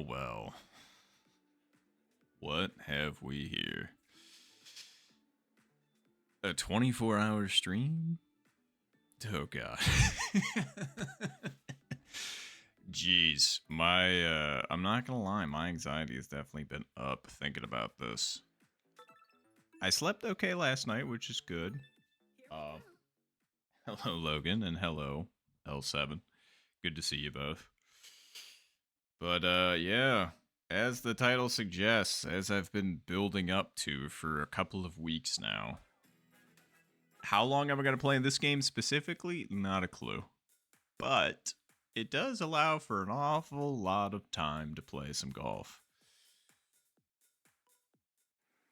well. What have we here? A 24-hour stream? Oh god. Jeez, I'm not gonna lie, my anxiety has definitely been up thinking about this. I slept okay last night, which is good. Hello Logan, and hello L7. Good to see you both. But yeah, as the title suggests, as I've been building up to for a couple of weeks now. How long am I going to play in this game specifically? Not a clue. But it does allow for an awful lot of time to play some golf.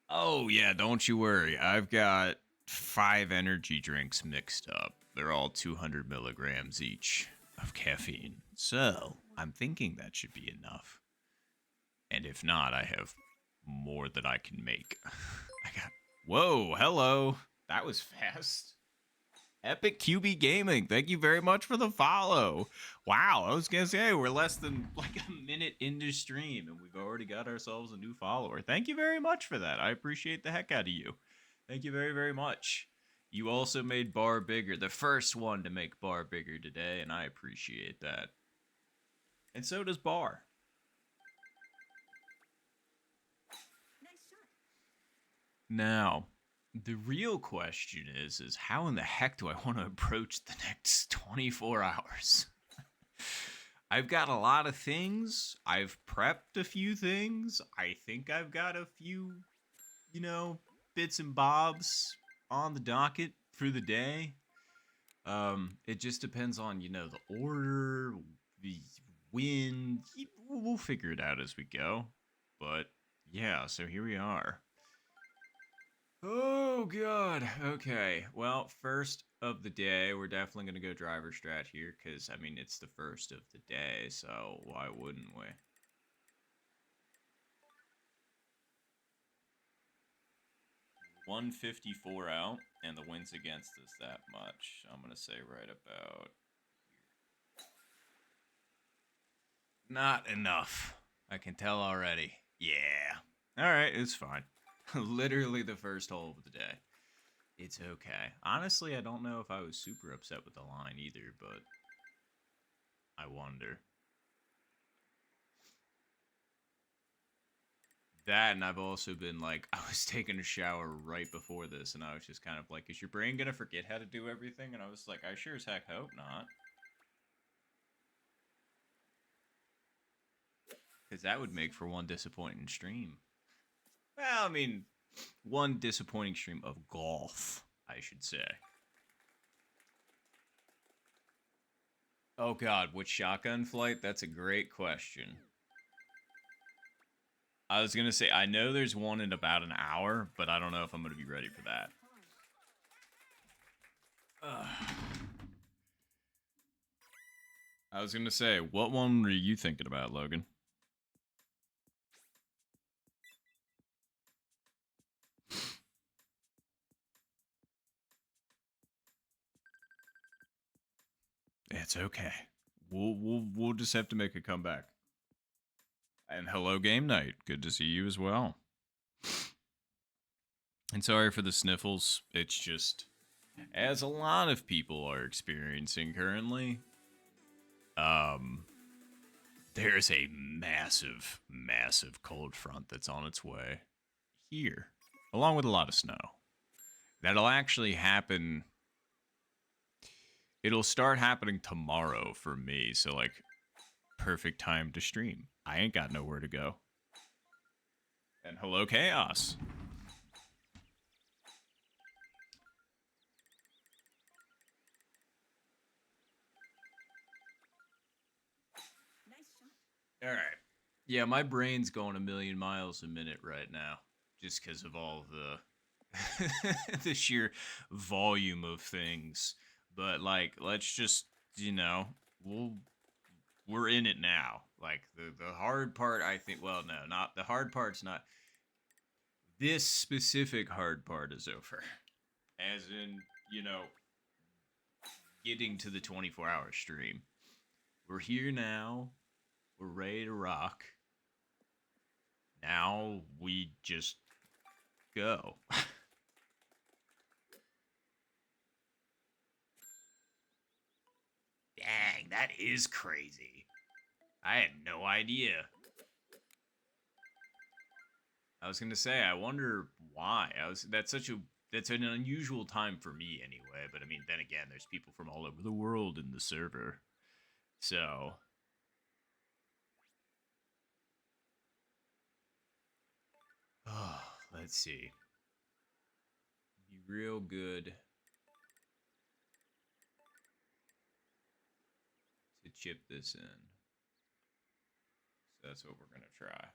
Oh yeah, don't you worry. I've got 5 energy drinks mixed up. They're all 200 milligrams each of caffeine. So, I'm thinking that should be enough. And if not, I have more that I can make. Whoa, hello. That was fast. Epic QB Gaming, thank you very much for the follow. Wow, I was gonna say we're less than like a minute into stream and we've already got ourselves a new follower. Thank you very much for that. I appreciate the heck out of you. Thank you very, very much. You also made Bar bigger, the first one to make Bar bigger today, and I appreciate that. And so does Bar. Now, the real question is how in the heck do I want to approach the next 24 hours? I've got a lot of things. I've prepped a few things. I think I've got a few, bits and bobs on the docket through the day. It just depends on, the order, the wind. We'll figure it out as we go. But yeah, so here we are. Oh, God. Okay. Well, first of the day, we're definitely going to go driver strat here because, I mean, it's the first of the day, so why wouldn't we? $154 out, and the wind's against us that much. I'm going to say right about here. Not enough. I can tell already. Yeah. All right, it's fine. Literally the first hole of the day. It's okay. Honestly, I don't know if I was super upset with the line either, but I wonder. That, and I've also been like, I was taking a shower right before this, and I was just kind of like, is your brain gonna forget how to do everything? And I was like, I sure as heck hope not. Because that would make for one disappointing stream. Well, I mean, one disappointing stream of golf, I should say. Oh god, which shotgun flight? That's a great question. I was gonna say, I know there's one in about an hour, but I don't know if I'm gonna be ready for that. I was gonna say, what one were you thinking about, Logan? It's okay. We'll just have to make a comeback. And hello, game night. Good to see you as well. And sorry for the sniffles. It's just, as a lot of people are experiencing currently, there's a massive, massive cold front that's on its way here, along with a lot of snow. That'll actually happen. It'll start happening tomorrow for me, so like, perfect time to stream. I ain't got nowhere to go. And hello, Chaos. All right. Yeah, my brain's going a million miles a minute right now, just because of all the the sheer volume of things. But like, let's just, we're in it now. Like the hard part, I think. Well, no, not the hard part's not. This specific hard part is over, as in, getting to the 24-hour stream. We're here now. We're ready to rock. Now we just go. Dang, that is crazy. I had no idea. I was gonna say, I wonder why. That's an unusual time for me anyway. But I mean, then again, there's people from all over the world in the server, so oh, let's see. Be real good to chip this in. So that's what we're gonna try.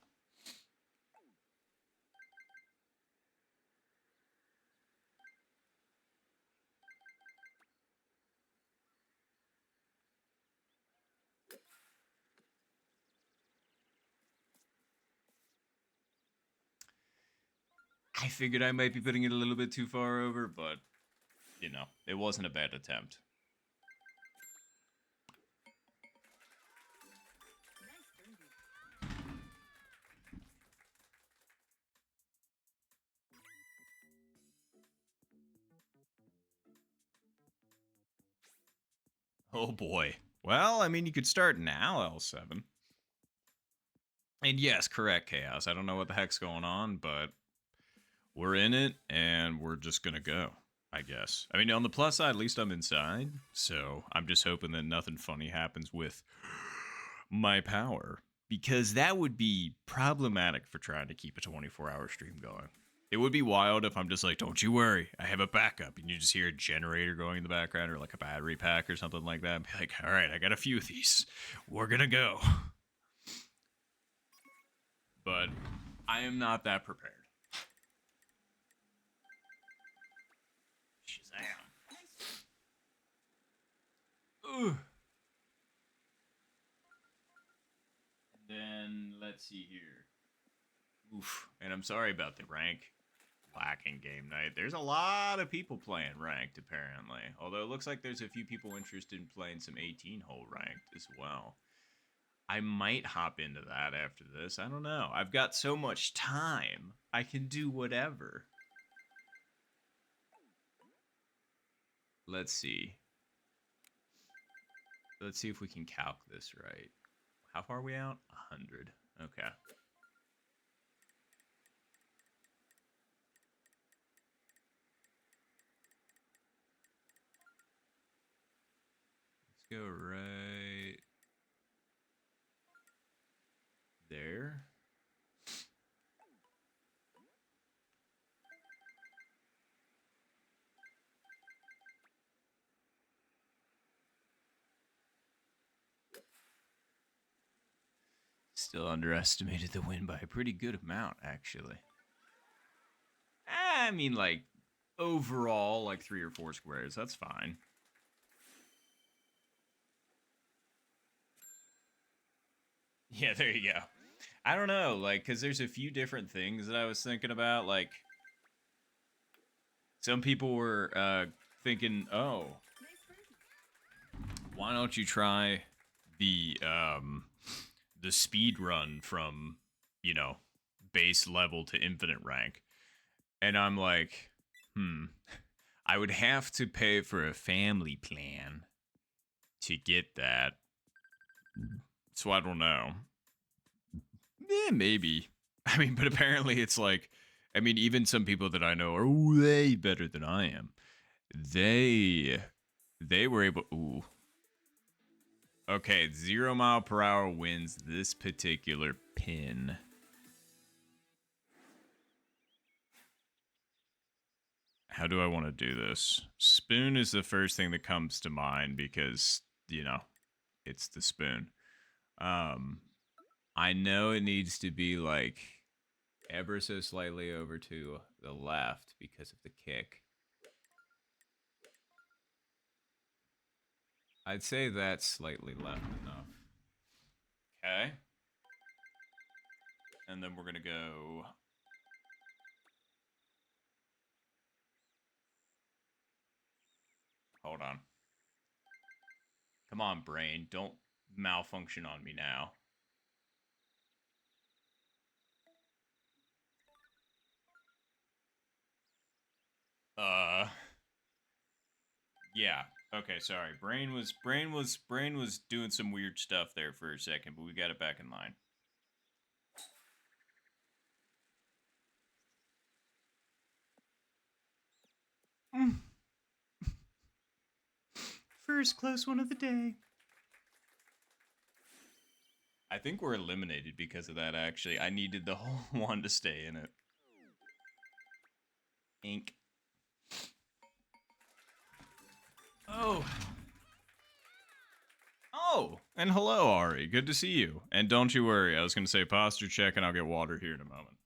I figured I might be putting it a little bit too far over, but you know, it wasn't a bad attempt. Oh boy. Well, I mean, you could start now, L7. And yes, correct, Chaos. I don't know what the heck's going on, but we're in it, and we're just gonna go, I guess. I mean, on the plus side, at least I'm inside, so I'm just hoping that nothing funny happens with my power, because that would be problematic for trying to keep a 24-hour stream going. It would be wild if I'm just like, don't you worry, I have a backup, and you just hear a generator going in the background or like a battery pack or something like that. And be like, all right, I got a few of these. We're gonna go. But I am not that prepared. Shazam. Ugh. And then let's see here. Oof. And I'm sorry about the rank lacking game night. There's a lot of people playing ranked apparently. Although it looks like there's a few people interested in playing some 18-hole ranked as well. I might hop into that after this. I don't know. I've got so much time. I can do whatever. Let's see. Let's see if we can calc this right. How far are we out? 100. Okay. Let's go right there. Still underestimated the win by a pretty good amount, actually. I mean, like, overall, like 3 or 4 squares. That's fine. Yeah, there you go. I don't know, like, because there's a few different things that I was thinking about. Like, some people were thinking, oh, why don't you try the speed run from, you know, base level to infinite rank? And I'm like, I would have to pay for a family plan to get that. So I don't know. Maybe. I mean, but apparently it's like, I mean, even some people that I know are way better than I am. They were able. Ooh. Okay, 0 mph wins this particular pin. How do I want to do this? Spoon is the first thing that comes to mind because, you know, it's the spoon. I know it needs to be like ever so slightly over to the left because of the kick. I'd say that's slightly left enough. Okay. And then we're going to go. Hold on. Come on, brain. Don't malfunction on me now. Yeah. Okay, sorry. Brain was doing some weird stuff there for a second, but we got it back in line. First close one of the day. I think we're eliminated because of that, actually. I needed the whole one to stay in it. Ink. Oh. Oh, and hello, Ari. Good to see you. And don't you worry, I was going to say posture check and I'll get water here in a moment.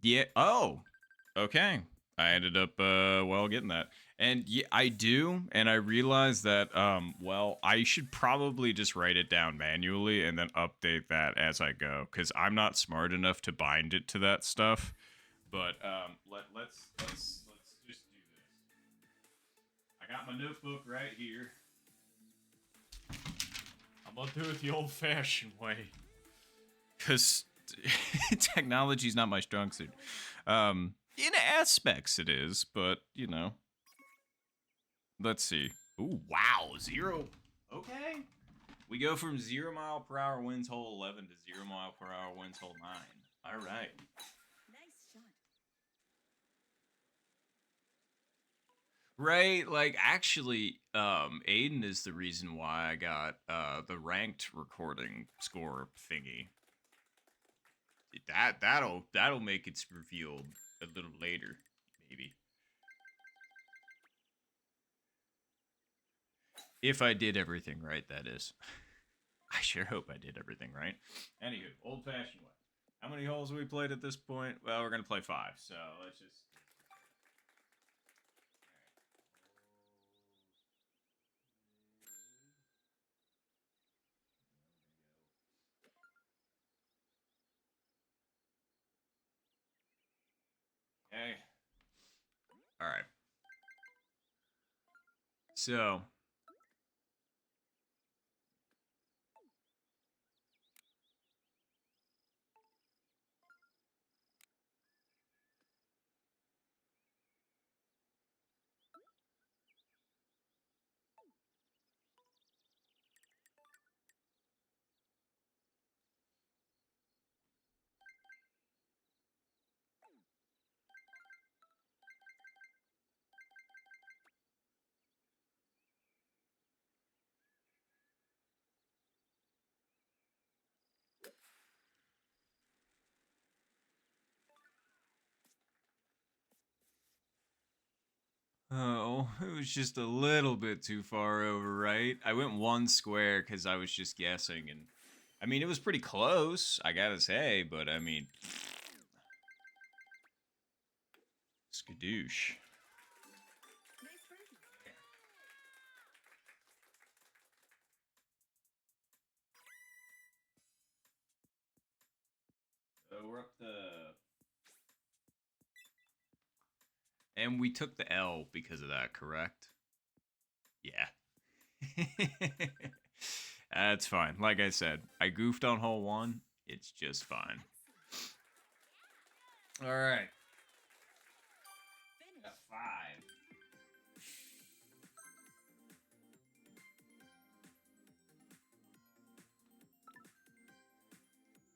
Yeah. Oh, okay. I ended up, well, getting that. And yeah, I do. And I realized that, well, I should probably just write it down manually and then update that as I go. Because I'm not smart enough to bind it to that stuff. But, let's just do this. I got my notebook right here. I'm gonna do it the old-fashioned way. Because technology's not my strong suit. In aspects it is, but, you know. Let's see. Ooh, wow, 0. Okay. We go from 0 mile per hour winds hole 11 to 0 mile per hour winds hole 9. All right. Nice shot. Right, like actually, Aiden is the reason why I got the ranked recording score thingy. That'll make its revealed a little later, maybe. If I did everything right, that is. I sure hope I did everything right. Anywho, old-fashioned way. How many holes have we played at this point? Well, we're gonna play 5, so let's just. Okay. All right. So. Oh, it was just a little bit too far over, right? I went 1 square because I was just guessing, and I mean, it was pretty close, I gotta say, but I mean, skadoosh. Nice birdie. So we're up to. And we took the L because of that, correct? Yeah. That's fine. Like I said, I goofed on hole 1. It's just fine. All right. Finish. Got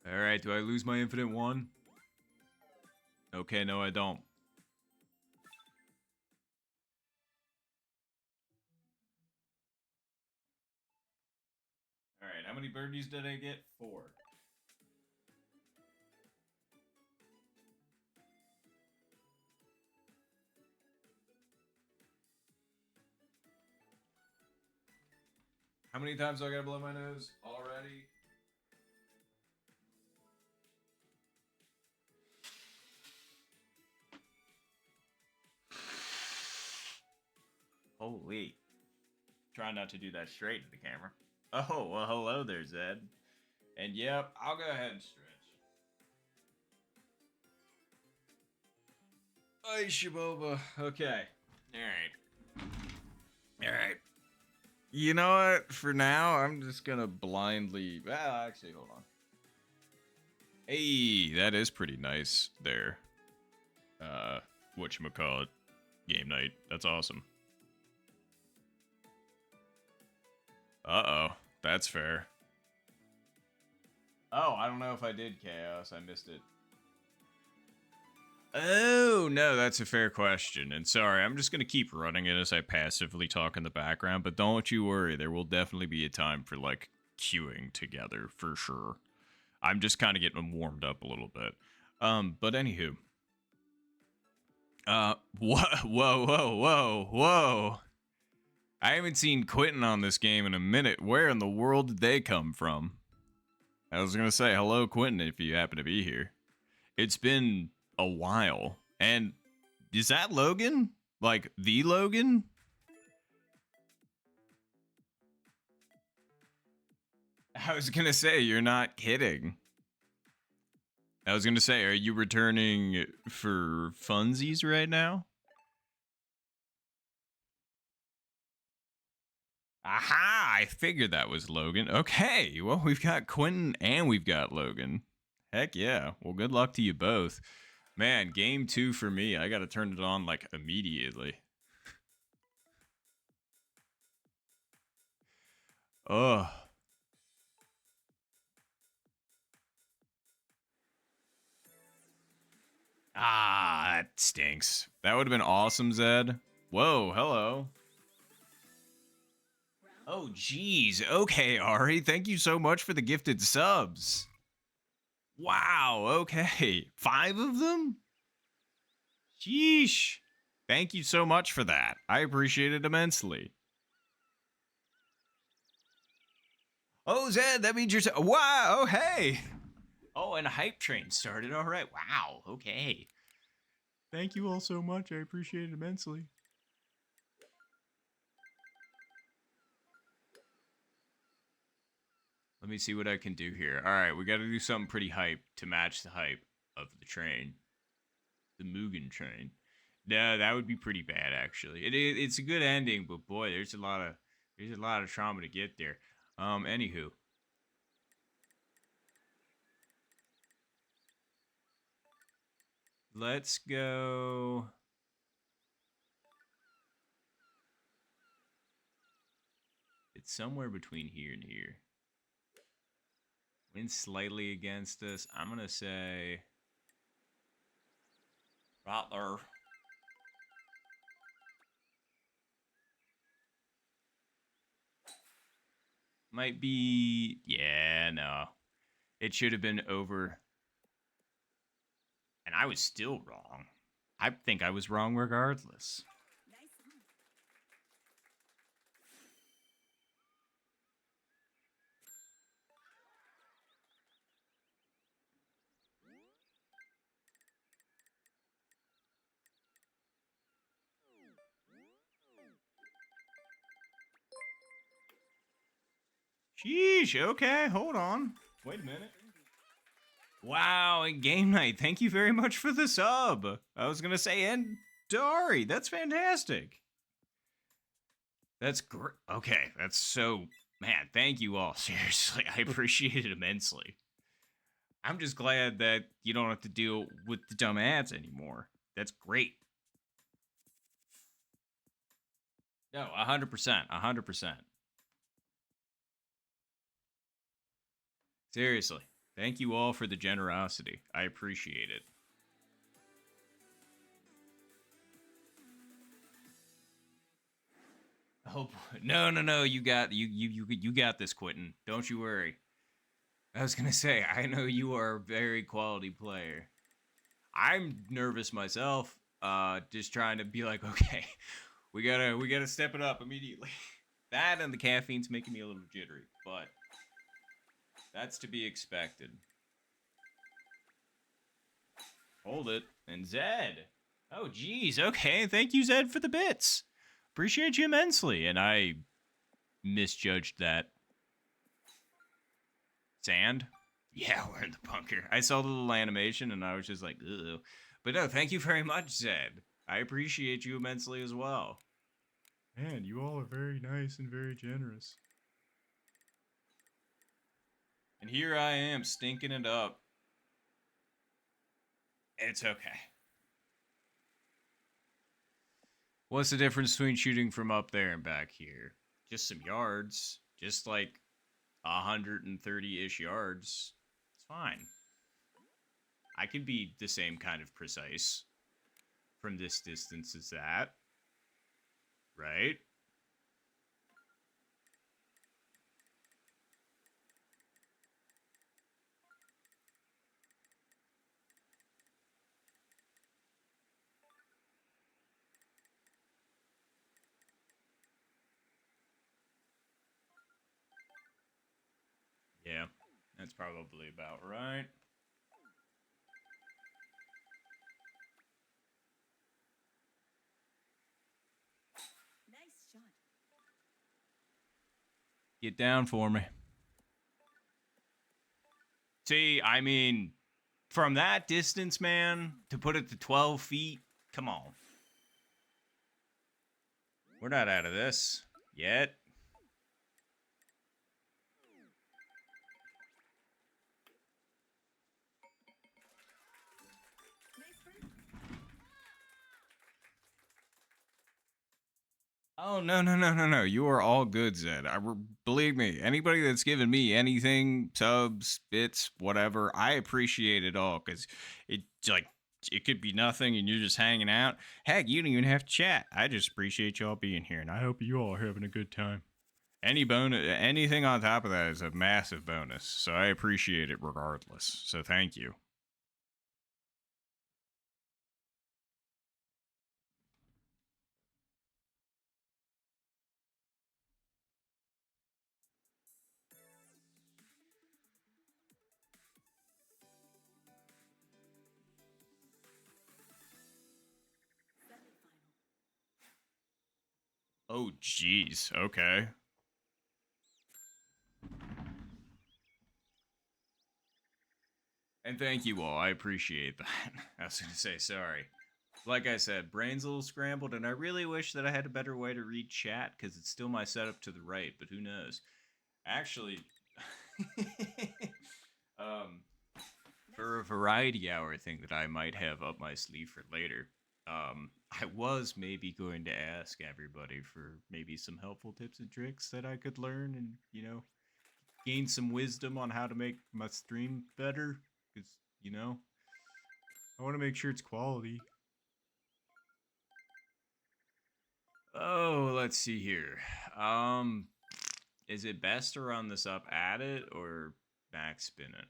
5. All right. Do I lose my infinite 1? Okay, no, I don't. All right. How many birdies did I get? 4. How many times do I gotta blow my nose already? Holy. Try not to do that straight to the camera. Oh, well, hello there, Zed. And yep, I'll go ahead and stretch. Ay, Shaboba. Okay. Alright. Alright. You know what? For now, I'm just gonna blindly. Well, actually, hold on. Hey, that is pretty nice there. Whatchamacallit? Game night. That's awesome. Uh-oh. That's fair. Oh, I don't know if I did chaos. I missed it. Oh, no, that's a fair question. And sorry, I'm just going to keep running it as I passively talk in the background, but don't you worry. There will definitely be a time for, like, queuing together, for sure. I'm just kind of getting warmed up a little bit. But anywho. Whoa. I haven't seen Quentin on this game in a minute. Where in the world did they come from? I was going to say hello, Quentin, if you happen to be here. It's been a while. And is that Logan? Like, the Logan? I was going to say, you're not kidding. I was going to say, are you returning for funsies right now? Aha! I figured that was Logan. Okay, well, we've got Quentin and we've got Logan. Heck yeah. Well, good luck to you both. Man, game 2 for me. I gotta turn it on, like, immediately. Ugh. Ah, that stinks. That would have been awesome, Zed. Whoa, hello. Oh, geez. Okay, Ari. Thank you so much for the gifted subs. Wow, okay. 5 of them? Sheesh. Thank you so much for that. I appreciate it immensely. Oh, Zed, that means you're... Wow, oh, hey. Oh, and a hype train started. All right. Wow, okay. Thank you all so much. I appreciate it immensely. Let me see what I can do here. All right, we got to do something pretty hype to match the hype of the train. The Mugen train. No, that would be pretty bad, actually. It's a good ending, but boy, there's a lot of trauma to get there. Anywho. Let's go. It's somewhere between here and here. Win slightly against us. I'm gonna say right there. Might be, yeah, no. It should have been over. And I was still wrong. I think I was wrong regardless. Nice one. Sheesh, okay, hold on. Wait a minute. Wow, and game night, thank you very much for the sub. I was gonna say, and Dari, that's fantastic. That's great. Okay, that's so, man, thank you all. Seriously, I appreciate it immensely. I'm just glad that you don't have to deal with the dumb ads anymore. That's great. No, 100%, 100%. Seriously, thank you all for the generosity. I appreciate it. Oh no! You got you got this, Quentin. Don't you worry. I was gonna say, I know you are a very quality player. I'm nervous myself. Just trying to be like, okay, we gotta step it up immediately. That and the caffeine's making me a little jittery, but that's to be expected. Hold it. And Zed. Oh, geez. Okay. Thank you, Zed, for the bits. Appreciate you immensely. And I misjudged that. Sand? Yeah, we're in the bunker. I saw the little animation and I was just like, ugh. But no, thank you very much, Zed. I appreciate you immensely as well. Man, you all are very nice and very generous. And here I am stinking it up. It's okay. What's the difference between shooting from up there and back here? Just some yards. Just like 130-ish yards. It's fine. I can be the same kind of precise from this distance as that. Right? Yeah, that's probably about right. Nice shot. Get down for me. See, I mean, from that distance, man, to put it to 12 feet, come on. We're not out of this yet. Nice birdie. Oh, no. You are all good, Zed. Believe me, anybody that's given me anything, subs, bits, whatever, I appreciate it all because it could be nothing and you're just hanging out. Heck, you don't even have to chat. I just appreciate y'all being here and I hope you all are having a good time. Anything on top of that is a massive bonus, so I appreciate it regardless. So thank you. Semifinal. Oh, jeez. Okay. And thank you all. I appreciate that. I was going to say sorry. Like I said, brain's a little scrambled, and I really wish that I had a better way to read chat because it's still my setup to the right, but who knows? Actually, um, for a variety hour thing that I might have up my sleeve for later, I was maybe going to ask everybody for maybe some helpful tips and tricks that I could learn and, gain some wisdom on how to make my stream better. Because, I want to make sure it's quality. Oh, let's see here. Is it best to run this up at it or backspin it?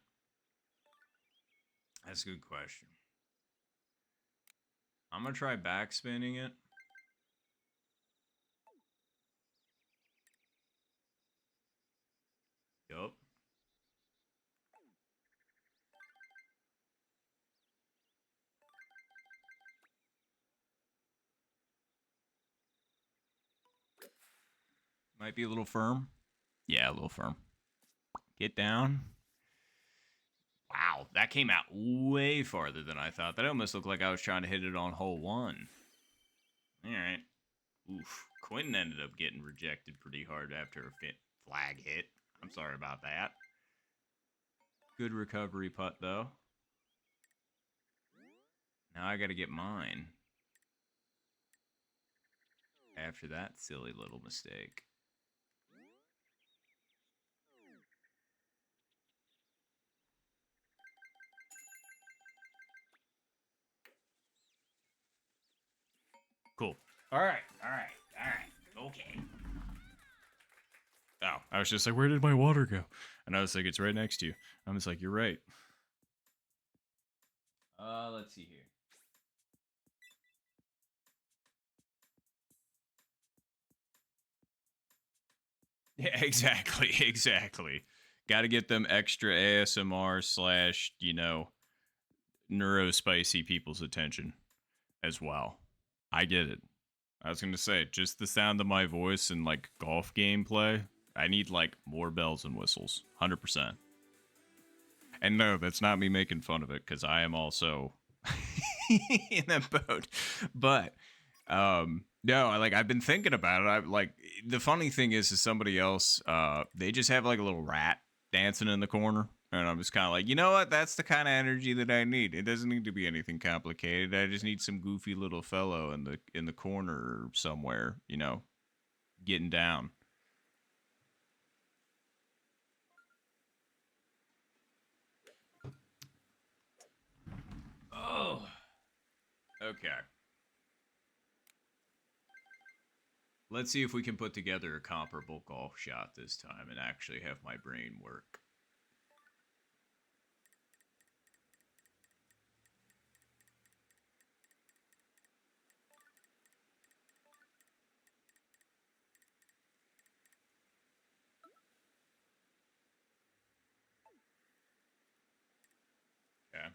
That's a good question. I'm gonna try backspinning it. Yup. Might be a little firm. Yeah, a little firm. Get down. Wow, that came out way farther than I thought. That almost looked like I was trying to hit it on hole one. All right. Oof. Quentin ended up getting rejected pretty hard after a flag hit. I'm sorry about that. Good recovery putt, though. Now I gotta get mine. After that silly little mistake. Cool. All right. Okay. Oh, I was just like, where did my water go? And I was like, it's right next to you. I'm just like, you're right. Let's see here. Yeah, exactly. Got to get them extra ASMR slash, neurospicy people's attention as well. I get it. I was gonna say, just the sound of my voice and like golf gameplay, I need like more bells and whistles, 100%. And no, that's not me making fun of it because I am also in that boat. But No, I've been thinking about it. I like the funny thing is somebody else. They just have like a little rat dancing in the corner, and I'm just kind of like, you know what? That's the kind of energy that I need. It doesn't need to be anything complicated. I just need some goofy little fellow in the corner somewhere, getting down. Oh, okay. Let's see if we can put together a comparable golf shot this time and actually have my brain work. Okay.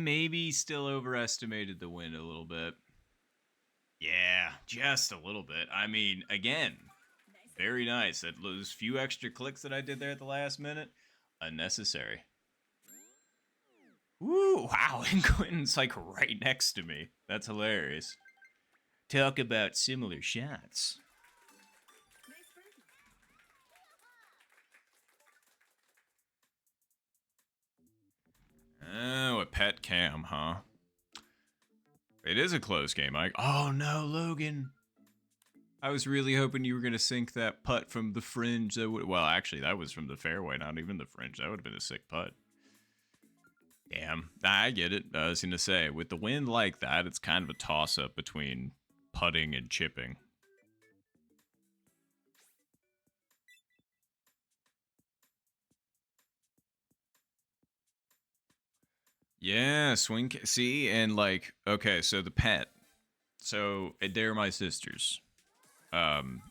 Maybe still overestimated the wind a little bit. Yeah, just a little bit. I mean, again, Nice. very nice. That those few extra clicks that I did there at the last minute, unnecessary. Woo! Wow, and Quentin's like right next to me. That's hilarious. Talk about similar shots. Nice birdie. Oh, a pet cam, huh? It is a close game. Oh no, Logan. I was really hoping you were gonna sink that putt from the fringe. Well, actually, that was from the fairway, not even the fringe. That would have been a sick putt. Damn, I get it. I was gonna say, with the wind like that, it's kind of a toss-up between putting and chipping. Yeah, swing. See, and okay, so the pet. So they're my sisters.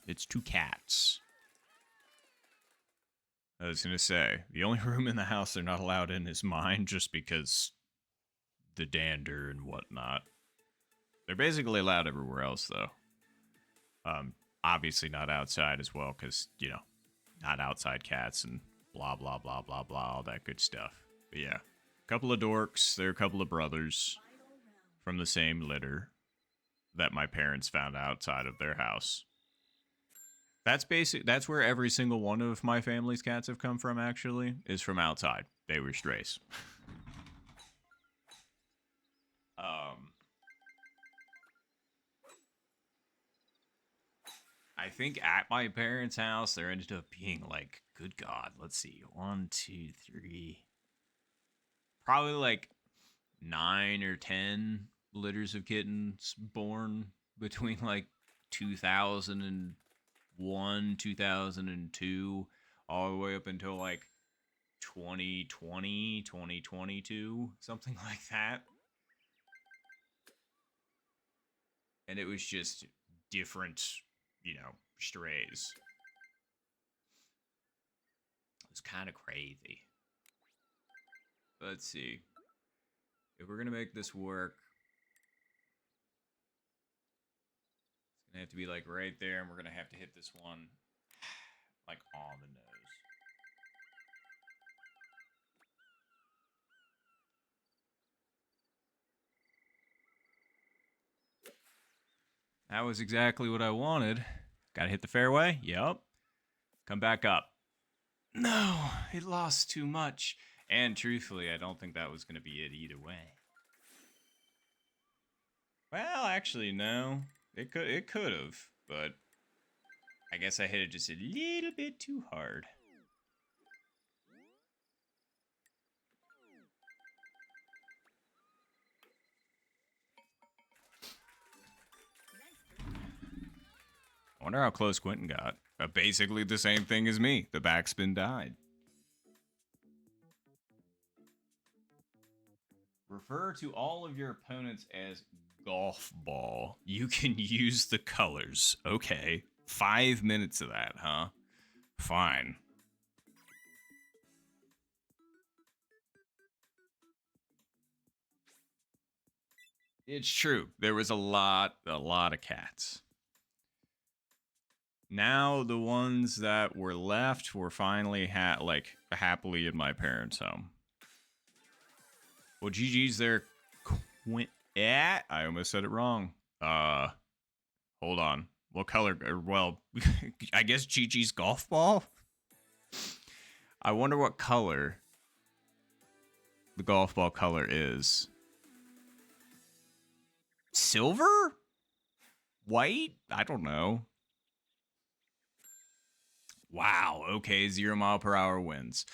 It's two cats. I was gonna say the only room in the house they're not allowed in is mine, just because the dander and whatnot. They're basically allowed everywhere else, though. Obviously not outside as well, because not outside cats and blah blah blah blah blah, all that good stuff. But yeah, a couple of dorks. They're a couple of brothers Final round. from the same litter that my parents found outside of their house. That's where every single one of my family's cats have come from, actually, is from outside. They were strays. um I think at my parents' house there ended up being like, good God, let's see, 1, 2, 3, probably like 9 or 10 litters of kittens born between like 2001, 2002, all the way up until like 2020, 2022, something like that. And it was just different, strays. It was kind of crazy. Let's see. If we're gonna make this work, it's gonna have to be like right there, and we're gonna have to hit this one like on the nose. That was exactly what I wanted. Gotta hit the fairway. Yup. Come back up. No, it lost too much. And truthfully, I don't think that was gonna be it either way. Well, actually, no. It could have, but I guess I hit it just a little bit too hard. Nice birdie. I wonder how close Quentin got. Basically the same thing as me. The backspin died. Refer to all of your opponents as golf ball. You can use the colors. Okay. 5 minutes of that, huh? Fine. It's true. There was a lot of cats. Now the ones that were left were finally happily in my parents' home. Well, GG's there. I almost said it wrong. Hold on. What color? Well, I guess GG's golf ball. I wonder what color the golf ball color is. Silver? White? I don't know. Wow. Okay, 0 mile per hour winds.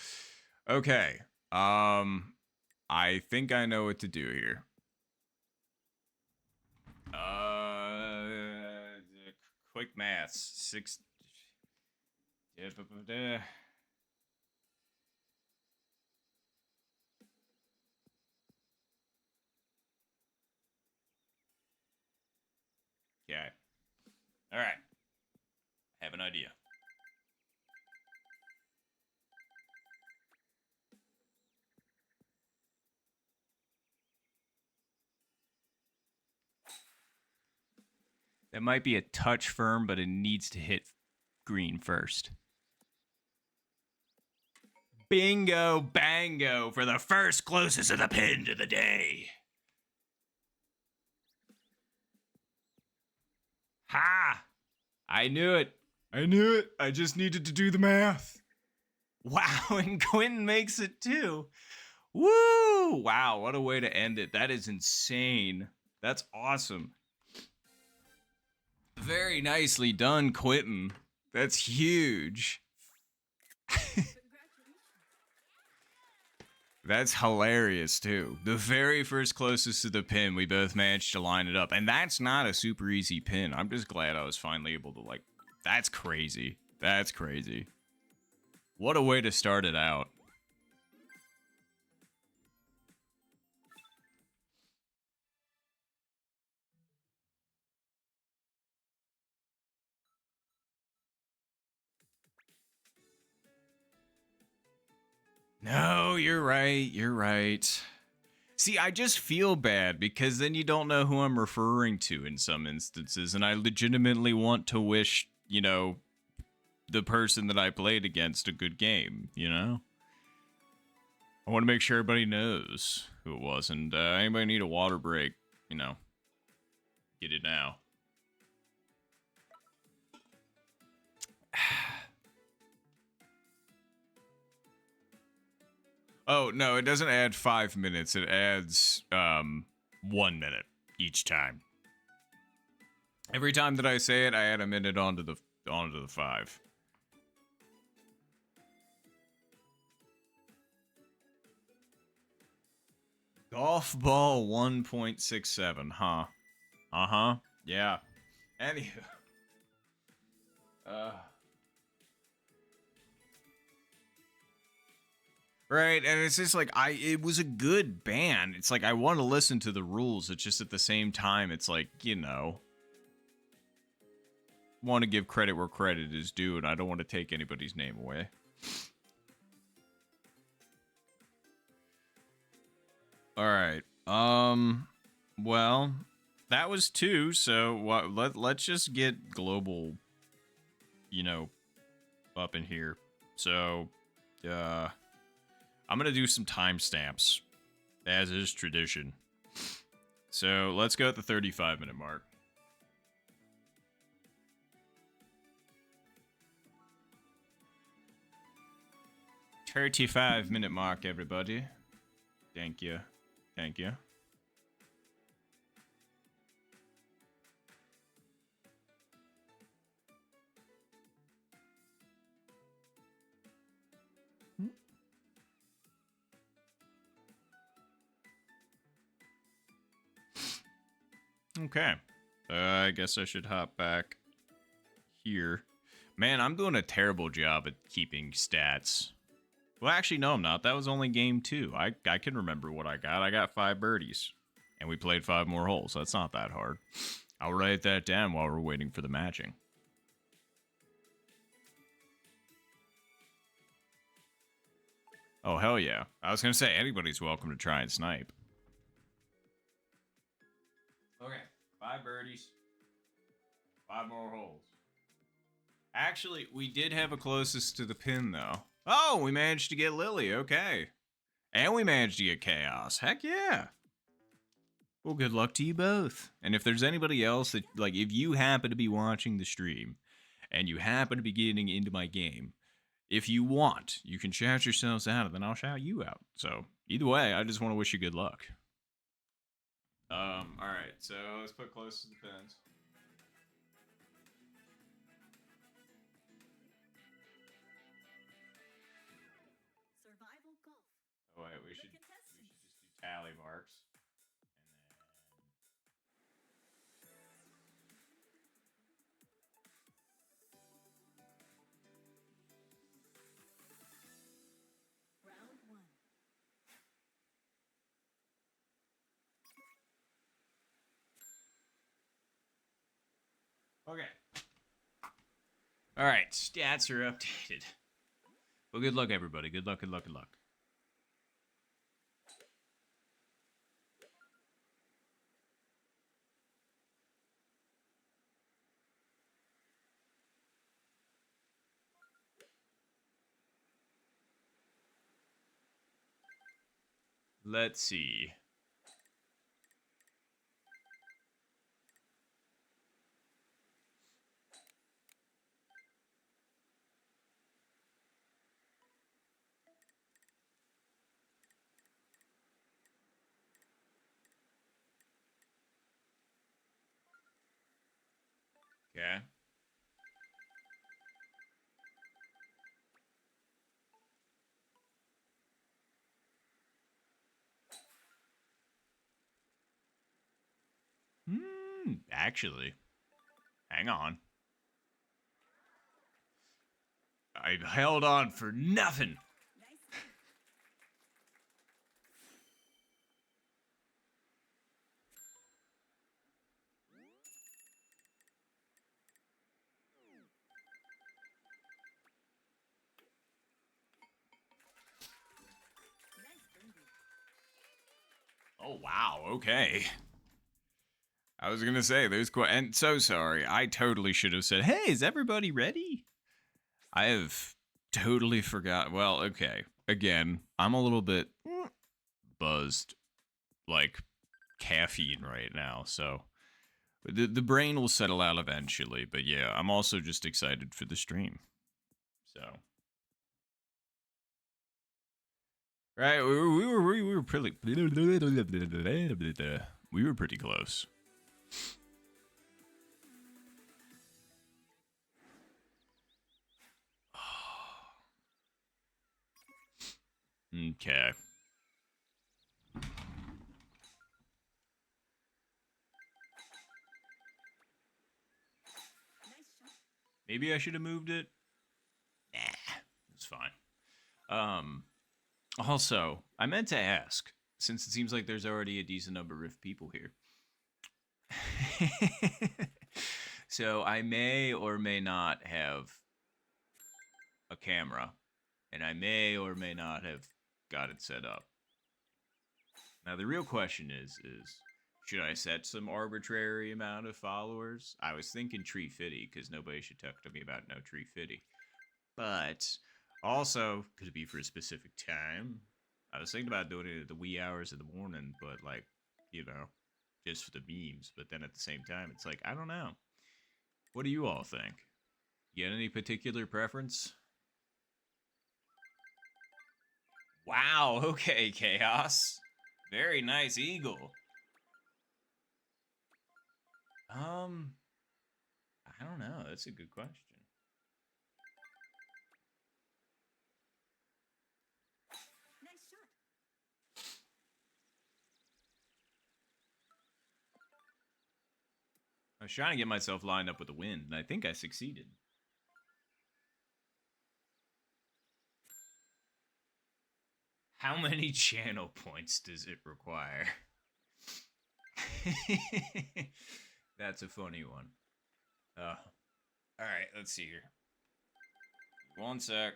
Okay. I think I know what to do here. Quick maths. 6. Okay. All right. I have an idea. That might be a touch firm, but it needs to hit green first. Bingo bango for the first closest to the pin to the day. Ha! I knew it. I knew it. I just needed to do the math. Wow, and Quentin makes it too. Woo! Wow, what a way to end it. That is insane. That's awesome. Very nicely done, Quentin. That's huge. That's hilarious, too. The very first closest to the pin, we both managed to line it up. And that's not a super easy pin. I'm just glad I was finally able to, that's crazy. That's crazy. What a way to start it out. No, you're right. You're right. See, I just feel bad because then you don't know who I'm referring to in some instances. And I legitimately want to wish, the person that I played against a good game, I want to make sure everybody knows who it was. And anybody need a water break, get it now. Oh, no, it doesn't add 5 minutes. It adds 1 minute each time. Every time that I say it, I add a minute onto the 5. Golf ball 1.67, huh? Uh-huh. Yeah. Anywho. Right, and it's just it was a good band. It's I want to listen to the rules. It's just at the same time, it's want to give credit where credit is due, and I don't want to take anybody's name away. All right. Well, that was 2, so let's just get global, up in here. So, I'm going to do some timestamps, as is tradition. So, let's go at the 35-minute mark. 35-minute mark, everybody. Thank you. Thank you. Okay. I guess I should hop back here. Man, I'm doing a terrible job at keeping stats. Well, actually, no, I'm not. That was only game 2. I can remember what I got. I got 5 birdies. And we played 5 more holes. That's not that hard. I'll write that down while we're waiting for the matching. Oh, hell yeah. I was going to say, anybody's welcome to try and snipe. Okay, 5 birdies. 5 more holes. actually, we did have a closest to the pin, though. Oh, we managed to get Lily, okay. And we managed to get Chaos. Heck yeah. Well, good luck to you both. And if there's anybody else that, like, if you happen to be watching the stream and you happen to be getting into my game, if you want, you can shout yourselves out and then I'll shout you out. So, either way, I just want to wish you good luck. Alright, so let's put close to the pins. Survival golf. Oh, wait, we should just do tally marks. Round one. Okay. Alright, stats are updated. Well, good luck, everybody. Good luck, good luck, good luck. Let's see. Okay. Actually, hang on. I held on for nothing. Nice. Nice birdie. Oh, wow, okay. I was gonna say, there's quite, and so sorry. I totally should have said, hey, is everybody ready? I have totally forgot. Well, okay. Again, I'm a little bit buzzed, like caffeine right now, so the brain will settle out eventually. But yeah, I'm also just excited for the stream. So, right, we were pretty we were pretty close. Okay. Nice shot. Maybe I should have moved it. Nah, it's fine. Also, I meant to ask, since it seems like there's already a decent number of people here. So I may or may not have a camera, and I may or may not have got it set up. Now the real question is should I set some arbitrary amount of followers? I was thinking Tree Fitty, because nobody should talk to me about no Tree Fitty. But also, could it be for a specific time? I was thinking about doing it at the wee hours of the morning, but like, you know, just for the memes. But then at the same time, it's like, I don't know. What do you all think? You got any particular preference? Wow, okay, Chaos. Very nice eagle. I don't know. That's a good question. Nice shot. I was trying to get myself lined up with the wind, and I think I succeeded. How many channel points does it require? That's a funny one. Alright, let's see here. One sec.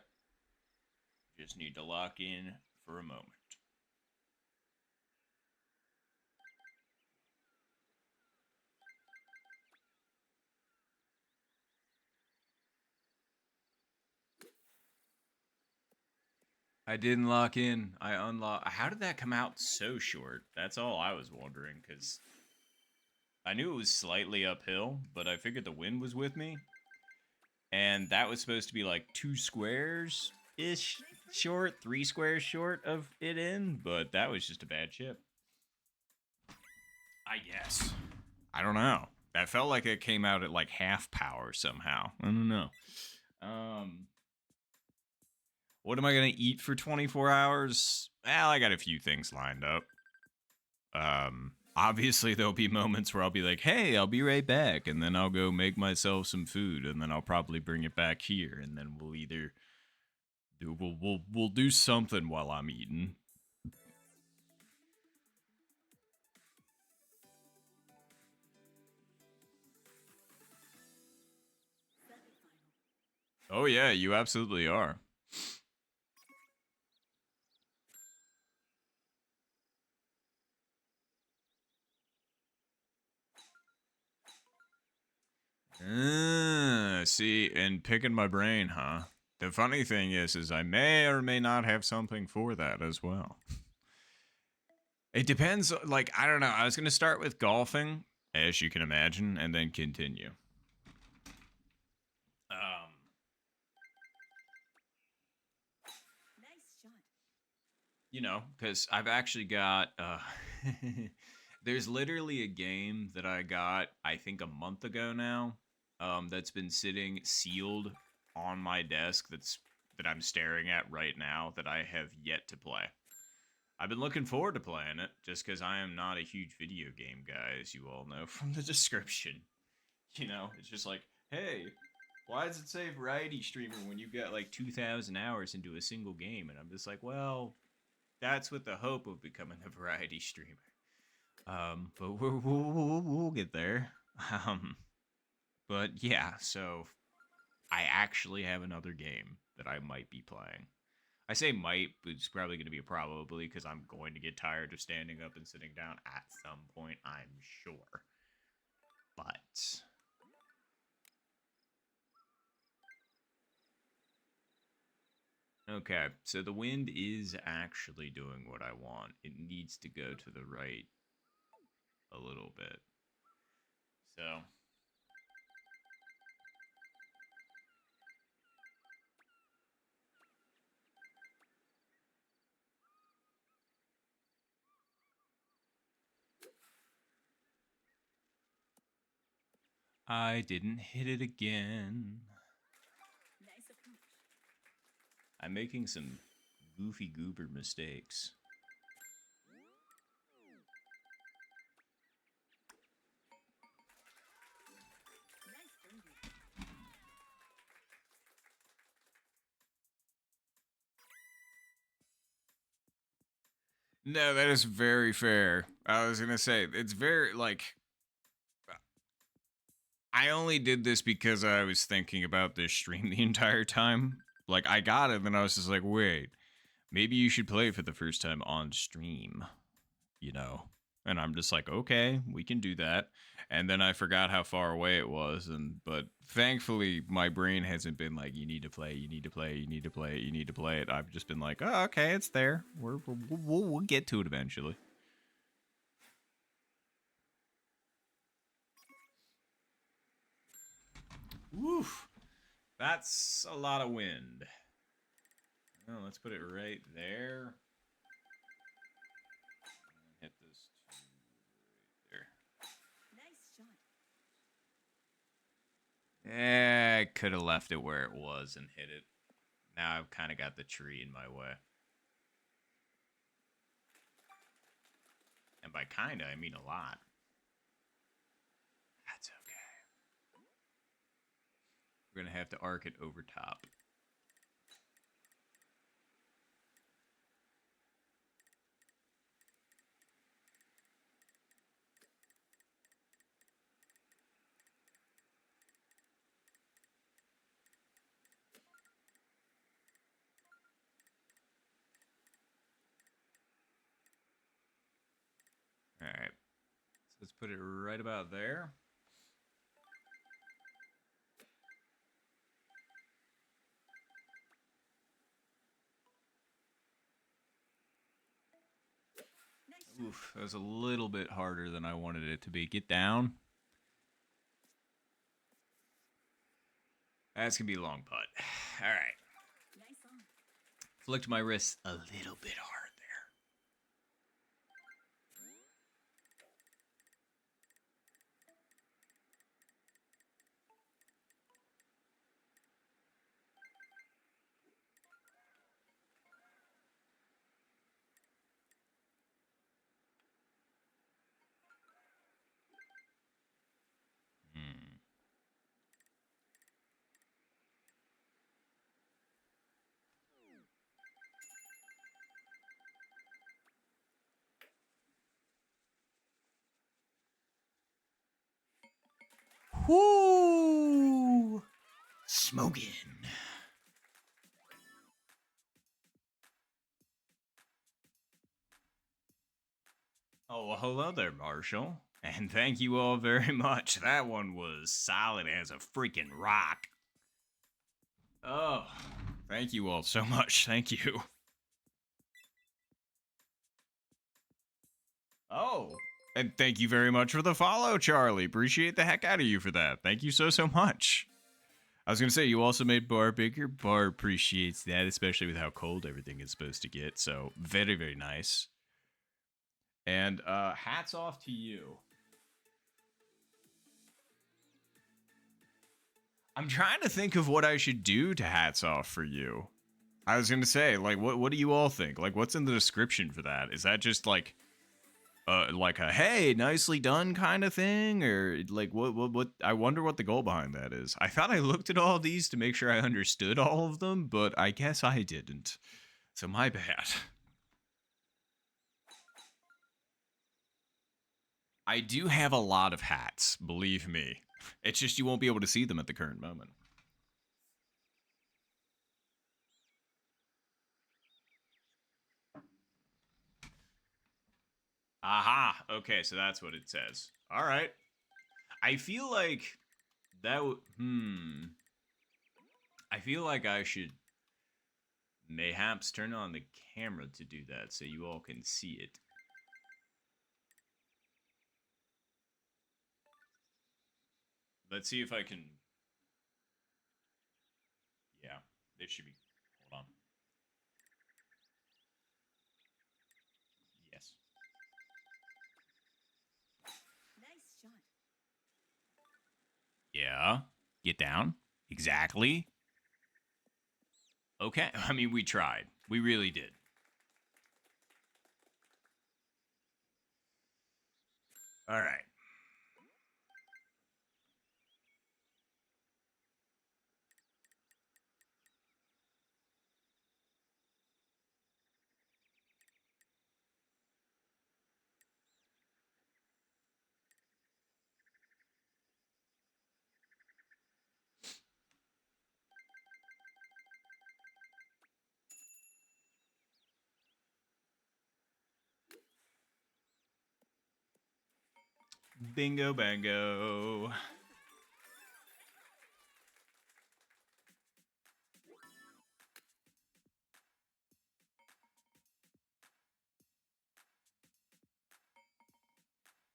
Just need to lock in for a moment. I didn't lock in. I unlocked. How did that come out so short? That's all I was wondering, because I knew it was slightly uphill, but I figured the wind was with me. And that was supposed to be like 2 squares ish short, 3 squares short of it in, but that was just a bad chip. I guess. I don't know. That felt like it came out at like half power somehow. I don't know. What am I gonna eat for 24 hours? Well, I got a few things lined up. Obviously there'll be moments where I'll be like, "Hey, I'll be right back," and then I'll go make myself some food, and then I'll probably bring it back here, and then we'll either we'll do something while I'm eating. Semifinal. Oh yeah, you absolutely are. See, and picking my brain, huh? The funny thing is I may or may not have something for that as well. It depends. Like, I don't know. I was gonna start with golfing, as you can imagine, and then continue. Nice shot. You know, because I've actually got. There's literally a game that I got, I think, a month ago now. That's been sitting sealed on my desk. That I'm staring at right now. That I have yet to play. I've been looking forward to playing it, just because I am not a huge video game guy, as you all know from the description. You know, it's just like, hey, why does it say variety streamer when you've got like 2,000 hours into a single game? And I'm just like, well, that's with the hope of becoming a variety streamer. But we'll get there. Um, but yeah, so I actually have another game that I might be playing. I say might, but it's probably going to be a probably because I'm going to get tired of standing up and sitting down at some point, I'm sure. But okay, so the wind is actually doing what I want. It needs to go to the right a little bit. So I didn't hit it again. Nice approach. I'm making some goofy goober mistakes. Nice birdie. No, that is very fair. I was gonna say it's very like I only did this because I was thinking about this stream the entire time. Like I got it, and then I was just like, wait, maybe you should play it for the first time on stream, you know? And I'm just like, okay, we can do that. And then I forgot how far away it was, and but thankfully my brain hasn't been like, you need to play, you need to play, you need to play, you need to play it. I've just been like, oh, okay, it's there. We'll get to it eventually. Woof. That's a lot of wind. Well, let's put it right there. Hit this right Nice shot. there. I could have left it where it was and hit it. Now I've kind of got the tree in my way. And by kinda, I mean a lot. That's okay. We're gonna have to arc it over top. Alright. So let's put it right about there. Oof, that was a little bit harder than I wanted it to be. Get down. That's gonna be a long putt. All right. Nice on. Flicked my wrist a little bit hard there. Hmm. Whoo! Smoking. Oh, well, hello there, Marshall. And thank you all very much. That one was solid as a freaking rock. Oh, thank you all so much. Thank you. Oh, and thank you very much for the follow, Charlie. Appreciate the heck out of you for that. Thank you so, so much. I was going to say, you also made Bar bigger. Bar appreciates that, especially with how cold everything is supposed to get. So, very, very nice. And hats off to you. I'm trying to think of what I should do to hats off for you. I was going to say, like, what do you all think? Like, what's in the description for that? Is that just like a hey, nicely done kind of thing, or like what I wonder what the goal behind that is. I thought I looked at all of these to make sure I understood all of them, but I guess I didn't. So my bad. I do have a lot of hats, believe me. It's just you won't be able to see them at the current moment. Aha. Okay, so that's what it says. All right. I feel like that I feel like I should mayhaps turn on the camera to do that so you all can see it. Let's see if I can. Yeah, this should be. Hold on. Yes. Nice shot. Yeah. Get down. Exactly. Okay. I mean, we tried. We really did. All right. Bingo bango.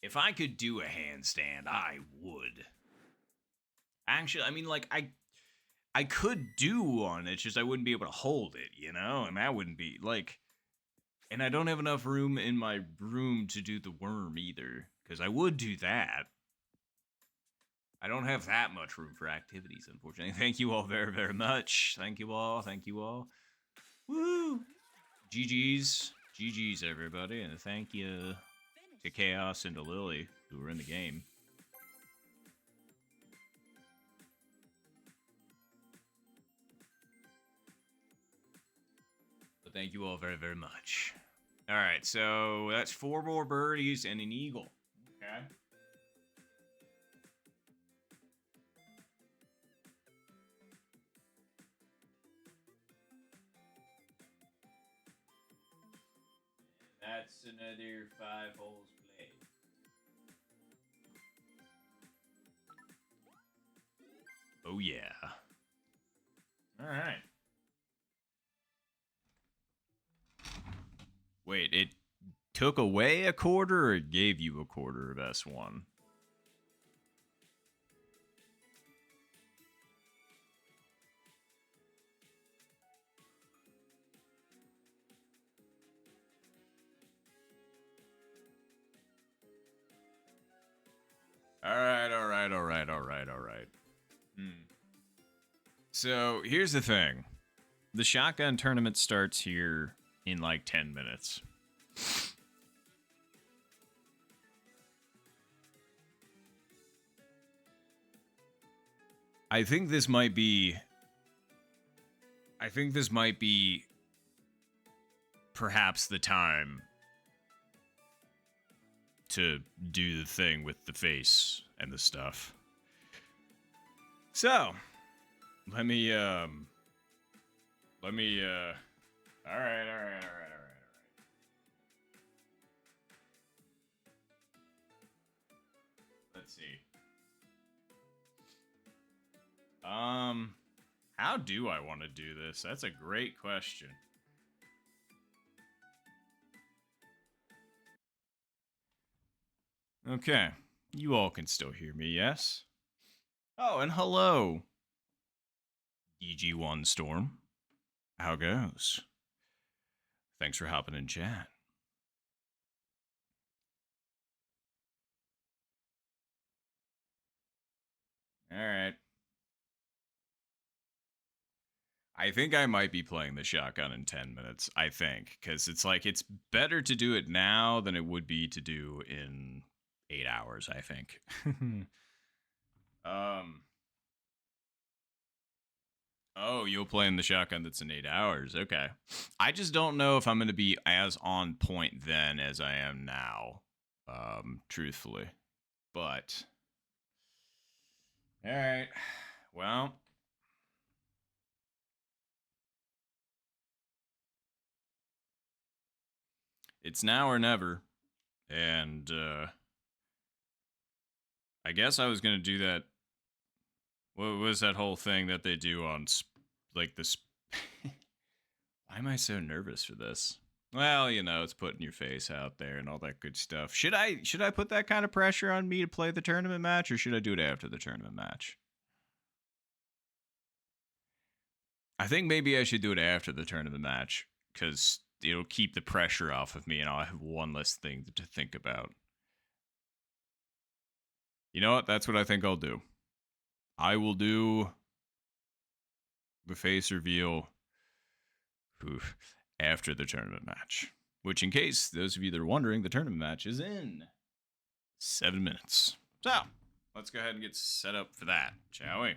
If I could do a handstand, I would. Actually, I mean, like I could do one. It's just I wouldn't be able to hold it, you know, and that wouldn't be like. And I don't have enough room in my room to do the worm either, because I would do that. I don't have that much room for activities, unfortunately. Thank you all very, very much. Thank you all. Thank you all. Woo! GG's. GG's, everybody. And thank you to Chaos and to Lily, who were in the game. But thank you all very, very much. All right, so that's 4 more birdies and an eagle. Okay. That's another 5 holes played. Oh, yeah. All right. Wait, it took away a quarter or it gave you a quarter of S1? All right. So here's the thing. The shotgun tournament starts here in like 10 minutes. I think this might be perhaps the time to do the thing with the face and the stuff. So, let me all right. Let's see. How do I want to do this? That's a great question. Okay. You all can still hear me, yes? Oh, and hello. EG1 Storm. How goes? Thanks for hopping in chat. All right. I think I might be playing the shotgun in 10 minutes, I think, because it's like it's better to do it now than it would be to do in 8 hours, I think. Oh, you'll play in the shotgun that's in 8 hours. Okay. I just don't know if I'm going to be as on point then as I am now, truthfully. But, all right. Well, it's now or never. And, I guess I was going to do that. What was that whole thing that they do on, like, this? Why am I so nervous for this? Well, you know, it's putting your face out there and all that good stuff. Should I put that kind of pressure on me to play the tournament match, or should I do it after the tournament match? I think maybe I should do it after the tournament match, because it'll keep the pressure off of me and I'll have one less thing to think about. You know what? That's what I think I'll do. I will do the face reveal after the tournament match. Which, in case those of you that are wondering, the tournament match is in 7 minutes. So, let's go ahead and get set up for that, shall we?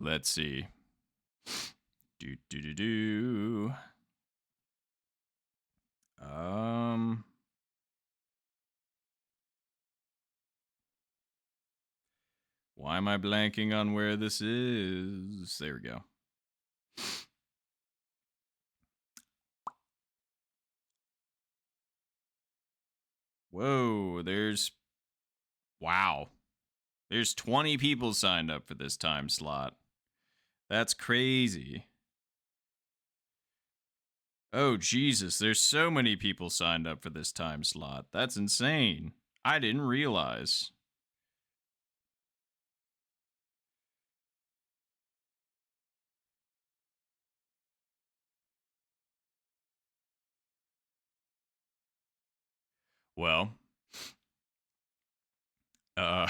Let's see. Why am I blanking on where this is? There we go. Whoa, wow. There's 20 people signed up for this time slot. That's crazy. Oh, Jesus, there's so many people signed up for this time slot. That's insane. I didn't realize. Well, all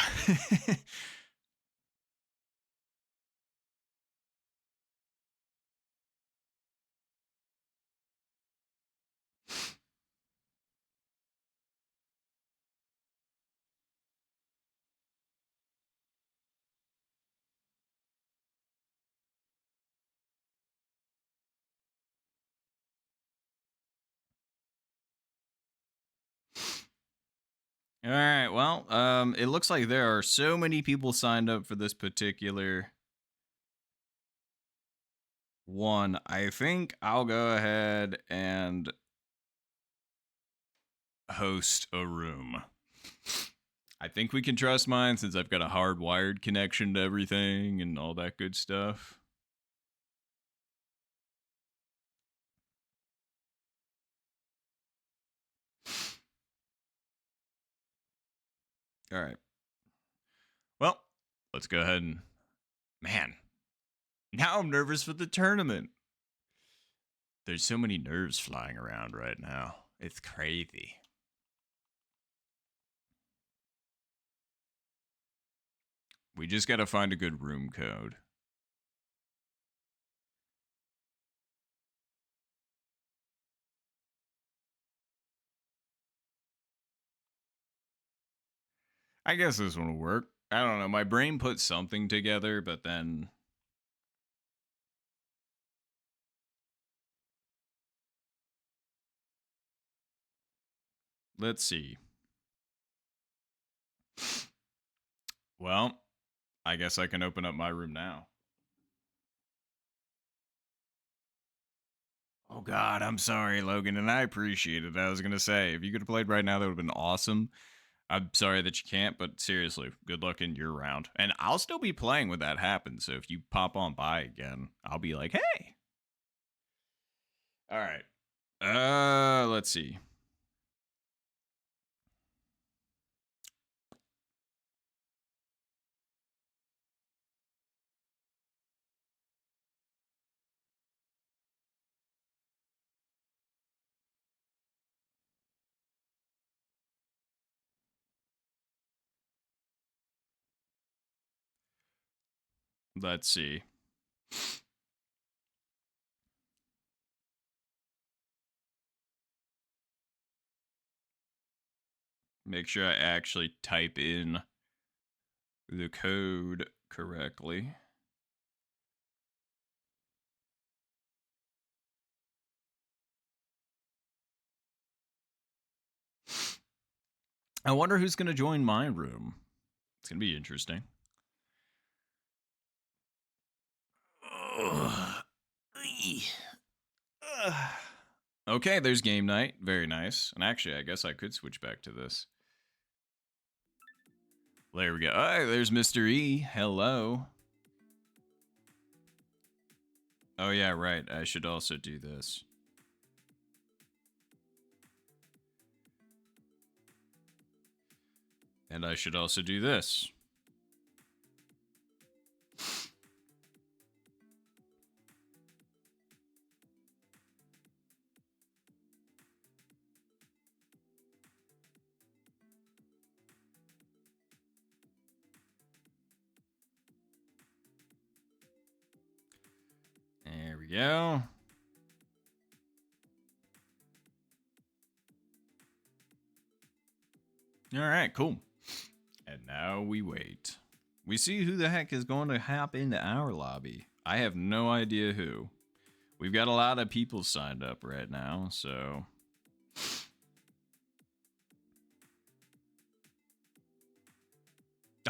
right. Well, it looks like there are so many people signed up for this particular one. I think I'll go ahead and host a room. I think we can trust mine since I've got a hardwired connection to everything and all that good stuff. All right. Well, let's go ahead and... Man, now I'm nervous for the tournament. There's so many nerves flying around right now. It's crazy. We just got to find a good room code. I guess this one will work. I don't know. My brain put something together, but then... Let's see. Well, I guess I can open up my room now. Oh, God, I'm sorry, Logan, and I appreciate it. I was going to say, if you could have played right now, that would have been awesome. I'm sorry that you can't, but seriously, good luck in your round. And I'll still be playing when that happens, so if you pop on by again, I'll be like, hey. All right. Let's see. Let's see. Make sure I actually type in the code correctly. I wonder who's going to join my room. It's going to be interesting. Okay, there's game night. Very nice. And actually, I guess I could switch back to this. There we go. Hey, there's Mr. E. Hello. Oh, yeah, right. I should also do this. And I should also do this. There we go. All right, cool. And now we wait. We see who the heck is going to hop into our lobby. I have no idea who. We've got a lot of people signed up right now, so...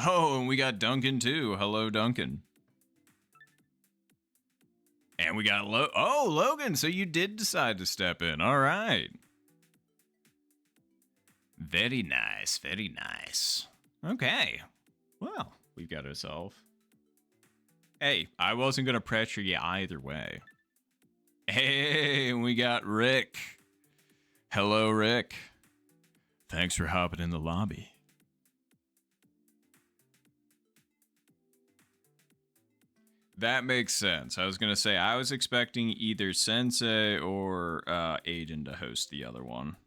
Oh, and we got Duncan too. Hello, Duncan. And we got Logan, so you did decide to step in. All right. Very nice, very nice. Okay. Well, we've got ourselves. Hey, I wasn't going to pressure you either way. Hey, we got Rick. Hello, Rick. Thanks for hopping in the lobby. That makes sense. I was going to say, I was expecting either Sensei or Aiden to host the other one.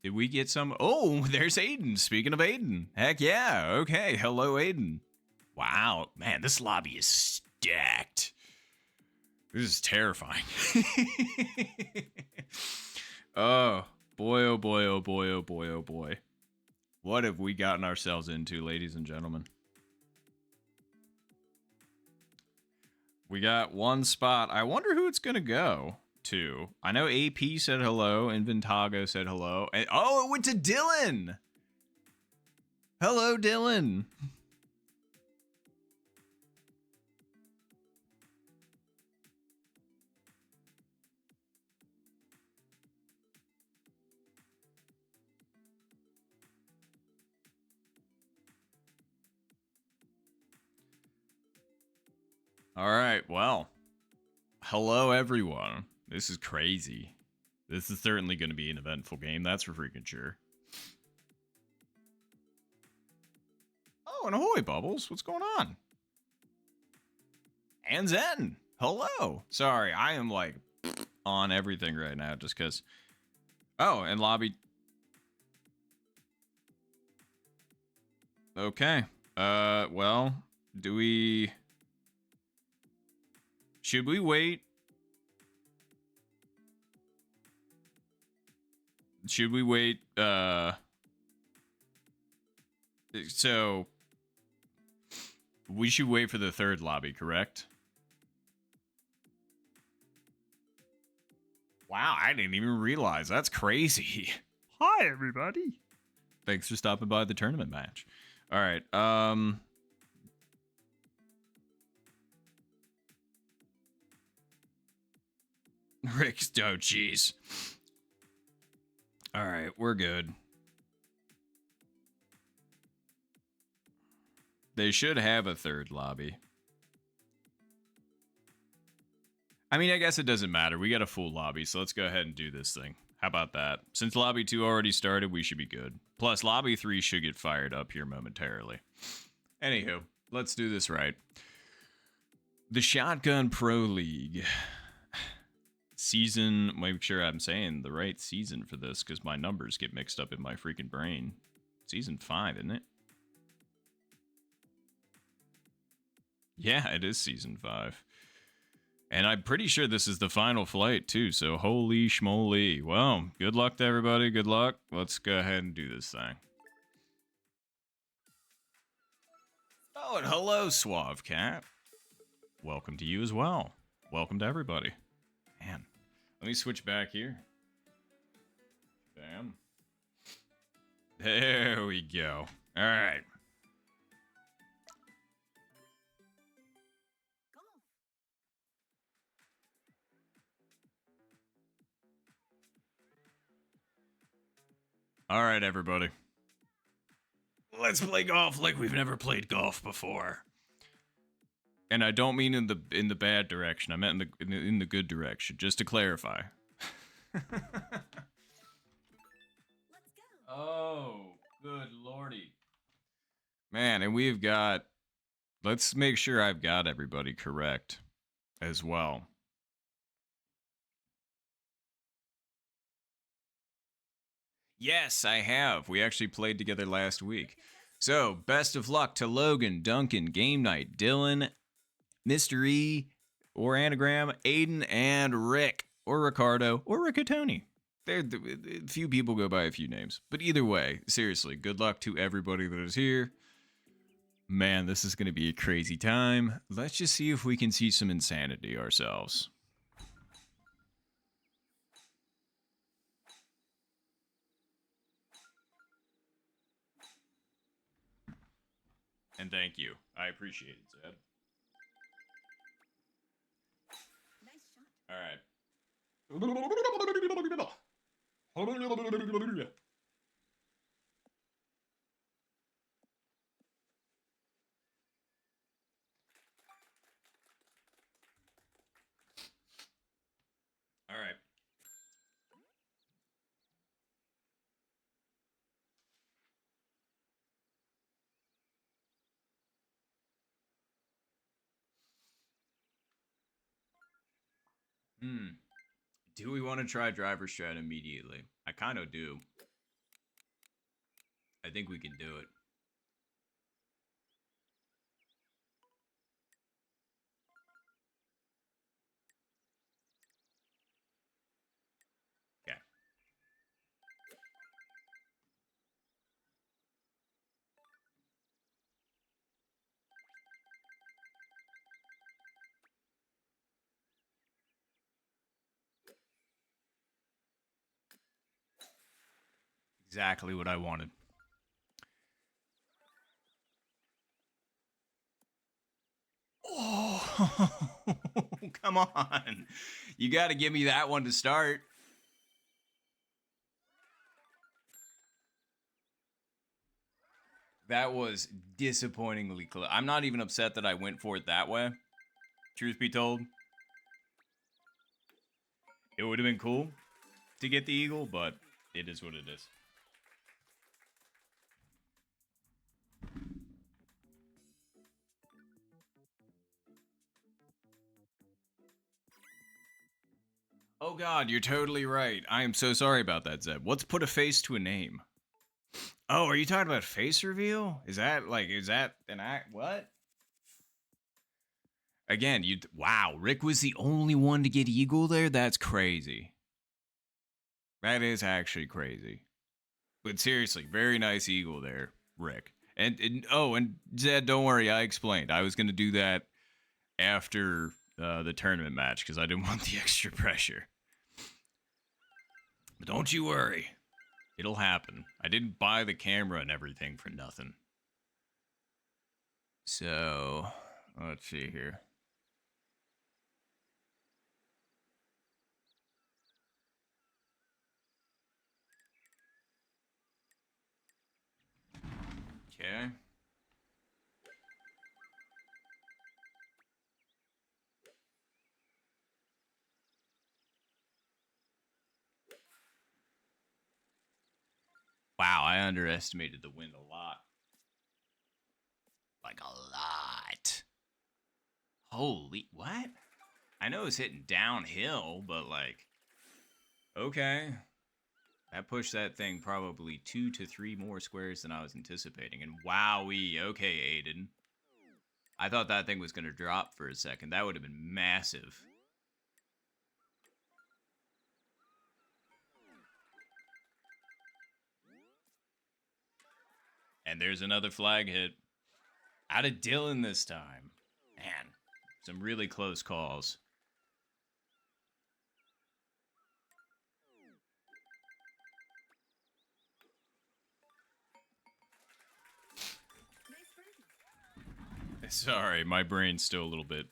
Did we get some? Oh, there's Aiden. Speaking of Aiden. Heck yeah. Okay. Hello, Aiden. Wow. Man, this lobby is stacked. This is terrifying. Oh, boy, oh boy, oh boy, oh boy, oh boy. What have we gotten ourselves into, ladies and gentlemen? We got one spot. I wonder who it's going to go to. I know AP said hello. Inventago said hello. And, oh, it went to Dylan. Hello, Dylan. All right, well, hello everyone. This is crazy. This is certainly going to be an eventful game, that's for freaking sure. Oh, and ahoy, Bubbles. What's going on? And Zen. Hello. Sorry, I am like on everything right now just because. Oh, and Lobby. Okay. Well, do we. Should we wait? Should we wait? So. We should wait for the third lobby, correct? Wow, I didn't even realize. That's crazy. Hi, everybody. Thanks for stopping by the tournament match. All right. Rick's, oh, jeez. All right, we're good. They should have a third lobby. I mean, I guess it doesn't matter. We got a full lobby, so let's go ahead and do this thing. How about that? Since lobby 2 already started, we should be good. Plus, lobby 3 should get fired up here momentarily. Anywho, let's do this right. The Shotgun Pro League. Season, make sure I'm saying the right season for this, because my numbers get mixed up in my freaking brain. Season 5, isn't it? Yeah, it is season 5. And I'm pretty sure this is the final flight, too, so holy schmoly. Well, good luck to everybody, good luck. Let's go ahead and do this thing. Oh, and hello, Suave Cat. Welcome to you as well. Welcome to everybody. Man, let me switch back here. Bam. There we go. All right. All right, everybody. Let's play golf like we've never played golf before. And I don't mean in the bad direction. I meant in the good direction. Just to clarify. Let's go. Oh, good lordy. Man, and we've got. Let's make sure I've got everybody correct as well. Yes, I have. We actually played together last week. So, best of luck to Logan, Duncan, Game Night, Dylan, Mr. E, or Anagram, Aiden, and Rick, or Ricardo, or Riccatoni. Few people go by a few names. But either way, seriously, good luck to everybody that is here. Man, this is going to be a crazy time. Let's just see if we can see some insanity ourselves. And thank you. I appreciate it, Zed. Nice shot. All right. All right. Do we want to try driver strat immediately? I kind of do. I think we can do it. Okay. Exactly what I wanted. Oh, come on. You got to give me that one to start. That was disappointingly close. I'm not even upset that I went for it that way. Truth be told. It would have been cool to get the eagle, but it is what it is. Oh god, you're totally right. I am so sorry about that, Zeb. Let's put a face to a name. Oh, are you talking about face reveal? Is that an act? What? Again, wow, Rick was the only one to get eagle there? That's crazy. That is actually crazy. But seriously, very nice eagle there, Rick. And Zed, don't worry, I explained. I was going to do that after the tournament match because I didn't want the extra pressure. But don't you worry. It'll happen. I didn't buy the camera and everything for nothing. So, let's see here. Okay. Wow, I underestimated the wind a lot. Like a lot. Holy, what? I know it's hitting downhill, but like, okay. That pushed that thing probably 2 to 3 more squares than I was anticipating. And wowee, okay, Aiden. I thought that thing was going to drop for a second. That would have been massive. And there's another flag hit. Out of Dylan this time. Man, some really close calls. Sorry, my brain's still a little bit.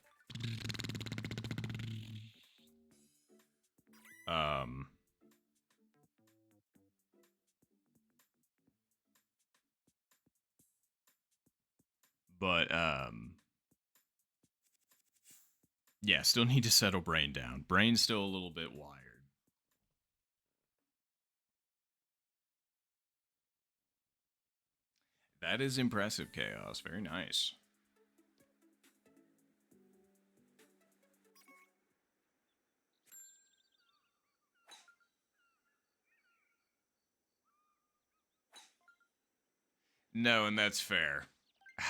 But, yeah, still need to settle brain down. Brain's still a little bit wired. That is impressive, Chaos. Very nice. No, and that's fair.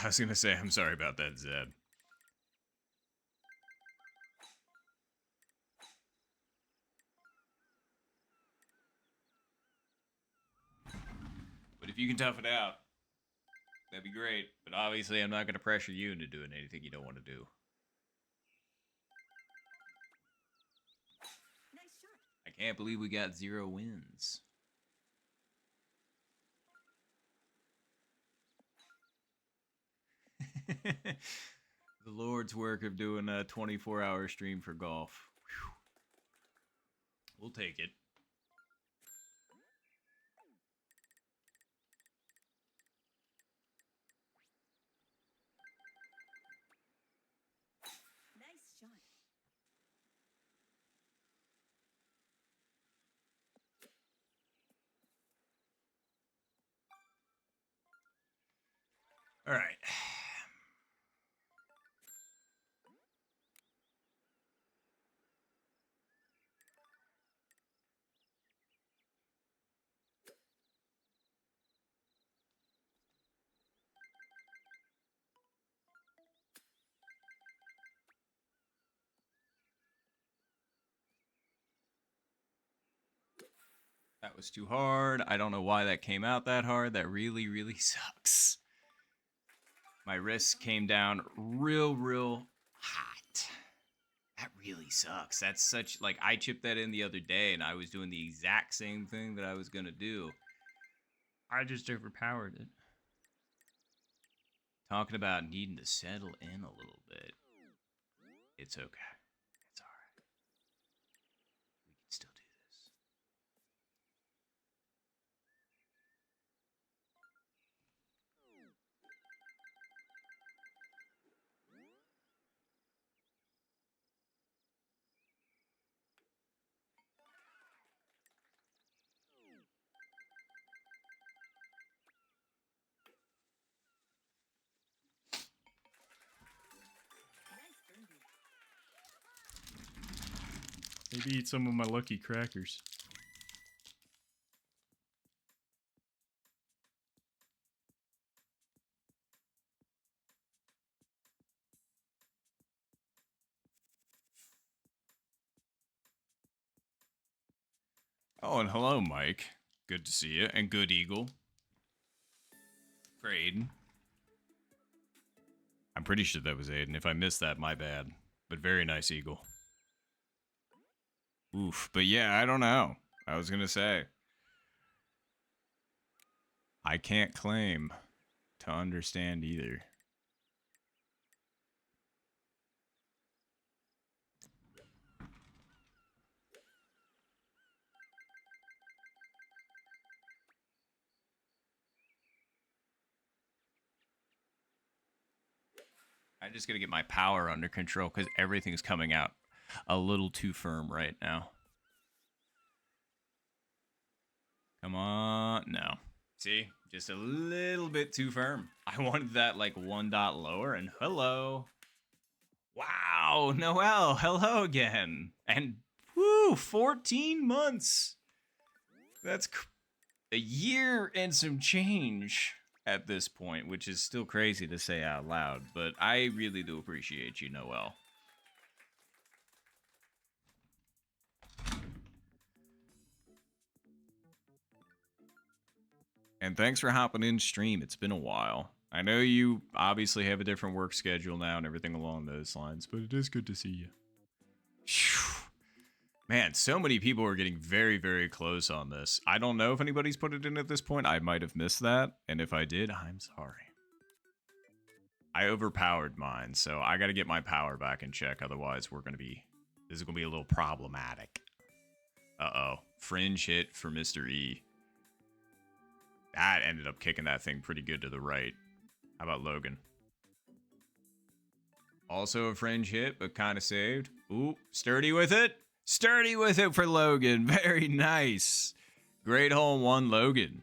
I was gonna say, I'm sorry about that, Zed. But if you can tough it out, that'd be great. But obviously, I'm not gonna pressure you into doing anything you don't want to do. Nice shot. I can't believe we got 0 wins. The Lord's work of doing a 24-hour stream for golf. Whew. We'll take it. Nice shot. All right. That was too hard. I don't know why that came out that hard. That really, really sucks. My wrist came down real hot. That really sucks. That's such, like, I chipped that in the other day and I was doing the exact same thing that I was going to do. I just overpowered it. Talking about needing to settle in a little bit. It's okay. It's alright. We can still do this. Nice birdie. Maybe eat some of my lucky crackers. Oh, and hello, Mike. Good to see you. And good Eagle. For Aiden. I'm pretty sure that was Aiden. If I missed that, my bad. But very nice Eagle. Oof. But yeah, I don't know. I was gonna say. I can't claim to understand either. I just gotta get my power under control because everything's coming out a little too firm right now. Come on. No. See? Just a little bit too firm. I wanted that like 1 dot lower, and hello. Wow, Noel, hello again. And woo, 14 months. That's a year and some change at this point, which is still crazy to say out loud, but I really do appreciate you, Noel. And thanks for hopping in stream. It's been a while. I know you obviously have a different work schedule now and everything along those lines, but it is good to see you. Phew. Man, so many people are getting very, very close on this. I don't know if anybody's put it in at this point. I might have missed that, and if I did, I'm sorry. I overpowered mine, so I got to get my power back in check. Otherwise, this is going to be a little problematic. Uh-oh. Fringe hit for Mr. E. That ended up kicking that thing pretty good to the right. How about Logan? Also a fringe hit, but kind of saved. Ooh, sturdy with it. Sturdy with it for Logan. Very nice. Great hole in one, Logan.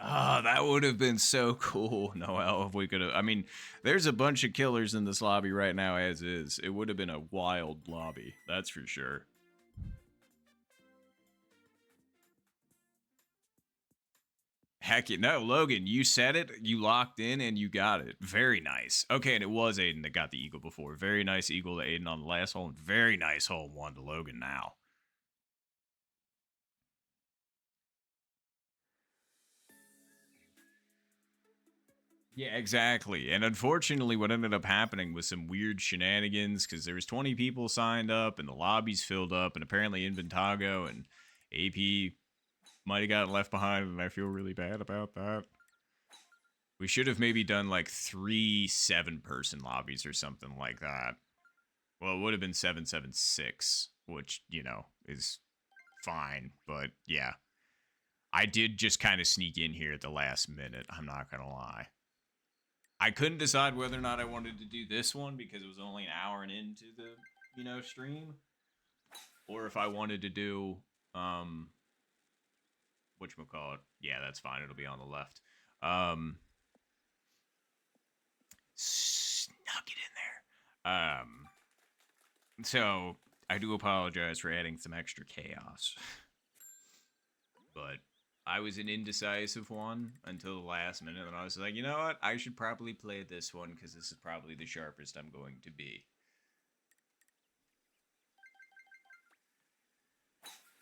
Oh, that would have been so cool, Noel, if we could have. I mean, there's a bunch of killers in this lobby right now as is. It would have been a wild lobby, that's for sure. Heck yeah. No, Logan, you said it, you locked in, and you got it. Very nice. Okay, and it was Aiden that got the eagle before. Very nice eagle to Aiden on the last hole, and very nice hole one to Logan now. Yeah, exactly. And unfortunately, what ended up happening was some weird shenanigans because there was 20 people signed up, and the lobbies filled up, and apparently Inventago and AP might have gotten left behind, and I feel really bad about that. We should have maybe done like 3 7-person lobbies or something like that. Well, it would have been 776, which, you know, is fine. But yeah, I did just kind of sneak in here at the last minute. I'm not going to lie. I couldn't decide whether or not I wanted to do this one because it was only an hour and into the, you know, stream. Or if I wanted to do, whatchamacallit. Yeah, that's fine. It'll be on the left. Snuck it in there. So I do apologize for adding some extra chaos. But I was an indecisive one until the last minute, and I was like, you know what? I should probably play this one because this is probably the sharpest I'm going to be.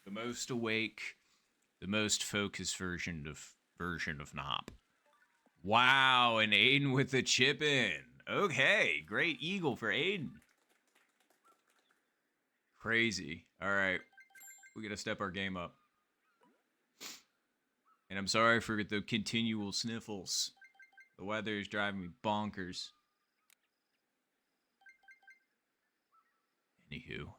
The most awake, the most focused version of Nop. Wow, and Aiden with the chip in. Okay, great eagle for Aiden. Crazy. All right, we gotta step our game up. And I'm sorry for the continual sniffles. The weather is driving me bonkers. Anywho.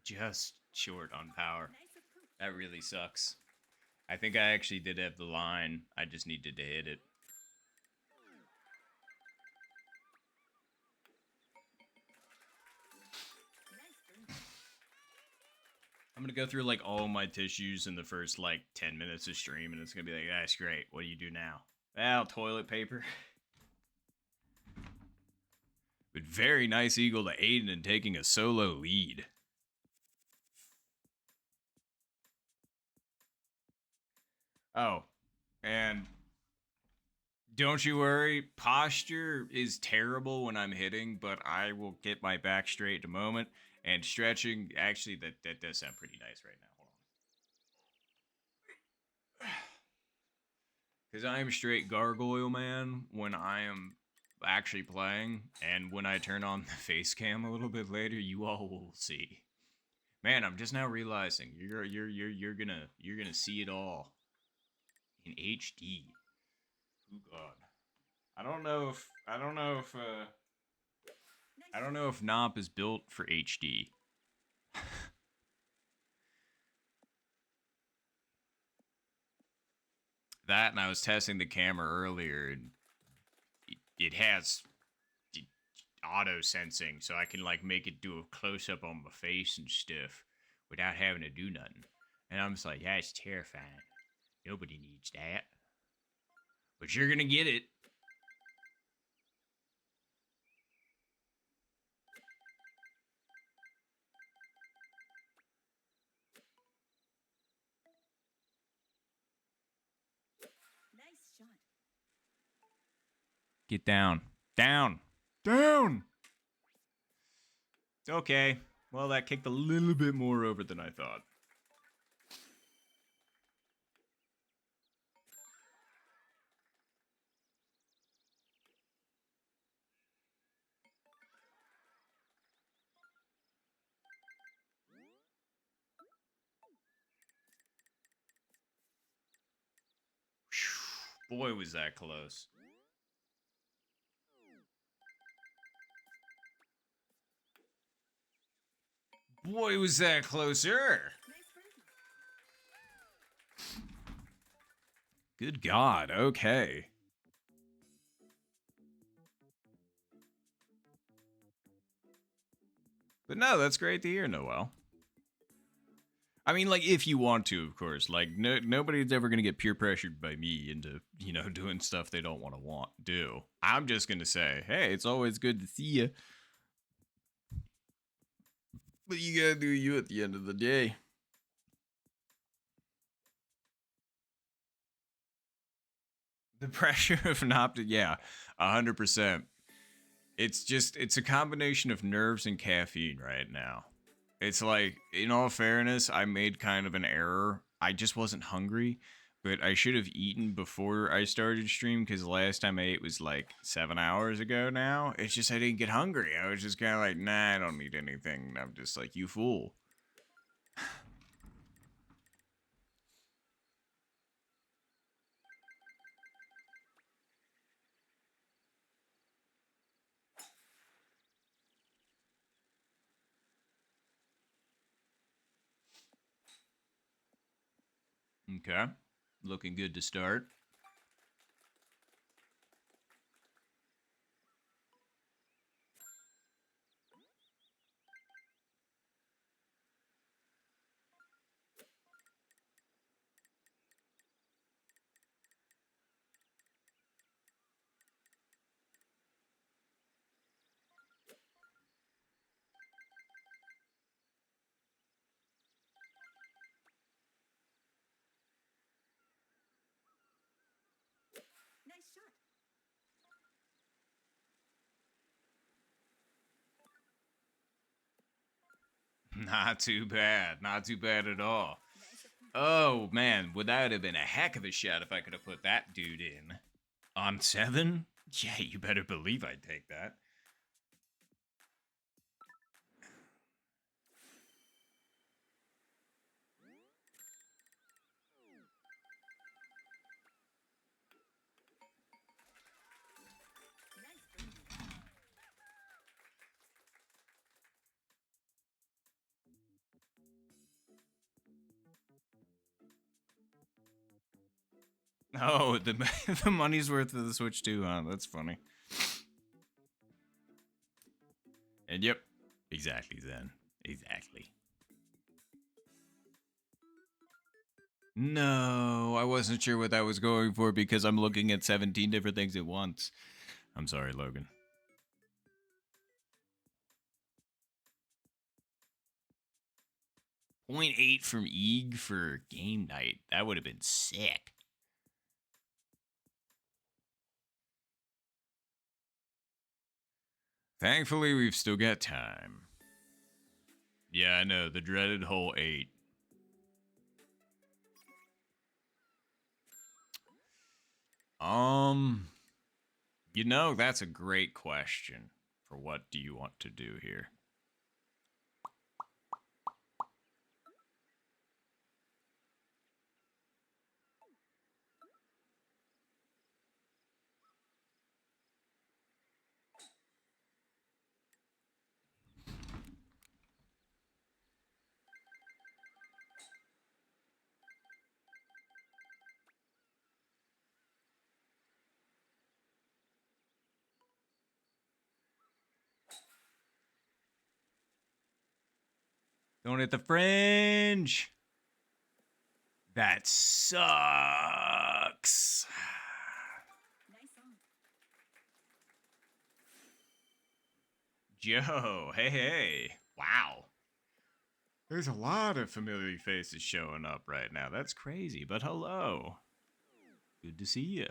Just short on power. Nice approach. That really sucks. I think I actually did have the line. I just needed to hit it. Nice burn. I'm gonna go through like all my tissues in the first like 10 minutes of stream, and it's gonna be like, that's great. What do you do now? Well, toilet paper. But very nice eagle to Aiden in taking a solo lead. Oh, and don't you worry, posture is terrible when I'm hitting, but I will get my back straight in a moment. And stretching, actually, that does sound pretty nice right now. Hold on. Because I am straight gargoyle man when I am actually playing, and when I turn on the face cam a little bit later, you all will see. Man, I'm just now realizing you're gonna see it all in HD. Oh God. I don't know if Nomp is built for HD. That, and I was testing the camera earlier, and it has auto sensing, so I can like make it do a close up on my face and stuff without having to do nothing. And I'm just like, yeah, it's terrifying. Nobody needs that. But you're gonna get it. Nice shot. Get down. Down. Down! It's okay. Well, that kicked a little bit more over than I thought. Whew. Boy, was that close. Boy, was that closer. Nice birdie. Good God, okay. But no, that's great to hear, Noel. I mean, like, if you want to, of course. Like, nobody's ever going to get peer pressured by me into, you know, doing stuff they don't want to do. I'm just going to say, hey, it's always good to see you. But you got to do you at the end of the day. The pressure of not to, yeah, 100%. It's a combination of nerves and caffeine right now. It's like, in all fairness, I made kind of an error. I just wasn't hungry, but I should have eaten before I started stream, because the last time I ate was like 7 hours ago now. It's just I didn't get hungry. I was just kind of like, nah, I don't need anything. I'm just like, you fool. Okay. Looking good to start. Not too bad. Not too bad at all. Nice approach. Oh, man. Would that have been a heck of a shot if I could have put that dude in? On 7? Yeah, you better believe I'd take that. Nice birdie. Oh, the the money's worth of the Switch too, huh? That's funny. And yep, exactly, Zen. Exactly. No, I wasn't sure what I was going for because I'm looking at 17 different things at once. I'm sorry, Logan. .8 from Eeg for game night. That would have been sick. Thankfully, we've still got time. Yeah, I know, the dreaded hole 8. You know, that's a great question for what do you want to do here? Don't hit the fringe. That sucks. Nice on. Joe, hey, hey. Wow. There's a lot of familiar faces showing up right now. That's crazy, but hello. Good to see you.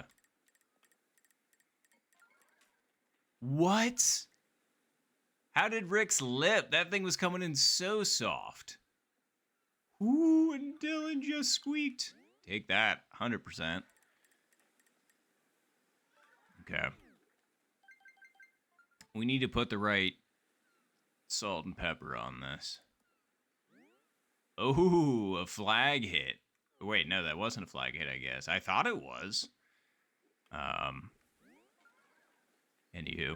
What? How did Rick's lip? That thing was coming in so soft. Ooh, and Dylan just squeaked. Take that, 100%. Okay. We need to put the right salt and pepper on this. Oh, a flag hit. Wait, no, that wasn't a flag hit, I guess. I thought it was. Anywho.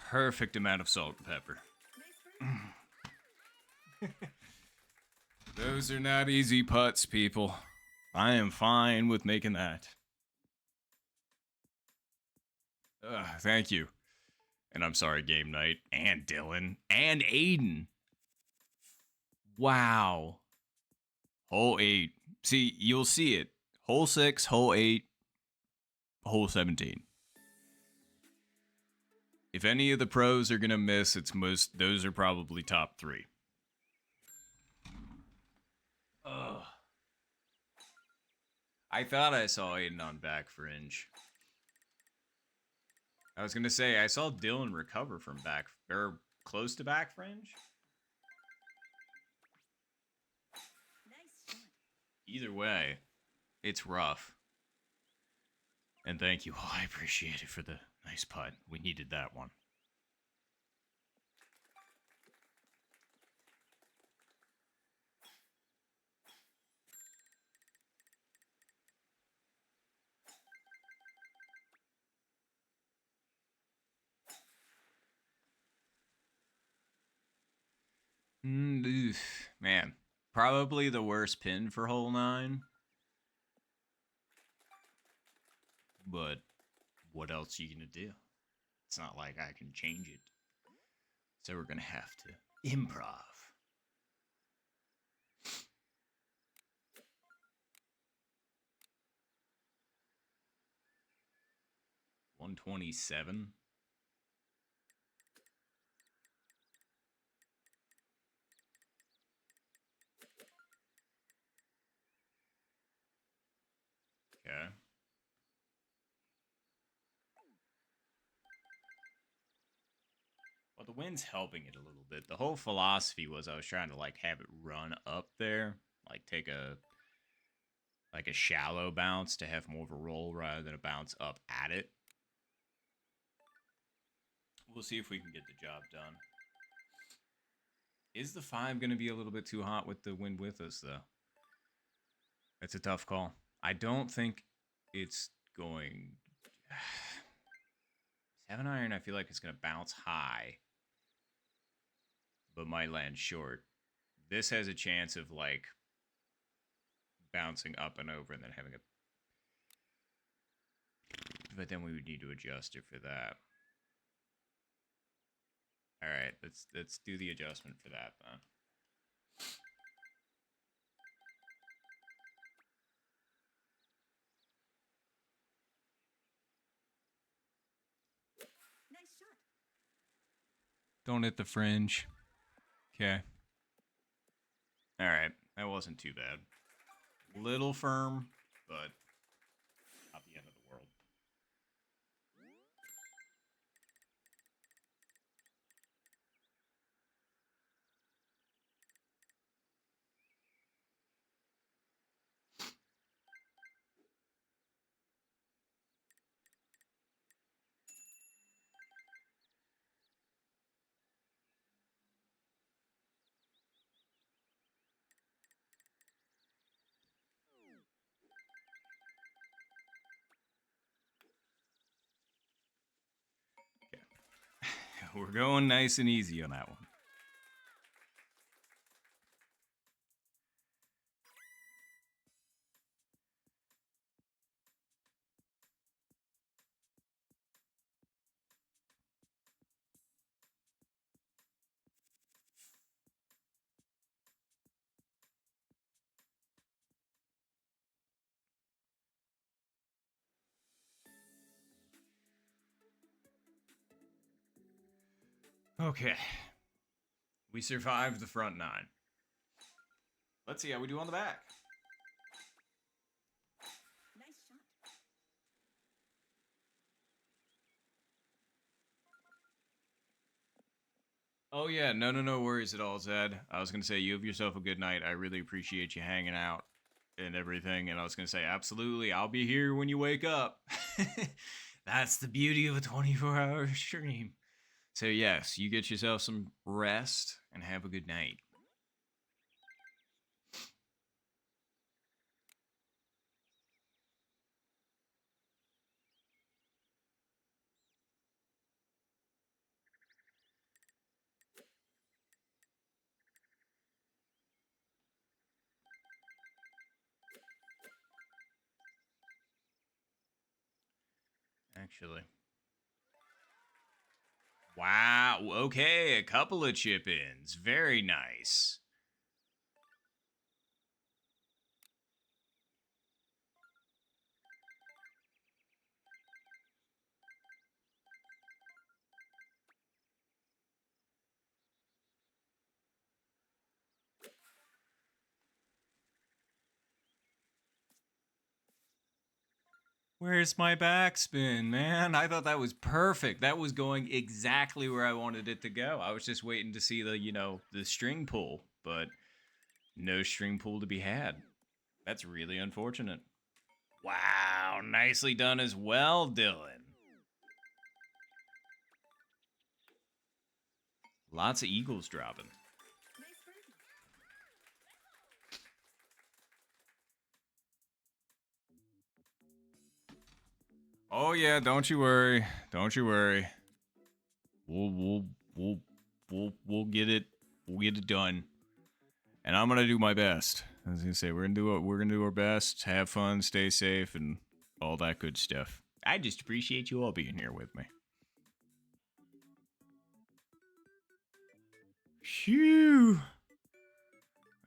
Perfect amount of salt and pepper. Nice birdie. Those are not easy putts, people. I am fine with making that. Thank you. And I'm sorry, Game Night, and Dylan, and Aiden. Wow. Hole 8. See, you'll see it. Hole 6, hole 8, hole 17. If any of the pros are gonna miss, those are probably top 3. Ugh. I thought I saw Aiden on back fringe. I was gonna say I saw Dylan recover from back or close to back fringe. Nice shot. Either way, it's rough. And thank you all. I appreciate it for the nice putt. We needed that one. Man, probably the worst pin for hole 9. But what else are you gonna do? It's not like I can change it. So we're gonna have to improv. 127. Okay. Well, the wind's helping it a little bit. The whole philosophy was I was trying to like have it run up there, like take a shallow bounce to have more of a roll rather than a bounce up at it. We'll see if we can get the job done. Is the 5 going to be a little bit too hot with the wind with us, though? That's a tough call. I don't think it's going... 7 iron, I feel like it's going to bounce high, but might land short. This has a chance of, like, bouncing up and over and then having a... But then we would need to adjust it for that. All right, let's do the adjustment for that then. Nice shot. Don't hit the fringe. Okay. All right, that wasn't too bad. Little firm, but not the end of the world. We're going nice and easy on that one. Okay. We survived the front 9. Let's see how we do on the back. Nice shot. Oh yeah, no worries at all, Zed. I was gonna say you have yourself a good night. I really appreciate you hanging out and everything. And I was gonna say absolutely, I'll be here when you wake up. That's the beauty of a 24-hour stream. So yes, you get yourself some rest and have a good night. Actually. Wow, okay, a couple of chip-ins. Very nice. Where's my backspin, man? I thought that was perfect. That was going exactly where I wanted it to go. I was just waiting to see the, the string pull, but no string pull to be had. That's really unfortunate. Wow, nicely done as well, Dylan. Lots of eagles dropping. Nice birdie. Oh yeah, don't you worry. Don't you worry. We'll get it. We'll get it done. And I'm gonna do my best. I was gonna say we're gonna do our best. Have fun, stay safe, and all that good stuff. I just appreciate you all being here with me. Phew.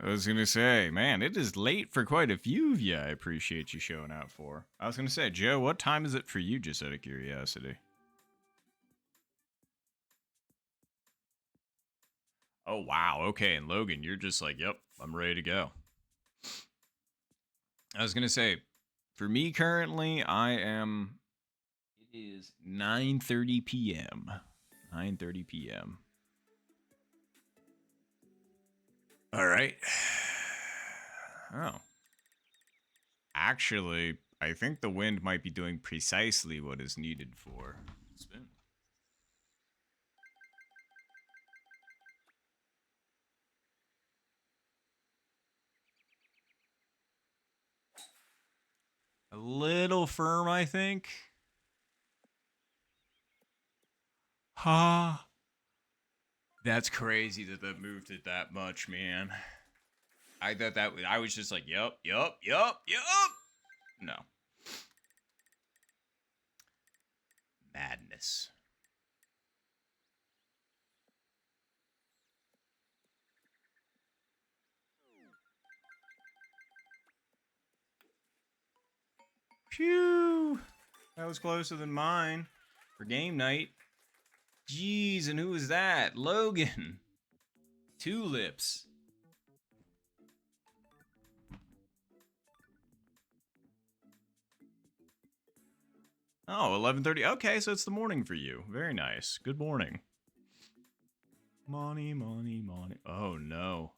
I was gonna say, man, it is late for quite a few of you. I appreciate you showing out for. I was gonna say, Joe, what time is it for you, just out of curiosity? Oh, wow. Okay, and Logan, you're just like, yep, I'm ready to go. I was gonna say, for me currently, it is 9:30 p.m. 9:30 p.m. All right. Oh. Actually, I think the wind might be doing precisely what is needed for spin. A little firm, I think. Ha. That's crazy that moved it that much, man. I thought that I was just like, yup. No. Madness. Phew. That was closer than mine for game night. Jeez, and who was that? Logan. Tulips. Oh, 11:30. Okay, so it's the morning for you. Very nice. Good morning. Money. Oh, no.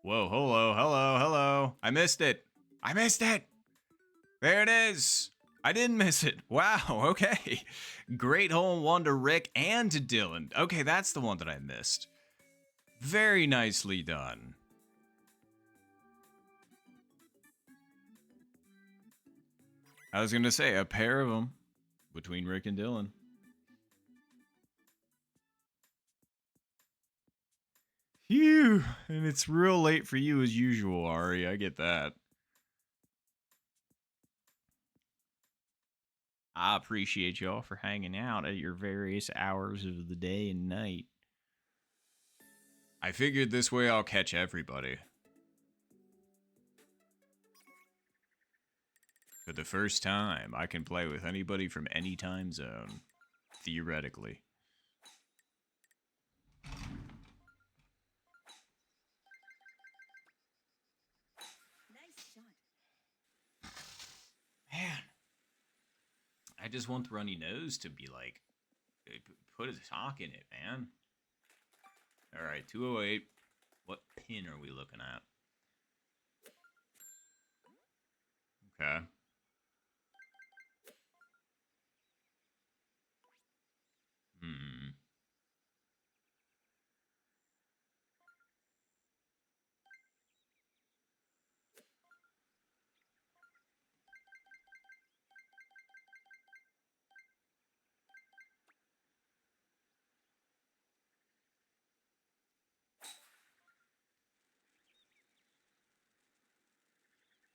Whoa, hello. I missed it. There it is. I didn't miss it. Wow, okay. Great hole in one to Rick and to Dylan. Okay, that's the one that I missed. Very nicely done. I was going to say, a pair of them between Rick and Dylan. Phew, and it's real late for you as usual, Ari. I get that. I appreciate y'all for hanging out at your various hours of the day and night. I figured this way I'll catch everybody. For the first time, I can play with anybody from any time zone. Theoretically. Nice shot. Man. I just want the runny nose to be like, put a talk in it, man. Alright, 208. What pin are we looking at? Okay. Hmm.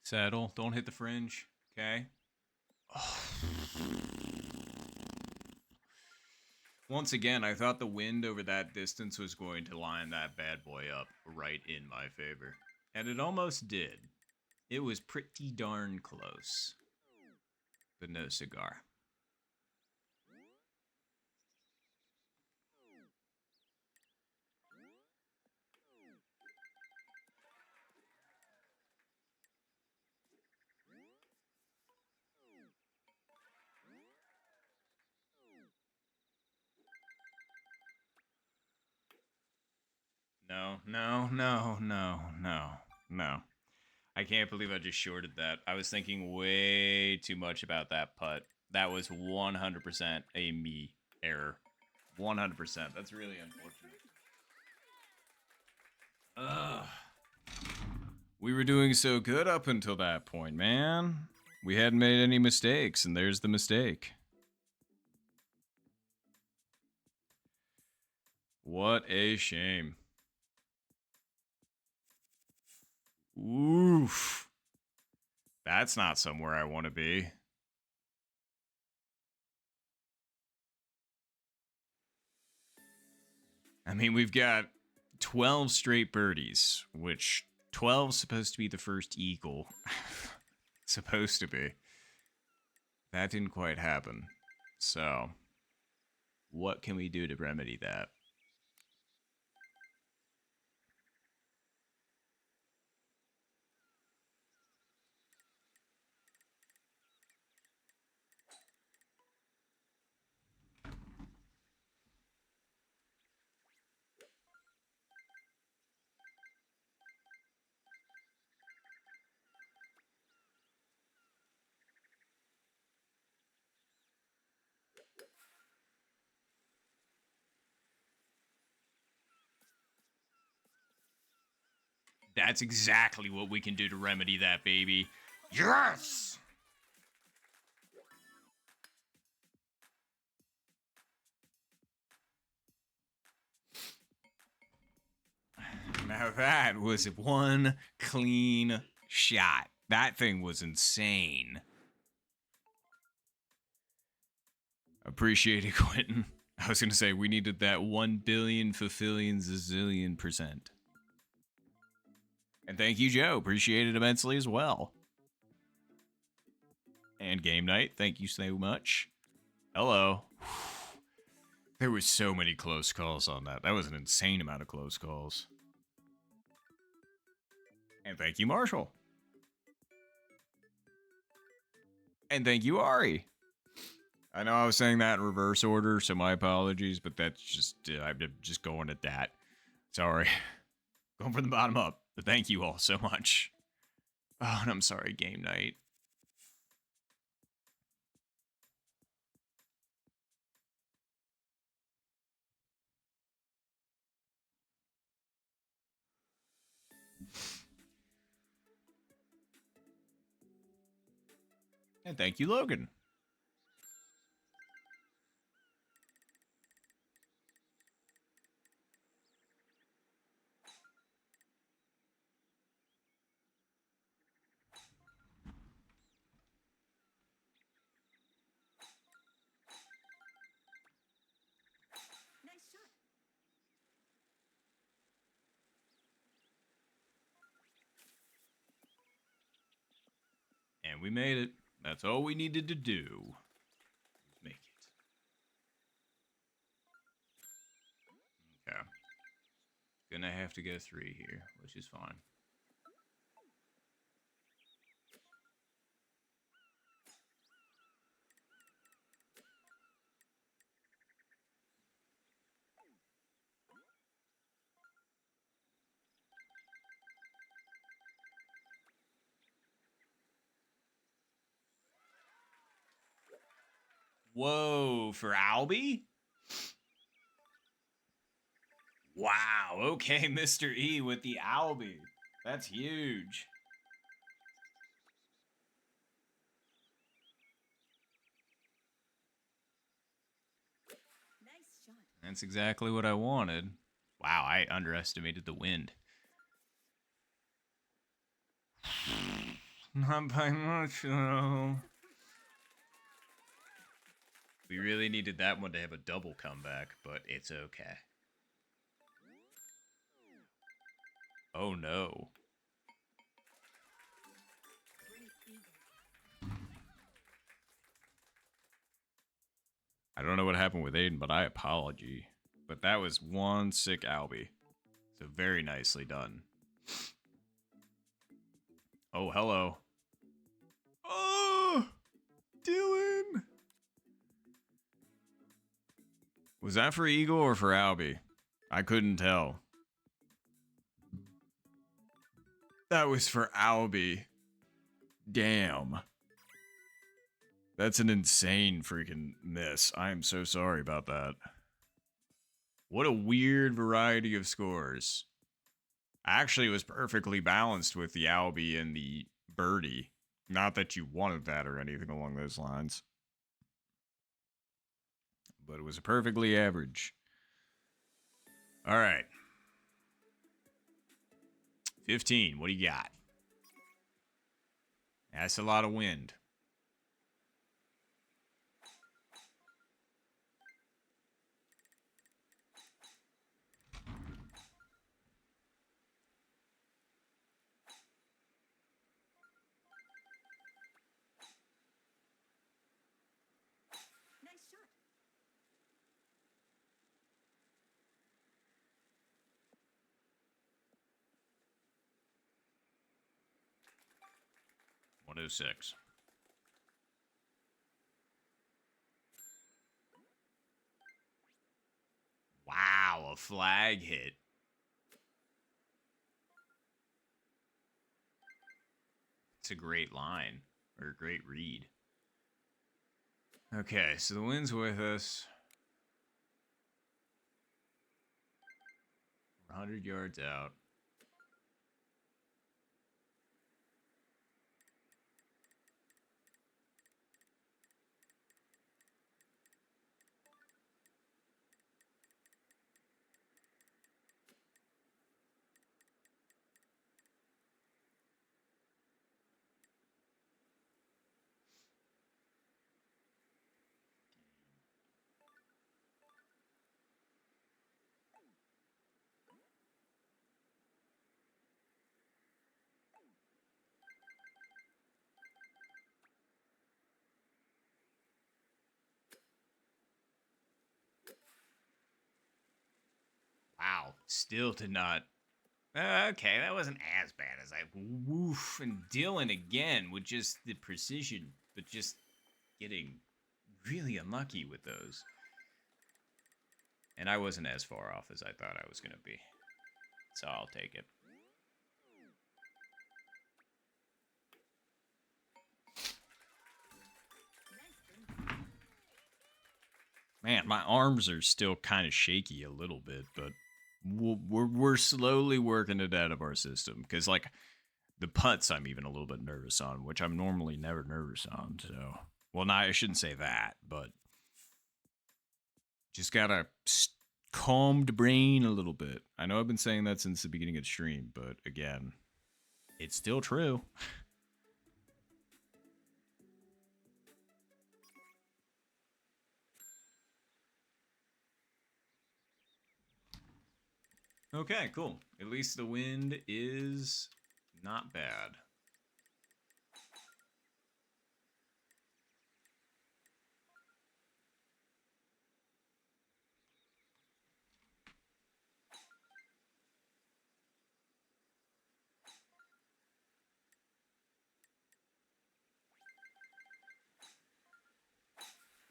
Settle. Don't hit the fringe. Okay. Once again, I thought the wind over that distance was going to line that bad boy up right in my favor. And it almost did. It was pretty darn close. But no cigar. No. I can't believe I just shorted that. I was thinking way too much about that putt. That was 100% a me error. 100%. That's really unfortunate. Ugh. We were doing so good up until that point, man. We hadn't made any mistakes, and there's the mistake. What a shame. Oof. That's not somewhere I want to be. I mean, we've got 12 straight birdies, which 12's supposed to be the first eagle. Supposed to be. That didn't quite happen. So, what can we do to remedy that? That's exactly what we can do to remedy that, baby. Yes! Now that was one clean shot. That thing was insane. Appreciate it, Quentin. I was gonna say we needed that 1 billion fulfillion zillion %. And thank you, Joe. Appreciate it immensely as well. And Game Night, thank you so much. Hello. There was so many close calls on that. That was an insane amount of close calls. And thank you, Marshall. And thank you, Ari. I know I was saying that in reverse order, so my apologies, but that's just, I'm just going at that. Sorry. Going from the bottom up. But thank you all so much. Oh, and I'm sorry, Game Night. And thank you, Logan. Nice shot. And we made it. That's all we needed to do. Make it. Okay. Gonna have to go 3 here, which is fine. Whoa, for Albie? Wow, okay, Mr. E with the Albie. That's huge. Nice shot. That's exactly what I wanted. Wow, I underestimated the wind. Not by much, though. We really needed that one to have a double comeback, but it's okay. Oh no. Great eagle. I don't know what happened with Aiden, but I apology. But that was one sick Albie. So very nicely done. Oh, hello. Oh, Dylan. Was that for Eagle or for Albie? I couldn't tell. That was for Albie. Damn. That's an insane freaking miss. I am so sorry about that. What a weird variety of scores. Actually, it was perfectly balanced with the Albie and the Birdie. Not that you wanted that or anything along those lines. But it was perfectly average. All right. 15, what do you got? That's a lot of wind. 106. Wow, a flag hit. It's a great line, or a great read. Okay, so the wind's with us. We're 100 yards out. Wow, still did not. Okay, that wasn't as bad as I. Woof. And Dylan again with just the precision, but just getting really unlucky with those. And I wasn't as far off as I thought I was going to be. So I'll take it. Man, my arms are still kind of shaky a little bit, but we're slowly working it out of our system. Because, like, the putts I'm even a little bit nervous on, which I'm normally never nervous on. So, well, I shouldn't say that, but just gotta calm the brain a little bit. I know I've been saying that since the beginning of the stream, but again, it's still true. Okay, cool. At least the wind is not bad.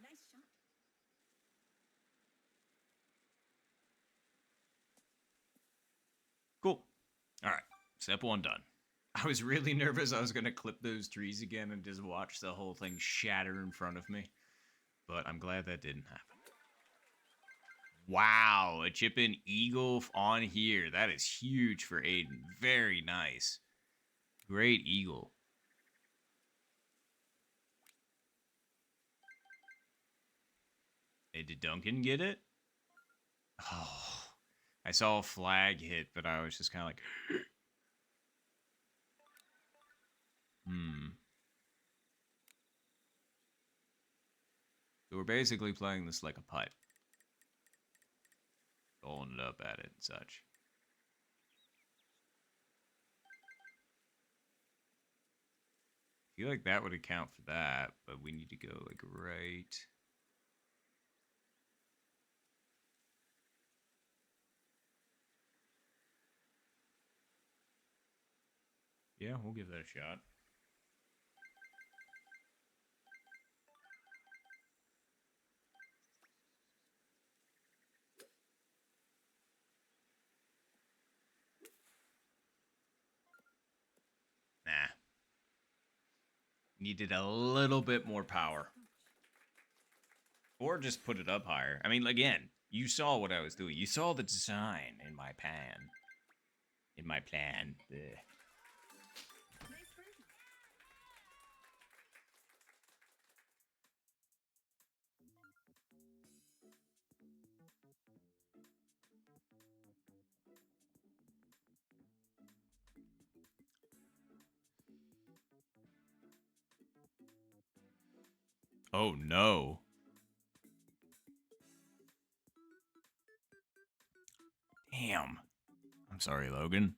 Nice shot. Cool. All right. Step one done. I was really nervous I was going to clip those trees again and just watch the whole thing shatter in front of me. But I'm glad that didn't happen. Wow, a chip in eagle on here. That is huge for Aiden. Very nice. Great eagle. Hey, did Duncan get it? Oh, I saw a flag hit, but I was just kind of like, So we're basically playing this like a putt. Rolling it up at it and such. I feel like that would account for that, but we need to go like right. Yeah, we'll give that a shot. Nah. Needed a little bit more power. Or just put it up higher. I mean, again, you saw what I was doing. You saw the design in my pan. In my plan. Ugh. Nice birdie. Oh no. Damn. I'm sorry, Logan.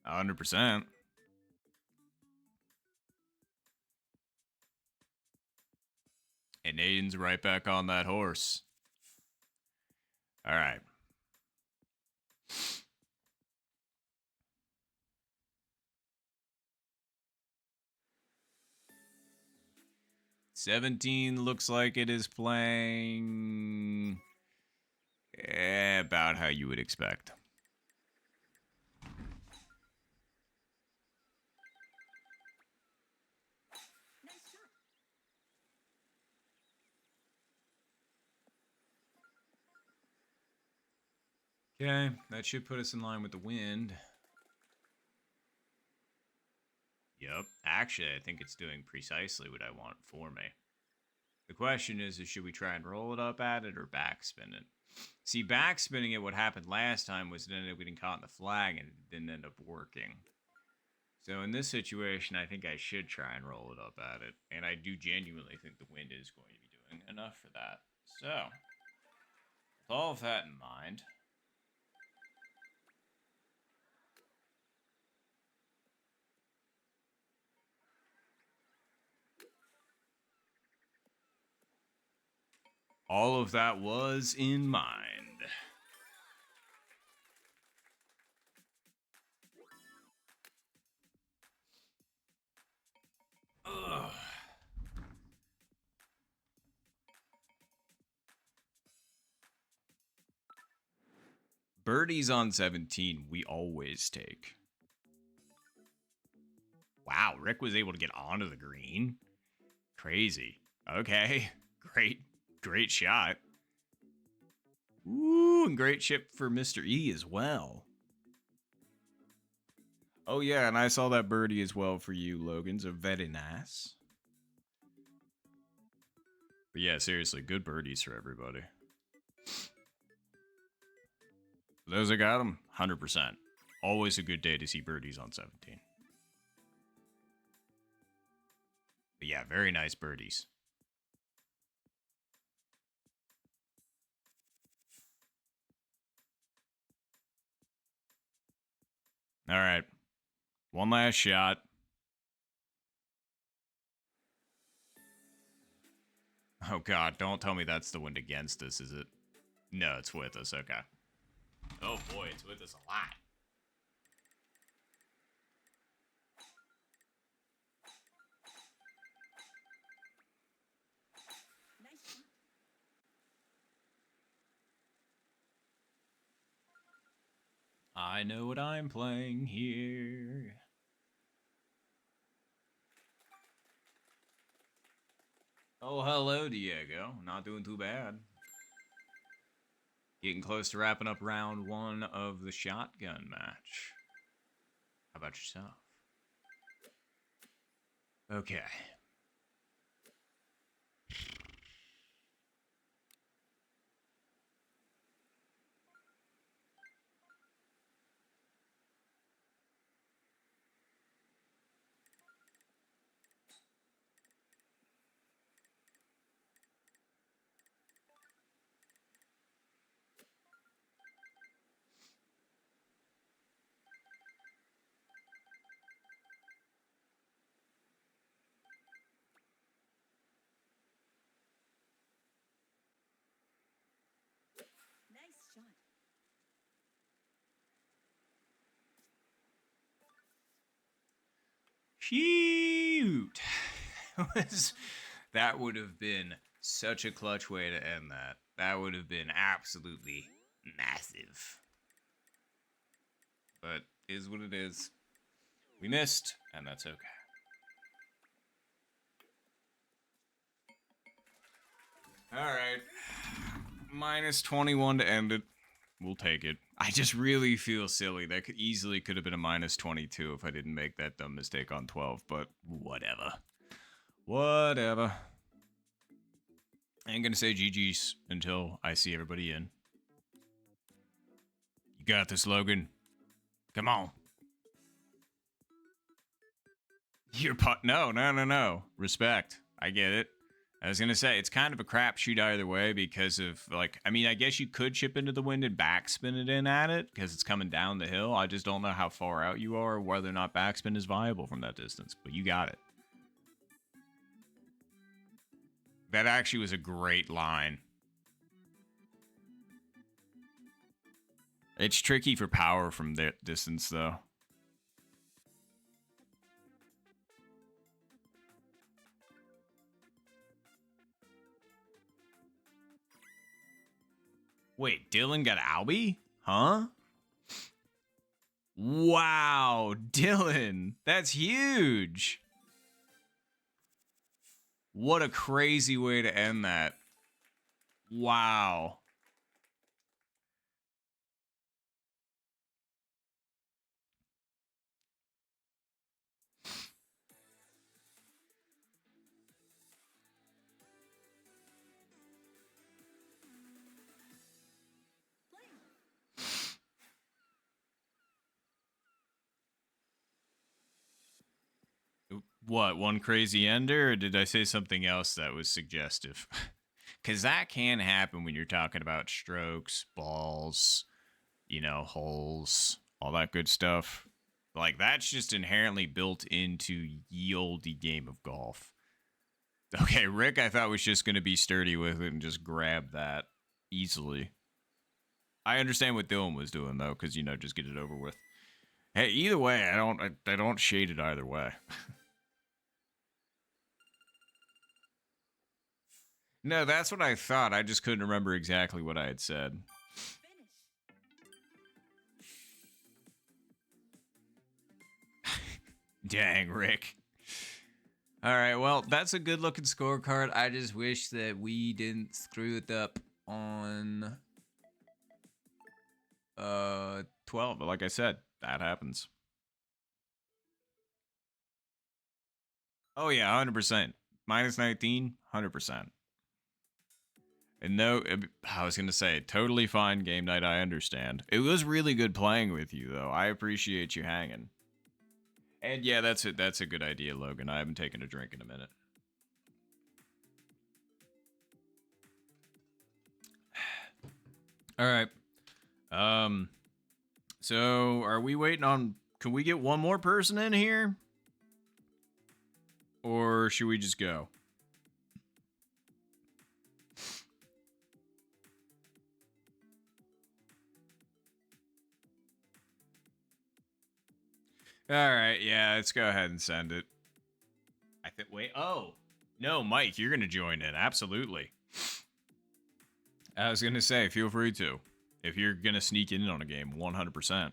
100%. And Aiden's right back on that horse. All right. 17 looks like it is playing about how you would expect. Nice shot. Okay, that should put us in line with the wind. Yep, actually, I think it's doing precisely what I want for me. The question is should we try and roll it up at it or backspin it? See, backspinning it, what happened last time was it ended up getting caught in the flag and it didn't end up working. So in this situation, I think I should try and roll it up at it. And I do genuinely think the wind is going to be doing enough for that. So, with all of that in mind, all of that was in mind. Ugh. Birdies on 17, we always take. Wow, Rick was able to get onto the green. Crazy. Okay, great shot. Ooh, and great chip for Mr. E as well. Oh yeah, and I saw that birdie as well for you, Logan, so very nice. But yeah, seriously, good birdies for everybody. For those that got them, 100%. Always a good day to see birdies on 17. But yeah, very nice birdies. All right. One last shot. Oh god, don't tell me that's the wind against us, is it? No, it's with us, okay. Oh boy, it's with us a lot. Nice shot. I know what I'm playing here. Oh, hello, Diego. Not doing too bad. Getting close to wrapping up round 1 of the shotgun match. How about yourself? Okay. Nice shot. Shoot! That would have been such a clutch way to end that. That would have been absolutely massive. But is what it is. We missed, and that's okay. Alright. Minus 21 to end it. We'll take it. I just really feel silly. That could have been a minus 22 if I didn't make that dumb mistake on 12, but whatever. Whatever. I ain't gonna say GG's until I see everybody in. You got this, Logan. Come on. Your putt. No. Respect. I get it. I was gonna say it's kind of a crapshoot either way because of I mean, I guess you could chip into the wind and backspin it in at it because it's coming down the hill. I just don't know how far out you are, or whether or not backspin is viable from that distance. But you got it. That actually was a great line. It's tricky for power from that distance, though. Wait, Dylan got Albie? Huh? Wow, Dylan, that's huge. What a crazy way to end that. Wow. What, one crazy ender, or did I say something else that was suggestive? Because that can happen when you're talking about strokes, balls, holes, all that good stuff. Like, that's just inherently built into ye olde game of golf. Okay, Rick, I thought was just going to be sturdy with it and just grab that easily. I understand what Dylan was doing, though, because, just get it over with. Hey, either way, I don't shade it either way. No, that's what I thought. I just couldn't remember exactly what I had said. Dang, Rick. All right, well, that's a good-looking scorecard. I just wish that we didn't screw it up on 12. But like I said, that happens. Oh, yeah, 100%. Minus 19, 100%. And no, I was going to say, totally fine game night, I understand. It was really good playing with you, though. I appreciate you hanging. And yeah, that's it. That's a good idea, Logan. I haven't taken a drink in a minute. All right. So are we waiting on, can we get one more person in here? Or should we just go? All right, yeah, let's go ahead and send it. I think, wait, oh, no, Mike, you're going to join in. Absolutely. I was going to say, feel free to. If you're going to sneak in on a game, 100%.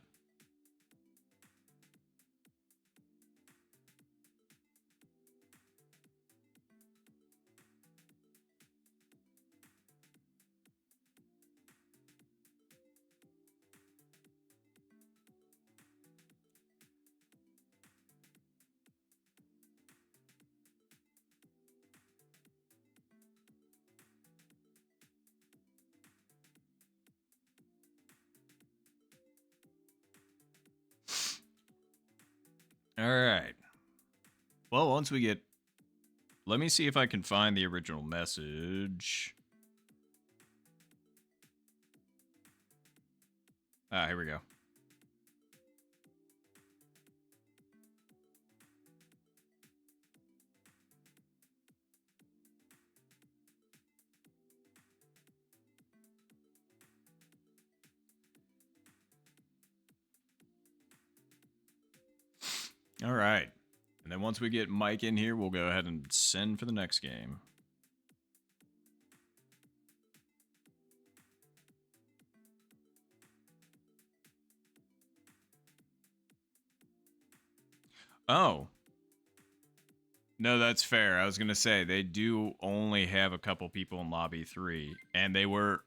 All right. Well, once we get... Let me see if I can find the original message. Ah, here we go. All right. And then once we get Mike in here, we'll go ahead and send for the next game. Oh. No, that's fair. I was going to say, they do only have a couple people in Lobby 3, and they were...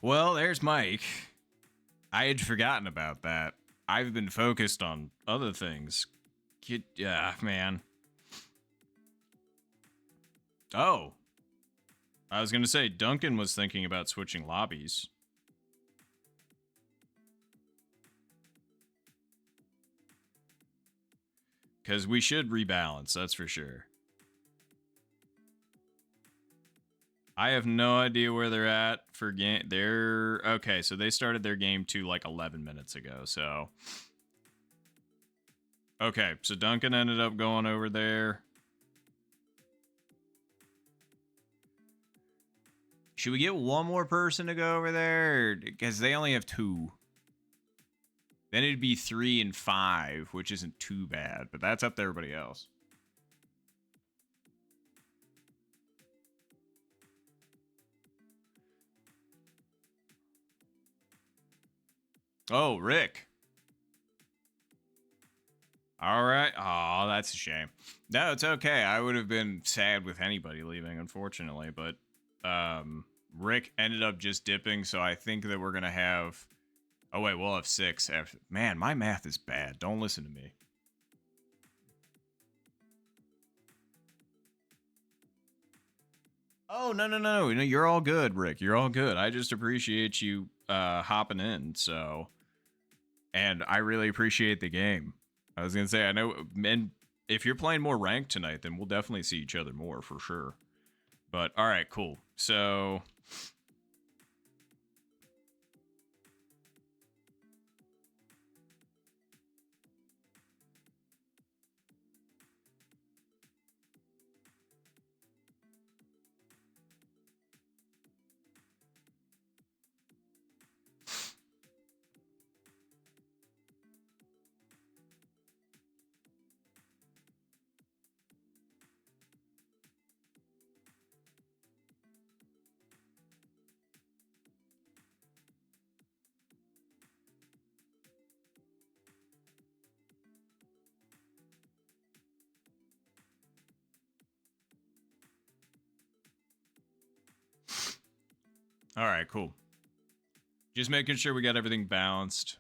Well, there's Mike. I had forgotten about that. I've been focused on other things. Yeah, man. Oh. I was going to say, Duncan was thinking about switching lobbies. Because we should rebalance, that's for sure. I have no idea where they're at for game. They're... Okay, so they started their game 2 like 11 minutes ago, so... Okay, so Duncan ended up going over there. Should we get one more person to go over there? Because they only have 2. Then it'd be 3 and 5, which isn't too bad, but that's up to everybody else. Oh, Rick. All right. Oh, that's a shame. No, it's okay. I would have been sad with anybody leaving, unfortunately, but Rick ended up just dipping, so I think that we're gonna have. Oh wait, we'll have 6 after. Man, my math is bad. Don't listen to me. Oh no! You're all good, Rick. You're all good. I just appreciate you hopping in. So, and I really appreciate the game. I was gonna say, I know, and if you're playing more ranked tonight, then we'll definitely see each other more for sure. But all right, cool. So, all right, cool. Just making sure we got everything balanced.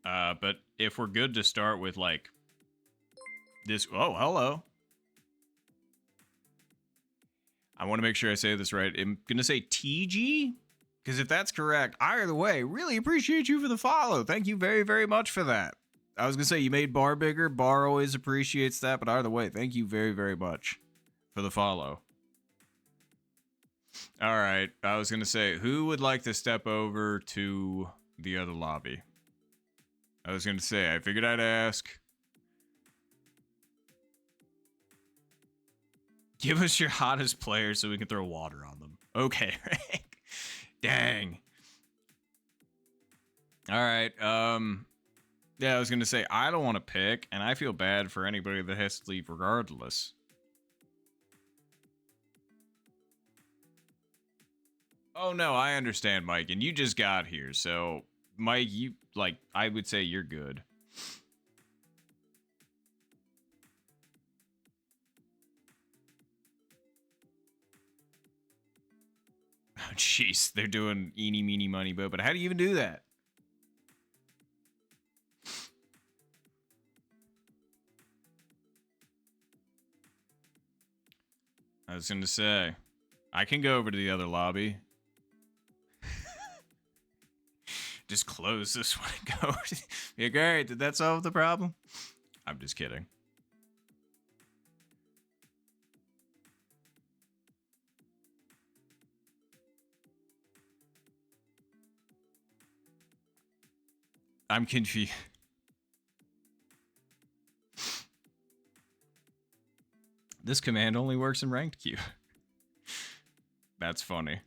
But if we're good to start with like this, oh, hello. I want to make sure I say this right. I'm gonna say TG, because if that's correct, either way, really appreciate you for the follow. Thank you very, very much for that. I was gonna say you made Bar bigger. Bar always appreciates that, but either way, thank you very, very much for the follow. All right, I was gonna say, who would like to step over to the other lobby? I was gonna say, I figured I'd ask. Give us your hottest players so we can throw water on them. Okay, Rick. Dang. All right. Yeah, I was gonna say I don't want to pick, and I feel bad for anybody that has to leave regardless. Oh no, I understand, Mike, and you just got here, so Mike, you like I would say you're good. Oh jeez, they're doing eeny meeny money mo, but how do you even do that? I was gonna say, I can go over to the other lobby. Just close this one and go. You're great. Did that solve the problem? I'm just kidding. I'm confused. This command only works in ranked queue. That's funny.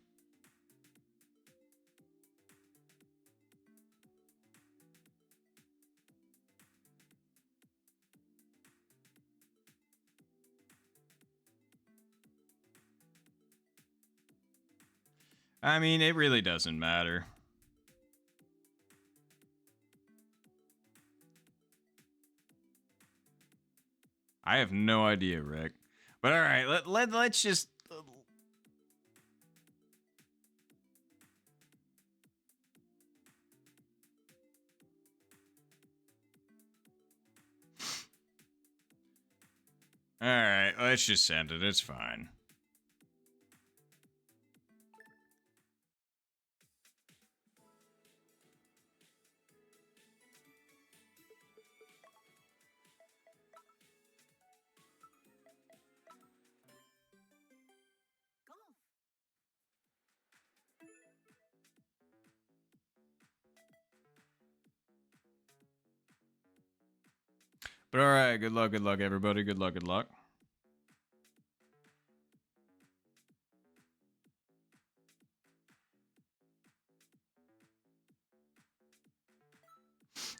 I mean, it really doesn't matter. I have no idea, Rick. But all right, let's just. All right, let's just send it. It's fine. Golf. But all right, good luck, everybody. Good luck.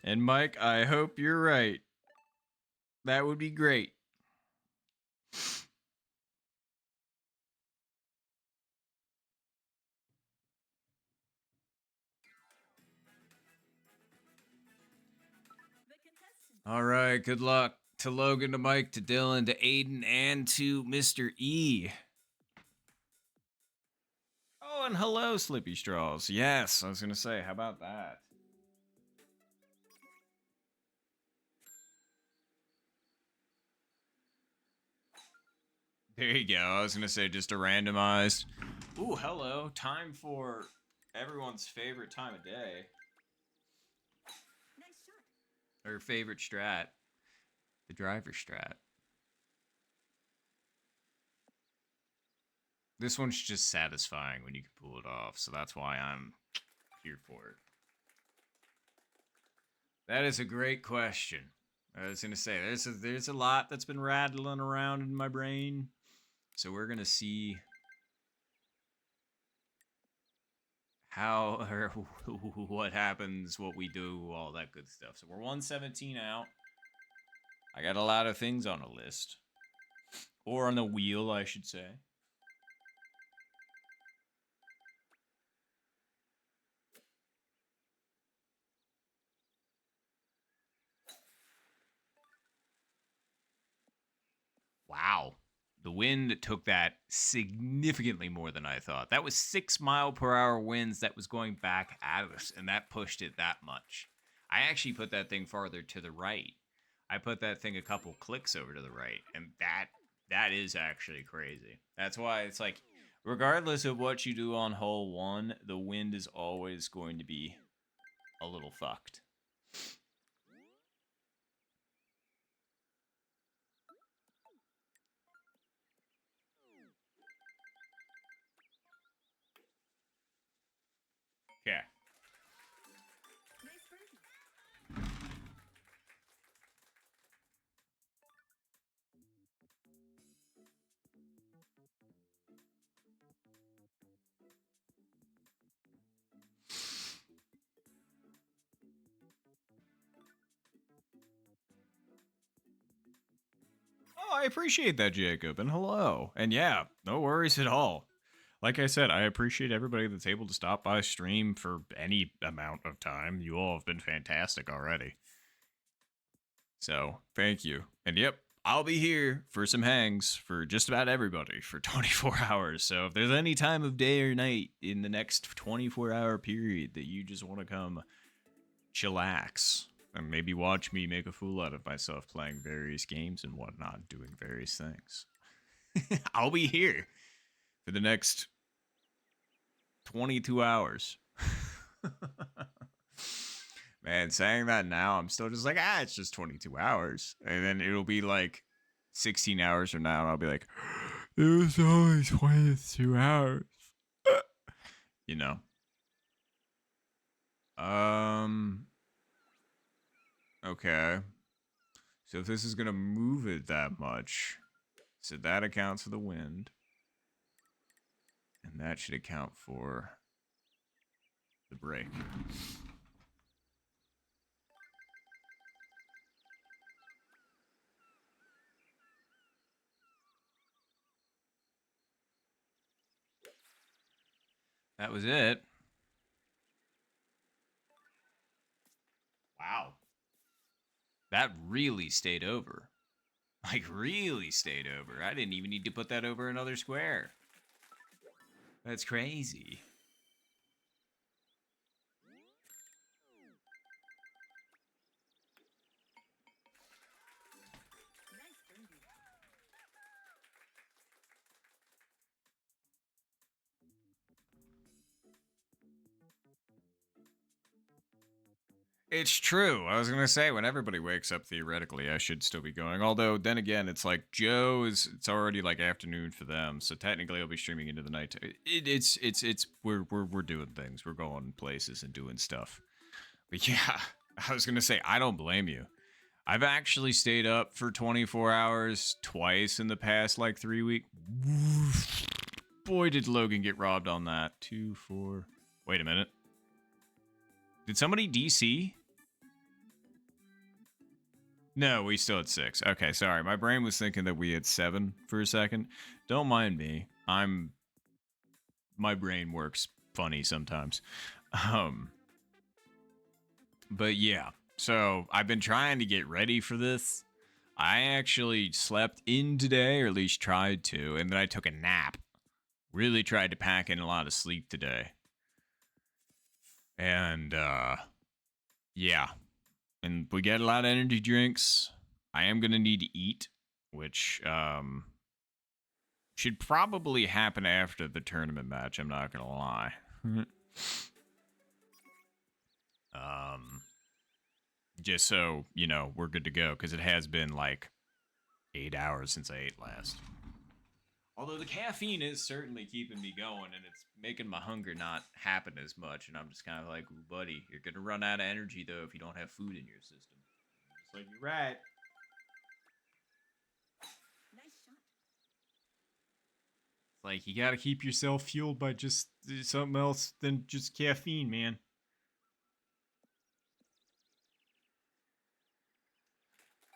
And Mike, I hope you're right. That would be great. All right, good luck to Logan, to Mike, to Dylan, to Aiden, and to Mr. E. Oh, and hello, Slippy Straws. Yes, I was going to say, how about that? There you go. I was going to say just a randomized. Ooh, hello. Time for everyone's favorite time of day. Nice shot. Or favorite strat. The driver strat. This one's just satisfying when you can pull it off, so that's why I'm here for it. That is a great question. I was gonna say there's a lot that's been rattling around in my brain, so we're gonna see how or what happens, what we do, all that good stuff. So we're 117 out. I got a lot of things on the list, or on the wheel, I should say. Wow. The wind took that significantly more than I thought. That was 6-mile-per-hour winds that was going back at us, and that pushed it that much. I actually put that thing farther to the right. I put that thing a couple clicks over to the right, and that is actually crazy. That's why it's like, regardless of what you do on hole 1, the wind is always going to be a little fucked. Okay. Nice birdie. Oh, I appreciate that, Jacob, and hello. And yeah, no worries at all. Like I said, I appreciate everybody that's able to stop by stream for any amount of time. You all have been fantastic already. So, thank you. And yep, I'll be here for some hangs for just about everybody for 24 hours. So, if there's any time of day or night in the next 24-hour period that you just want to come chillax and maybe watch me make a fool out of myself playing various games and whatnot, doing various things, I'll be here for the next 22 hours. Man, saying that now, I'm still just like, it's just 22 hours. And then it'll be like 16 hours from now, and I'll be like, it was only 22 hours. You know? Okay. So if this is going to move it that much, so that accounts for the wind. And that should account for the break. That was it. Wow. That really stayed over. Like, really stayed over. I didn't even need to put that over another square. That's crazy. Nice birdie. It's true. I was going to say, when everybody wakes up, theoretically, I should still be going. Although, then again, it's like it's already like afternoon for them. So technically, I'll be streaming into the night. We're doing things. We're going places and doing stuff. But yeah, I was going to say, I don't blame you. I've actually stayed up for 24 hours twice in the past like 3 weeks. Boy, did Logan get robbed on that. 2, 4. Wait a minute. Did somebody DC? No, we still had 6. Okay, sorry. My brain was thinking that we had 7 for a second. Don't mind me. My brain works funny sometimes. But yeah. So I've been trying to get ready for this. I actually slept in today, or at least tried to, and then I took a nap. Really tried to pack in a lot of sleep today. And yeah. And we get a lot of energy drinks. I am gonna need to eat, which should probably happen after the tournament match, I'm not gonna lie. Just so, you know, we're good to go, because it has been like 8 hours since I ate last. Although the caffeine is certainly keeping me going, and it's making my hunger not happen as much, and I'm just kind of like, ooh, buddy, you're gonna run out of energy, though, if you don't have food in your system. It's like, you're right. Nice shot. It's like you gotta keep yourself fueled by just something else than just caffeine, man.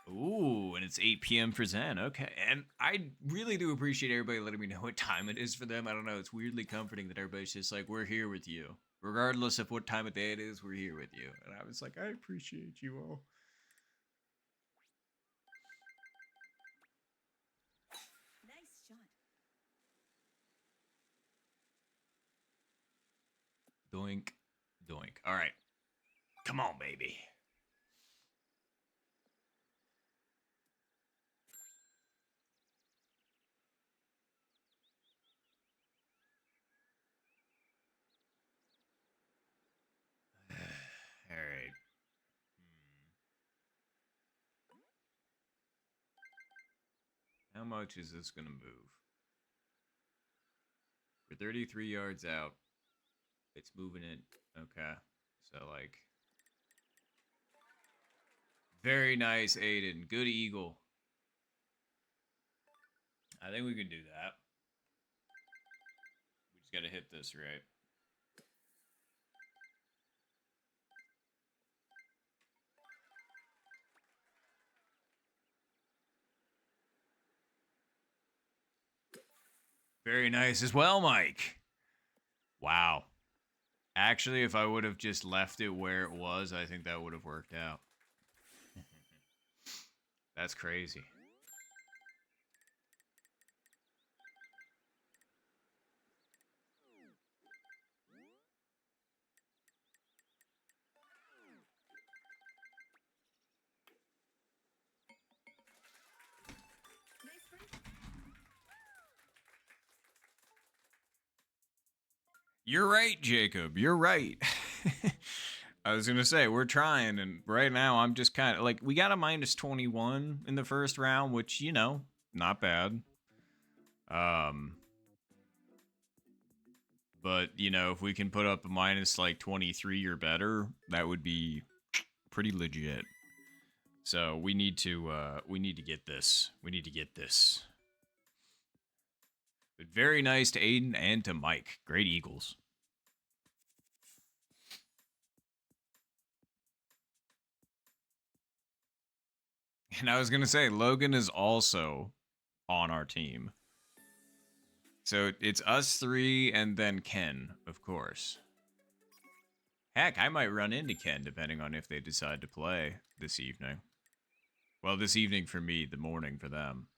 Ooh, and it's 8 p.m. for Zen. Okay. And I really do appreciate everybody letting me know what time it is for them. I don't know. It's weirdly comforting that everybody's just like, we're here with you. Regardless of what time of day it is, we're here with you. And I was like, I appreciate you all. Nice shot. Doink, doink. All right. Come on, baby. All right. How much is this going to move? We're 33 yards out. It's moving it. Okay. So, like... Very nice, Aiden. Good eagle. I think we can do that. We just gotta hit this right. Very nice as well, Mike. Wow. Actually, if I would have just left it where it was, I think that would have worked out. That's crazy. Nice break. You're right, Jacob. You're right. I was gonna say we're trying, and right now I'm just kind of like, we got a minus 21 in the first round, which, you know, not bad. But you know, if we can put up a minus like 23 or better, that would be pretty legit. So we need to get this. We need to get this. But very nice to Aiden and to Mike. Great Eagles. And I was gonna say, Logan is also on our team. So it's us three and then Ken, of course. Heck, I might run into Ken depending on if they decide to play this evening. Well, this evening for me, the morning for them.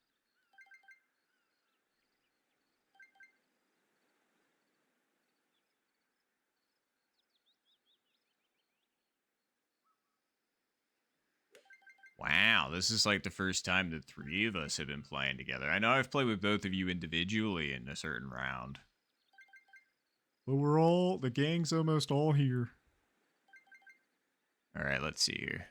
Wow, this is like the first time the three of us have been playing together. I know I've played with both of you individually in a certain round. But the gang's almost all here. All right, let's see here.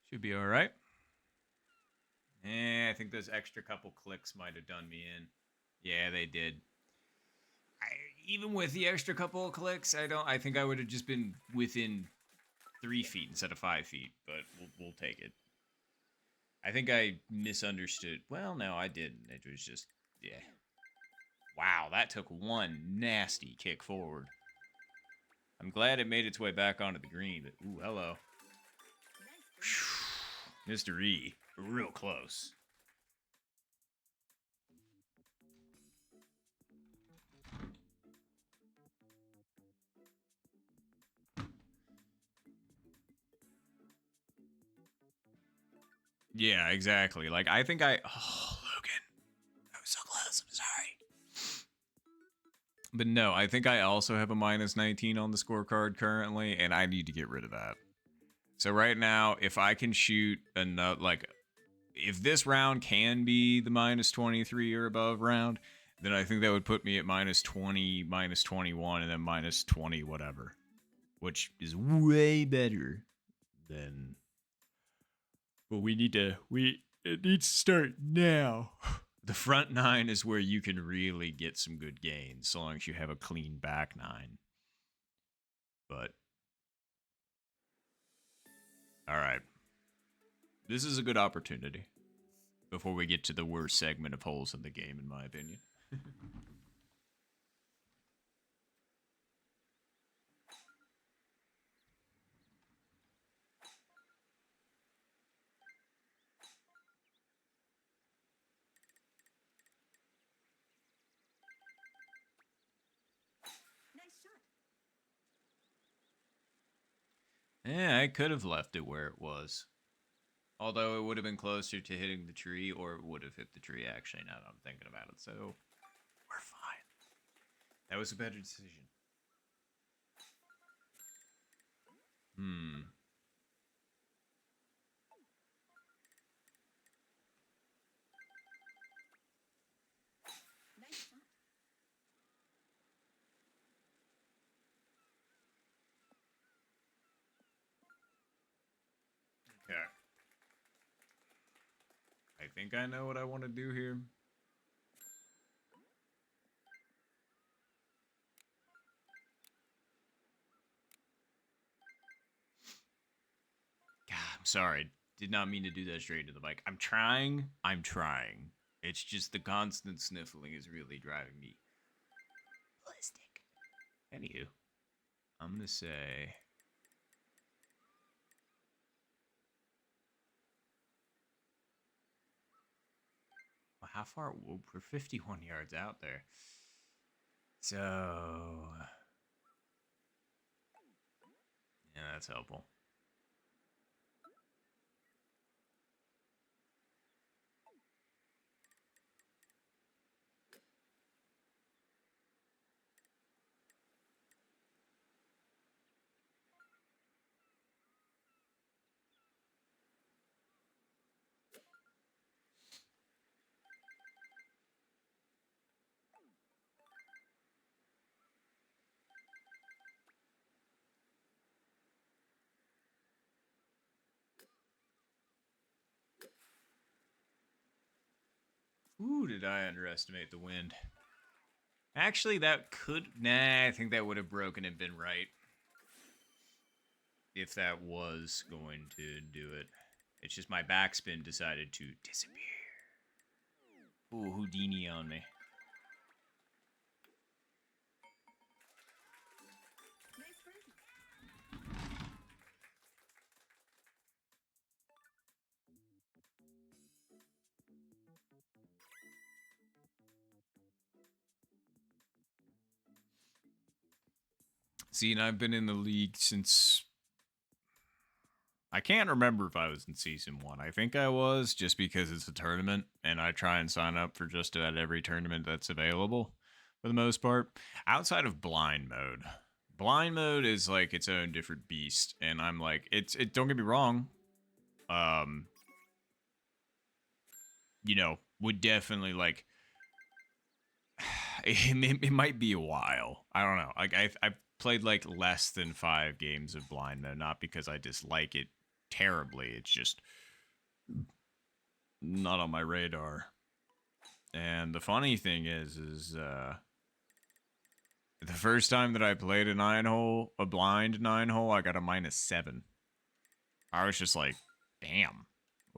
Should be all right. I think those extra couple clicks might have done me in. Yeah, they did. Even with the extra couple of clicks, I think I would have just been within 3 feet instead of 5 feet, but we'll take it. I think I misunderstood. Well, no, I didn't. It was just, yeah. Wow, that took one nasty kick forward. I'm glad it made its way back onto the green, but ooh, hello. Mr. E, real close. Yeah, exactly. Like, I think I... Oh, Logan. I was so close. I'm sorry. But no, I think I also have a minus 19 on the scorecard currently, and I need to get rid of that. So right now, if I can shoot enough... Like, if this round can be the minus 23 or above round, then I think that would put me at minus 20, minus 21, and then minus 20 whatever. Which is way better than... But we need to... It needs to start now. The front nine is where you can really get some good gains, so long as you have a clean back nine. But... Alright. This is a good opportunity. Before we get to the worst segment of holes in the game, in my opinion. Nice shot. Yeah, I could have left it where it was. Although it would have been closer to hitting the tree, or it would have hit the tree, actually, now that I'm thinking about it. So, we're fine. That was a better decision. Nice shot. Okay. I think I know what I want to do here. God, I'm sorry. Did not mean to do that straight to the mic. I'm trying. It's just the constant sniffling is really driving me ballistic. Anywho, I'm gonna say... Well, how far? Whoa, we're 51 yards out there. So... Yeah, that's helpful. Ooh, did I underestimate the wind? Actually, that could... Nah, I think that would have broken and been right. If that was going to do it. It's just my backspin decided to disappear. Ooh, Houdini on me. Nice birdie. See, and I've been in the league since... I can't remember if I was in Season 1. I think I was, just because it's a tournament, and I try and sign up for just about every tournament that's available, for the most part. Outside of blind mode. Blind mode is, like, its own different beast, and I'm like, don't get me wrong, you know, would definitely, like... It might be a while. I don't know. Like, I've played, like, less than 5 games of blind mode, not because I dislike it terribly. It's just not on my radar. And the funny thing is the first time that I played a blind 9-hole, I got a -7. I was just like, damn,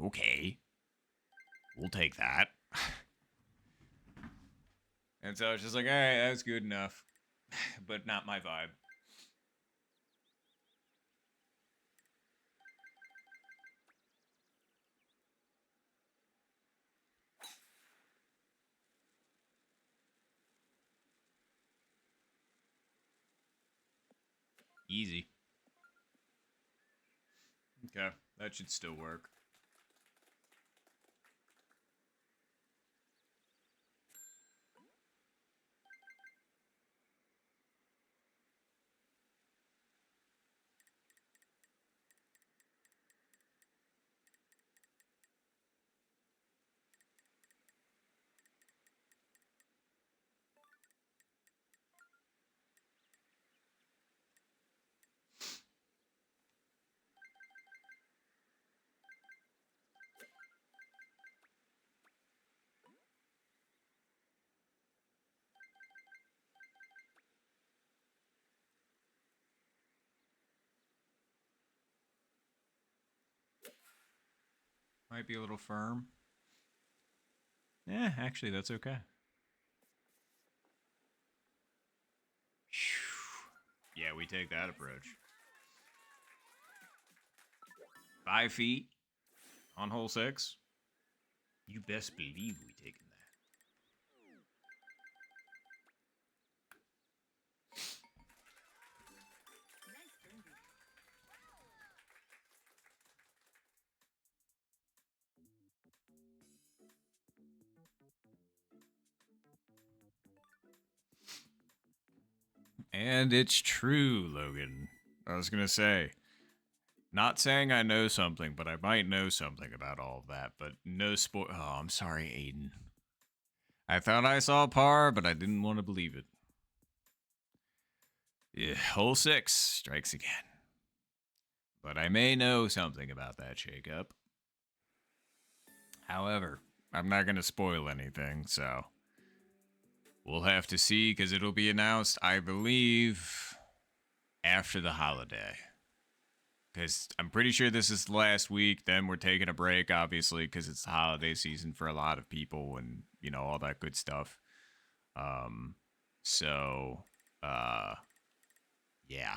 okay. We'll take that. And so it's just like, all right, that's good enough, but not my vibe. Easy. Okay, that should still work. Might be a little firm. Yeah, actually, that's okay. Yeah, we take that approach. 5 feet on hole 6. You best believe we taken that. Nice birdie. And it's true, Logan. I was gonna say, not saying I know something, but I might know something about all of that. But no Oh, I'm sorry, Aiden. I thought I saw par, but I didn't want to believe it. Yeah, hole 6 strikes again. But I may know something about that shakeup. However, I'm not gonna spoil anything, so we'll have to see because it'll be announced, I believe, after the holiday. Because I'm pretty sure this is the last week. Then we're taking a break, obviously, because it's the holiday season for a lot of people and, you know, all that good stuff. So, yeah.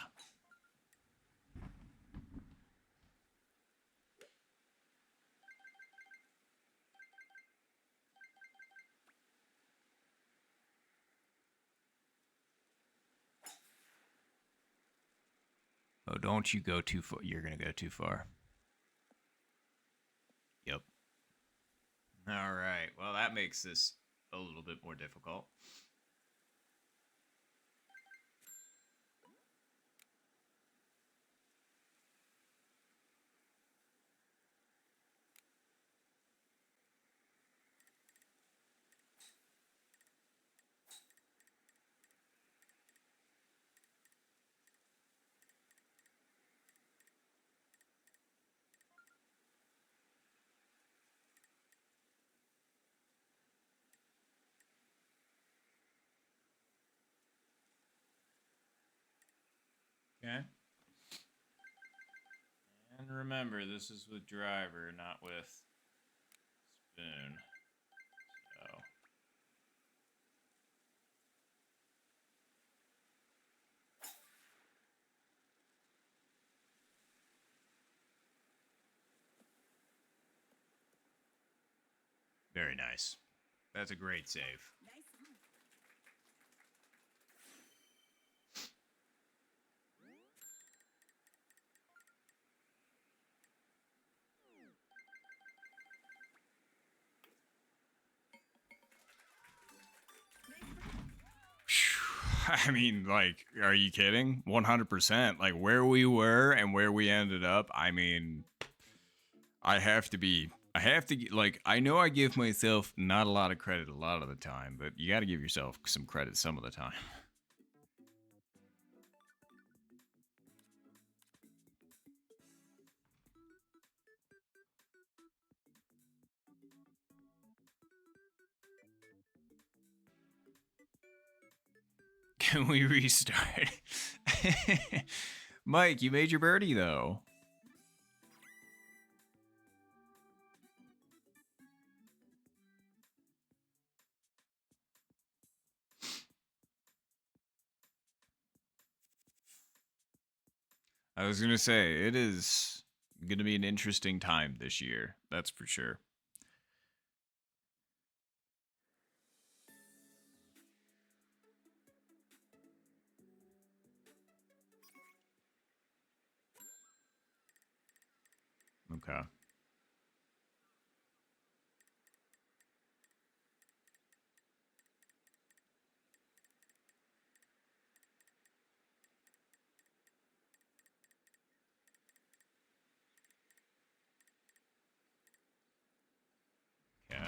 Oh, don't you go too far. You're going to go too far. Yep. All right. Well, that makes this a little bit more difficult. Okay. And remember, this is with driver, not with spoon. So. Very nice. That's a great save. Nice one. I mean, like, are you kidding? 100%. Like, where we were and where we ended up, I mean, I have to, like, I know I give myself not a lot of credit a lot of the time, but you got to give yourself some credit some of the time. Can we restart? Mike, you made your birdie, though. I was gonna say it is gonna be an interesting time this year. That's for sure. Okay. Okay.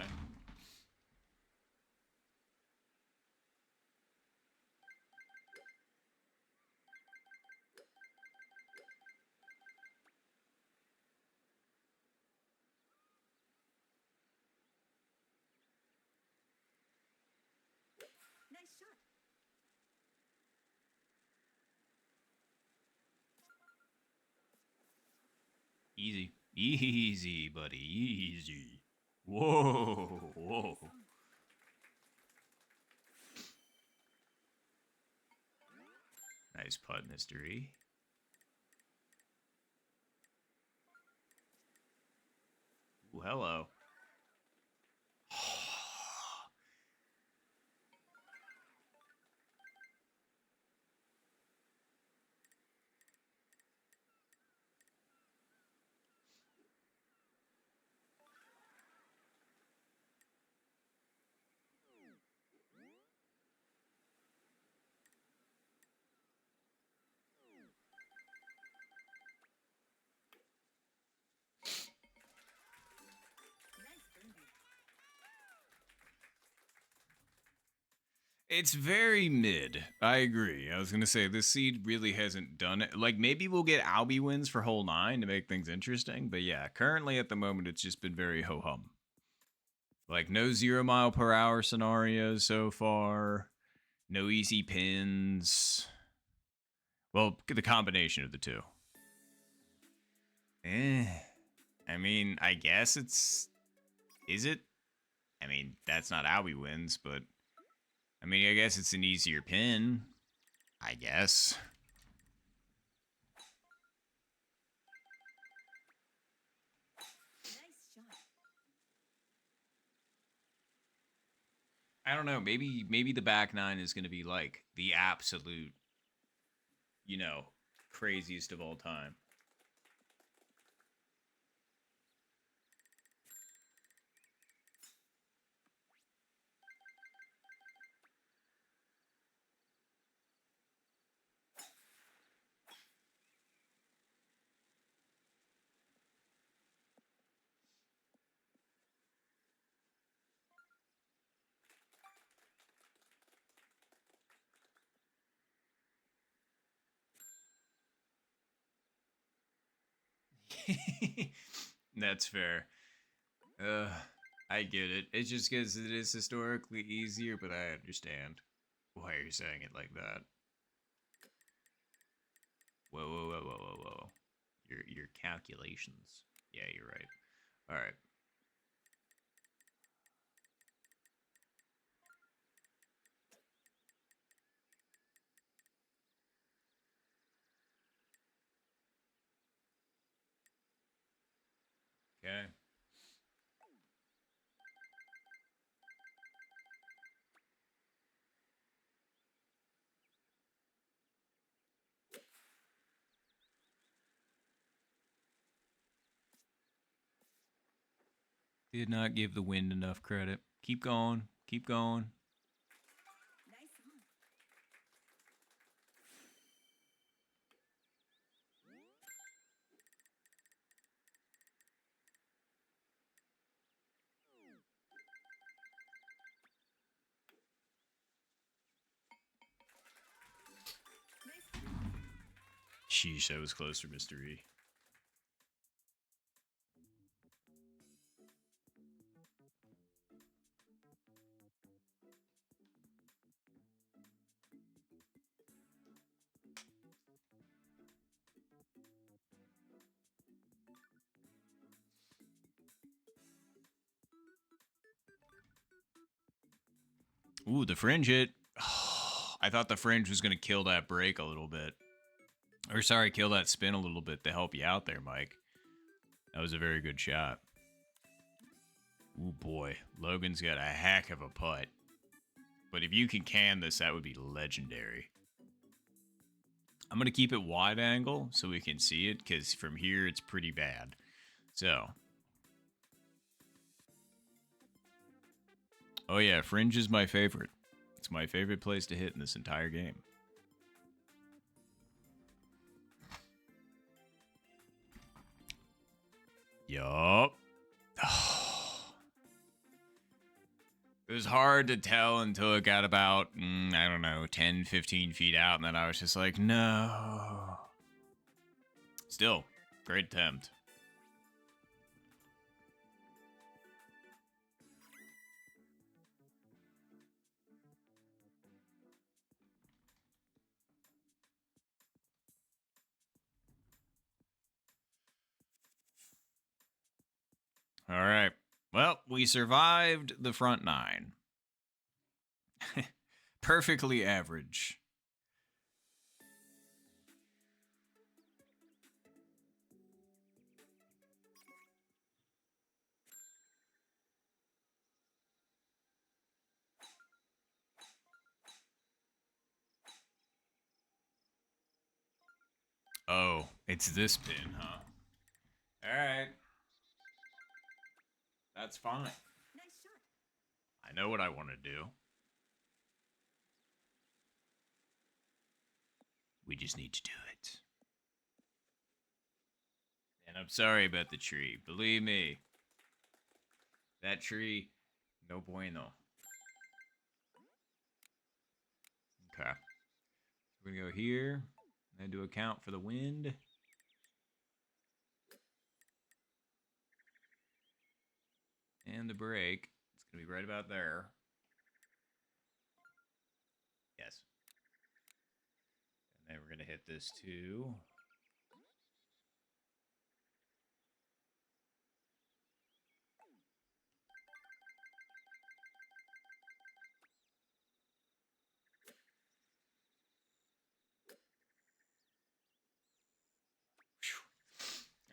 Nice shot. Easy. Easy, buddy. Easy. Whoa. Whoa. Nice putt, Mr. E. Ooh, hello. Nice birdie. It's very mid. I agree. I was gonna say this seed really hasn't done it. Like maybe we'll get Albie wins for hole 9 to make things interesting, but yeah, currently at the moment it's just been very ho hum. Like no 0 mile per hour scenarios so far. No easy pins. Well, the combination of the two. I mean, I guess it's. Is it? I mean, that's not how he wins, but. I mean, I guess it's an easier pin. I guess. Nice shot. I don't know. Maybe the back 9 is going to be like the absolute, you know, craziest of all time. That's fair. Uh, I get it. It's just because it is historically easier, but I understand why you're saying it like that. Whoa, whoa, whoa, whoa, whoa, whoa. Your calculations. Yeah, you're right. All right. Okay. Did not give the wind enough credit. Keep going. Keep going. Nice on. Nice birdie. Sheesh, that was close for Mr. E. Ooh, the fringe hit. I thought the fringe was going to kill that break a little bit. Or sorry, kill that spin a little bit to help you out there, Mike. That was a very good shot. Ooh, boy. Logan's got a heck of a putt. But if you can this, that would be legendary. I'm going to keep it wide angle so we can see it, because from here it's pretty bad. So. Oh yeah, Fringe is my favorite. It's my favorite place to hit in this entire game. Yup. It was hard to tell until it got about, I don't know, 10, 15 feet out, and then I was just like, no. Still, great attempt. All right. Well, we survived the front 9. Perfectly average. Oh, it's this pin, huh? All right. That's fine. Nice shot. I know what I want to do. We just need to do it. And I'm sorry about the tree. Believe me. That tree, no bueno. Okay. We're going to go here. And do a count for the wind. And the break. It's going to be right about there. Yes. And then we're going to hit this too.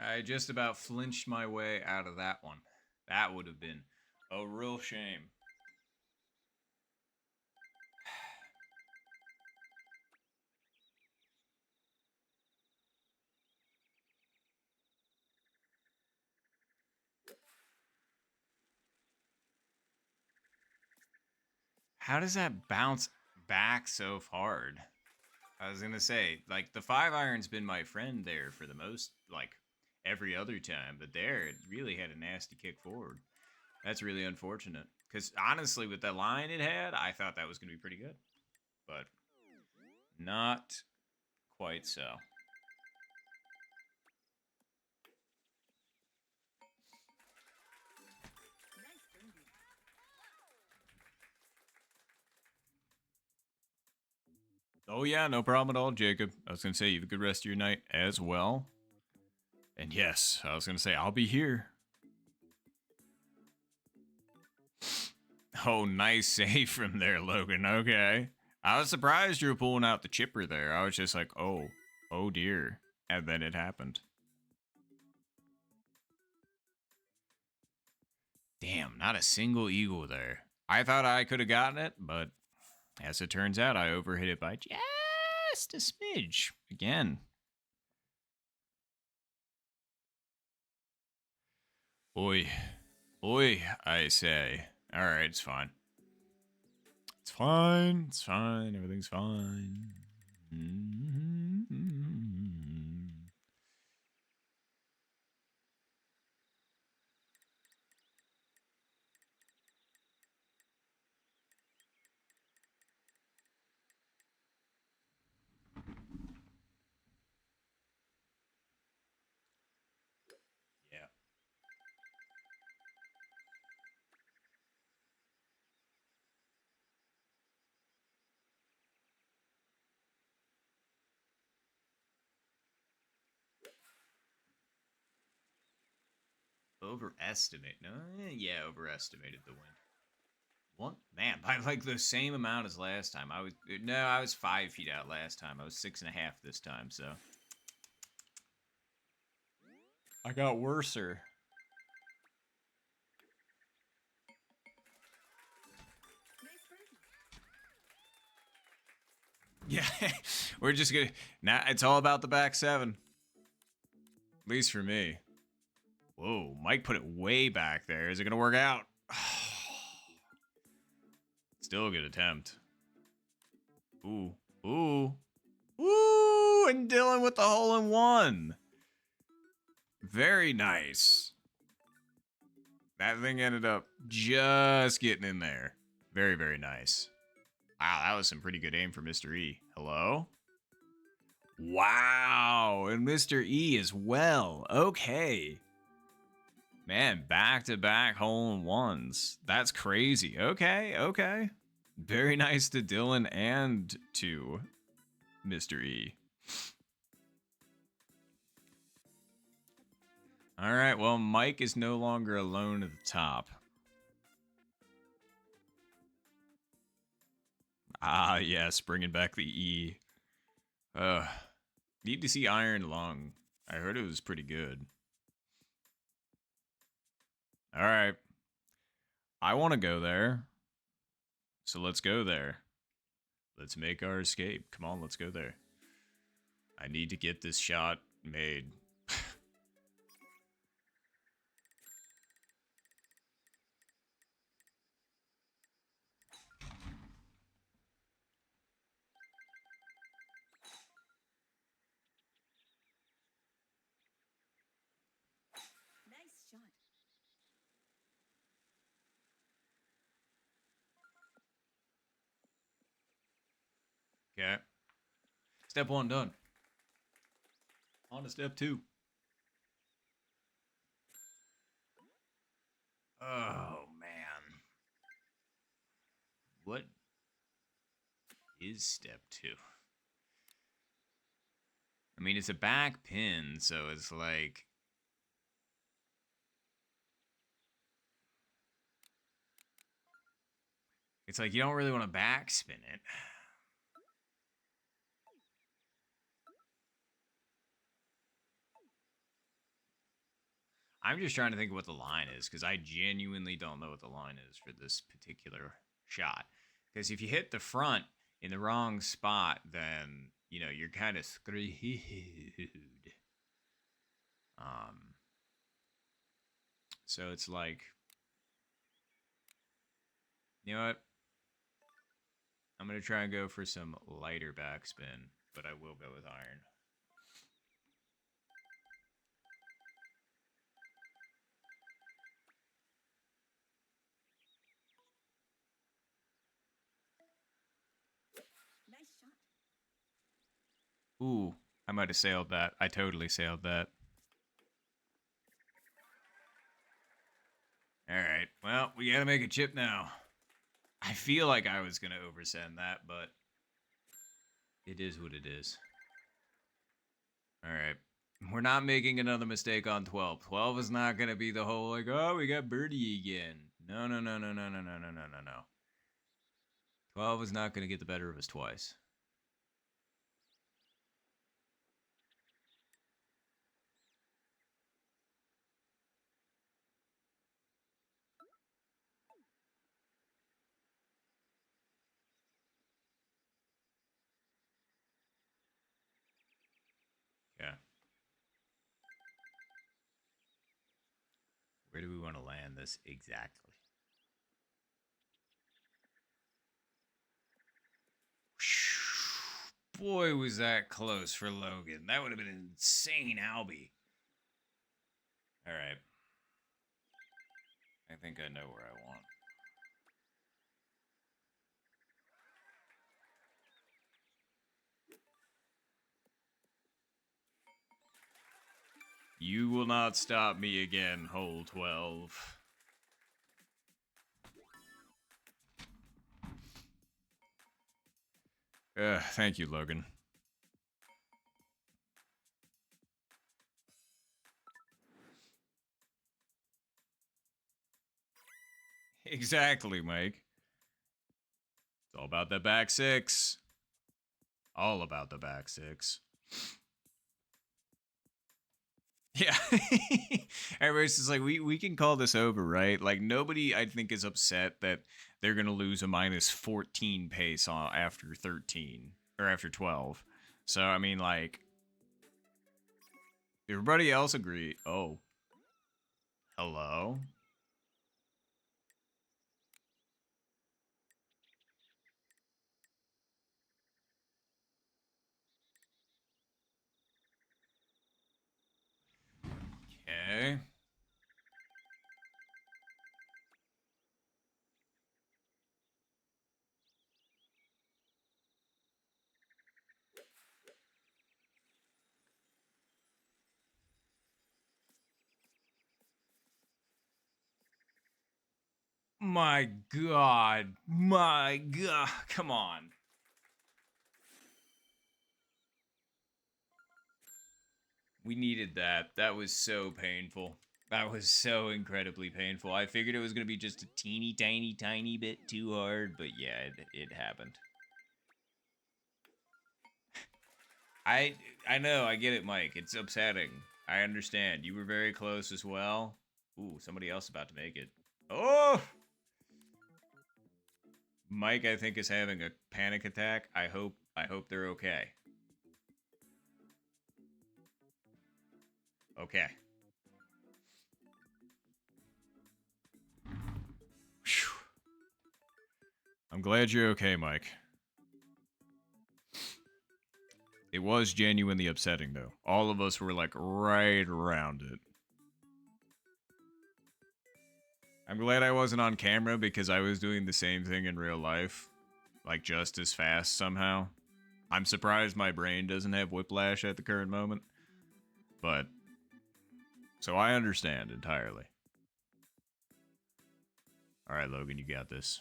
I just about flinched my way out of that one. That would have been a real shame. How does that bounce back so hard? I was going to say, like, the 5-iron's been my friend there for the most, like, every other time. But there, it really had a nasty kick forward. That's really unfortunate. Because, honestly, with the line it had, I thought that was going to be pretty good. But not quite so. Nice birdie. Oh, yeah, no problem at all, Jacob. I was going to say, you have a good rest of your night as well. And yes, I was going to say, I'll be here. Oh, nice save from there, Logan. Okay. I was surprised you were pulling out the chipper there. I was just like, oh dear. And then it happened. Damn, not a single eagle there. I thought I could have gotten it, but as it turns out, I overhit it by just a smidge. Again. Oi. Oi, I say. Alright, it's fine. It's fine. It's fine. Everything's fine. Yeah. Overestimate. No, yeah, overestimated the win. What? Man, by like the same amount as last time. I was 5 feet out last time. I was 6.5 this time, so I got worser. Nice birdie. Yeah, we're just gonna now. It's all about the back seven, at least for me. Whoa, Mike put it way back there. Is it gonna work out? Still a good attempt. Ooh, ooh, ooh, and Dylan with the hole in one. Very nice. That thing ended up just getting in there. Very, very nice. Wow, that was some pretty good aim for Mr. E. Hello? Wow, and Mr. E as well. Okay. Man, back-to-back hole-in-ones. That's crazy. Okay, okay. Very nice to Dylan and to Mr. E. All right, well, Mike is no longer alone at the top. Ah, yes, bringing back the E. Need to see Iron Lung. I heard it was pretty good. All right. I want to go there. So let's go there. Let's make our escape. Come on, let's go there. I need to get this shot made. Nice shot. Okay. Step one done. On to step two. Oh, man. What is step two? I mean, it's a back pin, so it's like... It's like you don't really want to backspin it. I'm just trying to think of what the line is, because I genuinely don't know what the line is for this particular shot. Because if you hit the front in the wrong spot, then, you know, you're kind of screwed. So it's like, you know what? I'm going to try and go for some lighter backspin, but I will go with iron. Nice shot. Ooh, I might have sailed that. I totally sailed that. All right. Well, we got to make a chip now. I feel like I was going to oversend that, but it is what it is. All right. We're not making another mistake on 12. 12 is not going to be the whole, like, oh, we got birdie again. No, no, no, no, no, no, no, no, no, no, no. 12 is not going to get the better of us twice. Yeah. Where do we want to land this exactly? Boy, was that close for Logan. That would have been an insane Albie. All right. I think I know where I want. You will not stop me again, hole 12. Thank you, Logan. Exactly, Mike. It's all about the back six. All about the back six. Yeah. Everybody's just like, we can call this over, right? Like, nobody, I think, is upset that they're going to lose a minus 14 pace after 13 or after 12. So, I mean, like, everybody else agree. Oh, hello? Okay. My God. My God. Come on. We needed that. That was so painful. That was so incredibly painful. I figured it was going to be just a teeny tiny tiny bit too hard, but yeah, it happened. I I know, I get it, Mike. It's upsetting. I understand. You were very close as well. Ooh, somebody else about to make it. Oh! Mike, I think, is having a panic attack. I hope they're okay. Okay. Phew. I'm glad you're okay, Mike. It was genuinely upsetting, though. All of us were, like, right around it. I'm glad I wasn't on camera because I was doing the same thing in real life. Like, just as fast somehow. I'm surprised my brain doesn't have whiplash at the current moment. But, so I understand entirely. Alright, Logan, you got this.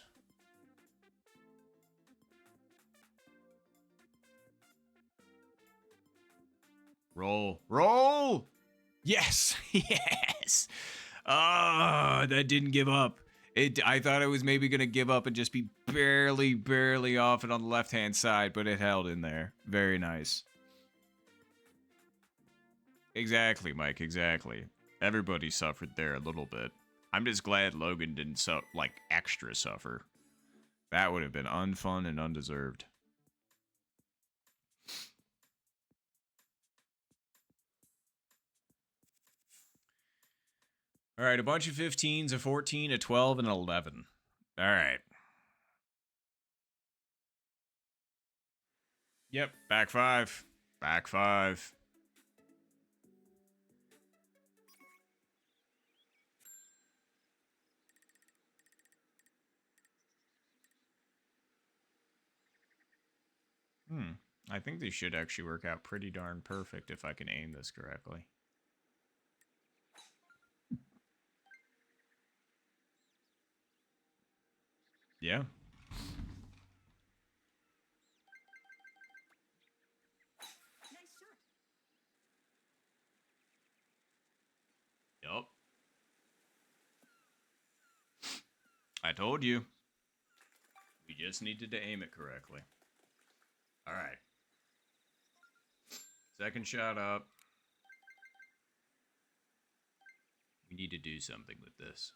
Roll. Roll! Yes! Yes! Ah, that didn't give up. I thought it was maybe going to give up and just be barely off it on the left-hand side, but it held in there. Very nice. Exactly, Mike, exactly. Everybody suffered there a little bit. I'm just glad Logan didn't, extra suffer. That would have been unfun and undeserved. All right, a bunch of 15s, a 14, a 12, and an 11. All right. Yep, back 5. Back 5. I think these should actually work out pretty darn perfect if I can aim this correctly. Yeah. Nice shot. Yup. I told you. We just needed to aim it correctly. All right. Second shot up. We need to do something with this.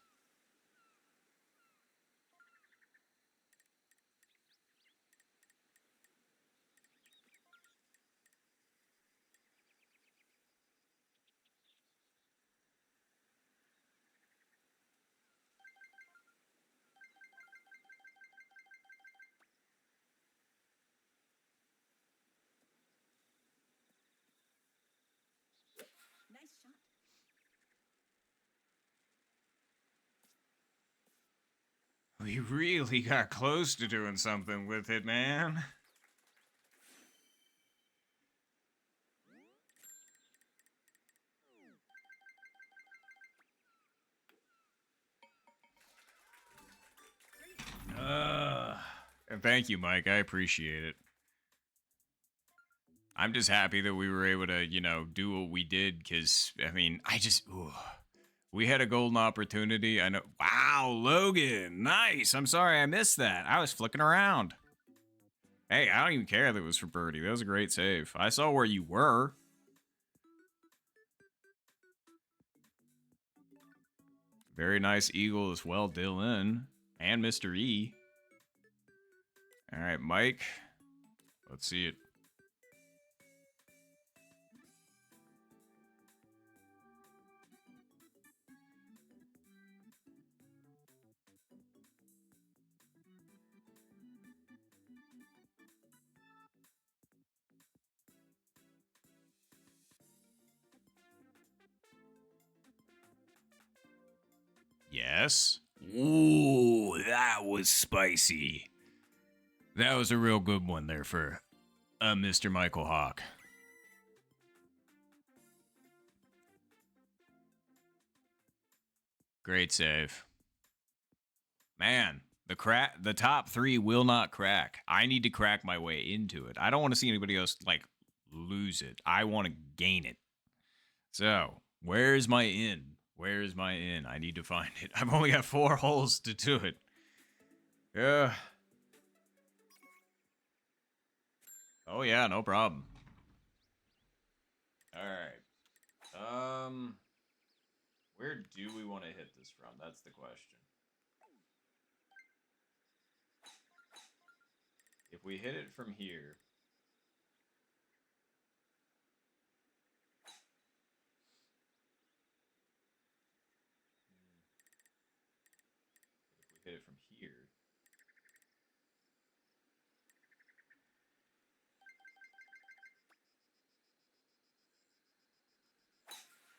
Nice shot. We really got close to doing something with it, man. And thank you, Mike. I appreciate it. I'm just happy that we were able to, do what we did because, I mean, we had a golden opportunity. I know. Wow, Logan. Nice. I'm sorry I missed that. I was flicking around. Hey, I don't even care that it was for birdie. That was a great save. I saw where you were. Very nice eagle as well, Dylan. And Mr. E. All right, Mike. Let's see it. Yes. Ooh, that was spicy. That was a real good one there for Mr. Michael Hawk. Great save. Man, the top 3 will not crack. I need to crack my way into it. I don't want to see anybody else like lose it. I want to gain it. So, where's my in? Where's my in? I need to find it. I've only got 4 holes to do it. Yeah. Oh yeah, no problem. All right. Where do we want to hit this from? That's the question. If we hit it from here, if we hit it from here,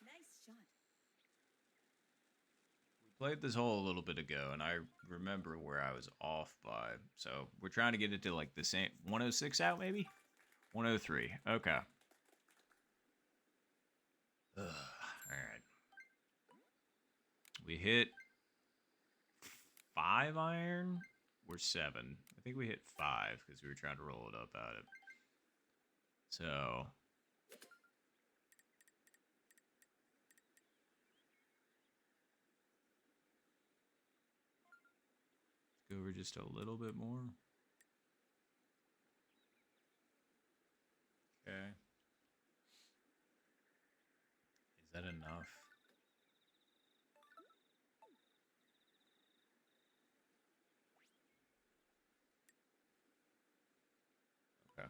Nice shot. we played this hole a little bit ago, and I remember where I was off by. So we're trying to get it to like the same 106 out, maybe 103. Okay. Ugh. All right. We hit 5 iron or 7. I think we hit 5 because we were trying to roll it up at it. So let's go over just a little bit more. Okay. Is that enough? Okay.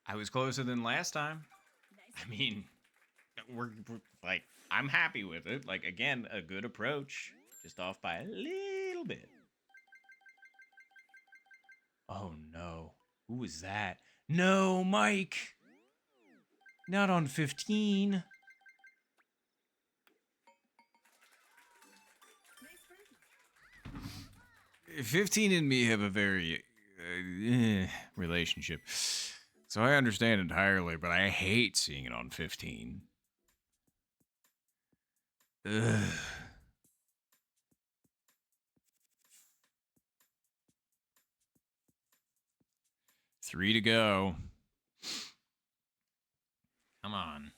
I was closer than last time. Nice. I mean, we're like, I'm happy with it. Like, again, a good approach. Just off by a little bit. Oh no. Who was that? No, Mike! Not on 15. Nice birdie. 15 and me have a very relationship. So I understand entirely, but I hate seeing it on 15. Ugh. Three to go. Come on.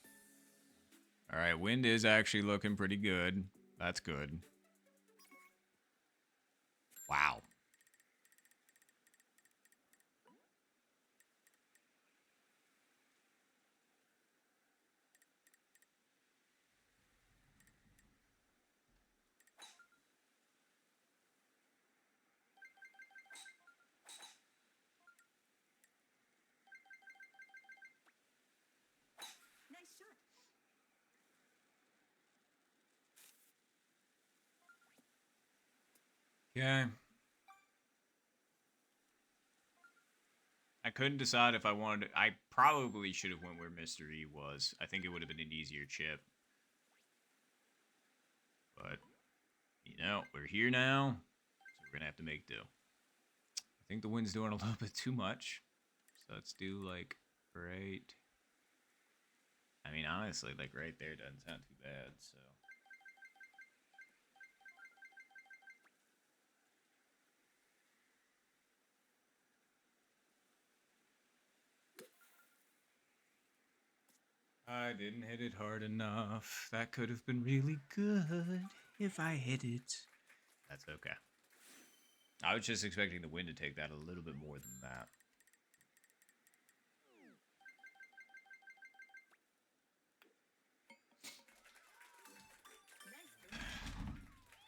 All right, wind is actually looking pretty good. That's good. Wow. Nice shot. Okay. I couldn't decide if I wanted to. I probably should have went where Mr. E was. I think it would have been an easier chip. But, you know, we're here now. So we're going to have to make do. I think the wind's doing a little bit too much. So let's do like right. I mean, honestly, like right there doesn't sound too bad. So. I didn't hit it hard enough. That could have been really good if I hit it. That's okay. I was just expecting the wind to take that a little bit more than that.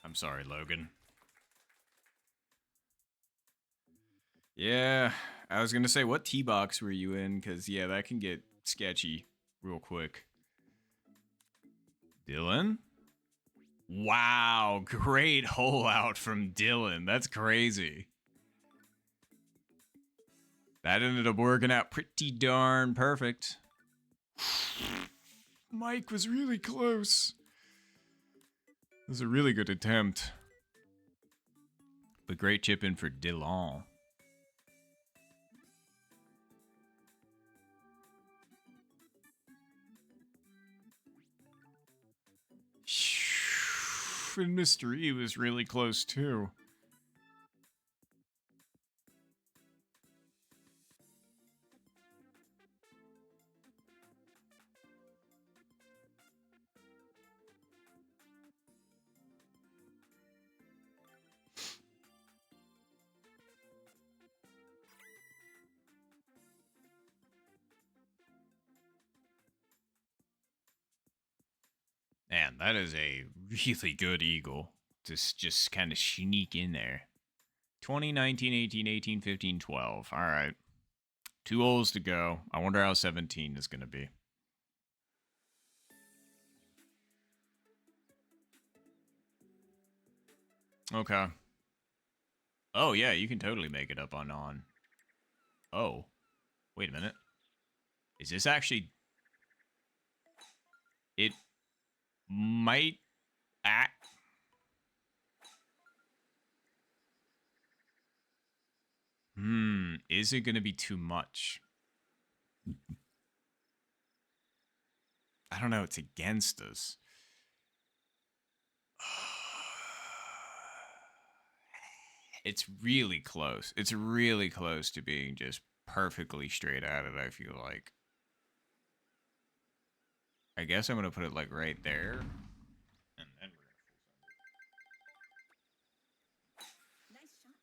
I'm sorry, Logan. Yeah, I was gonna say, what tee box were you in? Because, yeah, that can get sketchy real quick. Dylan? Wow, great hole out from Dylan. That's crazy. That ended up working out pretty darn perfect. Mike was really close. It was a really good attempt. But great chip in for Dylan. And Mr. E was really close too. Man, that is a really good eagle. Just kind of sneak in there. 20, 19, 18, 18, 15, 12. All right. 2 holes to go. I wonder how 17 is going to be. Okay. Oh, yeah, you can totally make it up on. Oh. Wait a minute. Is this actually... It might act... Is it going to be too much? I don't know. It's against us. It's really close. It's really close to being just perfectly straight at it, I feel like. I guess I'm going to put it like right there. And then we're going to full send it. Nice shot.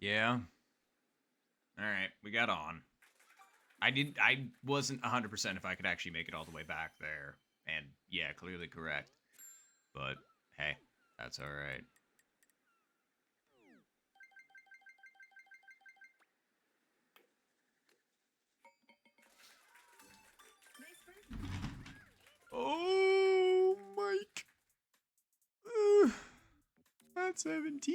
Yeah. All right, we got on. I wasn't 100% if I could actually make it all the way back there. And yeah, clearly correct. But hey, that's all right. Nice bird. Oh, Mike. That's 17.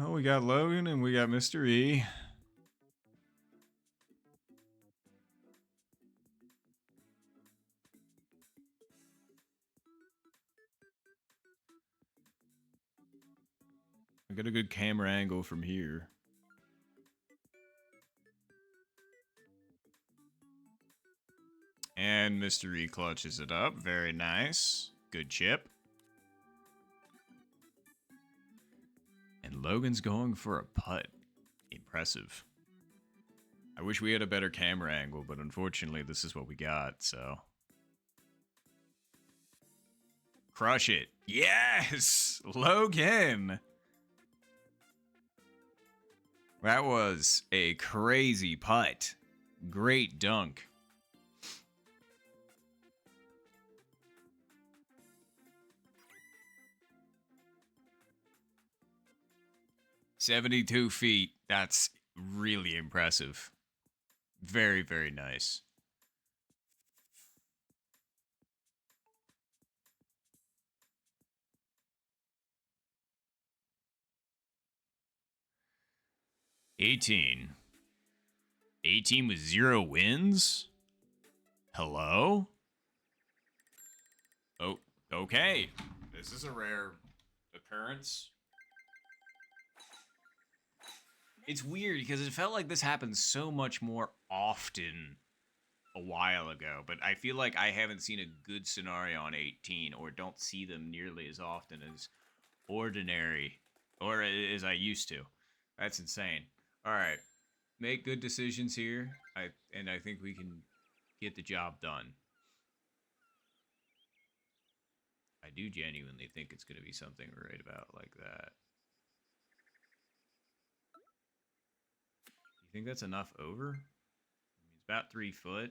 Oh, we got Logan and we got Mr. E. I got a good camera angle from here. And Mr. E clutches it up. Very nice. Good chip. And Logan's going for a putt. Impressive. I wish we had a better camera angle, but unfortunately this is what we got, so. Crush it. Yes! Logan! That was a crazy putt. Great dunk. "72 feet. That's really impressive. Very, very nice. "18. 18 with 0 wins? Hello? Oh, okay. This is a rare occurrence. It's weird because it felt like this happens so much more often a while ago, but I feel like I haven't seen a good scenario on 18 or don't see them nearly as often as ordinary or as I used to. That's insane. All right. Make good decisions here. I think we can get the job done. I do genuinely think it's going to be something right about like that. You think that's enough over? I mean, it's about 3 foot.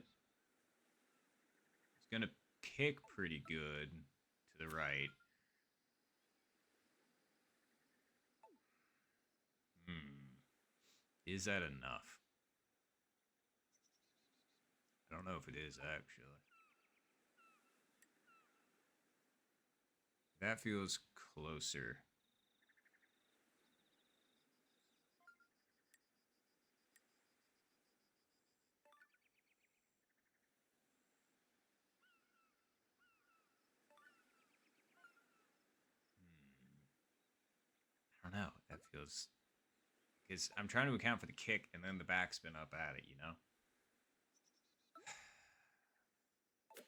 It's going to kick pretty good to the right. Is that enough? I don't know if it is, actually. That feels closer. I don't know. That feels... Because I'm trying to account for the kick and then the backspin up at it, you know? I'm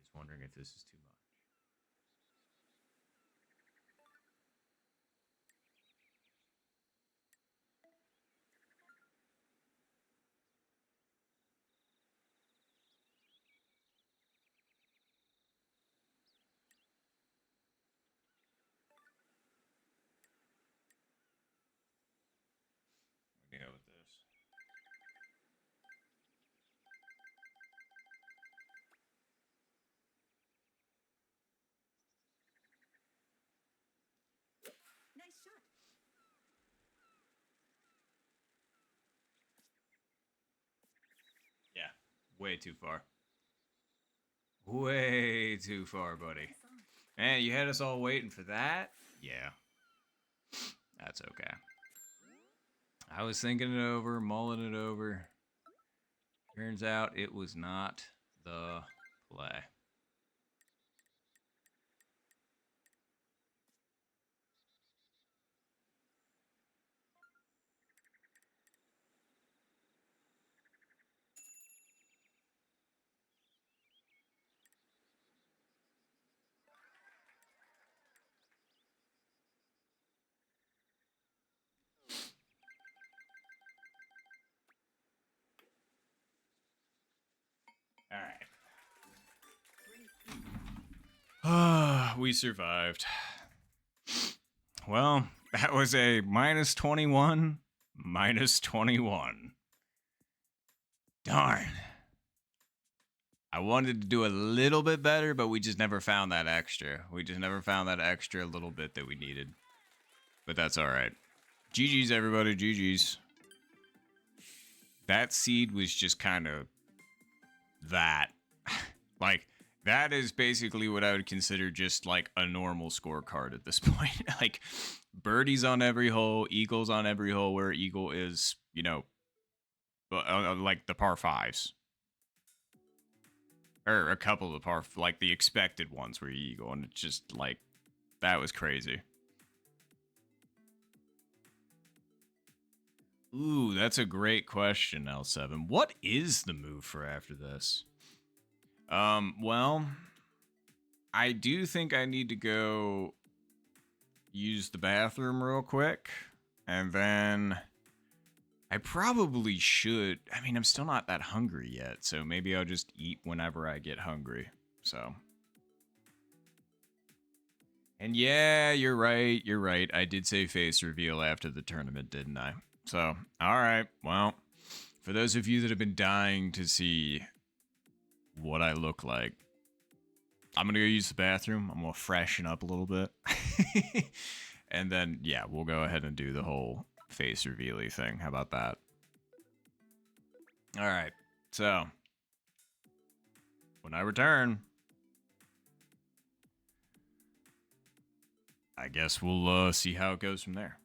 just wondering if this is too much. Let me go with this. Nice shot. Yeah, way too far. Way too far, buddy. Nice on. Man, you had us all waiting for that? Yeah. That's okay. I was thinking it over, mulling it over. Turns out it was not the play. All right. We survived. Well, that was a minus 21, minus 21. Darn. I wanted to do a little bit better, but we just never found that extra. We just never found that extra little bit that we needed. But that's all right. GG's, everybody. GG's. That seed was just kind of that. Like, that is basically what I would consider just like a normal scorecard at this point. Like, birdies on every hole, eagles on every hole where eagle is, you know, like the par fives. Or a couple of par, like the expected ones were eagle. And it's just like, that was crazy. Ooh, that's a great question, L7. What is the move for after this? Well, I do think I need to go use the bathroom real quick. And then I probably should. I mean, I'm still not that hungry yet, so maybe I'll just eat whenever I get hungry. So. And yeah, you're right. You're right. I did say face reveal after the tournament, didn't I? So, all right. Well, for those of you that have been dying to see what I look like, I'm going to go use the bathroom. I'm going to freshen up a little bit. And then, yeah, we'll go ahead and do the whole face reveal-y thing. How about that? All right. So, when I return, I guess we'll see how it goes from there.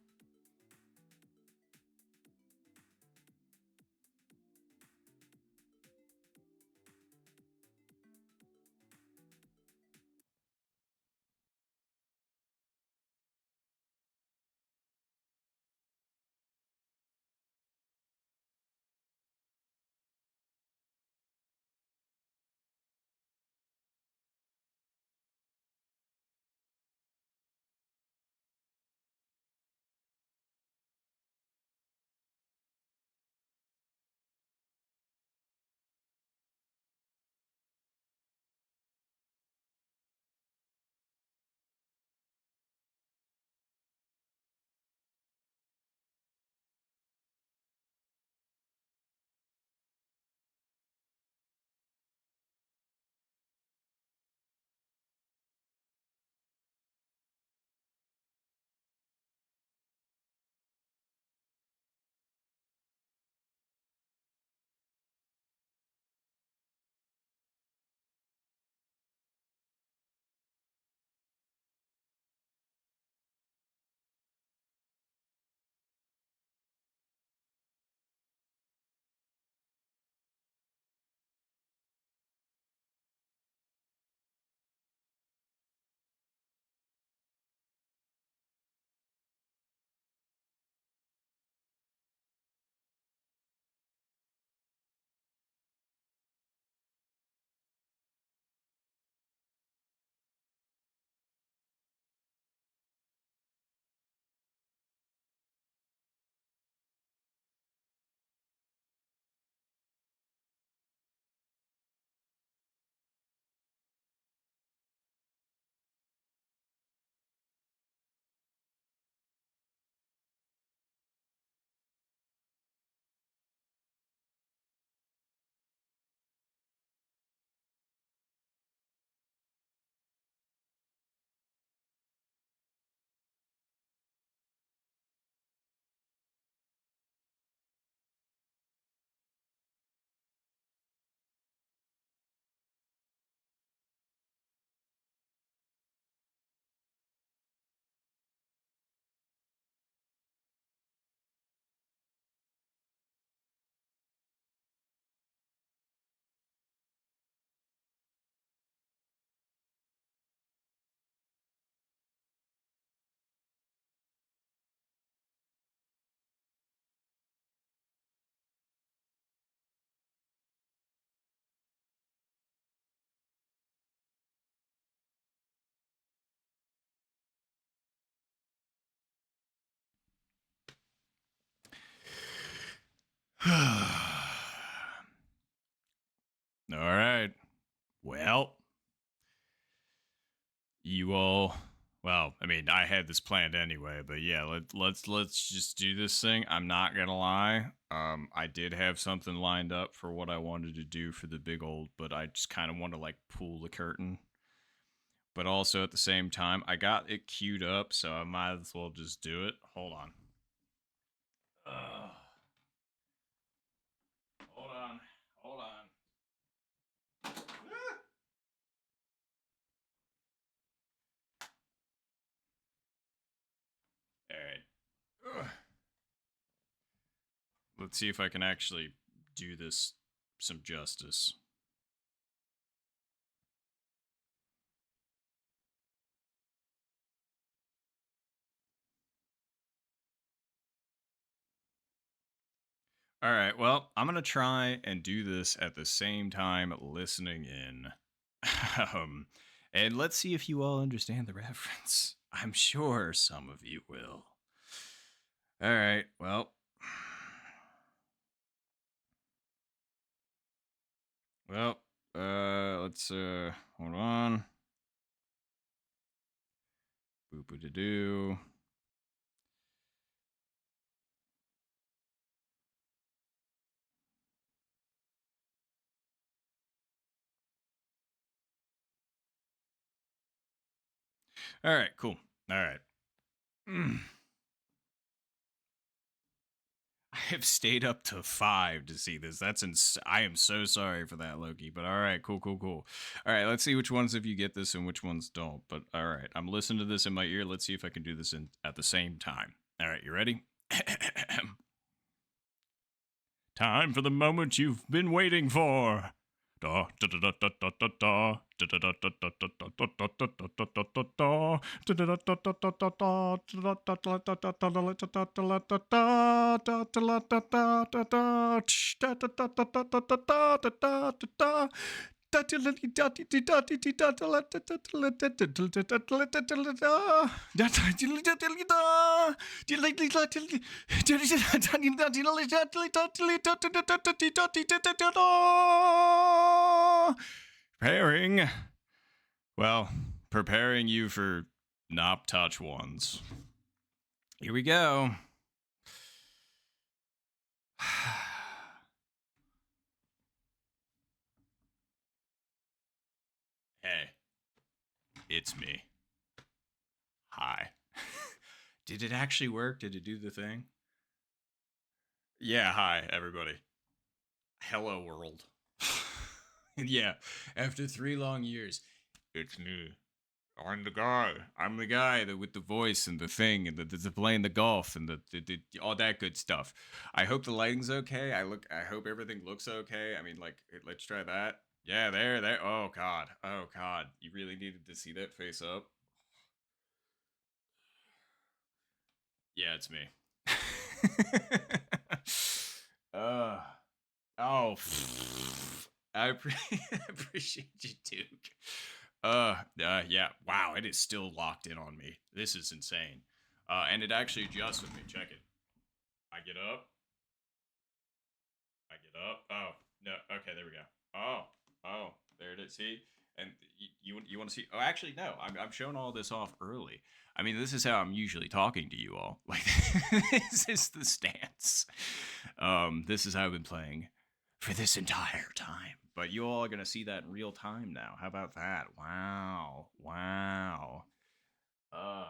All right. Well, you all. Well, I mean, I had this planned anyway, but yeah, let's just do this thing. I'm not gonna lie. I did have something lined up for what I wanted to do for the big old, but I just kind of want to like pull the curtain. But also at the same time, I got it queued up, so I might as well just do it. Hold on. Hold on. Hold on. All right. Let's see if I can actually do this some justice. All right, well, I'm going to try and do this at the same time listening in. um, and let's see if you all understand the reference. I'm sure some of you will. All right, well. Well, let's, hold on. Boop-a-da-doo. All right, cool. All right. I have stayed up to 5 to see this. I am so sorry for that, Loki. But all right, cool. All right, let's see which ones of you get this and which ones don't. But all right, I'm listening to this in my ear. Let's see if I can do this at the same time. All right, you ready? Time for the moment you've been waiting for. Da da da da da da da da da da da da da da da Preparing. Well, preparing you for Nop Touch ones. Here we go. Hey, it's me. Hi. Did it actually work? Did it do the thing? Yeah, hi, everybody. Hello, world. Yeah, after 3 long years, it's me. I'm the guy. I'm the guy that with the voice and the thing and the playing the golf and the all that good stuff. I hope the lighting's okay. I hope everything looks okay. I mean, like, let's try that. Yeah, there. Oh God. You really needed to see that face up. Yeah, it's me. uh oh. Appreciate you, Duke. Yeah. Wow, it is still locked in on me. This is insane. And it actually adjusts with me. Check it. I get up. Oh no. Okay, there we go. Oh, there it is. See, and you want to see? Oh, actually, no. I'm showing all this off early. I mean, this is how I'm usually talking to you all. Like, this is the stance. This is how I've been playing for this entire time. But you all are gonna see that in real time now. How about that? Wow. Uh,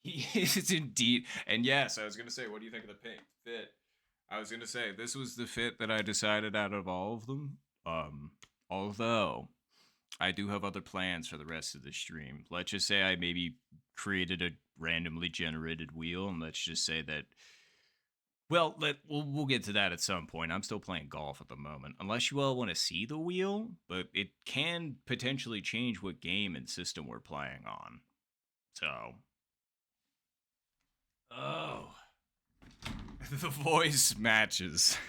he is indeed. And yes, I was gonna say, what do you think of the pink fit? I was gonna say this was the fit that I decided out of all of them. Although I do have other plans for the rest of the stream. Let's just say I maybe created a randomly generated wheel, and let's just say that. Well, we'll get to that at some point. I'm still playing golf at the moment, unless you all want to see the wheel, but it can potentially change what game and system we're playing on. So, oh, the voice matches.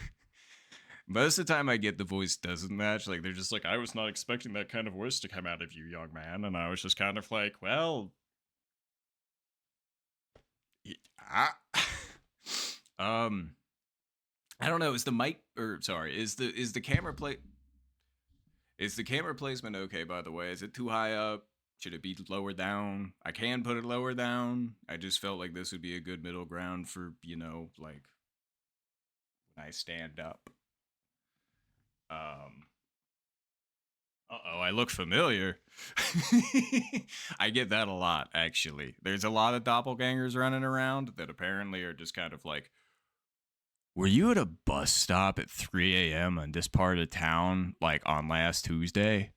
Most of the time I get the voice doesn't match. Like, they're just like, I was not expecting that kind of voice to come out of you, young man. And I was just kind of like, well, ah. I don't know. Is the mic or sorry, is the camera play is the camera placement okay, by the way? Is it too high up? Should it be lower down? I can put it lower down. I just felt like this would be a good middle ground for, like when I stand up. Um Uh-oh, I look familiar. I get that a lot, actually. There's a lot of doppelgangers running around that apparently are just kind of like, were you at a bus stop at 3 a.m. on this part of town, like on last Tuesday?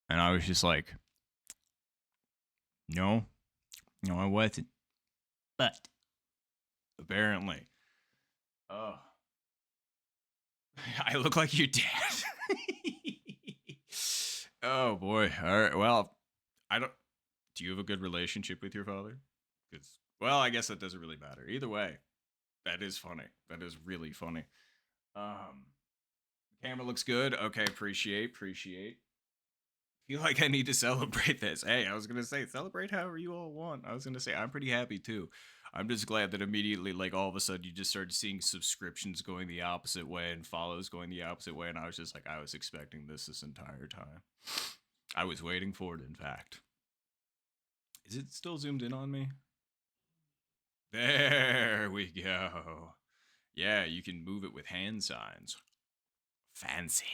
And I was just like, no, no, I wasn't. But apparently, oh, I look like your dad. Oh boy. All right. Well, I don't. Do you have a good relationship with your father? Because, well, I guess that doesn't really matter. Either way, that is funny. That is really funny. Camera looks good. Okay, appreciate. Feel like I need to celebrate this. Hey, I was gonna say celebrate however you all want. I was gonna say I'm pretty happy too. I'm just glad that immediately, like all of a sudden, you just started seeing subscriptions going the opposite way and follows going the opposite way, and I was just like, I was expecting this entire time. I was waiting for it. In fact, is it still zoomed in on me? There we go. Yeah, you can move it with hand signs. Fancy.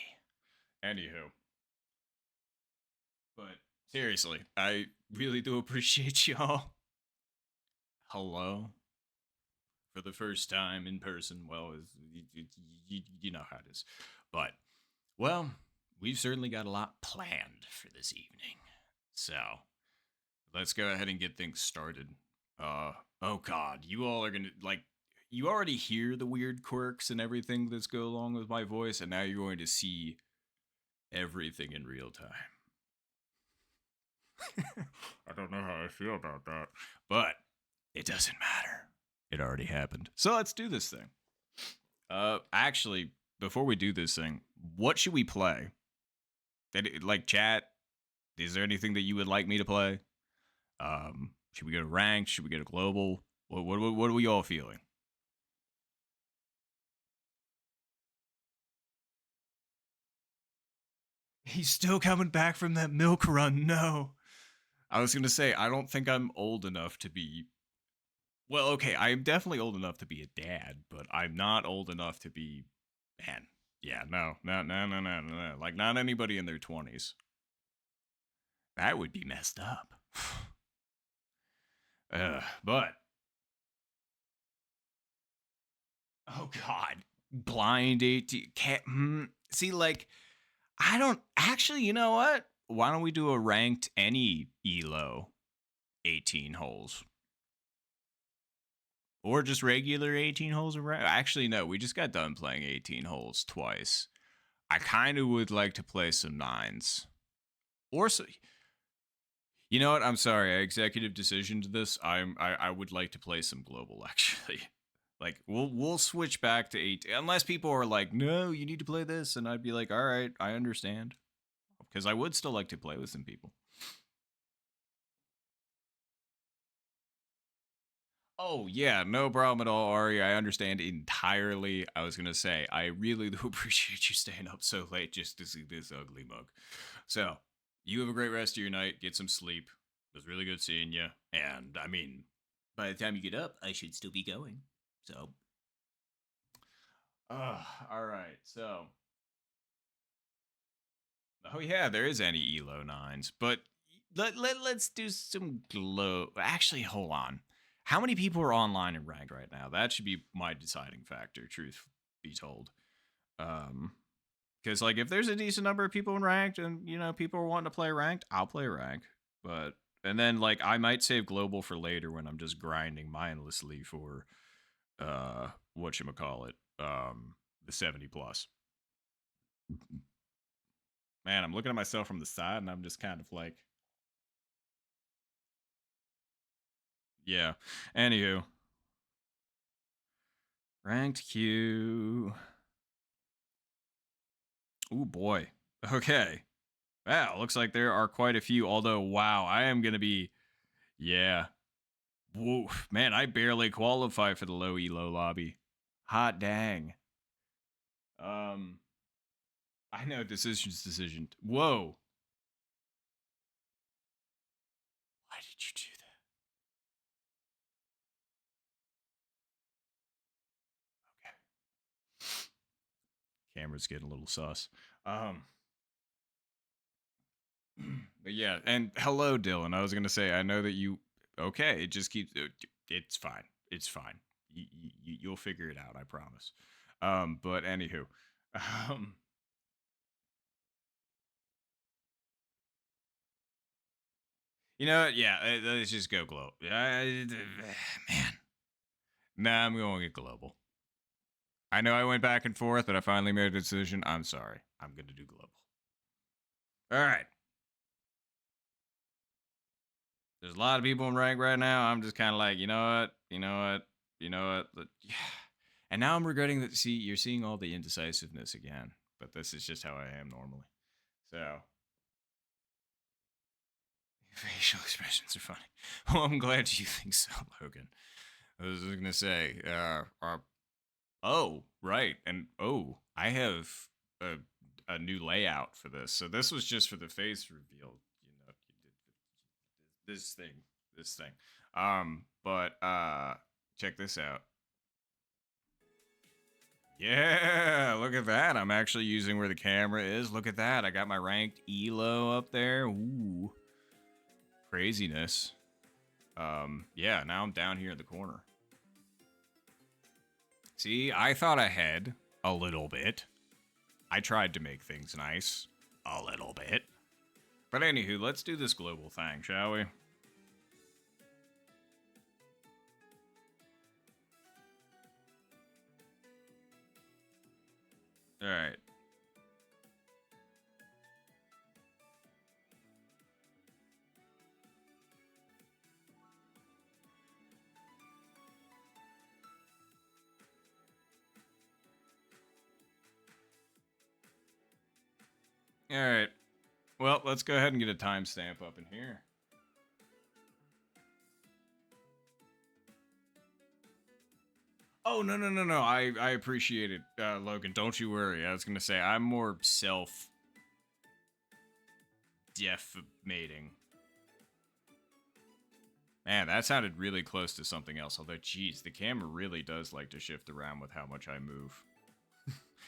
Anywho, but seriously, I really do appreciate y'all. Hello. For the first time in person. Well, you know how it is. But, well, we've certainly got a lot planned for this evening. So, let's go ahead and get things started. Oh god, you all are gonna, like, you already hear the weird quirks and everything that's go along with my voice, and now you're going to see everything in real time. I don't know how I feel about that. But it doesn't matter. It already happened. So let's do this thing. Actually, before we do this thing, what should we play? Like chat, is there anything that you would like me to play? Should we go to ranked? Should we go to global? What are we all feeling? He's still coming back from that milk run. No. I was going to say, I don't think I'm old enough to be. Well, okay, I'm definitely old enough to be a dad, but I'm not old enough to be. Man, yeah, no. Like, not anybody in their 20s. That would be messed up. But. Oh, God. Blind 18. Can't. See, like, I don't. Actually, you know what? Why don't we do a ranked any ELO 18 holes? Or just regular 18 holes of Actually, no, we just got done playing 18 holes twice. I kind of would like to play some nines. Or so, you know what? I'm sorry. I executive decisioned this. I would like to play some global actually. Like we'll switch back to 8 unless people are like, "No, you need to play this." And I'd be like, "All right, I understand." Cuz I would still like to play with some people. Oh yeah, no problem at all, Ari. I understand entirely. I was gonna say, I really do appreciate you staying up so late just to see this ugly mug. So, you have a great rest of your night. Get some sleep. It was really good seeing you. And I mean, by the time you get up, I should still be going. So, all right. So, oh yeah, there is any Elo nines, but let's do some glow. Actually, hold on. How many people are online and ranked right now? That should be my deciding factor. Truth be told, because like if there's a decent number of people in ranked, and people are wanting to play ranked, I'll play rank. But and then like I might save global for later when I'm just grinding mindlessly for whatchamacallit, the 70 plus. Man, I'm looking at myself from the side and I'm just kind of like, yeah. Anywho, ranked queue. Ooh boy. Okay. Wow, looks like there are quite a few. Although, wow, I am gonna be, yeah. Woof, man, I barely qualify for the low elo lobby. Hot dang. I know decision. Whoa. Why did you do that? Okay. Camera's getting a little sus. But yeah, and hello, Dylan. I was gonna say, I know that you. Okay, it just keeps. It's fine. It's fine. You'll figure it out. I promise. But anywho, um, you know what? Yeah, let's just go global. Man, nah, I'm going to get global. I know I went back and forth, but I finally made a decision. I'm sorry. I'm going to do global. All right. There's a lot of people in rank right now. I'm just kind of like, you know what? Yeah. And now I'm regretting that. See, you're seeing all the indecisiveness again, but this is just how I am normally. So, facial expressions are funny. Well, I'm glad you think so, Logan. I was going to say, oh, right. And oh, I have a new layout for this. So this was just for the face reveal, you know, this thing. But check this out. Yeah, look at that. I'm actually using where the camera is. Look at that. I got my ranked elo up there. Ooh. Craziness. Yeah, now I'm down here in the corner. See, I thought ahead a little bit. I tried to make things nice a little bit. But anywho, let's do this global thing, shall we? All right. All right. Well, let's go ahead and get a timestamp up in here. Oh, no. I appreciate it, Logan. Don't you worry. I was going to say, I'm more self-defamating. Man, that sounded really close to something else. Although, geez, the camera really does like to shift around with how much I move.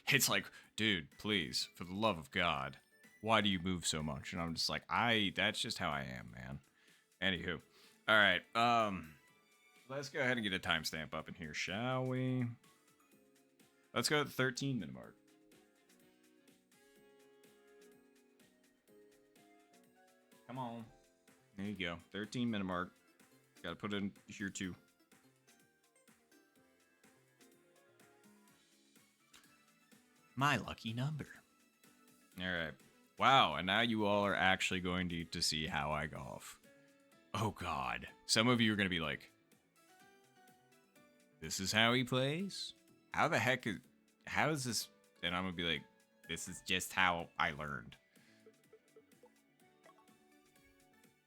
It's like, dude, please, for the love of God, why do you move so much? And I'm just like, that's just how I am, man. Anywho. All right, let's go ahead and get a timestamp up in here, shall we? Let's go at the 13-minute mark. Come on. There you go. 13-minute mark. Gotta put it in here too. My lucky number. All right. Wow, and now you all are actually going to see how I golf. Oh, God. Some of you are going to be like, this is how he plays? How the heck how is this? And I'm going to be like, this is just how I learned.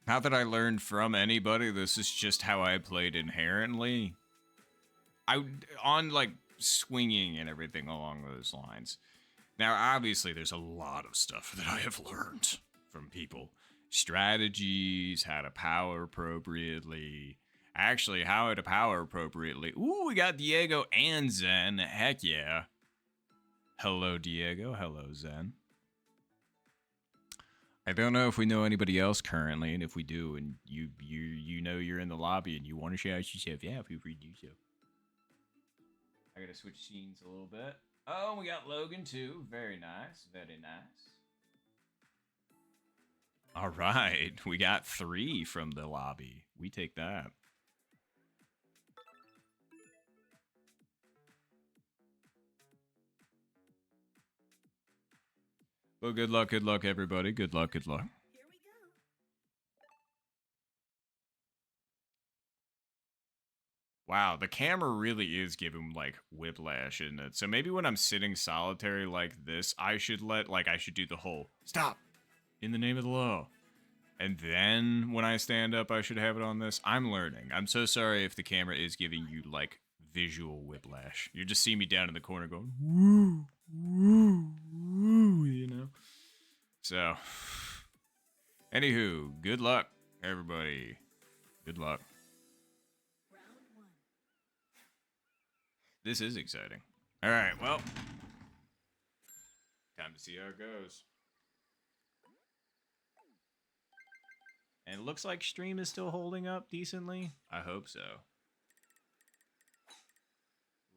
Not that I learned from anybody, this is just how I played inherently. On like swinging and everything along those lines. Now, obviously, there's a lot of stuff that I have learned from people. Strategies, how to power appropriately. Actually, how to power appropriately. Ooh, we got Diego and Zen. Heck yeah. Hello, Diego. Hello, Zen. I don't know if we know anybody else currently, and if we do, and you know you're in the lobby and you want to shout yourself, yeah, feel free to do so. I gotta switch scenes a little bit. Oh, we got Logan too. Very nice. Very nice. All right. We got 3 from the lobby. We take that. Well, good luck, everybody. Good luck. Here we go. Wow, the camera really is giving like whiplash, isn't it? So maybe when I'm sitting solitary like this, I should do the whole stop in the name of the law. And then when I stand up, I should have it on this. I'm learning. I'm so sorry if the camera is giving you like visual whiplash. You just see me down in the corner going, woo, So, anywho, good luck, everybody. Good luck. Round one. This is exciting. All right, well, time to see how it goes. And it looks like stream is still holding up decently. I hope so.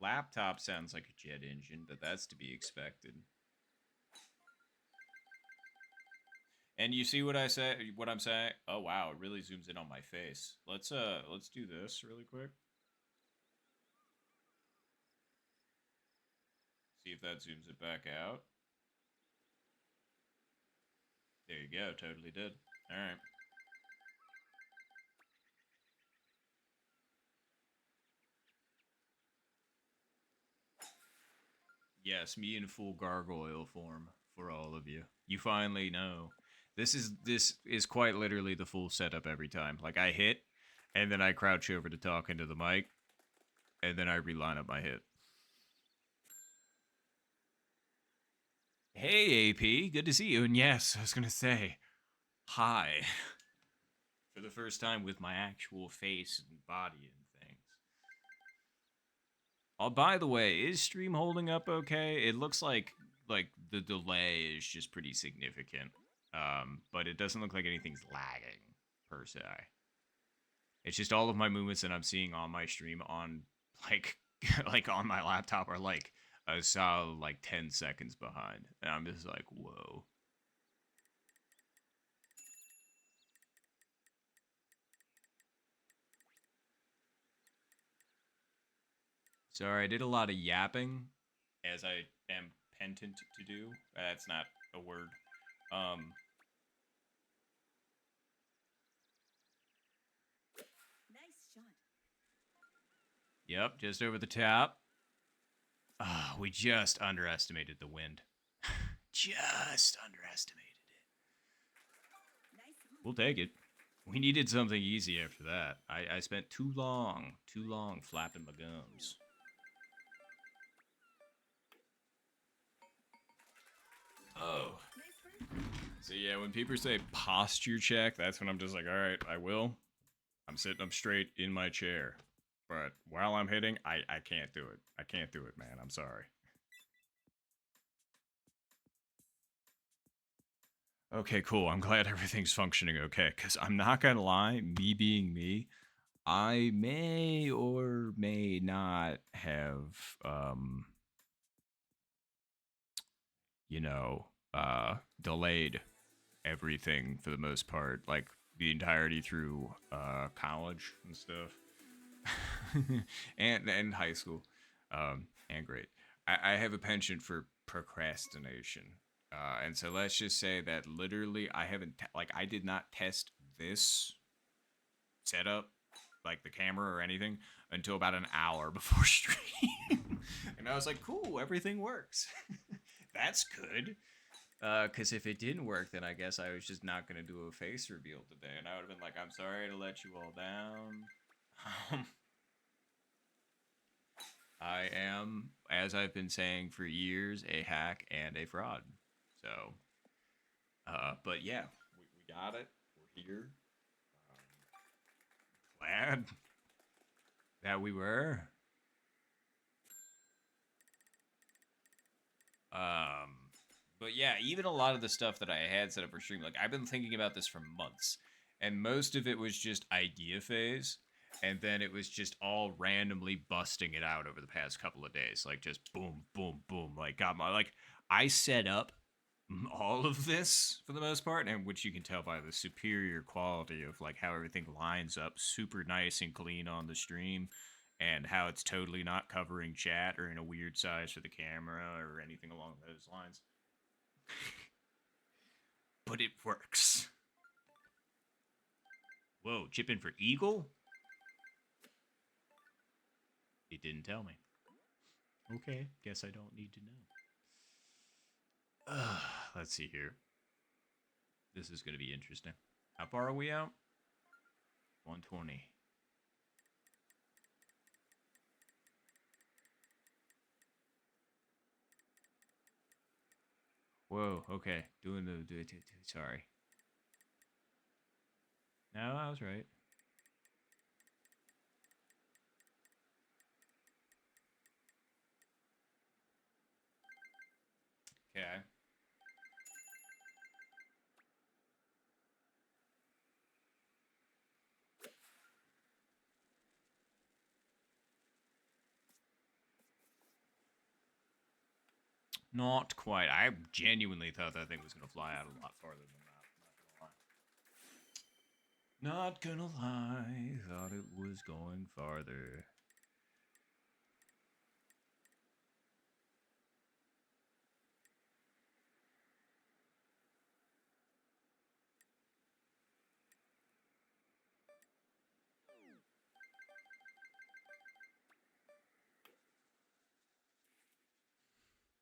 Laptop sounds like a jet engine, but that's to be expected. And you see what I say? What I'm saying? Oh wow, it really zooms in on my face. Let's do this really quick. See if that zooms it back out. There you go, totally did. All right. Yes, me in full gargoyle form for all of you. You finally know. This is quite literally the full setup every time. Like I hit, and then I crouch over to talk into the mic, and then I reline up my hit. Hey AP, good to see you. And yes, I was gonna say, hi. For the first time with my actual face and body and things. Oh, by the way, is stream holding up okay? It looks like the delay is just pretty significant. But it doesn't look like anything's lagging per se. It's just all of my movements that I'm seeing on my stream on like like on my laptop are like a solid like 10 seconds behind. And I'm just like, whoa. Sorry, I did a lot of yapping, as I am penitent to do. That's not a word. Nice shot. Yep, just over the top. Ah, we just underestimated the wind. Just underestimated it. Nice on. We'll take it. We needed something easy after that. I spent too long flapping my gums. Oh. Nice bird. So yeah, when people say posture check, that's when I'm just like, all right, I will. I'm sitting up straight in my chair. But while I'm hitting, I can't do it. I can't do it, man. I'm sorry. Okay, cool. I'm glad everything's functioning okay. Because I'm not going to lie, me being me, I may or may not have, you know, delayed everything for the most part. Like, the entirety through college and stuff. and high school. And great. I have a penchant for procrastination. And so let's just say that literally I haven't, I did not test this setup, like the camera or anything, until about an hour before stream. And I was like, cool, everything works. That's good. Because if it didn't work, then I guess I was just not going to do a face reveal today. And I would have been like, I'm sorry to let you all down. I am, as I've been saying for years, a hack and a fraud. So, but yeah, we got it. We're here. Glad that we were. But yeah, even a lot of the stuff that I had set up for stream, like I've been thinking about this for months, and most of it was just idea phase. And then it was just all randomly busting it out over the past couple of days. Like just boom, boom, boom. Like got my I set up all of this for the most part, and which you can tell by the superior quality of like how everything lines up super nice and clean on the stream, and how it's totally not covering chat or in a weird size for the camera or anything along those lines. But it works. Whoa, chip in for Eagle? It didn't tell me. Okay, guess I don't need to know. Let's see here. This is going to be interesting. How far are we out? 120. Whoa, okay. Sorry. No, I was right. Okay. Not quite. I genuinely thought that thing was going to fly out a lot farther than that. Not gonna lie. Thought it was going farther.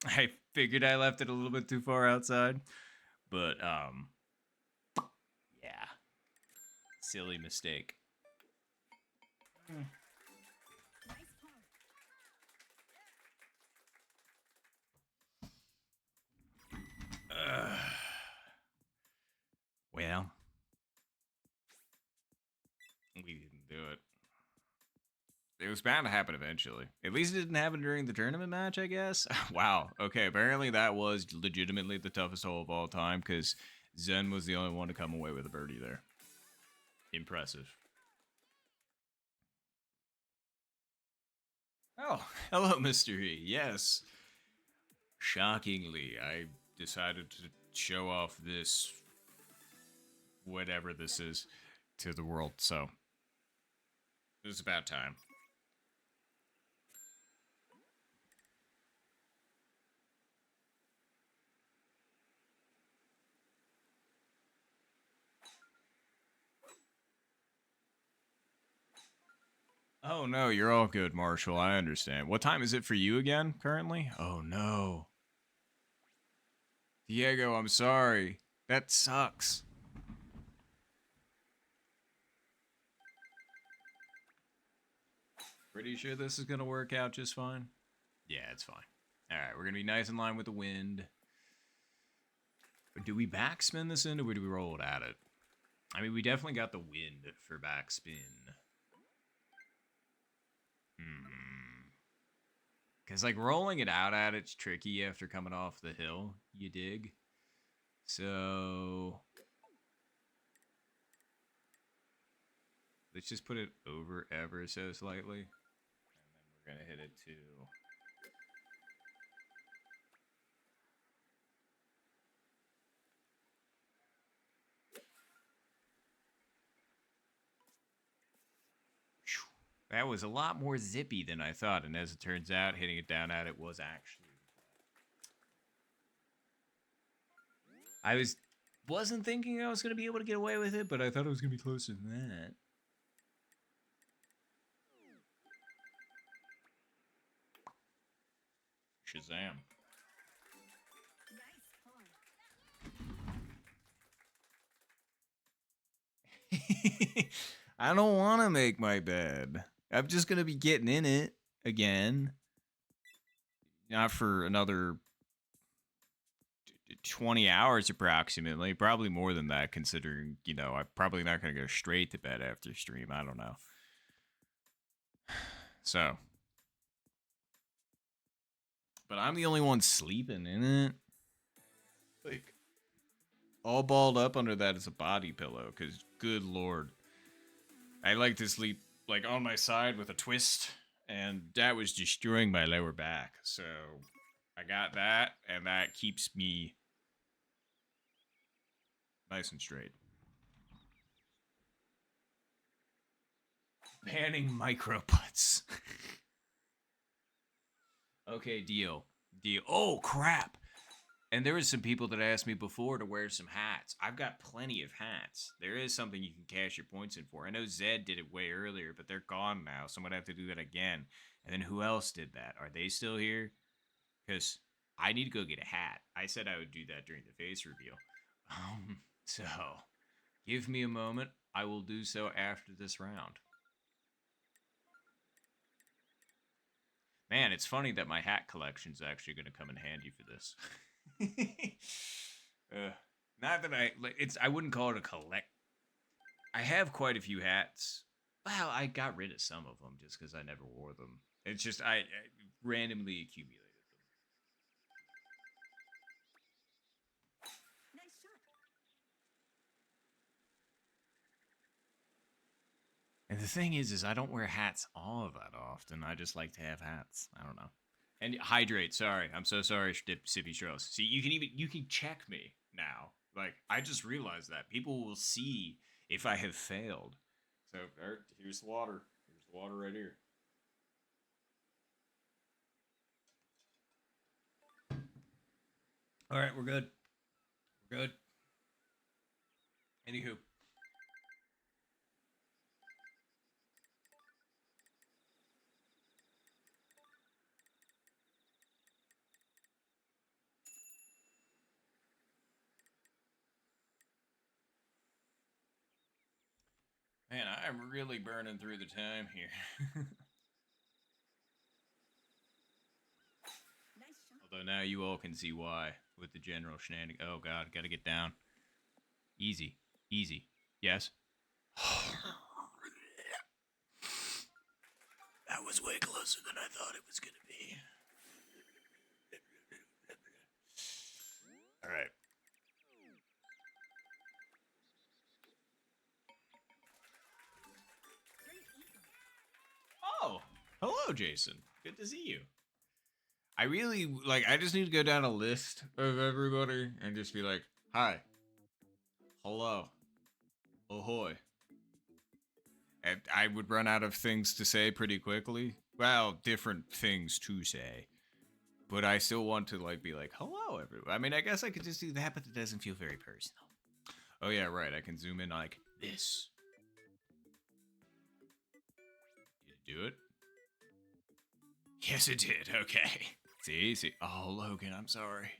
I figured I left it a little bit too far outside, but yeah, silly mistake. Nice par. Well, we didn't do it. It was bound to happen eventually. At least it didn't happen during the tournament match, I guess. Wow. Okay, apparently that was legitimately the toughest hole of all time because Zen was the only one to come away with a birdie there. Impressive. Oh, hello, Mr. E. Yes. Shockingly, I decided to show off this, whatever this is, to the world, so it was about time. Oh no, you're all good, Marshall. I understand. What time is it for you again, currently? Oh no. Diego, I'm sorry. That sucks. Pretty sure this is gonna work out just fine. Yeah, it's fine. Alright, we're gonna be nice in line with the wind. But do we backspin this in or do we roll it at it? I mean, we definitely got the wind for backspin. Because, like, rolling it out at it's tricky after coming off the hill, you dig? So, let's just put it over ever so slightly. And then we're going to hit it to... That was a lot more zippy than I thought, and as it turns out, hitting it down at it was actually... wasn't thinking I was going to be able to get away with it, but I thought it was going to be closer than that. Shazam. Nice par. I don't want to make my bed. I'm just going to be getting in it again. Not for another 20 hours approximately. Probably more than that, considering, you know, I'm probably not going to go straight to bed after stream. I don't know. So. But I'm the only one sleeping in it. Like, all balled up under that is a body pillow, because good lord. I like to sleep, like, on my side with a twist, and that was destroying my lower back. So, I got that, and that keeps me nice and straight. Banning micro putts. Okay, deal. Deal. Oh, crap. And there was some people that asked me before to wear some hats. I've got plenty of hats. There is something you can cash your points in for. I know Zed did it way earlier, but they're gone now, so I'm going to have to do that again. And then who else did that? Are they still here? Because I need to go get a hat. I said I would do that during the face reveal. So, give me a moment. I will do so after this round. Man, it's funny that my hat collection is actually going to come in handy for this. Not that I wouldn't call it a collect. I have quite a few hats. Well, I got rid of some of them just because I never wore them. It's just I randomly accumulated them. Nice shot. And the thing is I don't wear hats all that often. I just like to have hats. I don't know. And hydrate. Sorry, I'm so sorry, Sippy Strauss. See, you can check me now. Like I just realized that people will see if I have failed. So here's the water. Here's the water right here. All right, we're good. We're good. Anywho. Man, I'm really burning through the time here. Nice shot. Although now you all can see why with the general shenanigans. Oh god, gotta get down. Easy. Easy. Yes? That was way closer than I thought it was gonna be. Alright. Great eagle. Oh, hello, Jason. Good to see you. I really I just need to go down a list of everybody and just be like, hi, hello, ahoy. And I would run out of things to say pretty quickly. Well, different things to say. But I still want to be like, hello, everyone. I mean, I guess I could just do that, but it doesn't feel very personal. Oh yeah, right. I can zoom in like this. Did it do it? Yes, it did. Okay. See? Oh, Logan, I'm sorry.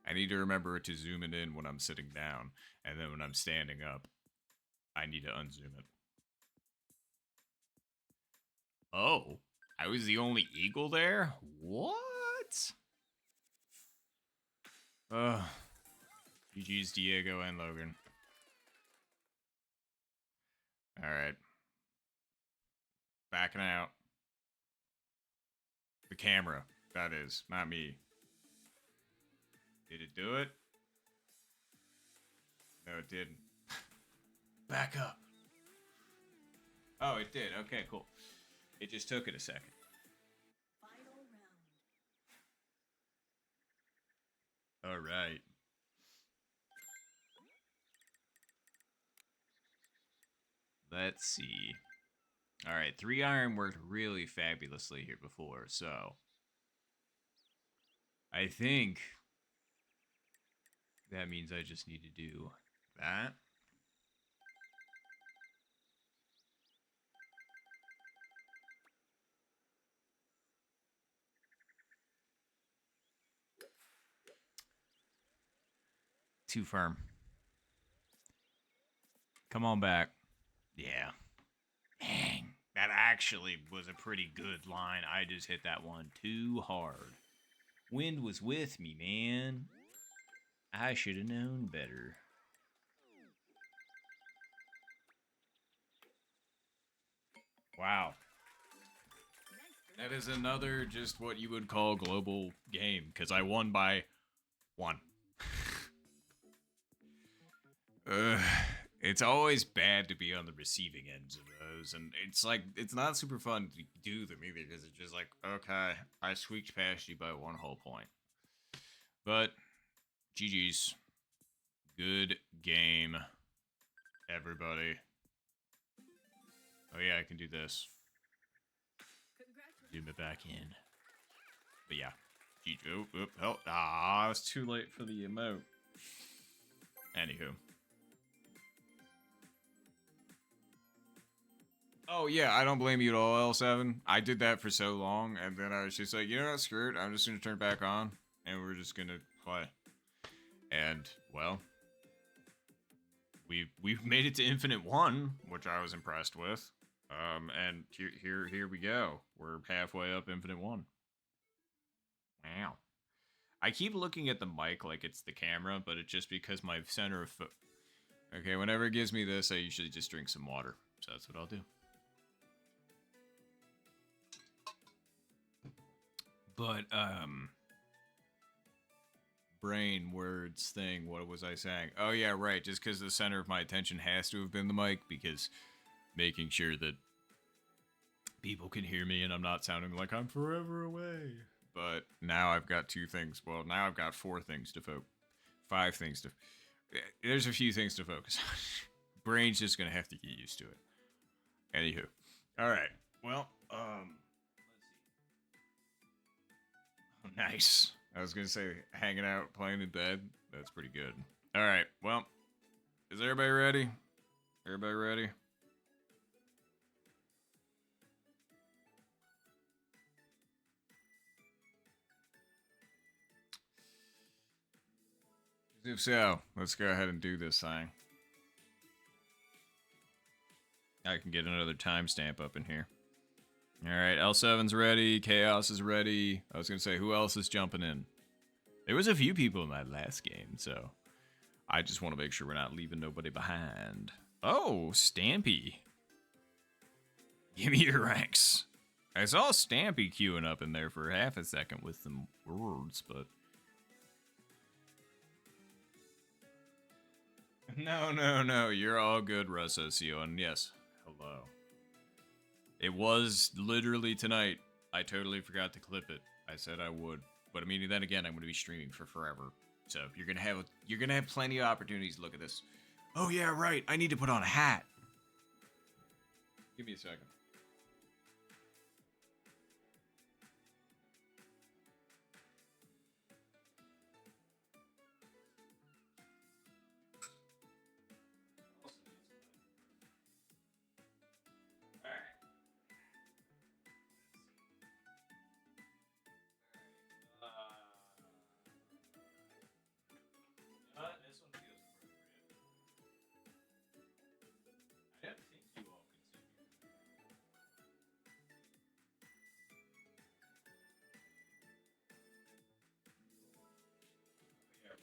I need to remember to zoom it in when I'm sitting down. And then when I'm standing up, I need to unzoom it. Oh, I was the only eagle there? What? GG's Diego and Logan. Alright. Backing out. The camera, that is, not me. Did it do it? No, it didn't. Back up. Oh, it did. Okay, cool. It just took it a second. Final round. All right. Let's see. All right, 3 iron worked really fabulously here before, so I think that means I just need to do that. Too firm. Come on back. Yeah. Dang. That actually was a pretty good line. I just hit that one too hard. Wind was with me, man. I should have known better. Wow. Nice. That is another just what you would call global game, because I won by 1. It's always bad to be on the receiving ends of those, and it's not super fun to do them either, because it's just like, okay, I squeaked past you by 1 whole point. But, GG's. Good game, everybody. Oh yeah, I can do this. Congratulations. Zoom it back in. But yeah. Help. Ah, it's too late for the emote. Anywho. Oh yeah, I don't blame you at all, L7. I did that for so long, and then I was just like, you know what, screw it. I'm just gonna turn it back on, and we're just gonna play. And, well, we've made it to Infinite 1, which I was impressed with. And here we go. We're halfway up Infinite 1. Wow. I keep looking at the mic like it's the camera, but it's just because my center of Okay, whenever it gives me this, I usually just drink some water. So that's what I'll do. But, brain, words, thing, what was I saying? Oh, yeah, right, just because the center of my attention has to have been the mic, because making sure that people can hear me and I'm not sounding like I'm forever away. But now I've got 2 things. Well, now I've got 4 things to focus. 5 things to... There's a few things to focus on. Brain's just gonna have to get used to it. Anywho. Alright. Well, let's see. Oh, nice. I was gonna say, hanging out, playing in bed. That's pretty good. Alright, well. Is everybody ready? Everybody ready? If so, let's go ahead and do this thing. I can get another timestamp up in here. Alright, L7's ready, Chaos is ready. I was gonna say, who else is jumping in? There was a few people in that last game, so I just want to make sure we're not leaving nobody behind. Oh, Stampy. Give me your ranks. I saw Stampy queuing up in there for half a second with some words, but... No, you're all good, Rusocio, and yes, hello. It was literally tonight. I totally forgot to clip it. I said I would, but I mean, then again, I'm going to be streaming for forever, so you're gonna have plenty of opportunities to look at this. Oh yeah, right. I need to put on a hat. Give me a second.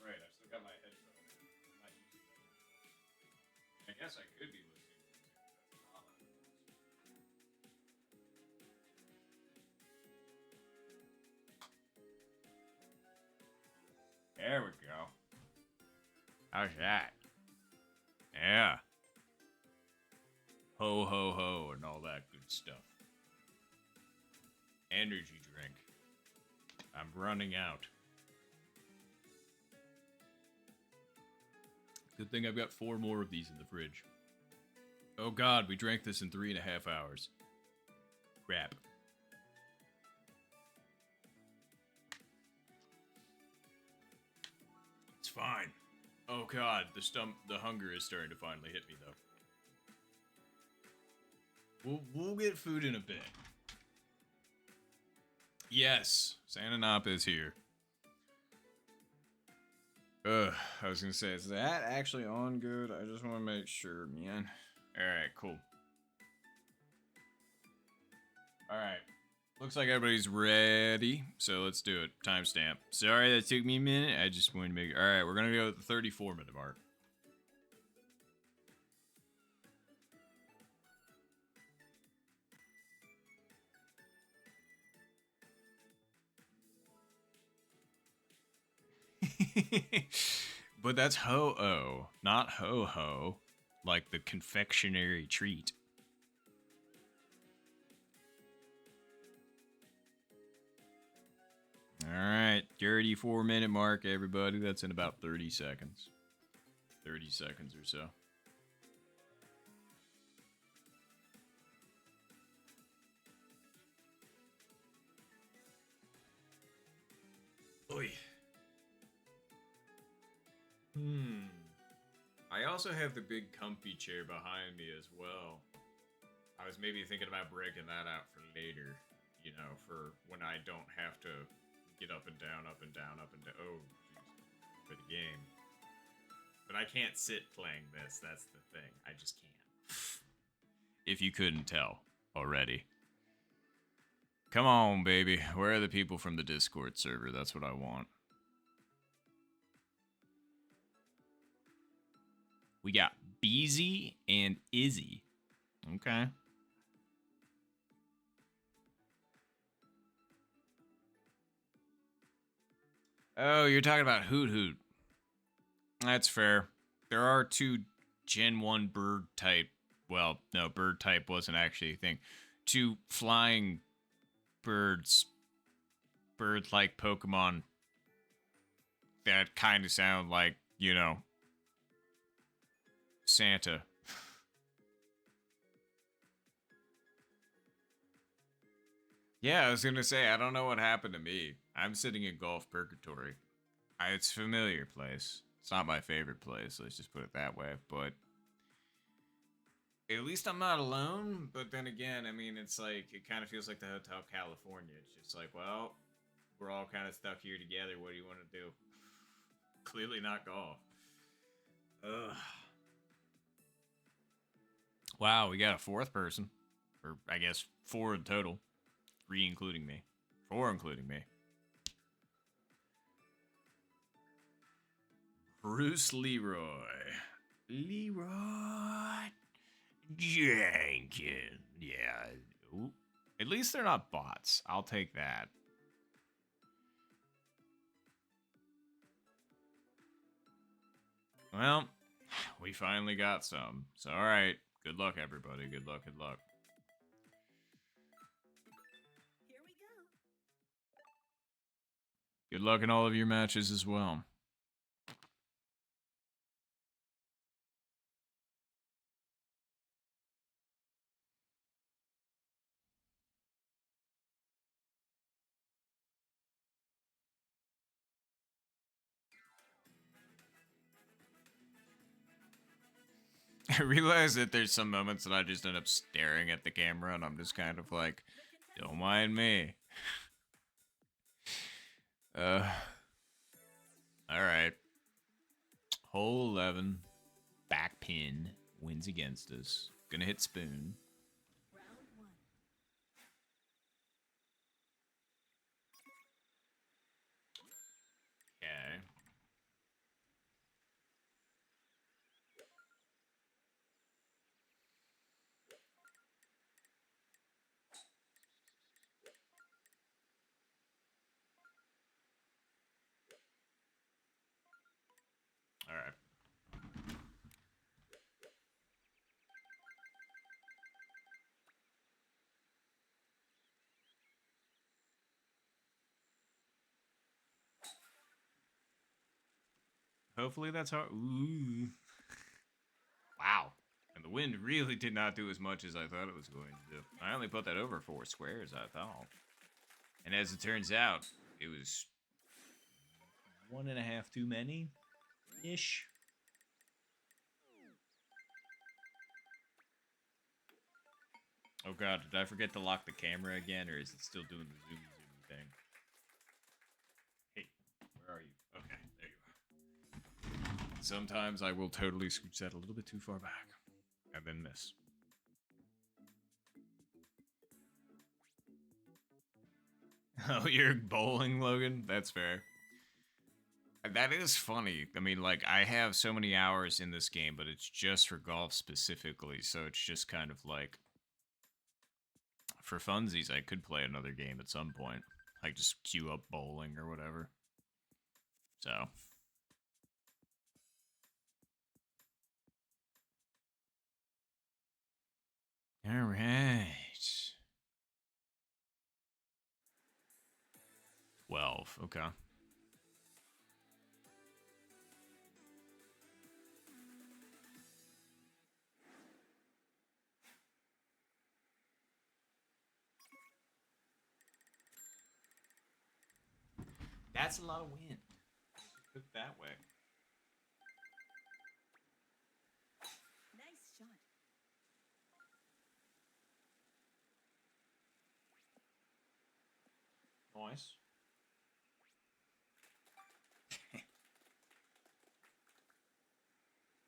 Right, I've still got my headphones. I'm not using them. I guess I could be listening to music, but that's not what it was. There we go. How's that? Yeah. Ho, ho, ho, and all that good stuff. Energy drink. I'm running out. Good thing I've got 4 more of these in the fridge. Oh god, we drank this in 3.5 hours. Crap. It's fine. Oh god, the hunger is starting to finally hit me though. We'll get food in a bit. Yes, Santa Napa is here. I was gonna say, is that actually on good? I just want to make sure, man. Alright, cool. Alright. Looks like everybody's ready, so let's do it. Timestamp. Sorry that took me a minute. I just wanted to make it. Alright, we're gonna go at the 34-minute mark. But that's ho-oh, not ho-ho, like the confectionery treat. Alright, 34-minute mark, everybody. That's in about 30 seconds. 30 seconds or so. Oy. I also have the big comfy chair behind me as well. I was maybe thinking about breaking that out for later, you know, for when I don't have to get up and down, up and down, up and down. Oh, geez, for the game. But I can't sit playing this, that's the thing. I just can't. If you couldn't tell already. Come on, baby. Where are the people from the Discord server? That's what I want. We got Beezy and Izzy. Okay. Oh, you're talking about Hoot Hoot. That's fair. There are two Gen 1 bird type. Well, no, bird type wasn't actually a thing. Two flying birds, bird like Pokemon that kind of sound like, you know, Santa. Yeah, I was gonna say, I don't know what happened to me. I'm sitting in Golf Purgatory. It's a familiar place. It's not my favorite place, let's just put it that way, but at least I'm not alone. But then again, I mean, it's like, it kind of feels like the Hotel California. It's just like, well, we're all kind of stuck here together. What do you want to do? Clearly not golf. Ugh. Wow, we got a fourth person. Or I guess 4 in total. 3 including me. 4 including me. Bruce Leroy. Leroy Jenkins. Yeah. Ooh. At least they're not bots. I'll take that. Well, we finally got some. So, alright. Good luck, everybody. Good luck, good luck. Here we go. Good luck in all of your matches as well. I realize that there's some moments that I just end up staring at the camera and I'm just kind of like, don't mind me. Alright. Hole 11. Back pin. Wins against us. Gonna hit spoon. Round one. Okay. Alright. Hopefully that's hard. Ooh. Wow. And the wind really did not do as much as I thought it was going to do. I only put that over 4 squares, I thought. And as it turns out, it was 1.5 too many ish. Oh god, did I forget to lock the camera again, or is it still doing the zoom thing? Hey, where are you? Okay, there you are. Sometimes I will totally scooch that a little bit too far back, and then miss. Oh, you're bowling, Logan? That's fair. That is funny. I mean, like, I have so many hours in this game, but it's just for golf specifically, so it's just kind of like, for funsies, I could play another game at some point. Like, just queue up bowling or whatever. So. Alright. 12, okay. That's a lot of wind. Put it that way. Nice shot. Nice.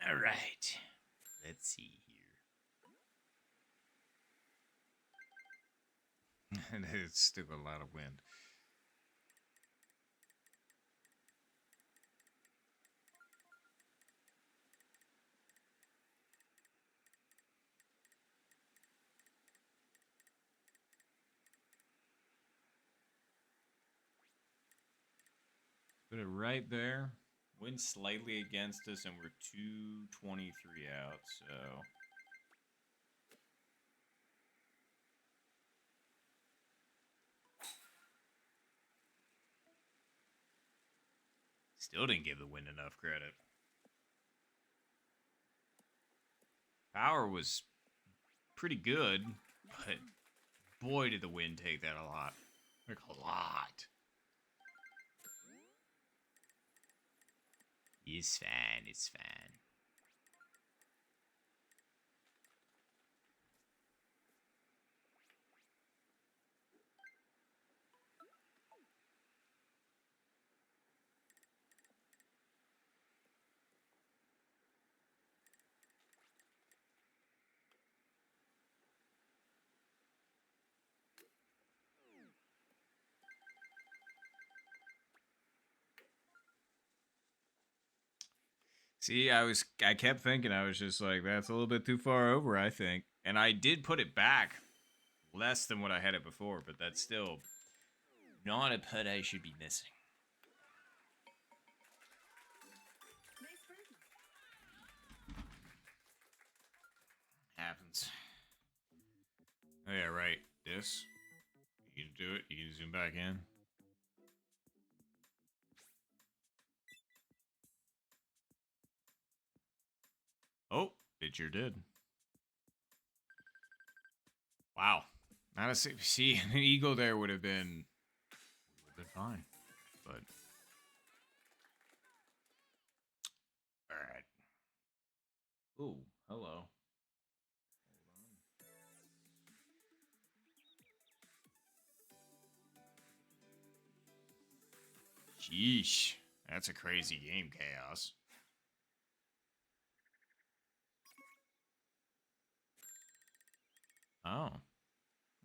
All right. Let's see here. And it's still a lot of wind. Put it right there. Wind slightly against us, and we're 223 out, so. Still didn't give the wind enough credit. Power was pretty good, but boy did the wind take that a lot. Like a lot. It's fine, it's fine. See, I kept thinking, I was just like, that's a little bit too far over, I think. And I did put it back less than what I had it before, but that's still not a putt I should be missing. Nice birdie. Happens. Oh yeah, right. This. You can do it. You can zoom back in. Oh, it sure did. Wow. Not a see an eagle there would have been fine, but all right. Ooh, hello. Sheesh. That's a crazy game, Chaos. Oh.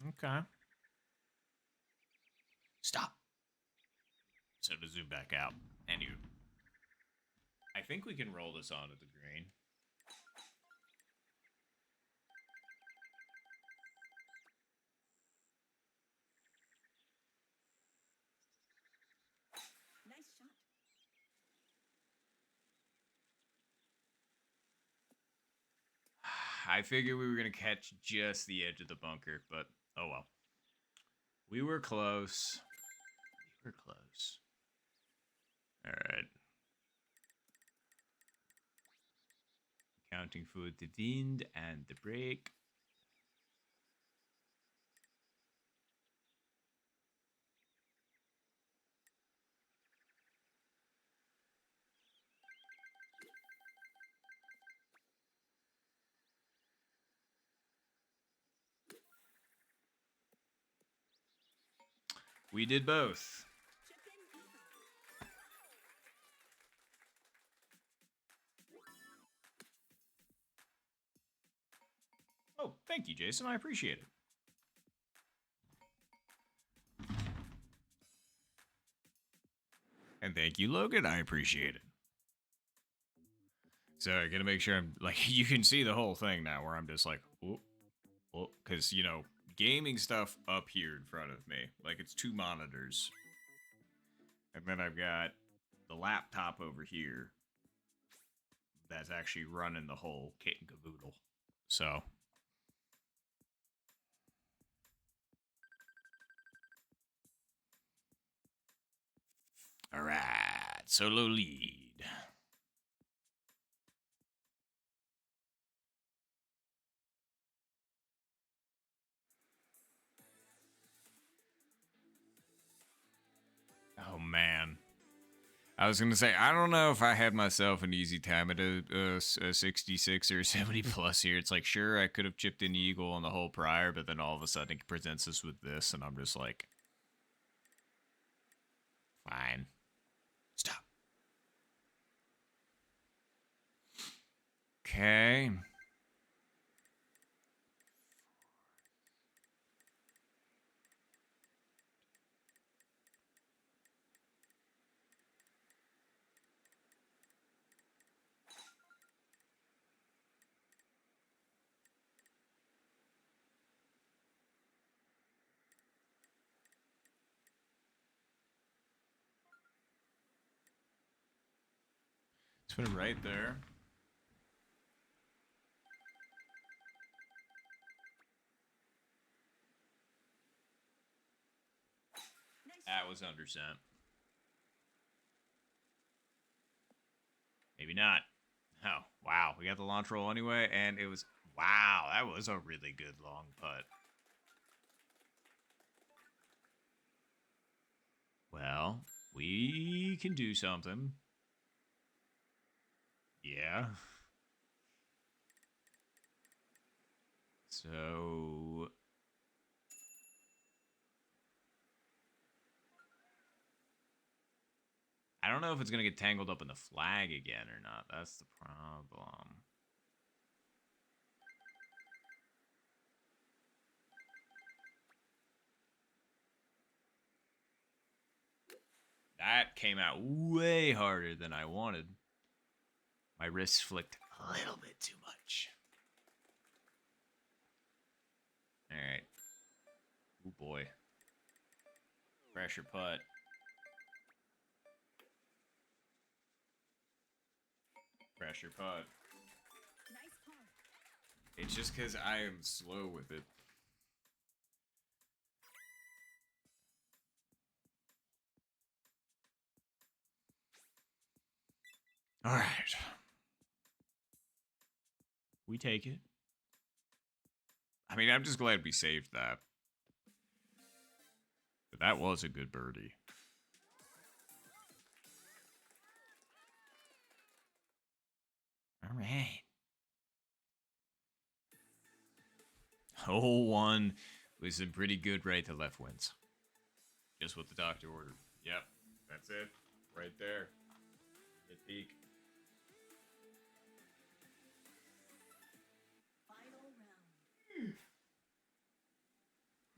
Okay. Stop. So to zoom back out. Anyway. I think we can roll this onto the green. Nice shot. I figured we were going to catch just the edge of the bunker, but oh well. We were close. We were close. All right. Counting for the wind and the break. We did both. Chip in even. Oh, thank you, Jason. I appreciate it. And thank you, Logan. I appreciate it. So I gotta make sure I'm like you can see the whole thing now where I'm just like, whoop, whoop, because you know, gaming stuff up here in front of me. Like it's two monitors. And then I've got the laptop over here that's actually running the whole kit and caboodle. So all right, solo lead. Oh man. I was gonna say I don't know if I had myself an easy time at a 66 or 70 plus here. It's like sure I could have chipped in eagle on the hole prior, but then all of a sudden it presents us with this, and I'm just like, fine, stop. Okay. Let's put it right there. Nice That shot. was undersent. Maybe not. Oh, wow. We got the launch roll anyway, and it was... Wow, that was a really good long putt. Well, we can do something. Yeah. So... I don't know if it's going to get tangled up in the flag again or not. That's the problem. That came out way harder than I wanted. My wrist flicked a little bit too much. All right. Oh boy. Pressure putt. Pressure putt. Nice par. It's just because I am slow with it. All right. We take it. I mean, I'm just glad we saved that. But that was a good birdie. All right. Hole one with some pretty good right to left winds. Just what the doctor ordered. Yep, that's it. Right there. Hit peak. Final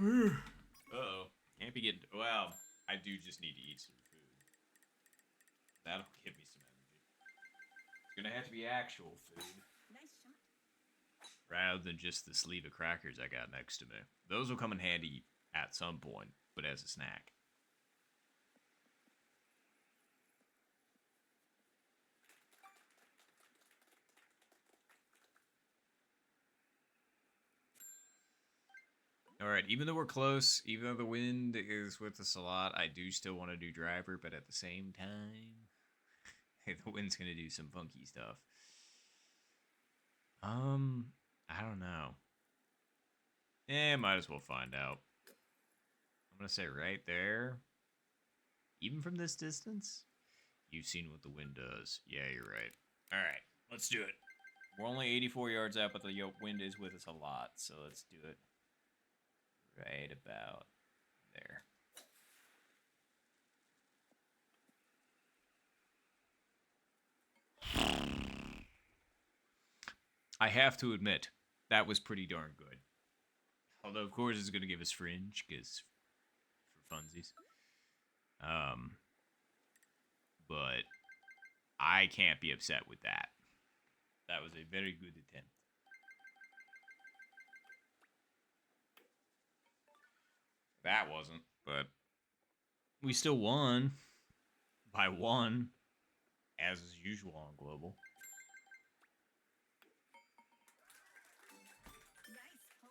round. Uh-oh. Can't be getting... Well, I do just need to eat some food. That'll give me some energy. It's gonna have to be actual food. Nice shot. Rather than just the sleeve of crackers I got next to me. Those will come in handy at some point, but as a snack. All right, even though we're close, even though the wind is with us a lot, I do still want to do driver, but at the same time, the wind's going to do some funky stuff. I don't know. Might as well find out. I'm going to say right there. Even from this distance, you've seen what the wind does. Yeah, you're right. All right, let's do it. We're only 84 yards out, but the wind is with us a lot, so let's do it right about there. I have to admit, that was pretty darn good. Although, of course, it's going to give us fringe, because for funsies. But I can't be upset with that. That was a very good attempt. That wasn't, but we still won by one, as is usual on Global. Nice par.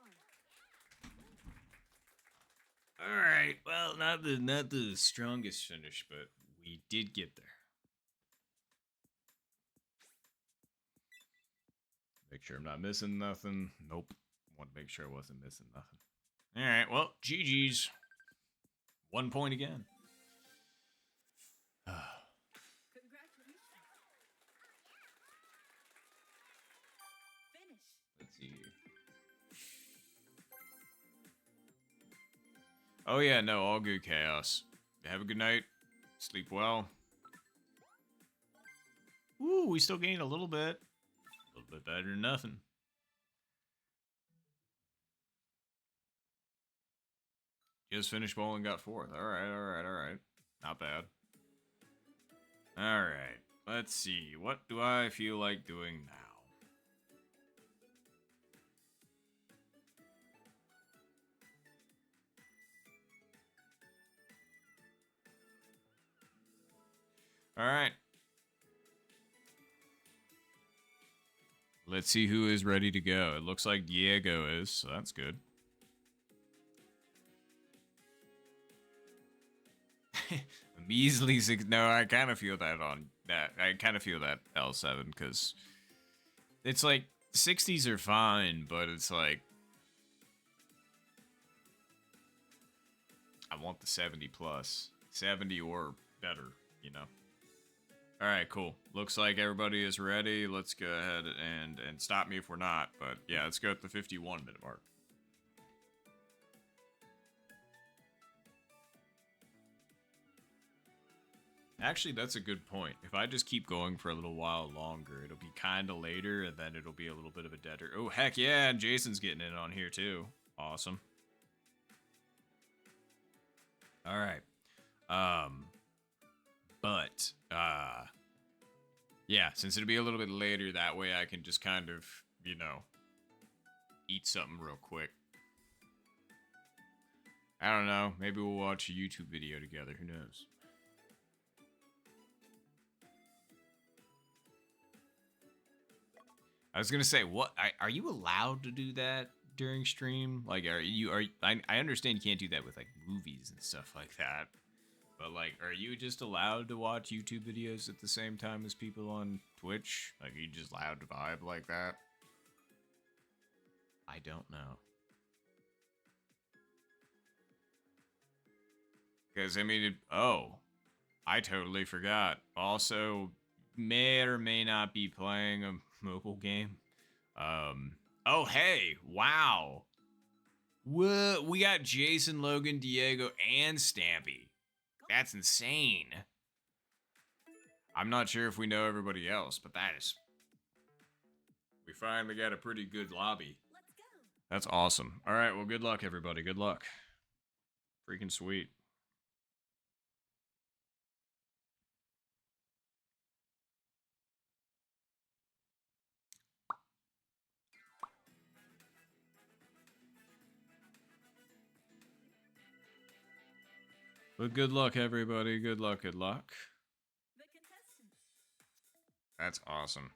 All right. Well, not the strongest finish, but we did get there. Make sure I'm not missing nothing. Nope. Want to make sure I wasn't missing nothing. All right. Well, GG's. 1 point again. Congratulations. Finish. Let's see. Oh yeah, no, all good, Chaos. Have a good night. Sleep well. Ooh, we still gained a little bit. A little bit better than nothing. Just finished bowling, got fourth. All right. Not bad. All right. Let's see. What do I feel like doing now? All right. Let's see who is ready to go. It looks like Diego is, so that's good. Measly six. No, I kind of feel that on that. I kind of feel that L7 because it's like 60s are fine, but it's like I want the 70 plus, 70 or better, you know. All right, cool. Looks like everybody is ready. Let's go ahead and stop me if we're not. But yeah, let's go at the 51-minute mark. Actually, that's a good point. If I just keep going for a little while longer, it'll be kind of later, and then it'll be a little bit of a deader. Oh, heck yeah, and Jason's getting in on here, too. Awesome. All right. But, yeah, since it'll be a little bit later, that way I can just kind of, you know, eat something real quick. I don't know. Maybe we'll watch a YouTube video together. Who knows? I was gonna say, what are you allowed to do that during stream? Like, I understand you can't do that with like movies and stuff like that, but like, are you just allowed to watch YouTube videos at the same time as people on Twitch? Like, are you just allowed to vibe like that? I don't know. Because I mean, I totally forgot. Also, may or may not be playing a mobile game. Oh, hey, wow. What? We got Jason, Logan, Diego, and Stampy. That's insane. I'm not sure if we know everybody else, but that is... We finally got a pretty good lobby. Let's go. That's awesome. All right, well, good luck, everybody. Good luck. Freaking sweet. But good luck, everybody. Good luck, good luck. The contestants. That's awesome.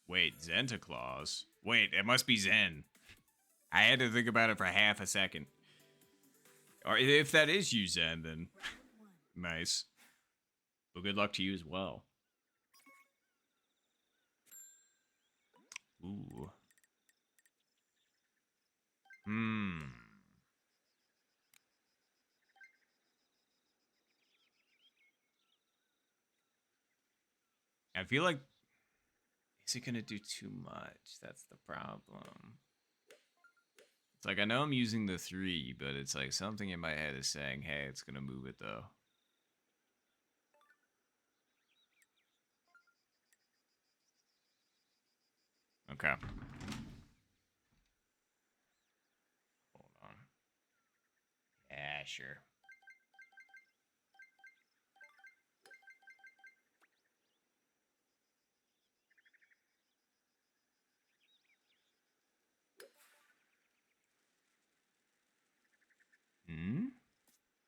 Wait, Zenta Claus? Wait, it must be Zen. I had to think about it for half a second. Or if that is you, Zen, then Round 1. nice. Well, good luck to you as well. Ooh. I feel like... Is it gonna do too much? That's the problem. It's like, I know I'm using the 3, but it's like something in my head is saying, hey, it's gonna move it though. Okay. Hold on. Yeah, sure.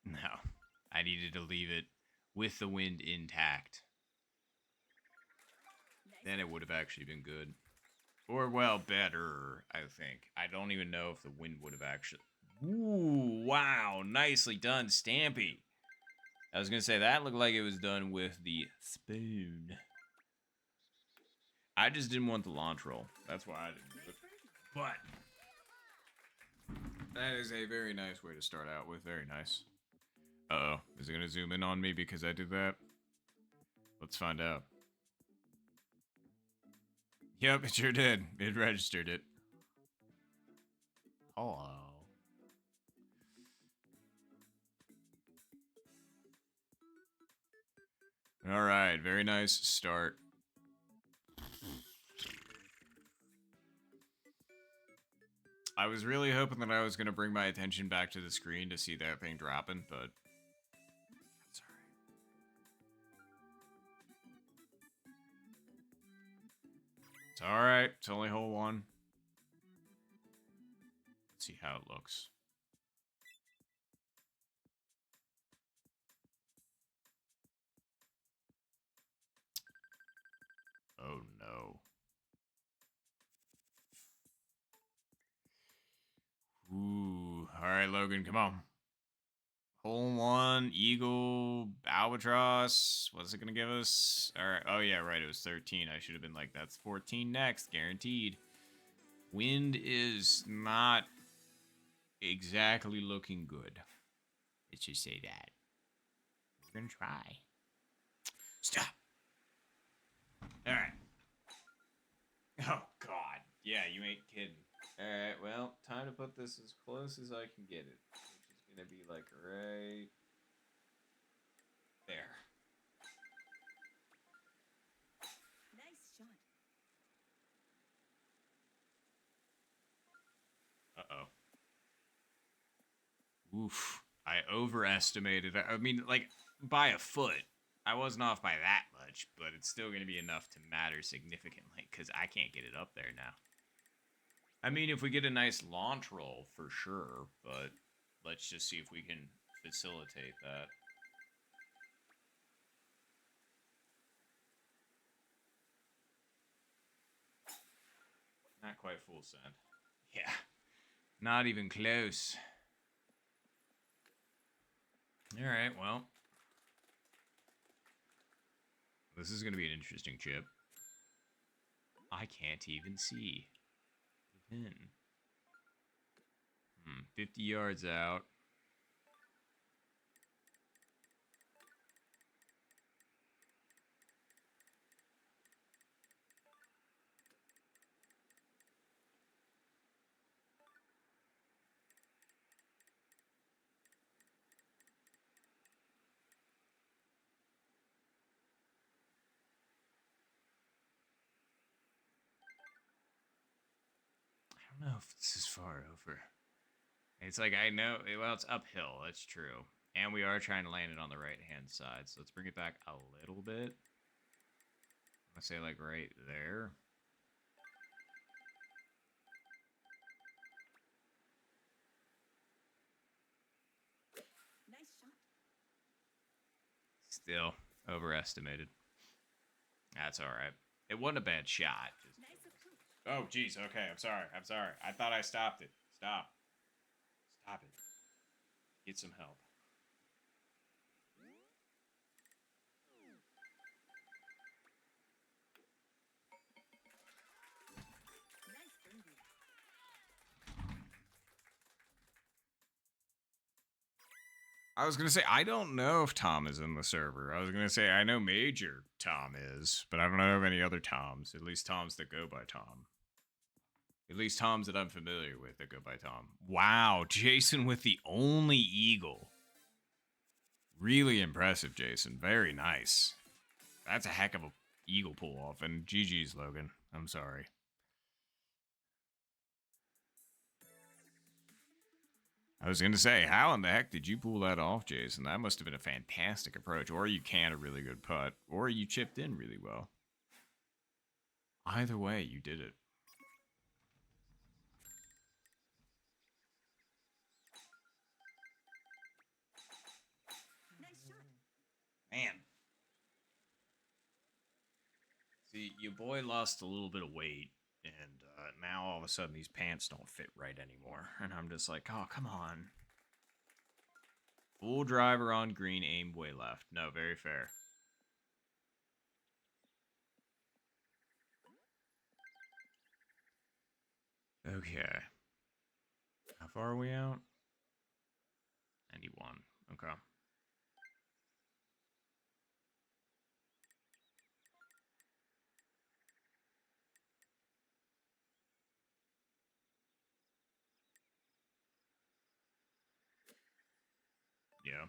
No. I needed to leave it with the wind intact. Then it would have actually been good. Or, well, better, I think. I don't even know if the wind would have actually... Ooh, wow. Nicely done, Stampy. I was going to say, that looked like it was done with the spoon. I just didn't want the launch roll. That's why I didn't do it. But that is a very nice way to start out with. Very nice. Uh-oh. Is it going to zoom in on me because I did that? Let's find out. Yep, it sure did. It registered it. Hello. All right, very nice start. I was really hoping that I was going to bring my attention back to the screen to see that thing dropping, but that's all right. It's all right. It's only hole 1. Let's see how it looks. Oh no. right, Logan, come on. Hole one, eagle, albatross. What's it gonna give us? All right. Oh yeah, right. It was 13. I should have been like, that's 14 next, guaranteed. Wind is not exactly looking good. Let's just say that. We're gonna try. Stop. All right. Oh God. Yeah, you ain't kidding. All right. Well, time to put this as close as I can get it, which is gonna be like right there. Nice shot. Uh-oh. Oof. I overestimated. I mean, like, by a foot. I wasn't off by that much, but it's still going to be enough to matter significantly, because I can't get it up there now. I mean, if we get a nice launch roll, for sure, but let's just see if we can facilitate that. Not quite full send. Yeah. Not even close. Alright, well. This is going to be an interesting chip. I can't even see the pin. 50 yards out. I don't know if this is far over. It's like, I know, well, it's uphill, that's true. And we are trying to land it on the right-hand side, so let's bring it back a little bit. I'm gonna say, like, right there. Nice shot. Still overestimated. That's alright. It wasn't a bad shot. Nice approach. Oh, jeez, okay, I'm sorry. I thought I stopped it. Stop. Stop it. Get some help. Nice birdie. I was going to say, I don't know if Tom is in the server. I was going to say, I know Major Tom is, but I don't know of any other Toms. At least Toms that go by Tom. At least Toms that I'm familiar with that go by Tom. Wow, Jason with the only eagle. Really impressive, Jason. Very nice. That's a heck of a eagle pull-off, and GG's, Logan. I'm sorry. I was going to say, how in the heck did you pull that off, Jason? That must have been a fantastic approach. Or you canned a really good putt. Or you chipped in really well. Either way, you did it. Nice shot. Man. See, your boy lost a little bit of weight. And now all of a sudden these pants don't fit right anymore. And I'm just like, oh, come on. Full driver on green, aimed way left. No, very fair. Okay. How far are we out? 91. Okay. Yeah.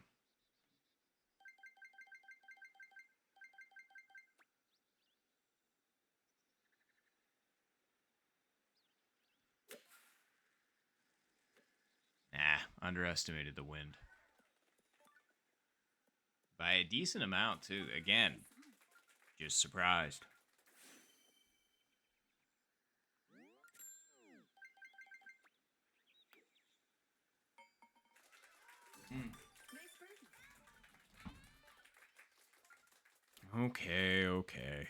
Underestimated the wind. By a decent amount, too. Again, just surprised. Nice birdie. Okay, okay.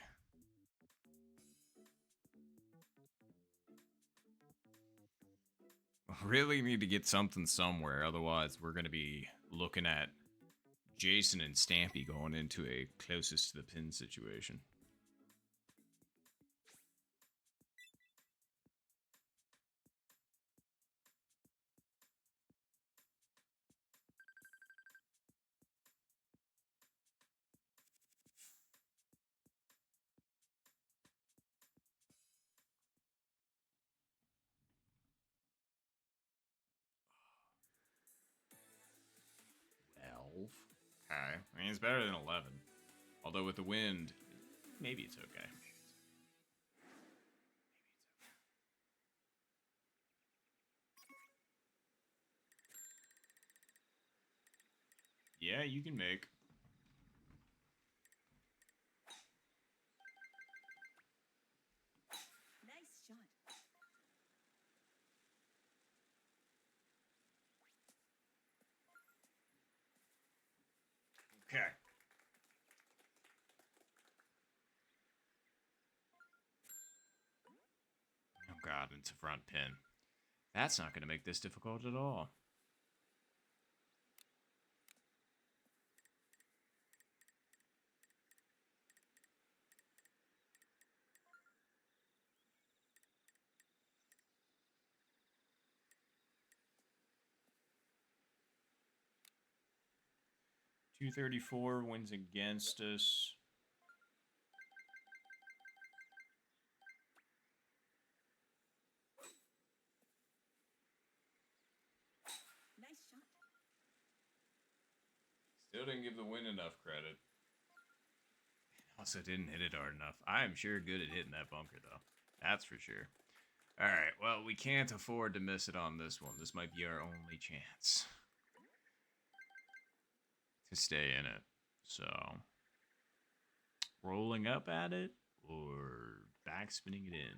really need to get something somewhere. Otherwise, we're going to be looking at Jason and Stampy going into a closest to the pin situation. Okay. I mean, it's better than 11. Although with the wind, maybe it's okay. Yeah, you can make. Nice shot. Okay. Oh god, it's a front pin. That's not going to make this difficult at all. .234 wins against us. Nice shot. Still didn't give the win enough credit. Also didn't hit it hard enough. I am sure good at hitting that bunker, though. That's for sure. Alright, well, we can't afford to miss it on this one. This might be our only chance to stay in it. So, rolling up at it or backspinning it in?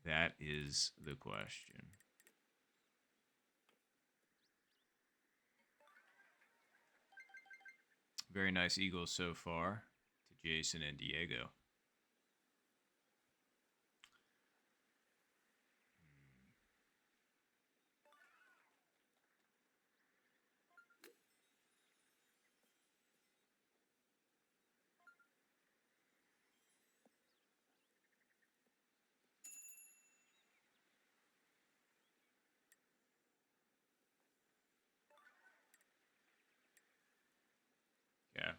That is the question. Very nice eagles so far to Jason and Diego. Yeah.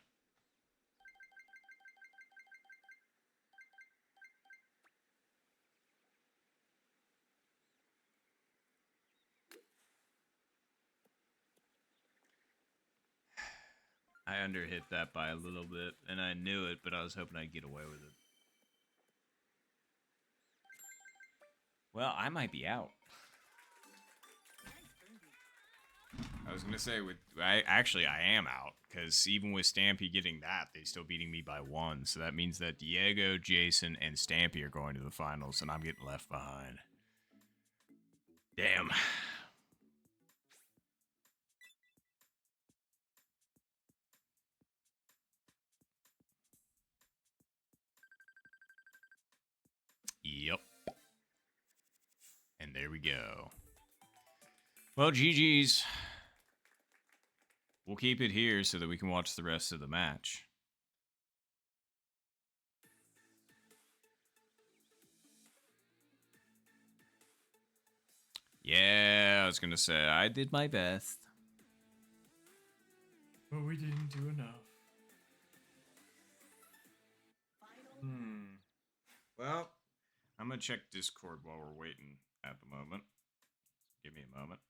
I underhit that by a little bit, and I knew it, but I was hoping I'd get away with it. Well, I might be out. Nice birdie. I was gonna say, I am out, because even with Stampy getting that, they still beating me by 1. So that means that Diego, Jason, and Stampy are going to the finals, and I'm getting left behind. Damn. Yep. And there we go. Well, GG's. We'll keep it here so that we can watch the rest of the match. Yeah, I was gonna say, I did my best. But we didn't do enough. Final. Well, I'm gonna check Discord while we're waiting at the moment. Give me a moment.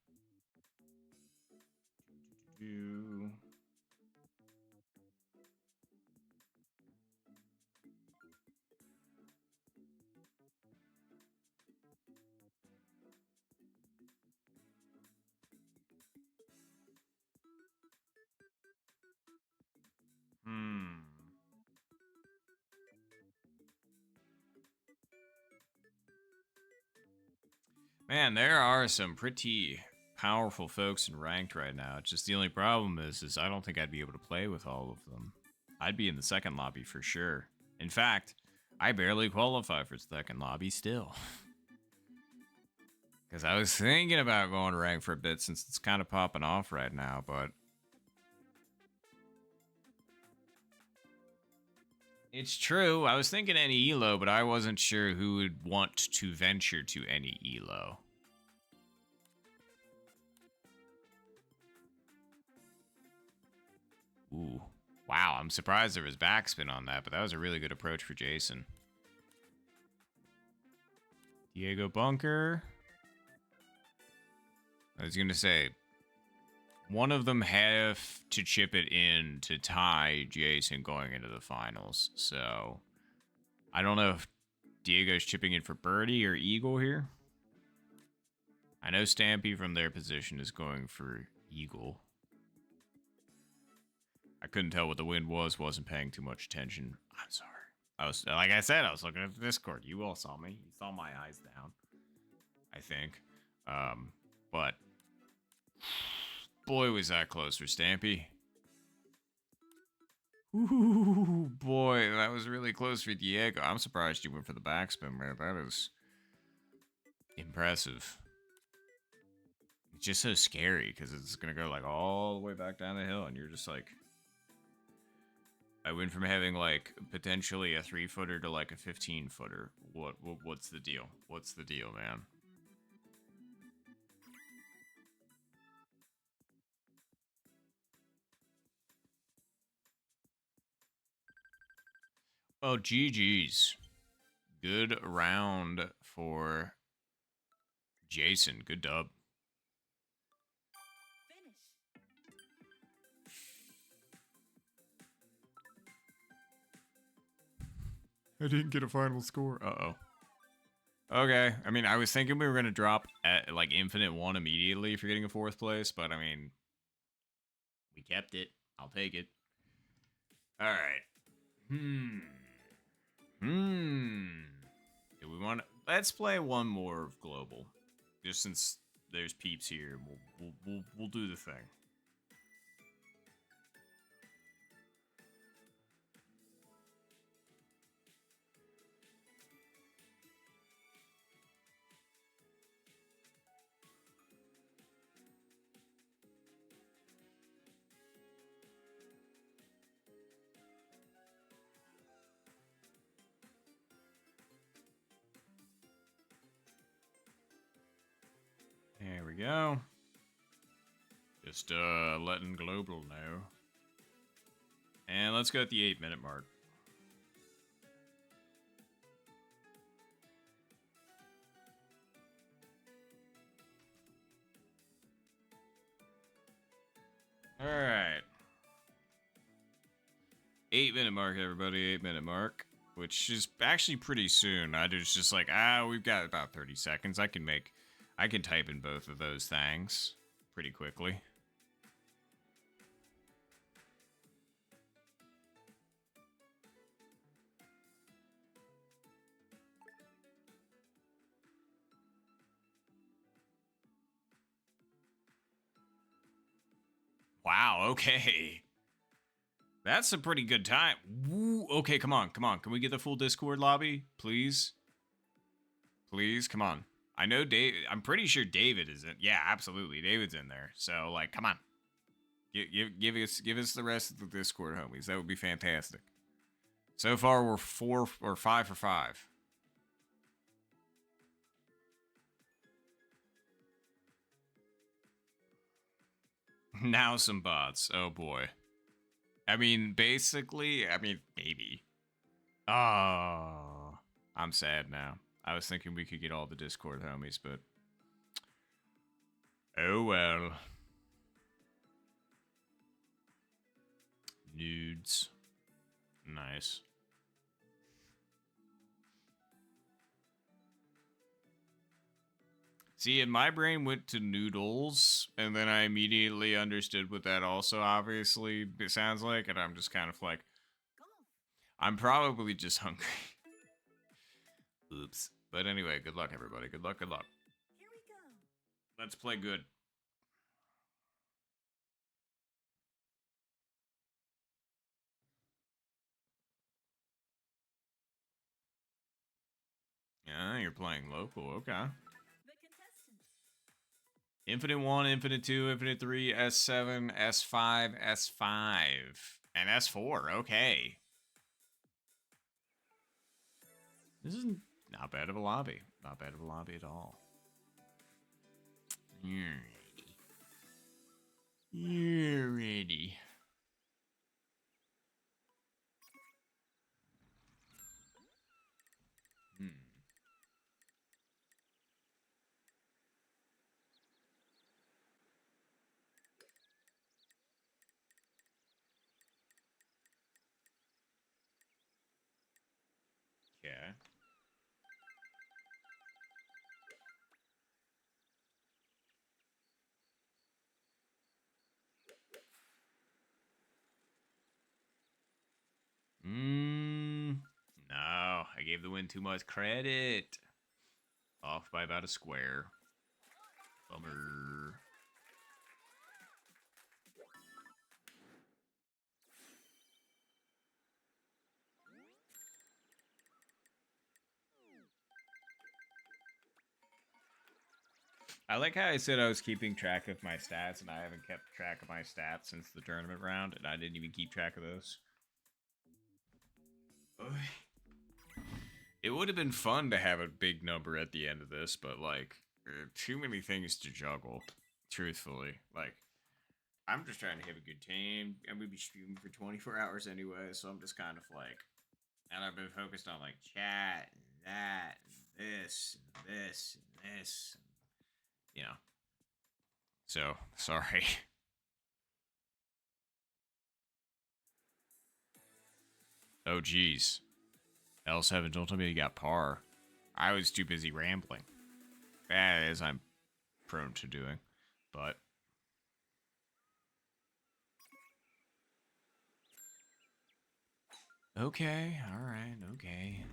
Man, there are some pretty powerful folks in ranked right now. It's just the only problem is I don't think I'd be able to play with all of them. I'd be in the second lobby for sure. In fact, I barely qualify for second lobby still. Because I was thinking about going rank for a bit since it's kind of popping off right now, but it's true. I was thinking any elo, but I wasn't sure who would want to venture to any elo. Ooh. Wow, I'm surprised there was backspin on that, but that was a really good approach for Jason. Diego Bunker. I was going to say, one of them have to chip it in to tie Jason going into the finals. So, I don't know if Diego's chipping in for birdie or eagle here. I know Stampy from their position is going for eagle. I couldn't tell what the wind was, wasn't paying too much attention. I'm sorry. I was, like I said, I was looking at the Discord. You all saw me. You saw my eyes down, I think. But boy, was that close for Stampy. Ooh, boy, that was really close for Diego. I'm surprised you went for the backspin, man. That is impressive. It's just so scary because it's going to go like all the way back down the hill, and you're just like, I went from having like potentially a 3-footer to like a 15-footer. What's the deal? What's the deal, man? Oh, GG's. Good round for Jason. Good dub. Finish. I didn't get a final score. Uh-oh. Okay. I mean, I was thinking we were going to drop at like infinite 1 immediately for getting a 4th place, but I mean, we kept it. I'll take it. All right. Do we want to... Let's play one more of Global. Just since there's peeps here, we'll do the thing. There we go. Just letting Global know. And let's go at the 8-minute mark. All right. 8-minute mark, everybody. 8-minute mark, which is actually pretty soon. I was just like, we've got about 30 seconds. I can type in both of those things pretty quickly. Wow, okay. That's a pretty good time. Woo, okay, come on. Can we get the full Discord lobby, please? Please, come on. I know Dave. I'm pretty sure David is in. Yeah, absolutely, David's in there. So, like, come on. Give us the rest of the Discord homies. That would be fantastic. So far, we're 4 or 5 for 5. Now some bots. Oh boy. I mean, basically, maybe. Oh, I'm sad now. I was thinking we could get all the Discord homies, but oh well. Nudes. Nice. See, and my brain went to noodles, and then I immediately understood what that also obviously sounds like, and I'm just kind of like, Golf. I'm probably just hungry. Oops. But anyway, good luck, everybody. Good luck, good luck. Here we go. Let's play good. Yeah, you're playing local. Okay. The contestants Infinite 1, Infinite 2, Infinite 3, S7, S5, S5, and S4. Okay. This is not bad of a lobby. Not bad of a lobby at all. Alrighty. Alrighty. Hmm. Okay. No, I gave the win too much credit. Off by about a square. Bummer. I like how I said I was keeping track of my stats, and I haven't kept track of my stats since the tournament round, and I didn't even keep track of those. It would have been fun to have a big number at the end of this, but like, too many things to juggle. Truthfully, like, I'm just trying to have a good time. I'm gonna be streaming for 24 hours anyway, so I'm just kind of like, and I've been focused on like chat and that and this and this and this, and, you know. So sorry. Oh geez, L7, don't tell me you got par. I was too busy rambling, as I'm prone to doing, but. Okay, alright, okay.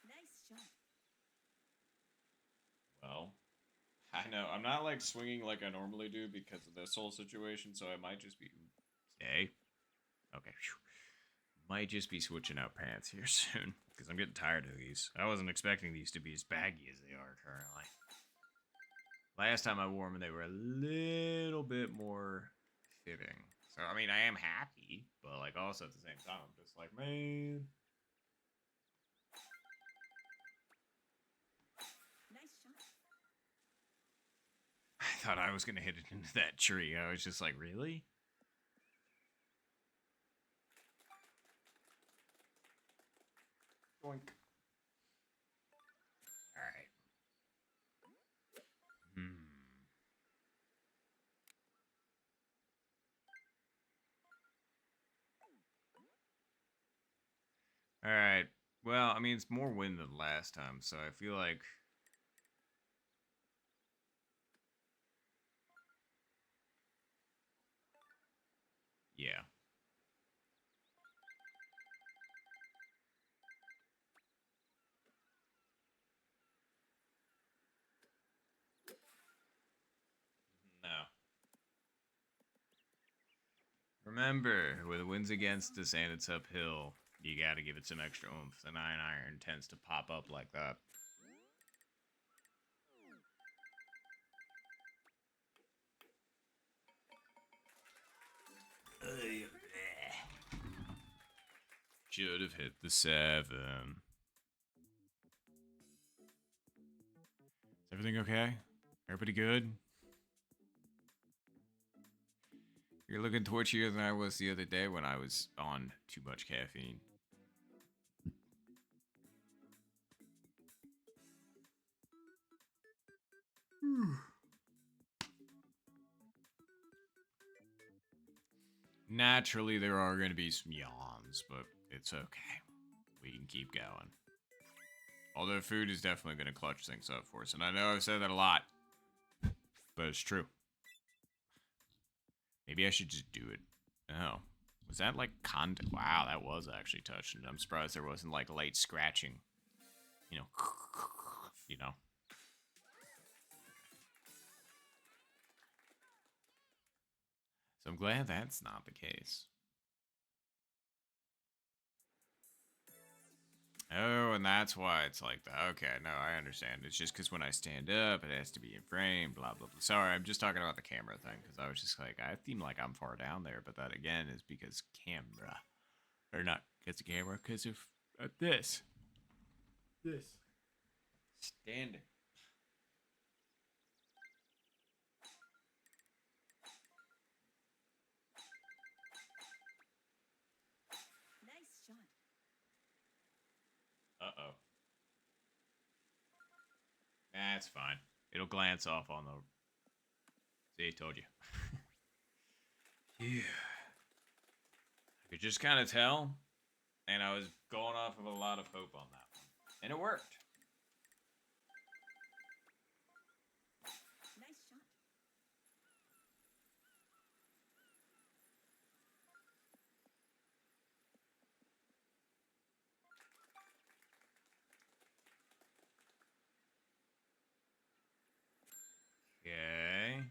Nice shot. Well, I know. I'm not like swinging like I normally do because of this whole situation, so I might just be. Stay. Okay. Phew. Might just be switching out pants here soon because I'm getting tired of these. I wasn't expecting these to be as baggy as they are currently. Last time I wore them, they were a little bit more fitting. So, I mean, I am happy, but like also at the same time, I'm just like, man. Nice shot. I thought I was going to hit it into that tree. I was just like, really? Doink. Alright. Hmm. Alright. Well, I mean, it's more win than last time, so I feel like. Yeah. No. Remember, with wins against us and it's uphill, you gotta give it some extra oomph. The 9-iron tends to pop up like that. Should have hit the 7. Is everything okay? Everybody good? You're looking torchier than I was the other day when I was on too much caffeine. Naturally, there are going to be some yawns, but it's okay. We can keep going. Although food is definitely going to clutch things up for us. And I know I've said that a lot, but it's true. Maybe I should just do it. Oh. Was that like content? Wow, that was actually touched. And I'm surprised there wasn't like light scratching. You know. You know. So I'm glad that's not the case. Oh, and that's why it's like that. Okay, no, I understand. It's just because when I stand up, it has to be in frame, blah, blah, blah. Sorry, I'm just talking about the camera thing, because I was just like, I seem like I'm far down there, but that, again, is because camera. Or not because of camera, because of this. This. Standing. Nice shot. Uh-oh. That's fine. It'll glance off on the... See, I told you. Yeah. I could just kind of tell, and I was going off of a lot of hope on that one. And it worked. Nice shot. Okay.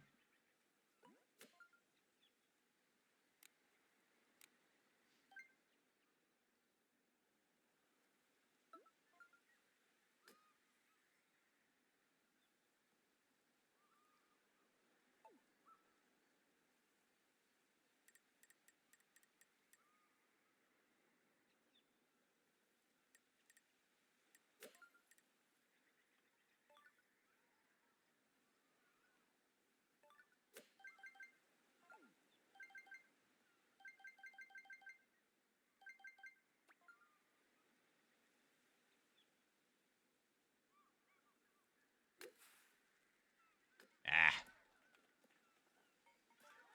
Ah.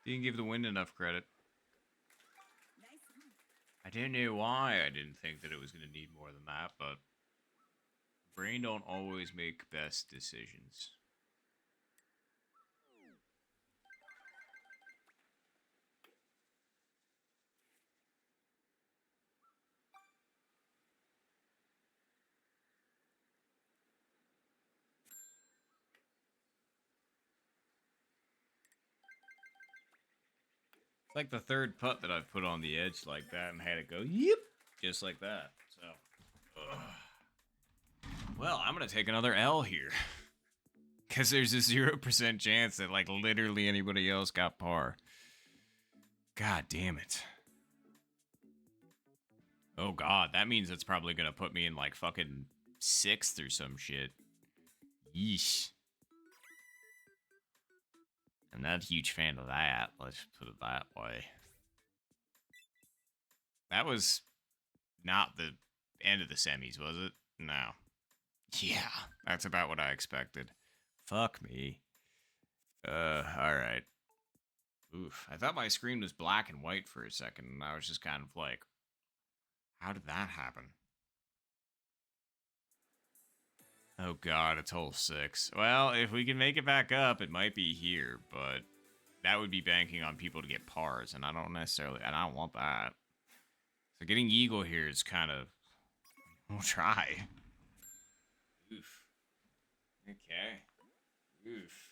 Didn't give the wind enough credit. Nice one. I don't know why I didn't think that it was going to need more than that, but brain don't always make best decisions. It's like the third putt that I've put on the edge like that and had it go, yep, just like that. So, well, I'm going to take another L here. Because there's a 0% chance that, like, literally anybody else got par. God damn it. Oh, God. That means it's probably going to put me in, like, fucking 6th or some shit. Yeesh. I'm not a huge fan of that. Let's put it that way. That was not the end of the semis, was it? No. Yeah, that's about what I expected. Fuck me. Alright. Oof. I thought my screen was black and white for a second, and I was just kind of like, how did that happen? Oh god, it's hole 6. Well, if we can make it back up, it might be here, but that would be banking on people to get pars, and I don't want that. So getting eagle here is kind of, we'll try. Oof. Okay. Oof.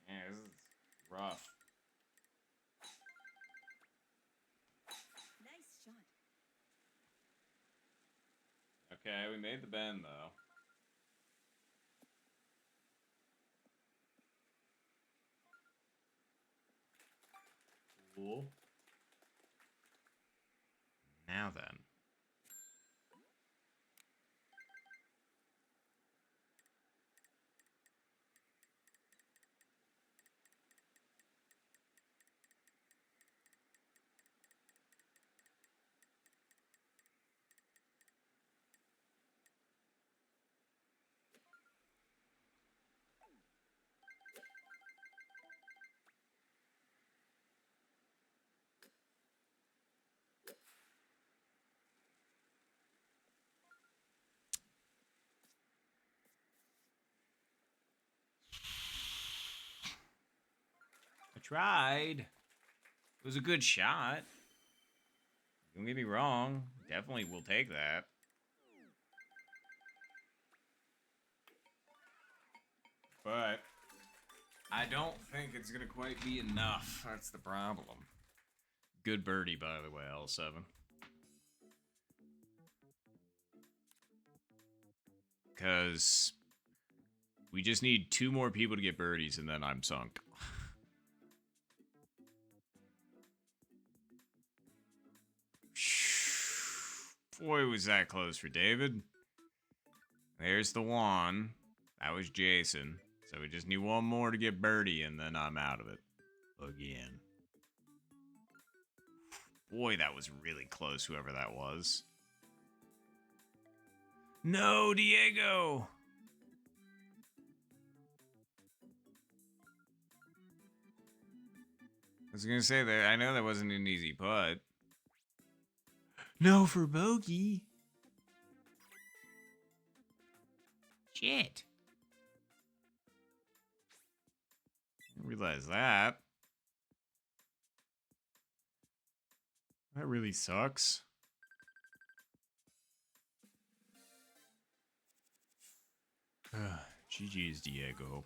Yeah, this is rough. Nice shot. Okay, we made the bend, though. Cool. Now then. I tried. It was a good shot. Don't get me wrong. Definitely will take that. But I don't think it's going to quite be enough. That's the problem. Good birdie, by the way, L7. because we just need 2 more people to get birdies, and then I'm sunk. Boy, was that close for David. There's the one. That was Jason. So we just need 1 more to get birdie, and then I'm out of it. Again. Boy, that was really close, whoever that was. No, Diego! I was gonna say that I know that wasn't an easy putt. No for bogey. Shit. Didn't realize that. That really sucks. GG's, Diego.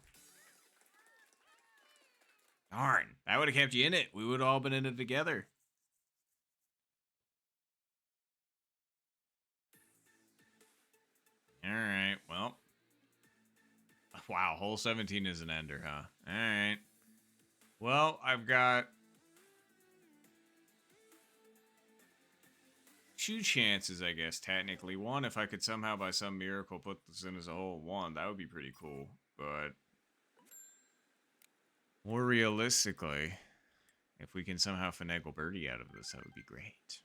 Darn, that would have kept you in it. We would have all been in it together. Alright, well. Wow, hole 17 is an ender, huh? Alright. Well, I've got 2 chances, I guess, technically. One, if I could somehow, by some miracle, put this in as a hole 1, that would be pretty cool. But more realistically, if we can somehow finagle birdie out of this, that would be great.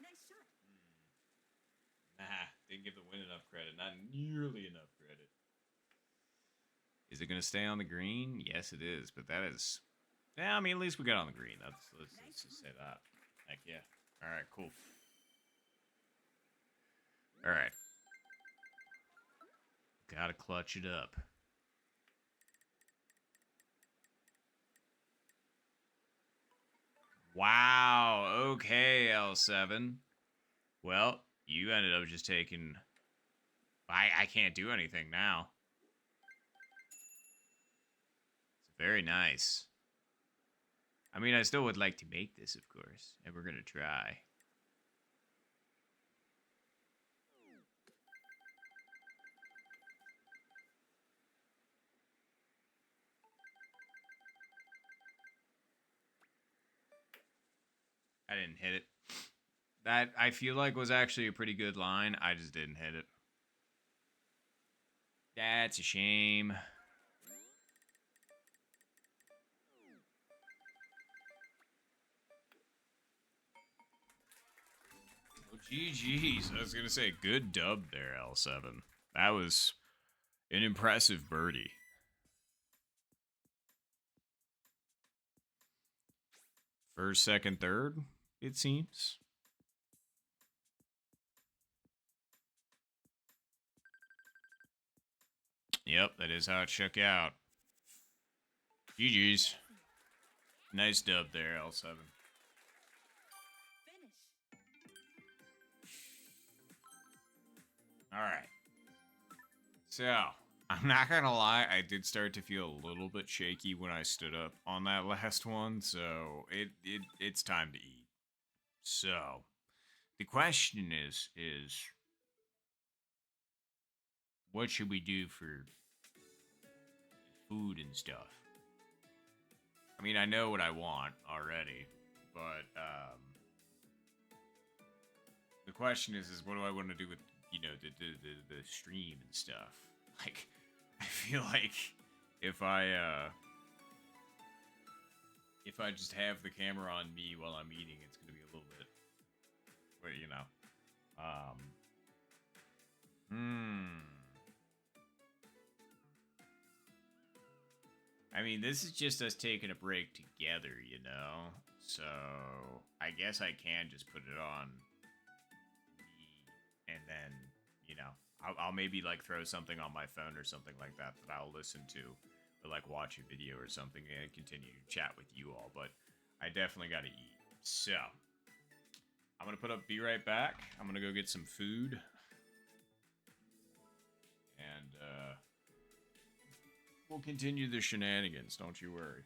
Nice shot. Nah, didn't give the win enough credit. Not nearly enough credit. Is it going to stay on the green? Yes, it is. But that is... Yeah, I mean, at least we got on the green. Let's just say that. Heck yeah. All right, cool. All right. Gotta clutch it up. Wow. Okay, L7. Well, you ended up just taking... I can't do anything now. It's very nice. I mean, I still would like to make this, of course. And we're going to try. I didn't hit it. That, I feel like, was actually a pretty good line. I just didn't hit it. That's a shame. Well, GG's. I was going to say, good dub there, L7. That was an impressive birdie. First, second, third, it seems. Yep, that is how it shook out. GG's. Nice dub there, L7. Finish. Alright. So, I'm not gonna lie, I did start to feel a little bit shaky when I stood up on that last one, so it's time to eat. So, the question is what should we do for food and stuff? I mean, I know what I want already, but the question is what do I want to do with, you know, the stream and stuff? Like, I feel like if I just have the camera on me while I'm eating, it's gonna be a little bit, well, you know, I mean, this is just us taking a break together, you know? So, I guess I can just put it on me and then you know I'll maybe like throw something on my phone or something like that that I'll listen to, or like watch a video or something and continue to chat with you all. But I definitely got to eat. So I'm gonna be right back. I'm gonna go get some food, and we'll continue the shenanigans. Don't you worry.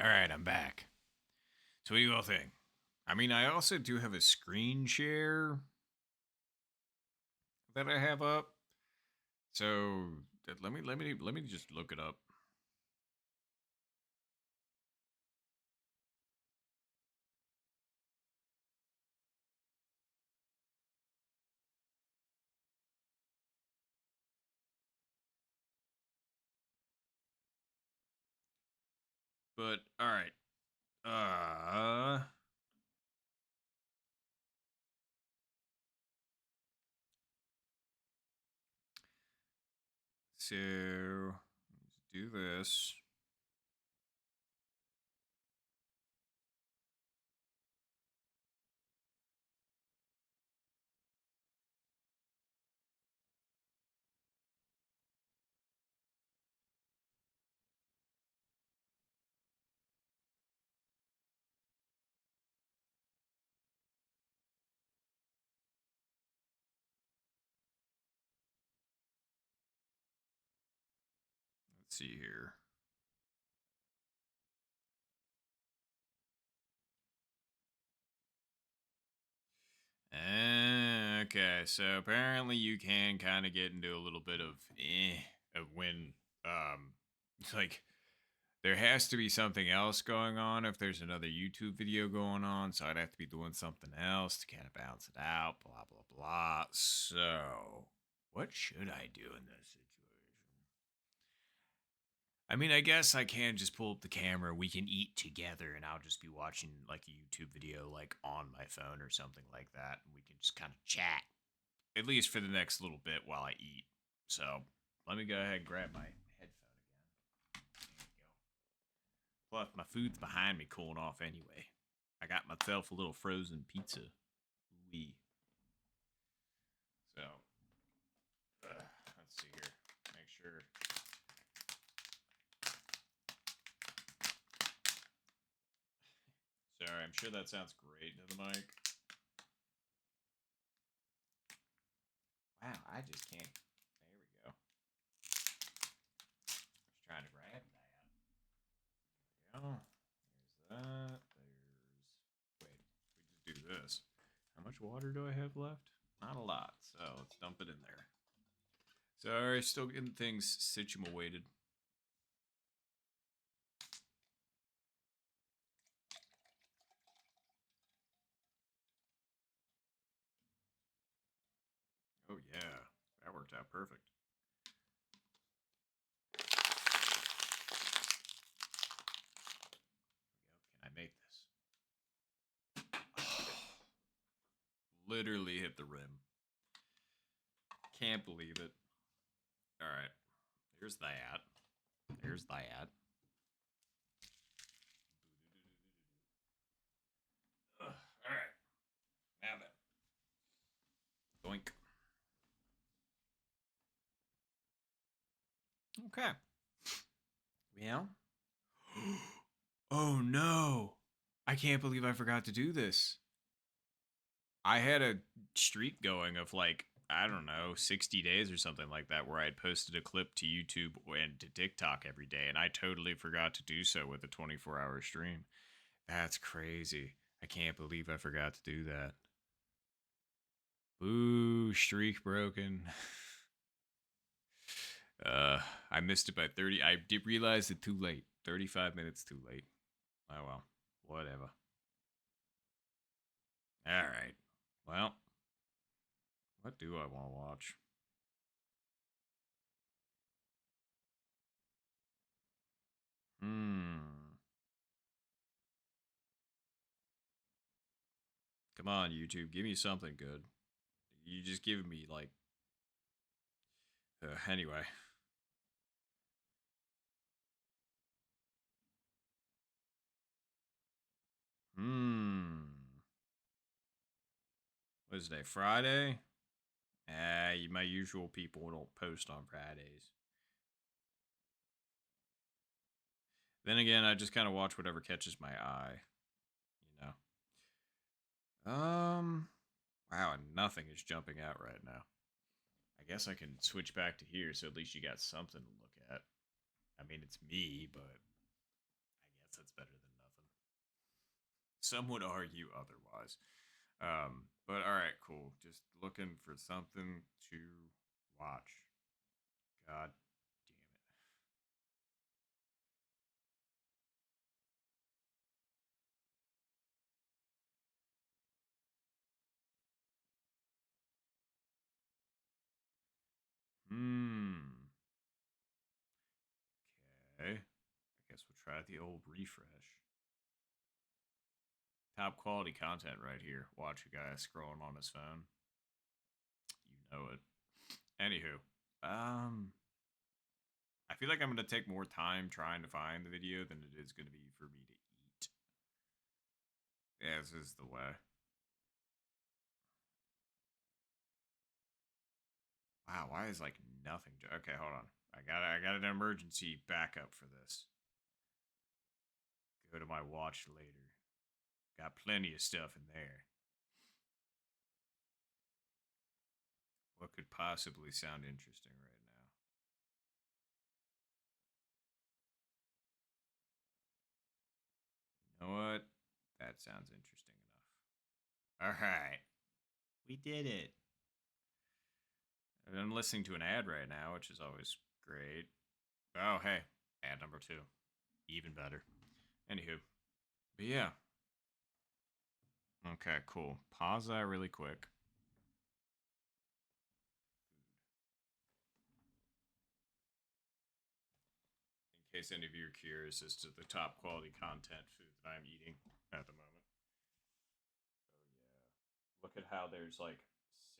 All right, I'm back. So what do you all think? I mean, I also do have a screen share that I have up. So let me just look it up. But all right. So let's do this. Let's see here. Okay, so apparently you can kind of get into a little bit of when like there has to be something else going on if there's another YouTube video going on, so I'd have to be doing something else to kind of balance it out, blah blah blah. So, what should I do in this situation? I mean, I guess I can just pull up the camera, we can eat together, and I'll just be watching like a YouTube video like on my phone or something like that, and we can just kind of chat at least for the next little bit while I eat. So, let me go ahead and grab my headphone again. There we go. Plus, my food's behind me cooling off anyway. I got myself a little frozen pizza. Wee. So, let's see here. Make sure. Sorry, I'm sure that sounds great into the mic. Wow, I just can't. There we go. Just trying to grab that. There we go. There's that. There's. Wait, we just do this. How much water do I have left? Not a lot, so let's dump it in there. Sorry, still getting things situated. Oh yeah, that worked out perfect. Can I make this? Literally hit the rim. Can't believe it. All right, there's that. There's that. All right, now then. Doink. Okay. Well. Oh no. I can't believe I forgot to do this. I had a streak going of like, I don't know, 60 days or something like that where I had posted a clip to YouTube and to TikTok every day, and I totally forgot to do so with a 24-hour stream. That's crazy. I can't believe I forgot to do that. Boo, streak broken. I missed it by 30. I did realize it too late. 35 minutes too late. Oh well, whatever. All right. Well, what do I want to watch? Hmm. Come on, YouTube. Give me something good. You just giving me like. Anyway. Hmm. What is today? Friday? My usual people don't post on Fridays. Then again, I just kind of watch whatever catches my eye. You know. Wow, nothing is jumping out right now. I guess I can switch back to here, so at least you got something to look at. I mean, it's me, but I guess that's better than nothing. Some would argue otherwise. But all right, cool. Just looking for something to watch. God damn it. Okay. I guess we'll try the old refresh. Top quality content right here. Watch a guy scrolling on his phone. You know it. Anywho, I feel like I'm gonna take more time trying to find the video than it is gonna be for me to eat. Yeah, this is the way. Wow, why is like nothing? Okay, hold on. I got an emergency backup for this. Go to my watch later. Got plenty of stuff in there. What could possibly sound interesting right now? You know what? That sounds interesting enough. All right. We did it. I'm listening to an ad right now, which is always great. Oh, hey. Ad number 2. Even better. Anywho. But yeah. Okay, cool. Pause that really quick. In case any of you are curious as to the top quality content food that I'm eating at the moment. Oh yeah. Look at how there's like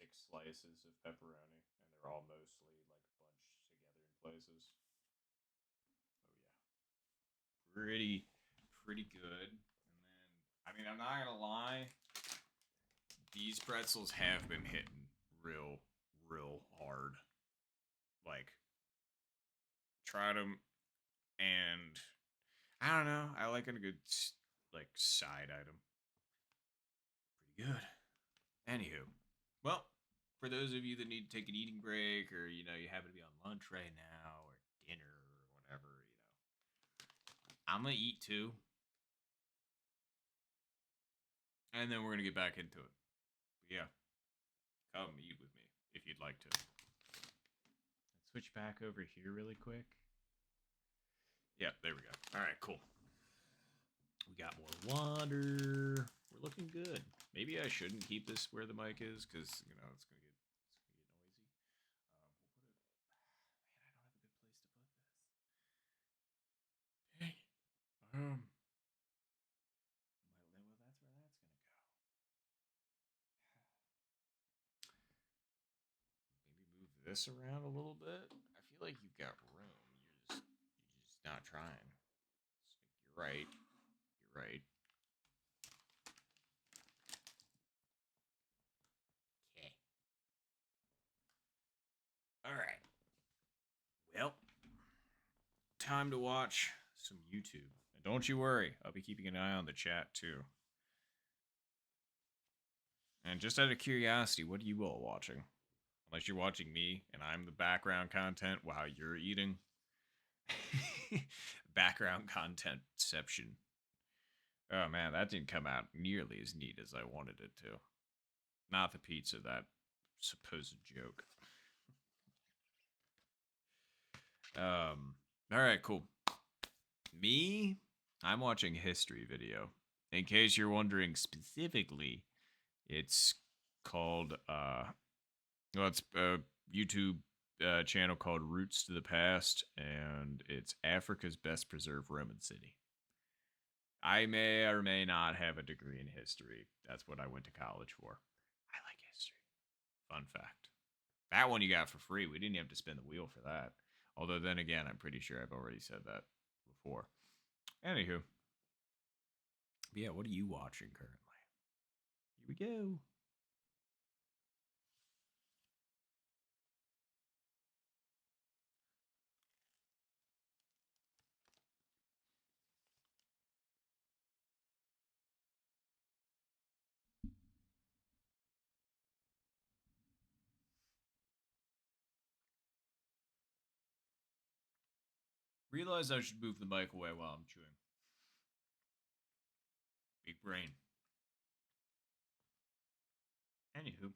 6 slices of pepperoni and they're all mostly like bunched together in places. Oh yeah. Pretty good. And then I mean I'm not gonna lie, these pretzels have been hitting real hard. Like tried them and I don't know. I like a good like side item. Pretty good. Anywho, well, for those of you that need to take an eating break, or you happen to be on lunch right now, or dinner, or whatever, I'm gonna eat too, and then we're gonna get back into it. But yeah, come eat with me if you'd like to. Let's switch back over here really quick. Yeah, there we go. All right, cool. We got more water. We're looking good. Maybe I shouldn't keep this where the mic is because it's gonna get noisy. We'll put it. Man, I don't have a good place to put this. Dang. Well, that's where that's gonna go. Maybe move this around a little bit. I feel like you've got room. You're just not trying. You're right. You're right. Okay. All right. Well, time to watch some YouTube. And don't you worry, I'll be keeping an eye on the chat too. And just out of curiosity, what are you all watching? Unless you're watching me and I'm the background content while you're eating. Background contentception. Oh man, that didn't come out nearly as neat as I wanted it to. Not the pizza, that supposed joke. All right, cool. Me, I'm watching a history video. In case you're wondering specifically, it's called well, it's a YouTube channel called Roots to the Past, and it's Africa's best preserved Roman city. I may or may not have a degree in history. That's what I went to college for. I like history. Fun fact. That one you got for free. We didn't have to spin the wheel for that. Although then again, I'm pretty sure I've already said that before. Anywho. But yeah, what are you watching currently? Here we go. Realize I should move the mic away while I'm chewing. Big brain. Anywho.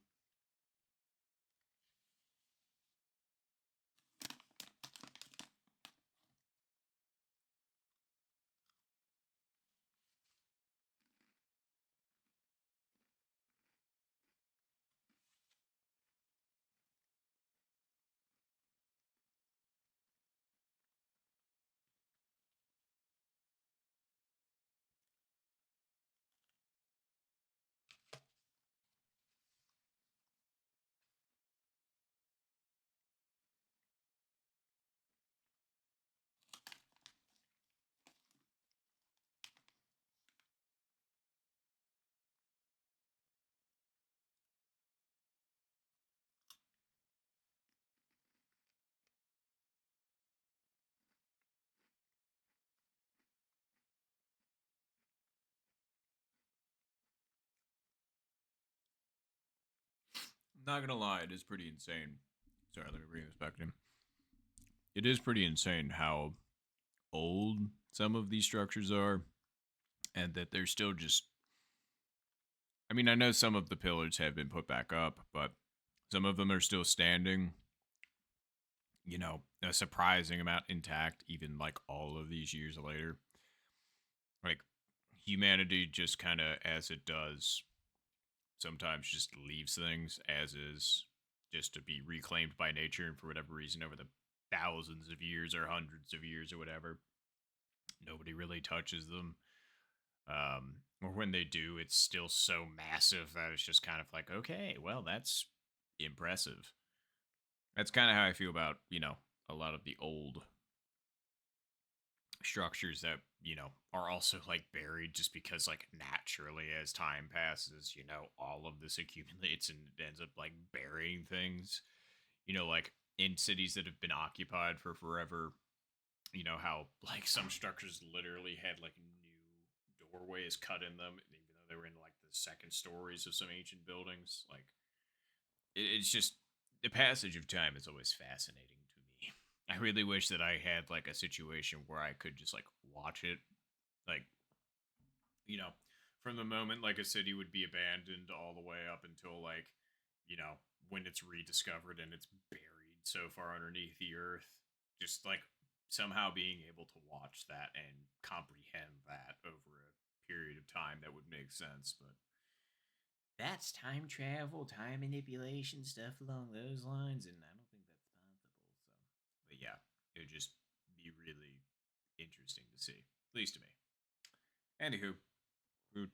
Not gonna lie, it is pretty insane. Sorry, let me bring this back in. It is pretty insane how old some of these structures are, and that they're still just. I mean, I know some of the pillars have been put back up, but some of them are still standing. You know, a surprising amount intact, even like all of these years later. Like, humanity just kind of, as it does, sometimes just leaves things as is, just to be reclaimed by nature, and for whatever reason, over the thousands of years or hundreds of years or whatever, nobody really touches them. Or when they do, it's still so massive that it's just kind of like, okay, well, that's impressive. That's kind of how I feel about, a lot of the old structures that, are also like buried just because, like, naturally as time passes, all of this accumulates and it ends up like burying things. Like in cities that have been occupied for forever, how like some structures literally had like new doorways cut in them, even though they were in like the second stories of some ancient buildings. Like it's just the passage of time is always fascinating to me. I really wish that I had like a situation where I could just like watch it, like, you know, from the moment like a city would be abandoned all the way up until like, when it's rediscovered and it's buried so far underneath the earth. Just like somehow being able to watch that and comprehend that over a period of time that would make sense. But that's time travel, time manipulation, stuff along those lines, and I don't think that's possible. But yeah, it would just be really interesting to see, at least to me. Anywho, food.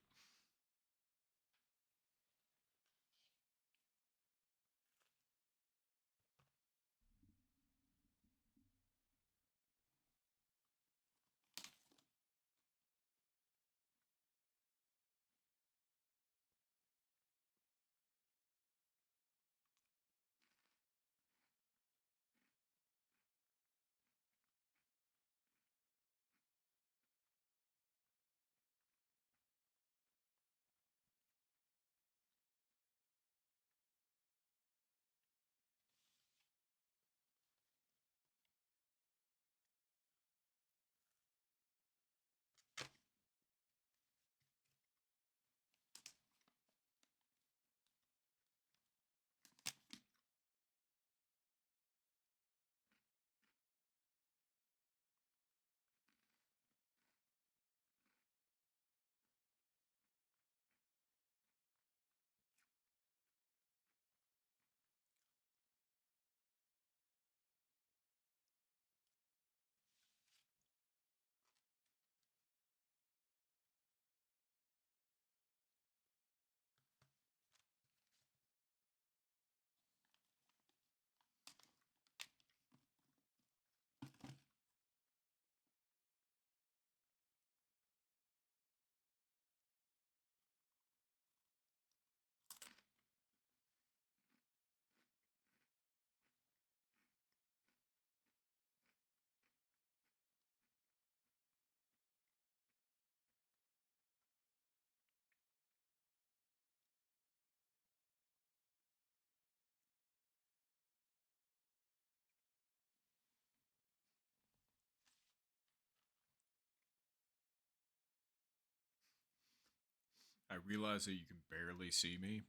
I realize that you can barely see me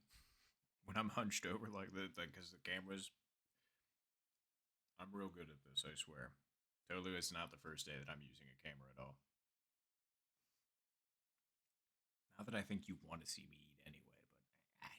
when I'm hunched over like that, because the camera's. I'm real good at this, I swear. Totally, it's not the first day that I'm using a camera at all. Not that I think you want to see me eat anyway, but.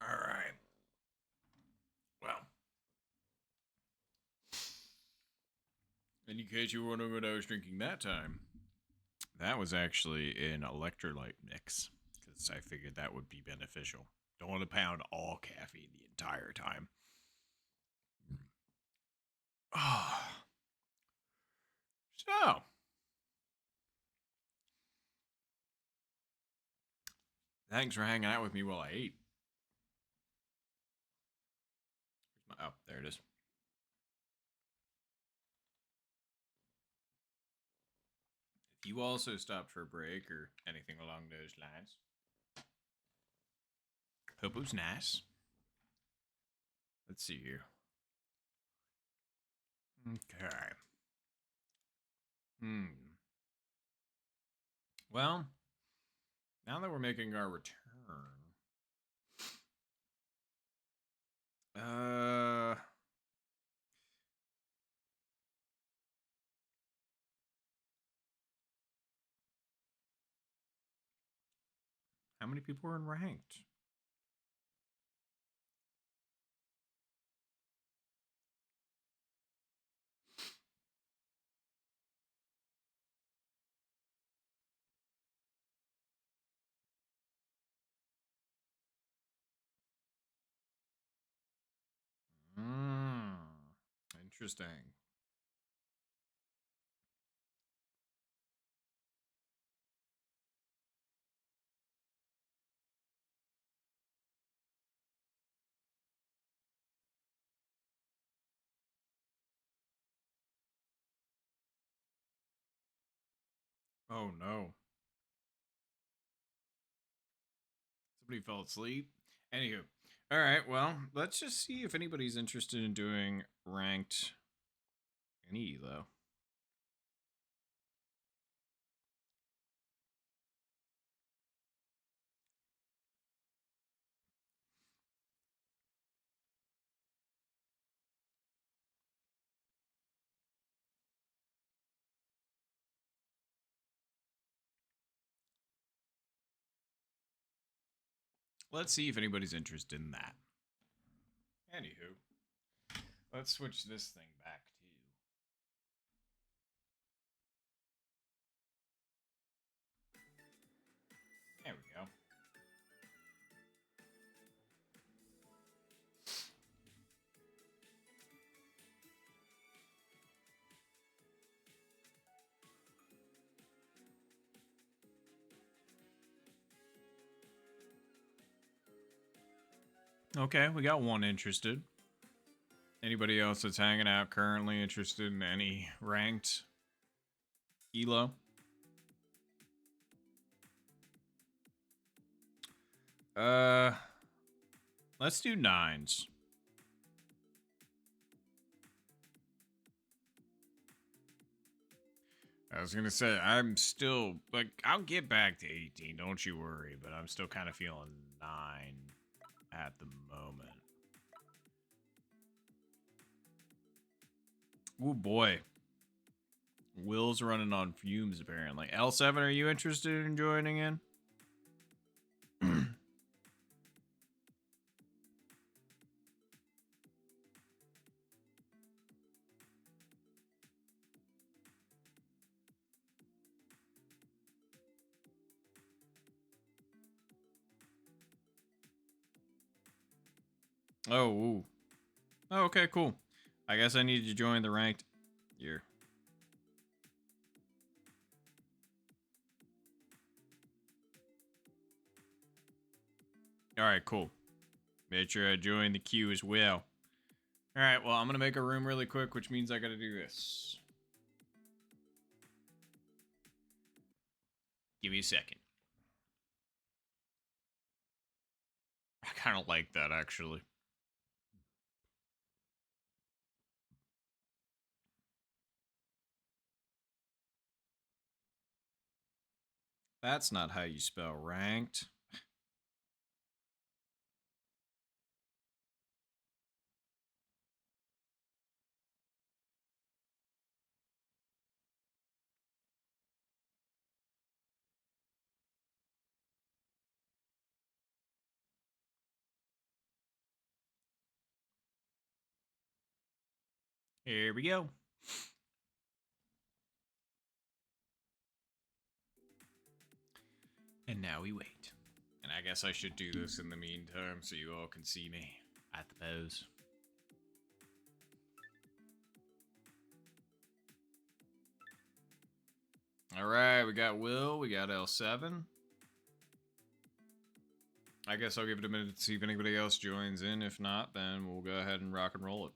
All right. Well, in case you were wondering what I was drinking that time, that was actually an electrolyte mix because I figured that would be beneficial. Don't want to pound all caffeine the entire time. So, thanks for hanging out with me while I ate. Oh, there it is. If you also stopped for a break or anything along those lines, hope it was nice. Let's see here. Okay. Well, now that we're making our return, how many people are in ranked? Interesting. Oh no. Somebody fell asleep. Anywho. Alright, well, let's just see if anybody's interested in doing ranked any though. Let's see if anybody's interested in that. Anywho, let's switch this thing back to. There we go. Okay, we got one interested. Anybody else that's hanging out currently interested in any ranked elo? Let's do 9s. I was gonna say, I'm still, like, I'll get back to 18, don't you worry, but I'm still kind of feeling 9 at the moment. Oh boy. Will's running on fumes, apparently. L7, are you interested in joining in? Oh, ooh. Oh, okay, cool. I guess I need to join the ranked here. Alright, cool. Make sure I join the queue as well. Alright, well, I'm gonna make a room really quick, which means I gotta do this. Give me a second. I kind of like that, actually. That's not how you spell ranked. Here we go. And now we wait. And I guess I should do this in the meantime so you all can see me at the pose. Alright, we got Will, we got L7. I guess I'll give it a minute to see if anybody else joins in. If not, then we'll go ahead and rock and roll it.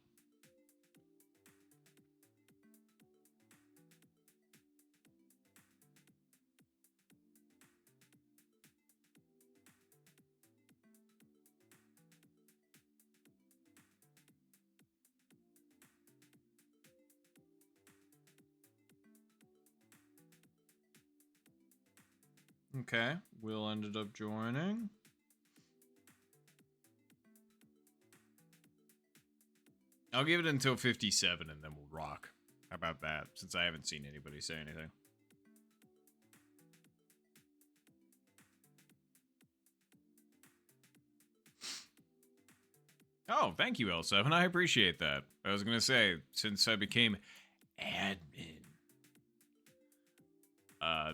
Okay, Will ended up joining. I'll give it until 57 and then we'll rock. How about that? Since I haven't seen anybody say anything. Oh, thank you, L7. I appreciate that. I was going to say, since I became admin,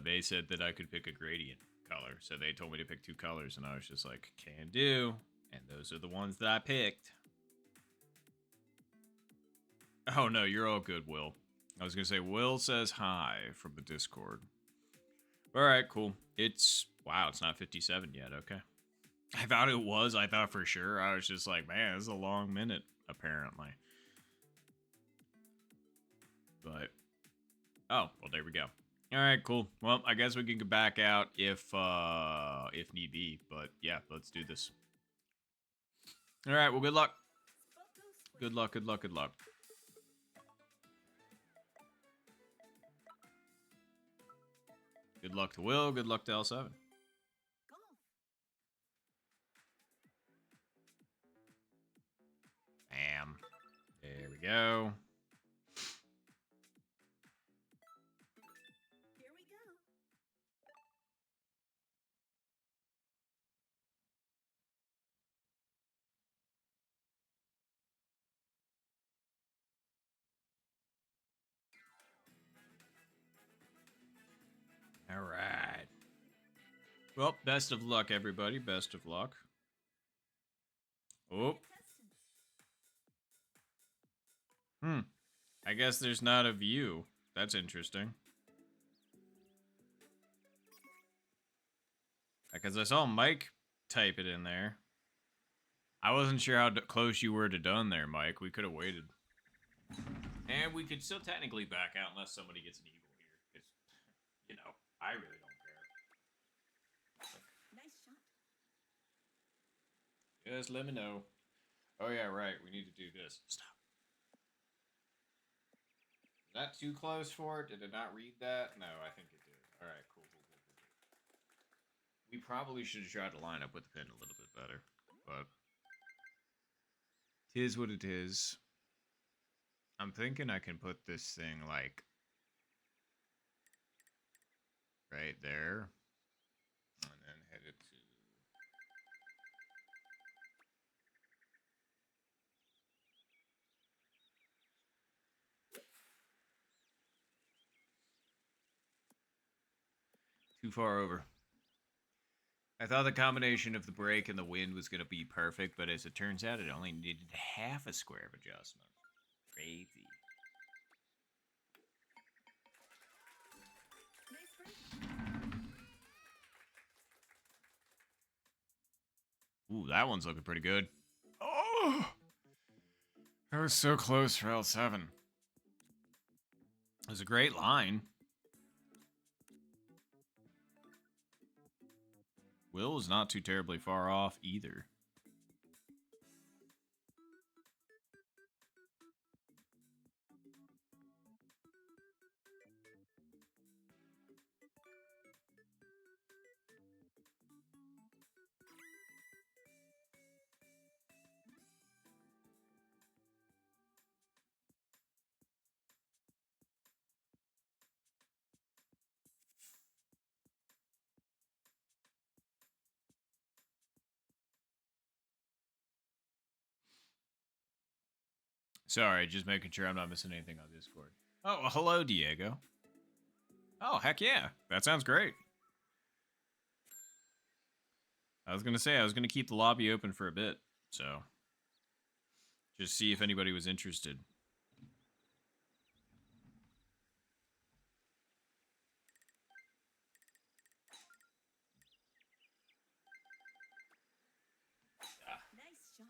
they said that I could pick a gradient color. So they told me to pick 2 colors, and I was just like, can do. And those are the ones that I picked. Oh, no, you're all good, Will. I was going to say, Will says hi from the Discord. All right, cool. Wow, it's not 57 yet. Okay. I thought it was. I thought for sure. I was just like, man, this is a long minute, apparently. But, oh, well, there we go. All right, cool. Well, I guess we can get back out if need be. But yeah, let's do this. All right. Well, good luck. Good luck. Good luck. Good luck. Good luck to Will. Good luck to L7. Golf. Bam. There we go. Here we go. All right. Well, best of luck, everybody. Best of luck. Oh. I guess there's not a view. That's interesting. Because I saw Mike type it in there. I wasn't sure how close you were to done there, Mike. We could have waited. And we could still technically back out unless somebody gets an eagle here. Because, you know, I really don't care. Nice shot. Just let me know. Oh, yeah, right. We need to do this. Stop. Is that too close for it? Did it not read that? No, I think it did. All right, cool. We probably should have tried to line up with the pin a little bit better. But tis what it is. I'm thinking I can put this thing, like, right there. And then head it to... Too far over. I thought the combination of the brake and the wind was going to be perfect, but as it turns out, it only needed half a square of adjustment. Crazy. Nice break. Ooh, that one's looking pretty good. Oh! That was so close for L7. It was a great line. Will is not too terribly far off either. Sorry, just making sure I'm not missing anything on Discord. Oh, well, hello, Diego. Oh, heck yeah. That sounds great. I was going to say, I was going to keep the lobby open for a bit, so just see if anybody was interested. Nice shot.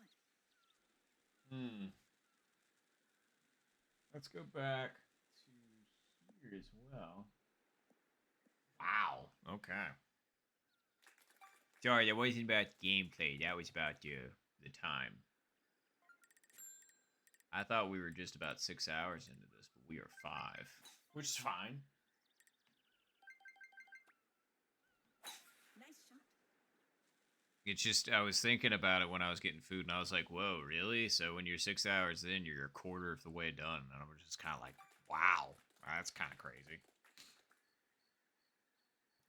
Let's go back to here as well. Wow. Okay. Sorry, that wasn't about gameplay. That was about the time. I thought we were just about 6 hours into this, but we are 5. Which is fine. Nice shot. It's just, I was thinking about it when I was getting food, and I was like, whoa, really? So when you're 6 hours in, you're a quarter of the way done. And I was just kind of like, wow, that's kind of crazy.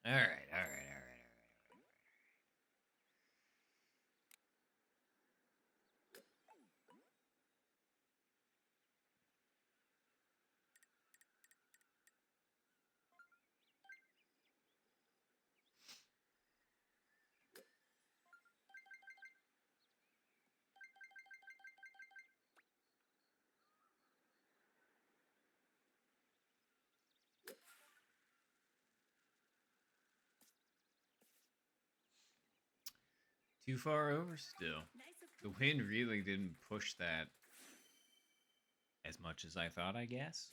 All right. Too far over still. Nice The approach. wind really didn't push that as much as I thought, I guess.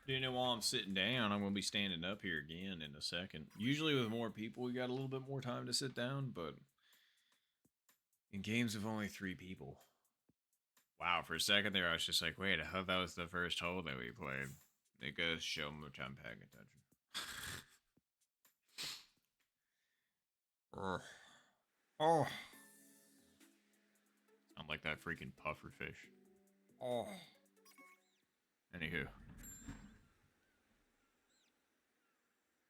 You know, while I'm sitting down, I'm going to be standing up here again in a second. Usually with more people, we got a little bit more time to sit down, but in games of only 3 people. Wow, for a second there, I was just like, wait, I thought that was the first hole that we played. It goes show me which I'm paying attention. Oh. I'm like that freaking puffer fish. Oh. Anywho.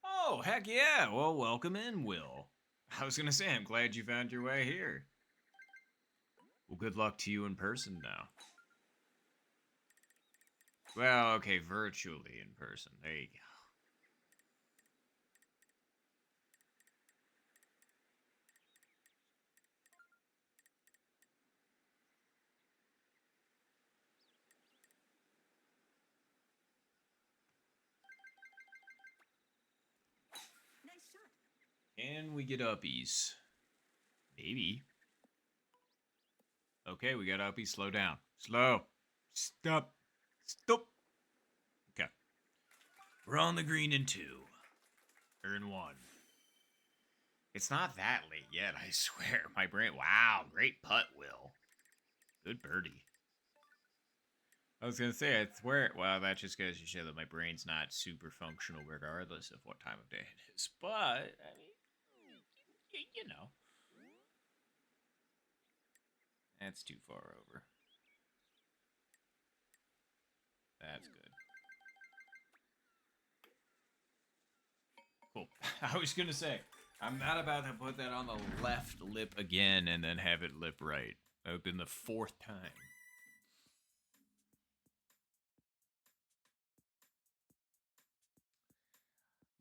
Oh, heck yeah. Well, welcome in, Will. I was going to say, I'm glad you found your way here. Well, good luck to you in person now. Well, okay, virtually in person. There you go. Nice shot. Can we get uppies? Maybe. Okay, we got uppies. Slow down. Slow. Stop. Stop. Okay. We're on the green in 2. Earn 1. It's not that late yet, I swear. My brain... Wow, great putt, Will. Good birdie. I was going to say, I swear... Well, that just goes to show that my brain's not super functional regardless of what time of day it is. But, I mean, you know. That's too far over. That's good. Cool. I was going to say, I'm not about to put that on the left lip again and then have it lip right. That would have been the 4th time.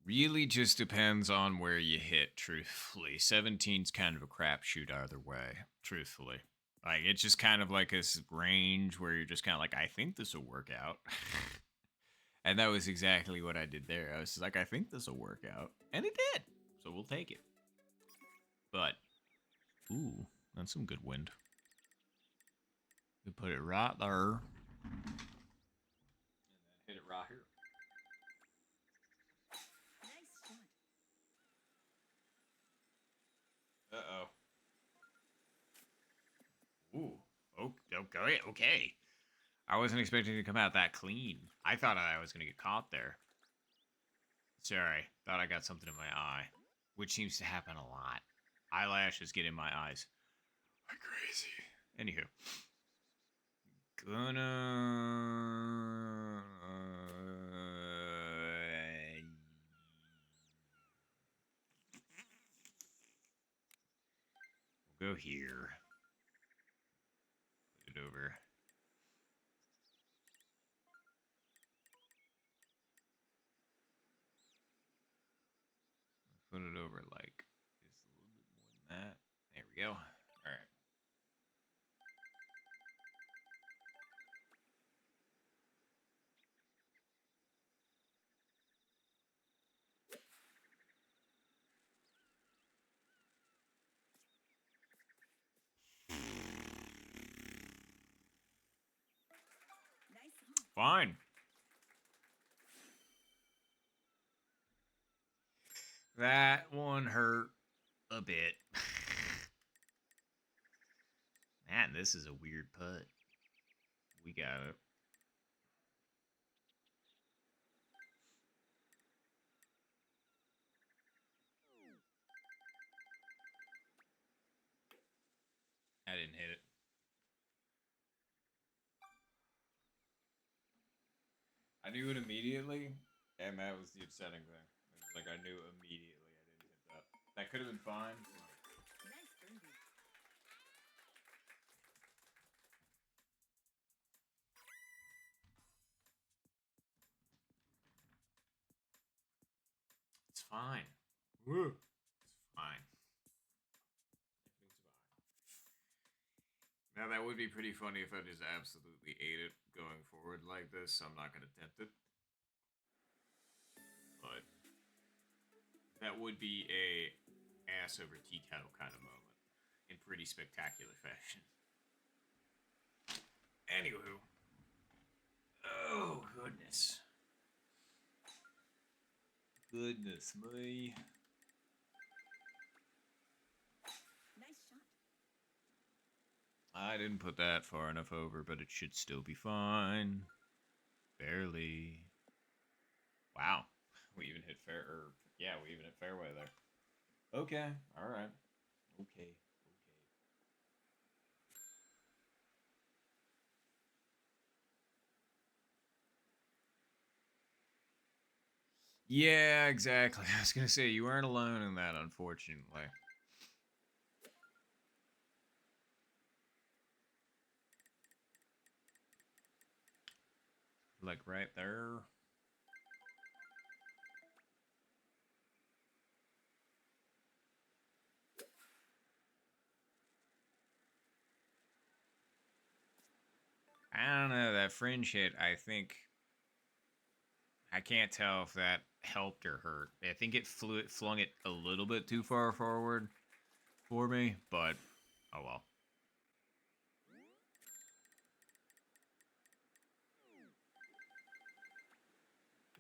Really just depends on where you hit, truthfully. 17's kind of a crapshoot either way, truthfully. Like, it's just kind of like this range where you're just kind of like, I think this will work out. And that was exactly what I did there. I was just like, I think this will work out. And it did. So we'll take it. But, ooh, that's some good wind. We put it right there. And then hit it right here. Nice shot. Uh-oh. Ooh. Okay, okay. I wasn't expecting to come out that clean. I thought I was going to get caught there. Sorry. Thought I got something in my eye. Which seems to happen a lot. Eyelashes get in my eyes. Like crazy. Anywho. Gonna... We'll go here. Put it over. Put it over like just a little bit more than that. There we go. All right. Nice on. Fine. That one hurt a bit. Man, this is a weird putt. We got it. I didn't hit it. I knew it immediately, and that was the upsetting thing. It was like I knew immediately I didn't hit that. That could have been fine. Nice birdie. It's fine. Woo. It's fine. Everything's fine. Now that would be pretty funny if I just absolutely ate it going forward like this, so I'm not going to tempt it. But that would be a ass over tea kettle kind of moment in pretty spectacular fashion. Anywho. Oh, goodness. Goodness me. Nice shot. I didn't put that far enough over, but it should still be fine. Barely. Wow. We even hit fair, or yeah, we even hit fairway there. Okay. All right. Okay. Yeah, exactly. I was gonna say you weren't alone in that, unfortunately. Like right there. I don't know, that fringe hit, I think I can't tell if that helped or hurt. I think it flung it a little bit too far forward for me, but oh well.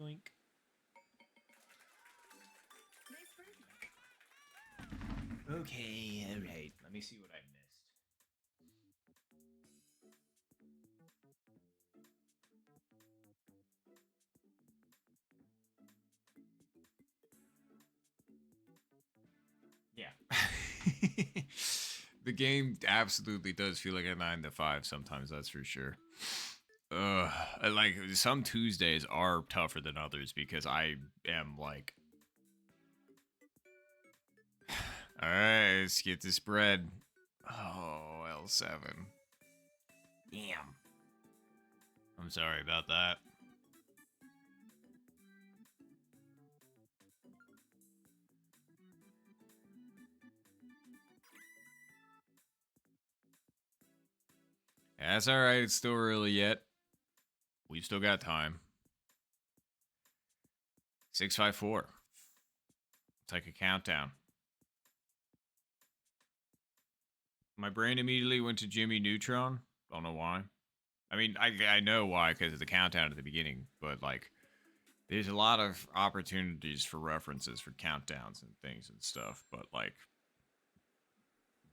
Doink. Nice birdie. Okay, alright. Let me see what I missed. Yeah. The game absolutely does feel like a 9 to 5 sometimes, that's for sure. Like some Tuesdays are tougher than others because I am like, all right, let's get this bread. Oh, L7. Damn. I'm sorry about that. That's all right. It's still early yet. We've still got time. 654. It's like a countdown. My brain immediately went to Jimmy Neutron. Don't know why. I mean, I know why because of the countdown at the beginning, but like, there's a lot of opportunities for references for countdowns and things and stuff, but like,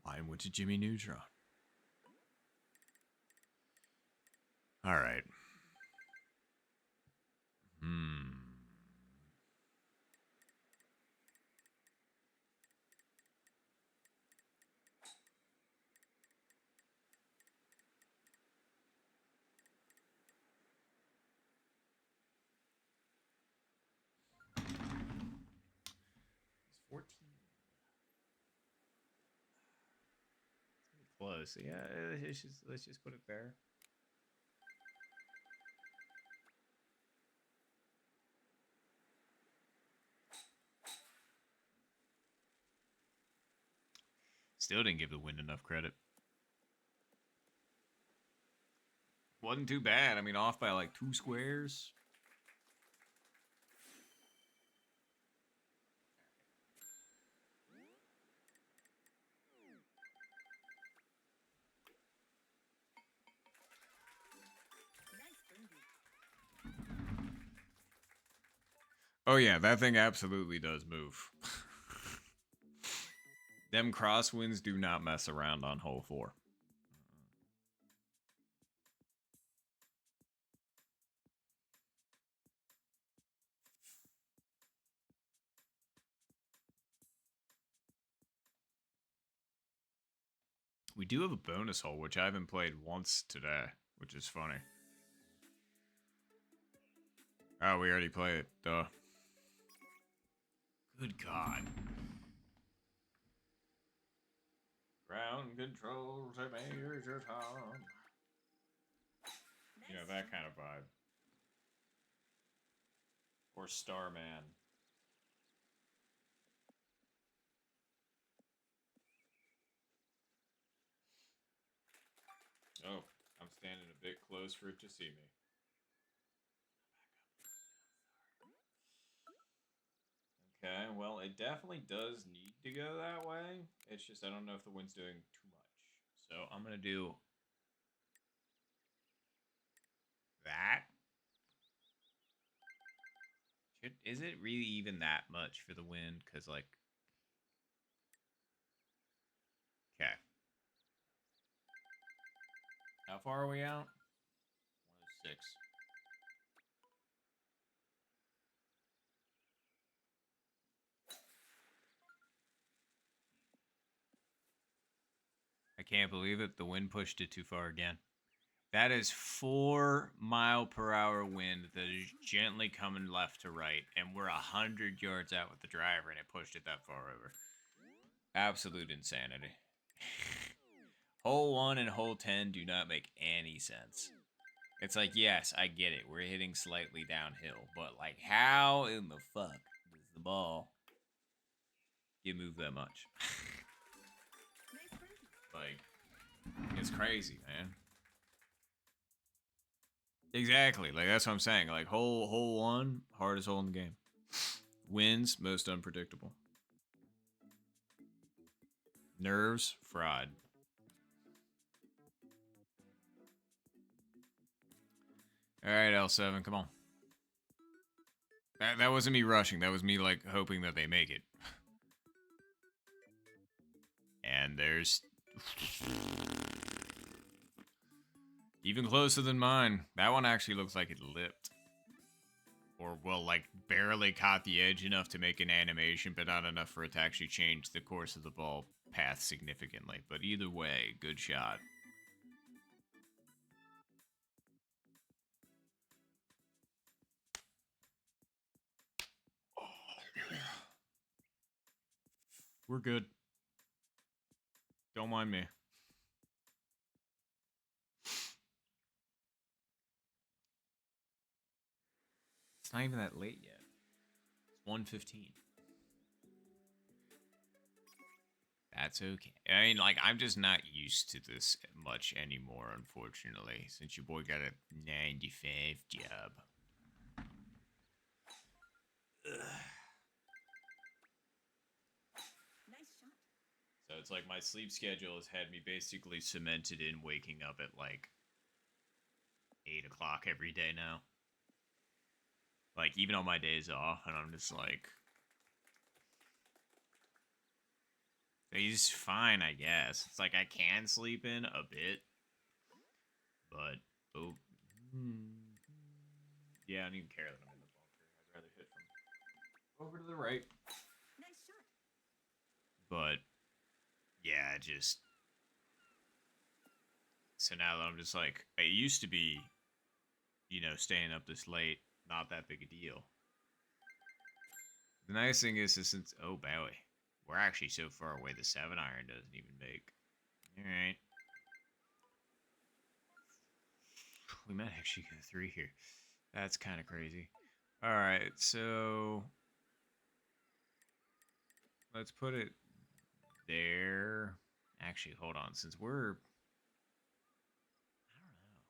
mine went to Jimmy Neutron. All right. Hmm. It's 14. Close. Yeah, let's just put it there. Still didn't give the wind enough credit. Wasn't too bad. I mean, off by like 2 squares. Nice birdie. Oh yeah, that thing absolutely does move. Them crosswinds do not mess around on hole 4. We do have a bonus hole, which I haven't played once today, which is funny. Oh, we already played it. Duh. Good God. Ground control to Major Tom. Nice You know, that shot. kind of vibe. Or Starman. Oh, I'm standing a bit close for it to see me. Okay, well, it definitely does need to go that way. It's just I don't know if the wind's doing too much. So I'm going to do that. Is it really even that much for the wind? Because, like, okay. How far are we out? 106. I can't believe it. The wind pushed it too far again. That is 4-mile-per-hour wind that is gently coming left to right, and we're 100 yards out with the driver, and it pushed it that far over. Absolute insanity. Hole 1 and hole 10 do not make any sense. It's like, yes, I get it. We're hitting slightly downhill, but like, how in the fuck does the ball get moved that much? Nice birdie. Like, it's crazy, man. Exactly. Like, that's what I'm saying. Like, hole 1, hardest hole in the game. Wins, most unpredictable. Nerves, fraud. All right, L7, come on. That wasn't me rushing. That was me, like, hoping that they make it. And there's... even closer than mine. That one actually looks like it lipped. Or, well, like, barely caught the edge enough to make an animation, but not enough for it to actually change the course of the ball path significantly. But either way, good shot. We're good. Don't mind me. It's not even that late yet. It's 1:15. That's okay. I mean, like, I'm just not used to this much anymore, unfortunately, since your boy got a 95 job. Nice shot. So it's like my sleep schedule has had me basically cemented in waking up at like 8 o'clock every day now. Like, even on my days off, and I'm just like, he's fine, I guess. It's like I can sleep in a bit, but oh, yeah, I don't even care that I'm in the bunker. I'd rather hit from over to the right. Nice shot. But yeah, just so now that I'm just like, it used to be, you know, staying up this late, not that big a deal. The nice thing is since, oh boy, we're actually so far away the 7-iron doesn't even make. Alright. We might actually get a 3 here. That's kind of crazy. Alright, so let's put it there. Actually, hold on, since we're, I don't know.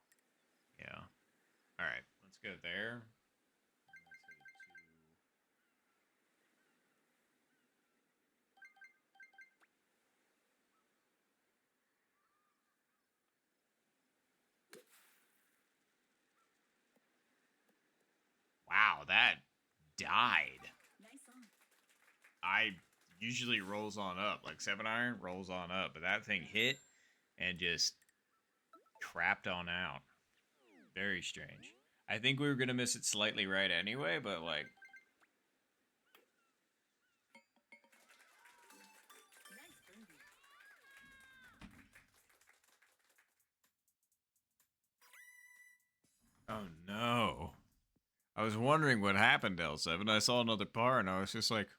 Yeah. Alright, let's go there. Wow, that died. Nice on. I usually rolls on up. Like 7-iron rolls on up. But that thing hit and just crapped on out. Very strange. I think we were going to miss it slightly right anyway, but like... Nice birdie. Oh no. I was wondering what happened, L7. I saw another par and I was just like...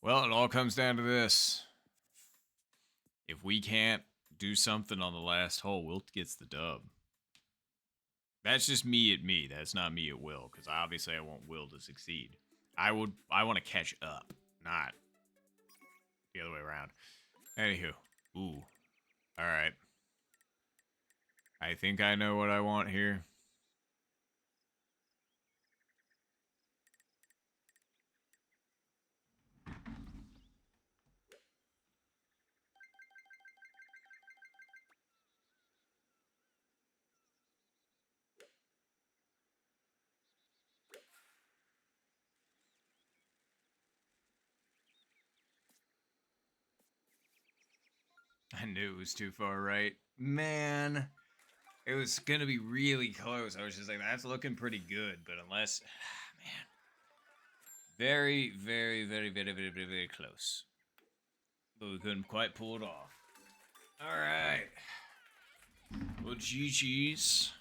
well, it all comes down to this. If we can't do something on the last hole, Wilt gets the dub. That's just me at me. That's not me at Will, because obviously I want Will to succeed. I want to catch up, not the other way around. Anywho, ooh, all right. I think I know what I want here. I knew it was too far right. Man, it was gonna be really close. I was just like, that's looking pretty good, but unless, man, very, very, very, very, very, very, very close. But we couldn't quite pull it off. All right. Well, GG's.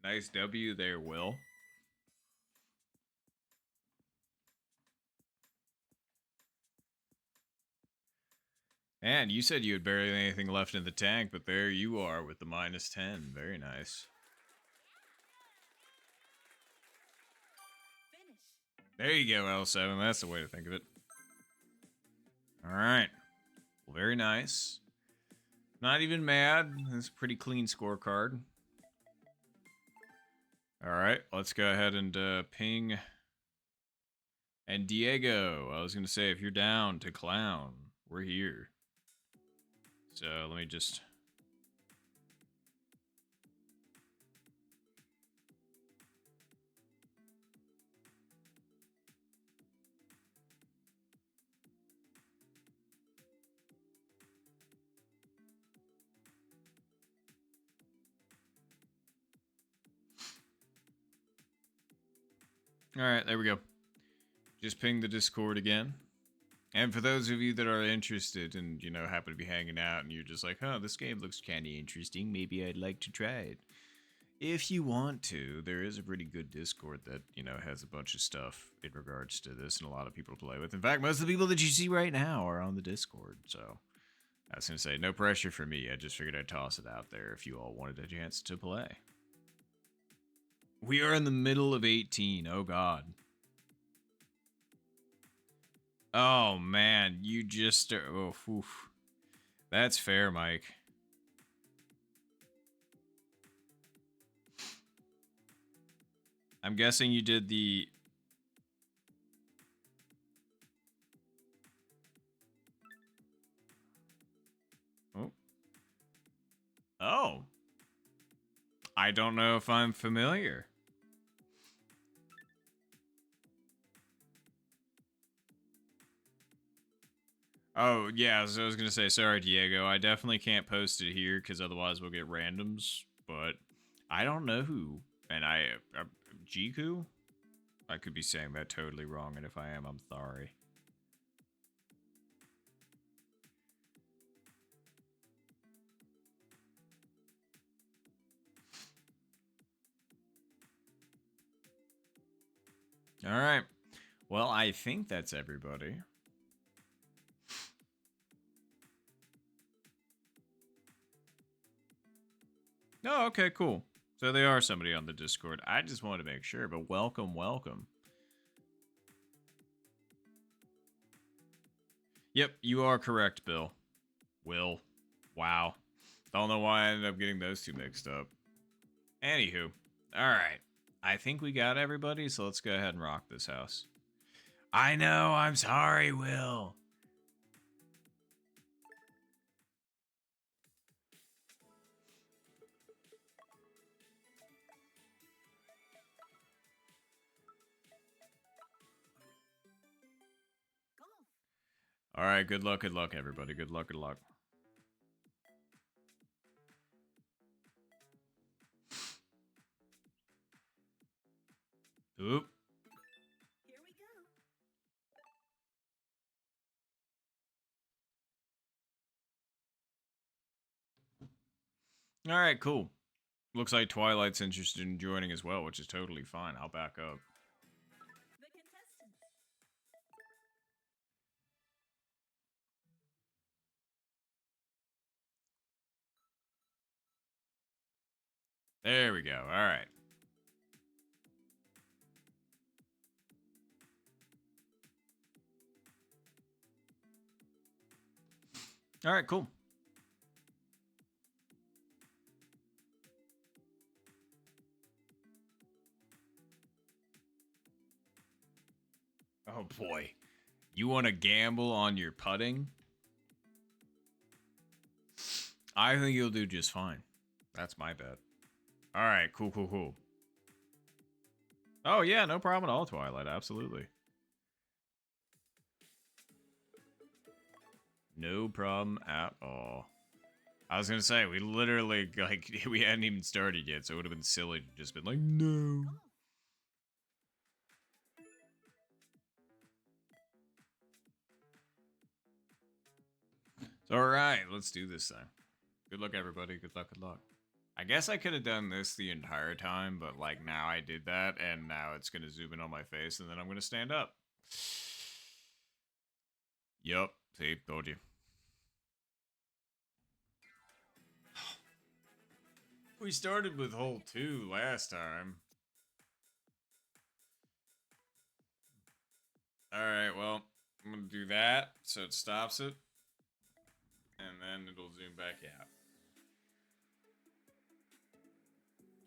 Nice W there, Will. And you said you had barely anything left in the tank, but there you are with the -10. Very nice. Finish. There you go, L7. That's the way to think of it. All right. Well, very nice. Not even mad. That's a pretty clean scorecard. All right. Let's go ahead and ping. And Diego, I was going to say, if you're down to clown, we're here. So let me just... All right, there we go. Just ping the Discord again. And for those of you that are interested and, you know, happen to be hanging out and you're just like, oh, this game looks kind of interesting, maybe I'd like to try it. If you want to, there is a pretty good Discord that, you know, has a bunch of stuff in regards to this and a lot of people to play with. In fact, most of the people that you see right now are on the Discord, so I was going to say, no pressure for me. I just figured I'd toss it out there if you all wanted a chance to play. We are in the middle of 18. Oh, God. Oh, man. You just... Oh, oof. That's fair, Mike. I'm guessing you did the... Oh. Oh. I don't know if I'm familiar. Oh, yeah, so I was going to say, sorry, Diego. I definitely can't post it here because otherwise we'll get randoms, but I don't know who. And Jiku? I could be saying that totally wrong, and if I am, I'm sorry. All right. Well, I think that's everybody. Oh, okay, cool. So they are somebody on the Discord. I just wanted to make sure, but welcome, welcome. Yep, you are correct, Bill. Will. Wow. Don't know why I ended up getting those two mixed up. Anywho. Alright. I think we got everybody, so let's go ahead and rock this house. I know, I'm sorry, Will. Golf. Alright, good luck, everybody. Good luck, good luck. Oop. Here we go. Alright, cool. Looks like Twilight's interested in joining as well, which is totally fine. I'll back up. The contestants. There we go. Alright. Alright, cool. Oh boy. You want to gamble on your putting? I think you'll do just fine. That's my bet. Alright, cool, cool, cool. Oh yeah, no problem at all, Twilight. Absolutely. No problem at all. I was gonna say, we literally, like, we hadn't even started yet, so it would have been silly to just been like, no. So, alright, let's do this thing. Good luck, everybody. Good luck, good luck. I guess I could have done this the entire time, but, like, now I did that, and now it's gonna zoom in on my face, and then I'm gonna stand up. Yup. See, told you. We started with hole 2 last time. Alright, well, I'm gonna do that so it stops it. And then it'll zoom back out.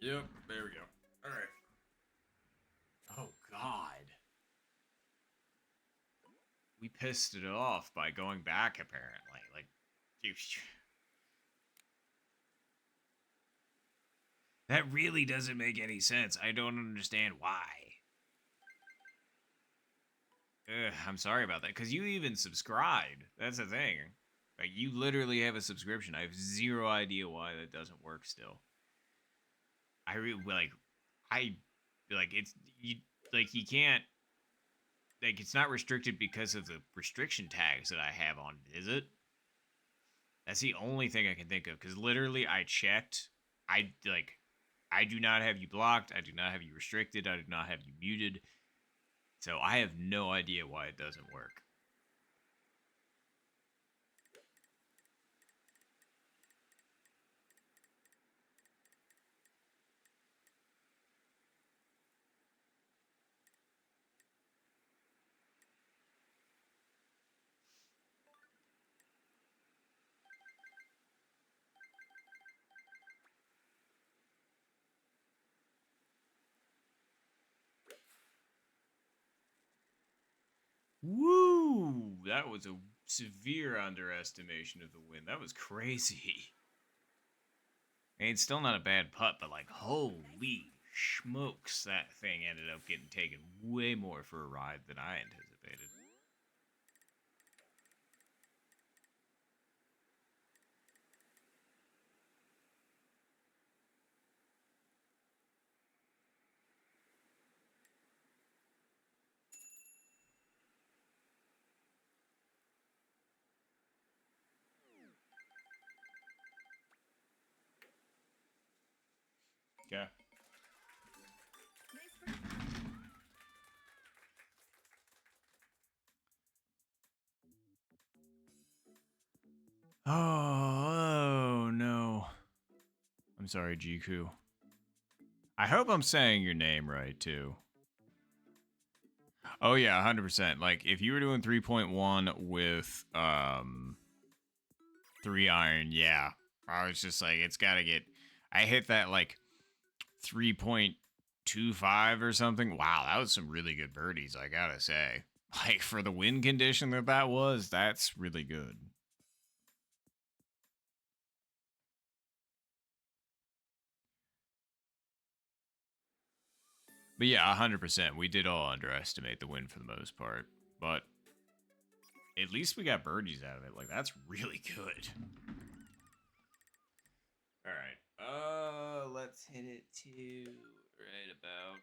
Yep, there we go. Alright. Oh, God. We pissed it off by going back, apparently. Like, that really doesn't make any sense. I don't understand why. Ugh, I'm sorry about that, because you even subscribed. That's the thing. Like, you literally have a subscription. I have zero idea why that doesn't work still. You can't, like, it's not restricted because of the restriction tags that I have on, is it? That's the only thing I can think of, because literally I checked. I do not have you blocked. I do not have you restricted. I do not have you muted. So I have no idea why it doesn't work. Woo! That was a severe underestimation of the wind. That was crazy. And it's still not a bad putt, but like, holy smokes, that thing ended up getting taken way more for a ride than I anticipated. Okay. Nice bird. Oh no. I'm sorry, Jiku. I hope I'm saying your name right, too. Oh, yeah, 100%. Like, if you were doing 3.1 with, 3 iron, yeah. I was just like, it's gotta get... I hit that, like, 3.25 or something. Wow, that was some really good birdies, I gotta say. Like, for the wind condition that was, that's really good. But yeah, 100%. We did all underestimate the wind for the most part. But at least we got birdies out of it. Like, that's really good. Alright. Let's hit it to right about...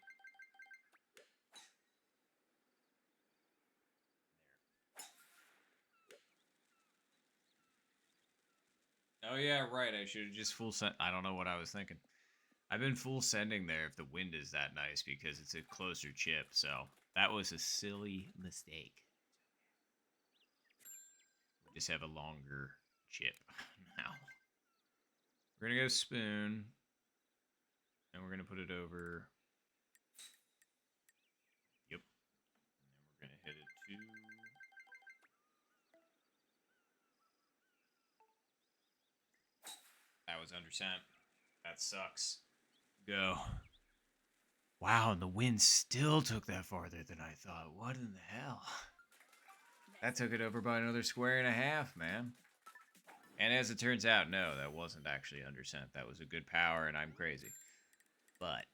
Oh, yeah, right. I should have just full sent. I don't know what I was thinking. I've been full sending there if the wind is that nice because it's a closer chip. So that was a silly mistake. We just have a longer chip now. We're going to go spoon. And we're going to put it over. Yep. And then we're going to hit it to... That was under cent. That sucks. Go. Wow, and the wind still took that farther than I thought. What in the hell? That took it over by another square and a half, man. And as it turns out, no, that wasn't actually under cent. That was a good power, and I'm crazy. But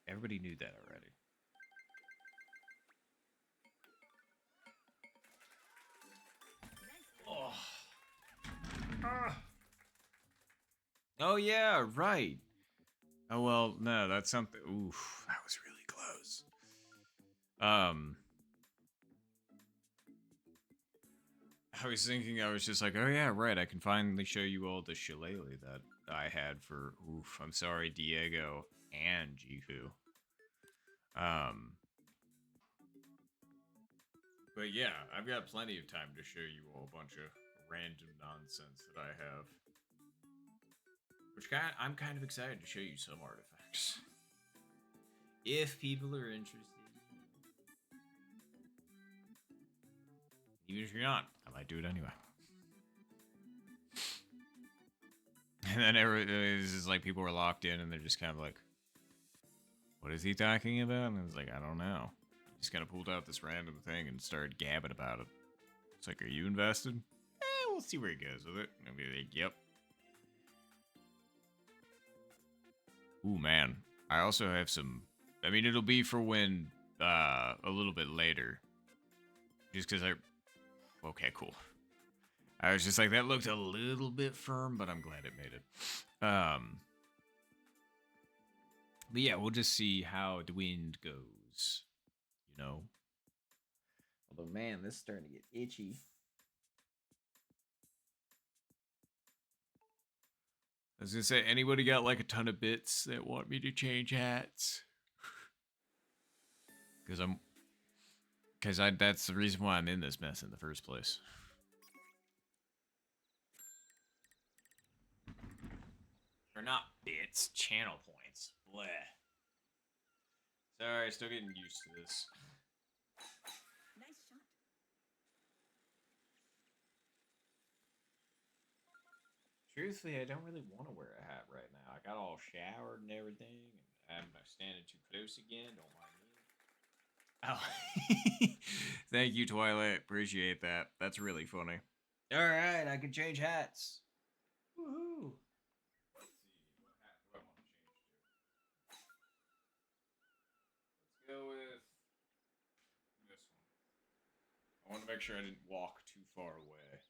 everybody knew that already. Oh. Oh yeah, right. Oh well, no, that's something. Oof, that was really close. Um, I was thinking, I was just like, oh yeah, right. I can finally show you all the shillelagh that I had for. Oof, I'm sorry, Diego and Jiku. Um, but yeah, I've got plenty of time to show you all a bunch of random nonsense that I have. I'm kind of excited to show you some artifacts. If people are interested. Even if you're not, I might do it anyway. And then it's just like people were locked in and they're just kind of like, what is he talking about? And I was like, I don't know. Just kind of pulled out this random thing and started gabbing about it. It's like, are you invested? We'll see where he goes with it. And I'll be like, yep. Ooh, man. I also have some. I mean, it'll be for when a little bit later. Just because I. Okay, cool. I was just like, that looked a little bit firm, but I'm glad it made it. But yeah, we'll just see how the wind goes. You know? Although, man, this is starting to get itchy. I was gonna say, anybody got like a ton of bits that want me to change hats? Because that's the reason why I'm in this mess in the first place. Or not bits, channel points. Bleh. Sorry, still getting used to this. Nice shot. Truthfully, I don't really want to wear a hat right now. I got all showered and everything, and I'm standing too close again. Don't mind me. Oh, thank you, Twilight. Appreciate that. That's really funny. All right, I can change hats. Woohoo! Let's see, what hat do I want to change to? Let's go with this one. I want to make sure I didn't walk too far away.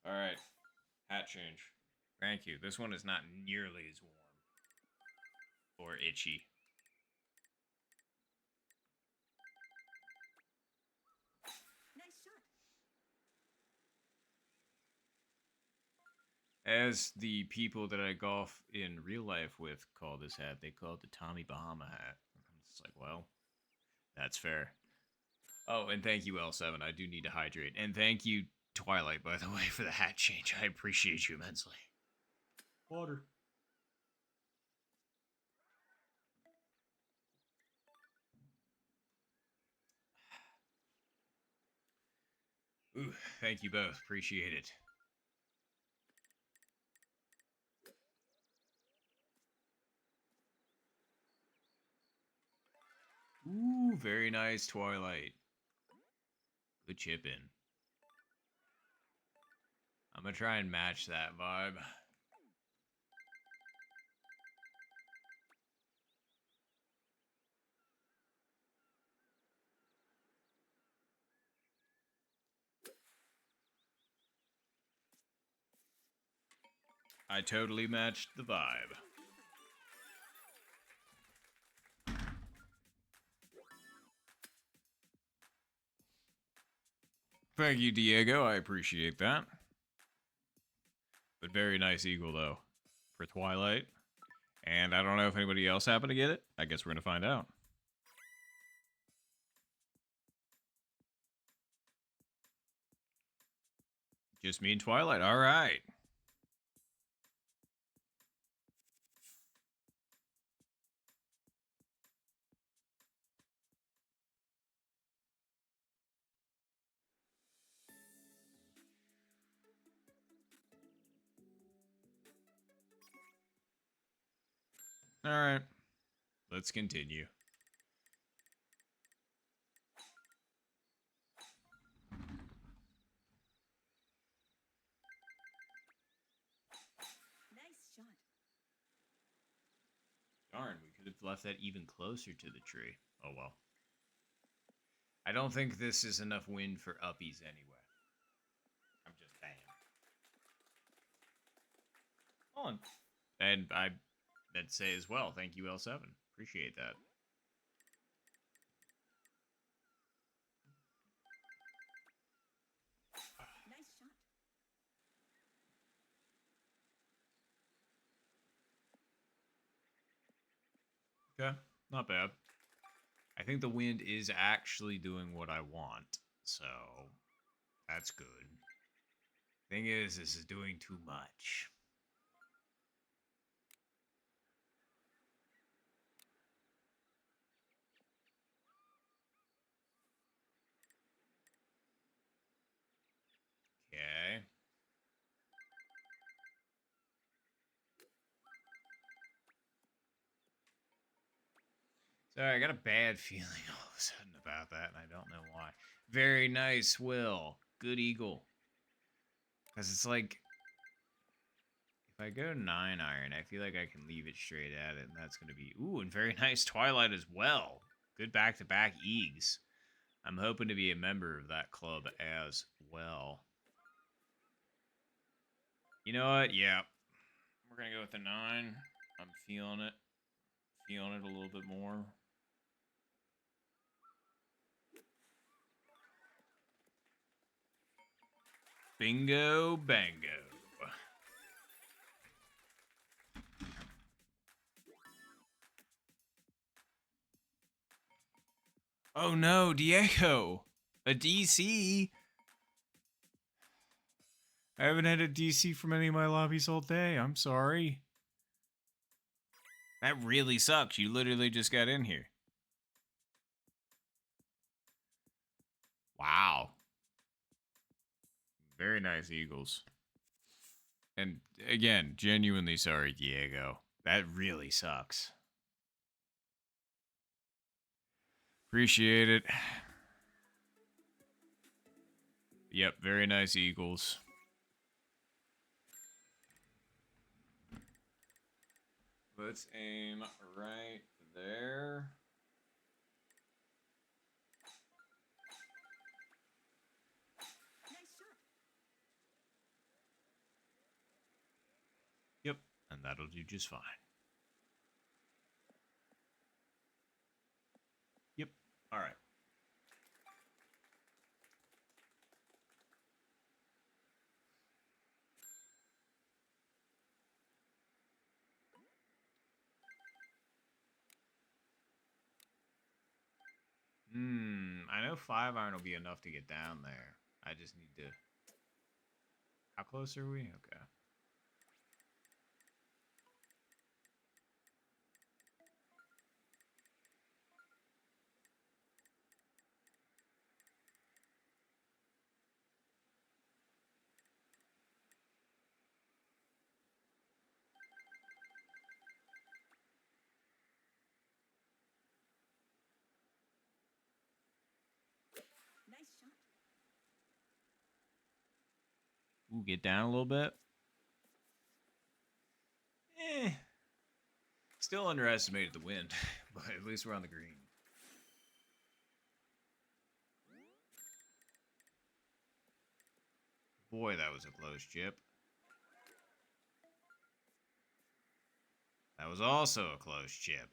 All right, hat change. Thank you. This one is not nearly as warm or itchy. Nice shot. As the people that I golf in real life with call this hat, they call it the Tommy Bahama hat. It's like, well, that's fair. Oh, and thank you, L7. I do need to hydrate. And thank you, Twilight, by the way, for the hat change. I appreciate you immensely. Water. Ooh, thank you both. Appreciate it. Ooh, very nice, Twilight. Good chip in. I'm gonna try and match that vibe. I totally matched the vibe. Thank you, Diego. I appreciate that. But very nice eagle, though, for Twilight. And I don't know if anybody else happened to get it. I guess we're going to find out. Just me and Twilight. All right. All right. Let's continue. Nice shot. Darn, we could have left that even closer to the tree. Oh well. I don't think this is enough wind for uppies anyway. I'm just saying. on. And I meant to say as well, thank you, L7. Appreciate that. Nice shot. Okay, not bad. I think the wind is actually doing what I want, so that's good. Thing is, this is doing too much. Okay. Sorry, I got a bad feeling all of a sudden about that, and I don't know why. Very nice, Will. Good eagle. Because it's like, if I go 9 iron, I feel like I can leave it straight at it, and that's going to be... Ooh, and very nice Twilight as well. Good back-to-back Eags. I'm hoping to be a member of that club as well. You know what? Yeah. We're going to go with the 9. I'm feeling it. Feeling it a little bit more. Bingo bango. Oh no, Diego! A DC? I haven't had a DC from any of my lobbies all day. I'm sorry. That really sucks. You literally just got in here. Wow. Very nice Eagles. And again, genuinely sorry, Diego. That really sucks. Appreciate it. Yep, very nice Eagles. Let's aim right there. Nice shot. Yep, and that'll do just fine. Yep, all right. I know 5 iron will be enough to get down there. I just need to... How close are we? Okay. Nice shot. Ooh, get down a little bit. Still underestimated the wind, but at least we're on the green. Boy, that was a close chip. That was also a close chip.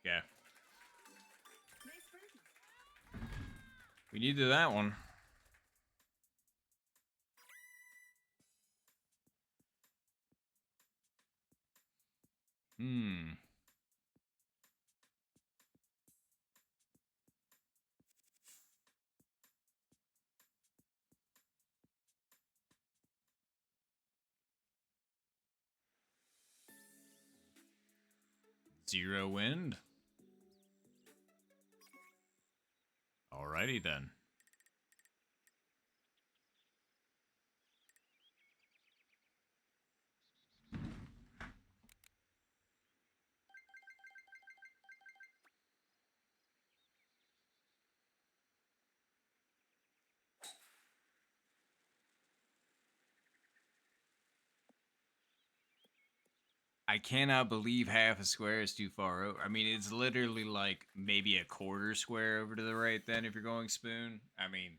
Yeah. Nice birdie. We needed that one. Hmm. Zero wind. Alrighty then. I cannot believe half a square is too far over. I mean, it's literally like maybe a quarter square over to the right then if you're going spoon. I mean,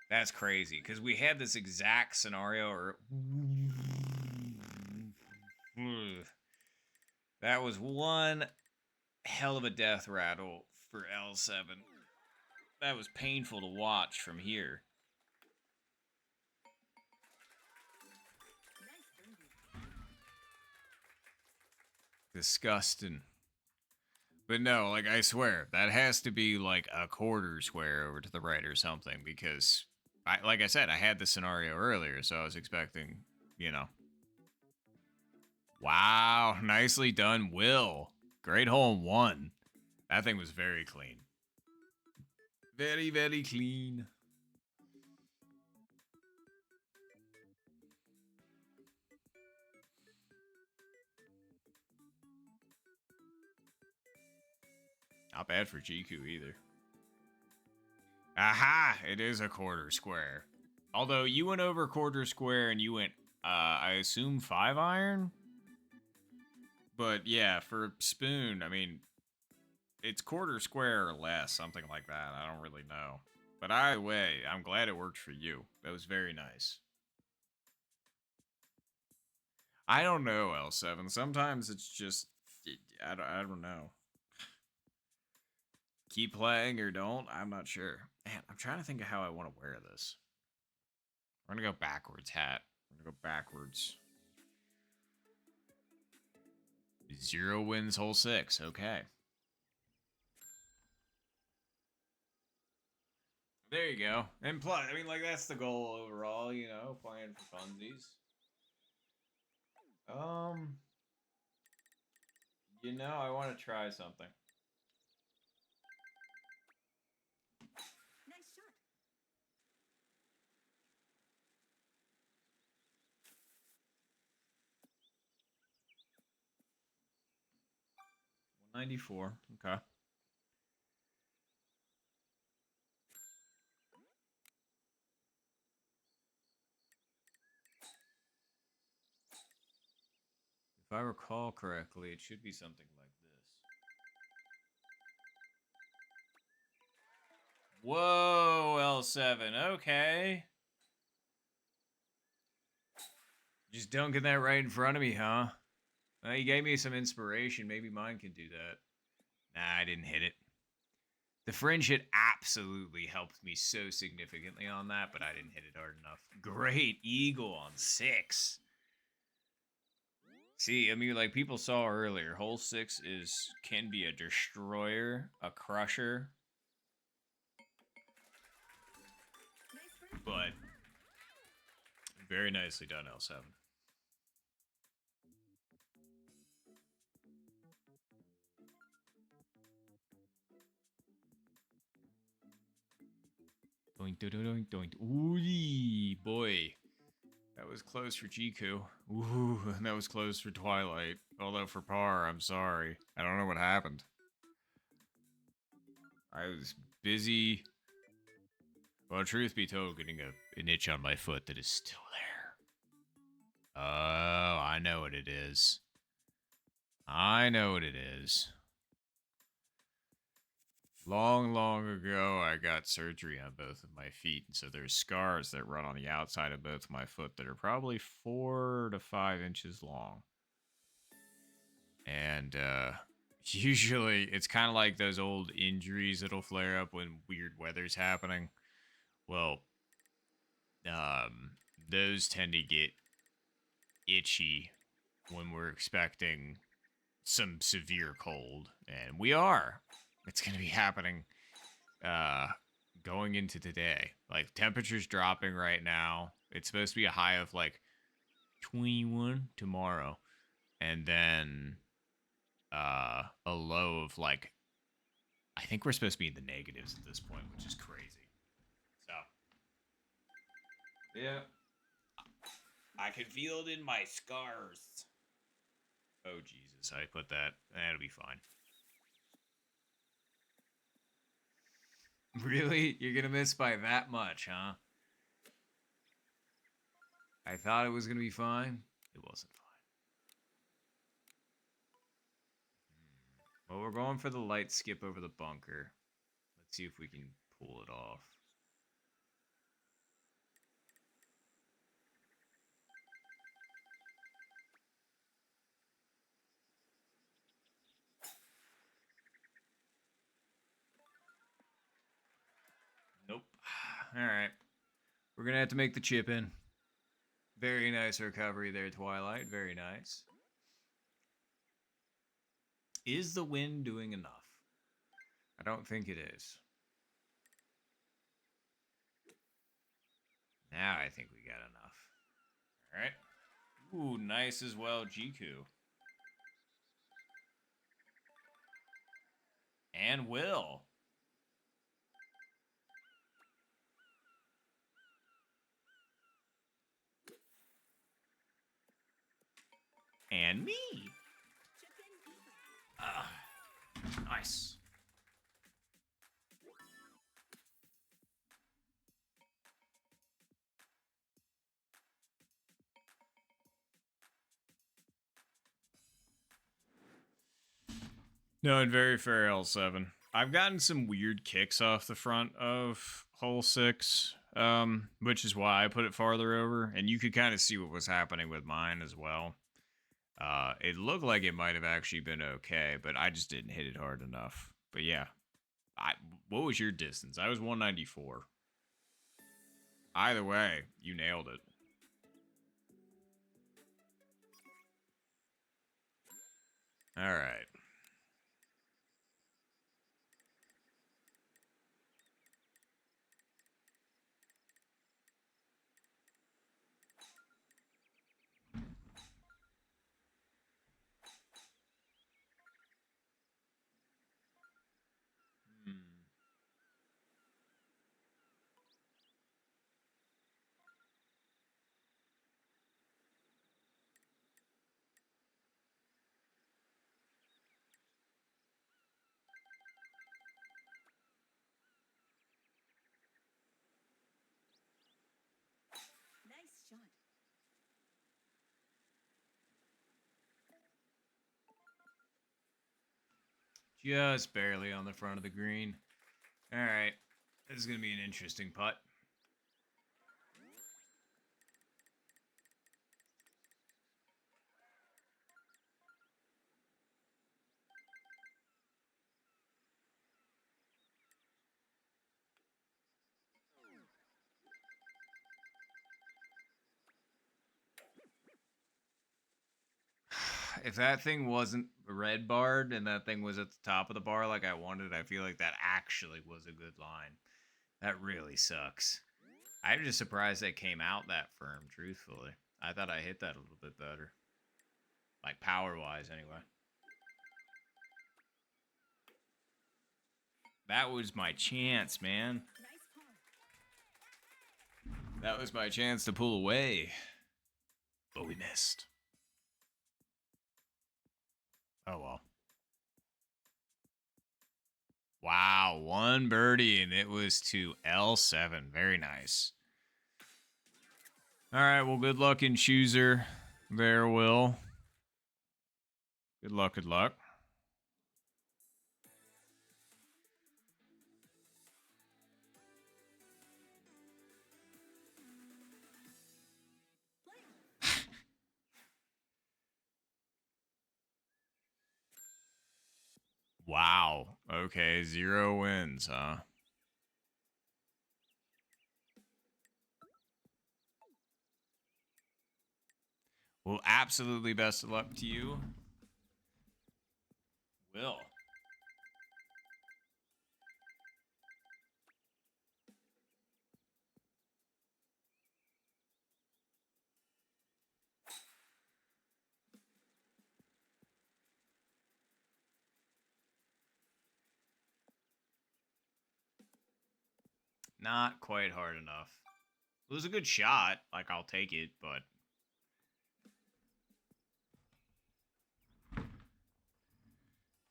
that's crazy because we had this exact scenario or that was one hell of a death rattle for L7. That was painful to watch from here. Nice birdie. Disgusting. But no, like I swear, that has to be like a quarter square over to the right or something because like I said, I had the scenario earlier, so I was expecting, you know. Wow, nicely done, Will. Great hole in one. That thing was very clean. Very, very clean. Not bad for GQ either. Aha! It is a quarter square. Although you went over quarter square and you went, I assume 5 iron? But yeah, for spoon, I mean, it's quarter square or less, something like that. I don't really know. But either way, I'm glad it worked for you. That was very nice. I don't know, L7. Sometimes it's just, I don't know. Keep playing or don't, I'm not sure. Man, I'm trying to think of how I want to wear this. We're going to go backwards, hat. We're going to go backwards. 0 wins hole 6. Okay. There you go. And plus, I mean, like, that's the goal overall, you know, playing for funsies. You know, I want to try something. Nice shot. 194. Okay. If I recall correctly, it should be something like this. Whoa, L7. Okay. Just dunking that right in front of me, huh? Well, you gave me some inspiration. Maybe mine can do that. Nah, I didn't hit it. The fringe hit absolutely helped me so significantly on that, but I didn't hit it hard enough. Great eagle on 6. See, I mean, like people saw earlier, hole 6 can be a destroyer, a crusher, Nice birdie. but very nicely done, L7. Doink, doink, doink, doink. Ooh, boy. That was close for Jiku. Ooh, and that was close for Twilight. Although for Par, I'm sorry. I don't know what happened. I was busy. Well, truth be told, getting an itch on my foot that is still there. Oh, I know what it is. I know what it is. Long, long ago, I got surgery on both of my feet, and so there's scars that run on the outside of both my foot that are probably 4 to 5 inches long. And usually, it's kind of like those old injuries that'll flare up when weird weather's happening. Well, those tend to get itchy when we're expecting some severe cold, and we are. It's going to be happening going into today. Like, temperature's dropping right now. It's supposed to be a high of like 21 tomorrow, and then a low of like, I think we're supposed to be in the negatives at this point, which is crazy. So yeah, I can feel it in my scars. Oh Jesus, I put that. That'll be fine. Really? You're gonna miss by that much, huh? I thought it was gonna be fine. It wasn't fine. Well, we're going for the light skip over the bunker. Let's see if we can pull it off. Nope. All right. We're going to have to make the chip in. Very nice recovery there, Twilight. Very nice. Is the wind doing enough? I don't think it is. Now I think we got enough. All right. Ooh, nice as well, Jiku. And Will. And me. Nice. No, and very fair, L7. I've gotten some weird kicks off the front of hole 6, which is why I put it farther over, and you could kind of see what was happening with mine as well. It looked like it might have actually been okay, but I just didn't hit it hard enough. But yeah, what was your distance? I was 194. Either way, you nailed it. All right. Nice shot. Just barely on the front of the green. All right. This is going to be an interesting putt. If that thing wasn't red barred and that thing was at the top of the bar like I wanted, I feel like that actually was a good line. That really sucks. I'm just surprised that came out that firm, truthfully. I thought I hit that a little bit better. Like power-wise, anyway. That was my chance, man. Nice par. That was my chance to pull away. But we missed. Oh, well. Wow, one birdie, and it was to L7. Very nice. All right, well, good luck in Chooser there, Will. Good luck, good luck. Wow. Okay, 0 wins, huh? Well, absolutely best of luck to you, Will. Not quite hard enough. It was a good shot. Like, I'll take it, but...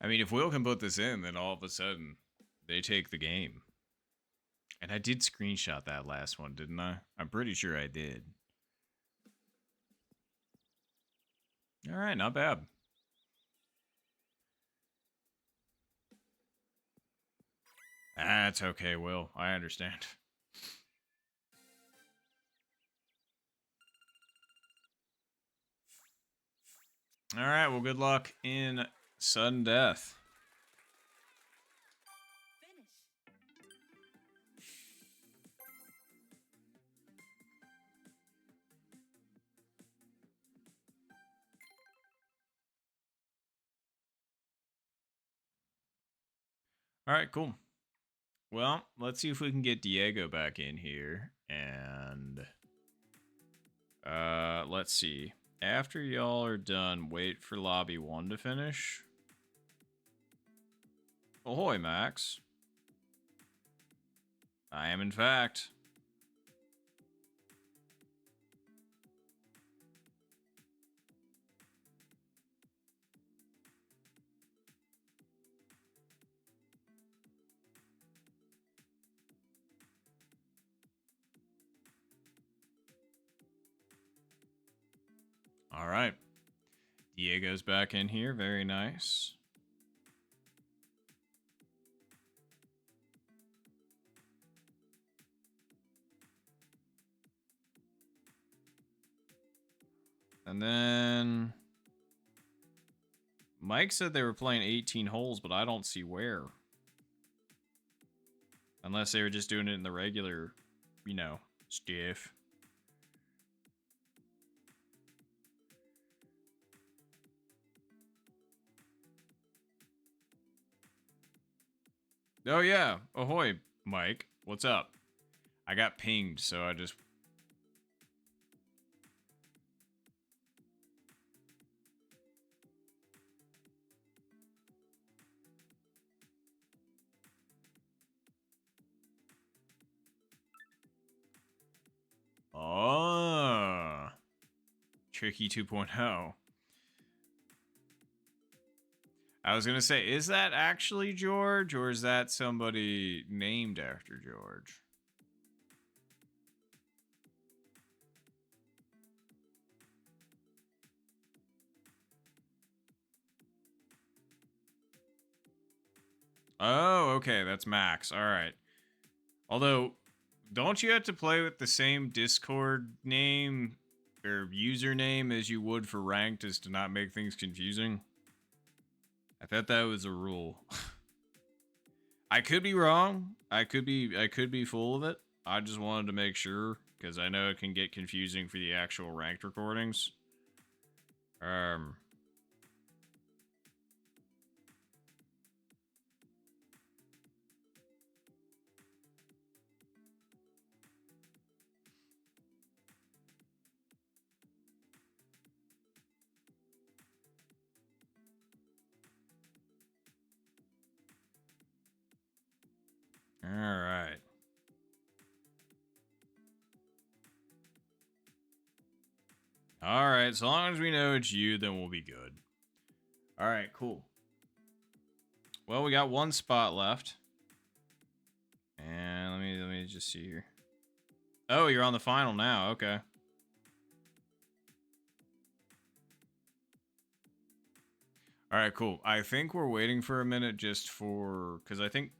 I mean, if Will can put this in, then all of a sudden, they take the game. And I did screenshot that last one, didn't I? I'm pretty sure I did. All right, not bad. That's okay, Will. I understand. All right, well, good luck in sudden death. Finish. All right, cool. Well, let's see if we can get Diego back in here. And let's see. After y'all are done, wait for lobby 1 to finish. Ahoy, Max. I am, in fact. All right. Diego's back in here. Very nice. And then Mike said they were playing 18 holes, but I don't see where. Unless they were just doing it in the regular, you know, stuff. Oh, yeah. Ahoy, Mike. What's up? I got pinged, so I just... Oh. Tricky 2.0. I was going to say, is that actually George, or is that somebody named after George? Oh, okay, that's Max. All right. Although, don't you have to play with the same Discord name or username as you would for ranked as to not make things confusing? I thought that was a rule. I could be wrong. I could be full of it. I just wanted to make sure because I know it can get confusing for the actual ranked recordings. All right. All right, as long as we know it's you, then we'll be good. All right, cool. Well, we got one spot left. And let me just see here. Oh, you're on the final now. Okay. All right, cool. I think we're waiting for a minute just for cuz I think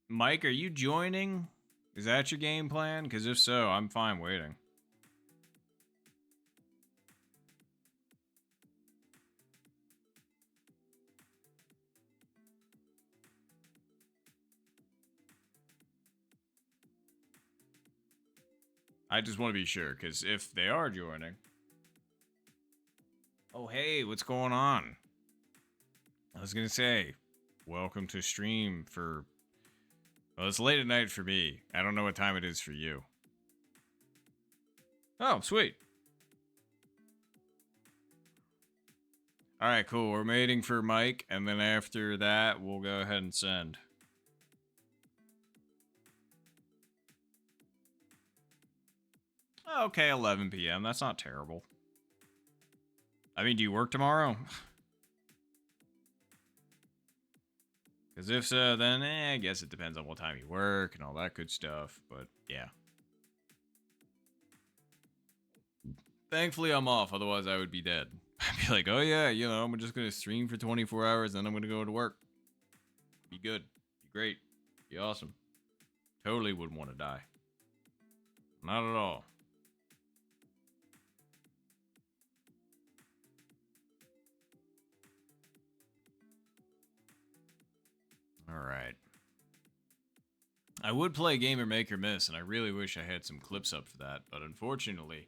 Mike, are you joining? Is that your game plan? Cuz if so, I'm fine waiting. I just want to be sure, because if they are joining... Oh, hey, what's going on? I was going to say, welcome to stream for... Well, it's late at night for me. I don't know what time it is for you. Oh, sweet. Alright, cool. We're waiting for Mike, and then after that, we'll go ahead and send. Okay, 11 p.m. That's not terrible. I mean, do you work tomorrow? Because if so, then I guess it depends on what time you work and all that good stuff. But yeah. Thankfully, I'm off. Otherwise, I would be dead. I'd be like, oh yeah, you know, I'm just going to stream for 24 hours, then I'm going to go to work. Be good. Be great. Be awesome. Totally wouldn't want to die. Not at all. Alright. I would play Gamer Maker Miss, and I really wish I had some clips up for that, but unfortunately,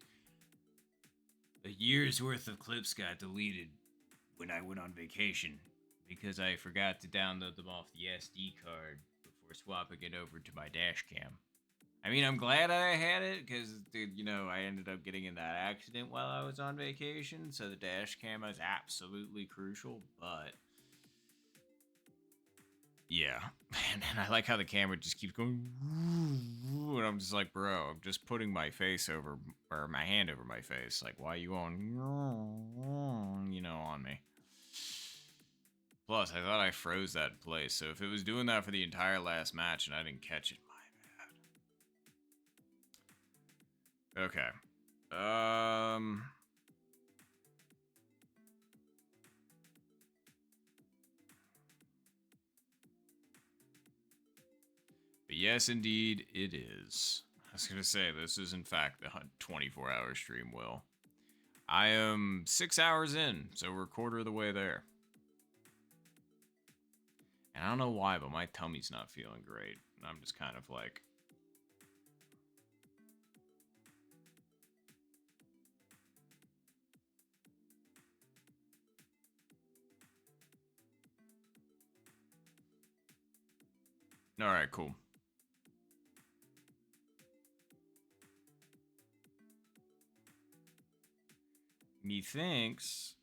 a year's worth of clips got deleted when I went on vacation because I forgot to download them off the SD card before swapping it over to my dash cam. I mean, I'm glad I had it because, you know, I ended up getting in that accident while I was on vacation, so the dash cam is absolutely crucial, but yeah. And I like how the camera just keeps going, and I'm just like, bro, I'm just putting my face over, or my hand over my face. Like, why are you on, you know, on me? Plus, I thought I froze that in place, so if it was doing that for the entire last match and I didn't catch it, my bad. Okay. But yes, indeed, it is. I was going to say, this is in fact the 24-hour stream, Will. I am 6 hours in, so we're a quarter of the way there. And I don't know why, but my tummy's not feeling great. I'm just kind of like... Alright, cool. Methinks...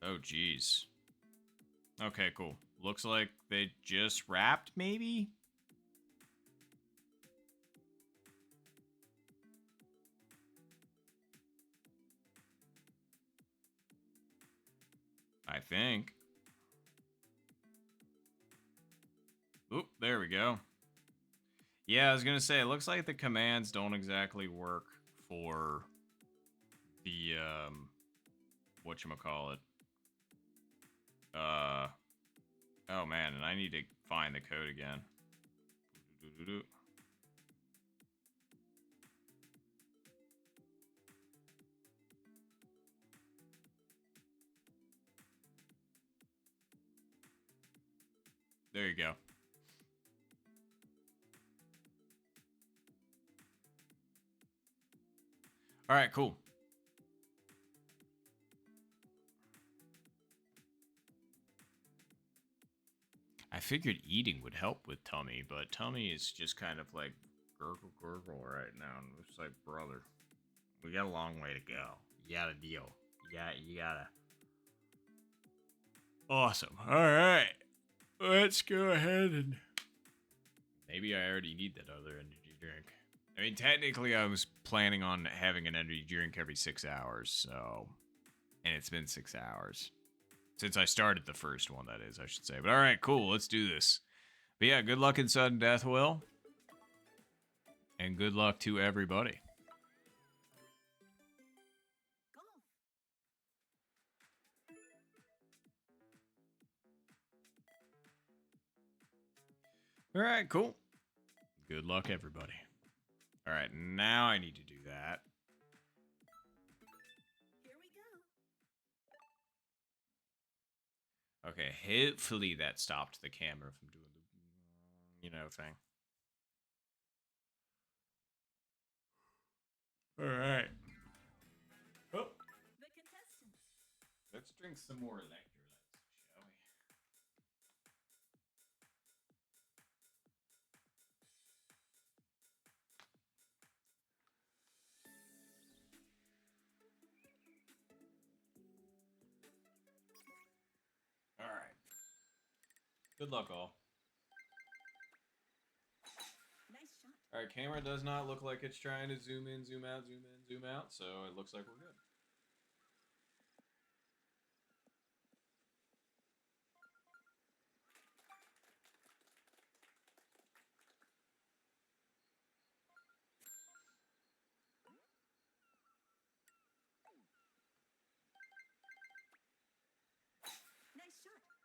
Oh, jeez. Okay, cool. Looks like they just wrapped, maybe? I think. Oop, there we go. Yeah, I was gonna say, it looks like the commands don't exactly work for the, whatchamacallit. Oh man, and I need to find the code again. There you go. Alright, cool. I figured eating would help with tummy, but tummy is just kind of like gurgle gurgle right now. And it's like, brother, we got a long way to go. You gotta deal. You gotta. Awesome. Alright. Let's go ahead and... Maybe I already need that other energy drink. I mean, technically I was planning on having an energy drink every 6 hours, so... And it's been 6 hours. Since I started the first one, that is, I should say. But alright, cool, let's do this. But yeah, good luck in sudden death, Will. And good luck to everybody. Alright, cool. Good luck, everybody. Alright, now I need to do that. Here we go. Okay, hopefully that stopped the camera from doing the, you know, thing. Alright. Oh. The contestants. Let's drink some more electrolytes, shall we? Alright. Good luck, all. Nice shot. Alright, camera does not look like it's trying to zoom in, zoom out, zoom in, zoom out, so it looks like we're good. Nice shot.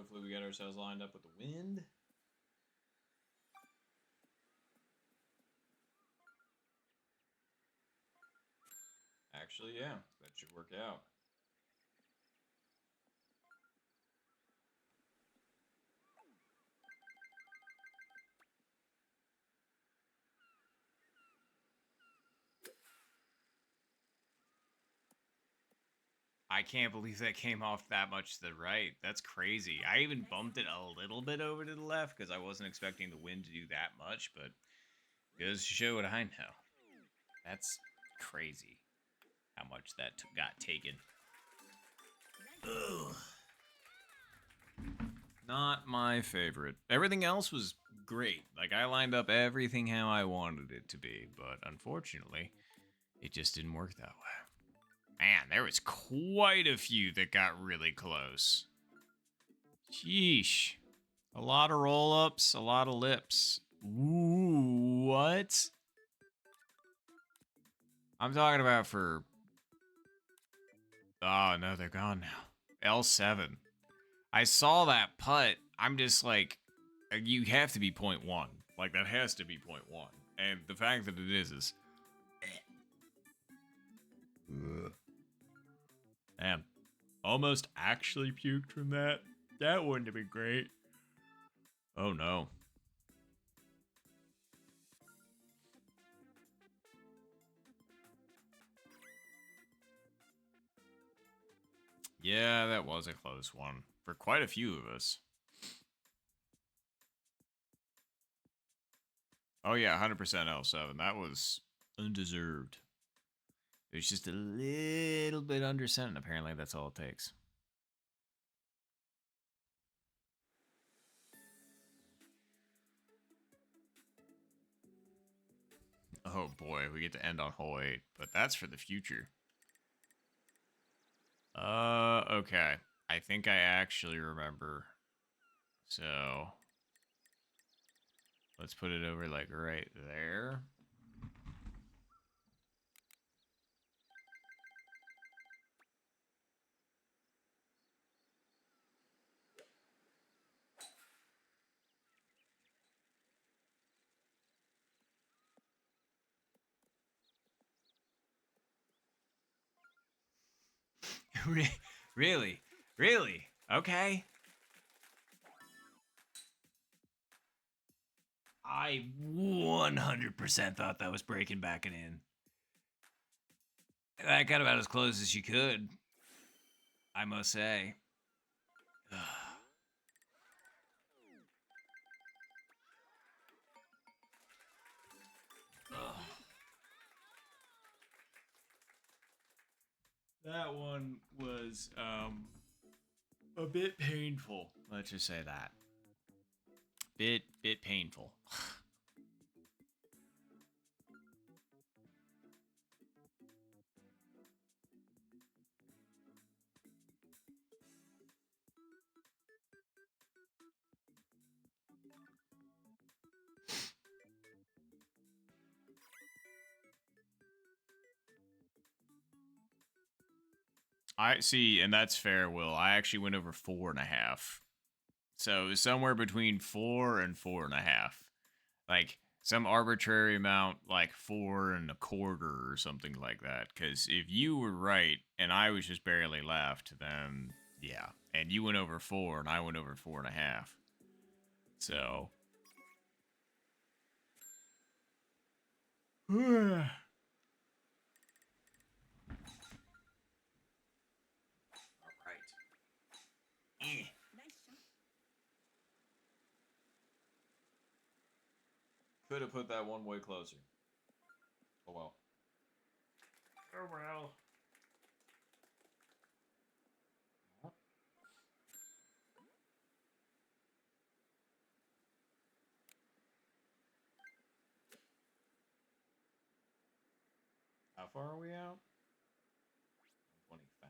Hopefully we get ourselves lined up with the wind. Actually, yeah, that should work out. I can't believe that came off that much to the right. That's crazy. I even bumped it a little bit over to the left because I wasn't expecting the wind to do that much, but goes to show what I know. That's crazy how much that got taken. Ugh. Not my favorite. Everything else was great. Like, I lined up everything how I wanted it to be, but unfortunately, it just didn't work that way. Man, there was quite a few that got really close. Sheesh. A lot of roll-ups, a lot of lips. Ooh, what? I'm talking about for... Oh, no, they're gone now. L7. I saw that putt. I'm just like, you have to be 0.1. Like, that has to be 0.1. And the fact that it is... Damn. Almost actually puked from that. That wouldn't have been great. Oh, no. Yeah, that was a close one. For quite a few of us. Oh yeah, 100% L7. That was undeserved. It was just a little bit under cent, and apparently that's all it takes. Oh boy, we get to end on hole 8, but that's for the future. Okay. I think I actually remember. So, let's put it over like right there. Really? Really? Okay. I 100% thought that was breaking back and in. That got about as close as she could, I must say. That one was a bit painful. Let's just say that. Bit painful. I see, and that's fair, Will. I actually went over 4.5. So it was somewhere between 4 and 4.5. Like some arbitrary amount, like 4.25 or something like that. Because if you were right and I was just barely left, then yeah. And you went over 4 and I went over 4.5. So. Eh. Nice shot. Could have put that one way closer. Oh well. Oh well. How far are we out? 25.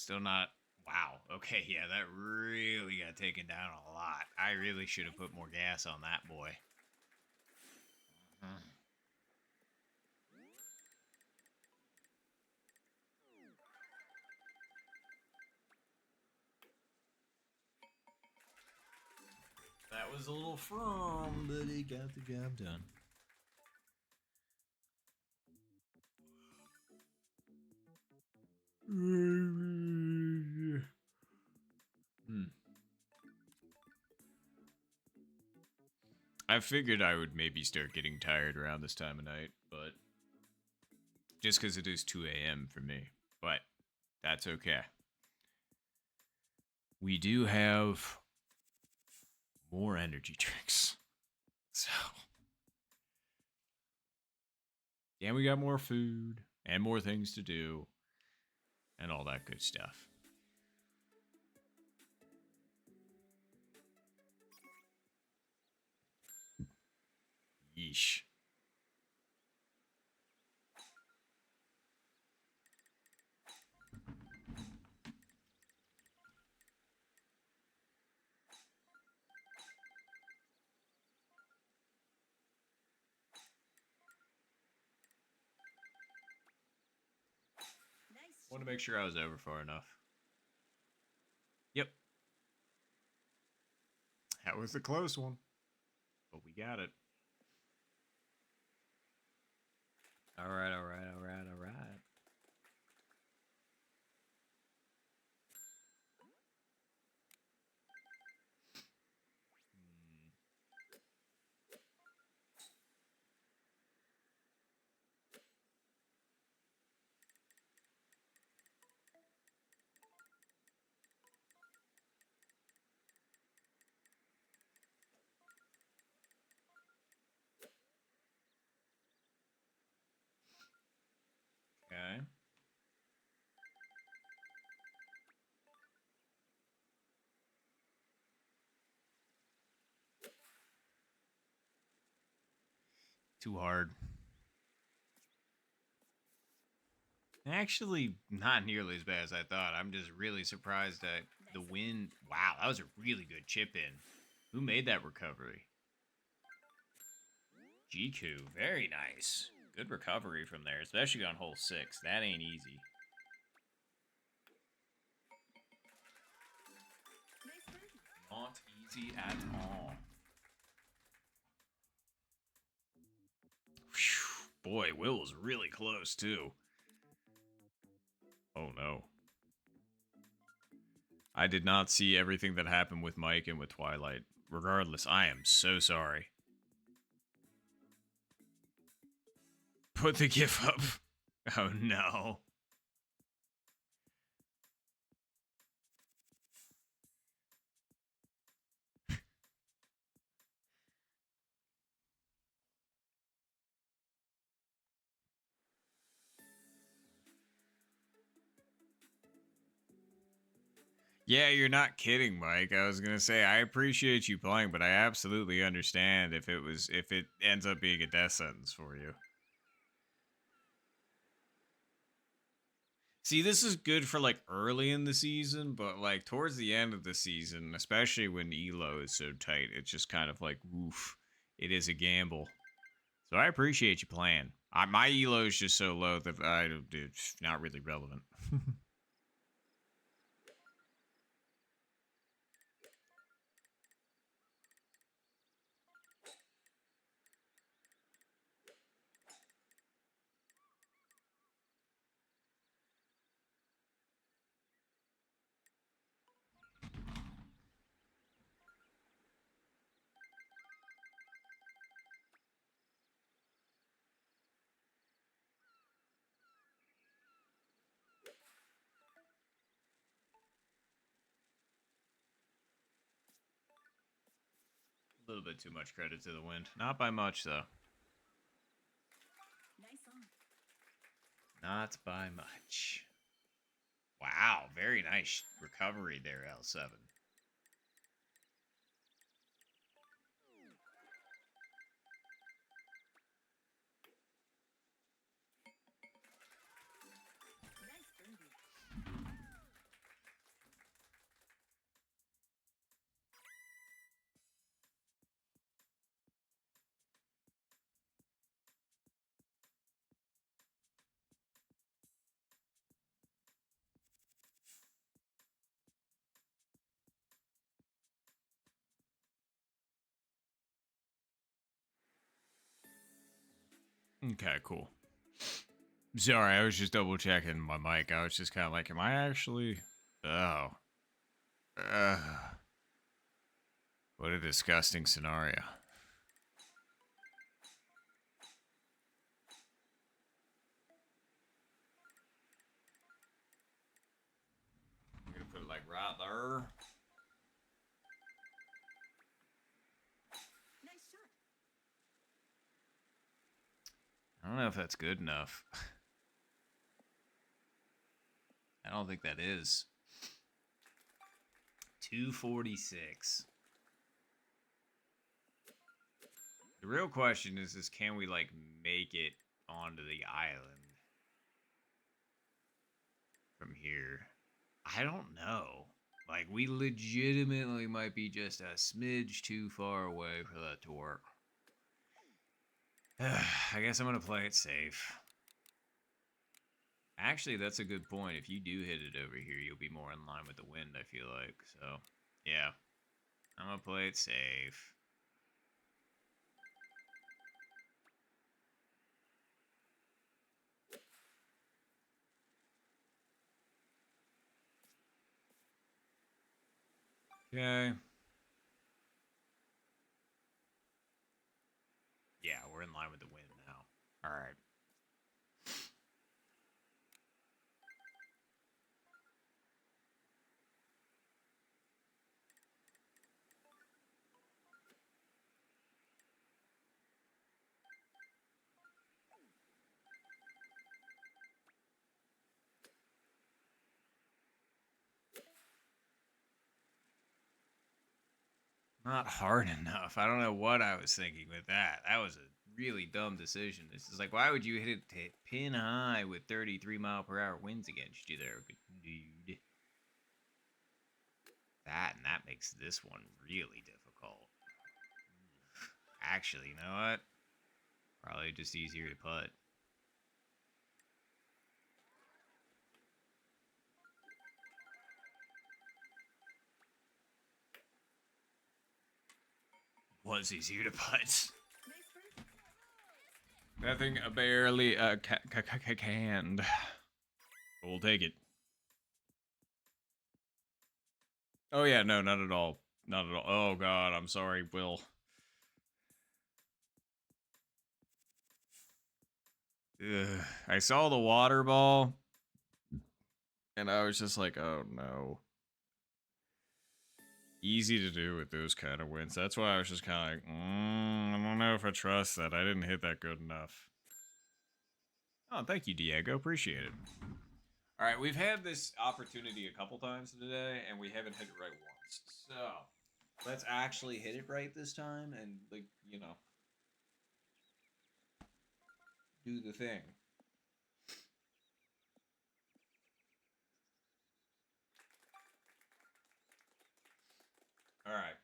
Still not. Wow. Okay, yeah, that really got taken down a lot. I really should have put more gas on that boy. Mhm. That was a little from, but he got the job done. Hmm. I figured I would maybe start getting tired around this time of night, but just because it is 2 a.m. for me. But that's okay. We do have more energy drinks. So, and we got more food and more things to do and all that good stuff. Yeesh. Nice Want to make sure I was over far enough. Yep. That was a close one. But we got it. All right, all right, all right, all right. Hmm. Okay. Too hard. Actually, not nearly as bad as I thought. I'm just really surprised that the win. Wow, that was a really good chip in. Who made that recovery? Jiku, very nice. Good recovery from there, especially on hole 6. That ain't easy. nice birdie. Not easy at all. Phew. Boy, Will was really close, too. Oh, no. I did not see everything that happened with Mike and with Twilight. Regardless, I am so sorry. Put the GIF up. Oh, no. Yeah, you're not kidding, Mike. I was gonna say I appreciate you playing, but I absolutely understand if it ends up being a death sentence for you. See, this is good for like early in the season, but like towards the end of the season, especially when Elo is so tight, it's just kind of like, oof, it is a gamble. So I appreciate you playing. My Elo is just so low that it's not really relevant. A little bit too much credit to the wind. Not by much, though. Nice on. Not by much. Wow, very nice recovery there, L7. Nice birdie. Okay, cool. Sorry, I was just double checking my mic. I was just kind of like, am I actually? Oh. Ugh. What a disgusting scenario. I'm gonna put it like right there. Nice shot. I don't know if that's good enough. I don't think that is. 246. The real question is can we like make it onto the island from here? I don't know. Like we legitimately might be just a smidge too far away for that to work. I guess I'm gonna play it safe. Actually, that's a good point. If you do hit it over here, you'll be more in line with the wind, I feel like. So, yeah. I'm gonna play it safe. Okay. Yeah, we're in line with the wind now. Alright. Not hard enough. I don't know what I was thinking with that. That was a really dumb decision. This is like, why would you hit it pin high with 33-mile-per-hour winds against you there, dude? That makes this one really difficult. Actually, you know what? Probably just easier to putt. Was easier to putt. Nice bird. Nothing barely canned. We'll take it. Oh yeah, no, not at all. Not at all. Oh god, I'm sorry, Will. Ugh. I saw the water ball, and I was just like, oh no. Easy to do with those kind of wins. That's why I was just kind of like, I don't know if I trust that. I didn't hit that good enough. Oh, thank you, Diego. Appreciate it. All right, we've had this opportunity a couple times today, and we haven't hit it right once. So let's actually hit it right this time, and like do the thing. All right.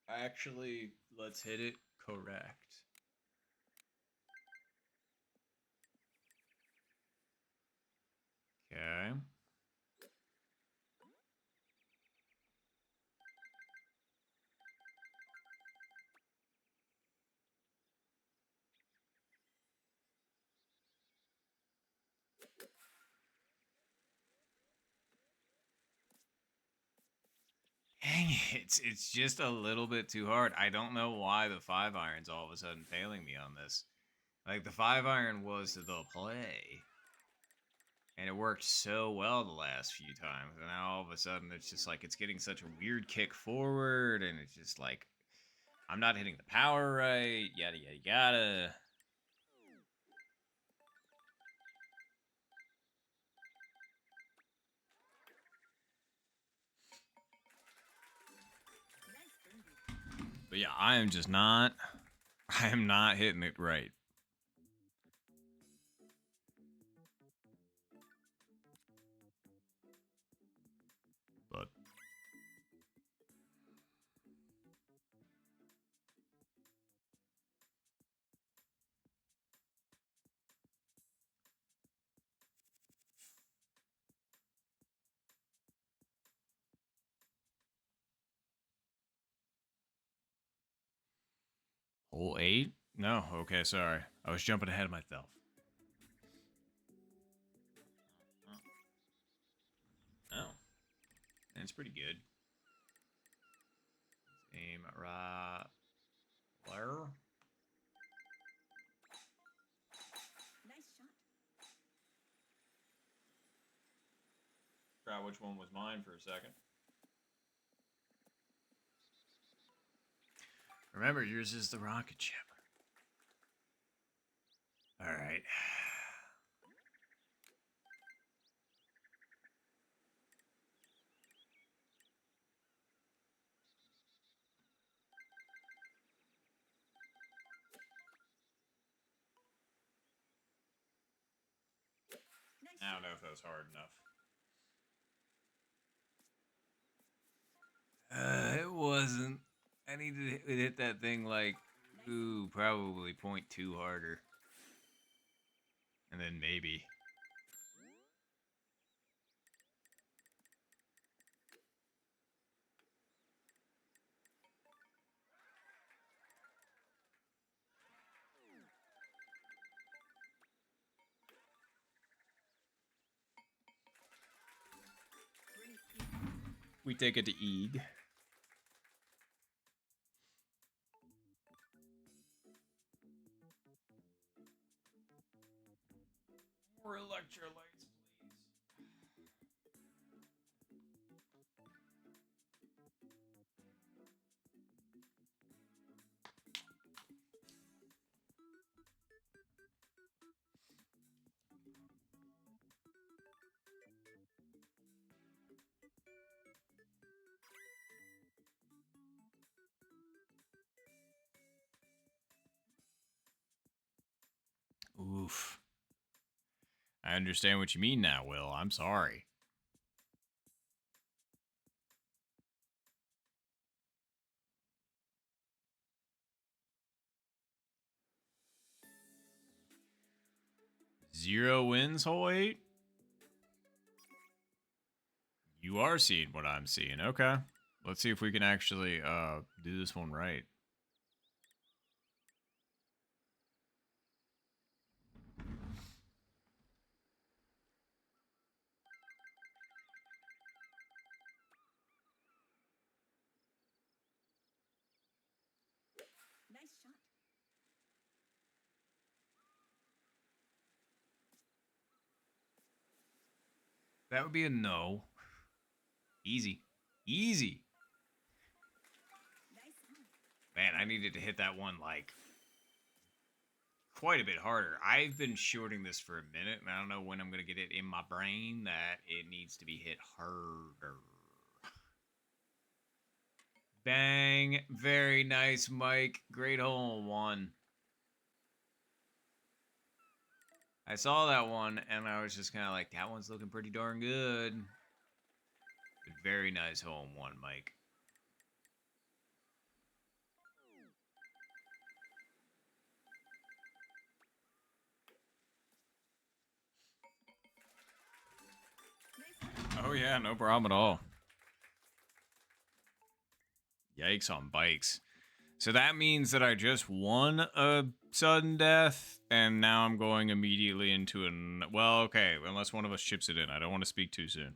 Actually, let's hit it correct. Okay. Dang it, it's just a little bit too hard. I don't know why the 5-iron's all of a sudden failing me on this. Like, the 5-iron was the play. And it worked so well the last few times. And now all of a sudden it's just like it's getting such a weird kick forward. And it's just like I'm not hitting the power right. Yada, yada, yada. Nice birdie. But yeah, I am just not. I am not hitting it right. But hole 8? No? Okay, sorry. I was jumping ahead of myself. Oh. That's pretty good. Aim right there. Nice shot. Try which one was mine for a second. Remember, yours is the rocket ship. All right. Nice I don't shot. know if that was hard enough. It wasn't. I needed to hit that thing like, ooh, probably 0.2 harder. And then maybe. We take it to Eeg. More electrolytes, please. Oof. I understand what you mean now, Will. I'm sorry. Zero wins, whole 8? You are seeing what I'm seeing. Okay. Let's see if we can actually do this one right. Nice shot. That would be a no. Easy. Easy. Nice one. Man, I needed to hit that one like quite a bit harder. I've been shorting this for a minute, and I don't know when I'm going to get it in my brain that it needs to be hit harder. Bang. Very nice, Mike. Great hole in one. I saw that one, and I was just kind of like, that one's looking pretty darn good. But very nice hole in one, Mike. Nice one. Oh, yeah, no problem at all. Yikes on bikes. So that means that I just won a sudden death, and now I'm going immediately into an... Well, okay, unless one of us chips it in. I don't want to speak too soon.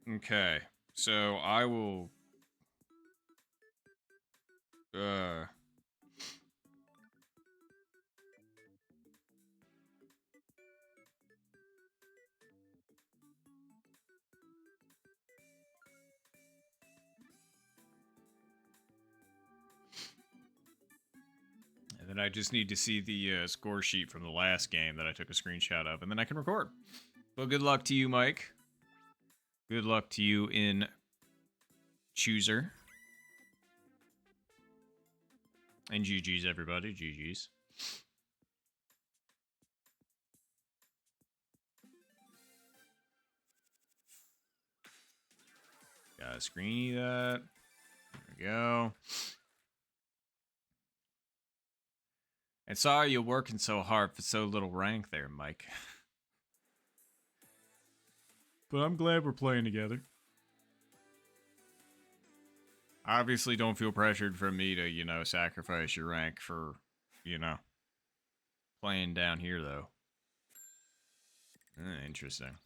Okay, so I will... And then I just need to see the score sheet from the last game that I took a screenshot of, and then I can record. Well, good luck to you, Mike. Good luck to you in Chooser. And GG's, everybody. GG's. Gotta screeny that. There we go. And sorry you're working so hard for so little rank there, Mike. But I'm glad we're playing together. Obviously, don't feel pressured from me to, you know, sacrifice your rank for, you know, playing down here, though. Interesting.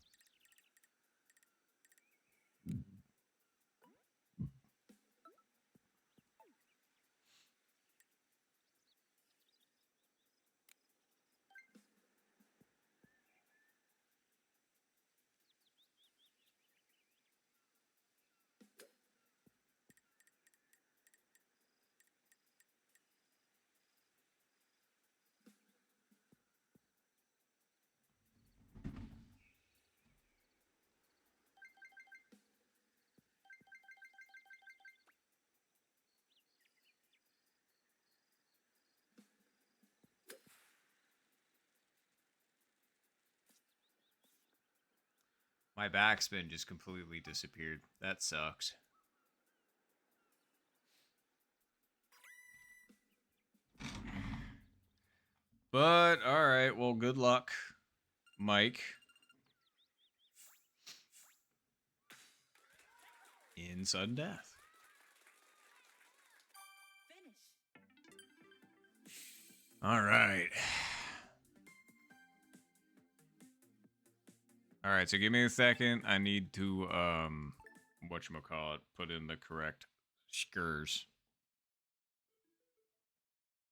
My backspin just completely disappeared. That sucks. But, alright, well, good luck, Mike. In sudden death. Finish. Alright. Alright, so give me a second. I need to, whatchamacallit, put in the correct skurs.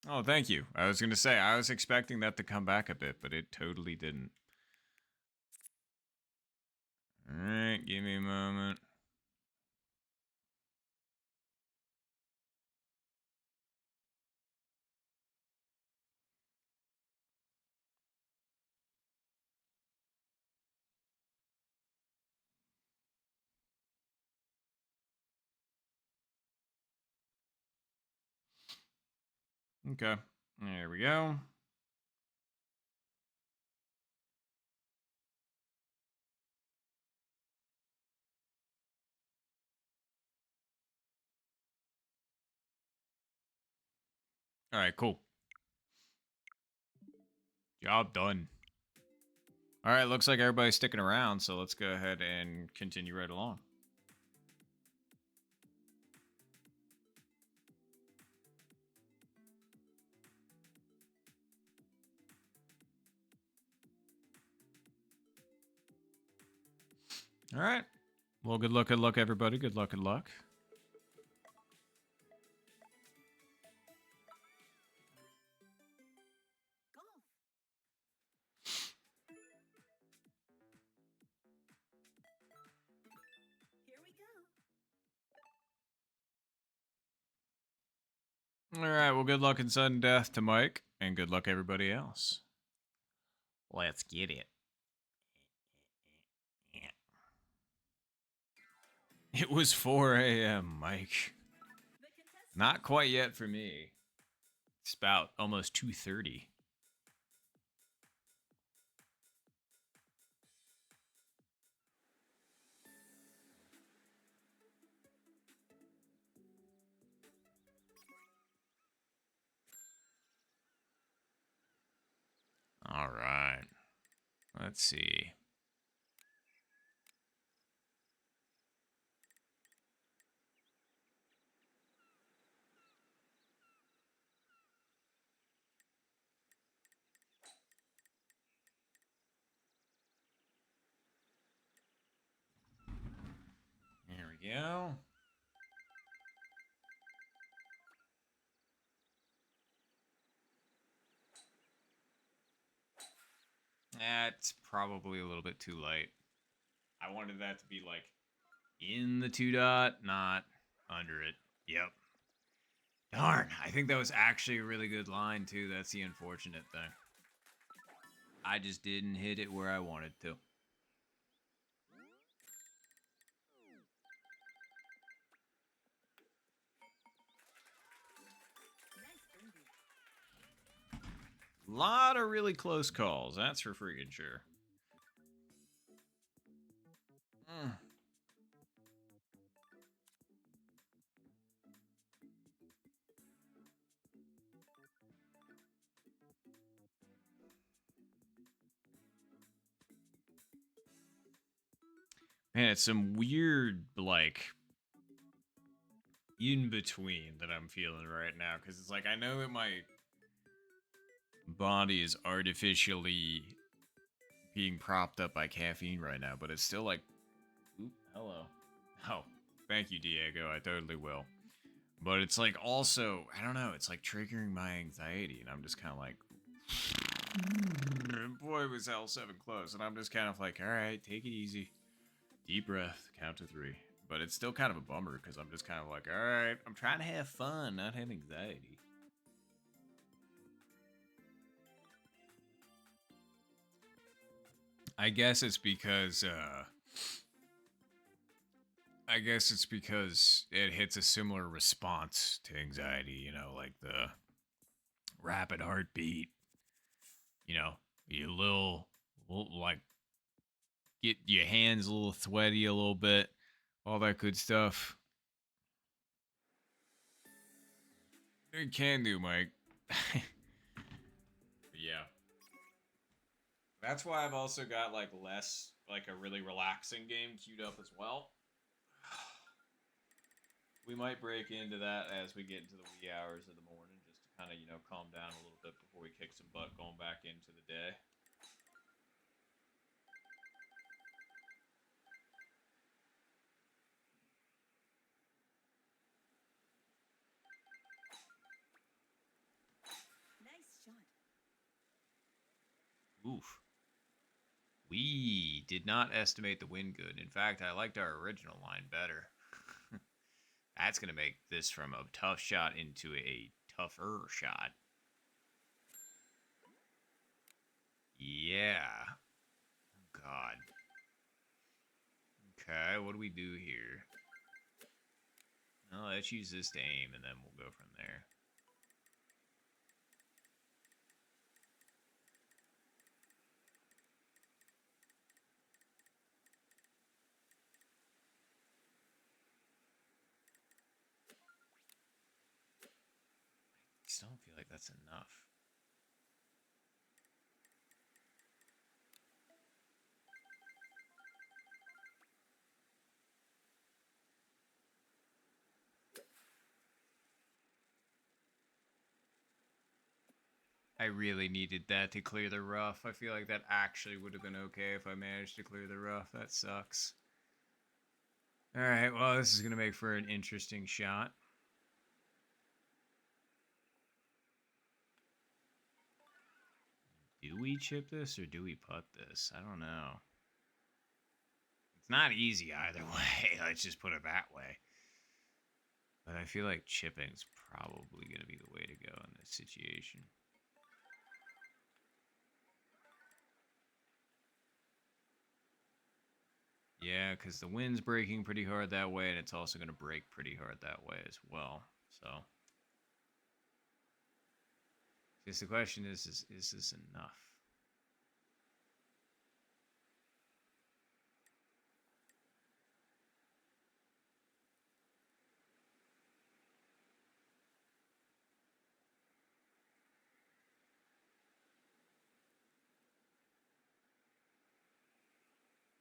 Oh, thank you. I was going to say, I was expecting that to come back a bit, but it totally didn't. Alright, give me a moment. Okay, there we go. Alright, cool. Job done. Alright, looks like everybody's sticking around, so let's go ahead and continue right along. Alright. Well, good luck, everybody. Good luck, good luck. Golf. Here we go. Alright, well, good luck and sudden death to Mike, and good luck everybody else. Let's get it. It was 4 a.m., Mike. The contestant. Not quite yet for me. It's about almost 2:30. All right. Let's see. There we go. That's probably a little bit too light. I wanted that to be like in the 2 dot, not under it. Yep. Darn, I think that was actually a really good line too. That's the unfortunate thing. I just didn't hit it where I wanted to. Nice birdie. Lot of really close calls, that's for freaking sure. Mm. Man, it's some weird, like, in between that I'm feeling right now, because it's like I know that my body is artificially being propped up by caffeine right now, but it's still like, oop, hello. Oh, thank you, Diego. I totally will. But it's like also, I don't know, it's like triggering my anxiety, and I'm just kind of like, boy, was L7 close. And I'm just kind of like, all right, take it easy. Deep breath, count to 3. But it's still kind of a bummer because I'm just kind of like, all right, I'm trying to have fun, not have anxiety. I guess it's because it hits a similar response to anxiety, you know, like the rapid heartbeat, you know, you little like get your hands a little sweaty a little bit, all that good stuff. It can do, Mike. Yeah. That's why I've also got like a really relaxing game queued up as well. We might break into that as we get into the wee hours of the morning, just to kind of, calm down a little bit before we kick some butt going back into the day. Nice shot. Oof. We did not estimate the wind good. In fact, I liked our original line better. That's going to make this from a tough shot into a tougher shot. Yeah. Oh, God. Okay, what do we do here? Oh, let's use this to aim, and then we'll go from there. I still don't feel like that's enough. I really needed that to clear the rough. I feel like that actually would have been okay if I managed to clear the rough. That sucks. Alright, well, this is going to make for an interesting shot. Do we chip this or do we putt this? I don't know. It's not easy either way. Let's just put it that way. But I feel like chipping's probably going to be the way to go in this situation. Yeah, because the wind's breaking pretty hard that way, and it's also going to break pretty hard that way as well. So, just the question is this enough?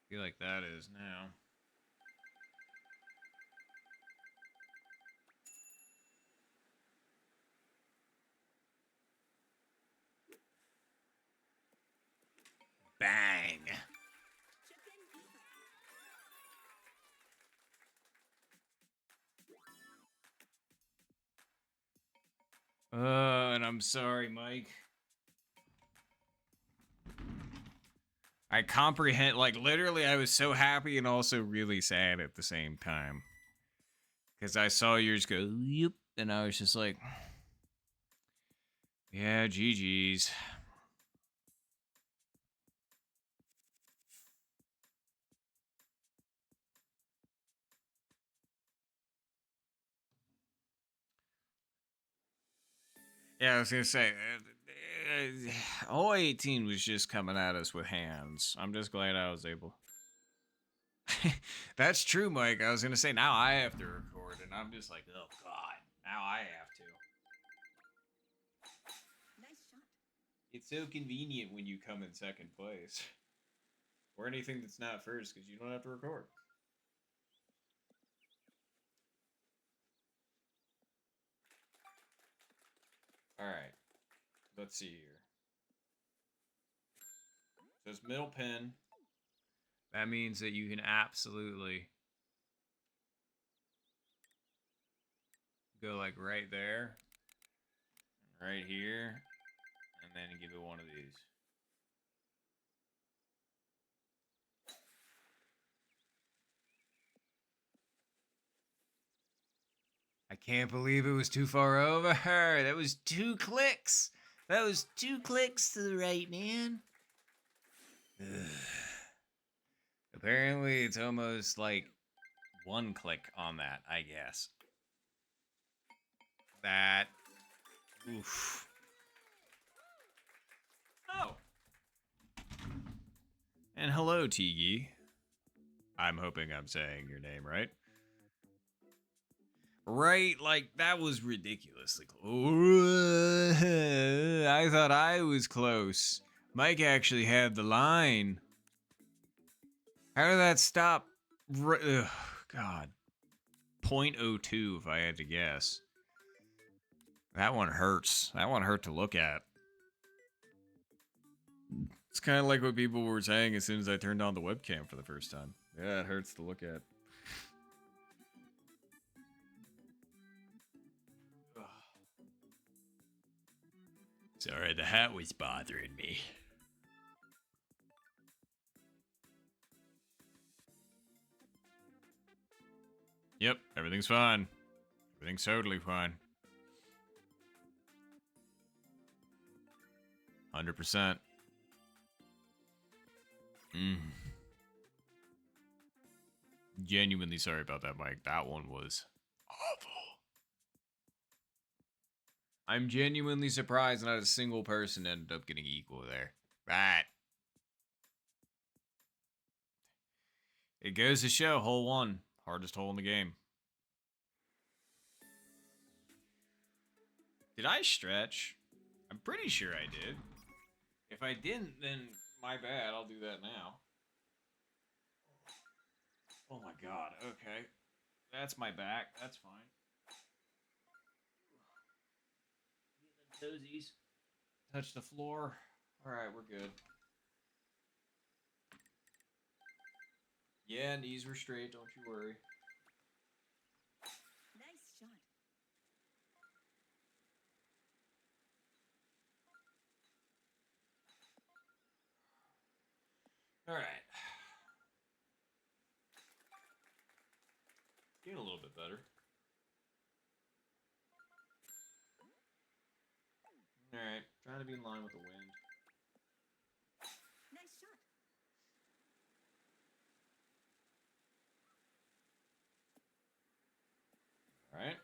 I feel like that is now. Bang! Chip in easy. And I'm sorry, Mike. I comprehend, like, literally, I was so happy and also really sad at the same time. Because I saw yours go, yep, and I was just like, yeah, GG's. Yeah, I was gonna say, 018 was just coming at us with hands. I'm just glad I was able. That's true, Mike. I was gonna say now I have to record, and I'm just like, oh god, now I have to. Nice shot. It's so convenient when you come in second place, or anything that's not first, because you don't have to record. Alright. Let's see here. So it's middle pin. That means that you can absolutely go like right there, right here, and then give it one of these. I can't believe it was too far over her. That was 2 clicks. That was 2 clicks to the right, man. Ugh. Apparently, it's almost like 1 click on that, I guess. That. Oof. Oh. And hello, Tigi. I'm hoping I'm saying your name right. Right, like, that was ridiculously close. I thought I was close. Mike actually had the line. How did that stop? Ugh, God. 0.02 if I had to guess. That one hurts. That one hurt to look at. It's kind of like what people were saying as soon as I turned on the webcam for the first time. Yeah, it hurts to look at. Sorry, the hat was bothering me. Yep, everything's fine. Everything's totally fine. 100%. Genuinely sorry about that, Mike. That one was awful. I'm genuinely surprised not a single person ended up getting equal there. Right. It goes to show, hole 1. Hardest hole in the game. Did I stretch? I'm pretty sure I did. If I didn't, then my bad. I'll do that now. Oh my god. Okay. That's my back. That's fine. Toesies. Touch the floor. Alright, we're good. Yeah, knees were straight. Don't you worry. Nice shot. Alright. Getting a little bit better. Alright, trying to be in line with the wind. Nice shot. Alright.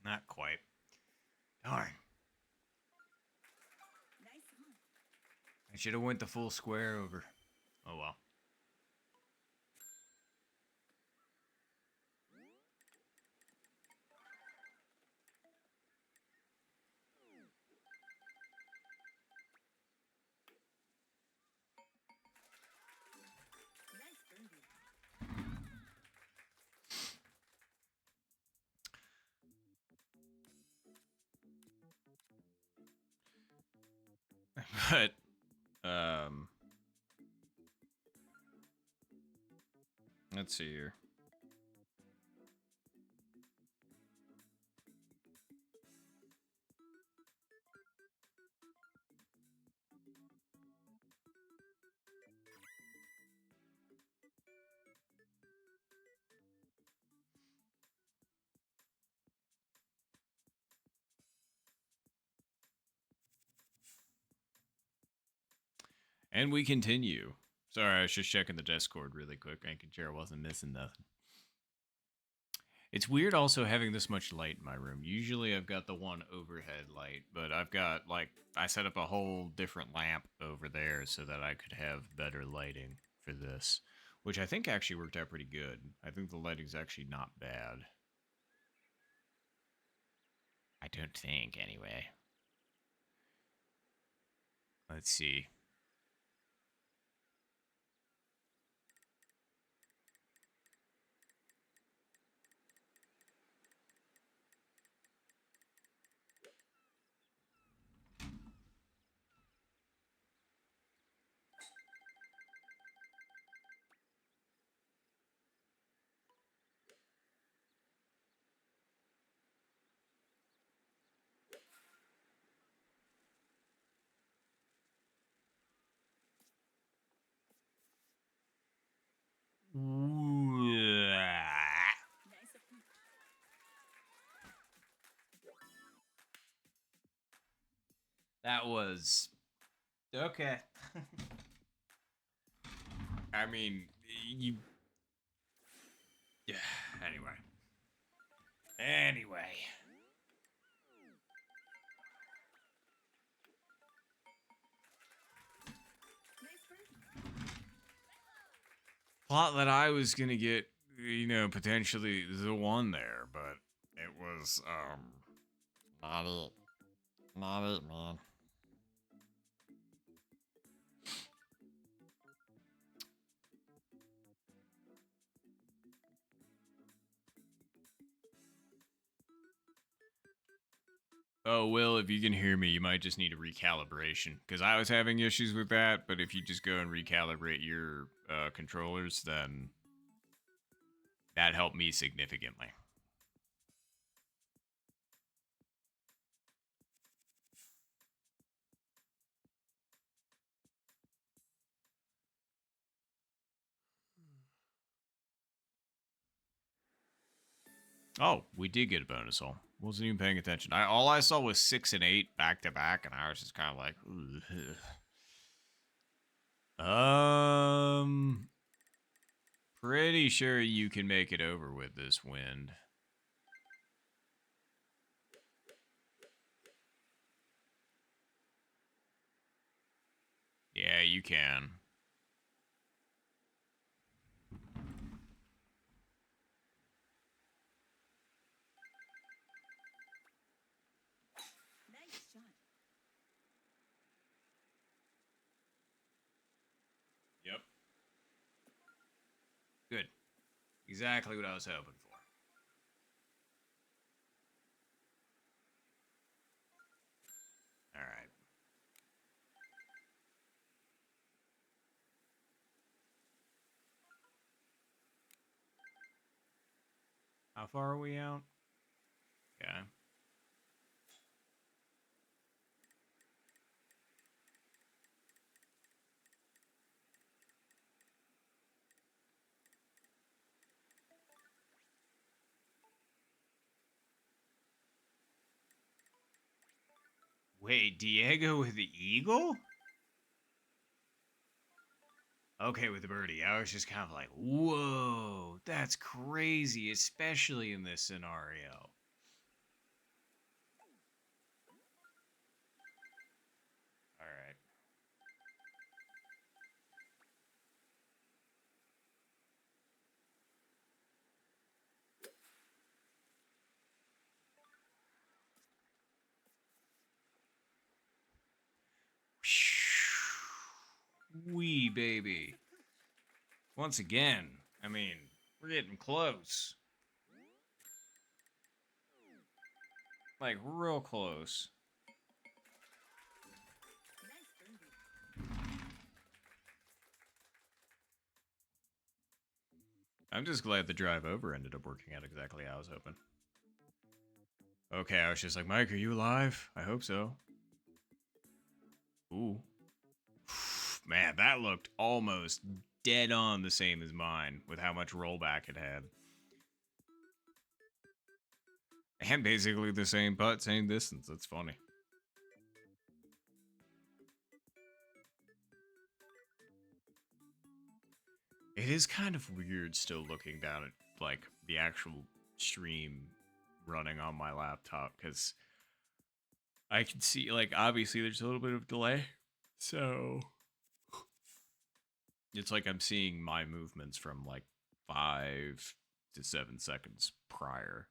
Not quite. Darn. Nice on. I should have went the full square over. Oh well. Nice birdie. But, let's see here. And we continue. Sorry, I was just checking the Discord really quick, making sure I wasn't missing nothing. It's weird also having this much light in my room. Usually I've got the one overhead light, but I've got, like, I set up a whole different lamp over there so that I could have better lighting for this, which I think actually worked out pretty good. I think the lighting's actually not bad. I don't think, anyway. Let's see. Nice approach. That was okay. I mean, you. Yeah. Anyway. Nice birdie. Thought that I was gonna get, potentially the one there, but it was not it. Not it, man. Oh, Will, if you can hear me, you might just need a recalibration. Because I was having issues with that, but if you just go and recalibrate your controllers, then that helped me significantly. Oh, we did get a bonus hole. Wasn't even paying attention. All I saw was 6 and 8 back to back, and I was just kind of like, pretty sure you can make it over with this wind. Yeah, you can. Nice shot. Yep. Good. Exactly what I was hoping for. All right. How far are we out? Okay. Wait, Diego with the eagle? Okay, with the birdie. I was just kind of like, whoa, that's crazy, especially in this scenario. All right. Wee baby. Once again, I mean, we're getting close. Like, real close. Nice birdie. I'm just glad the drive over ended up working out exactly how I was hoping. Okay, I was just like, Mike, are you alive? I hope so. Ooh. Man, that looked almost dead on the same as mine with how much rollback it had. And basically the same putt, same distance. That's funny. It is kind of weird still looking down at, like, the actual stream running on my laptop because I can see, like, obviously there's a little bit of delay. So it's like I'm seeing my movements from like 5 to 7 seconds prior.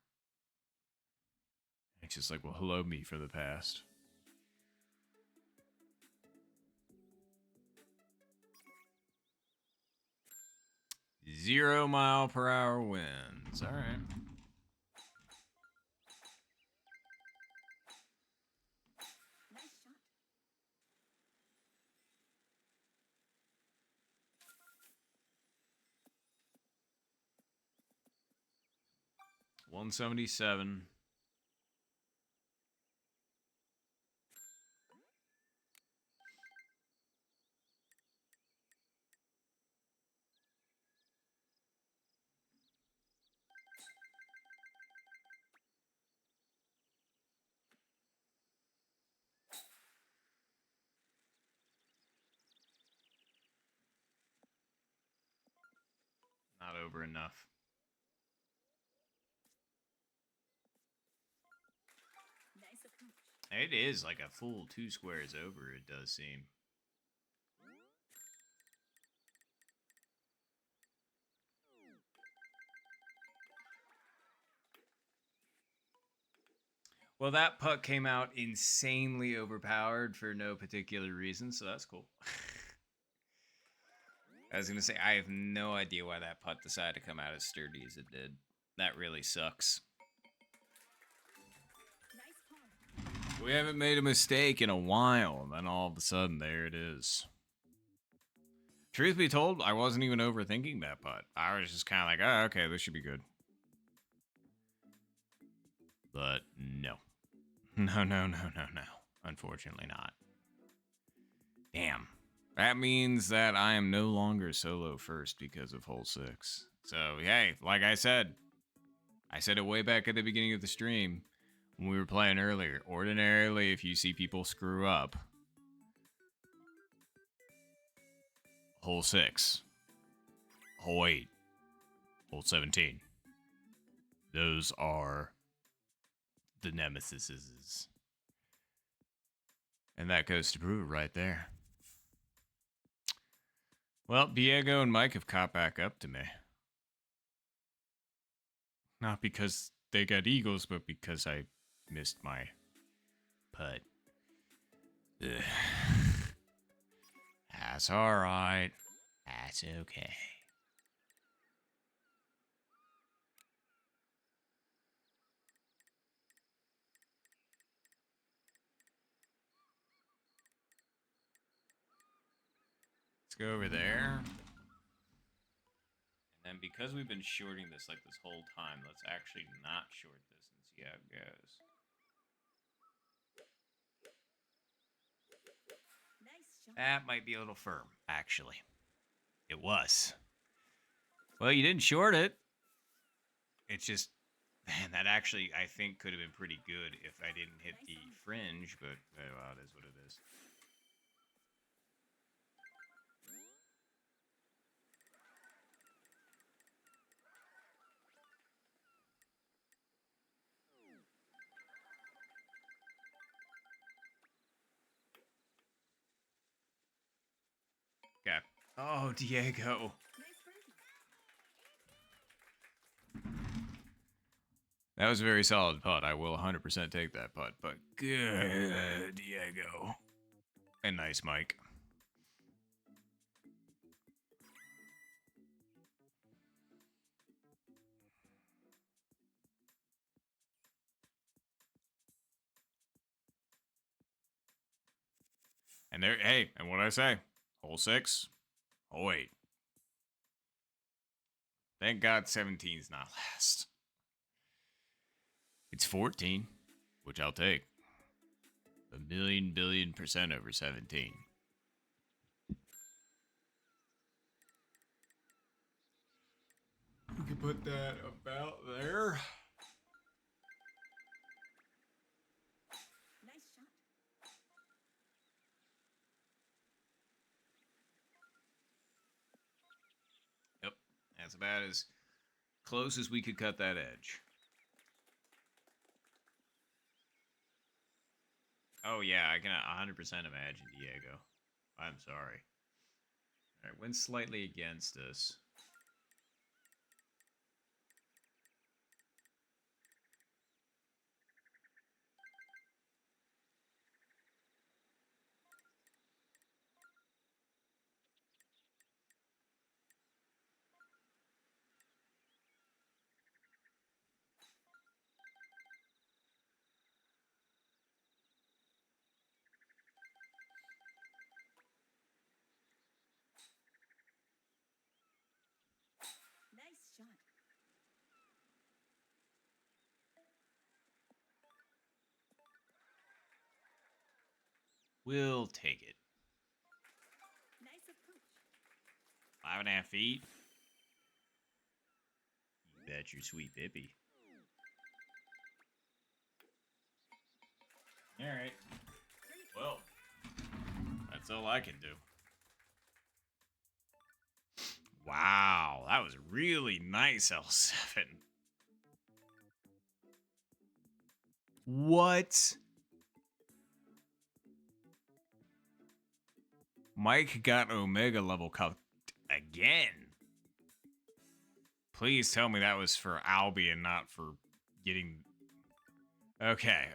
It's just like, well, hello, me from the past. .0 mph winds. All right. Nice shot. 177. Not over enough. Nice approach. It is like a full 2 squares over, it does seem. Well, that putt came out insanely overpowered for no particular reason, so that's cool. I was going to say, I have no idea why that putt decided to come out as sturdy as it did. That really sucks. Nice par. We haven't made a mistake in a while, and then all of a sudden, there it is. Truth be told, I wasn't even overthinking that putt. I was just kind of like, oh, okay, this should be good. But no. No. Unfortunately not. Damn. That means that I am no longer solo first because of hole 6. So, hey, like I said it way back at the beginning of the stream when we were playing earlier. Ordinarily, if you see people screw up, hole 6, hole 8, hole 17. Those are the nemesises. And that goes to prove it right there. Well, Diego and Mike have caught back up to me. Not because they got eagles, but because I missed my putt. Ugh. That's alright. That's okay. Let's go over there. And then because we've been shorting this like this whole time, let's actually not short this and see how it goes. Nice shot. That might be a little firm, actually. It was. Well, you didn't short it. It's just, man, that actually, I think, could have been pretty good if I didn't hit the fringe, but, well, it is what it is. Okay. Oh, Diego. Nice birdie. That was a very solid putt. I will 100% take that putt, but good, Diego. And nice, Mike. And there, hey, and what I say? Hole 6, hole 8. Thank God 17's not last. It's 14, which I'll take. A million billion% over 17. We can put that about there. Nice shot. Yep, that's about as close as we could cut that edge. Oh, yeah, I can 100% imagine Diego. I'm sorry. All right, went slightly against us. Nice shot. We'll take it. Nice approach. 5.5 feet. You bet your sweet Bippy. All right. Well, that's all I can do. Wow, that was really nice, L7. What? Mike got Omega level cupped again. Please tell me that was for Albion, not for getting... Okay.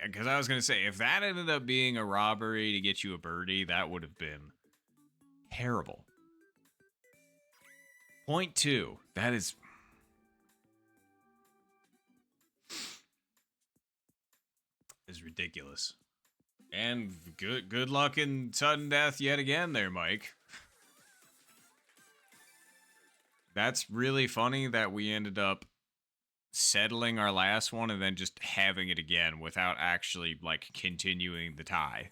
Because I was going to say, if that ended up being a robbery to get you a birdie, that would have been terrible. Point 2. That is... ridiculous. And good luck in sudden death yet again there, Mike. That's really funny that we ended up settling our last one and then just having it again without actually, like, continuing the tie.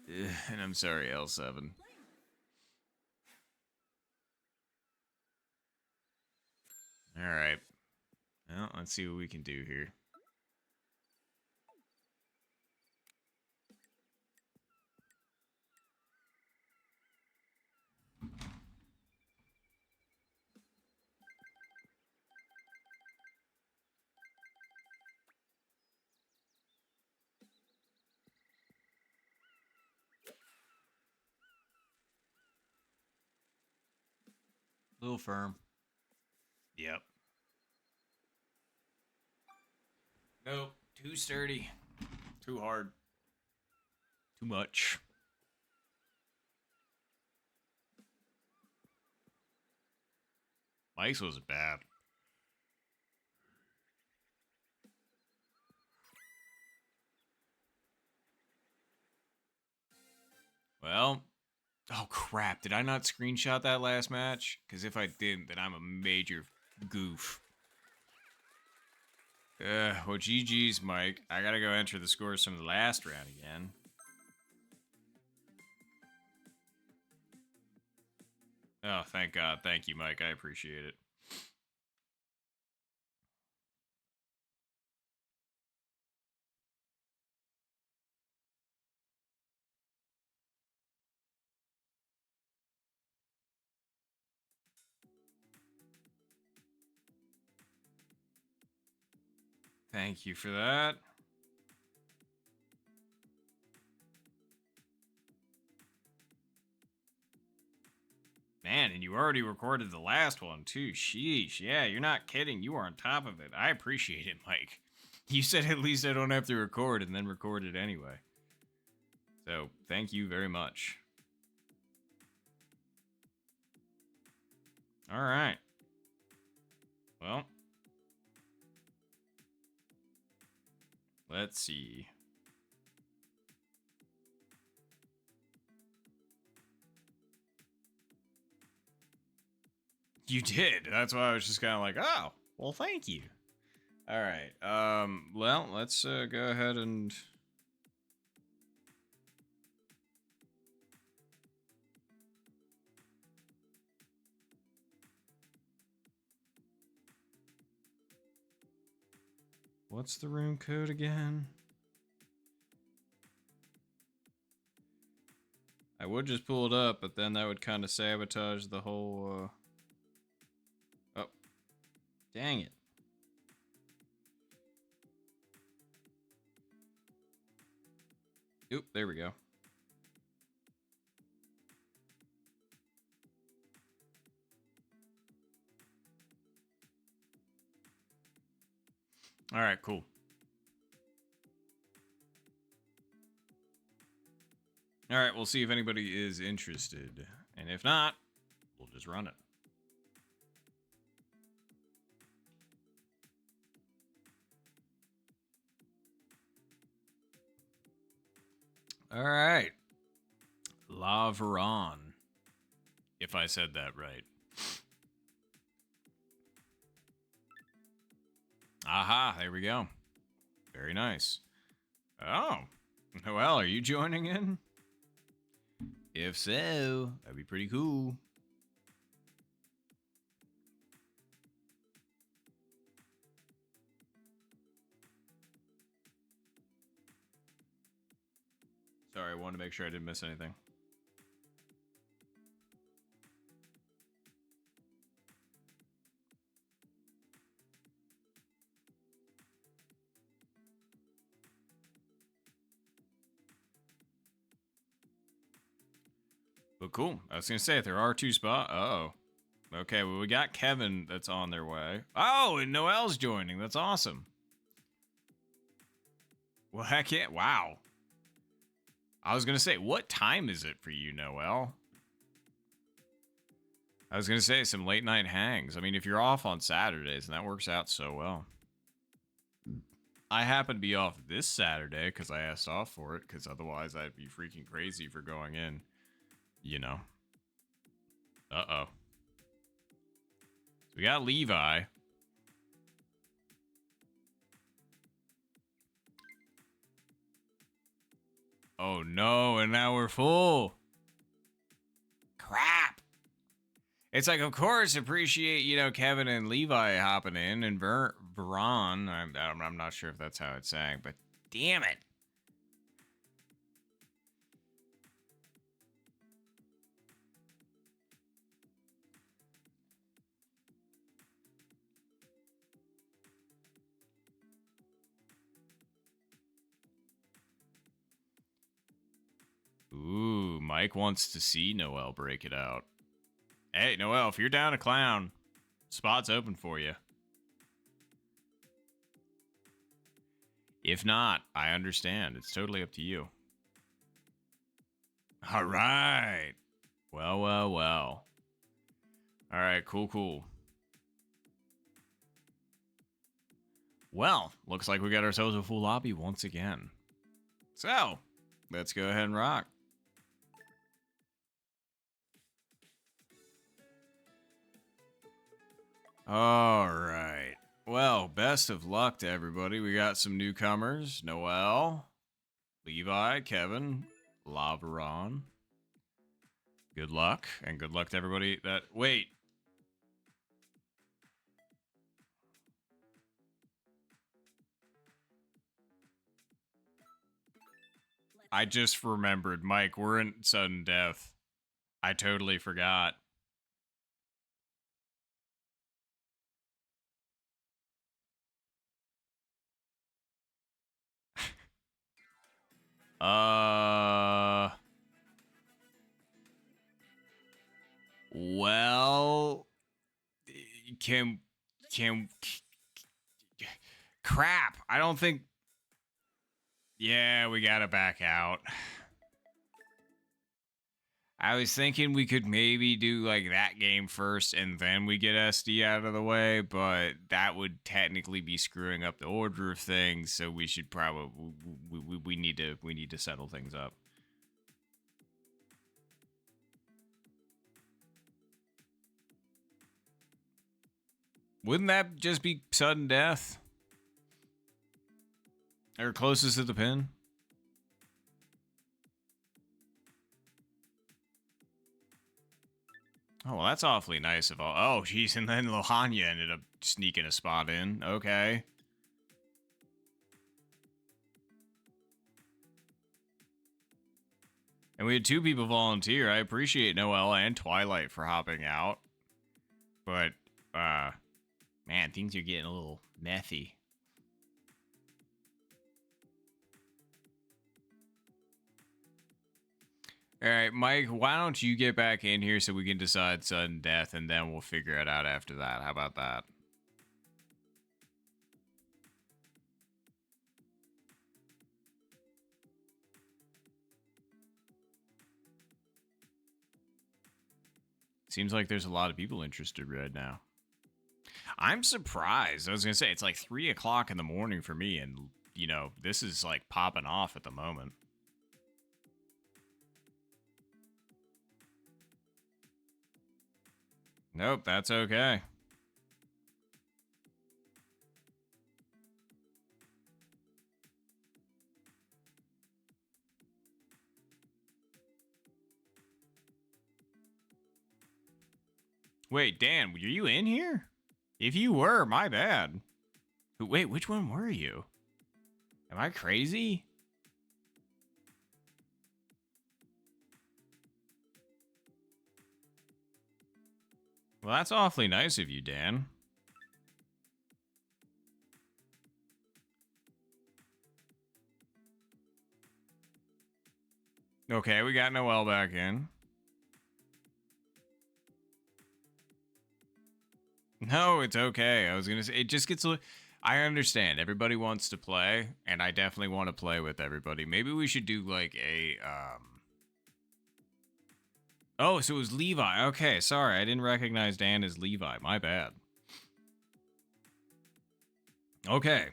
And I'm sorry, L7. Alright. Well, let's see what we can do here. Little firm. Yep. Nope. Too sturdy. Too hard. Too much. Mike's wasn't bad. Well, oh crap, did I not screenshot that last match? Because if I didn't, then I'm a major goof. Well, GG's, Mike. I gotta go enter the scores from the last round again. Oh, thank God. Thank you, Mike. I appreciate it. Thank you for that. Man, and you already recorded the last one, too. Sheesh. Yeah, you're not kidding. You are on top of it. I appreciate it, Mike. You said at least I don't have to record and then record it anyway. So, thank you very much. All right. Well. Let's see. You did. That's why I was just kind of like, oh, well, thank you. All right. Well, let's go ahead and... What's the room code again? I would just pull it up, but then that would kind of sabotage the whole... Oh. Dang it. Oop, there we go. All right, cool. All right, we'll see if anybody is interested. And if not, we'll just run it. All right. La Veron. If I said that right. Aha, there we go. Very nice. Oh. Well, are you joining in? If so, that'd be pretty cool. Sorry, I wanted to make sure I didn't miss anything. But cool. I was going to say, if there are 2 spots. Oh. Okay, well, we got Kevin that's on their way. Oh, and Noel's joining. That's awesome. Well, heck yeah. Wow. I was going to say, what time is it for you, Noel? I was going to say some late night hangs. I mean, if you're off on Saturdays, and that works out so well. I happen to be off this Saturday because I asked off for it, because otherwise I'd be freaking crazy for going in. You know. Uh-oh. We got Levi. Oh no, and now we're full. Crap. It's like, of course, appreciate, you know, Kevin and Levi hopping in, and Veron. I'm not sure if that's how it's saying, but damn it. Ooh, Mike wants to see Noel break it out. Hey, Noel, if you're down to clown, spot's open for you. If not, I understand. It's totally up to you. All right. Well, well, well. All right, cool, cool. Well, looks like we got ourselves a full lobby once again. So, let's go ahead and rock. All right. Well, best of luck to everybody. We got some newcomers. Noel, Levi, Kevin, La Veron. Good luck, and good luck to everybody that... Wait. I just remembered, Mike, we're in sudden death. I totally forgot. Well, can crap. I don't think. Yeah, we gotta back out. I was thinking we could maybe do like that game first and then we get SD out of the way, but that would technically be screwing up the order of things, so we should probably we need to settle things up. Wouldn't that just be sudden death? Or closest to the pin? Oh, well, that's awfully nice of all. Oh, jeez, and then Lohanya ended up sneaking a spot in. Okay. And we had 2 people volunteer. I appreciate Noel and Twilight for hopping out. But, man, things are getting a little methy. All right, Mike, why don't you get back in here so we can decide sudden death, and then we'll figure it out after that. How about that? Seems like there's a lot of people interested right now. I'm surprised. I was going to say, it's like 3 o'clock in the morning for me, and, you know, this is like popping off at the moment. Nope, that's okay. Wait, Dan, were you in here? If you were, my bad. Wait, which one were you? Am I crazy? Well, that's awfully nice of you, Dan. Okay, we got Noelle back in. No, it's okay. I was gonna say, it just gets I understand. Everybody wants to play, and I definitely want to play with everybody. Maybe we should do like a Oh, so it was Levi. Okay, sorry. I didn't recognize Dan as Levi. My bad. Okay.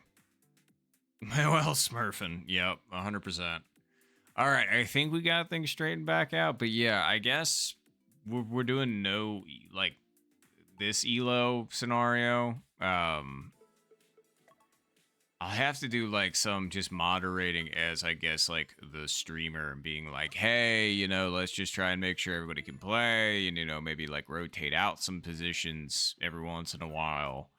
Well, Smurfing. Yep, 100%. All right, I think we got things straightened back out. But yeah, I guess we're doing no, like, this ELO scenario. I'll have to do like some just moderating as, I guess, like the streamer and being like, hey, you know, let's just try and make sure everybody can play, and, you know, maybe like rotate out some positions every once in a while.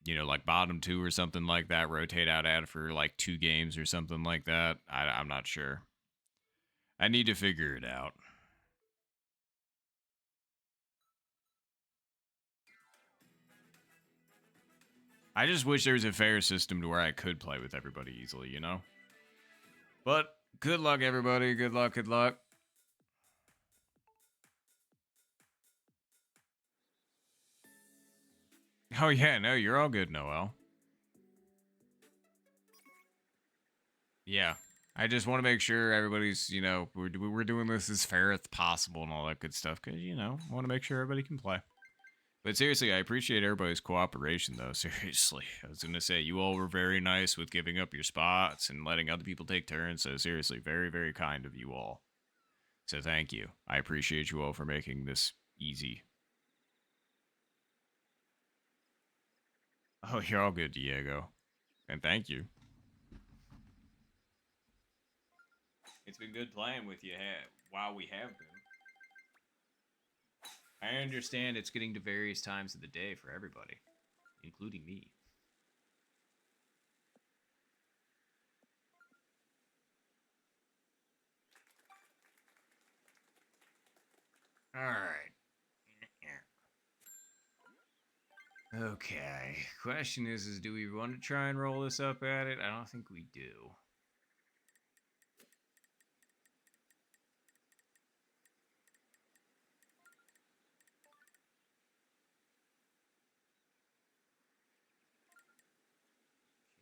You know, like bottom 2 or something like that, rotate out after like 2 games or something like that. I'm not sure. I need to figure it out. I just wish there was a fair system to where I could play with everybody easily, you know? But good luck, everybody. Good luck, good luck. Oh, yeah, no, you're all good, Noel. Yeah, I just want to make sure everybody's, you know, we're doing this as fair as possible and all that good stuff, because, you know, I want to make sure everybody can play. But seriously, I appreciate everybody's cooperation, though. Seriously, I was going to say, you all were very nice with giving up your spots and letting other people take turns. So seriously, very, very kind of you all. So thank you. I appreciate you all for making this easy. Oh, you're all good, Diego. And thank you. It's been good playing with you while we have been. I understand it's getting to various times of the day for everybody, including me. All right. Okay. Question is do we want to try and roll this up at it? I don't think we do.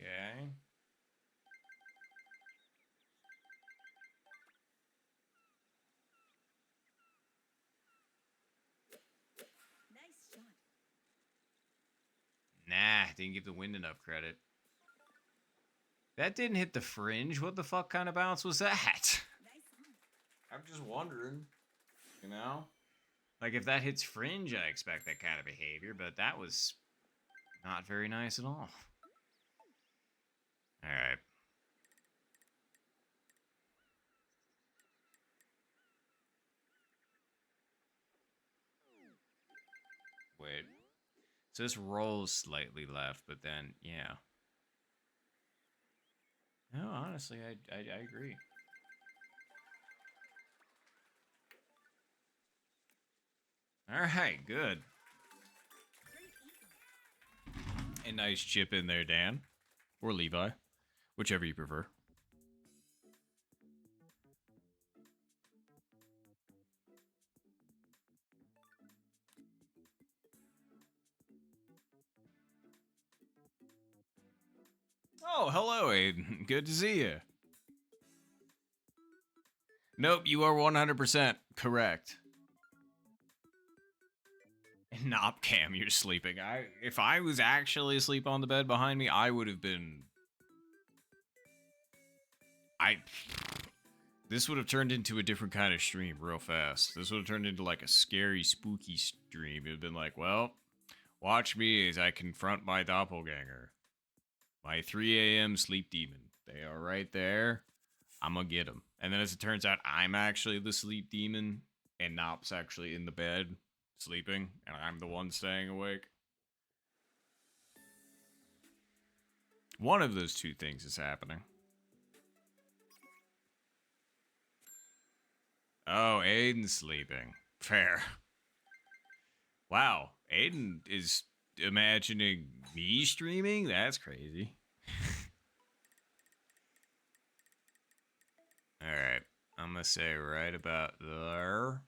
Okay. Nice shot. Nah, didn't give the wind enough credit. That didn't hit the fringe. What the fuck kind of bounce was that? Nice on. I'm just wondering, you know? Like, if that hits fringe, I expect that kind of behavior, but that was not very nice at all. Alright. Wait. So this rolls slightly left, but then, yeah. No, honestly, I agree. Alright, good. Great eagle. A nice chip in there, Dan. Or Levi. Whichever you prefer. hello, Aiden. Good to see you. Nope, you are 100% correct. Nop Cam, you're sleeping. If I was actually asleep on the bed behind me, I would have been. This would have turned into a different kind of stream real fast. This would have turned into like a scary, spooky stream. It would have been like, well, watch me as I confront my doppelganger. My 3 a.m. sleep demon. They are right there. I'm gonna get them. And then as it turns out, I'm actually the sleep demon, and Nop's actually in the bed, sleeping, and I'm the one staying awake. One of those two things is happening. Oh, Aiden's sleeping. Fair. Wow, Aiden is imagining me streaming? That's crazy. Alright, I'm gonna say right about there.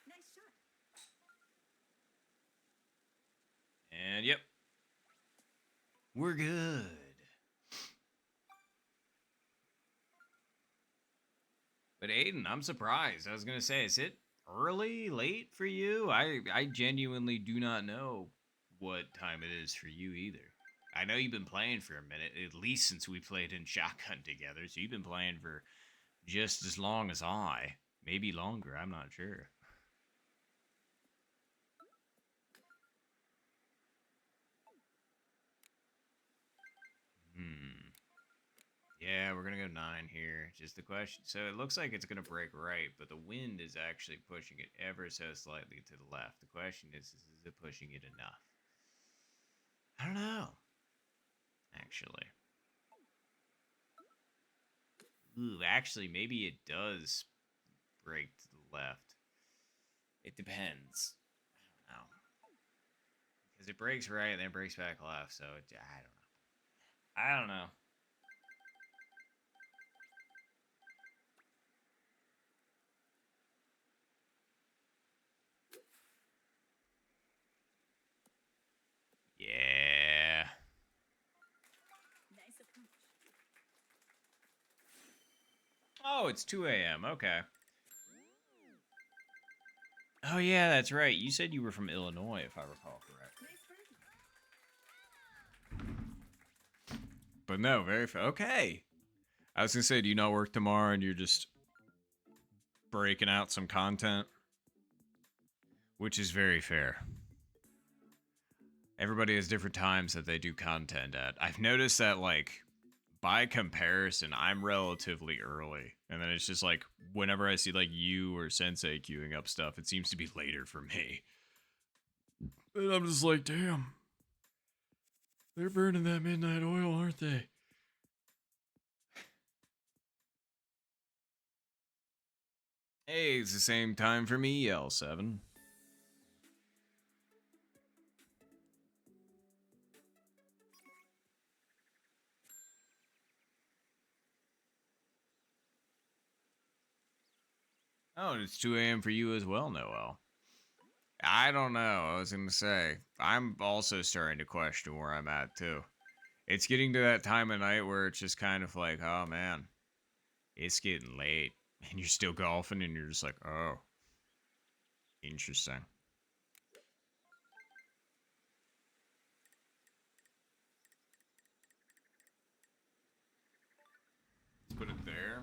Nice shot. And yep. We're good. But Aiden, I'm surprised. I was gonna say, is it early, late for you? I genuinely do not know what time it is for you either. I know you've been playing for a minute, at least since we played in Shotgun together. So you've been playing for just as long as I. Maybe longer, I'm not sure. Yeah, we're gonna go 9 here. Just the question. So it looks like it's gonna break right, but the wind is actually pushing it ever so slightly to the left. The question is it pushing it enough? I don't know. Actually. Ooh, actually, maybe it does break to the left. It depends. I don't know. Because it breaks right and then breaks back left, so I don't know. Yeah. Nice approach. Oh, it's 2 a.m. Okay. Oh, yeah, that's right. You said you were from Illinois, if I recall correctly. Nice birdie. But no, very okay. I was gonna say, do you not work tomorrow and you're just breaking out some content? Which is very fair. Everybody has different times that they do content at. I've noticed that, like, by comparison, I'm relatively early. And then it's just like, whenever I see, like, you or Sensei queuing up stuff, it seems to be later for me. And I'm just like, damn. They're burning that midnight oil, aren't they? Hey, it's the same time for me, L7. Oh, and it's 2 a.m. for you as well, Noel. I don't know. I was going to say, I'm also starting to question where I'm at, too. It's getting to that time of night where it's just kind of like, oh, man, it's getting late. And you're still golfing, and you're just like, oh, interesting. Let's put it there.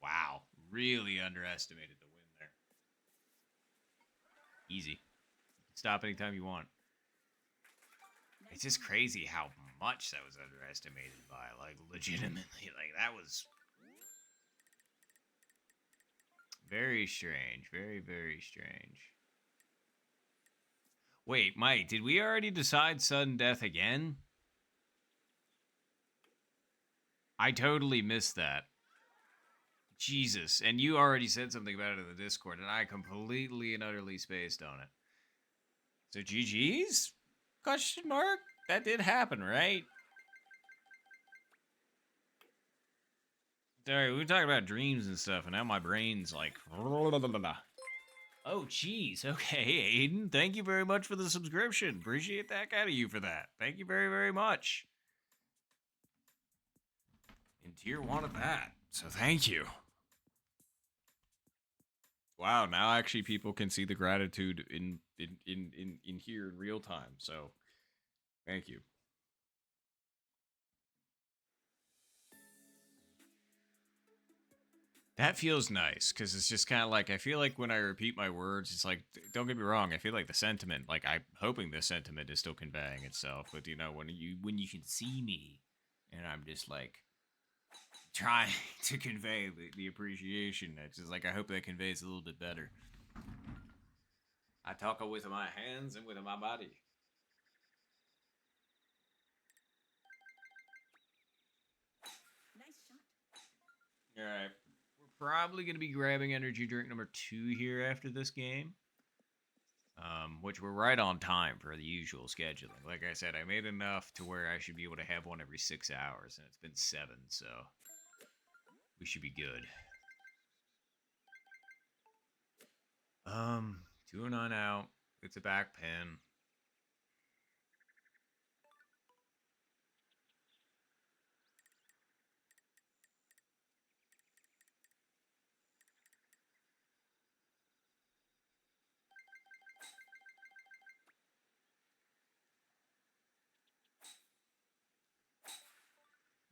Wow, really underestimated the win there. Easy. Stop anytime you want. It's just crazy how much that was underestimated by, like, legitimately. Like, that was very strange. Very, very strange. Wait, Mike, did we already decide sudden death again? I totally missed that. Jesus, and you already said something about it in the Discord, and I completely and utterly spaced on it. So GG's? Question mark? That did happen, right? Sorry, we were talking about dreams and stuff, and now my brain's like. Oh, jeez. Okay, Aiden. Thank you very much for the subscription. Appreciate that out of you for that. Thank you very, very much. In tier 1 of that. So thank you. Wow, now actually people can see the gratitude in here in real time. So thank you. That feels nice because it's just kind of like I feel like when I repeat my words, it's like don't get me wrong, I feel like the sentiment, like I'm hoping the sentiment is still conveying itself. But you know, when you can see me, and I'm just like trying to convey the appreciation, it's just like I hope that conveys a little bit better. I talk with my hands and with my body. Nice shot. All right. Probably going to be grabbing energy drink number 2 here after this game. Which we're right on time for the usual scheduling. Like I said, I made enough to where I should be able to have one every 6 hours, and it's been 7, so we should be good. 209 out. It's a back pin.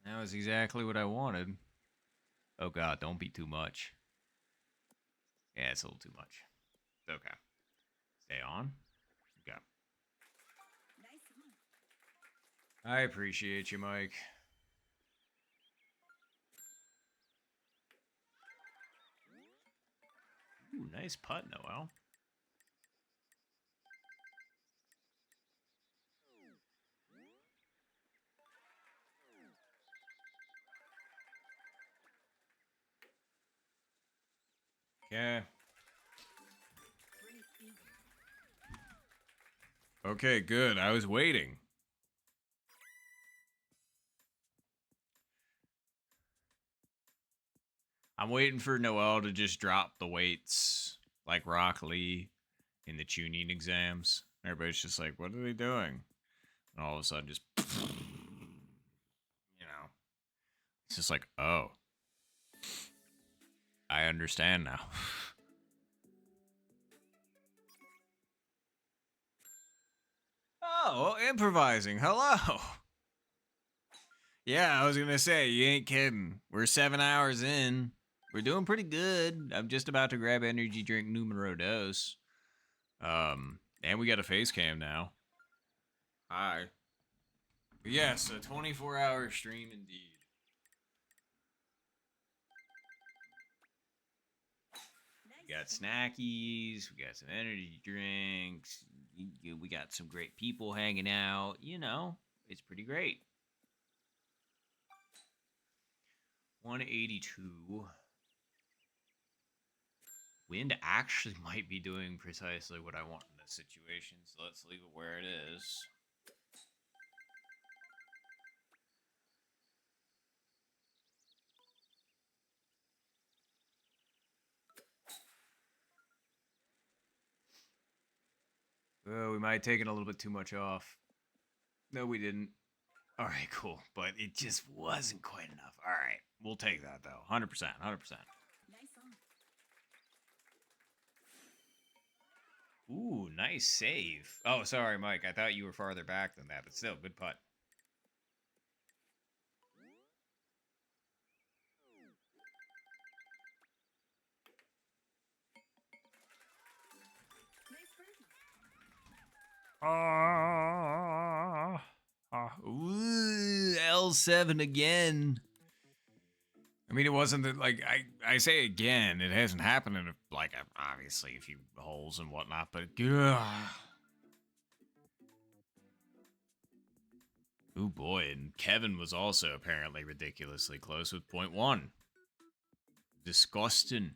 That was exactly what I wanted. Oh god, don't be too much. Yeah, it's a little too much. Okay. Stay on. Okay. Nice one. I appreciate you, Mike. Ooh, nice putt, Noel. Okay. Pretty eager. Okay, good. I was waiting. I'm waiting for Noel to just drop the weights like Rock Lee in the tuning exams. Everybody's just like, what are they doing? And all of a sudden, just, you know, it's just like, oh, I understand now. Oh, improvising. Hello. Yeah, I was going to say, you ain't kidding. We're 7 hours in. We're doing pretty good. I'm just about to grab energy drink numero dos. And we got a face cam now. Hi. Yes, a 24-hour stream indeed. We got snackies, we got some energy drinks, we got some great people hanging out. You know, it's pretty great. 182. Wind actually might be doing precisely what I want in this situation, so let's leave it where it is. Oh, we might have taken a little bit too much off. No, we didn't. All right, cool. But it just wasn't quite enough. All right, we'll take that, though. 100%, 100%. Nice on. Ooh, nice save. Oh, sorry, Mike. I thought you were farther back than that, but still, good putt. Ooh, L7 again. I mean, it wasn't that, like, I say again, it hasn't happened in, like, obviously a few holes and whatnot, but, ooh, boy, and Kevin was also apparently ridiculously close with .1. Disgusting.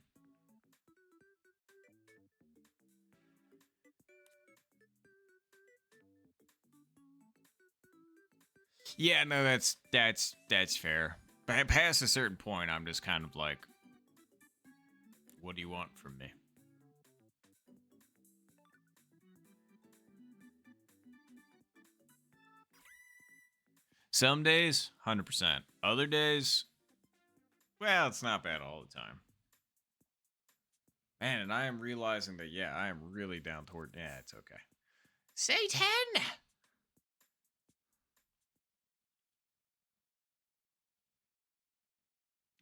Yeah, no, that's fair. past a certain point, I'm just kind of like, what do you want from me? Some days, 100%. Other days, well, it's not bad all the time. Man, and I am realizing that, yeah, I am really down toward, yeah, it's okay. Satan!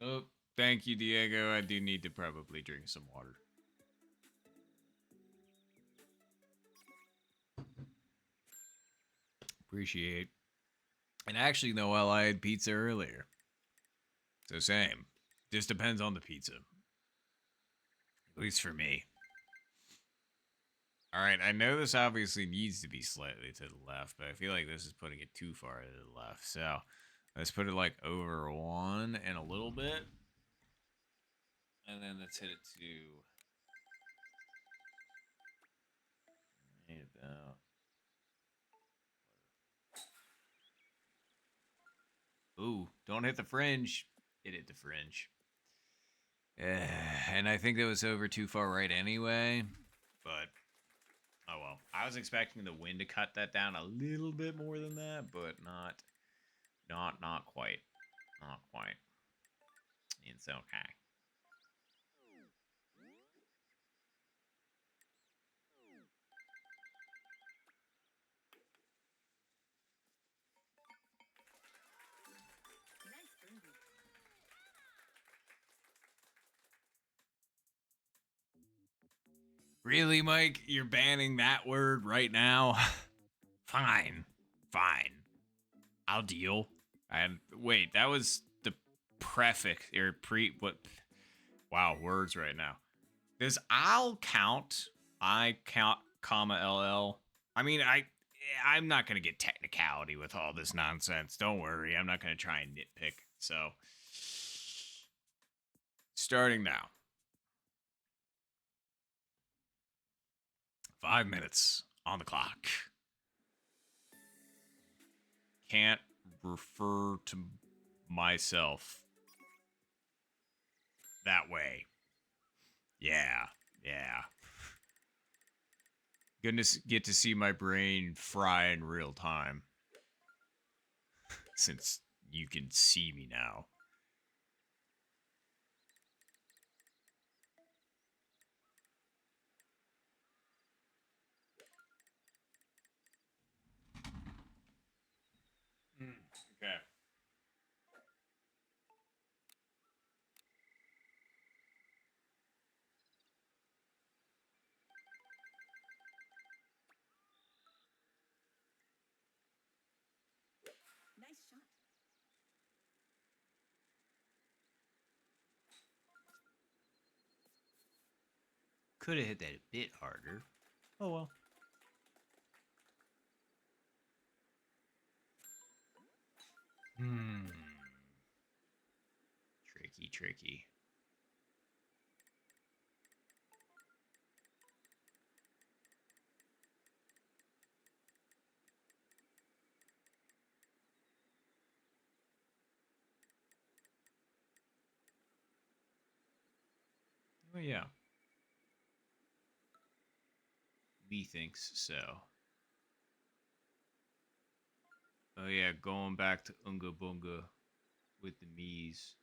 Oh, thank you, Diego. I do need to probably drink some water. Appreciate. And actually, Noel, I had pizza earlier. So same. Just depends on the pizza. At least for me. Alright, I know this obviously needs to be slightly to the left, but I feel like this is putting it too far to the left. So let's put it like over 1 and a little bit. And then let's hit it to right about. Ooh, don't hit the fringe. It hit the fringe. And I think that was over too far right anyway. But, oh well. I was expecting the wind to cut that down a little bit more than that, but not quite. Not quite. It's okay. Nice birdie. Really, Mike? You're banning that word right now? Fine. Fine. I'll deal. And wait, that was the prefix or what? Wow, words right now. Does I'll count? I count, comma LL. I mean, I'm not gonna get technicality with all this nonsense. Don't worry, I'm not gonna try and nitpick. So, starting now. 5 minutes on the clock. Can't refer to myself that way. Yeah. Goodness, get to see my brain fry in real time. Since you can see me now. Okay. Nice shot. Could have hit that a bit harder. Oh well. Tricky. Oh yeah. Methinks so. Oh yeah, going back to Unga Bunga with the me's.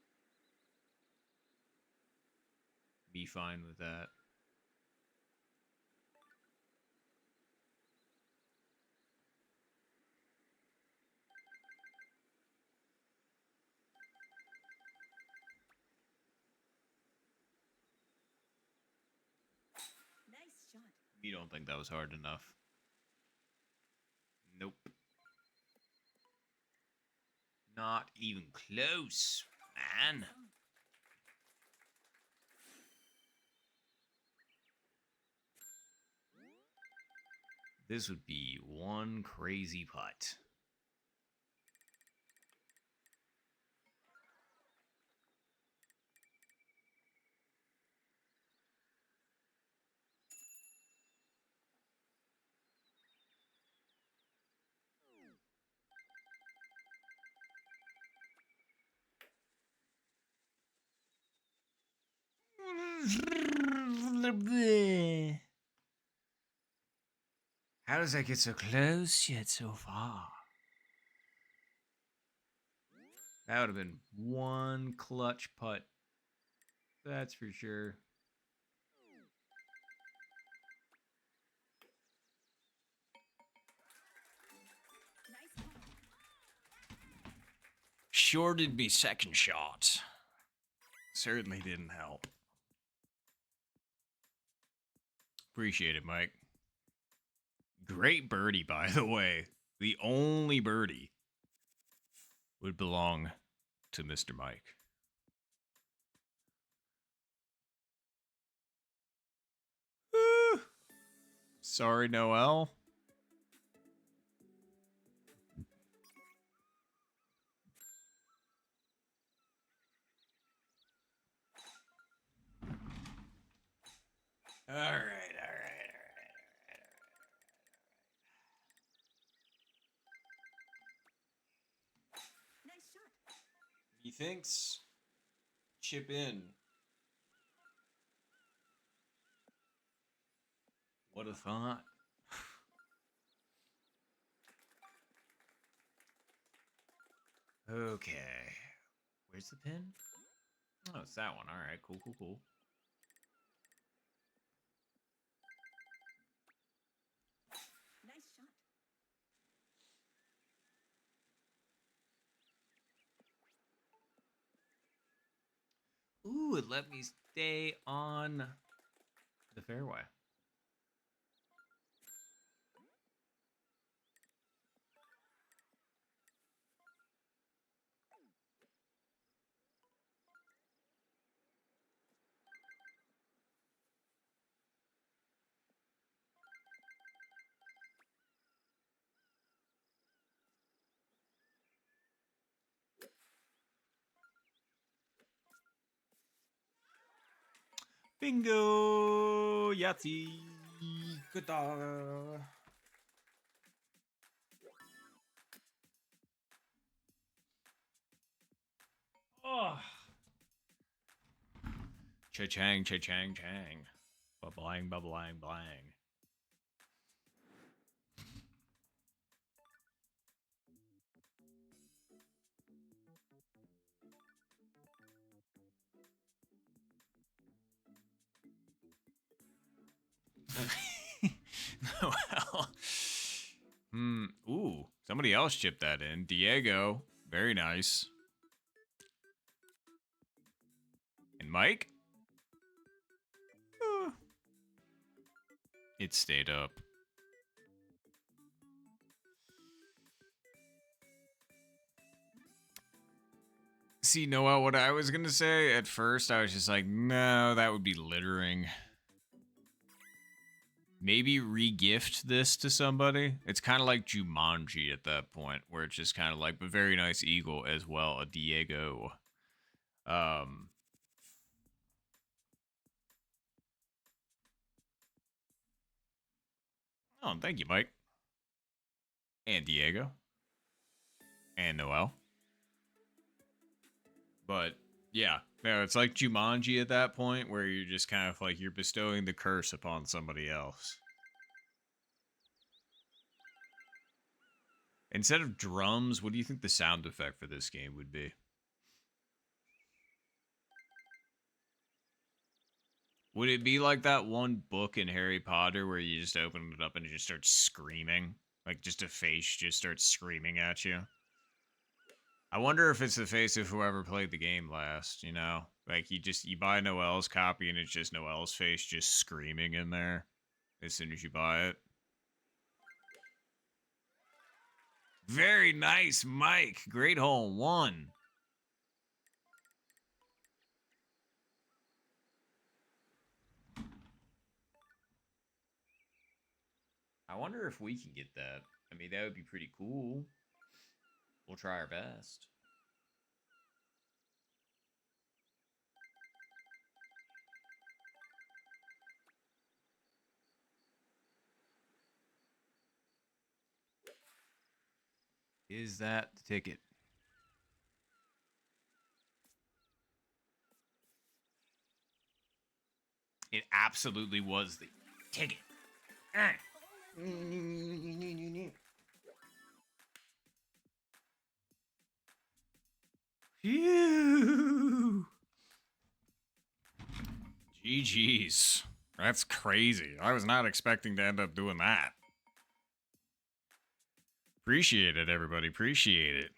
Be fine with that. Nice shot. You don't think that was hard enough? Nope. Not even close, man. Song. This would be one crazy putt. How does that get so close yet so far? That would have been one clutch putt. That's for sure. Nice one. Shorted me second shot. Certainly didn't help. Appreciate it, Mike. Great birdie, by the way. The only birdie would belong to Mr. Mike. Woo. Sorry, Noel. All right. Nice shot. He thinks chip in. What a thought. Okay. Where's the pin? Oh, it's that one. All right. Cool. Nice shot. Ooh, it let me stay on the fairway. Bingo! Yahtzee! Good dog. Oh. Cha-chang, cha-chang, chang. Ba-blang, ba-blang, blang. Well. Ooh, somebody else chipped that in. Diego. Very nice. And Mike? It stayed up. See, Noah, what I was going to say at first, I was just like, no, that would be littering. Maybe re-gift this to somebody. It's kind of like Jumanji at that point, where it's just kind of like, but very nice eagle as well, a Diego. Oh, thank you, Mike. And Diego. And Noel. But, yeah. No, it's like Jumanji at that point, where you're just kind of like, you're bestowing the curse upon somebody else. Instead of drums, what do you think the sound effect for this game would be? Would it be like that one book in Harry Potter where you just open it up and it just starts screaming? Like just a face just starts screaming at you? I wonder if it's the face of whoever played the game last, you know? Like you buy Noel's copy and it's just Noel's face just screaming in there as soon as you buy it. Very nice, Mike. Great hole one. I wonder if we can get that. I mean, that would be pretty cool. We'll try our best. Is that the ticket? It absolutely was the ticket. Phew. GG's. That's crazy. I was not expecting to end up doing that. Appreciate it, everybody. Appreciate it.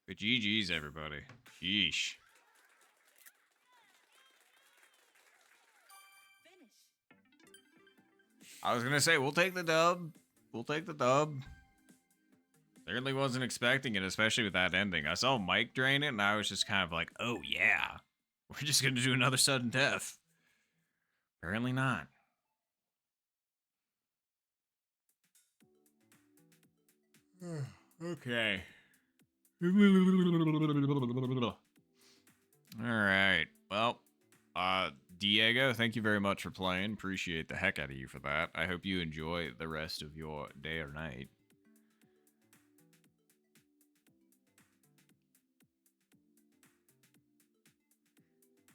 But GG's, everybody. Yeesh. Finish. I was gonna say, we'll take the dub. We'll take the dub. Certainly wasn't expecting it, especially with that ending. I saw Mike drain it, and I was just kind of like, oh yeah. We're just gonna do another sudden death. Apparently not. Okay. Alright. Well, Diego, thank you very much for playing. Appreciate the heck out of you for that. I hope you enjoy the rest of your day or night.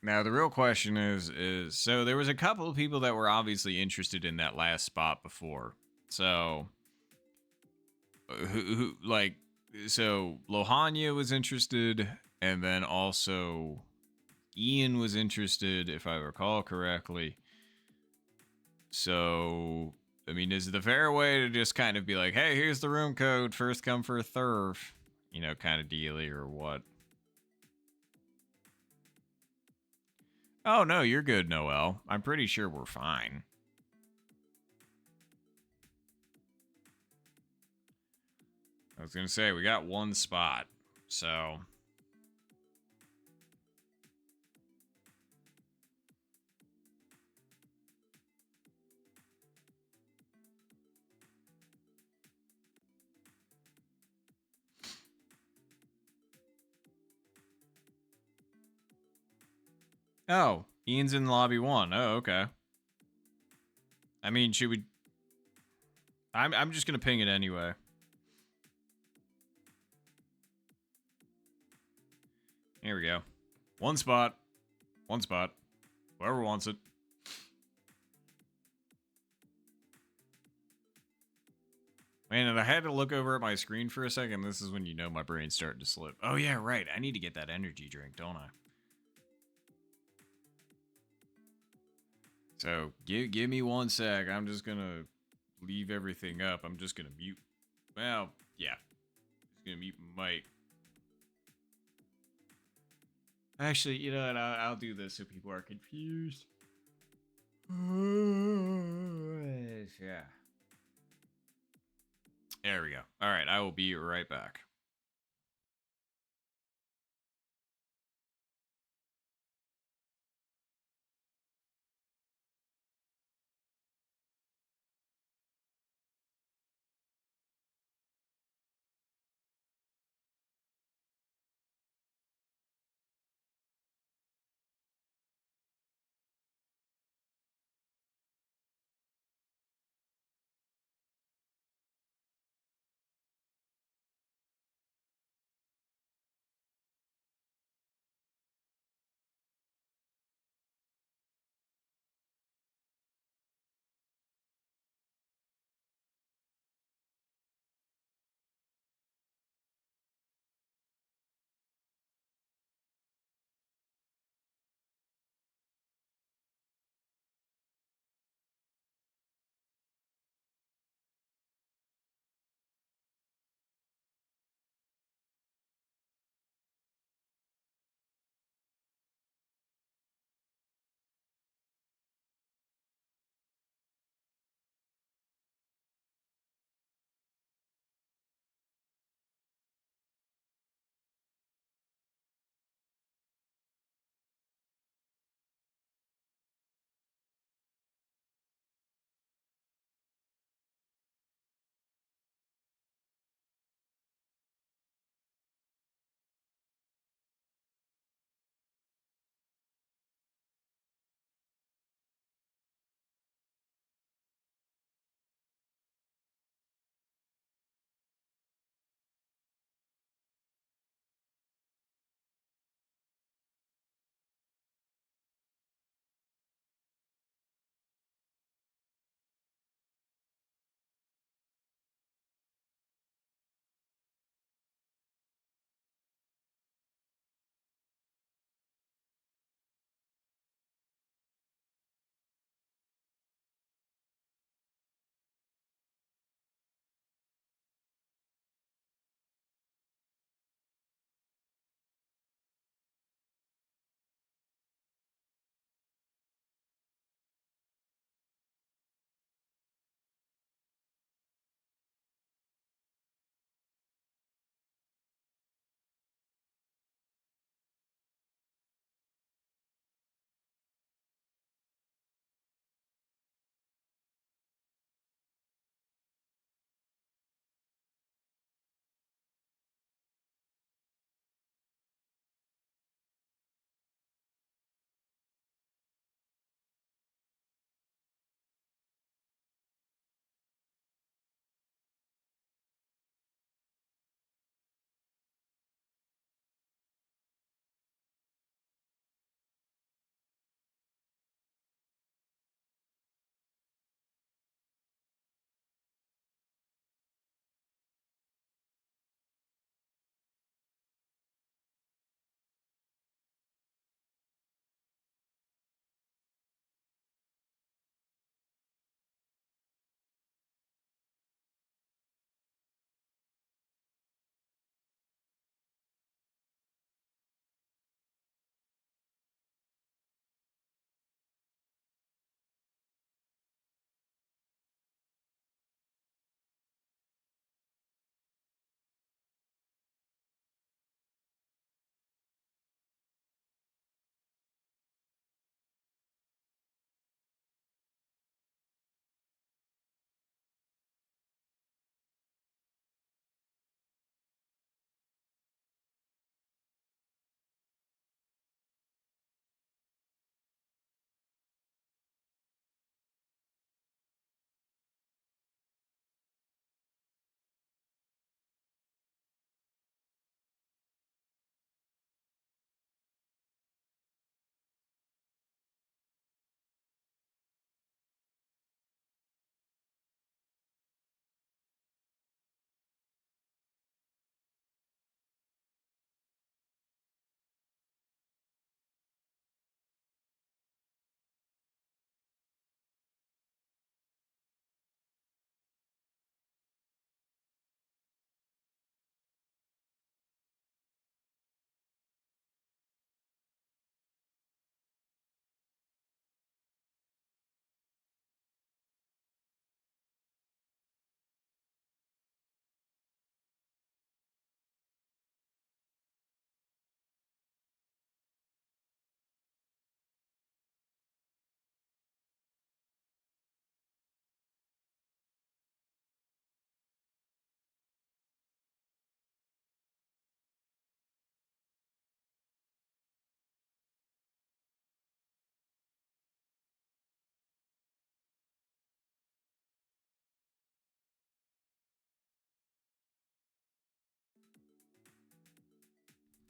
Now the real question is so there was a couple of people that were obviously interested in that last spot before. So so Lohania was interested, and then also Ian was interested, if I recall correctly. So, I mean, is it the fair way to just kind of be like, hey, here's the room code, first come, first serve, you know, kind of dealy, or what? Oh, no, you're good, Noel. I'm pretty sure we're fine. I was going to say, we got one spot, so... Oh, Ian's in lobby 1. Oh, okay. I mean, should we... I'm just going to ping it anyway. Here we go. One spot. One spot. Whoever wants it. Man, and I had to look over at my screen for a second. This is when you know my brain's starting to slip. Oh, yeah, right. I need to get that energy drink, don't I? So, give me one sec. I'm just going to leave everything up. I'm just going to mute. Well, yeah. Just going to mute my mic. Actually, you know what? I'll do this so people are confused. Yeah. There we go. All right, I will be right back.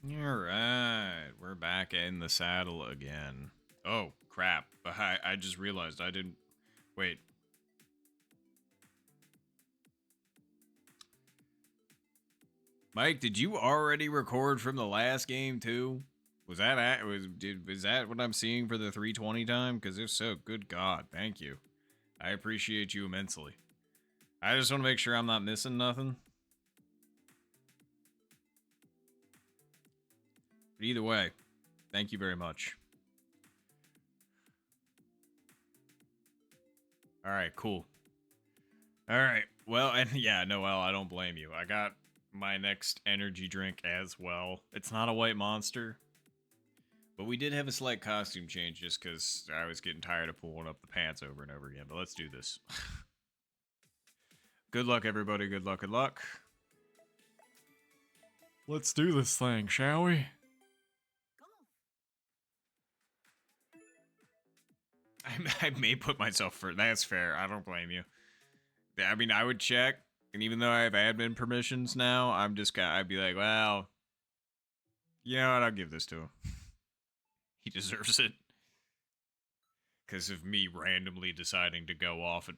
Alright, we're back in the saddle again. Oh, crap. I just realized I didn't... Wait. Mike, did you already record from the last game too? Was that was that what I'm seeing for the 320 time? Because if so, good God, thank you. I appreciate you immensely. I just want to make sure I'm not missing nothing. But either way, thank you very much. All right, cool. All right, well, and yeah, Noel, I don't blame you. I got my next energy drink as well. It's not a white monster, but we did have a slight costume change just because I was getting tired of pulling up the pants over and over again. But let's do this. Good luck, everybody. Good luck, good luck. Let's do this thing, shall we? I may put myself first. That's fair. I don't blame you. I mean, I would check, and even though I have admin permissions now, I'd be like, well, you know what? I'll give this to him. He deserves it. Because of me randomly deciding to go off at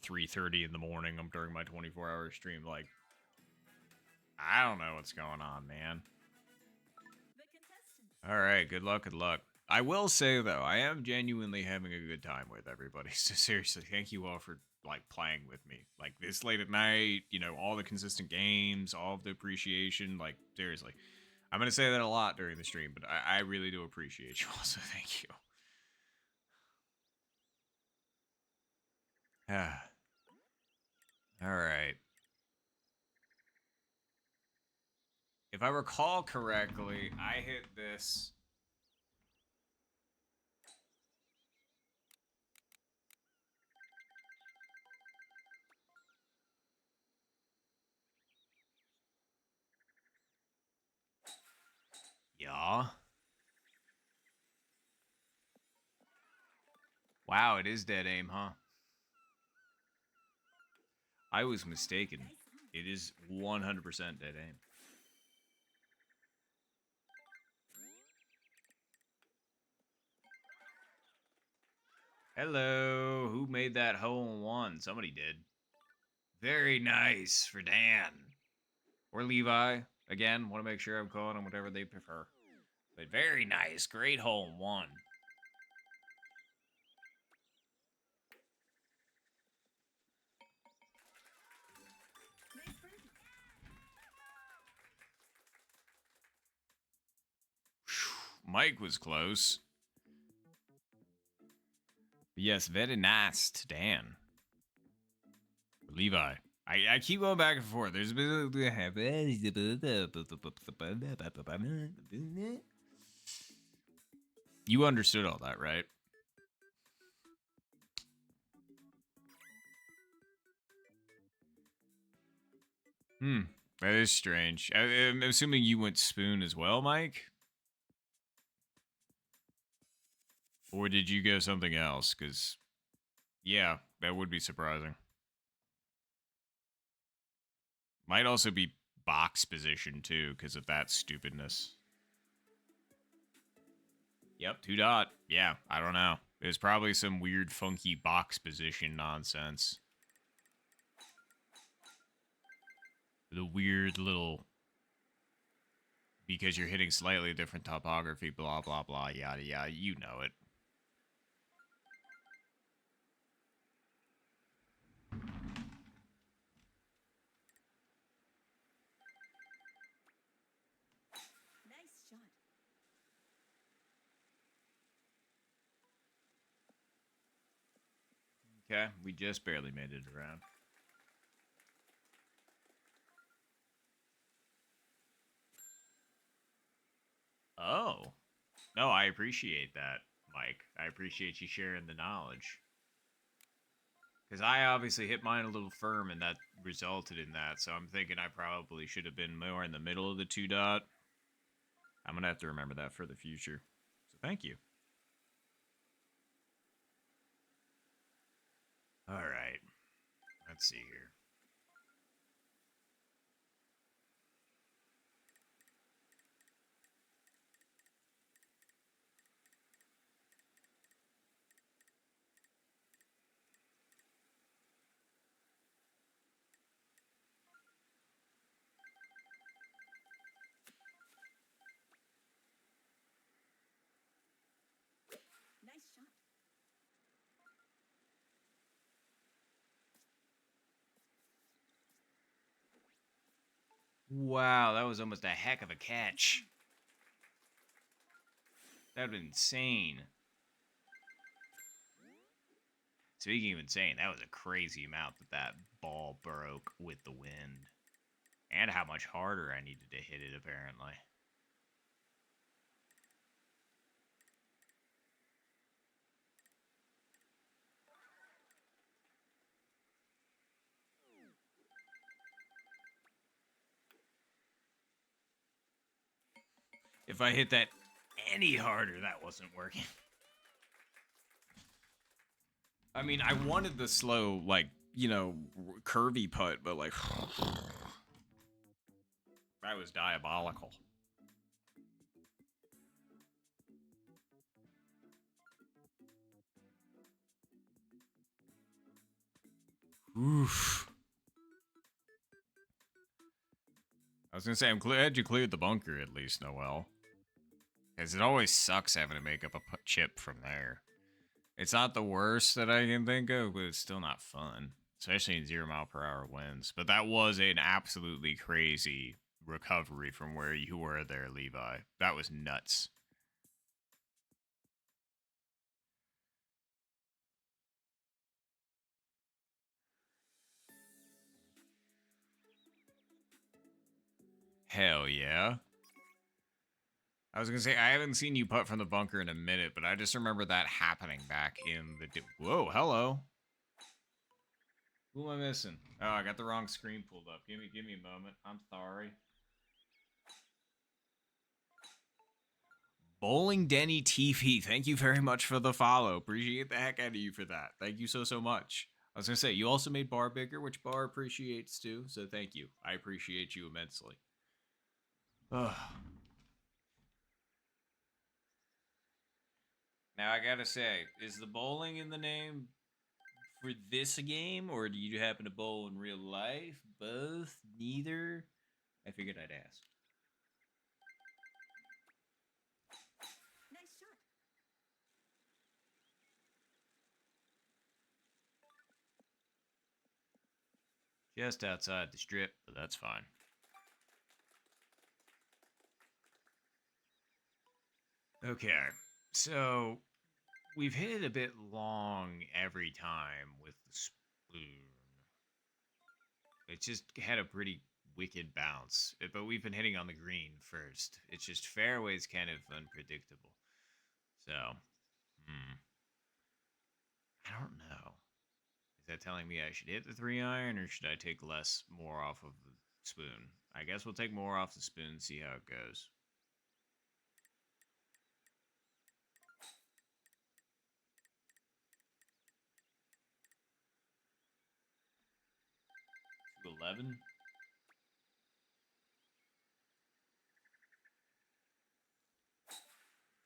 3:30 in the morning during my 24-hour stream. Like, I don't know what's going on, man. Alright, good luck, good luck. I will say, though, I am genuinely having a good time with everybody. So seriously, thank you all for, like, playing with me. Like, this late at night, you know, all the consistent games, all of the appreciation. Like, seriously. I'm going to say that a lot during the stream, but I really do appreciate you all, so thank you. Alright. If I recall correctly, I hit this... Yeah. Wow, it is dead aim, huh? I was mistaken. It is 100% dead aim. Hello. Who made that hole in one? Somebody did. Very nice for Dan. Or Levi. Again, want to make sure I'm calling them whatever they prefer. But very nice. Great hole in one. Mike was close. Yes, very nice to Dan. Levi. I keep going back and forth. There's been... You understood all that, right? That is strange. I'm assuming you went spoon as well, Mike? Or did you go something else? Because, yeah, that would be surprising. Might also be box position, too, because of that stupidness. Yep, 2 dot. Yeah, I don't know. There's probably some weird, funky box position nonsense. The weird little... Because you're hitting slightly different topography, blah, blah, blah, yada, yada. You know it. Nice shot. Okay, we just barely made it around. Oh. No, I appreciate that, Mike. I appreciate you sharing the knowledge. Because I obviously hit mine a little firm, and that resulted in that, so I'm thinking I probably should have been more in the middle of the 2 dot. I'm going to have to remember that for the future. So thank you. Alright. Let's see here. Wow, that was almost a heck of a catch. That would have been insane. Speaking of insane, that was a crazy amount that ball broke with the wind. And how much harder I needed to hit it, apparently. If I hit that any harder, that wasn't working. I mean, I wanted the slow, like, you know, curvy putt, but like, that was diabolical. Oof. I was gonna say, I'm glad you cleared the bunker at least, Noel. Because it always sucks having to make up a chip from there. It's not the worst that I can think of, but it's still not fun. Especially in 0 mph winds. But that was an absolutely crazy recovery from where you were there, Levi. That was nuts. Hell yeah. I was gonna say, I haven't seen you putt from the bunker in a minute, but I just remember that happening back in the... Whoa, hello. Who am I missing? Oh, I got the wrong screen pulled up. Give me a moment. I'm sorry. Bowling Denny TV, thank you very much for the follow. Appreciate the heck out of you for that. Thank you so much. I was gonna say, you also made Bar bigger, which Bar appreciates too, so thank you. I appreciate you immensely. Ugh. Now I gotta say, is the bowling in the name for this game, or do you happen to bowl in real life? Both? Neither? I figured I'd ask. Nice shot. Just outside the strip, but that's fine. Okay, so we've hit it a bit long every time with the spoon. It just had a pretty wicked bounce, but we've been hitting on the green first. It's just fairway's kind of unpredictable. So, I don't know. Is that telling me I should hit the 3-iron, or should I take more off of the spoon? I guess we'll take more off the spoon, see how it goes. 11.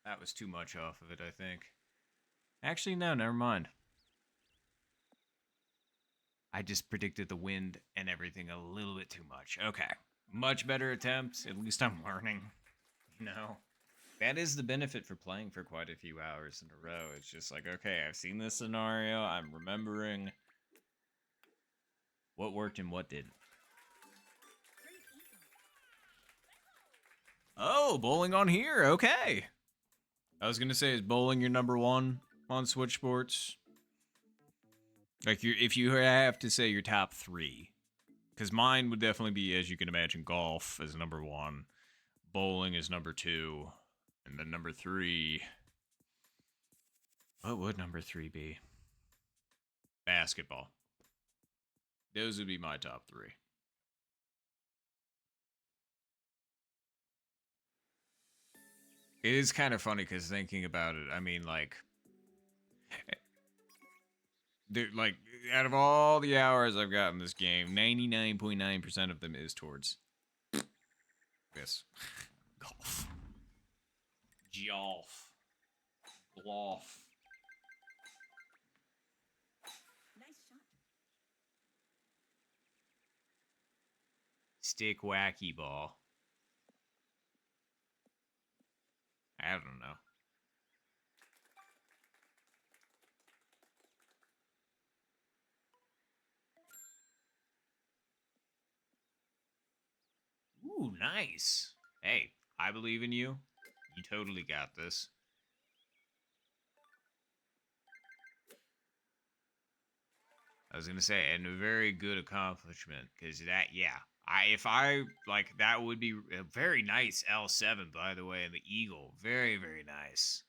That was too much off of it, I think. Actually, no, never mind. I just predicted the wind and everything a little bit too much. Okay. Much better attempt. At least I'm learning. No. That is the benefit for playing for quite a few hours in a row. It's just like, okay, I've seen this scenario. I'm remembering what worked and what didn't. Oh, bowling on here. Okay. I was gonna say, is bowling your number one on Switch Sports? Like, if you have to say your top 3, because mine would definitely be, as you can imagine, golf as number 1, bowling is number 2, and then number 3. What would number 3 be? Basketball. Those would be my top 3. It is kind of funny because thinking about it, I mean, like, out of all the hours I've got in this game, 99.9% of them is towards this. Golf. Golf. Golf. Nice shot. Stick wacky ball. I don't know. Ooh, nice. Hey, I believe in you. You totally got this. I was gonna say, and a very good accomplishment, because if I like that would be a very nice L7, by the way, and the Eagle, very very nice.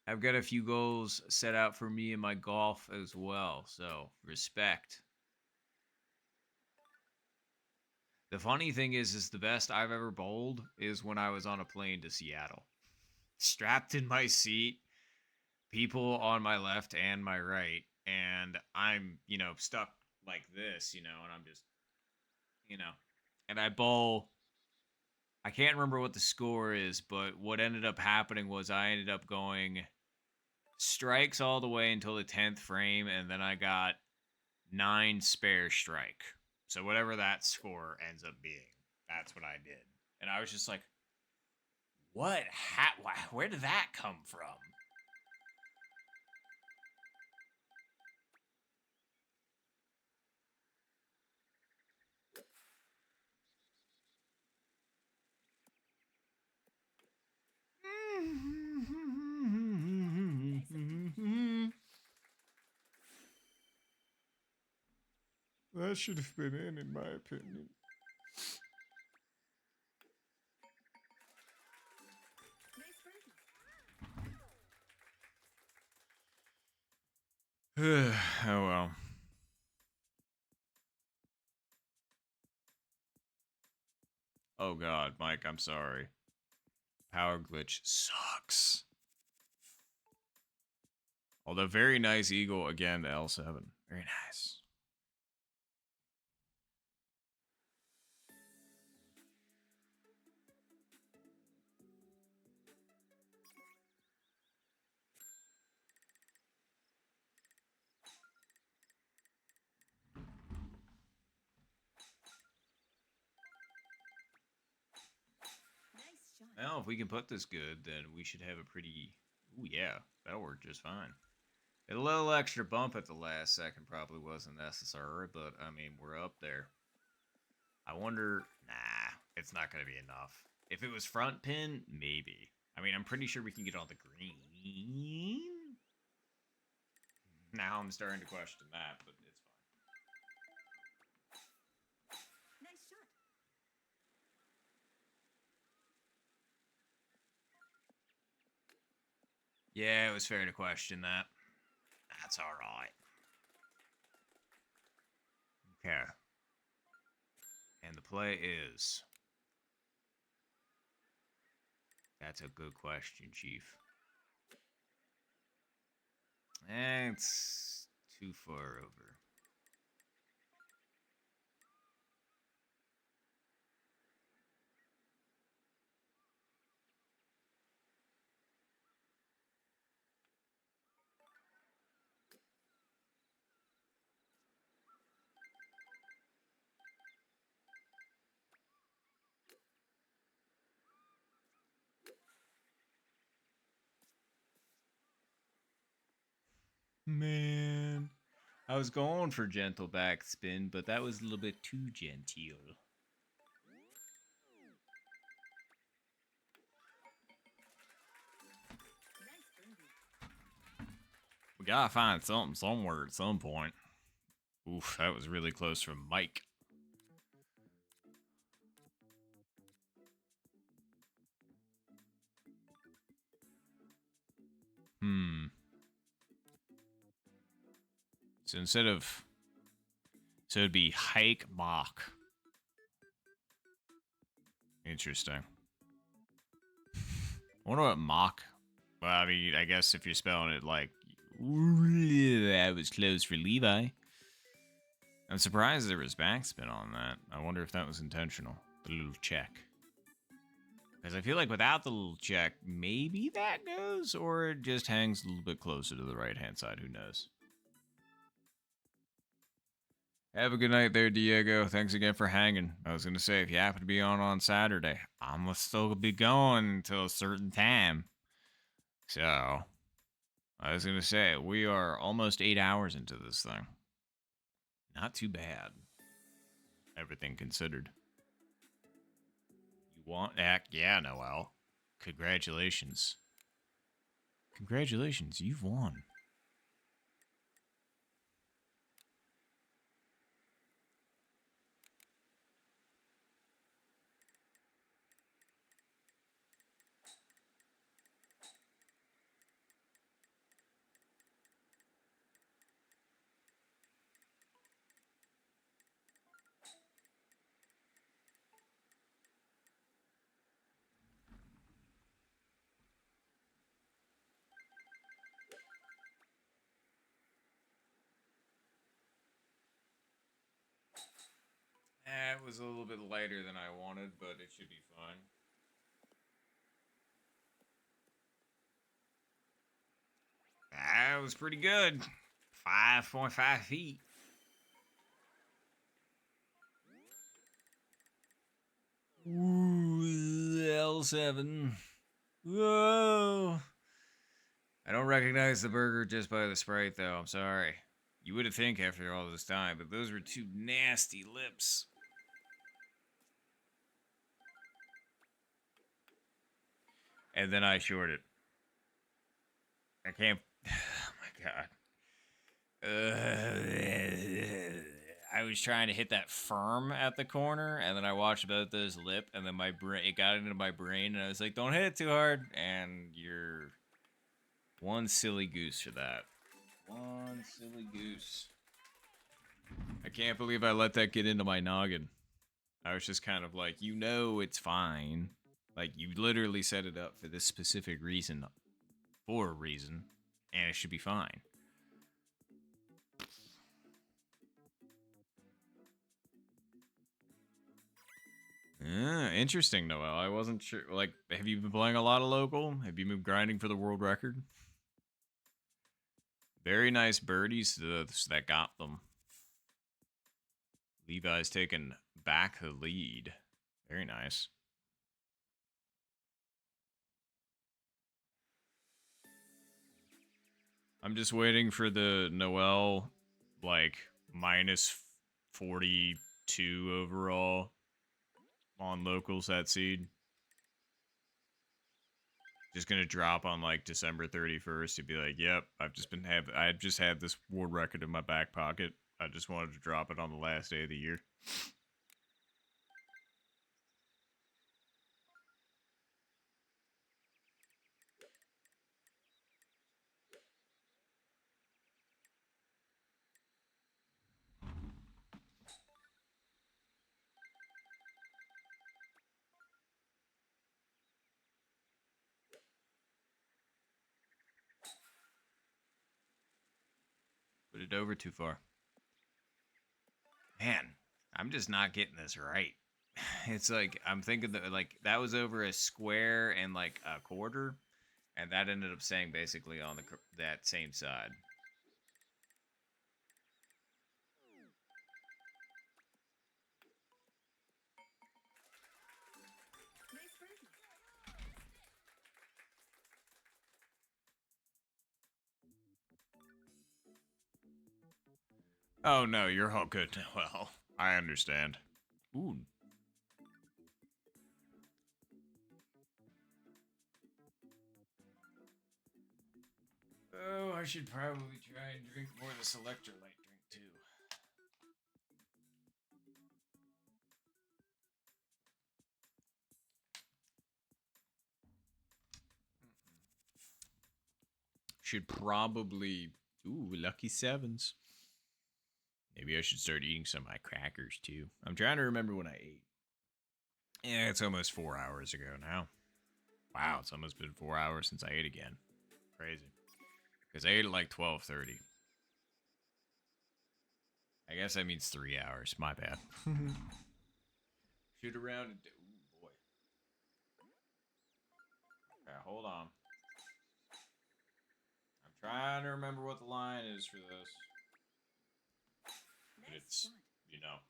I've got a few goals set out for me in my golf as well, so respect. The funny thing is the best I've ever bowled is when I was on a plane to Seattle, strapped in my seat, people on my left and my right, and I'm, stuck like this, and I'm just, you know, and I bowl. I can't remember what the score is, but what ended up happening was I ended up going strikes all the way until the 10th frame, and then I got 9 spare strike. So whatever that score ends up being, that's what I did. And I was just like, what? Where did that come from? That should have been in my opinion. Nice birdie. Oh well. Oh god, Mike, I'm sorry. Power glitch sucks. Although very nice Eagle again to L7. Very nice. Nice shot. Well, if we can put this good, then we should have a pretty... Ooh, yeah. That'll work just fine. A little extra bump at the last second probably wasn't necessary, but, I mean, we're up there. I wonder... Nah, it's not going to be enough. If it was front pin, maybe. I mean, I'm pretty sure we can get on the green. Now I'm starting to question that, but it's fine. Nice shot. Yeah, it was fair to question that. That's alright. Okay. And the play is... That's a good question, Chief. It's too far over. Man. I was going for gentle backspin, but that was a little bit too genteel. Nice birdie. We gotta find something somewhere at some point. Oof, that was really close from Mike. So so it'd be hike mock. Interesting. I wonder what mock. Well, I mean, I guess if you're spelling it like that was close for Levi. I'm surprised there was backspin on that. I wonder if that was intentional. The little check. Because I feel like without the little check, maybe that goes, or it just hangs a little bit closer to the right-hand side. Who knows? Have a good night there, Diego. Thanks again for hanging. I was going to say, if you happen to be on Saturday, I'm going to still be going until a certain time. So, I was going to say, we are almost 8 hours into this thing. Not too bad. Everything considered. want that? Yeah, Noel. Congratulations. Congratulations, you've won. It was a little bit lighter than I wanted, but it should be fine. That was pretty good. 5.5 feet. Ooh, L7. Whoa. I don't recognize the burger just by the Sprite, though. I'm sorry. You would have think after all this time, but those were two nasty lips. And then I shorted. I can't. Oh my god. I was trying to hit that firm at the corner, and then I watched about this lip, and then my brain it got into my brain, and I was like, "Don't hit it too hard." And you're one silly goose for that. One silly goose. I can't believe I let that get into my noggin. I was just kind of like, it's fine. Like, you literally set it up for this specific reason, for a reason, and it should be fine. Interesting, Noel. I wasn't sure. Like, have you been playing a lot of local? Have you been grinding for the world record? Very nice birdies that got them. Levi's taking back the lead. Very nice. I'm just waiting for the Noel, like, minus 42 overall on locals that seed. Just gonna drop on like December 31st to be like, yep, I just had this world record in my back pocket. I just wanted to drop it on the last day of the year. Put it over too far. Man, I'm just not getting this right. It's like I'm thinking that like that was over a square and like a quarter, and that ended up staying basically on that same side. Nice birdie. Oh no, you're all good. Well, I understand. Ooh. Oh, I should probably try and drink more of this electrolyte drink too. Should probably. Ooh, lucky sevens. Maybe I should start eating some of my crackers too. I'm trying to remember when I ate. Yeah, it's almost 4 hours ago now. Wow, it's almost been 4 hours since I ate again. Crazy. Because I ate at like 12:30. I guess that means 3 hours. My bad. Shoot around and ooh boy. Okay, hold on. I'm trying to remember what the line is for this. But Nice it's, shot.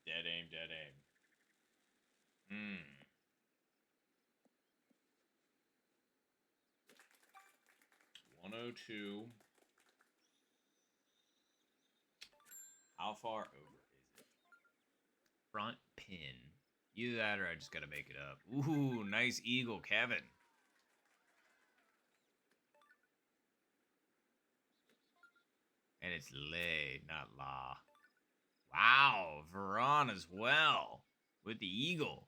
dead aim, dead aim. 102. How far over is it? Front pin. Either that or I just gotta make it up. Ooh, nice eagle, Kevin. And it's lay, not la. Wow, Veron as well. With the eagle.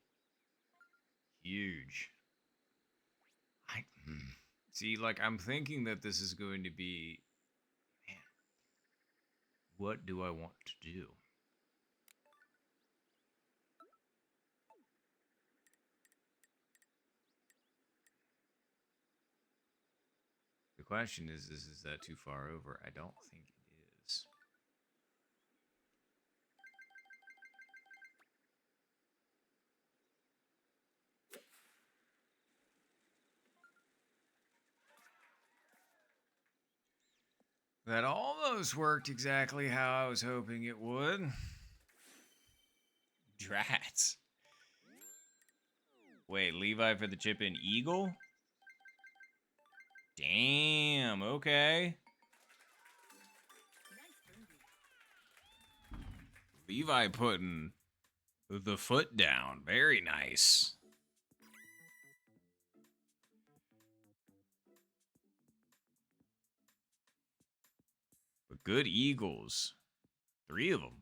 Huge. See, like, I'm thinking that this is going to be... Man, what do I want to do? The question is that too far over? I don't think it is. That almost worked exactly how I was hoping it would. Drats. Wait, Levi for the chip in Eagle? Damn, okay. Nice birdie. Levi putting the foot down. Very nice. But good Eagles. 3 of them.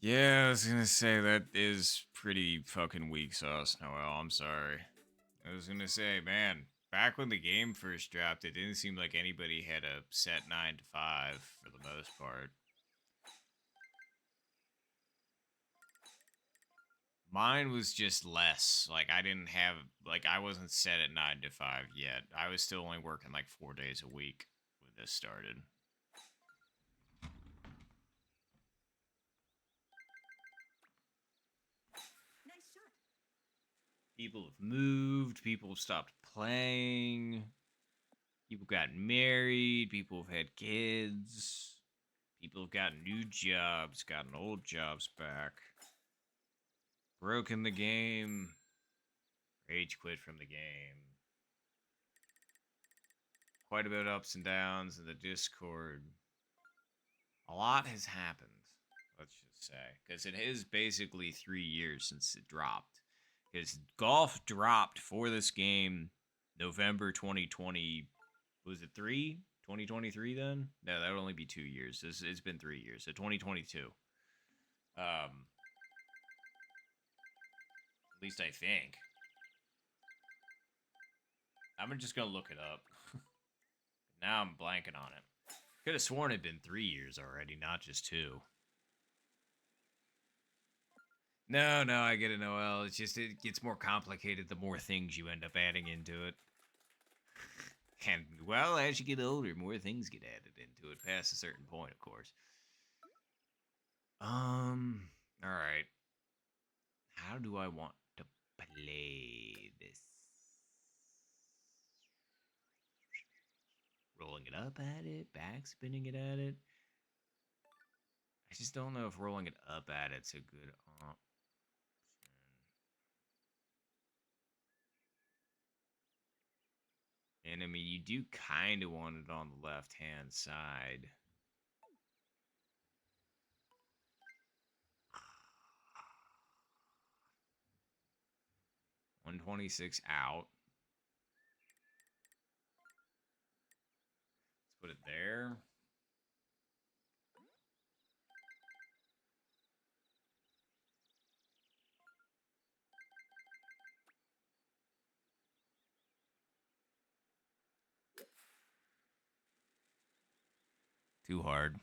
Yeah, I was gonna say that is pretty fucking weak sauce, Noel. I'm sorry. I was gonna say, man, back when the game first dropped, it didn't seem like anybody had a set 9 to 5 for the most part. Mine was just less. Like, I didn't have, like, I wasn't set at 9 to 5 yet. I was still only working like 4 days a week when this started. Nice shot. People have moved, people have stopped playing, people got married, people have had kids, people have gotten new jobs, gotten old jobs back, broken the game, rage quit from the game. Quite a bit of ups and downs in the Discord. A lot has happened, let's just say, because it is basically 3 years since it dropped. Because golf dropped for this game November 2020. Was it 2023 then? No, that would only be 2 years. It's been 3 years. So 2022. At least I think. I'm just gonna look it up. Now I'm blanking on it. Could have sworn it'd been 3 years already, not just 2. No, I get it, Noel. It's just, it gets more complicated the more things you end up adding into it. And, well, as you get older, more things get added into it, past a certain point, of course. Alright. How do I want to play this? Rolling it up at it, backspinning it at it. I just don't know if rolling it up at it's a good option. And I mean, you do kind of want it on the left-hand side. $126 out. Let's put it there. Too hard.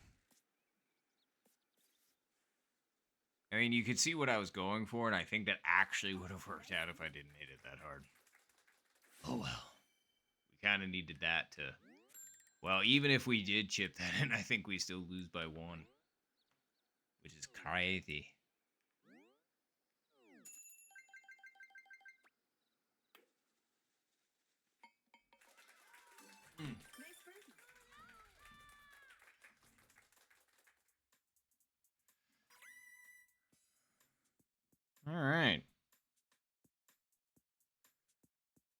I mean, you could see what I was going for, and I think that actually would have worked out if I didn't hit it that hard. Oh well. We kind of needed that to... Well, even if we did chip that in, I think we still lose by 1. Which is crazy. Nice birdie. All right.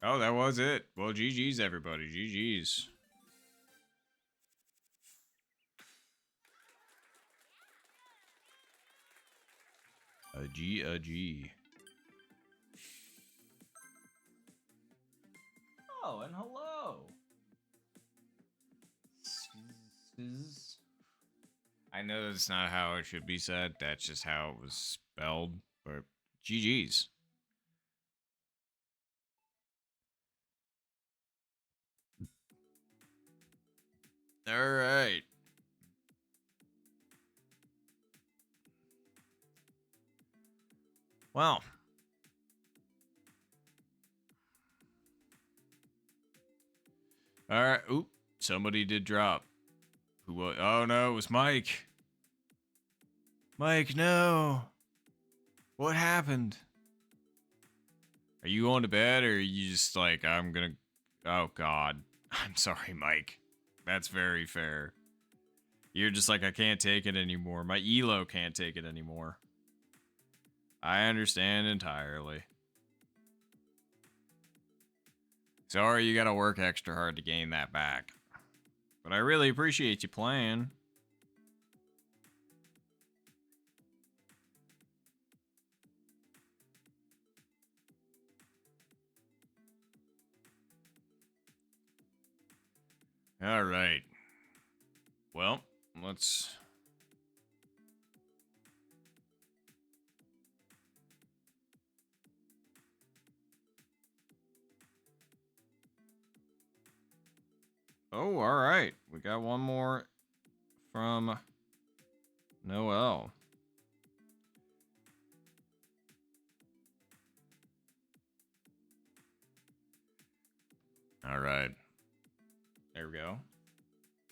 Oh, that was it. Well, GG's, everybody. GG's. A G, a G. Oh, and hello. I know that's not how it should be said. That's just how it was spelled. But GG's. All right. Well. All right. Oop. Somebody did drop. Who was? Oh no, it was Mike. Mike, no. What happened? Are you going to bed or are you just like, I'm gonna. Oh God. I'm sorry, Mike. That's very fair. You're just like, I can't take it anymore. My elo can't take it anymore. I understand entirely. Sorry you gotta work extra hard to gain that back. But I really appreciate you playing. Alright. Well, let's... Oh, alright. We got one more from Noel. Alright. There we go.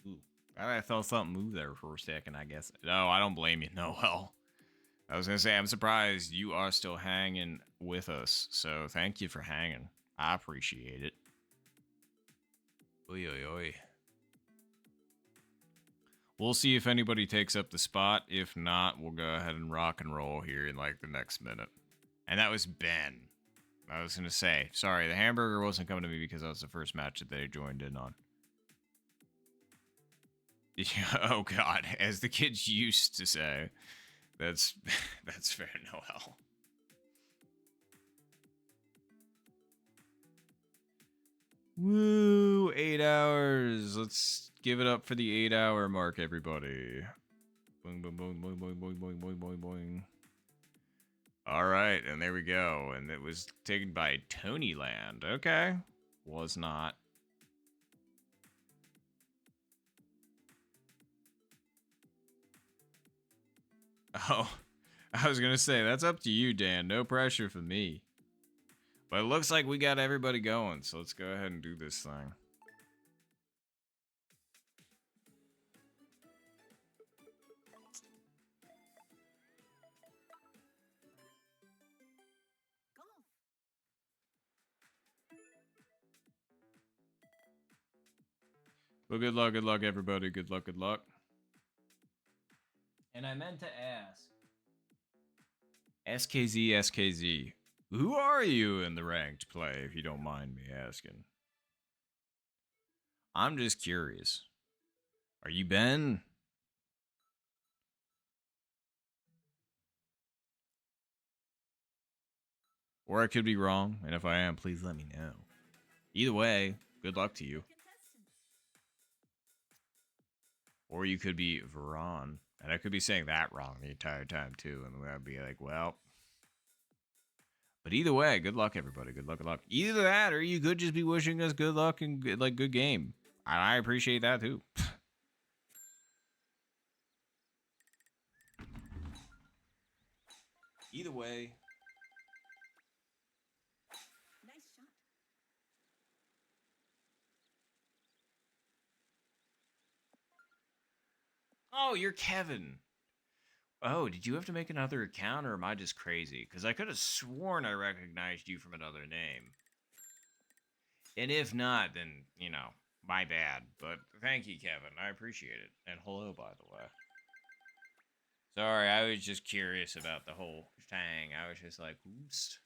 Ooh. I felt something move there for a second, I guess. No, I don't blame you, Noel. I was gonna say, I'm surprised you are still hanging with us, so thank you for hanging. I appreciate it. Oi, oi, oi. We'll see if anybody takes up the spot. If not, we'll go ahead and rock and roll here in like the next minute. And that was Ben. I was gonna say, sorry, the hamburger wasn't coming to me because that was the first match that they joined in on. Oh God, as the kids used to say. That's fair, Noel. Woo, 8 hours. Let's give it up for the 8-hour mark, everybody. Boing, boing, boing, boing, boing, boing, boing, boing, boing, boing. All right, and there we go. And it was taken by Tonyland. Okay. Was not. Oh, I was going to say, that's up to you, Dan. No pressure for me. But it looks like we got everybody going, so let's go ahead and do this thing. Golf. Well, good luck, everybody. Good luck, good luck. And I meant to ask. SKZ, SKZ. Who are you in the ranked play, if you don't mind me asking? I'm just curious. Are you Ben? Or I could be wrong, and if I am, please let me know. Either way, good luck to you. Contestants. Or you could be Veron, and I could be saying that wrong the entire time too, and I'd be like, well. But either way, good luck, everybody. Good luck, good luck. Either that, or you could just be wishing us good luck and good game. And I appreciate that too. Either way. Nice shot. Oh, you're Kevin. Oh, did you have to make another account, or am I just crazy? Because I could have sworn I recognized you from another name. And if not, then, you know, my bad. But thank you, Kevin. I appreciate it. And hello, by the way. Sorry, I was just curious about the whole thing. I was just like, oops.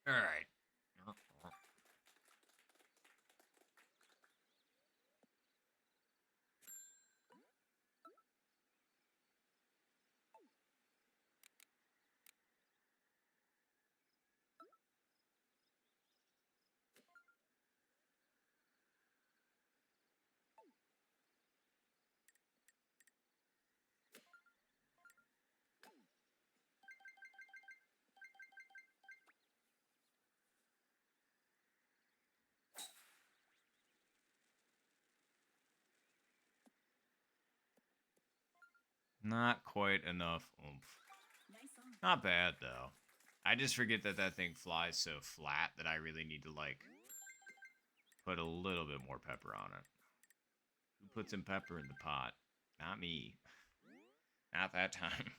All right. Not quite enough oomph. Nice on. Not bad, though. I just forget that that thing flies so flat that I really need to, like, put a little bit more pepper on it. Who put some pepper in the pot? Not me. Not that time.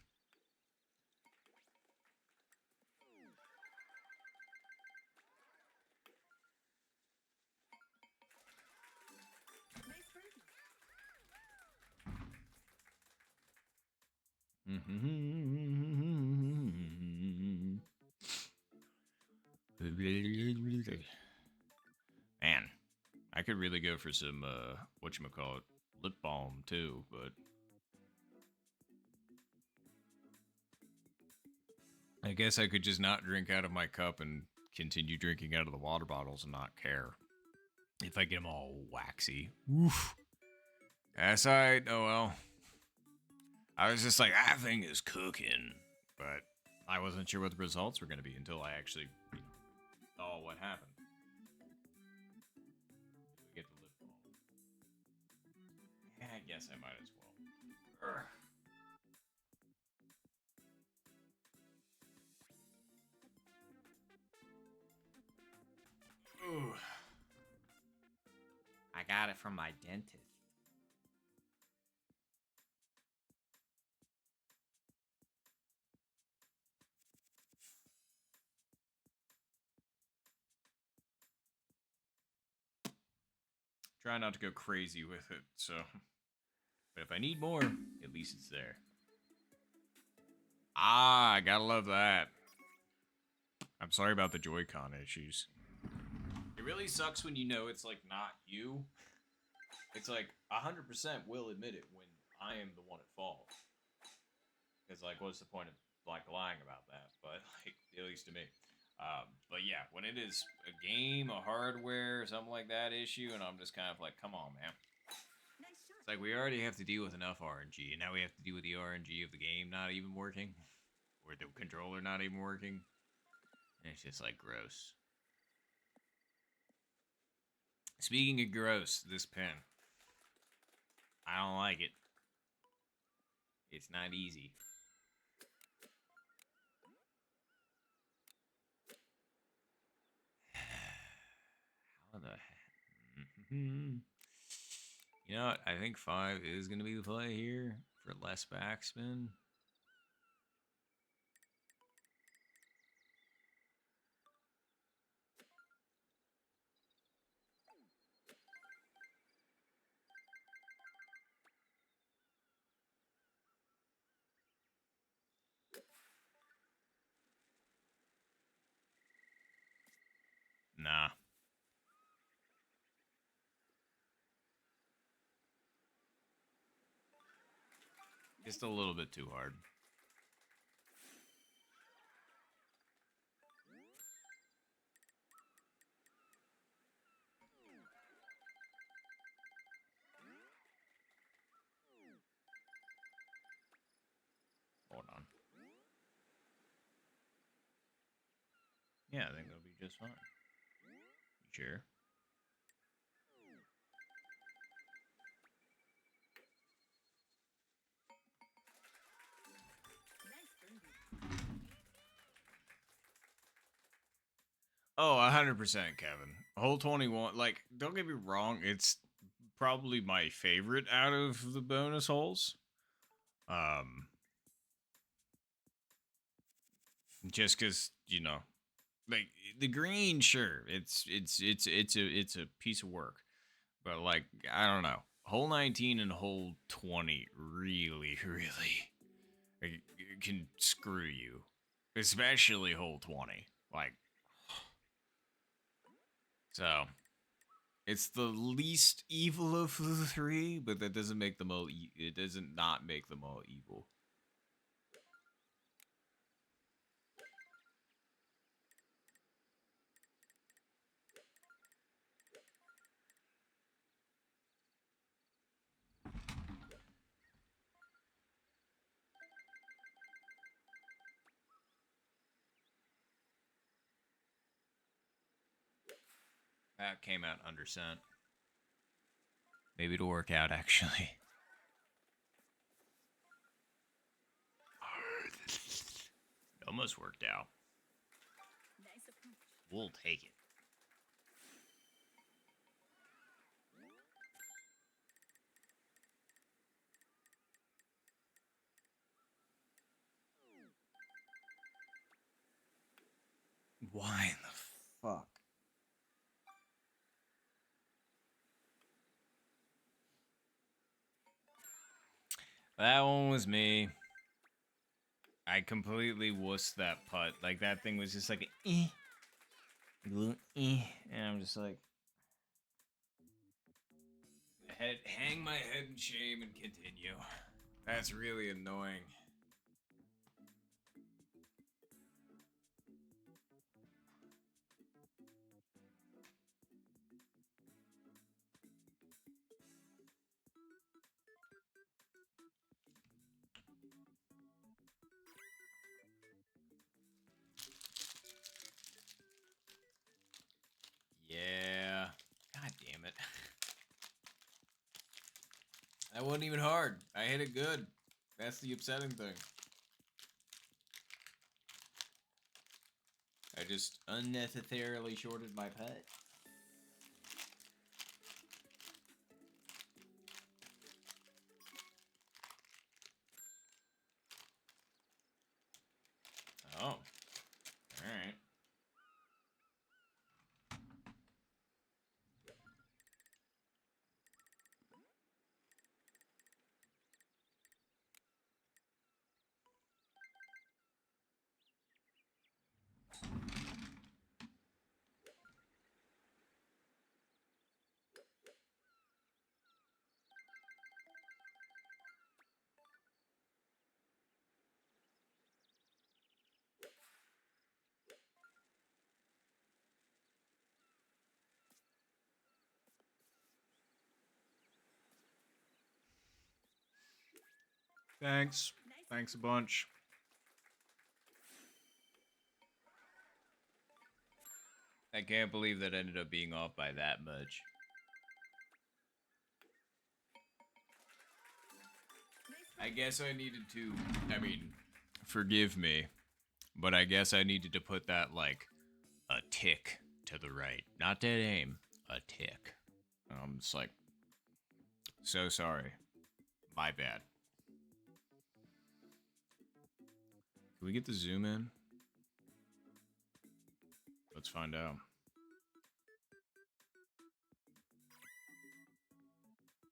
Nice birdie. Man, I could really go for some, whatchamacallit, lip balm, too, but I guess I could just not drink out of my cup and continue drinking out of the water bottles and not care. If I get them all waxy. Oof. That's alright. Oh well. I was just like, that thing is cooking. But I wasn't sure what the results were going to be until I actually saw what happened. Get the lip balm. Yeah, I guess I might as well. Urgh. Ooh. I got it from my dentist. Try not to go crazy with it, so. But if I need more, at least it's there. Ah, I gotta love that. I'm sorry about the Joy-Con issues. It really sucks when you know it's like not you. It's like 100% will admit it when I am the one at fault. Because like, what's the point of like lying about that? But like, at least to me. But yeah, when it is a game, a hardware, something like that issue, and I'm just kind of like, come on, man. Nice shot. It's like we already have to deal with enough RNG, and now we have to deal with the RNG of the game not even working, or the controller not even working. And it's just like gross. Speaking of gross, this pen. I don't like it. It's not easy. How the heck? You know what? I think 5 is going to be the play here for less backspin. Nah. Just a little bit too hard. Hold on. Yeah, I think it'll be just fine. You sure? Nice birdie. Oh, 100%, Kevin. Hole 21, like, don't get me wrong, it's probably my favorite out of the bonus holes. Just because, you know, like the green, sure, it's a piece of work, but like I don't know, hole 19 and hole 20 really like, can screw you, especially hole 20. Like, So it's the least evil of the three, but that doesn't make them all. It doesn't not make them all evil. That came out under cent. Maybe it'll work out, actually. It almost worked out. Nice approach. We'll take it. Why in the fuck? That one was me. I completely wussed that putt. Like, that thing was just like, and I'm just like, hang my head in shame and continue. That's really annoying. Yeah. God damn it. That wasn't even hard. I hit it good. That's the upsetting thing. I just unnecessarily shorted my putt. Oh. Alright. Thanks. Thanks a bunch. I can't believe that ended up being off by that much. I guess I needed to, I mean, forgive me, but I guess I needed to put that, like, a tick to the right. Not dead aim, a tick. I'm just like, so sorry. My bad. Can we get the zoom in? Let's find out.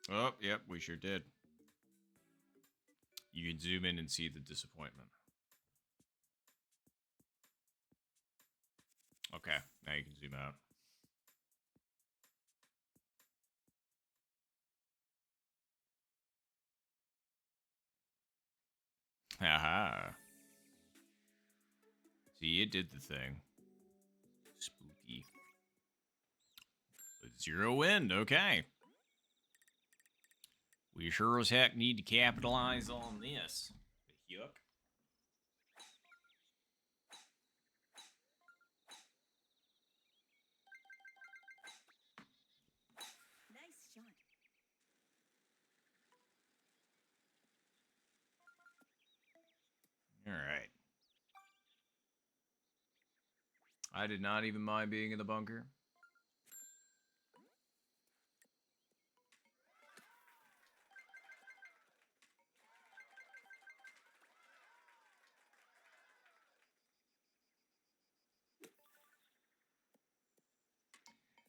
Oh, yep, we sure did. You can zoom in and see the disappointment. Okay, now you can zoom out. Haha. See, it did the thing. Spooky. 0 wind, okay. We sure as heck need to capitalize on this. Yuck. Nice shot. Alright. I did not even mind being in the bunker.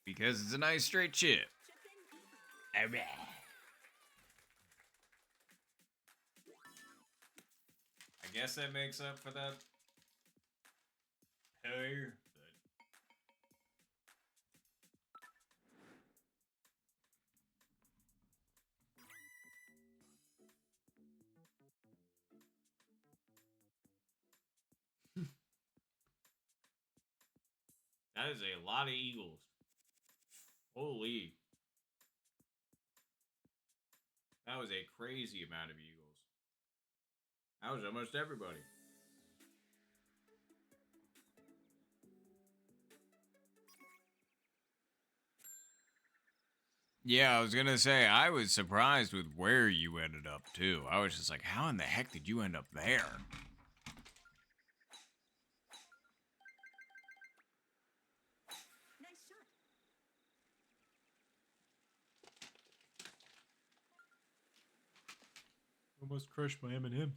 Because it's a nice straight chip. Chip in deep. Alright. I guess that makes up for that. Hey. That is a lot of eagles. Holy. That was a crazy amount of eagles. That was almost everybody. Yeah, I was gonna say, I was surprised with where you ended up, too. I was just like, how in the heck did you end up there? Nice shot. Almost crushed my M&Ms.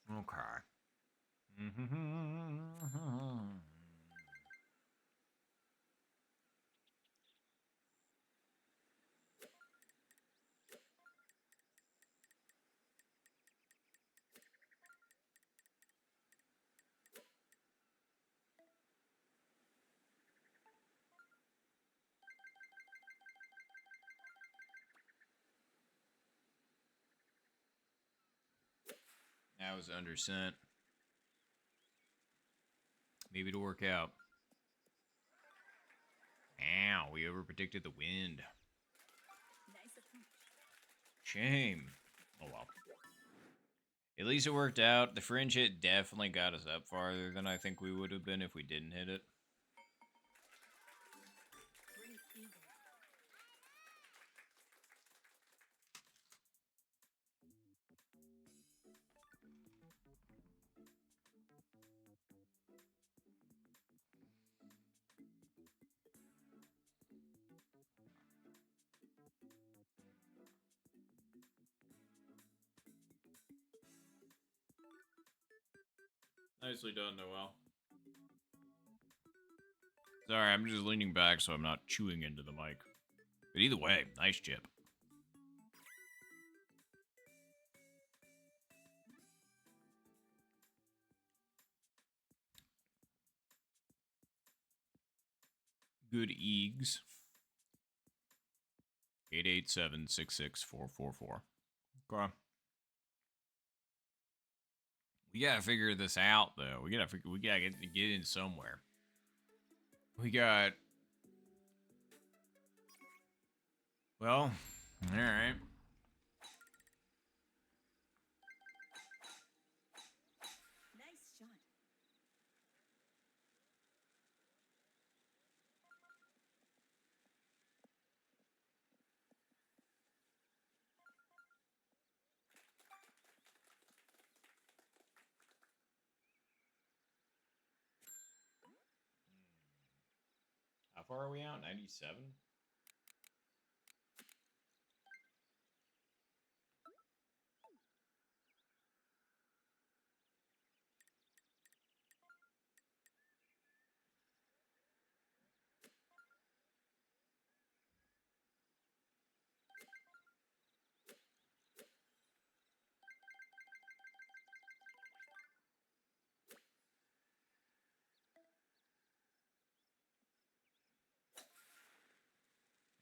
Okay. That was under cent. Maybe it'll work out. Ow, we overpredicted the wind. Nice approach. Shame. Oh well. At least it worked out. The fringe hit definitely got us up farther than I think we would have been if we didn't hit it. Great eagle. Nicely done, Noel. Sorry, I'm just leaning back so I'm not chewing into the mic. But either way, nice chip. Good egs. 887-66444. Okay. We gotta figure this out, though. We gotta get in somewhere. We got. Well, all right. Nice shot. How far are we out? 97?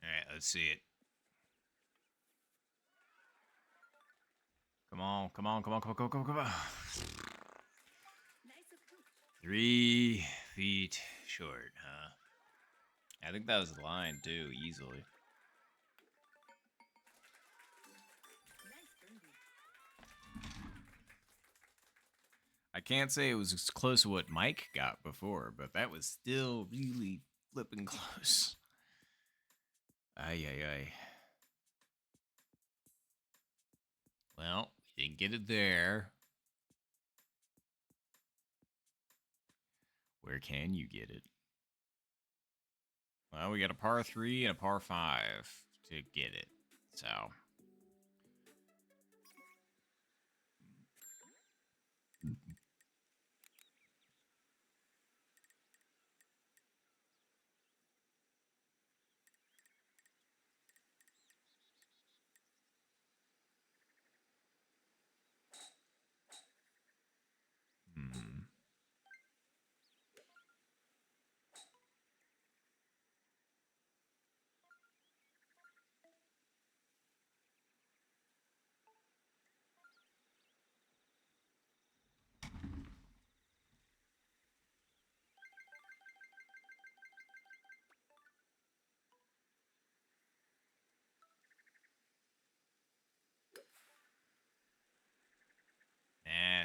All right, let's see it. Come on, come on, come on, come on, come on, come on, come on. Nice approach. 3 feet short, huh? I think that was the line, too, easily. Nice birdie. I can't say it was as close to what Mike got before, but that was still really flipping close. Ay, ay, ay. Well, we didn't get it there. Where can you get it? Well, we got a par 3 and a par 5 to get it. So. Hmm.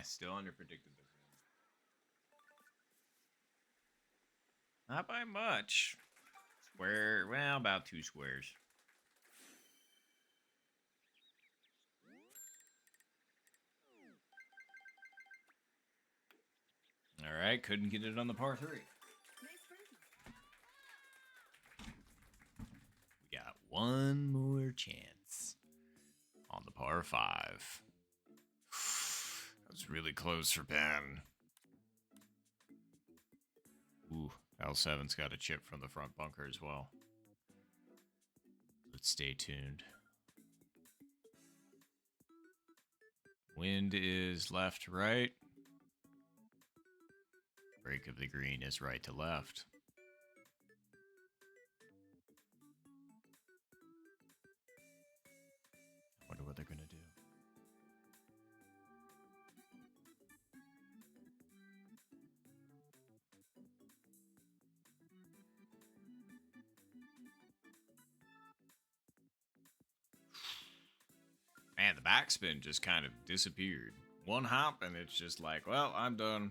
Still underpredicted the win. Not by much. Square, well, about 2 squares. All right, couldn't get it on the par 3. Nice birdie. We got one more chance on the par 5. That was really close for Ben. Ooh, L7's got a chip from the front bunker as well. Let's stay tuned. Wind is left to right. Break of the green is right to left. I wonder what they're going to do. Man, the backspin just kind of disappeared. One hop and it's just like, well, I'm done.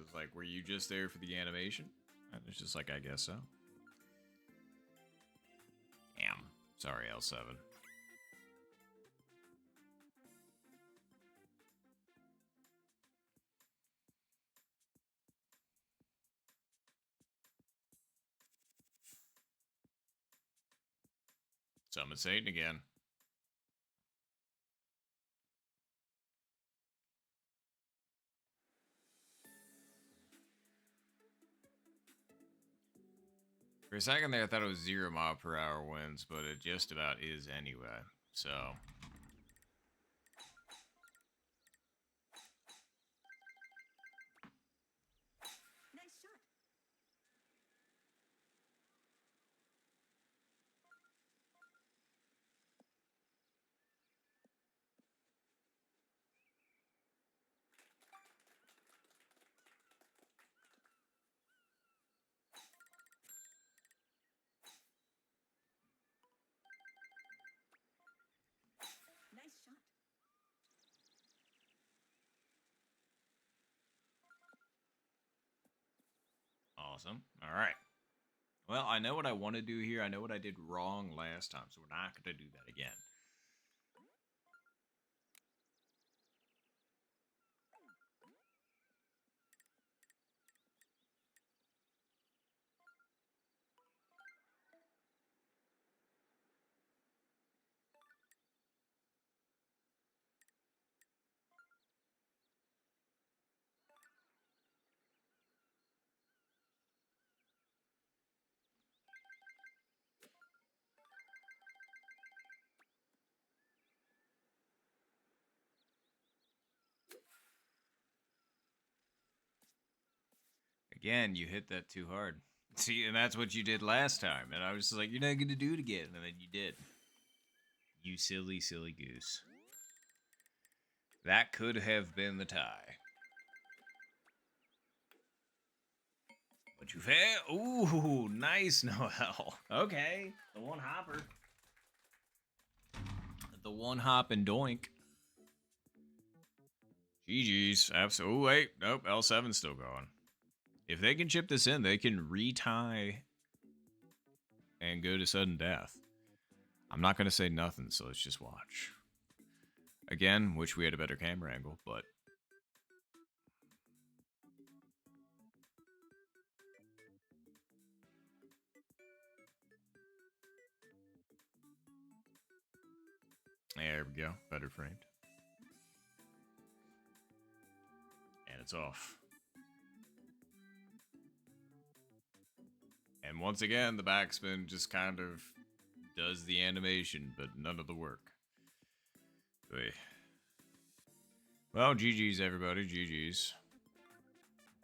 It's like, were you just there for the animation? And it's just like, I guess so. Damn. Sorry, L7. Summon Satan again. For a second there, I thought it was 0 mile per hour winds, but it just about is anyway. So. Nice shot. Nice shot. Awesome. All right. Well, I know what I want to do here. I know what I did wrong last time, so we're not going to do that again. Again, you hit that too hard. See, and that's what you did last time. And I was just like, you're not going to do it again. And then you did. You silly, silly goose. That could have been the tie. But you failed. Ooh, nice, Noel. Okay. The one hopper. The one hop and doink. GG's. Absolutely. Oh, wait. Nope. L7's still going. If they can chip this in, they can retie and go to sudden death. I'm not going to say nothing, so let's just watch. Again, wish we had a better camera angle, but... There we go. Better framed. And it's off. And once again, the backspin just kind of does the animation, but none of the work. Wait. Well, GG's, everybody. GG's.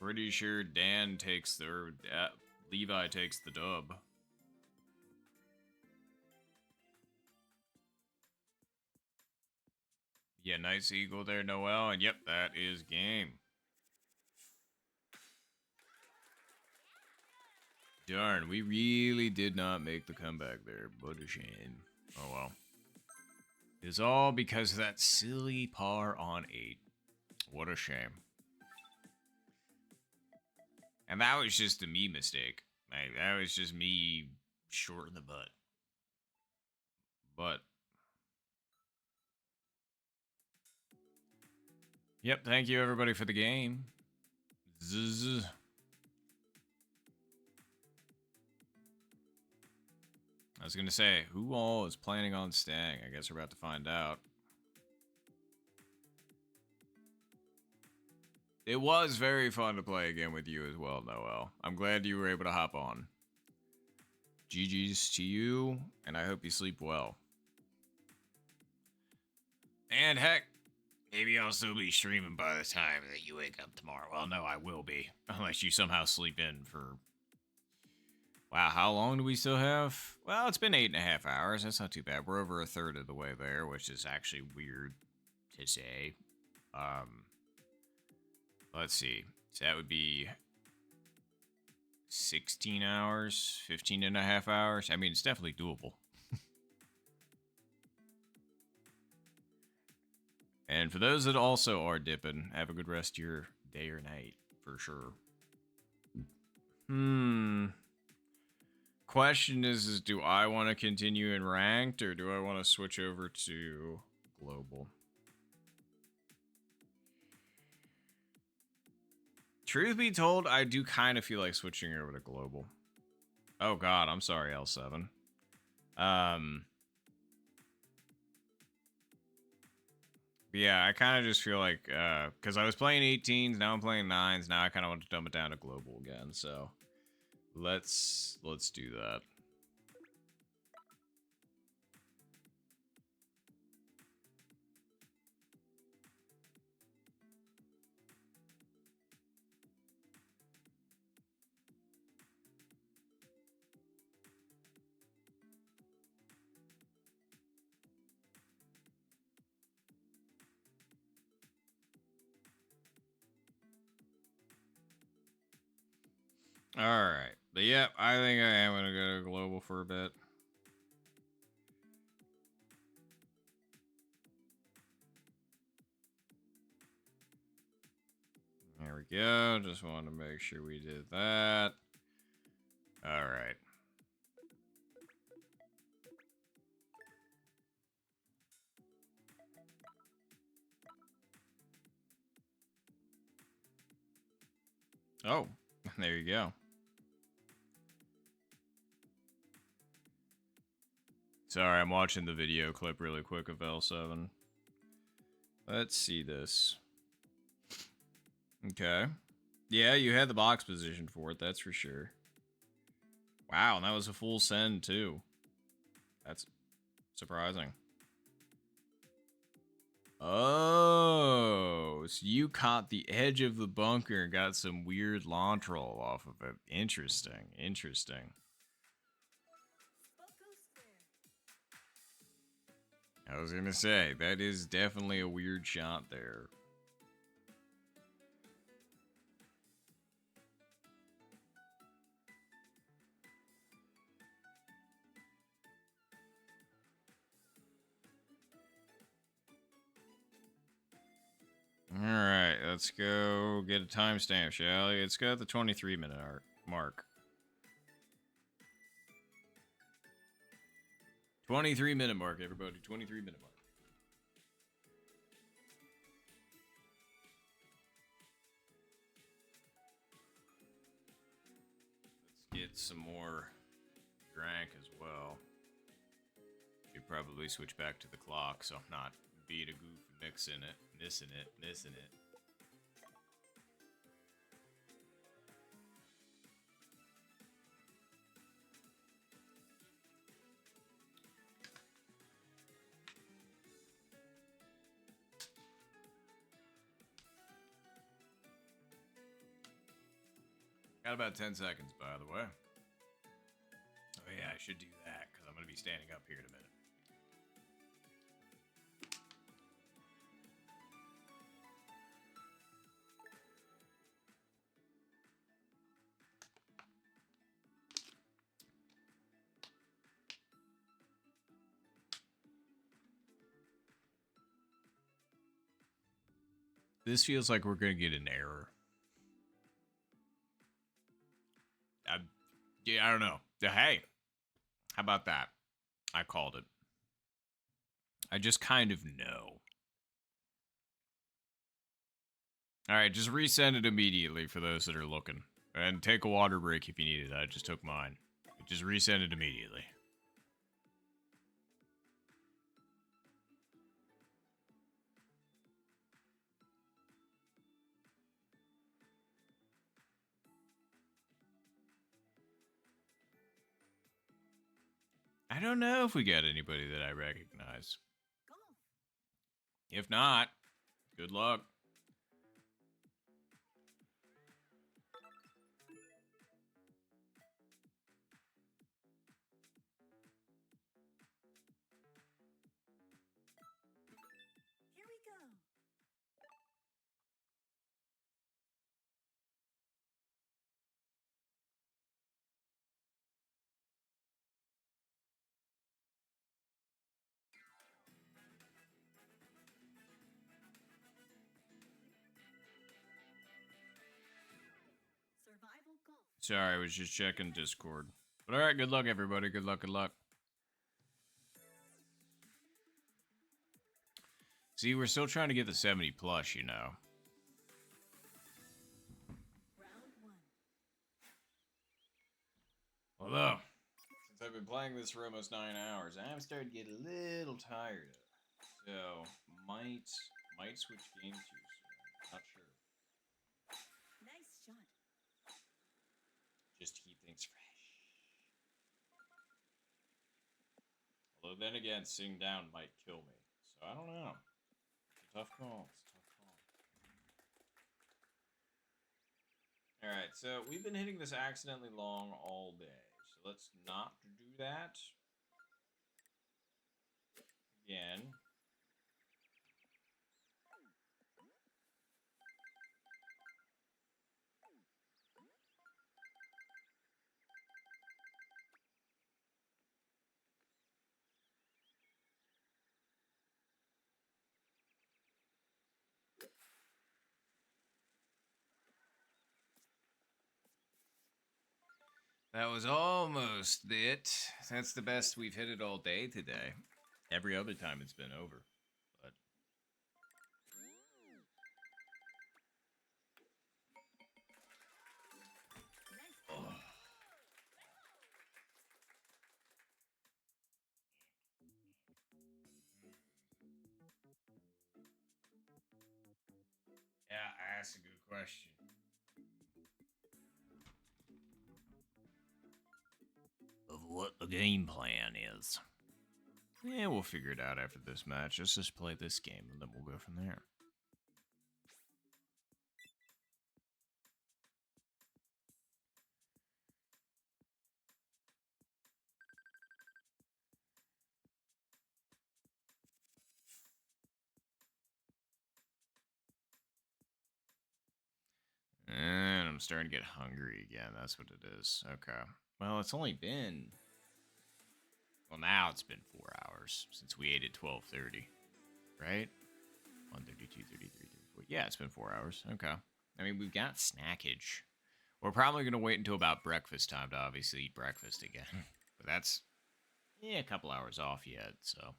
Pretty sure Dan takes the... Or, Levi takes the dub. Yeah, nice eagle there, Noel. And yep, that is game. Darn, we really did not make the comeback there. What a shame. Oh well. It's all because of that silly par on 8. What a shame. And that was just a me mistake. Like, that was just me short in the butt. But yep, thank you everybody for the game. Zzz. I was gonna say, who all is planning on staying? I guess we're about to find out. It was very fun to play again with you as well, Noel. I'm glad you were able to hop on. GG's to you, and I hope you sleep well. And heck, maybe I'll still be streaming by the time that you wake up tomorrow. Well, no, I will be. Unless you somehow sleep in for... Wow, how long do we still have? Well, it's been 8.5 hours. That's not too bad. We're over a third of the way there, which is actually weird to say. Let's see. So that would be 16 hours, 15.5 hours. I mean, it's definitely doable. And for those that also are dipping, have a good rest of your day or night, for sure. Question is do I want to continue in ranked, or do I want to switch over to global? Truth be told, I do kind of feel like switching over to global. Oh god, I'm sorry, L7. Yeah, I kind of just feel like, because I was playing 18s, now I'm playing 9s, now I kind of want to dumb it down to global again, so let's do that. Alright, but yeah, I think I am going to go to global for a bit. There we go, just wanted to make sure we did that. Alright. Oh, there you go. Sorry, I'm watching the video clip really quick of L7. Let's see this. Okay. Yeah, you had the box position for it, that's for sure. Wow, and that was a full send, too. That's surprising. Oh, so you caught the edge of the bunker and got some weird launch roll off of it. Interesting, interesting. I was gonna say, that is definitely a weird shot there. Alright, let's go get a timestamp, shall we? Let's go at the 23-minute mark. 23-minute mark, everybody. 23-minute mark. Let's get some more drank as well. Should probably switch back to the clock so I'm not being a goof and missing it. Got about 10 seconds, by the way. Oh yeah, I should do that, because I'm going to be standing up here in a minute. This feels like we're gonna get an error. Yeah, I don't know. Hey, how about that? I called it. I just kind of know. All right, just resend it immediately for those that are looking. And take a water break if you need it. I just took mine. Just resend it immediately. I don't know if we got anybody that I recognize. Golf. If not, good luck. Here we go. Survival golf. Sorry, I was just checking Discord. But all right, good luck, everybody. Good luck, good luck. See, we're still trying to get the 70 plus, you know. Round one. Although, since I've been playing this for almost 9 hours, I'm starting to get a little tired. So, might switch games here soon. Not sure. Nice shot. Just to keep things fresh. Although then again, sitting down might kill me. So I don't know. It's a tough call. It's a tough call. Alright, so we've been hitting this accidentally long all day. So let's not do that. Again. That was almost it. That's the best we've hit it all day today. Every other time it's been over. But Nice. yeah, that's a good question. Of what the game plan is. Yeah, we'll figure it out after this match. Let's just play this game and then we'll go from there. And I'm starting to get hungry again. That's what it is. Okay. Well, it's only been... Well, now it's been 4 hours since we ate at 12:30. Right? 1:30, 2:30, 3:34. Yeah, it's been 4 hours. Okay. I mean, we've got snackage. We're probably going to wait until about breakfast time to obviously eat breakfast again. But that's, a couple hours off yet, so.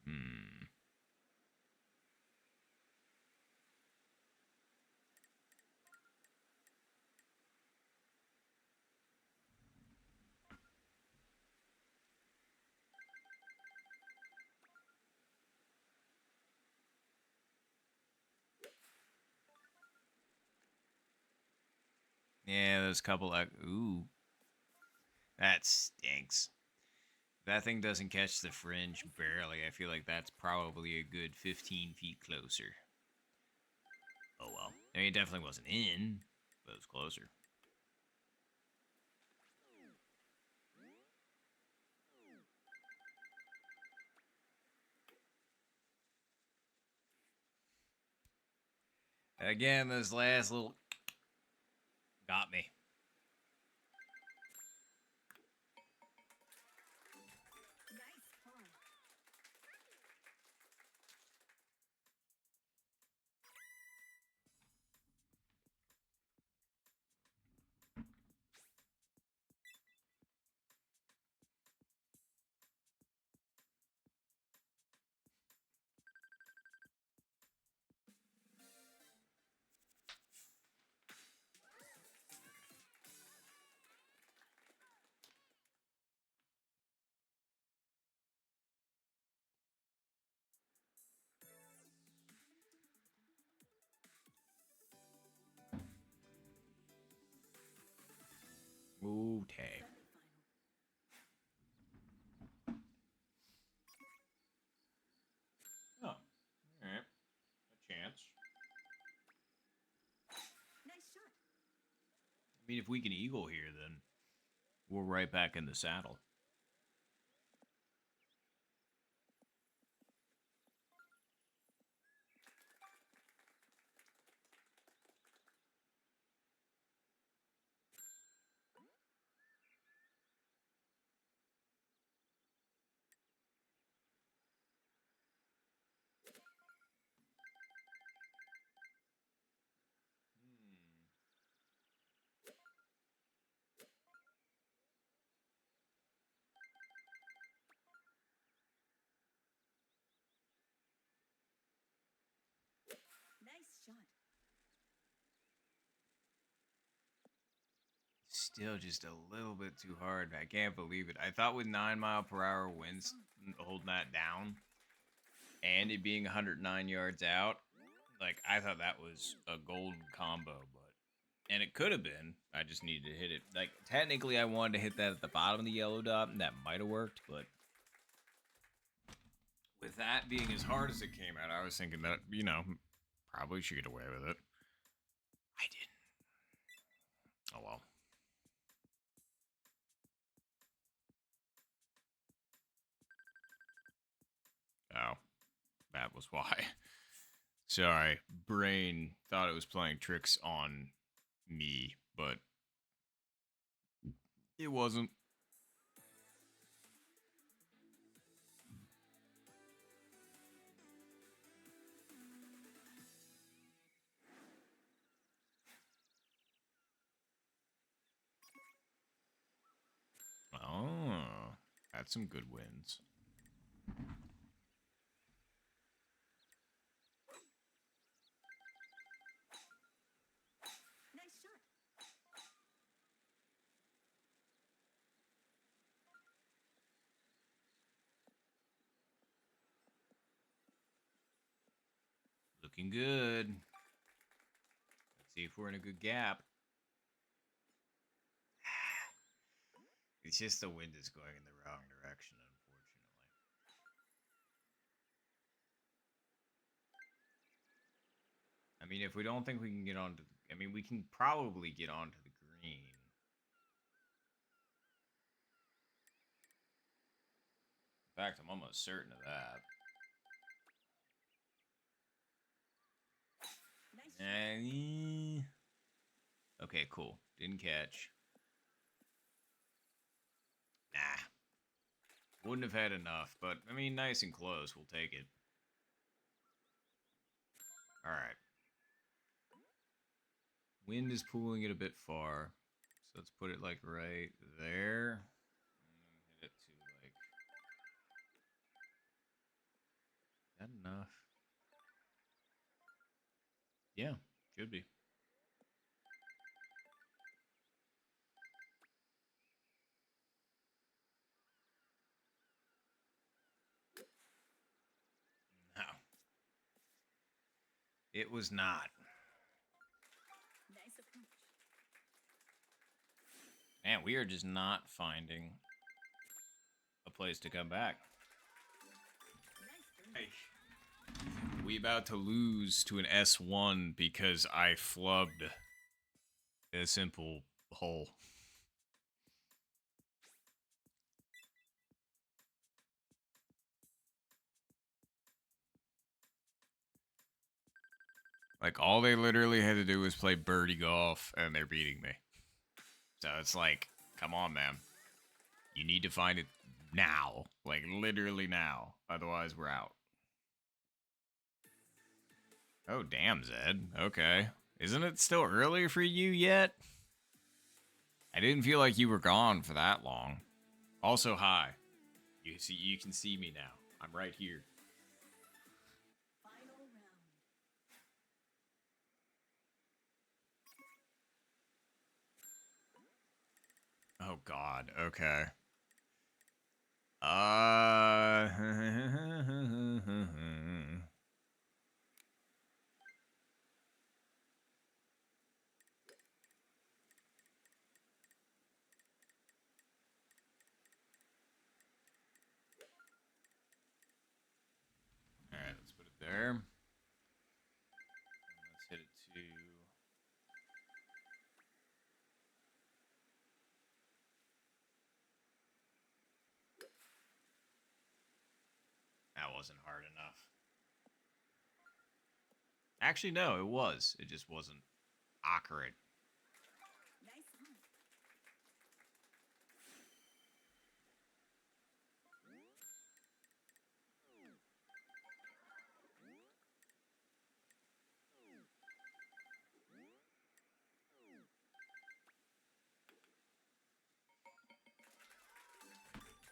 Hmm. Yeah, there's a couple of... Ooh. That stinks. That thing doesn't catch the fringe barely. I feel like that's probably a good 15 feet closer. Oh well. I mean, it definitely wasn't in, but it was closer. Again, this last little got me. Nice pawn. Okay. Oh, all right. A chance. Nice shot. I mean, if we can eagle here, then we're right back in the saddle. Nice shot. Still just a little bit too hard. I can't believe it. I thought with 9 mile per hour winds holding that down and it being 109 yards out, like I thought that was a golden combo, and it could have been. I just needed to hit it. Like technically I wanted to hit that at the bottom of the yellow dot and that might have worked, but with that being as hard as it came out, I was thinking that, probably should get away with it. I didn't. Oh well. Oh, that was why. Sorry, brain thought it was playing tricks on me, but it wasn't. Oh, that's some good wins. Nice shot. Looking good. Let's see if we're in a good gap. It's just the wind is going in the wrong direction, unfortunately. I mean, if we don't think we can get onto... I mean, we can probably get onto the green. In fact, I'm almost certain of that. Nice shot. Okay, cool. Didn't catch. Nah. Wouldn't have had enough, but, I mean, nice and close. We'll take it. Alright. Wind is pulling it a bit far. So let's put it, like, right there. And hit it to, like... Is that enough? Yeah, should be. No. It was not. Nice approach. Man, we are just not finding a place to come back. Nice throw. We about to lose to an S1 because I flubbed a simple hole. Like, all they literally had to do was play birdie golf, and they're beating me. So it's like, come on, man. You need to find it now. Like, literally now. Otherwise, we're out. Oh, damn, Zed. Okay. Isn't it still early for you yet? I didn't feel like you were gone for that long. Also, hi. You can see me now. I'm right here. Final round. Oh God. Okay. Uh. All right. Let's put it there. And let's hit it to. That wasn't hard enough. Actually, no, it was. It just wasn't accurate. Nice one.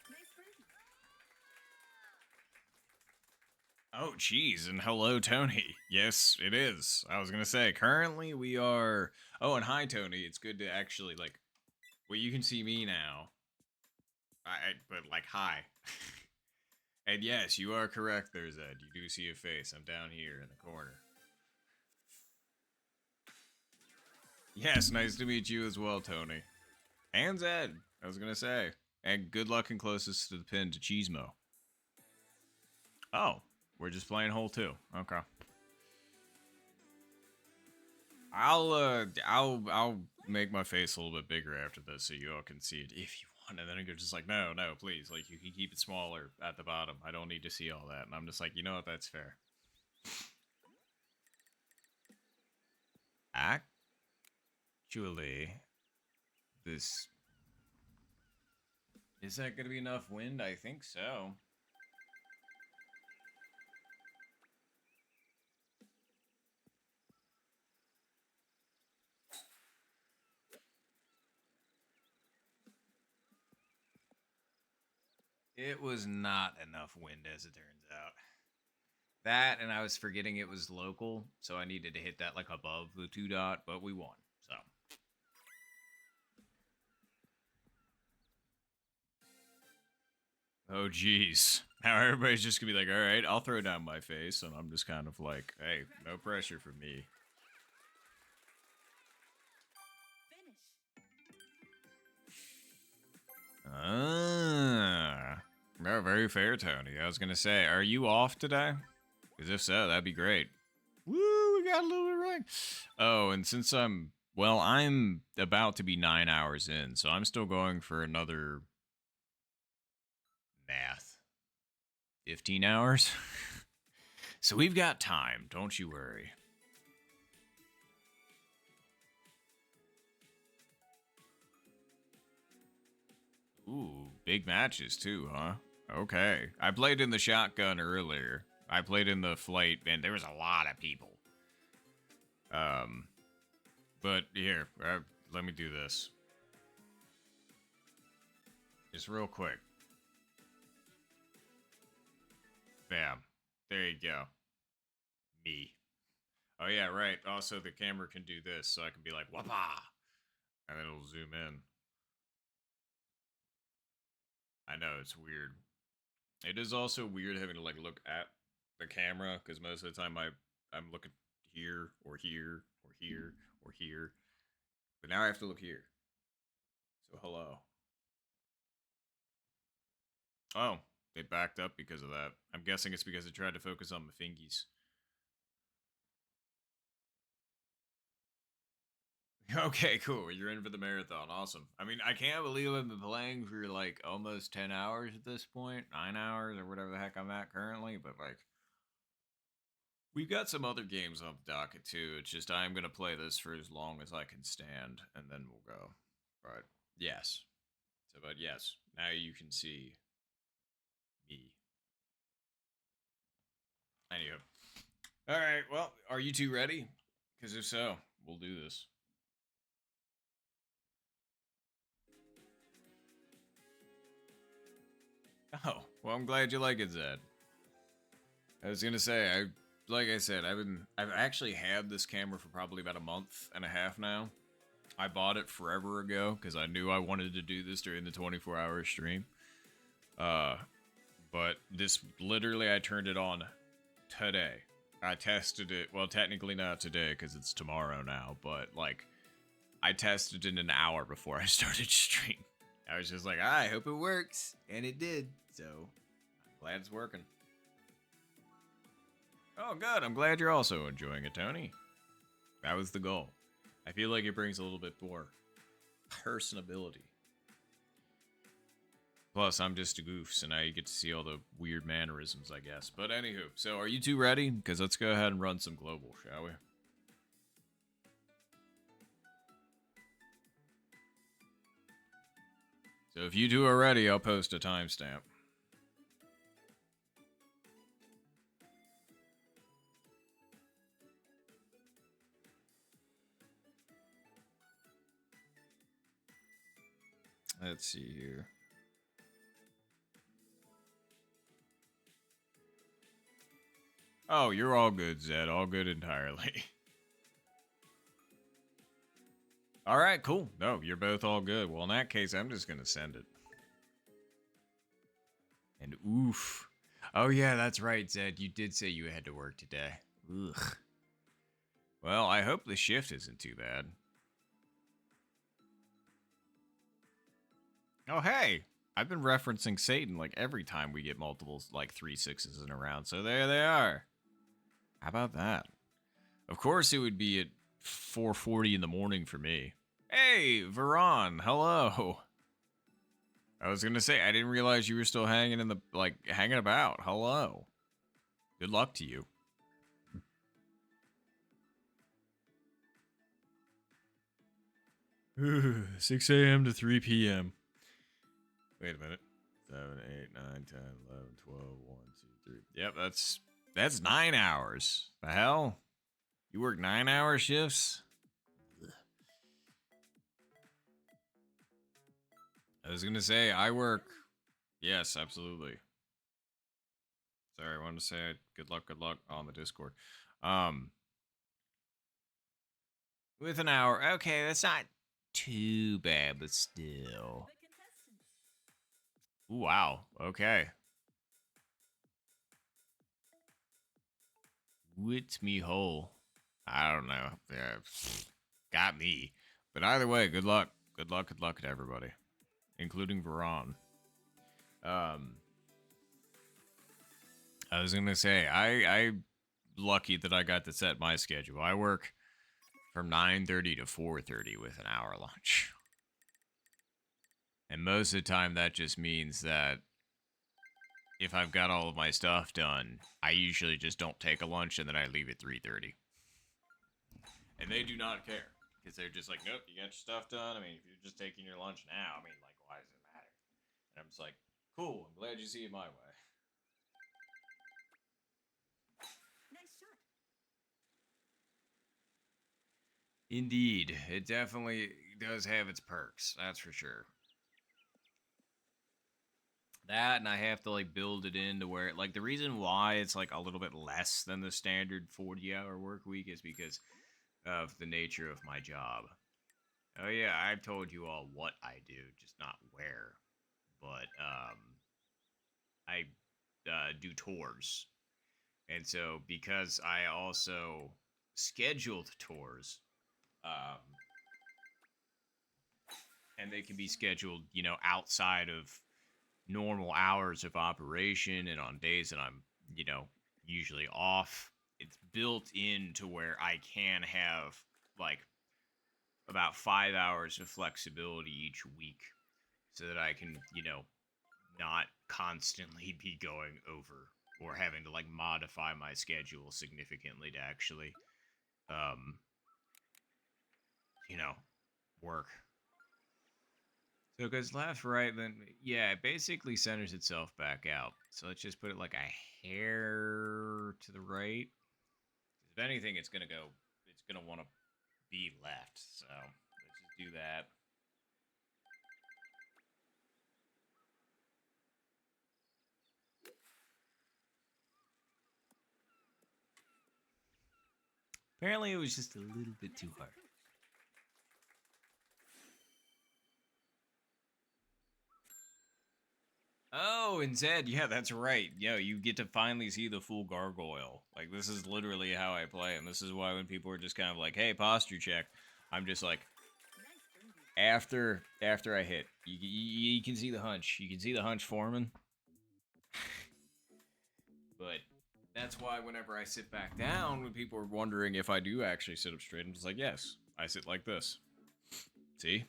Nice birdie. Oh, geez, and hello, Tony. Yes, it is. I was gonna say, currently we are. Oh, and hi, Tony. It's good to actually like. Well, you can see me now. But like, hi. And yes, you are correct there, Zed. You do see a face. I'm down here in the corner. Yes, nice to meet you as well, Tony. And Zed, I was gonna say. And good luck and closest to the pin to Cheesemo. Oh, we're just playing hole 2. Okay. I'll make my face a little bit bigger after this so you all can see it if you want. And then you're just like, no, please. Like, you can keep it smaller at the bottom. I don't need to see all that. And I'm just like, you know what? That's fair. Actually, this... Is that going to be enough wind? I think so. It was not enough wind, as it turns out. That, and I was forgetting it was local, so I needed to hit that like above the 2 dot, but we won, so. Oh, geez. Now everybody's just gonna be like, all right, I'll throw down my face, and I'm just kind of like, hey, no pressure for me. Finish. Ah. No, very fair, Tony. I was gonna say, are you off today? Because if so, that'd be great. Woo, we got a little bit of rain. Oh, and since I'm about to be 9 hours in, so I'm still going for another math 15 hours. So we've got time, don't you worry. Ooh, big matches too, huh? Okay. I played in the shotgun earlier. I played in the flight, and there was a lot of people. But here, let me do this. Just real quick. Bam. There you go. Me. Oh yeah, right. Also, the camera can do this, so I can be like, whapa! And then it'll zoom in. I know, it's weird. It is also weird having to like look at the camera, because most of the time I'm looking here, or here, or here, or here. But now I have to look here. So hello. Oh, they backed up because of that. I'm guessing it's because it tried to focus on my fingies. Okay, cool. You're in for the marathon. Awesome. I mean, I can't believe I've been playing for like almost 10 hours at this point. 9 hours or whatever the heck I'm at currently. But like, We've got some other games on the docket too. It's just I'm gonna play this for as long as I can stand, and then we'll go. But yes. So, but yes, now you can see me. Anywho. All right. Well, are you two ready? Because if so, we'll do this. Oh, well, I'm glad you like it, Zed. I was gonna say, like I said, I've actually had this camera for probably about a month and a half now. I bought it forever ago because I knew I wanted to do this during the 24-hour stream. But this literally, I turned it on today. I tested it. Well, technically not today because it's tomorrow now. But like, I tested it an hour before I started stream. I was just like, I hope it works, and it did. So I'm glad it's working. Oh, good. I'm glad you're also enjoying it, Tony. That was the goal. I feel like it brings a little bit more personability. Plus, I'm just a goof, so now you get to see all the weird mannerisms, I guess. But anywho, so are you two ready? Because let's go ahead and run some global, shall we? So if you two are ready, I'll post a timestamp. Let's see here. Oh, you're all good, Zed. All good entirely. All right, cool. No, you're both all good. Well, in that case, I'm just going to send it. And oof. Oh, yeah, that's right, Zed. You did say you had to work today. Ugh. Well, I hope the shift isn't too bad. Oh, hey. I've been referencing Satan like every time we get multiple, like 3 6s in a round. So there they are. How about that? Of course it would be at 4:40 in the morning for me. Hey, Veron, hello. I was gonna say, I didn't realize you were still hanging in the, hanging about. Hello. Good luck to you. Ooh, 6 a.m. to 3 p.m. Wait a minute. 7, 8, 9, 10, 11, 12, 1, 2, 3. Yep, that's 9 hours. The hell? You work 9-hour shifts? Ugh. I was gonna say, I work. Yes, absolutely. Sorry, I wanted to say good luck on the Discord. With an hour. Okay, that's not too bad, but still. The contestants. Ooh, wow. Okay. Wits me whole. I don't know. Yeah, got me. But either way, good luck. Good luck to everybody, including Veron. I was gonna say, I lucky that I got to set my schedule. I work from 9:30 to 4:30 with an hour lunch. And most of the time that just means that if I've got all of my stuff done, I usually just don't take a lunch and then I leave at 3:30. And they do not care. Because they're just like, nope, you got your stuff done. I mean, if you're just taking your lunch now, I mean, like, why does it matter? And I'm just like, cool, I'm glad you see it my way. Nice shot. Indeed, it definitely does have its perks, that's for sure. That, and I have to, like, build it into where, like, the reason why it's, like, a little bit less than the standard 40-hour work week is because of the nature of my job. Oh, yeah, I've told you all what I do, just not where. But, I do tours. And so, because I also scheduled tours, and they can be scheduled, you know, outside of normal hours of operation and on days that I'm, you know, usually off. It's built into where I can have like about 5 hours of flexibility each week so that I can, you know, not constantly be going over or having to like modify my schedule significantly to actually, um, you know, work. So it goes left, right, then yeah, it basically centers itself back out. So let's just put it like a hair to the right. If anything, it's gonna go. It's gonna want to be left. So let's just do that. Apparently, it was just a little bit too hard. Oh, and Zed, yeah, that's right. Yo, you get to finally see the full gargoyle. Like, this is literally how I play, and this is why when people are just kind of like, hey, posture check, I'm just like, after I hit, you can see the hunch. You can see the hunch forming. But that's why whenever I sit back down, when people are wondering if I do actually sit up straight, I'm just like, yes, I sit like this. See?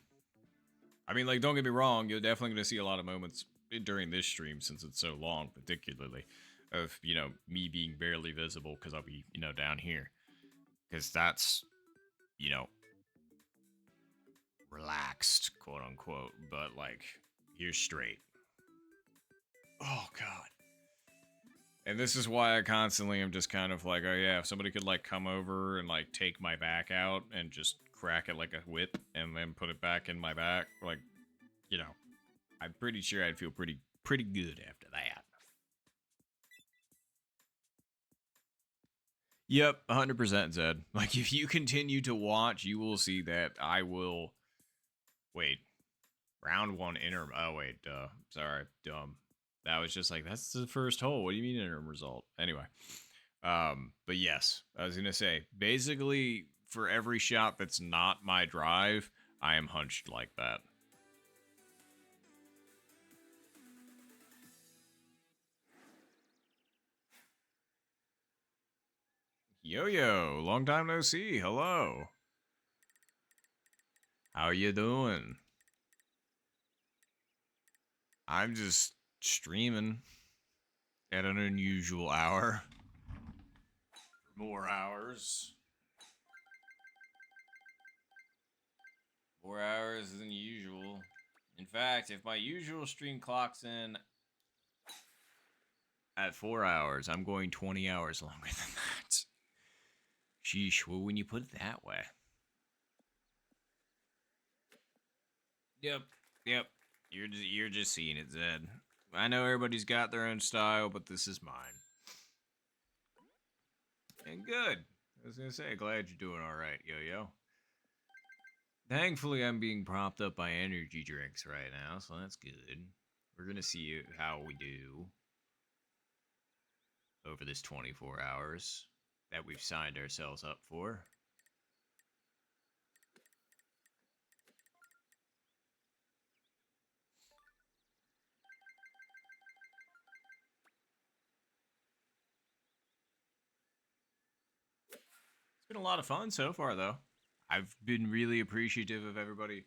I mean, like, don't get me wrong, you're definitely going to see a lot of moments during this stream, since it's so long, particularly, of, you know, me being barely visible because I'll be, you know, down here. Because that's, you know, relaxed, quote unquote, but, like, you're straight. Oh, God. And this is why I constantly am just kind of like, oh, yeah, if somebody could, like, come over and, like, take my back out and just crack it like a whip and then put it back in my back, like, you know, I'm pretty sure I'd feel pretty good after that. Yep, 100% Zed. Like, if you continue to watch, you will see that I will... Wait. Round 1 interim... Oh, wait, sorry, dumb. That was just like, that's the first hole. What do you mean interim result? Anyway. But yes, I was gonna say, basically, for every shot that's not my drive, I am hunched like that. Yo, long time no see. Hello. How you doing? I'm just streaming at an unusual hour. More hours. More hours than usual. In fact, if my usual stream clocks in at 4 hours, I'm going 20 hours longer than that. Sheesh, well, when you put it that way. Yep. You're just seeing it, Zed. I know everybody's got their own style, but this is mine. And good. I was gonna say, glad you're doing alright, yo. Thankfully, I'm being propped up by energy drinks right now, so that's good. We're gonna see how we do over this 24 hours that we've signed ourselves up for. It's been a lot of fun so far, though. I've been really appreciative of everybody.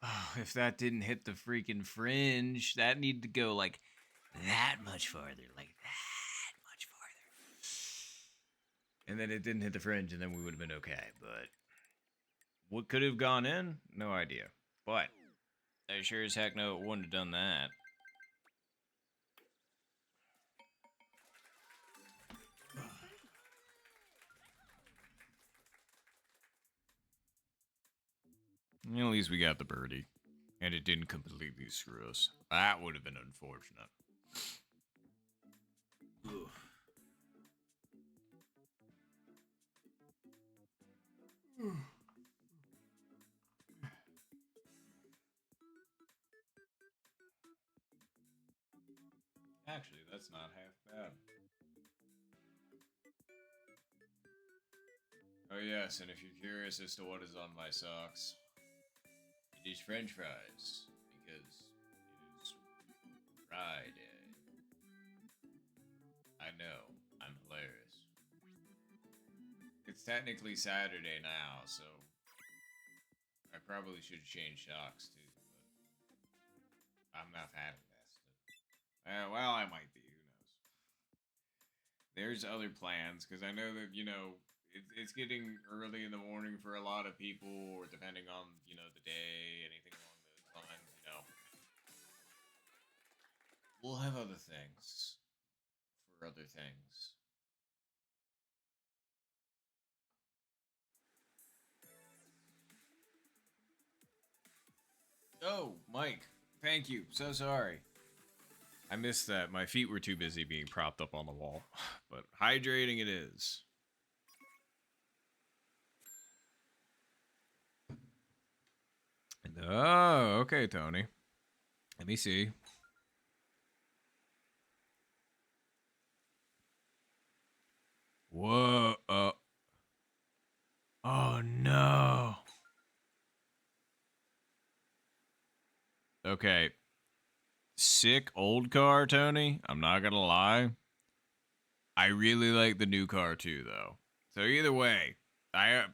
Oh, if that didn't hit the freaking fringe, that needed to go, like, that much farther. Like, that much farther. And then it didn't hit the fringe, and then we would have been okay. But what could have gone in? No idea. But I sure as heck know it wouldn't have done that. At least we got the birdie. And it didn't completely screw us. That would have been unfortunate. Ugh. Actually, that's not half bad. Oh yes, and if you're curious as to what is on my socks, it is French fries, because it is Friday. I know, I'm hilarious. It's technically Saturday now, so I probably should change socks too, but I'm not that invested. Well, I might be. there's other plans because I know that it's getting early in the morning for a lot of people, or depending on the day, anything along those lines. We'll have other things for other things. Oh, Mike, thank you. So sorry. I missed that. My feet were too busy being propped up on the wall. But hydrating it is. Oh, okay, Tony. Let me see. Whoa. Oh, no. Okay. Sick old car, Tony. I'm not gonna lie. I really like the new car too, though. So either way, I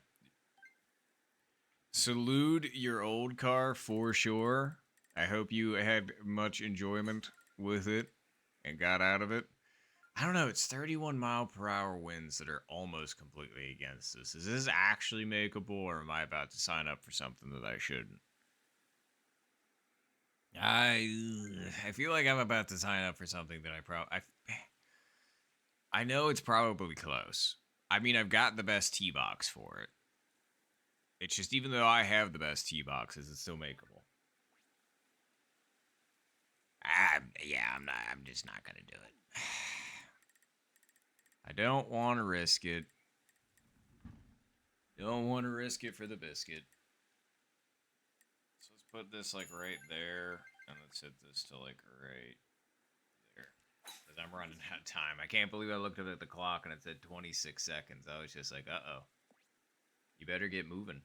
salute your old car for sure. I hope you had much enjoyment with it and got out of it. I don't know. It's 31-mile-per-hour winds that are almost completely against us. Is this actually makeable, or am I about to sign up for something that I shouldn't? I feel like I'm about to sign up for something that I know it's probably close. I mean, I've got the best tee box for it. It's just, even though I have the best tee boxes, it's still makeable. I'm just not gonna do it. I don't want to risk it. Don't want to risk it for the biscuit. So let's put this like right there, and let's hit this to like right there. Because I'm running out of time. I can't believe I looked up at the clock and it said 26 seconds. I was just like, uh-oh. You better get moving.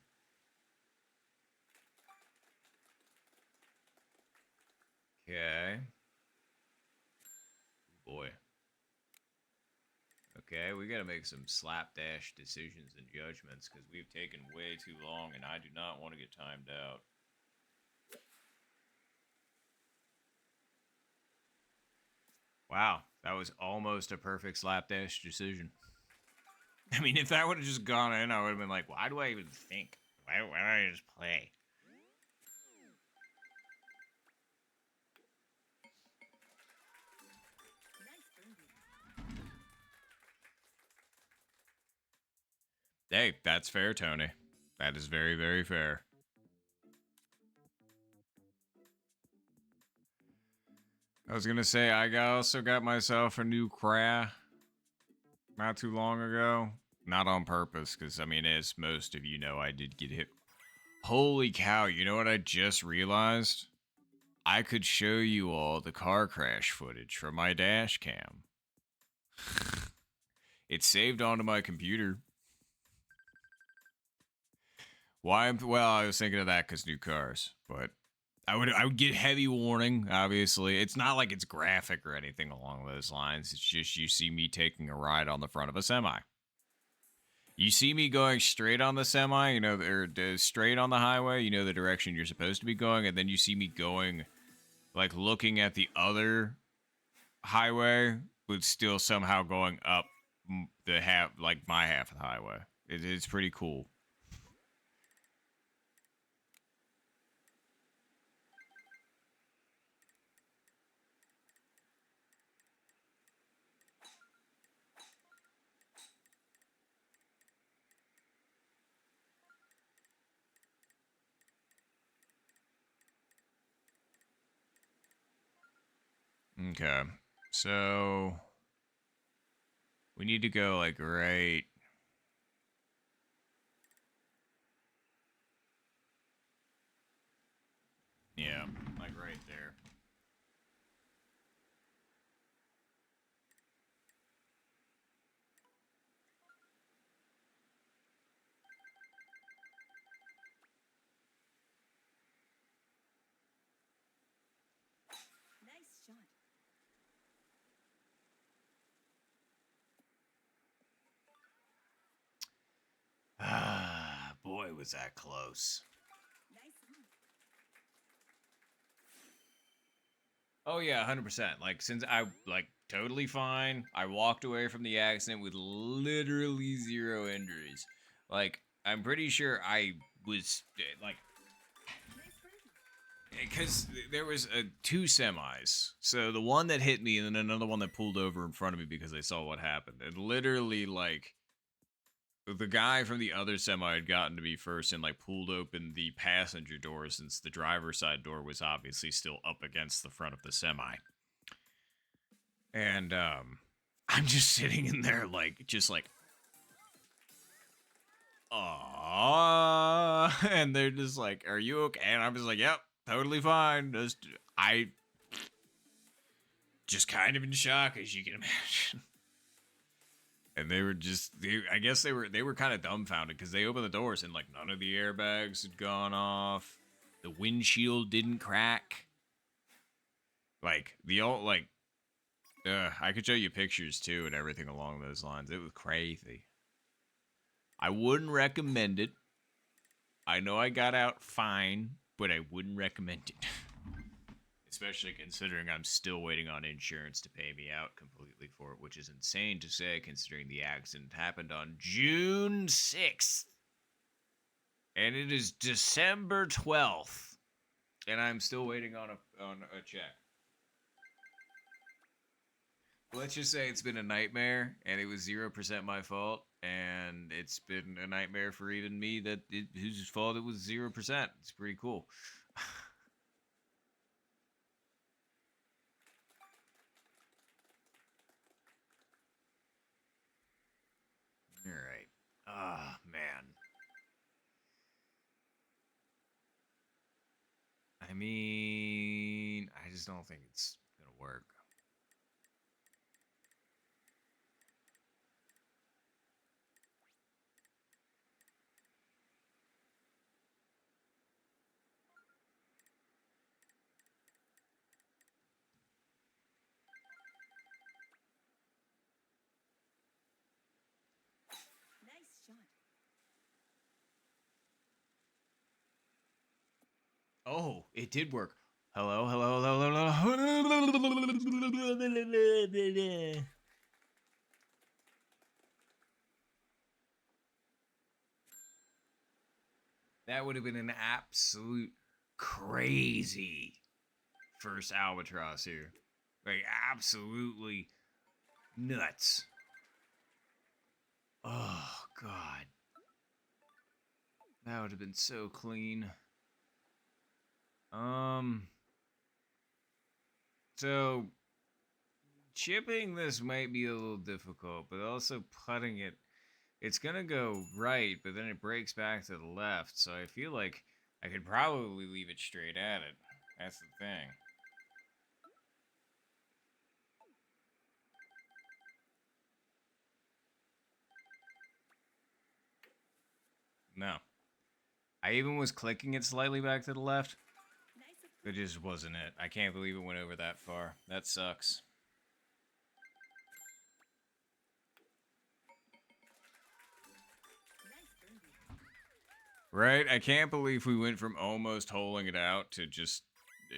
Okay. Oh boy. Okay, we gotta make some slapdash decisions and judgments because we've taken way too long and I do not want to get timed out. Wow, that was almost a perfect slapdash decision. I mean, if that would have just gone in, I would have been like, why do I even think? Why don't I just play? Hey, that's fair, Tony. That is very, very fair. I was gonna say, also got myself a new Cra not too long ago. Not on purpose, because, I mean, as most of you know, I did get hit. Holy cow, you know what I just realized? I could show you all the car crash footage from my dash cam. It's saved onto my computer. Why? Well, I was thinking of that because new cars, but I would get heavy warning. Obviously, it's not like it's graphic or anything along those lines. It's just you see me taking a ride on the front of a semi. You see me going straight on the semi, or straight on the highway, the direction you're supposed to be going, and then you see me going, like looking at the other highway, but still somehow going up the half, like my half of the highway. It's pretty cool. Okay, so we need to go like right. Yeah, like right there. Nice shot. Ah, boy, was that close. Nice one. Oh yeah, 100%. Like since I totally fine. I walked away from the accident with literally 0 injuries. Like, I'm pretty sure I was, like, because there was 2 semis. So the one that hit me and then another one that pulled over in front of me because they saw what happened. And literally, like, the guy from the other semi had gotten to me first and, like, pulled open the passenger door since the driver's side door was obviously still up against the front of the semi. And, I'm just sitting in there, like, just like, aww. And they're just like, are you okay? And I was like, yep, totally fine. I just kind of in shock, as you can imagine. And they were just, I guess they were kind of dumbfounded because they opened the doors and, like, none of the airbags had gone off. The windshield didn't crack. Like, I could show you pictures too and everything along those lines. It was crazy. I wouldn't recommend it. I know I got out fine, but I wouldn't recommend it. Especially considering I'm still waiting on insurance to pay me out completely for it, which is insane to say considering the accident happened on June 6th. And it is December 12th. And I'm still waiting on a check. Let's just say it's been a nightmare, and it was 0% my fault, and it's been a nightmare for even me whose fault it was 0%. It's pretty cool. All right. Ah, man. I mean, I just don't think it's gonna work. Nice shot. Oh, it did work. Hello, hello, hello, hello. That would have been an absolute crazy first albatross here. Like, absolutely nuts. Oh, God. That would have been so clean. So chipping this might be a little difficult, but also putting it, it's gonna go right, but then it breaks back to the left, so I feel like I could probably leave it straight at it. That's the thing. No. I even was clicking it slightly back to the left. Nice It just wasn't it. I can't believe it went over that far. That sucks. birdie. Right? I can't believe we went from almost holing it out to just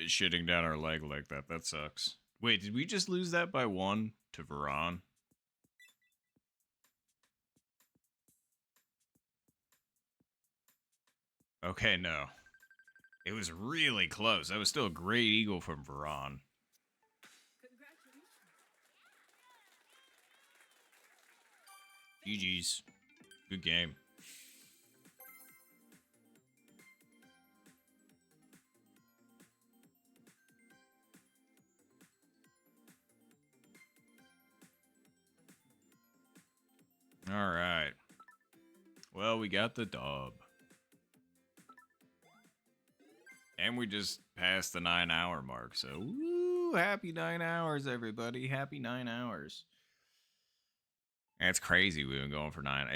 shitting down our leg like that. That sucks. Wait, did we just lose that by 1 to Veron? Okay, no. It was really close. That was still a great eagle from Veron. Congratulations. GG's. Good game. All right. Well, we got the dub. And we just passed the 9-hour mark. So, woo, happy 9 hours, everybody. Happy 9 hours. That's crazy. We've been going for 9.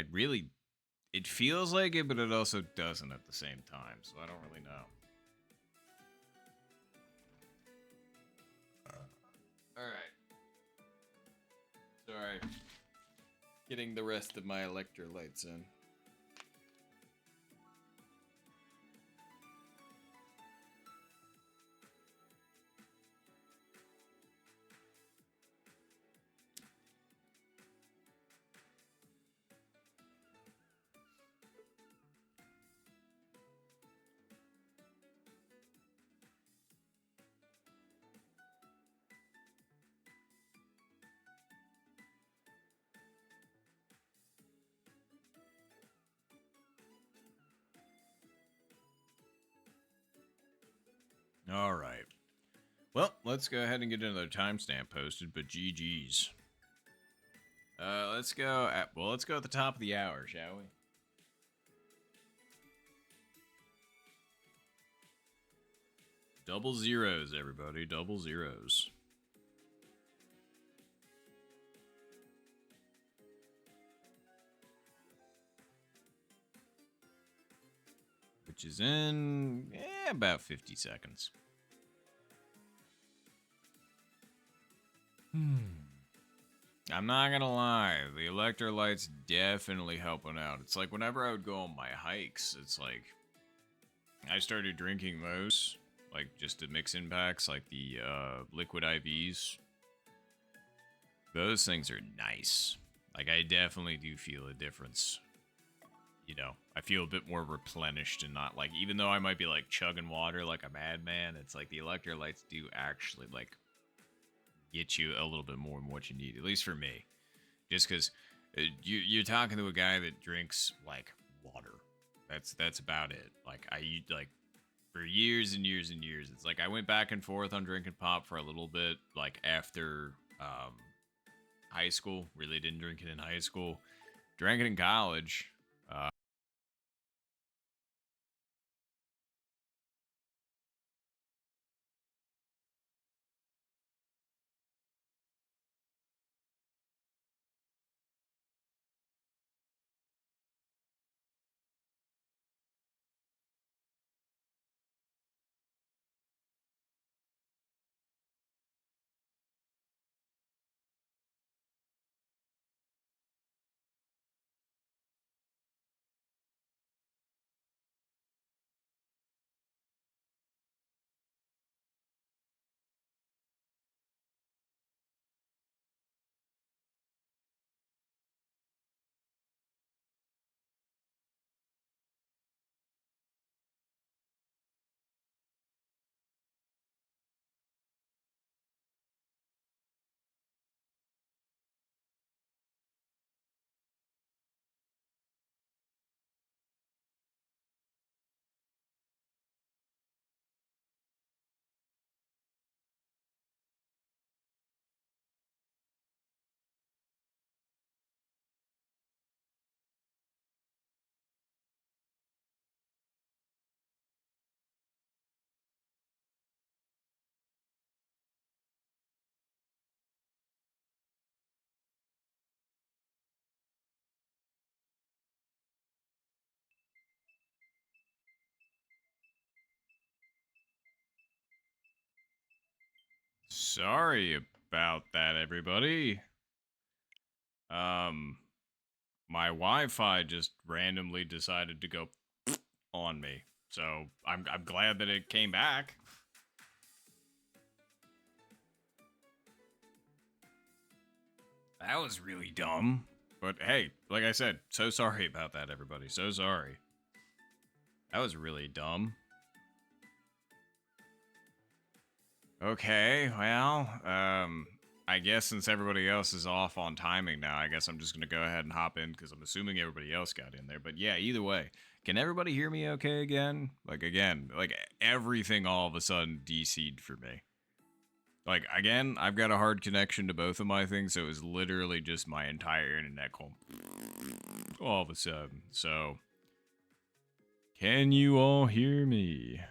It feels like it, but it also doesn't at the same time. So I don't really know. All right. Sorry. Getting the rest of my electrolytes in. All right. Well, let's go ahead and get another timestamp posted, but GG's. Let's go at the top of the hour, shall we? Double zeros, everybody. Double zeros. Which is in about 50 seconds. I'm not gonna lie, the electrolyte's definitely helping out. It's like whenever I would go on my hikes, it's like I started drinking those, like just to mix in packs, like the liquid IVs. Those things are nice. Like I definitely do feel a difference. You know, I feel a bit more replenished and not like, even though I might be like chugging water like a madman, it's like the electrolytes do actually like get you a little bit more than what you need, at least for me. Just because you're talking to a guy that drinks like water. That's about it. Like like for years and years and years. It's like I went back and forth on drinking pop for a little bit, like after high school. Really didn't drink it in high school. Drank it in college. Sorry about that, everybody. My Wi-Fi just randomly decided to go on me, so I'm glad that it came back. That was really dumb. But hey, like I said, so sorry about that, everybody. So sorry. That was really dumb. Okay, well, I guess since everybody else is off on timing now, I guess I'm just gonna go ahead and hop in because I'm assuming everybody else got in there. But yeah, either way, can everybody hear me okay again? Like again, like everything all of a sudden DC'd for me. Like again, I've got a hard connection to both of my things, so it was literally just my entire internet going all of a sudden. So, can you all hear me?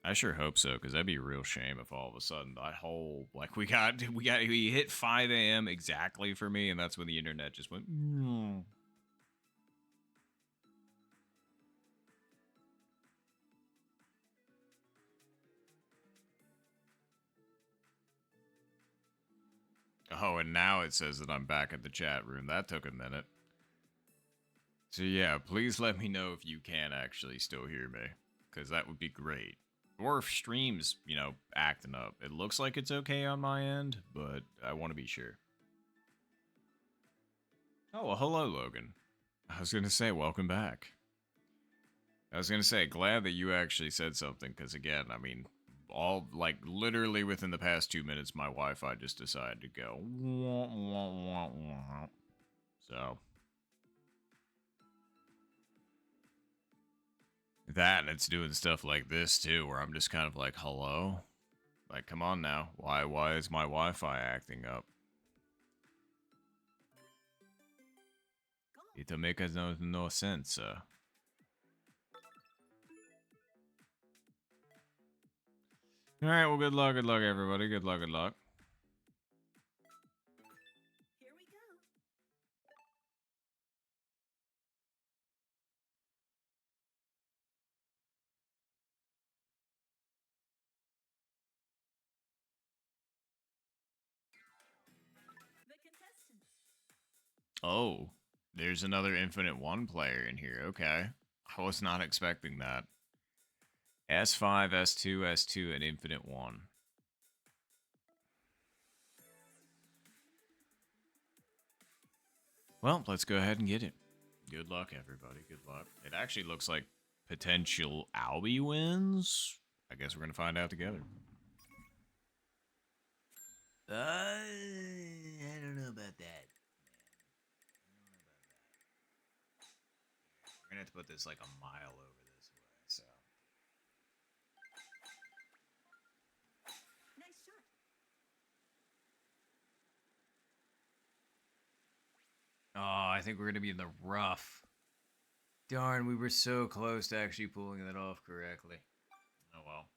I sure hope so, because that'd be a real shame if all of a sudden that whole like we hit 5 a.m. exactly for me, and that's when the internet just went. Oh, and now it says that I'm back at the chat room. That took a minute. So yeah, please let me know if you can actually still hear me, because that would be great. Or if stream's, you know, acting up. It looks like it's okay on my end, but I want to be sure. Oh, well, hello, Logan. I was going to say, welcome back. I was going to say, glad that you actually said something, because again, I mean, all, like, literally within the past 2 minutes, my Wi-Fi just decided to go. So. That and it's doing stuff like this too, where I'm just kind of like, hello? Like, come on now. Why is my Wi-Fi acting up? It make no sense. All right, well, good luck, everybody. Good luck, good luck. Here we go. The contestants. Oh, there's another Infinite One player in here. Okay. I was not expecting that. S5, S2, S2, and Infinite One. Well, let's go ahead and get it. Good luck, everybody. Good luck. It actually looks like potential Albie wins. I guess we're going to find out together. I don't know about that. We're gonna have to put this like a mile over this way, so. Nice shot. Oh, I think we're gonna be in the rough. Darn, we were so close to actually pulling that off correctly. Oh well.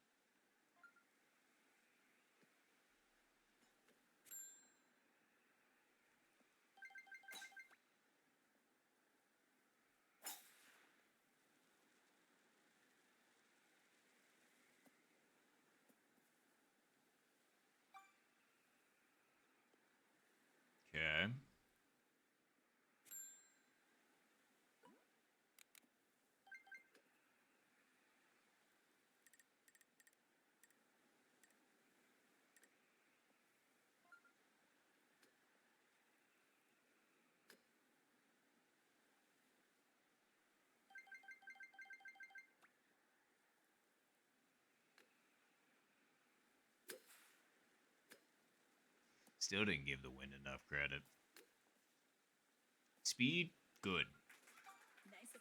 Okay. Still didn't give the wind enough credit. Speed, good. Nice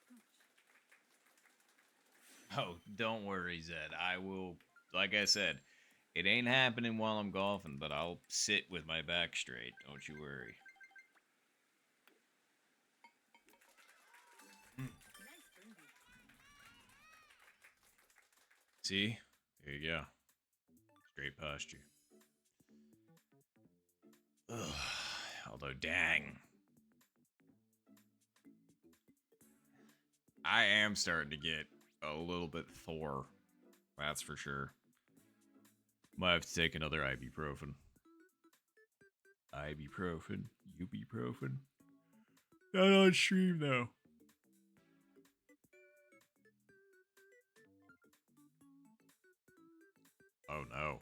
approach. Oh, don't worry, Zed. I will, like I said, it ain't happening while I'm golfing, but I'll sit with my back straight. Don't you worry. Nice birdie. See? There you go. Great posture. Ugh. Although, dang. I am starting to get a little bit Thor. That's for sure. Might have to take another ibuprofen. Ibuprofen. Ibuprofen. Not on stream, though. Oh, no.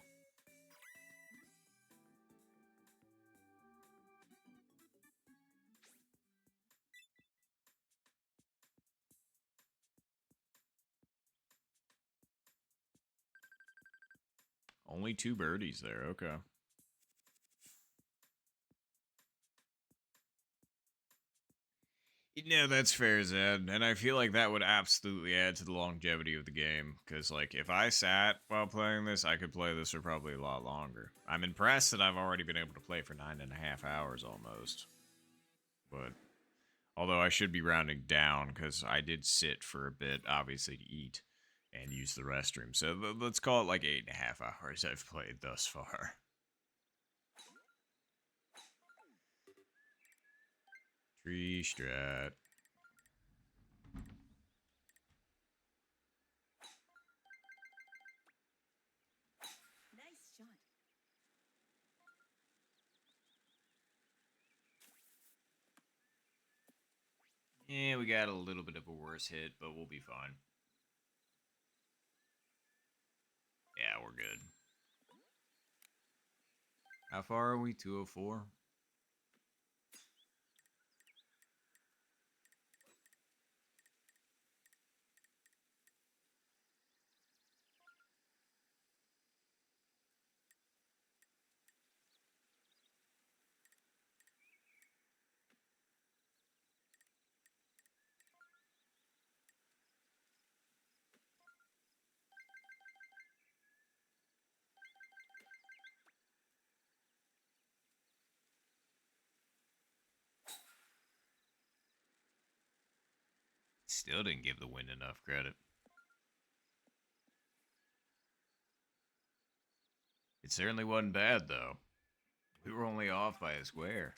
Only 2 birdies there. Okay. No, that's fair, Zed. And I feel like that would absolutely add to the longevity of the game. Because, like, if I sat while playing this, I could play this for probably a lot longer. I'm impressed that I've already been able to play for 9.5 hours almost. But, although I should be rounding down because I did sit for a bit, obviously, to eat and use the restroom. So let's call it like 8.5 hours I've played thus far. Tree strat. Nice shot. Yeah, we got a little bit of a worse hit, but we'll be fine. Yeah, we're good. How far are we? 204? Still didn't give the wind enough credit. It certainly wasn't bad, though. We were only off by a square.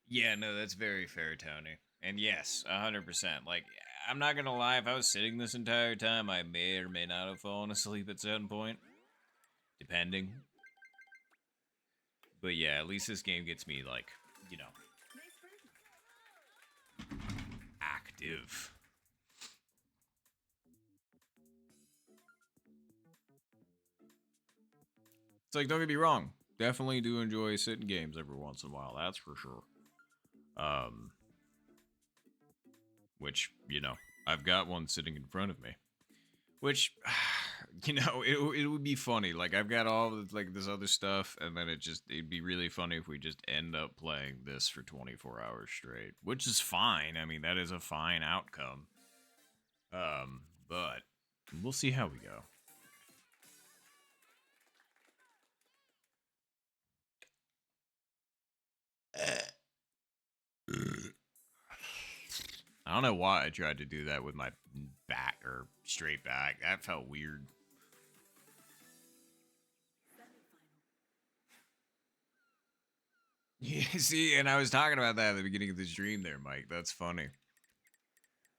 Yeah, no, that's very fair, Tony. And yes, 100%. Like, I'm not gonna lie, if I was sitting this entire time, I may or may not have fallen asleep at some point. Depending. But yeah, at least this game gets me, like, you know, Nice birdie. active. It's like, don't get me wrong. Definitely do enjoy sitting games every once in a while. That's for sure. Which, you know, I've got one sitting in front of me. Which, you know, it would be funny. Like, I've got all of, like, this other stuff, and then it'd be really funny if we just end up playing this for 24 hours straight. Which is fine. I mean, that is a fine outcome. But we'll see how we go. I don't know why I tried to do that with my back or straight back. That felt weird. Semifinal. Yeah, see, and I was talking about that at the beginning of the stream there, Mike. That's funny.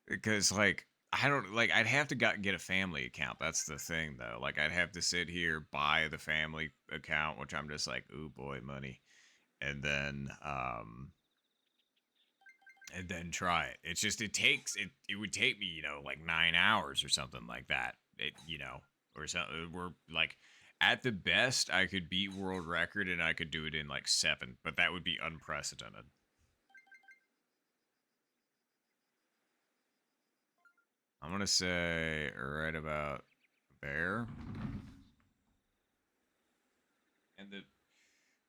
Because, like, I don't, like, I'd have to get a family account. That's the thing, though. Like, I'd have to sit here, buy the family account, which I'm just like, ooh, boy, money. And then try it. It's just, it would take me, you know, like 9 hours or something like that. You know, or something. We're like, at the best, I could beat world record and I could do it in like 7, but that would be unprecedented. I'm gonna say right about there. And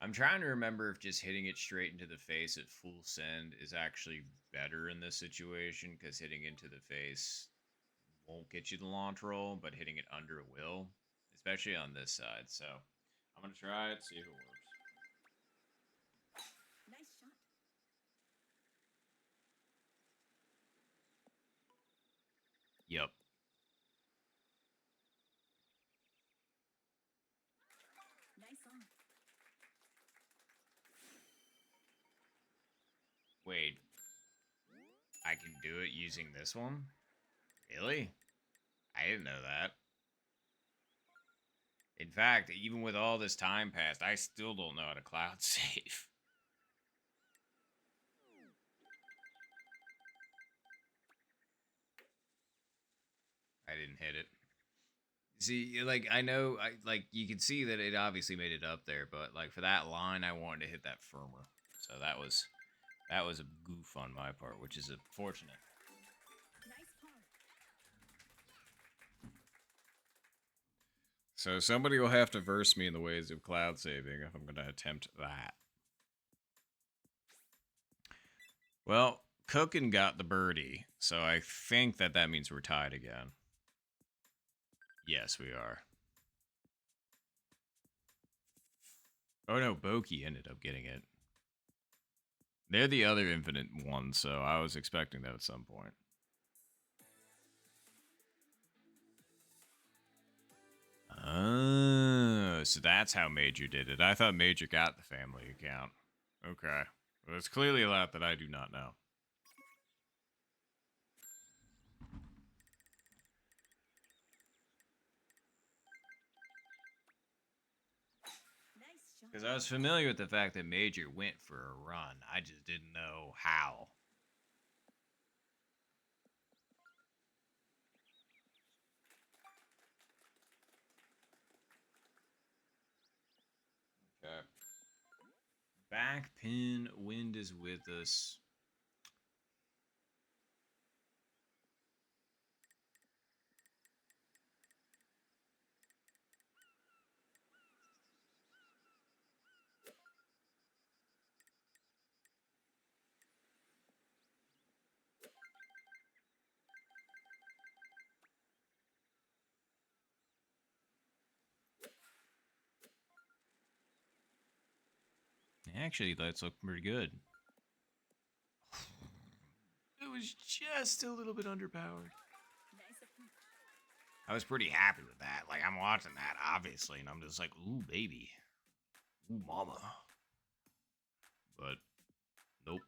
I'm trying to remember if just hitting it straight into the face at full send is actually better in this situation, because hitting into the face won't get you the launch roll, but hitting it under will, especially on this side. So I'm gonna try it, see if it works. Nice shot. Yep. Nice on. Wait. I can do it using this one? Really? I didn't know that. In fact, even with all this time passed, I still don't know how to cloud save. I didn't hit it. See, like, I know, like, you can see that it obviously made it up there, but, like, for that line, I wanted to hit that firmer. So that was a goof on my part, which is unfortunate. Nice par. So somebody will have to verse me in the ways of cloud saving if I'm going to attempt that. Well, Cookin got the birdie, so I think that means we're tied again. Yes, we are. Oh no, Boki ended up getting it. They're the other infinite ones, so I was expecting that at some point. Oh, so that's how Major did it. I thought Major got the family account. Okay. Well, it's clearly a lot that I do not know. Nice shot. Because I was familiar with the fact that Major went for a run. I just didn't know how. Okay. Back pin, wind is with us. Actually, that's looking pretty good. was just a little bit underpowered. Nice approach. I was pretty happy with that. Like, I'm watching that, obviously, and I'm just like, ooh, baby. Ooh, mama. But, nope.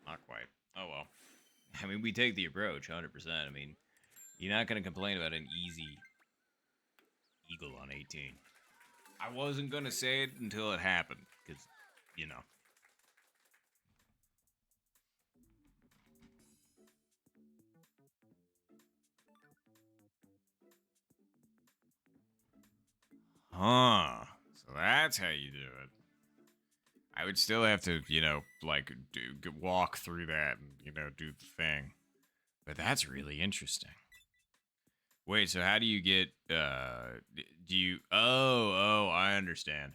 Not quite. Oh, well. I mean, we take the approach, 100%. I mean, you're not going to complain about an easy eagle on 18. I wasn't going to say it until it happened, because, you know. Huh. So that's how you do it. I would still have to, you know, like, walk through that and, you know, do the thing. But that's really interesting. Wait, so how do you get, do you, oh, I understand.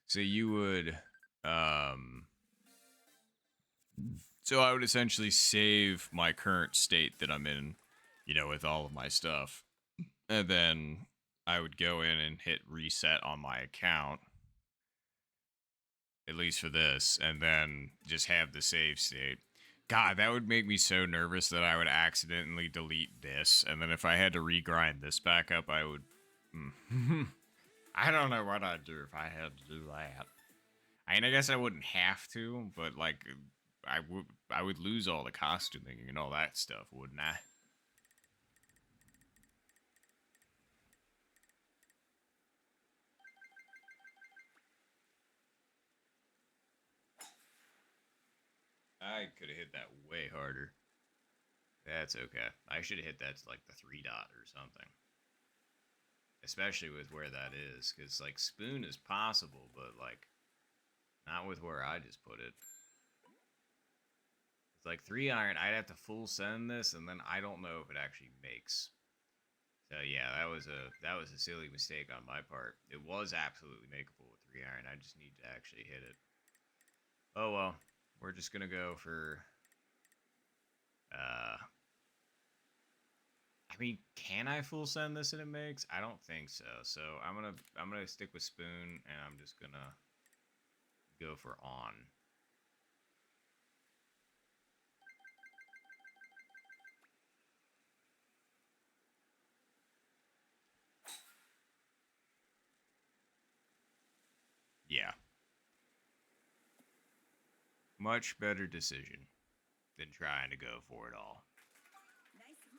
So you would, so I would essentially save my current state that I'm in, you know, with all of my stuff. And then I would go in and hit reset on my account, at least for this, and then just have the save state. God, that would make me so nervous that I would accidentally delete this, and then if I had to regrind this back up, I would... I don't know what I'd do if I had to do that. I mean, I guess I wouldn't have to, but, like, I would lose all the costuming and all that stuff, wouldn't I? I could have hit that way harder. That's okay. I should have hit that to like the 3 dot or something. Especially with where that is, because like spoon is possible, but like not with where I just put it. It's like 3 iron. I'd have to full send this, and then I don't know if it actually makes. So yeah, that was a silly mistake on my part. It was absolutely makeable with 3 iron. I just need to actually hit it. Oh well. We're just gonna go for, I mean, can I full send this and it makes? I don't think so. So I'm gonna stick with spoon, and I'm just gonna go for on. Yeah. Much better decision than trying to go for it all. Nice on.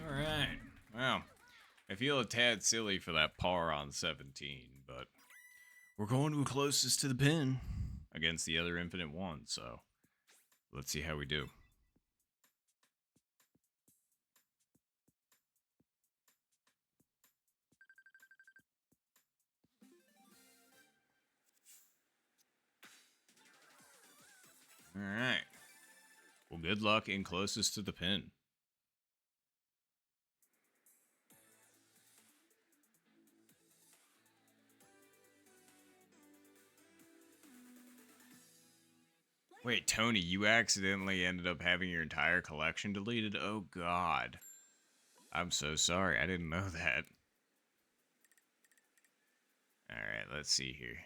All right. Well, I feel a tad silly for that par on 17, but we're going to closest to the pin against the other infinite one, so let's see how we do. All right. Well, good luck in closest to the pin. Wait, Tony, you accidentally ended up having your entire collection deleted? Oh, God. I'm so sorry. I didn't know that. Alright, let's see here.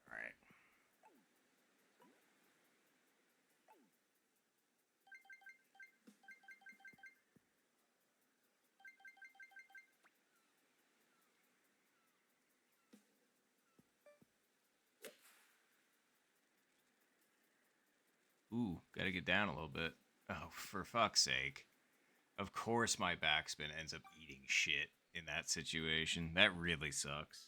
Alright. Ooh, gotta get down a little bit. Oh, for fuck's sake. Of course my backspin ends up eating shit in that situation. That really sucks.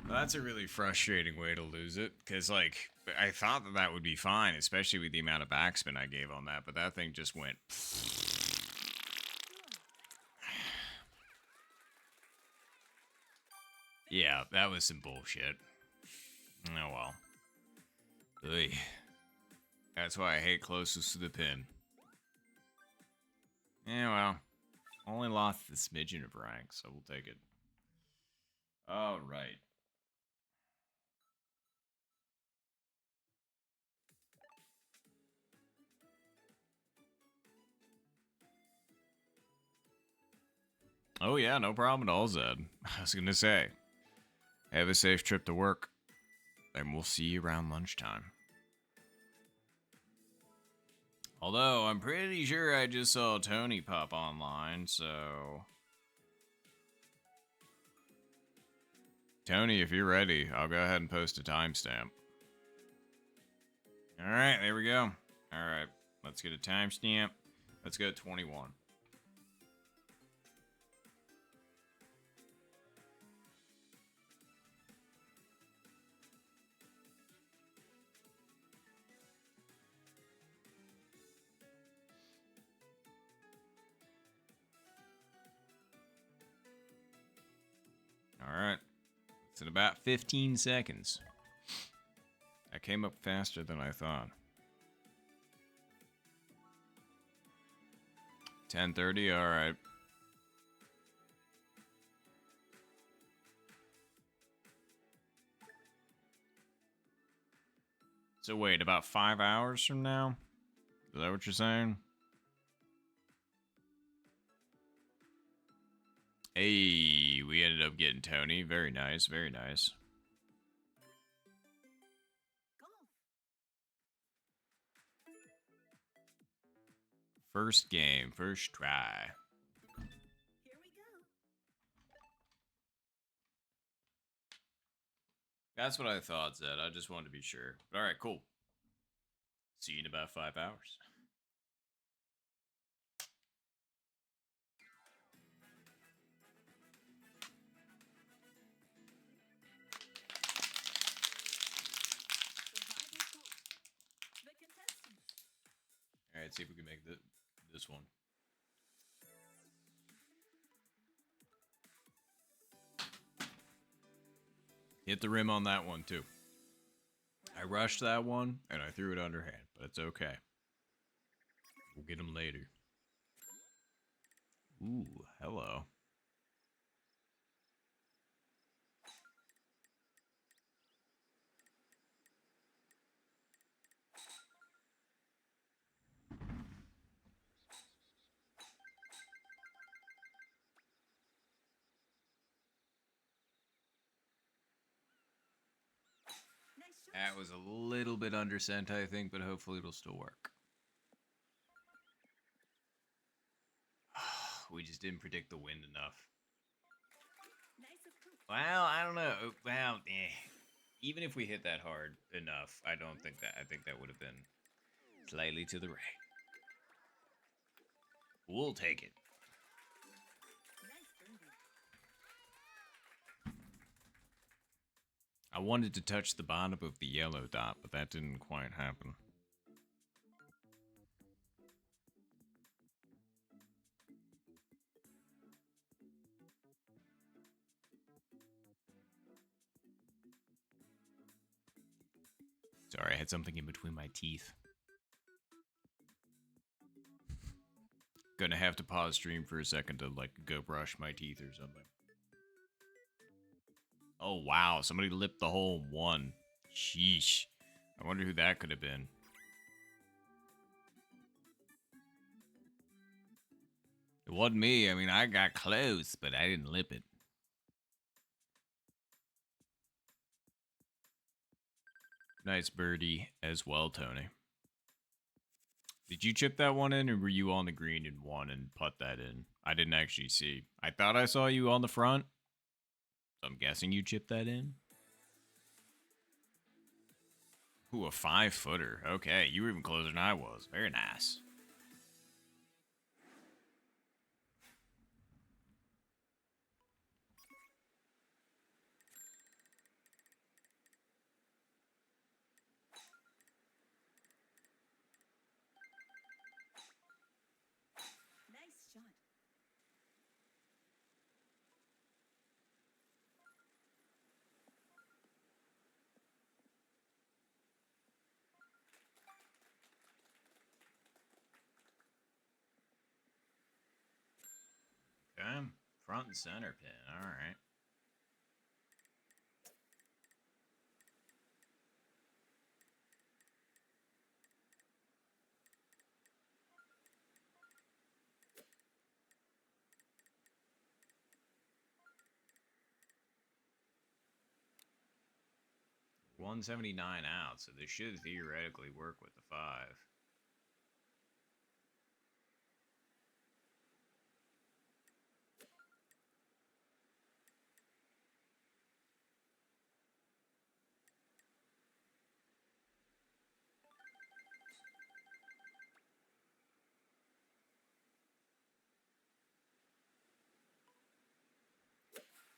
That's a really frustrating way to lose it, because, like, I thought that that would be fine, especially with the amount of backspin I gave on that, but that thing just went... Yeah, that was some bullshit. Oh well. Ugh. That's why I hate closest to the pin. Yeah, well. Only lost the smidgen of rank, so we'll take it. Alright. Oh yeah, no problem at all, Zed. I was gonna say, have a safe trip to work, and we'll see you around lunchtime. Although, I'm pretty sure I just saw Tony pop online, so... Tony, if you're ready, I'll go ahead and post a timestamp. Alright, there we go. Alright, let's get a timestamp. Let's go 21. Alright. It's in about 15 seconds. I came up faster than I thought. 10:30, alright. So wait, about 5 hours from now? Is that what you're saying? Hey, we ended up getting Tony. Very nice, very nice. First game, first try. Here we go. That's what I thought, Zed. I just wanted to be sure. Alright, cool. See you in about 5 hours. Survival goal. The contestants. Alright, see if we can make this one. Hit the rim on that one, too. I rushed that one, and I threw it underhand, but it's okay. We'll get him later. Ooh, hello. Nice shot. That was a little bit under scent, I think, but hopefully it'll still work. We just didn't predict the wind enough. Nice approach. Well, I don't know. Well, even if we hit that hard enough, I think that would have been slightly to the right. We'll take it. Nice birdie. I wanted to touch the bottom of the yellow dot, but that didn't quite happen. Sorry, I had something in between my teeth. Gonna have to pause stream for a second to, like, go brush my teeth or something. Oh, wow. Somebody lipped the hole in one. Sheesh. I wonder who that could have been. It wasn't me. I mean, I got close, but I didn't lip it. Nice birdie as well, Tony. Did you chip that one in, or were you on the green and one and putt that in? I didn't actually see. I thought I saw you on the front. So I'm guessing you chipped that in. Ooh, a 5-footer. Okay, you were even closer than I was. Very nice. front and center pin. All right. $179 out, so this should theoretically work with the 5.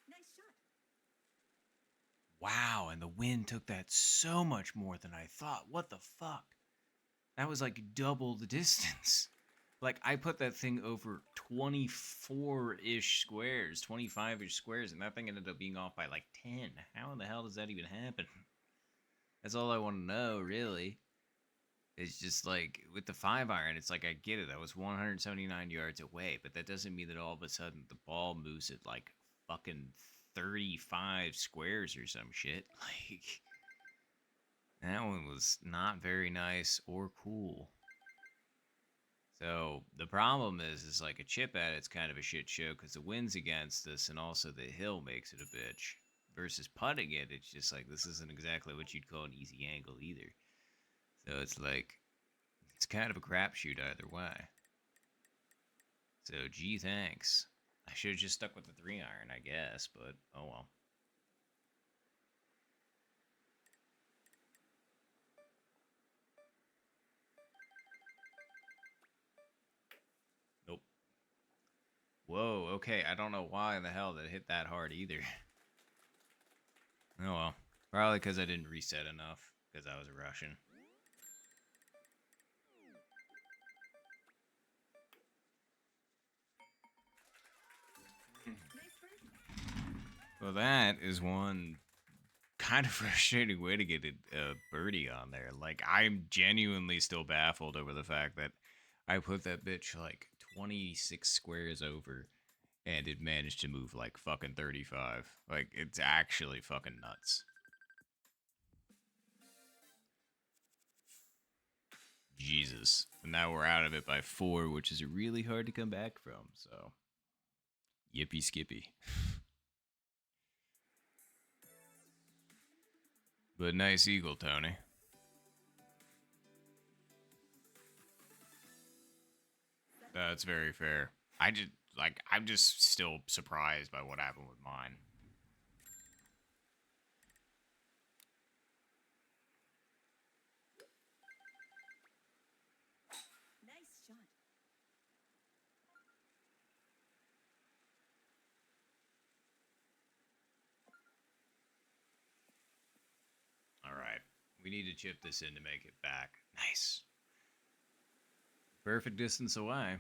Nice shot. Wow, and the wind took that so much more than I thought. What the fuck? That was like double the distance. Like, I put that thing over 24-ish squares, 25-ish squares, and that thing ended up being off by like 10. How in the hell does that even happen? That's all I want to know, really. It's just like, with the 5-iron, it's like, I get it. I was 179 yards away, but that doesn't mean that all of a sudden the ball moves at like fucking 35 squares or some shit. Like, that one was not very nice or cool. So the problem is like a chip at it's kind of a shit show because the wind's against us and also the hill makes it a bitch. Versus putting it, it's just like this isn't exactly what you'd call an easy angle either. So it's like it's kind of a crapshoot either way. So gee, thanks. I should have just stuck with the 3-iron, I guess, but oh well. Nope. Whoa, okay, I don't know why in the hell that hit that hard either. Oh well. Probably because I didn't reset enough, because I was rushing. Nice birdie. Well, that is one kind of frustrating way to get a birdie on there. Like, I'm genuinely still baffled over the fact that I put that bitch like 26 squares over and it managed to move like fucking 35. Like, it's actually fucking nuts. Jesus. And now we're out of it by 4, which is really hard to come back from, so. Yippee skippy. But nice eagle, Tony. That's very fair. I'm just still surprised by what happened with mine. Nice shot. All right. We need to chip this in to make it back. Nice. Perfect distance away.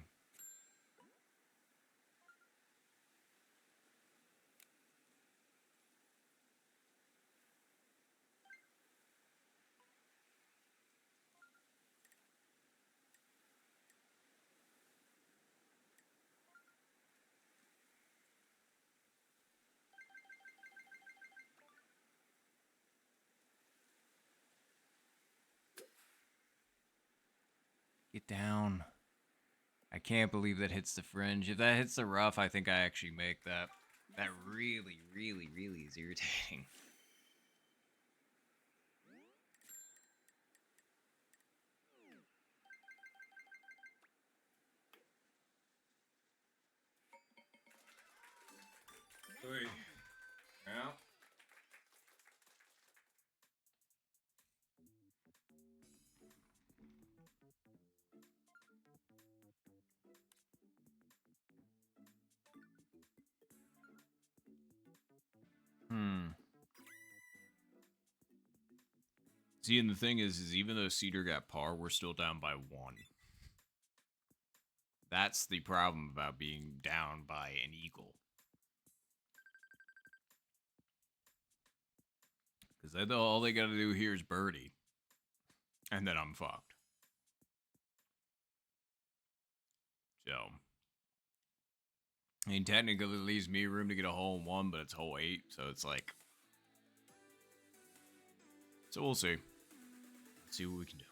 Get down. I can't believe that hits the fringe. If that hits the rough, I think I actually make that. That really, really, really is irritating. Oy. Yeah. See, and the thing is even though Cedar got par, we're still down by 1. That's the problem about being down by an eagle. Because all they gotta do here is birdie. And then I'm fucked. So. I mean, technically it leaves me room to get a hole in one, but it's hole 8, so it's like... So we'll see. See what we can do.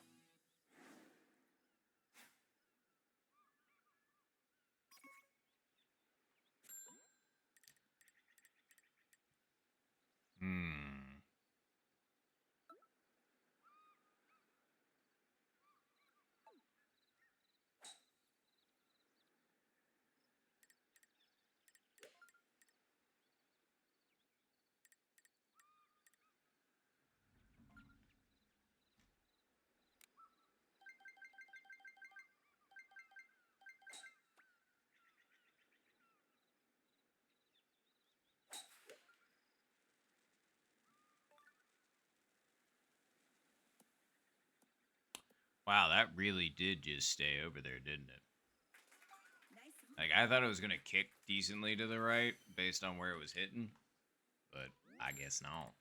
Wow, that really did just stay over there, didn't it? Nice on. Like, I thought it was going to kick decently to the right based on where it was hitting, but I guess not.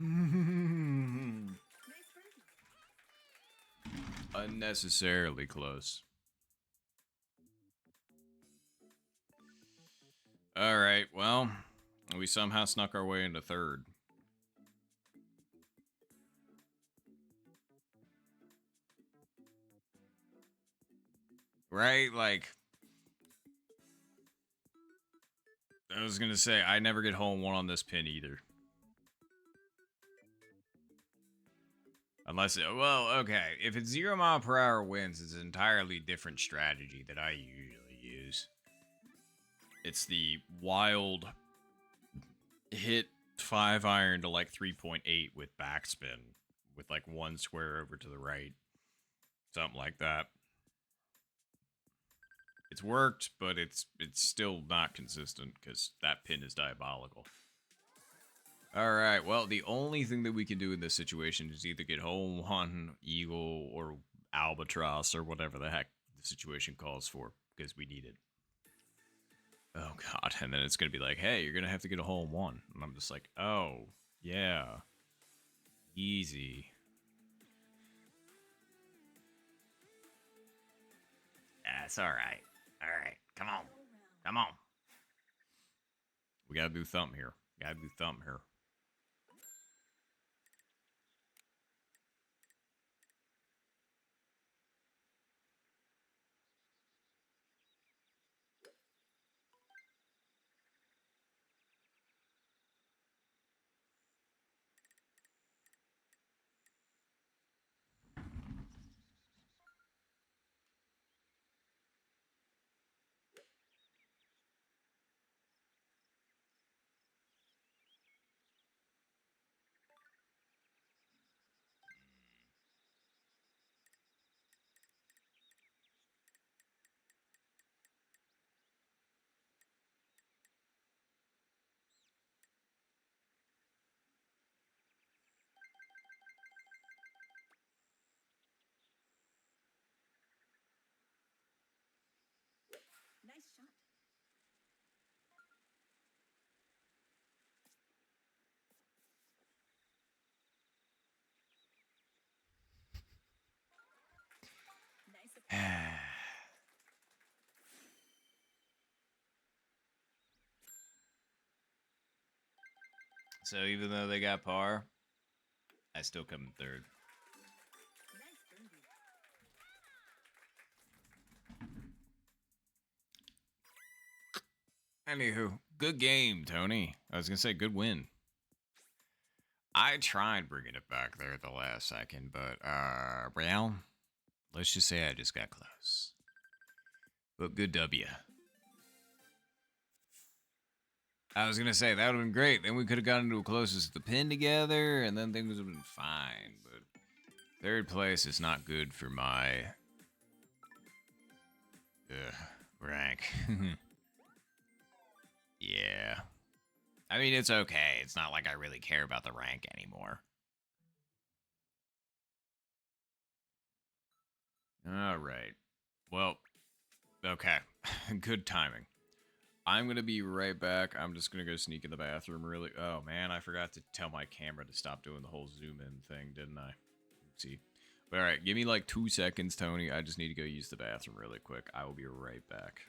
Nice birdie. Unnecessarily close. All right, well, we somehow snuck our way into third. Right? Like, I was going to say, I never get hole in one on this pin either. Unless, well, okay. If it's 0 mile per hour winds, it's an entirely different strategy that I usually use. It's the wild hit 5-iron to like 3.8 with backspin with like 1 square over to the right. Something like that. It's worked, but it's still not consistent because that pin is diabolical. Alright, well, the only thing that we can do in this situation is either get hole in one, eagle, or albatross, or whatever the heck the situation calls for, because we need it. Oh, God, and then it's going to be like, hey, you're going to have to get a hole in one. And I'm just like, oh, yeah. Easy. That's alright. Alright, come on. Come on. We gotta do thumb here. Gotta do thumb here. Nice shot. Nice approach. So even though they got par, I still come in third. Nice birdie. Anywho, good game, Tony. I was gonna say good win. I tried bringing it back there at the last second, but well, let's just say I just got close. But good W. I was gonna say that would have been great. Then we could have gotten to a closest to the pin together, and then things would have been fine. But third place is not good for my rank. Yeah. I mean, it's okay. It's not like I really care about the rank anymore. All right. Well, okay. Good timing. I'm going to be right back. I'm just going to go sneak in the bathroom really. Oh, man, I forgot to tell my camera to stop doing the whole zoom in thing, didn't I? Oopsie. All right, give me like 2 seconds, Tony. I just need to go use the bathroom really quick. I will be right back.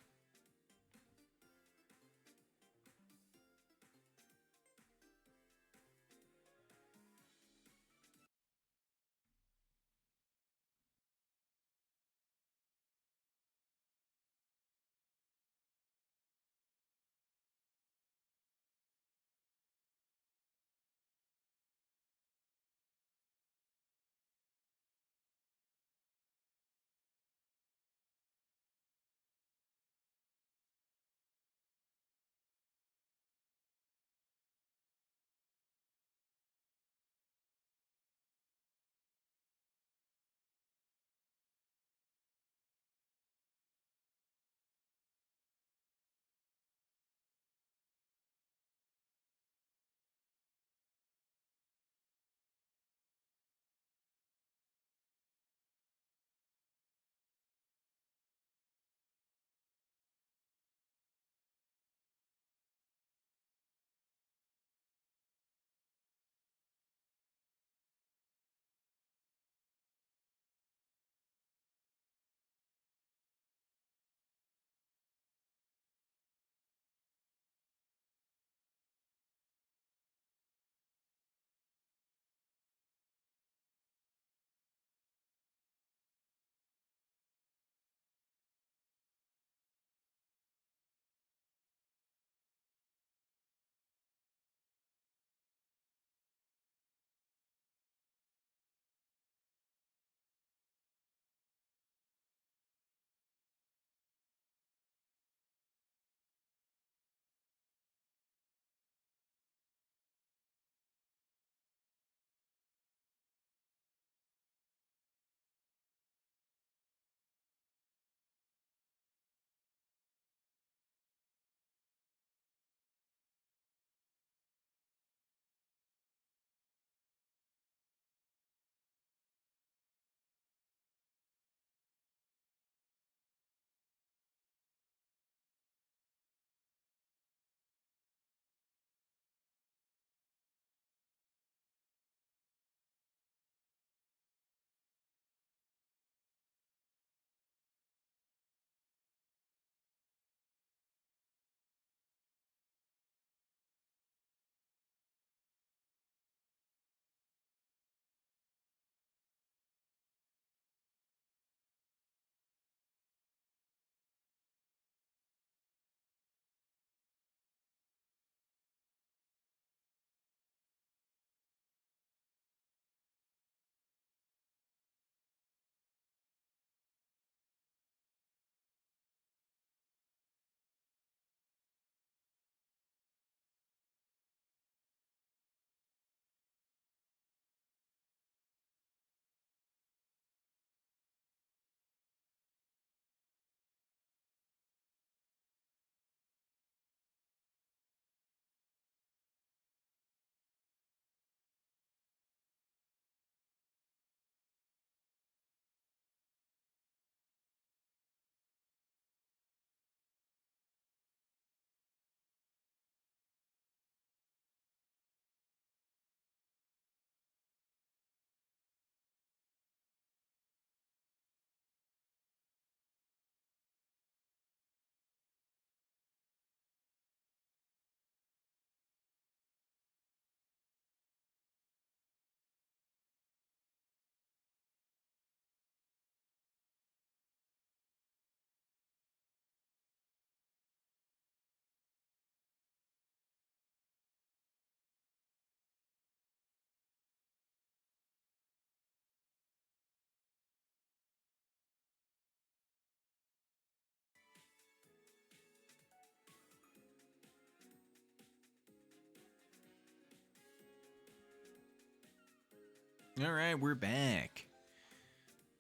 All right, we're back.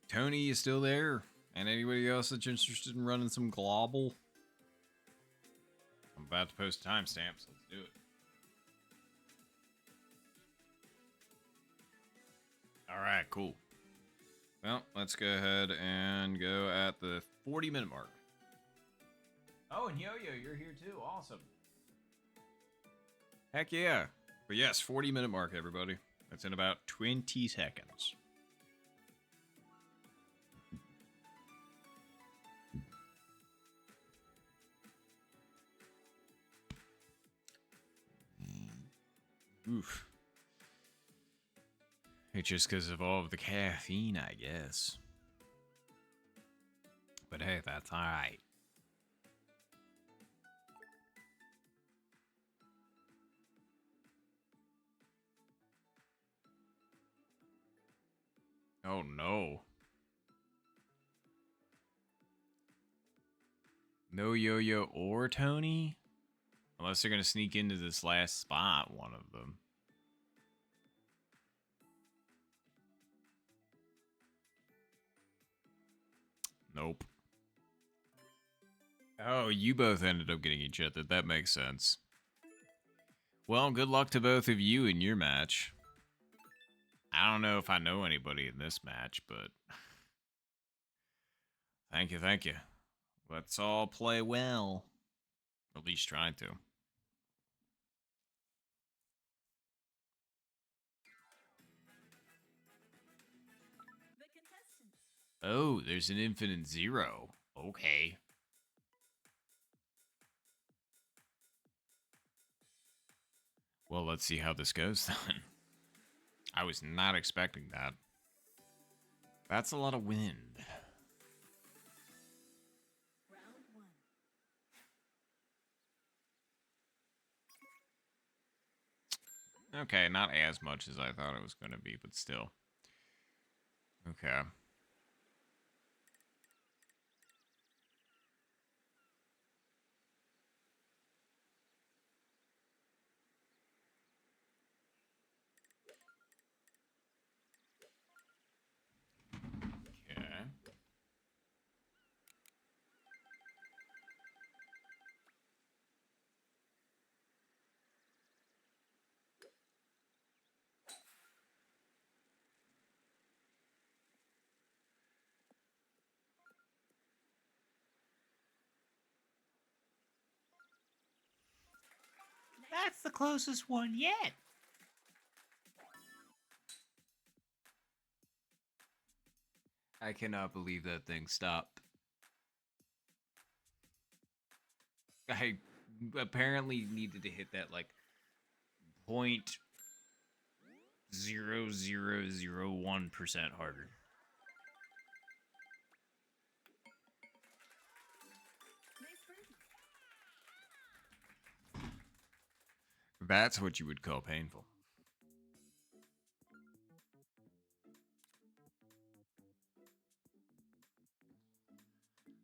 Tony, you still there? And anybody else that's interested in running some global? I'm about to post timestamps. Let's do it. All right, cool. Well, let's go ahead and go at the 40-minute mark. Oh, and Yo-Yo, you're here too. Awesome. Heck yeah. But yes, 40-minute mark, everybody. That's in about 20 seconds. Oof. It's just because of all of the caffeine, I guess. But hey, that's alright. Oh no. No Yo-Yo or Tony? Unless they're gonna sneak into this last spot, one of them. Nope. Oh, you both ended up getting each other. That makes sense. Well, good luck to both of you in your match. I don't know if I know anybody in this match, but thank you, thank you. Let's all play well. At least try to. The contestants. Oh, there's an infinite zero. Okay. Well, let's see how this goes then. I was not expecting that. That's a lot of wind. Round one. Okay, not as much as I thought it was going to be, but still. Okay. Okay. That's the closest one yet. I cannot believe that thing stopped. I apparently needed to hit that like 0.0001% harder. Nice birdie. That's what you would call painful.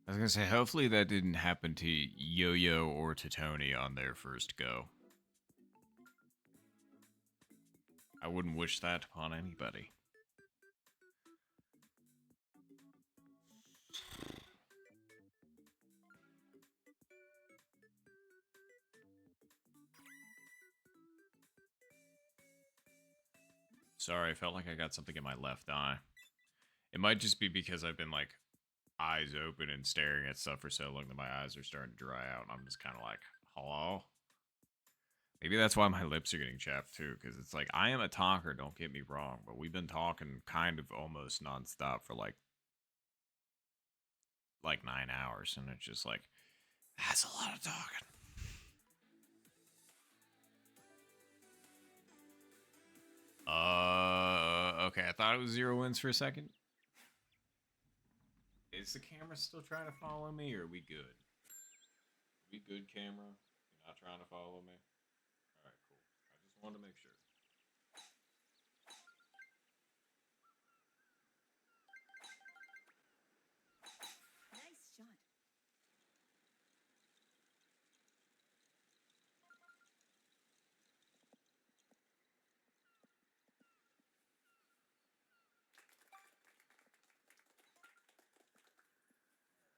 I was gonna say, hopefully that didn't happen to Yo-Yo or to Tony on their first go. I wouldn't wish that upon anybody. Sorry, I felt like I got something in my left eye. It might just be because I've been like eyes open and staring at stuff for so long that my eyes are starting to dry out, and I'm just kind of like, hello? Maybe that's why my lips are getting chapped too, because it's like, I am a talker, don't get me wrong, but we've been talking kind of almost nonstop for like 9 hours, and it's just like, that's a lot of talking. Okay, I thought it was 0 wins for a second. Is the camera still trying to follow me, or are we good? Are we good, camera? You're not trying to follow me? Alright, cool. I just wanted to make sure. Nice shot.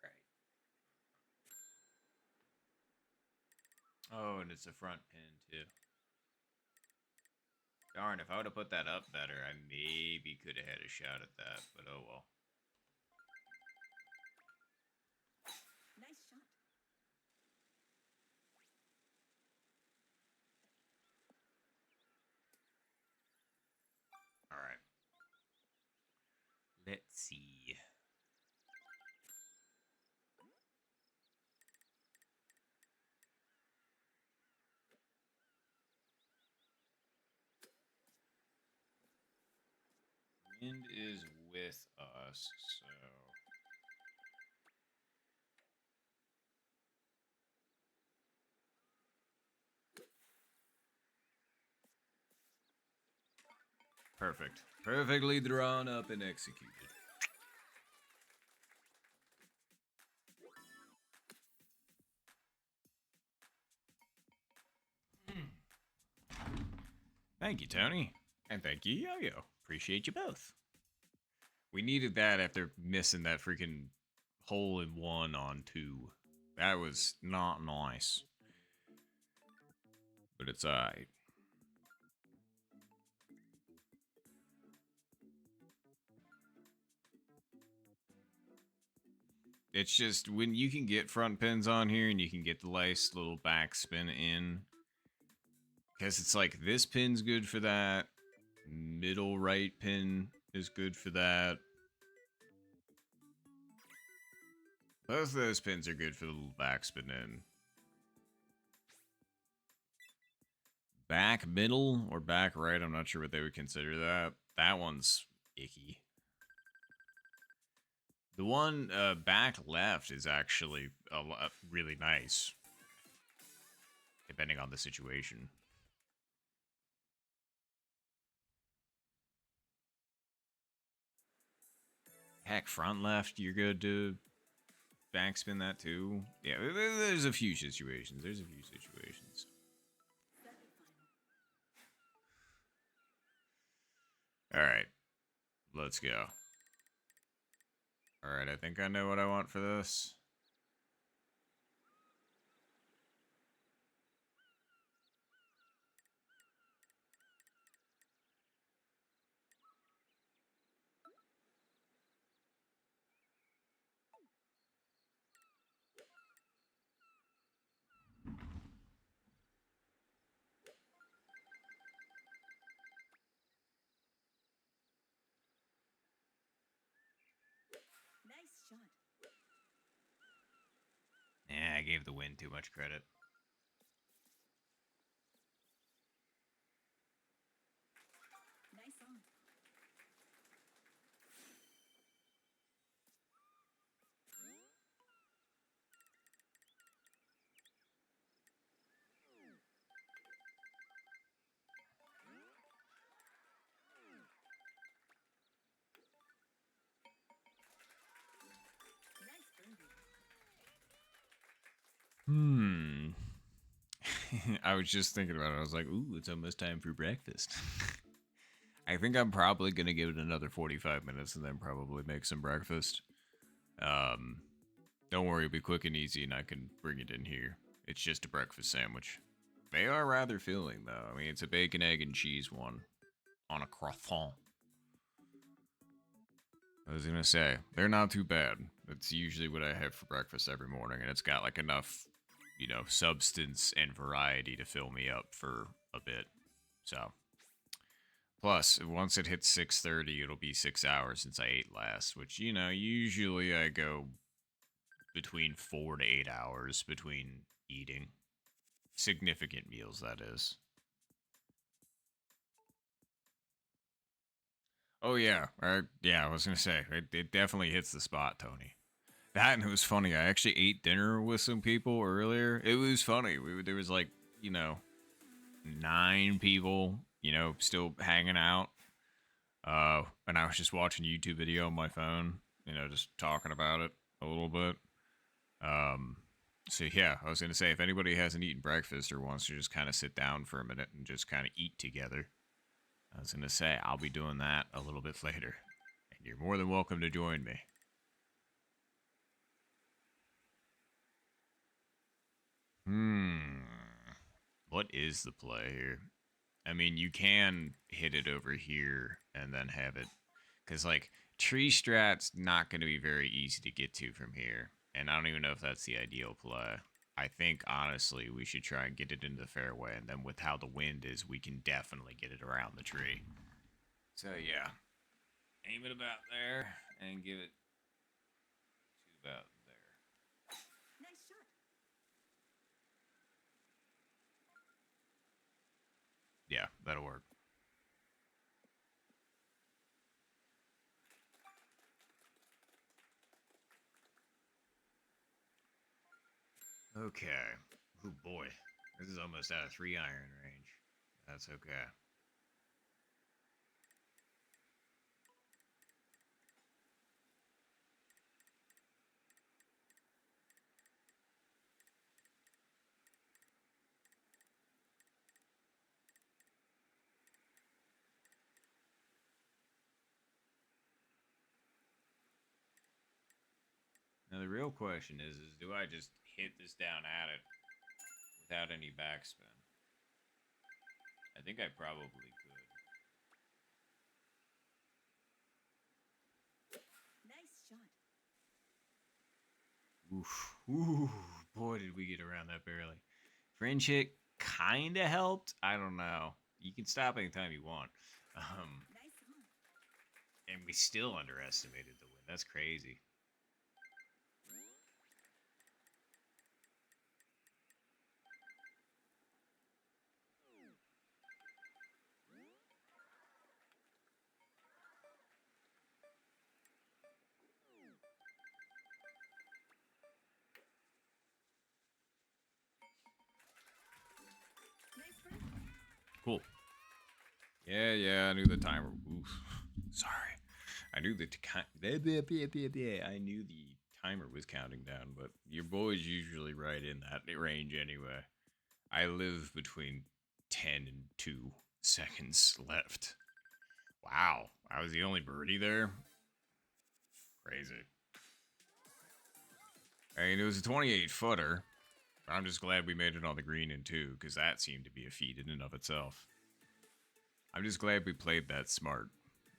Right. Oh, and it's a front pin, too. Darn, if I would have put that up better, I maybe could have had a shot at that, but oh well. Nice shot. Alright. Let's see. with us, so... Perfect. Perfectly drawn up and executed. Thank you, Tony. And thank you, Yo-Yo. Appreciate you both. We needed that after missing that freaking hole in one on 2. That was not nice. But it's alright. It's just when you can get front pins on here and you can get the nice little backspin in. Because it's like this pin's good for that. Middle right pin is good for that. Both of those pins are good for the little backspin in. Back middle or back right, I'm not sure what they would consider that. That one's icky. The one back left is actually really nice, depending on the situation. Heck, front left, you're good to backspin that too. Yeah, there's a few situations. There's a few situations. All right, let's go. All right, I think I know what I want for this. Nice shot. Yeah, I gave the wind too much credit. Nice on. Nice birdie. I was just thinking about it. I was like, ooh, it's almost time for breakfast. I think I'm probably going to give it another 45 minutes and then probably make some breakfast. Don't worry, it'll be quick and easy and I can bring it in here. It's just a breakfast sandwich. They are rather filling, though. I mean, it's a bacon, egg, and cheese one on a croissant. I was gonna say, they're not too bad. That's usually what I have for breakfast every morning, and it's got like enough, you know, substance and variety to fill me up for a bit. So, plus, once it hits 6:30, it'll be 6 hours since I ate last, which, you know, usually I go between 4 to 8 hours between eating. Significant meals, that is. Oh yeah, I was gonna say it definitely hits the spot, Tony. That and it was funny. I actually ate dinner with some people earlier. It was funny. There was like 9 people, still hanging out. And I was just watching a YouTube video on my phone, just talking about it a little bit. So yeah, I was gonna say if anybody hasn't eaten breakfast or wants to just kind of sit down for a minute and just kind of eat together. I was going to say, I'll be doing that a little bit later. And you're more than welcome to join me. What is the play here? I mean, you can hit it over here and then have it. Because, like, tree strat's not going to be very easy to get to from here. And I don't even know if that's the ideal play. I think, honestly, we should try and get it into the fairway. And then with how the wind is, we can definitely get it around the tree. So, yeah. Aim it about there and give it to about there. Nice shot. Yeah, that'll work. Okay. Oh boy. This is almost out of 3-iron range. That's okay. Now the real question is do I just hit this down at it without any backspin? I think I probably could. Nice shot. Oof. Ooh, boy, did we get around that barely. Fringe hit kind of helped. I don't know. You can stop anytime you want. Nice on. And we still underestimated the win. That's crazy. Nice break. Cool. Yeah, I knew the timer. Oof. Sorry. I knew I knew the timer was counting down, but your boy's usually right in that range anyway. I live between 10 and 2 seconds left. Wow. I was the only birdie there? Crazy. I mean, it was a 28-footer. I'm just glad we made it on the green in 2, because that seemed to be a feat in and of itself. I'm just glad we played that smart,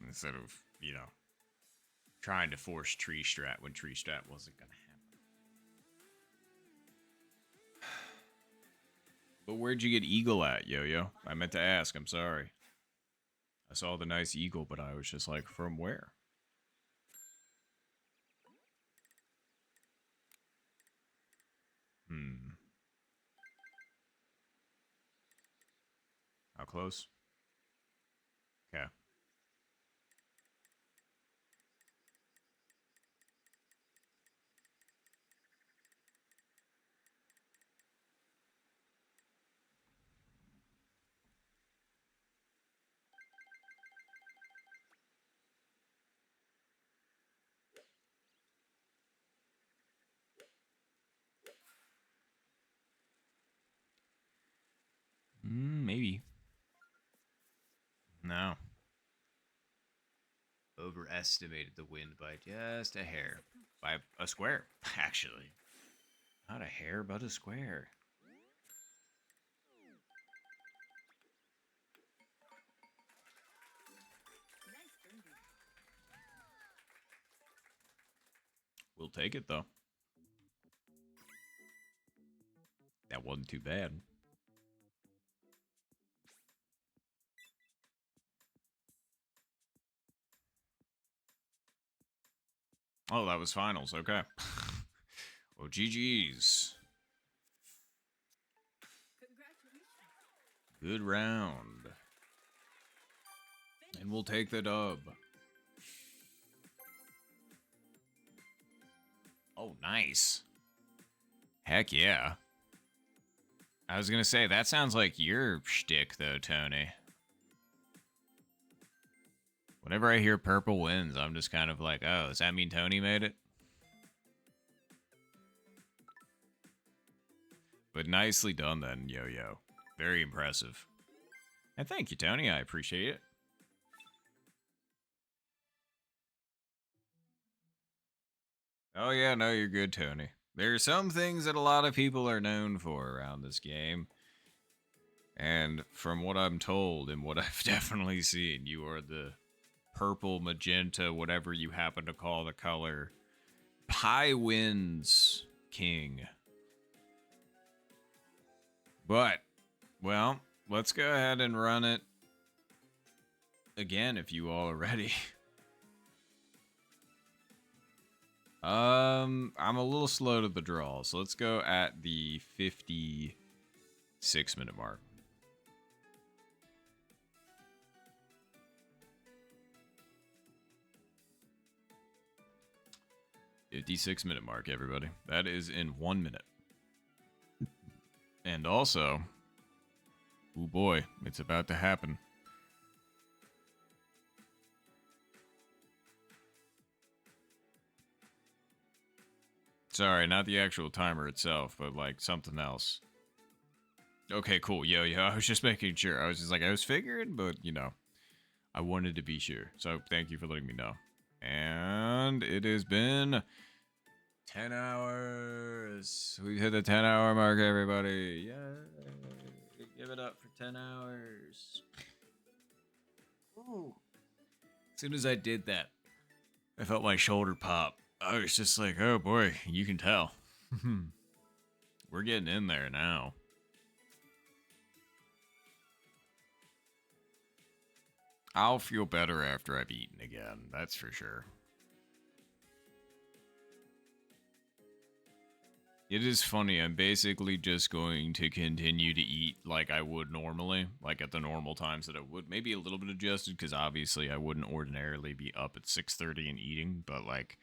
instead of, trying to force tree strat when tree strat wasn't going to happen. But where'd you get eagle at, Yo-Yo? I meant to ask, I'm sorry. I saw the nice eagle, but I was just like, from where? How close? Okay. Maybe. No. Overestimated the wind by just a hair. By a square, actually. Not a hair, but a square. Nice birdie. We'll take it, though. That wasn't too bad. Oh, that was finals. Okay. Well, GG's. Congratulations. Good round. And we'll take the dub. Oh, nice. Heck yeah. I was gonna say, that sounds like your shtick, though, Tony. Whenever I hear purple wins, I'm just kind of like, oh, does that mean Tony made it? But nicely done then, Yo-Yo. Very impressive. And thank you, Tony. I appreciate it. Oh yeah, no, you're good, Tony. There are some things that a lot of people are known for around this game. And from what I'm told and what I've definitely seen, you are the purple, magenta, whatever you happen to call the color, Pie Wins King. But, well, let's go ahead and run it again if you all are ready. I'm a little slow to the draw, so let's go at the 56-minute mark. 56-minute mark, everybody. That is in 1 minute. And also, oh boy, it's about to happen. Sorry, not the actual timer itself, but like something else. Okay, cool. Yo, I was just making sure. I was just like, I was figuring, but you know, I wanted to be sure. So thank you for letting me know. And it has been 10 hours. We hit the 10-hour mark, everybody. Yay. Give it up for 10 hours. Ooh. As soon as I did that, I felt my shoulder pop. I was just like, oh boy, you can tell. We're getting in there now. I'll feel better after I've eaten again, that's for sure. It is funny, I'm basically just going to continue to eat like I would normally, like at the normal times that I would. Maybe a little bit adjusted, because obviously I wouldn't ordinarily be up at 6:30 and eating, but like,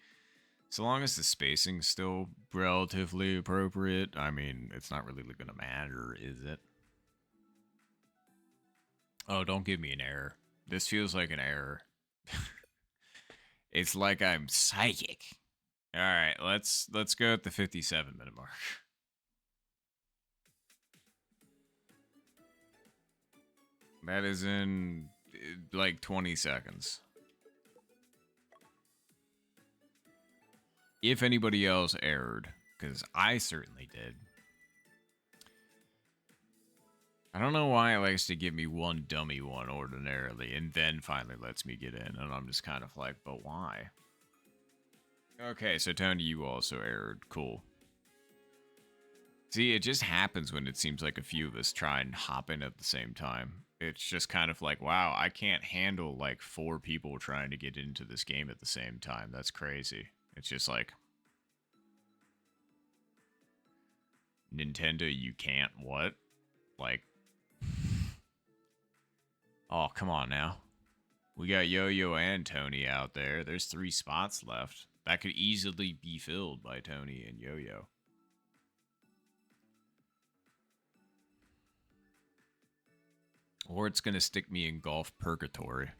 so long as the spacing's still relatively appropriate, I mean, it's not really gonna matter, is it? Oh, don't give me an error. This feels like an error. It's like I'm psychic. All right, let's go at the 57-minute mark. That is in like 20 seconds. If anybody else erred, because I certainly did. I don't know why it likes to give me one dummy one ordinarily, and then finally lets me get in, and I'm just kind of like, but why? Okay, so Tony, you also erred. Cool. See, it just happens when it seems like a few of us try and hop in at the same time. It's just kind of like, wow, I can't handle like 4 people trying to get into this game at the same time. That's crazy. It's just like, Nintendo, you can't what? Like, oh, come on now. We got Yo-Yo and Tony out there. There's 3 spots left. That could easily be filled by Tony and Yo-Yo. Or it's going to stick me in golf purgatory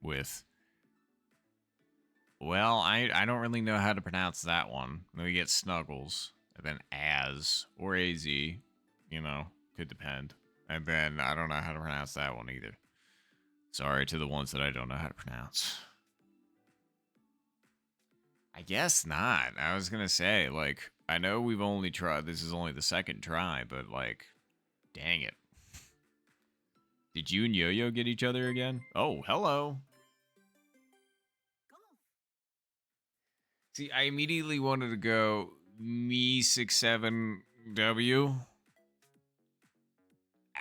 with... Well, I don't really know how to pronounce that one. Then we get Snuggles, and then Az, or AZ, you know, could depend. And then I don't know how to pronounce that one either. Sorry to the ones that I don't know how to pronounce. I guess not. I was gonna say, like, I know we've only tried, this is only the 2nd try, but like, dang it. Did you and Yo-Yo get each other again? Oh, hello. Golf. See, I immediately wanted to go me67W.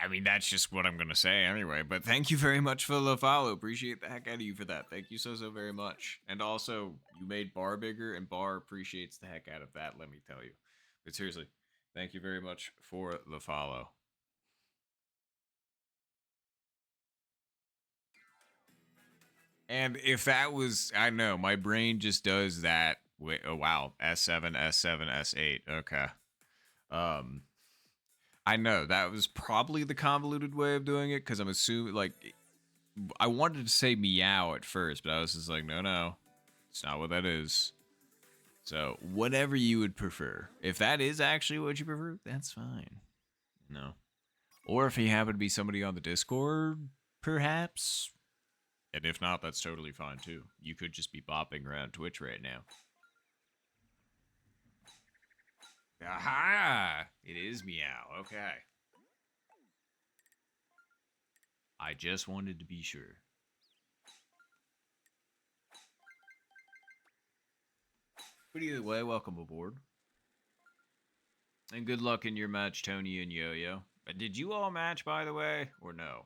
I mean, that's just what I'm going to say anyway, but thank you very much for the follow. Appreciate the heck out of you for that. Thank you so very much. And also, you made Bar bigger, and Bar appreciates the heck out of that, let me tell you. But seriously, thank you very much for the follow. And if that was, I know, my brain just does that. Wait, oh, wow. S7, S7, S8. Okay. I know that was probably the convoluted way of doing it, because I'm assuming, like, I wanted to say meow at first, but I was just like, no, it's not what that is. So whatever you would prefer. If that is actually what you prefer, that's fine. No. Or if you happen to be somebody on the Discord, perhaps. And if not, that's totally fine too. You could just be bopping around Twitch right now. Aha! It is meow. Okay. I just wanted to be sure. But either way, welcome aboard. And good luck in your match, Tony and Yo-Yo. Did you all match, by the way, or no?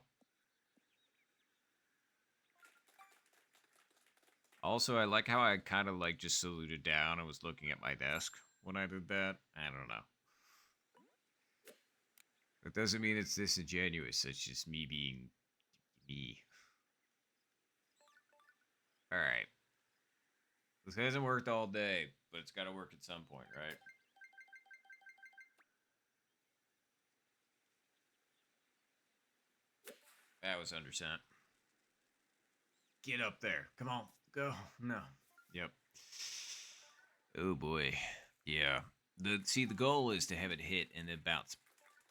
Also, I like how I kind of like just saluted down and was looking at my desk when I did that. I don't know. That doesn't mean it's disingenuous. It's just me being me. Alright. This hasn't worked all day, but it's got to work at some point, right? That was undersent. Get up there. Come on. Go. No. Yep. Oh boy. Yeah. The goal is to have it hit and then bounce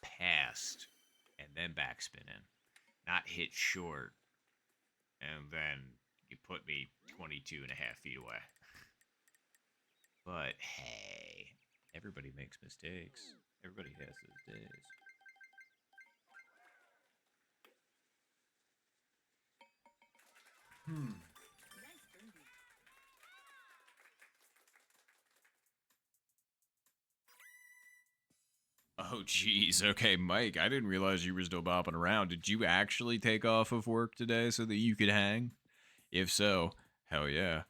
past and then backspin in. Not hit short and then you put me 22 and a half feet away. But hey, everybody makes mistakes. Everybody has those days. Nice birdie. Oh, geez. Okay, Mike, I didn't realize you were still bopping around. Did you actually take off of work today so that you could hang? If so, hell yeah.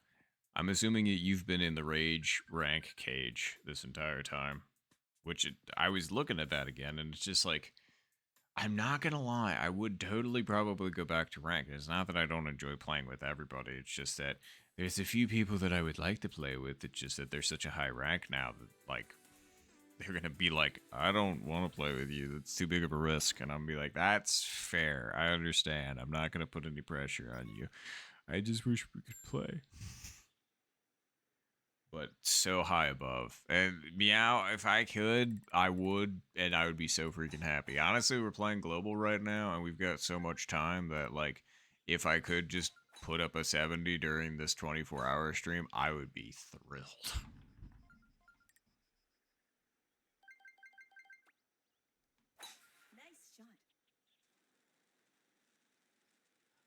I'm assuming that you've been in the rage rank cage this entire time. I was looking at that again, and it's just like, I'm not gonna lie, I would totally probably go back to rank. It's not that I don't enjoy playing with everybody, it's just that there's a few people that I would like to play with. It's just that they're such a high rank now that, like, they're gonna be like, I don't want to play with you. That's too big of a risk. And I'm gonna be like, that's fair. I understand. I'm not gonna put any pressure on you. I just wish we could play. But so high above. And meow, if I could, I would, and I would be so freaking happy. Honestly, we're playing global right now, and we've got so much time that, like, if I could just put up a 70 during this 24-hour stream, I would be thrilled. Nice shot.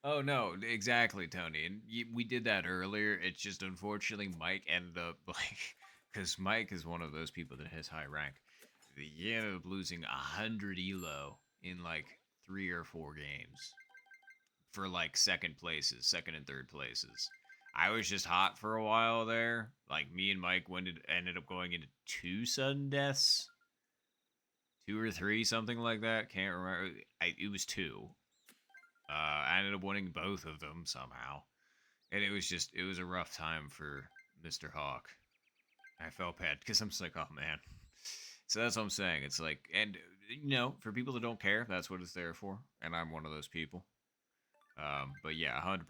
Oh no, exactly, Tony. And we did that earlier. It's just unfortunately Mike ended up like, because Mike is one of those people that has high rank. He ended up losing 100 elo in like 3 or 4 games for like second and third places. I was just hot for a while there. Like me and Mike ended up going into 2 sudden deaths, 2 or 3, something like that. Can't remember. It was 2. I ended up winning both of them somehow. And it was a rough time for Mr. Hawk. I felt bad because I'm just like, oh man. So that's what I'm saying. It's like, and for people that don't care, that's what it's there for. And I'm one of those people. But yeah, 100%. I was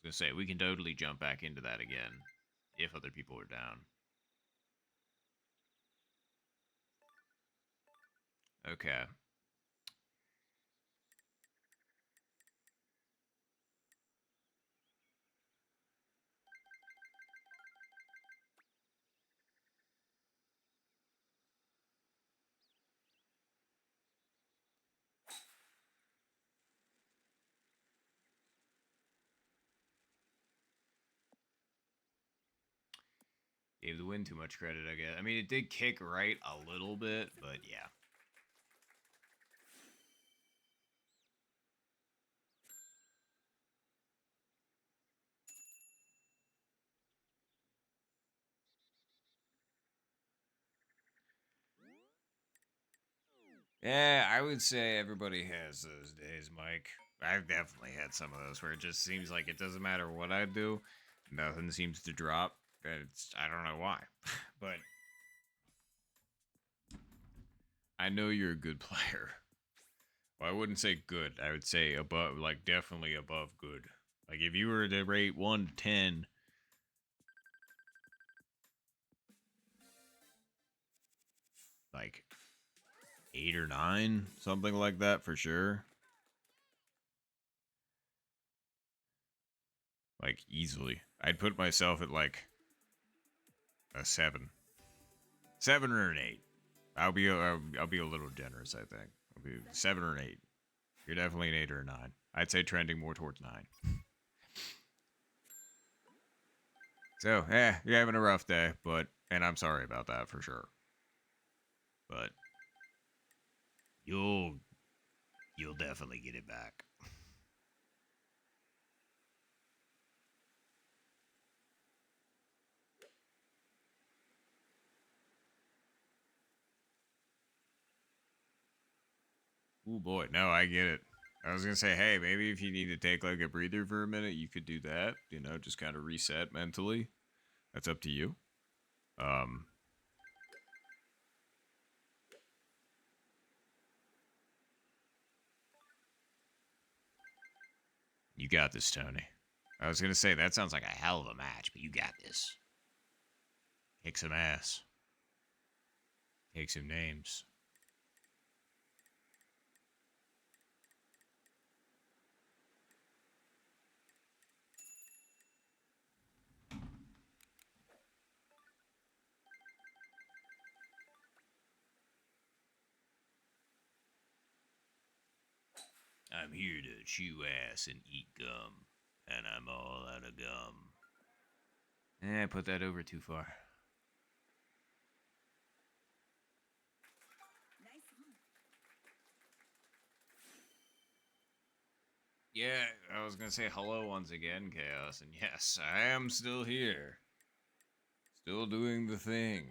gonna say we can totally jump back into that again if other people are down. Okay. Gave the wind too much credit, I guess. I mean, it did kick right a little bit, but yeah. Yeah, I would say everybody has those days, Mike. I've definitely had some of those where it just seems like it doesn't matter what I do, nothing seems to drop. I don't know why, but I know you're a good player. Well, I wouldn't say good. I would say above, like definitely above good. Like if you were to rate 1 to 10, like 8 or 9, something like that for sure. Like easily. I'd put myself at like a 7. 7 or an 8. I'll be a little generous, I think. I'll be 7 or an 8. You're definitely an 8 or a 9. I'd say trending more towards 9. So, you're having a rough day, and I'm sorry about that for sure. But you'll definitely get it back. Ooh boy, no, I get it. I was gonna say, hey, maybe if you need to take like a breather for a minute, you could do that. Just kind of reset mentally. That's up to you. Um, You got this, Tony. I was gonna say, that sounds like a hell of a match, but you got this. Kick some ass. Take some names. I'm here to chew ass and eat gum, and I'm all out of gum. I put that over too far. Nice one. Yeah, I was gonna say hello once again, Chaos, and yes, I am still here. Still doing the thing.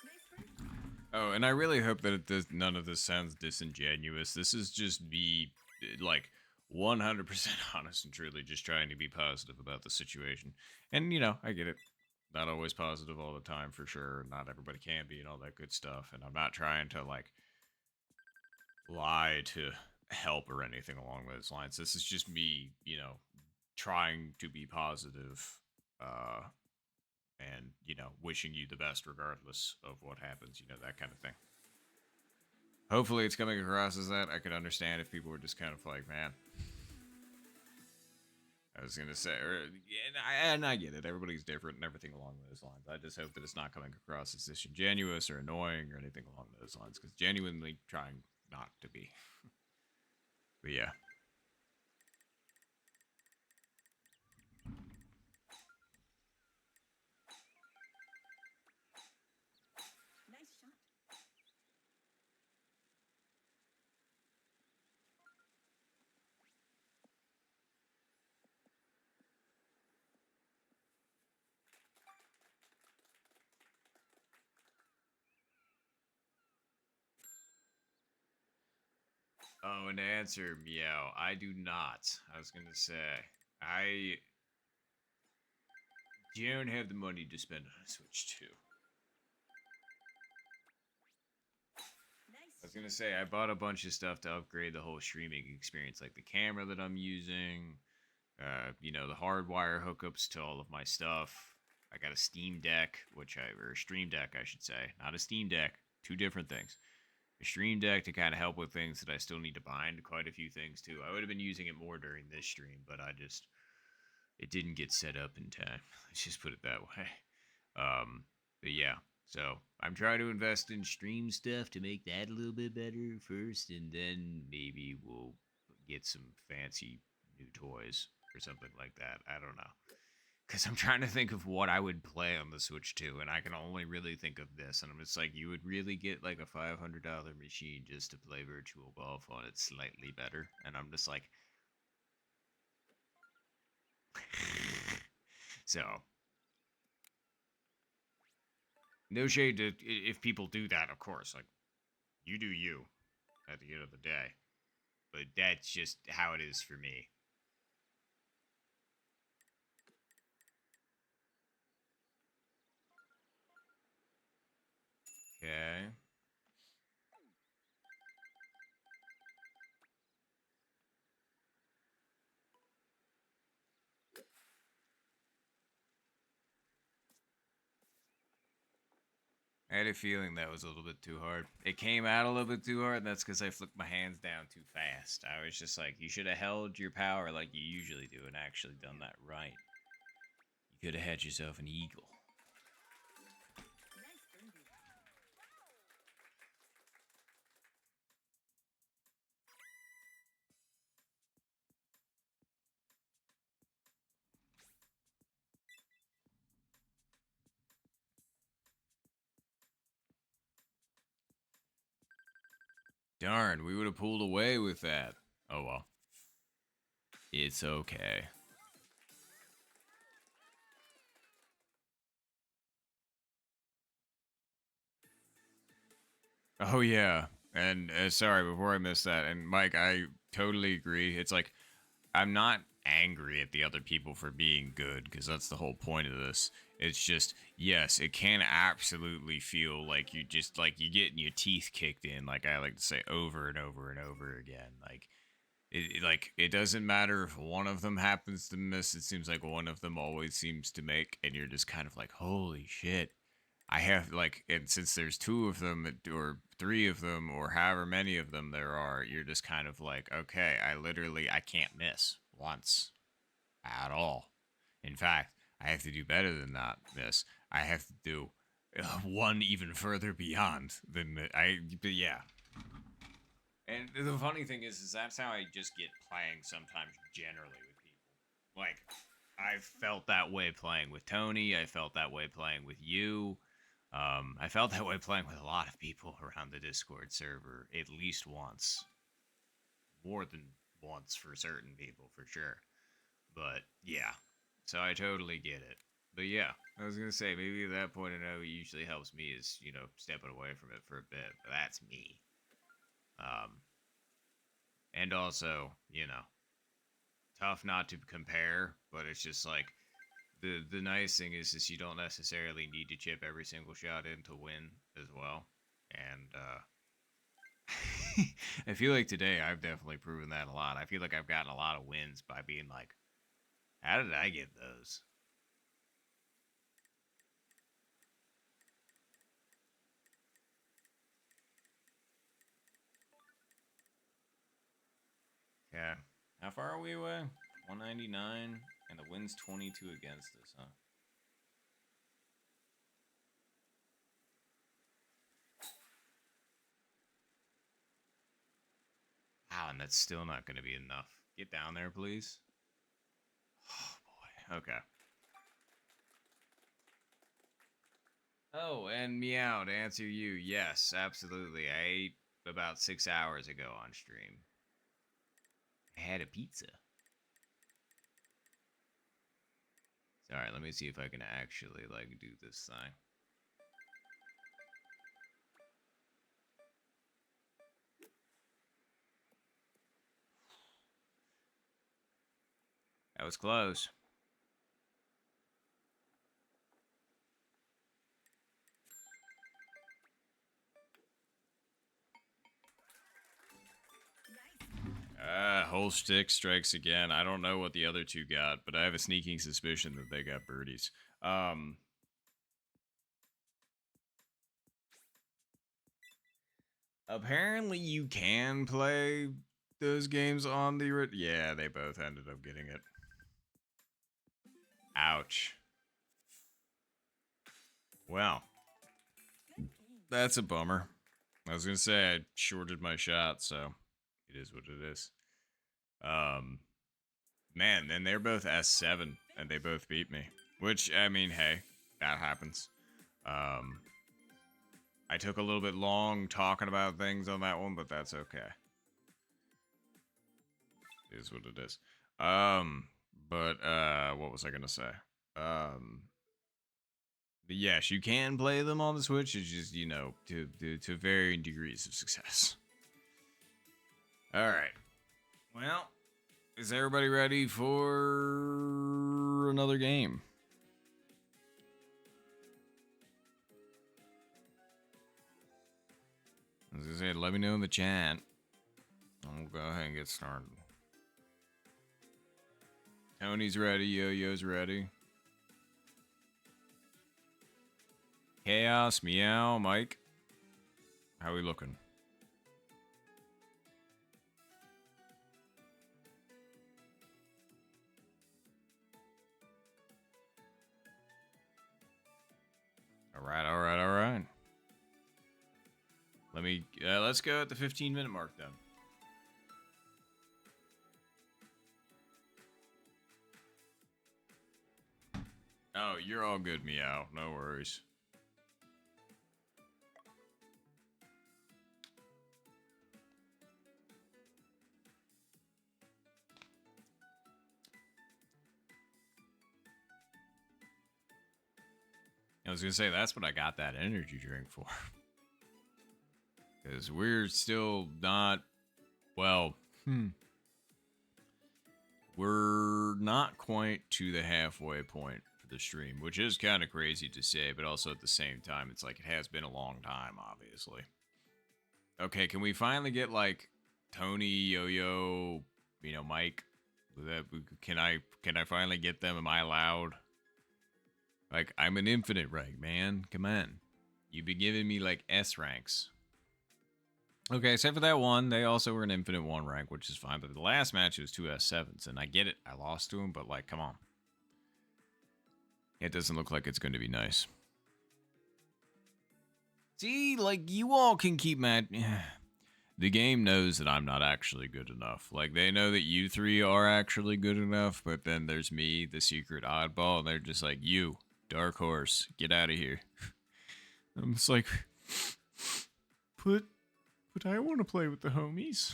Nice birdie. Oh, and I really hope that none of this sounds disingenuous. This is just me, like, 100% honest and truly just trying to be positive about the situation. And, you know, I get it. Not always positive all the time, for sure. Not everybody can be and all that good stuff. And I'm not trying to, like, lie to help or anything along those lines. This is just me, you know, trying to be positive, and, you know, wishing you the best regardless of what happens, you know, that kind of thing. Hopefully it's coming across as that. I could understand if people were just kind of like, man. I was gonna say, and I get it. Everybody's different and everything along those lines. I just hope that it's not coming across as disingenuous or annoying or anything along those lines, because genuinely trying not to be. But yeah. Nice shot. Oh, and to answer meow, I do not. I was gonna say, I don't have the money to spend on a Switch 2. Nice. I was gonna say, I bought a bunch of stuff to upgrade the whole streaming experience, like the camera that I'm using, you know, the hardwire hookups to all of my stuff. I got a Steam Deck, or a Stream Deck, I should say, not a Steam Deck. Two different things. A Stream Deck to kind of help with things that I still need to bind. Quite a few things too. I would have been using it more during this stream, but it didn't get set up in time. Let's just put it that way. But yeah, so I'm trying to invest in stream stuff to make that a little bit better first, and then maybe we'll get some fancy new toys or something like that. I don't know. Because I'm trying to think of what I would play on the Switch 2, and I can only really think of this. And I'm just like, you would really get like a $500 machine just to play Virtual Golf on it slightly better. And I'm just like, so no shade to if people do that, of course. Like, you do you at the end of the day. But that's just how it is for me. Okay. I had a feeling that was a little bit too hard. It came out a little bit too hard, and that's because I flipped my hands down too fast. I was just like, you should have held your power like you usually do and actually done that right. You could have had yourself an eagle. Nice birdie. Darn, we would have pulled away with that. Oh well. It's okay. Oh yeah. And sorry, before I missed that, and Mike, I totally agree. It's like I'm not angry at the other people for being good, because that's the whole point of this. It's just, yes, it can absolutely feel like you just, like, you getting your teeth kicked in, like I like to say, over and over and over again. Like, it doesn't matter if one of them happens to miss, it seems like one of them always seems to make, and you're just kind of like, holy shit. I have, like, and since there's two of them or three of them or however many of them there are, you're just kind of like, okay, I can't miss once at all. In fact, I have to do better than that, miss. I have to do one even further beyond than but yeah. And the funny thing is that's how I just get playing sometimes generally with people. Like, I've felt that way playing with Tony. I felt that way playing with you. I felt that way playing with a lot of people around the Discord server at least once. More than once for certain people, for sure. But, yeah. So I totally get it. But yeah, I was gonna say, maybe at that point I know what usually helps me is, stepping away from it for a bit. But that's me. And also, tough not to compare, but it's just like, the nice thing is you don't necessarily need to chip every single shot in to win as well. And I feel like today I've definitely proven that a lot. I feel like I've gotten a lot of wins by being like, how did I get those? Yeah. How far are we away? 199, and the wind's 22 against us, huh? Wow, and that's still not going to be enough. Get down there, please. Oh, boy. Okay. Oh, and meow, to answer you, yes, absolutely. I ate about 6 hours ago on stream. I had a pizza. Sorry, let me see if I can actually, do this thing. That was close. Whole stick strikes again. I don't know what the other two got, but I have a sneaking suspicion that they got birdies. Apparently you can play those games on the... Yeah, they both ended up getting it. Ouch. Well, Good game. that's a bummer. I was gonna say I shorted my shot, so it is what it is. Man, and they're both S7, and they both beat me. Which, I mean, hey, that happens. I took a little bit long talking about things on that one, but that's okay. It is what it is. But what was I gonna say? But yes, you can play them on the Switch. It's just, to varying degrees of success. All right. Well, is everybody ready for another game? As I said, let me know in the chat. I'll go ahead and get started. Tony's ready. Yo-Yo's ready. Chaos, Meow, Mike. How we looking? All right. Let's go at the 15-minute mark then. Oh, you're all good, Meow. No worries. I was gonna say, that's what I got that energy drink for. Because we're still not... Well, we're not quite to the halfway point for the stream, which is kind of crazy to say, but also at the same time, it's like it has been a long time, obviously. Okay, can we finally get like Tony, Yo-Yo, Mike? Can I finally get them? Am I allowed? Like, I'm an infinite rank, man. Come on. You've been giving me like S ranks. Okay, except for that one, they also were an infinite 1 rank, which is fine. But the last match was 2 S7s, and I get it. I lost to him, but like, come on. It doesn't look like it's going to be nice. See, like, you all can keep mad. The game knows that I'm not actually good enough. Like, they know that you three are actually good enough, but then there's me, the secret oddball, and they're just like, you, Dark Horse, get out of here. I'm just like, but I want to play with the homies.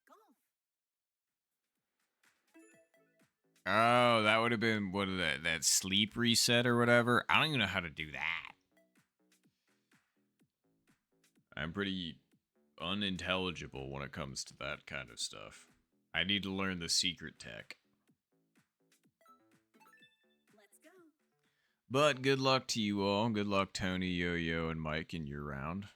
Golf. Oh, that would have been, what is that sleep reset or whatever? I don't even know how to do that. I'm pretty unintelligible when it comes to that kind of stuff. I need to learn the secret tech. Let's go. But good luck to you all. Good luck, Tony, Yo-Yo, and Mike in your round.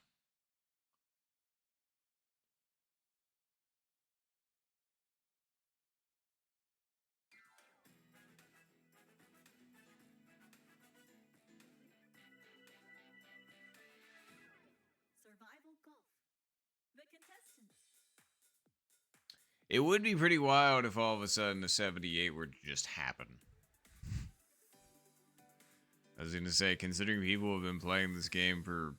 Survival golf. The contestants. It would be pretty wild if all of a sudden a 78 were to just happen. I was going to say, considering people have been playing this game for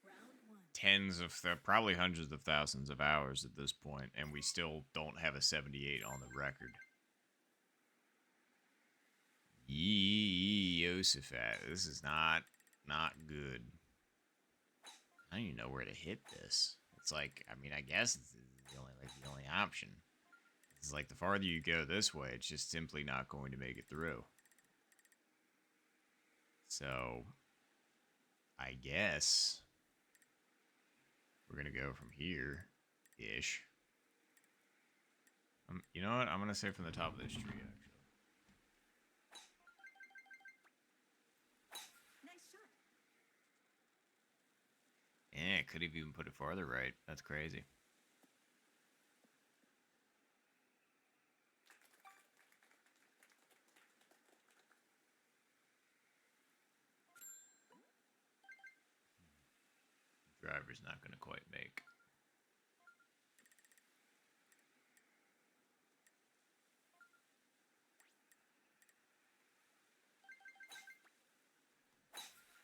Round 1. tens of, probably hundreds of thousands of hours at this point, and we still don't have a 78 on the record. Yee, Yosafat, this is not good. I don't even know where to hit this. It's like, I mean, I guess it's the only option. It's like the farther you go this way, it's just simply not going to make it through. So, I guess we're gonna go from here, ish. You know what? I'm gonna say from the top of this tree, actually. Nice shot. Yeah, could have even put it farther right. That's crazy. Driver's not gonna quite make.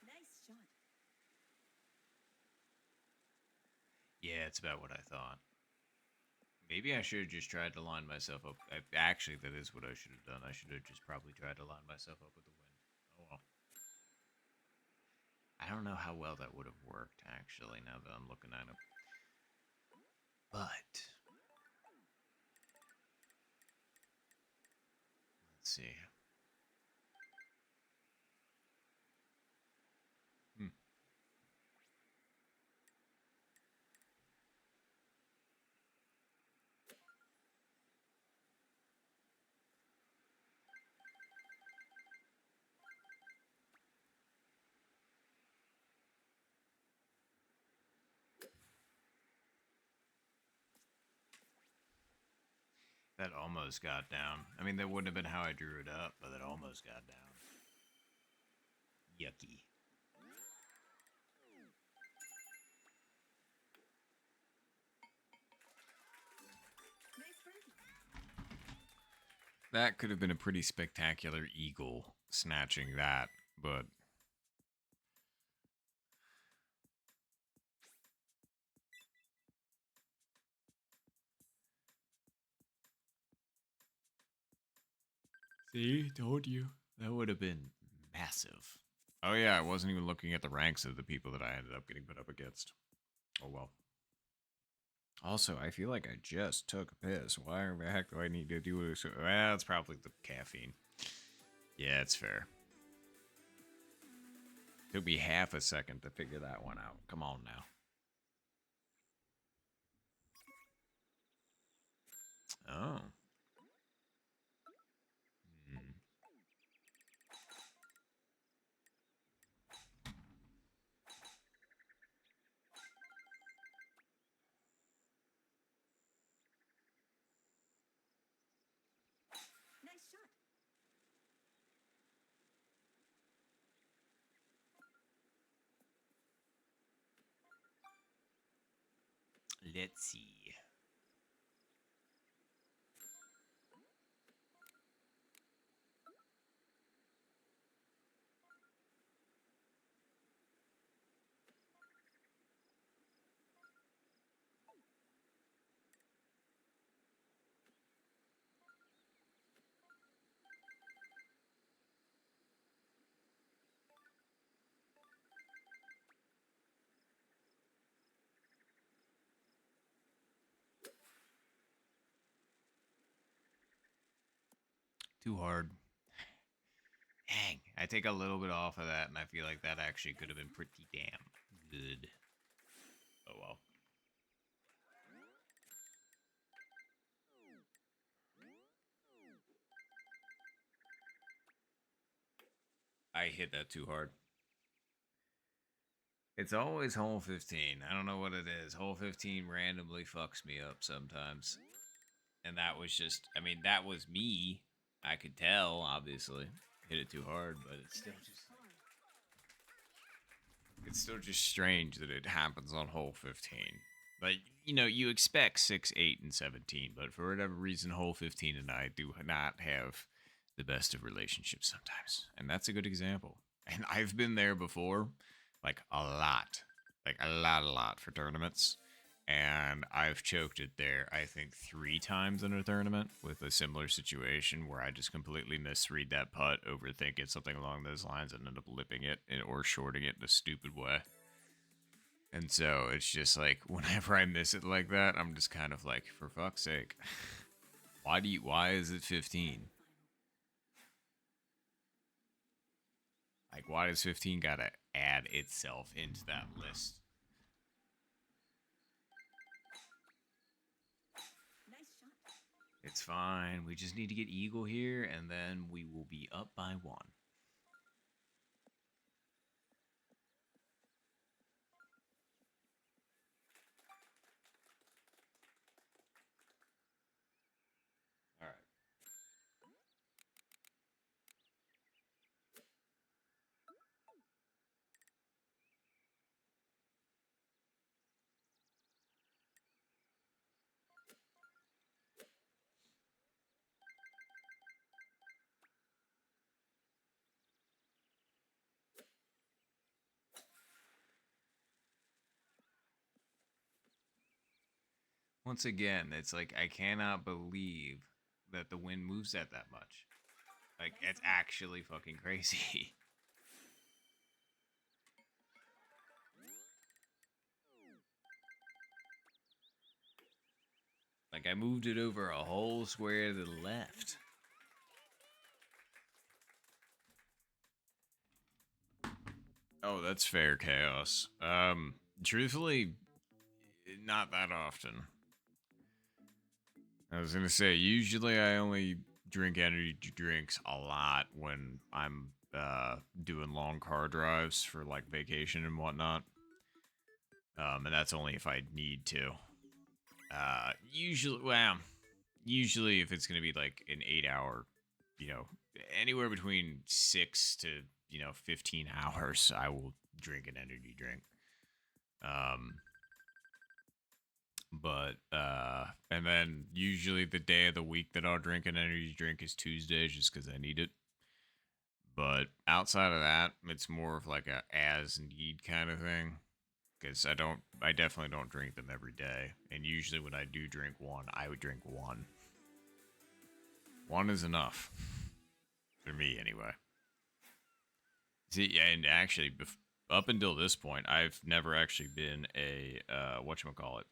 Nice shot. Yeah, it's about what I thought. Maybe I should have just tried to line myself up. Actually, that is what I should have done. I should have just probably tried to line myself up with the wind. Oh well. I don't know how well that would have worked, actually, now that I'm looking at it. But let's see. That almost got down. I mean, that wouldn't have been how I drew it up, but it almost got down. Yucky. Nice birdie. That could have been a pretty spectacular eagle snatching that, but see, told you. That would have been massive. Oh yeah, I wasn't even looking at the ranks of the people that I ended up getting put up against. Oh well. Also, I feel like I just took a piss. Why the heck do I need to do this? Well, it's probably the caffeine. Yeah, it's fair. Took me half a second to figure that one out. Come on now. Let's see. Too hard. Dang, I take a little bit off of that, and I feel like that actually could have been pretty damn good. Oh well. I hit that too hard. It's always hole 15. I don't know what it is. Hole 15 randomly fucks me up sometimes. And that was just, I mean, that was me. I could tell, obviously. Hit it too hard, but it's still just strange that it happens on hole 15. Like, you know, you expect 6, 8, and 17, but for whatever reason, hole 15 and I do not have the best of relationships sometimes. And that's a good example. And I've been there before, like a lot for tournaments. And I've choked it there, I think, 3 times in a tournament with a similar situation where I just completely misread that putt, overthink it, something along those lines, and end up lipping it or shorting it in a stupid way. And so it's just like, whenever I miss it like that, I'm just kind of like, for fuck's sake, why is it 15? Like, why does 15 gotta add itself into that list? Nice shot. It's fine. We just need to get eagle here, and then we will be up by 1. All right. Once again, it's like I cannot believe that the wind moves that much. Like, it's actually fucking crazy. Like, I moved it over a whole square to the left. Oh, that's fair, Chaos. Truthfully, not that often. I was gonna say, usually I only drink energy drinks a lot when I'm doing long car drives for like vacation and whatnot. And that's only if I need to. Usually if it's gonna be like an 8-hour, you know, anywhere between 6 to 15 hours, I will drink an energy drink. But and then usually the day of the week that I'll drink an energy drink is Tuesday, just because I need it. But outside of that, it's more of like a as need kind of thing. Because I definitely don't drink them every day. And usually when I do drink one, I would drink one. One is enough. For me, anyway. See, and actually, up until this point, I've never actually been a, whatchamacallit,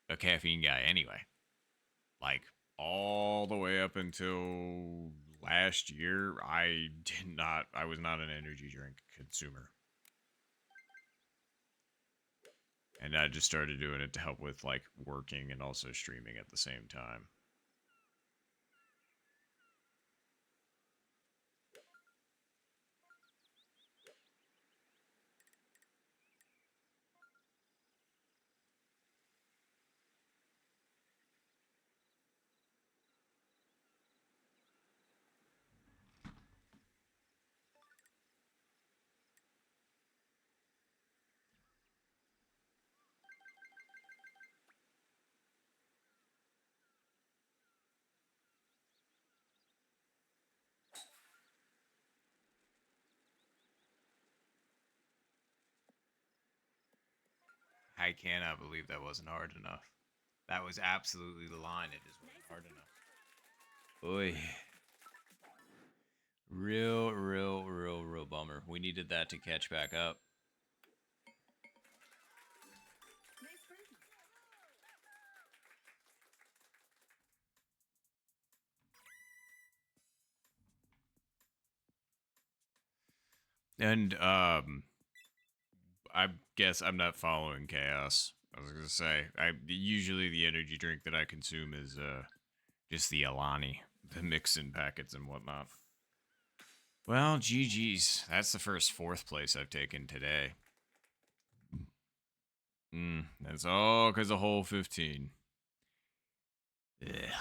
a caffeine guy anyway. Like, all the way up until last year, I was not an energy drink consumer. And I just started doing it to help with, like, working and also streaming at the same time. I cannot believe that wasn't hard enough. That was absolutely the line. It just wasn't hard enough. Oy. Real bummer. We needed that to catch back up. Nice birdie. And I guess I'm not following chaos. I was gonna say, I usually the energy drink that I consume is just the Alani, the mix-in packets and whatnot. Well, GG's. That's the first fourth place I've taken today. That's all because of hole 15. Ugh. Finish.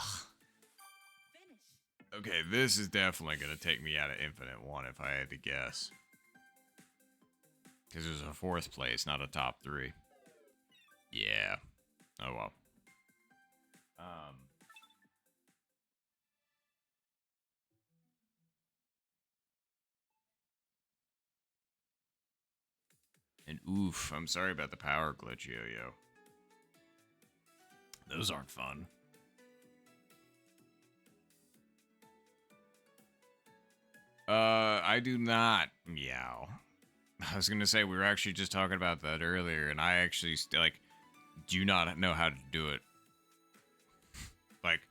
Okay, this is definitely gonna take me out of Infinite One if I had to guess. Because it was a fourth place, not a top 3. Yeah. Oh well. And oof, I'm sorry about the power glitch, Yo-Yo. Those aren't fun. I do not meow. I was gonna say we were actually just talking about that earlier, and I actually do not know how to do it. Like,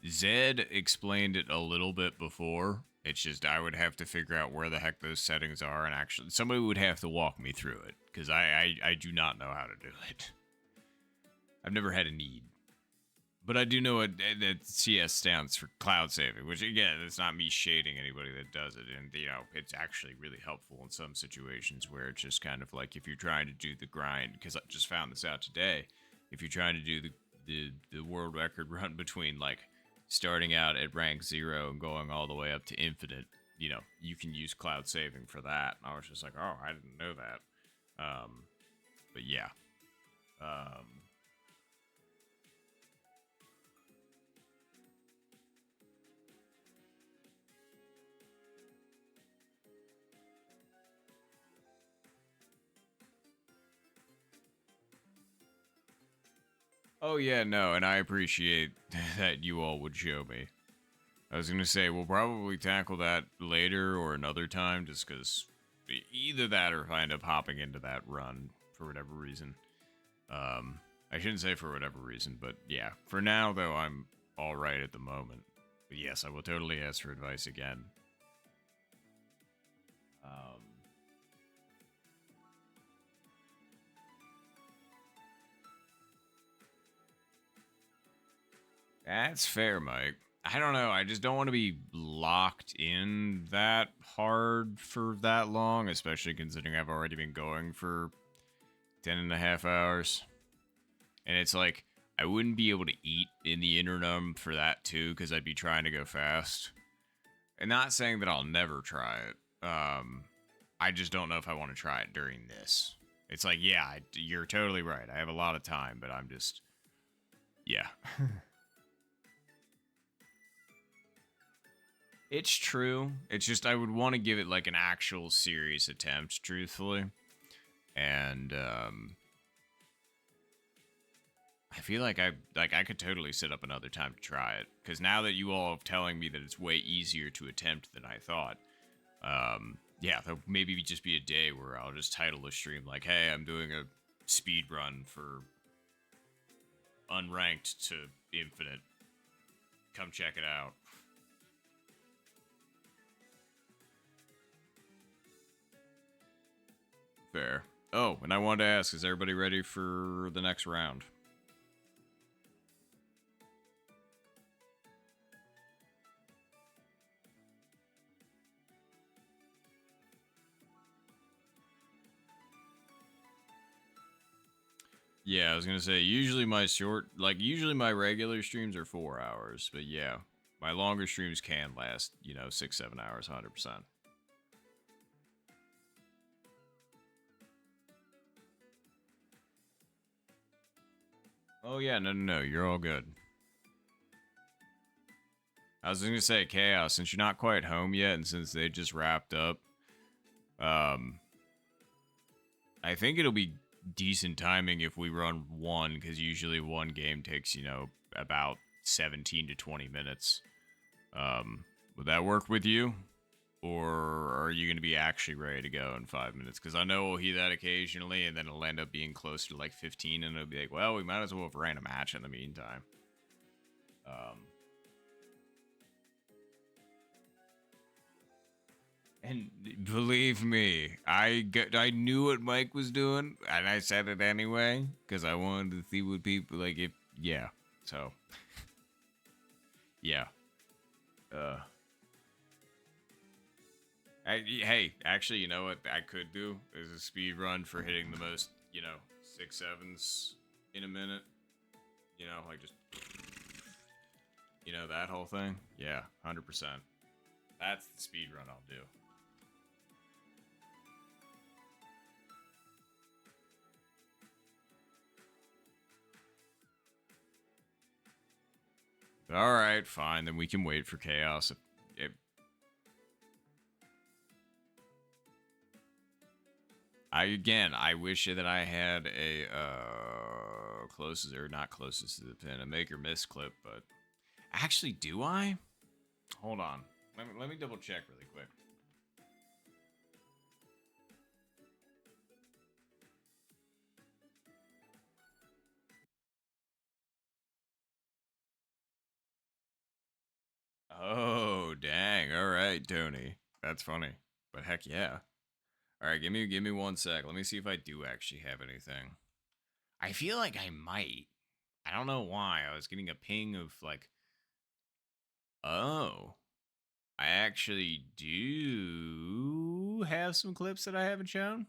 Zed explained it a little bit before. It's just I would have to figure out where the heck those settings are, and actually somebody would have to walk me through it because I do not know how to do it. I've never had a need. But I do know what that CS stands for, cloud saving, which again, it's not me shading anybody that does it. And, you know, it's actually really helpful in some situations where it's just kind of like if you're trying to do the grind, because I just found this out today, if you're trying to do the world record run between like starting out at rank 0 and going all the way up to infinite, you know, you can use cloud saving for that. And I was just like, oh, I didn't know that. But yeah. Oh yeah, no, and I appreciate that you all would show me. I was gonna say, we'll probably tackle that later or another time, just because either that or if I end up hopping into that run for whatever reason. I shouldn't say for whatever reason, but yeah. For now, though, I'm alright at the moment. But yes, I will totally ask for advice again. That's fair, Mike. I don't know. I just don't want to be locked in that hard for that long, especially considering I've already been going for 10.5 hours. And it's like, I wouldn't be able to eat in the interim for that too, because I'd be trying to go fast. And not saying that I'll never try it. I just don't know if I want to try it during this. It's like, yeah, you're totally right. I have a lot of time, but I'm just, yeah. It's true. It's just I would want to give it like an actual serious attempt, truthfully. And I feel like I could totally set up another time to try it, because now that you all are telling me that it's way easier to attempt than I thought, yeah, there'll maybe just be a day where I'll just title a stream like, "Hey, I'm doing a speed run for unranked to infinite. Come check it out." Fair. Oh, and I wanted to ask, is everybody ready for the next round? Yeah, I was gonna say, usually my regular streams are 4 hours, but yeah, my longer streams can last, 6-7 hours, 100%. Oh yeah, no, you're all good. I was gonna say, Chaos, since you're not quite home yet, and since they just wrapped up, I think it'll be decent timing if we run one, because usually one game takes, about 17 to 20 minutes. Would that work with you? Or are you going to be actually ready to go in 5 minutes? Because I know we'll heat that occasionally, and then it'll end up being closer to like 15, and it'll be like, well, we might as well have ran a match in the meantime. And believe me, I knew what Mike was doing, and I said it anyway, because I wanted to see what people, like, so, yeah. Hey, actually, you know what I could do is a speed run for hitting the most, 6-7s in a minute. Like just, that whole thing. Yeah, 100%. That's the speed run I'll do. All right, fine. Then we can wait for chaos. I wish that I had a closest or not closest to the pin, a make or miss clip, but actually, do I? Hold on. Let me double check really quick. Oh, dang. All right, Tony. That's funny. But heck yeah. All right, give me 1 sec. Let me see if I do actually have anything. I feel like I might. I don't know why. I was getting a ping of like, oh, I actually do have some clips that I haven't shown.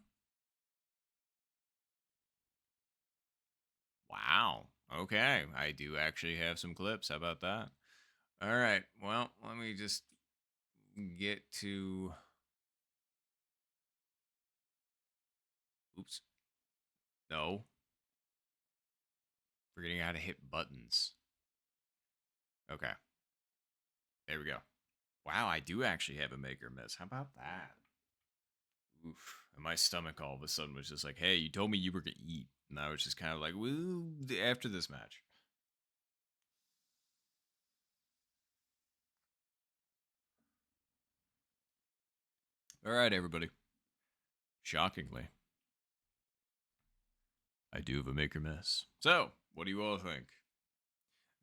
Wow. Okay, I do actually have some clips. How about that? All right. Well, let me just get to. Oops. No. Forgetting how to hit buttons. Okay. There we go. Wow, I do actually have a make or miss. How about that? Oof. And my stomach all of a sudden was just like, hey, you told me you were going to eat. And I was just kind of like, woo, after this match. All right, everybody. Shockingly, I do have a make or miss. So, what do you all think?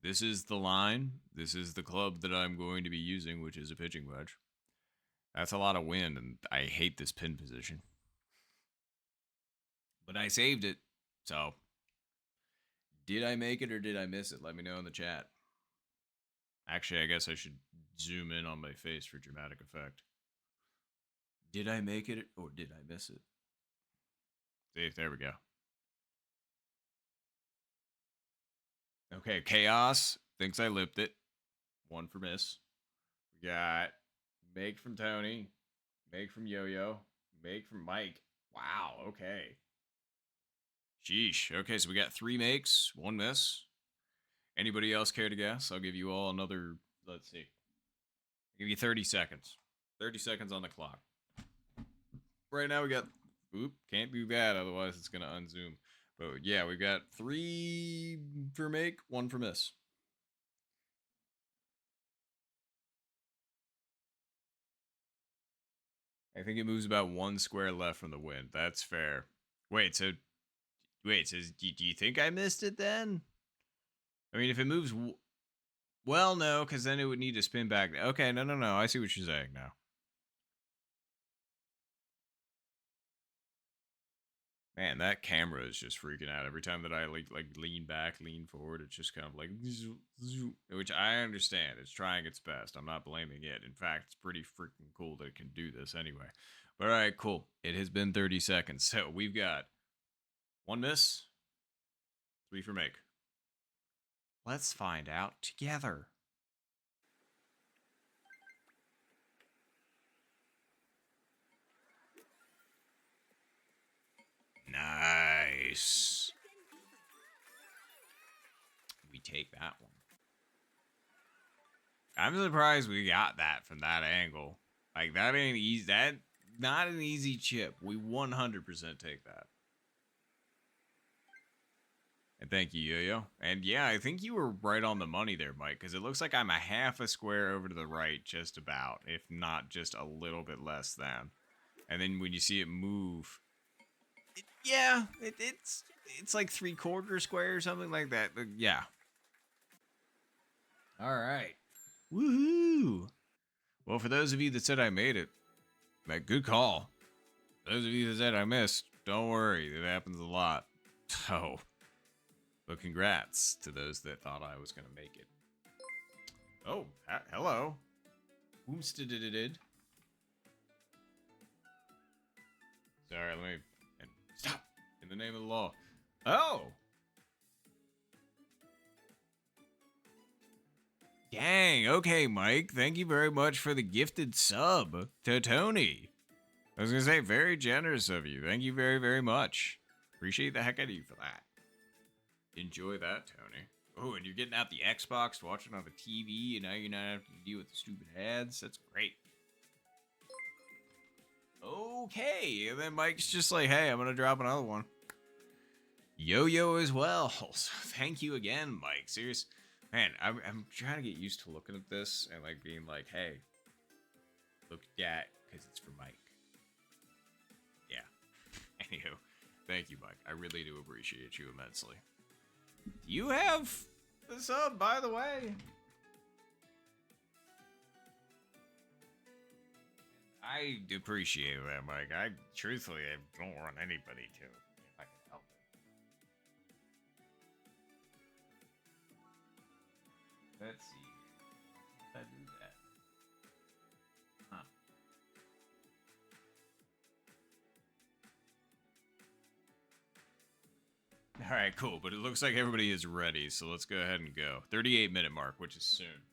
This is the line. This is the club that I'm going to be using, which is a pitching wedge. That's a lot of wind, and I hate this pin position. But I saved it. So, did I make it or did I miss it? Let me know in the chat. Actually, I guess I should zoom in on my face for dramatic effect. Did I make it or did I miss it? See, there we go. Okay, Chaos thinks I lipped it. 1 for miss. We got make from Tony, make from Yo-Yo, make from Mike. Wow, okay. Sheesh. Okay, so we got 3 makes, 1 miss. Anybody else care to guess? I'll give you all another, let's see. I'll give you 30 seconds. 30 seconds on the clock. Right now we got, oop, can't do that, otherwise it's going to unzoom. But yeah, we've got 3 for make, 1 for miss. I think it moves about 1 square left from the wind. That's fair. Wait, so do you think I missed it then? I mean, if it moves, well, no, because then it would need to spin back. Okay, no. I see what you're saying now. Man, that camera is just freaking out. Every time that I like lean back, lean forward, it's just kind of like, which I understand. It's trying its best. I'm not blaming it. In fact, it's pretty freaking cool that it can do this anyway. But all right, cool. It has been 30 seconds. So we've got 1 miss, 3 for make. Let's find out together. Nice. We take that one. I'm surprised we got that from that angle. Like, that ain't easy. That, not an easy chip. We 100% take that. And thank you, Yo-Yo. And yeah, I think you were right on the money there, Mike, because it looks like I'm a half a square over to the right, just about, if not just a little bit less than. And then when you see it move, it's like 3/4 square or something like that. But yeah. All right. Woohoo! Well, for those of you that said I made it, good call. Those of you that said I missed, don't worry, it happens a lot. So, but congrats to those that thought I was gonna make it. Oh, hello. Whomstedidid. Sorry, let me stop in the name of the law. Oh. Dang, okay, Mike. Thank you very much for the gifted sub to Tony. I was gonna say, very generous of you. Thank you very, very much. Appreciate the heck out of you for that. Enjoy that, Tony. Oh, and you're getting out the Xbox, watching on the TV, and now you're not having to deal with the stupid ads. That's great. Okay, and then Mike's just like, hey, I'm gonna drop another one. Yo-Yo as well. So thank you again, Mike. Serious. Man, I'm trying to get used to looking at this and like being like, hey, look at that, because it's for Mike. Yeah. Anywho, thank you, Mike. I really do appreciate you immensely. Do you have the sub, by the way? I appreciate that, Mike. I truthfully don't want anybody to, if I can help it. Let's see. How did I do that? Huh. All right, cool. But it looks like everybody is ready, so let's go ahead and go. 38-minute mark, which is soon.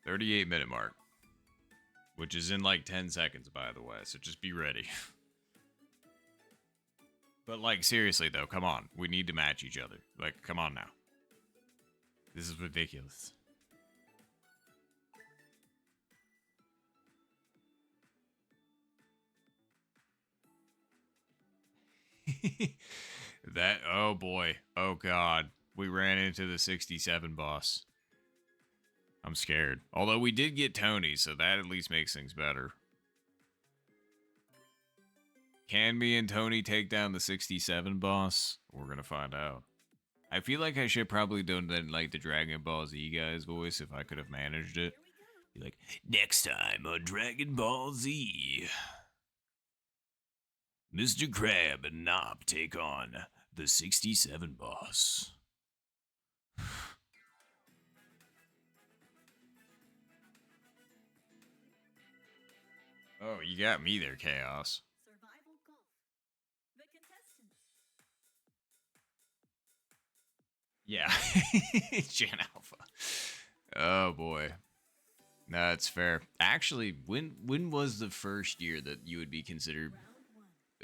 38-minute mark, which is in like 10 seconds, by the way, so just be ready. But like, seriously though, come on. We need to match each other. Like, come on now. This is ridiculous. That, oh boy. Oh god. We ran into the 67 boss. I'm scared. Although we did get Tony, so that at least makes things better. Can me and Tony take down the 67 boss? We're gonna find out. I feel like I should probably done that like the Dragon Ball Z guy's voice if I could have managed it. Be like, next time on Dragon Ball Z, Mr. Crab and Knob take on the 67 boss. Oh, you got me there, Chaos. Survival Golf. The contestants. Yeah. Gen Alpha. Oh boy. No, that's fair. Actually, when was the first year that you would be considered, Round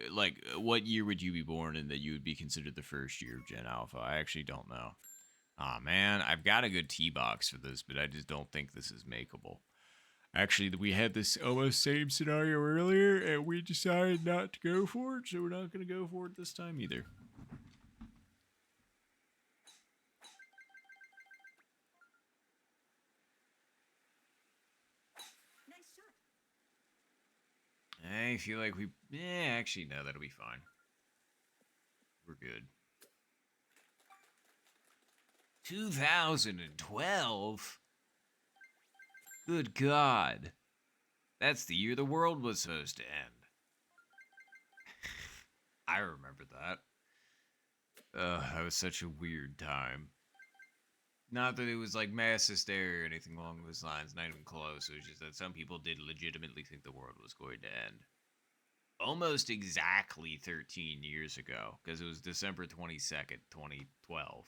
1. like, what year would you be born in that you would be considered the first year of Gen Alpha? I actually don't know. Aw, man, I've got a good T-box for this, but I just don't think this is makeable. Actually, we had this almost same scenario earlier, and we decided not to go for it, so we're not going to go for it this time either. Nice shot. I feel like actually, no, that'll be fine. We're good. 2012? Good God. That's the year the world was supposed to end. I remember that. That was such a weird time. Not that it was like mass hysteria or anything along those lines, not even close. It was just that some people did legitimately think the world was going to end. Almost exactly 13 years ago, because it was December 22nd, 2012.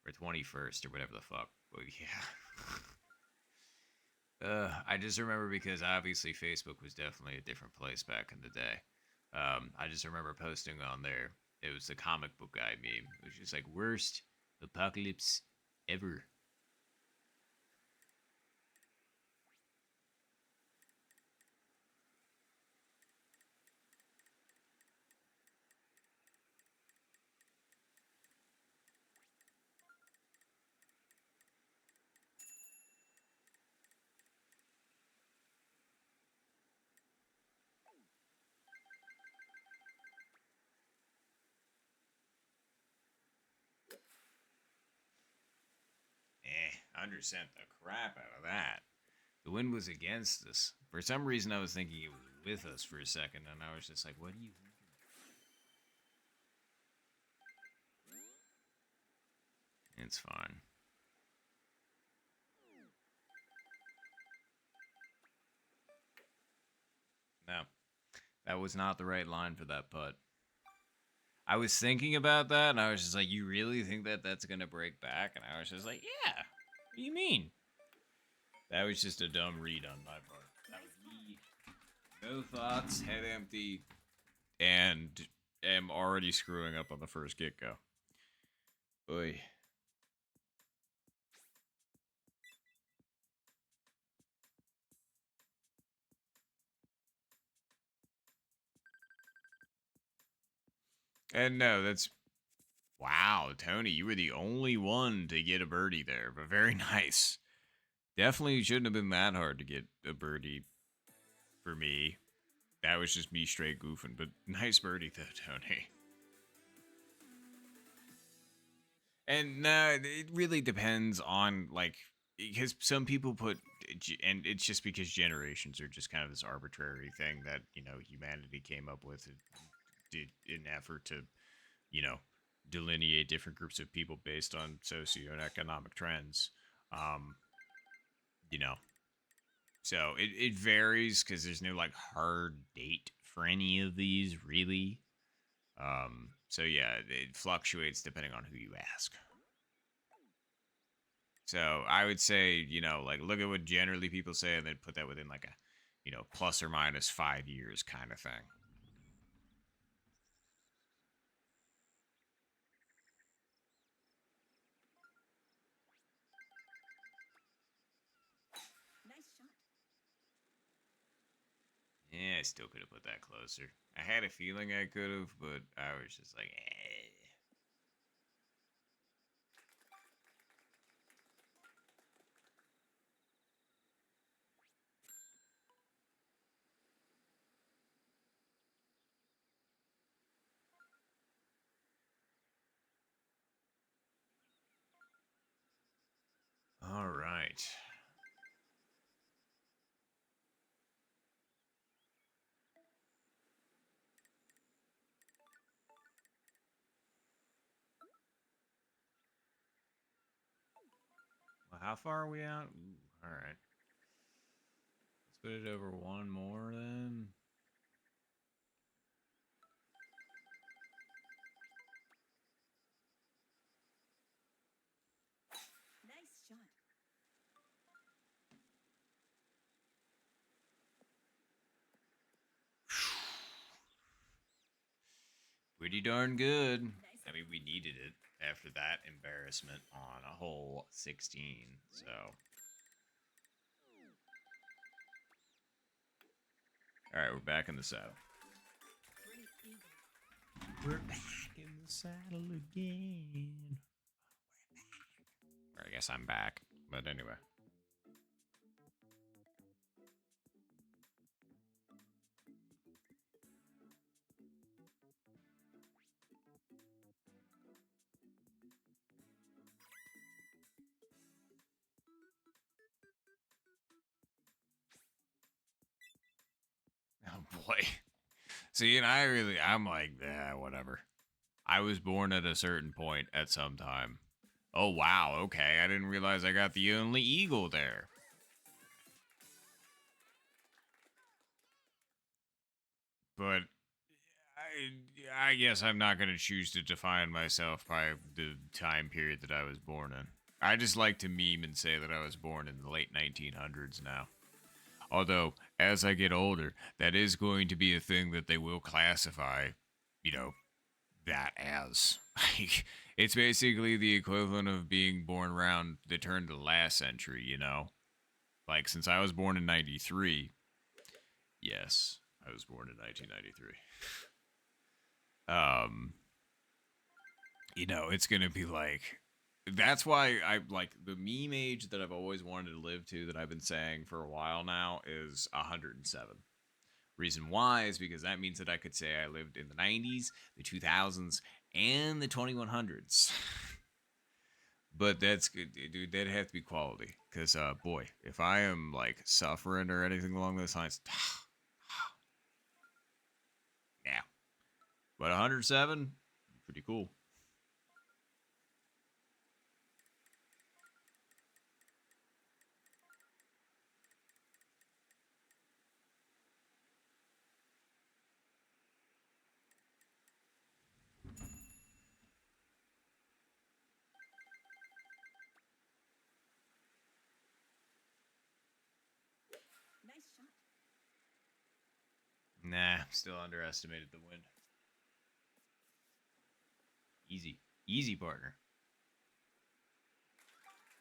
Or 21st, or whatever the fuck. But yeah. I just remember because obviously Facebook was definitely a different place back in the day. I just remember posting on there. It was the comic book guy meme. It was just like, worst apocalypse ever. 100% the crap out of that. The wind was against us. For some reason, I was thinking it was with us for a second, and I was just like, what are you thinking? It's fine. No, that was not the right line for that putt. I was thinking about that, and I was just like, you really think that that's going to break back? And I was just like, yeah. What do you mean? That was just a dumb read on my part. That was me. No thoughts, head empty, and am already screwing up on the first get-go. Boy. And no, that's... Wow, Tony, you were the only one to get a birdie there, but very nice. Definitely shouldn't have been that hard to get a birdie for me. That was just me straight goofing, but nice birdie though, Tony. And no, it really depends on, like, because some people put, and it's just because generations are just kind of this arbitrary thing that, you know, humanity came up with in an effort to, you know, delineate different groups of people based on socio and economic trends. You know, so it varies because there's no like hard date for any of these really. So yeah, it fluctuates depending on who you ask. So I would say, you know, like look at what generally people say and then put that within like a, you know, plus or minus 5 years kind of thing. Nice shot. Yeah, I still could have put that closer. I had a feeling I could have, but I was just like, eh. All right. Well, how far are we out? Ooh, all right. Let's put it over one more then. Nice shot. Pretty darn good. I mean, we needed it after that embarrassment on a hole 16. So. All right, we're back in the saddle. Great eagle. We're back in the saddle again. Or I guess I'm back, but anyway. Oh boy. See, and I'm like, whatever. I was born at a certain point at some time. Oh, wow, okay. I didn't realize I got the only eagle there. But I guess I'm not going to choose to define myself by the time period that I was born in. I just like to meme and say that I was born in the late 1900s now. Although, as I get older, that is going to be a thing that they will classify, you know, that as. Like, it's basically the equivalent of being born around the turn of the last century, you know? Like, since I was born in 93, yes, I was born in 1993. You know, it's going to be like, that's why I like the meme age that I've always wanted to live to that I've been saying for a while now is 107. Reason why is because that means that I could say I lived in the 90s, the 2000s, and the 2100s. But that's good, dude. That'd have to be quality. Cause boy, if I am like suffering or anything along those lines, yeah. But 107, pretty cool. Nice shot. Nah, still underestimated the wind. Easy, easy, partner.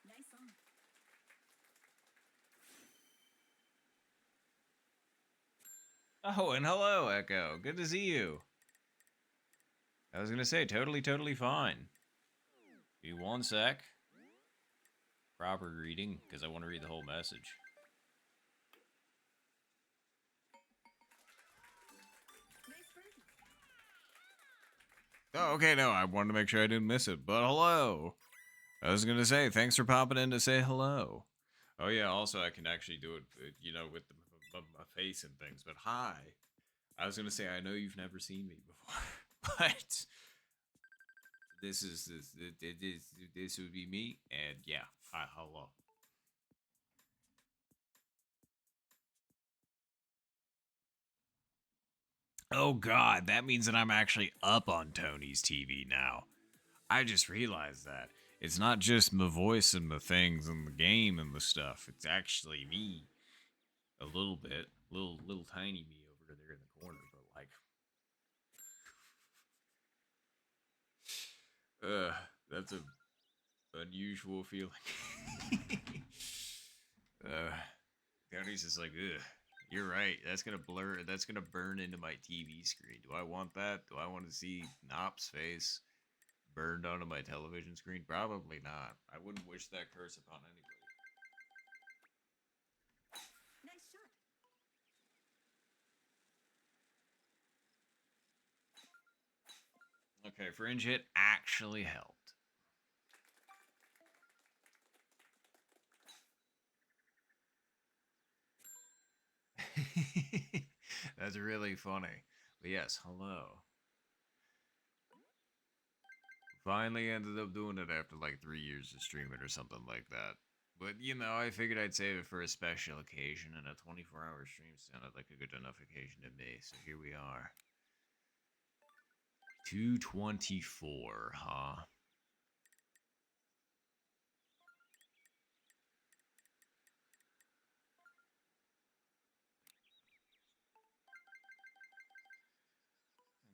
Nice on. Oh, and hello, Echo. Good to see you. I was gonna say, totally fine. Be one sec. Proper greeting, because I want to read the whole message. Nice birdie. Oh, okay, no, I wanted to make sure I didn't miss it, but hello. I was gonna say, thanks for popping in to say hello. Oh yeah, also I can actually do it, with my face and things, but hi. I was gonna say, I know you've never seen me before, but this would be me, and yeah, hi, hello. Oh god, that means that I'm actually up on Tony's TV now. I just realized that. It's not just my voice and my things and the game and the stuff. It's actually me. A little bit. Little tiny me over there in the corner, but like that's a unusual feeling. uh Tony's just like, ugh. You're right. That's gonna blur. That's gonna burn into my TV screen. Do I want that? Do I want to see Nop's face burned onto my television screen? Probably not. I wouldn't wish that curse upon anybody. Nice shot. Okay, fringe hit actually helped. That's really funny. But yes, hello. Finally ended up doing it after like 3 years of streaming or something like that. But I figured I'd save it for a special occasion, and a 24-hour stream sounded like a good enough occasion to me. So here we are. 224, huh?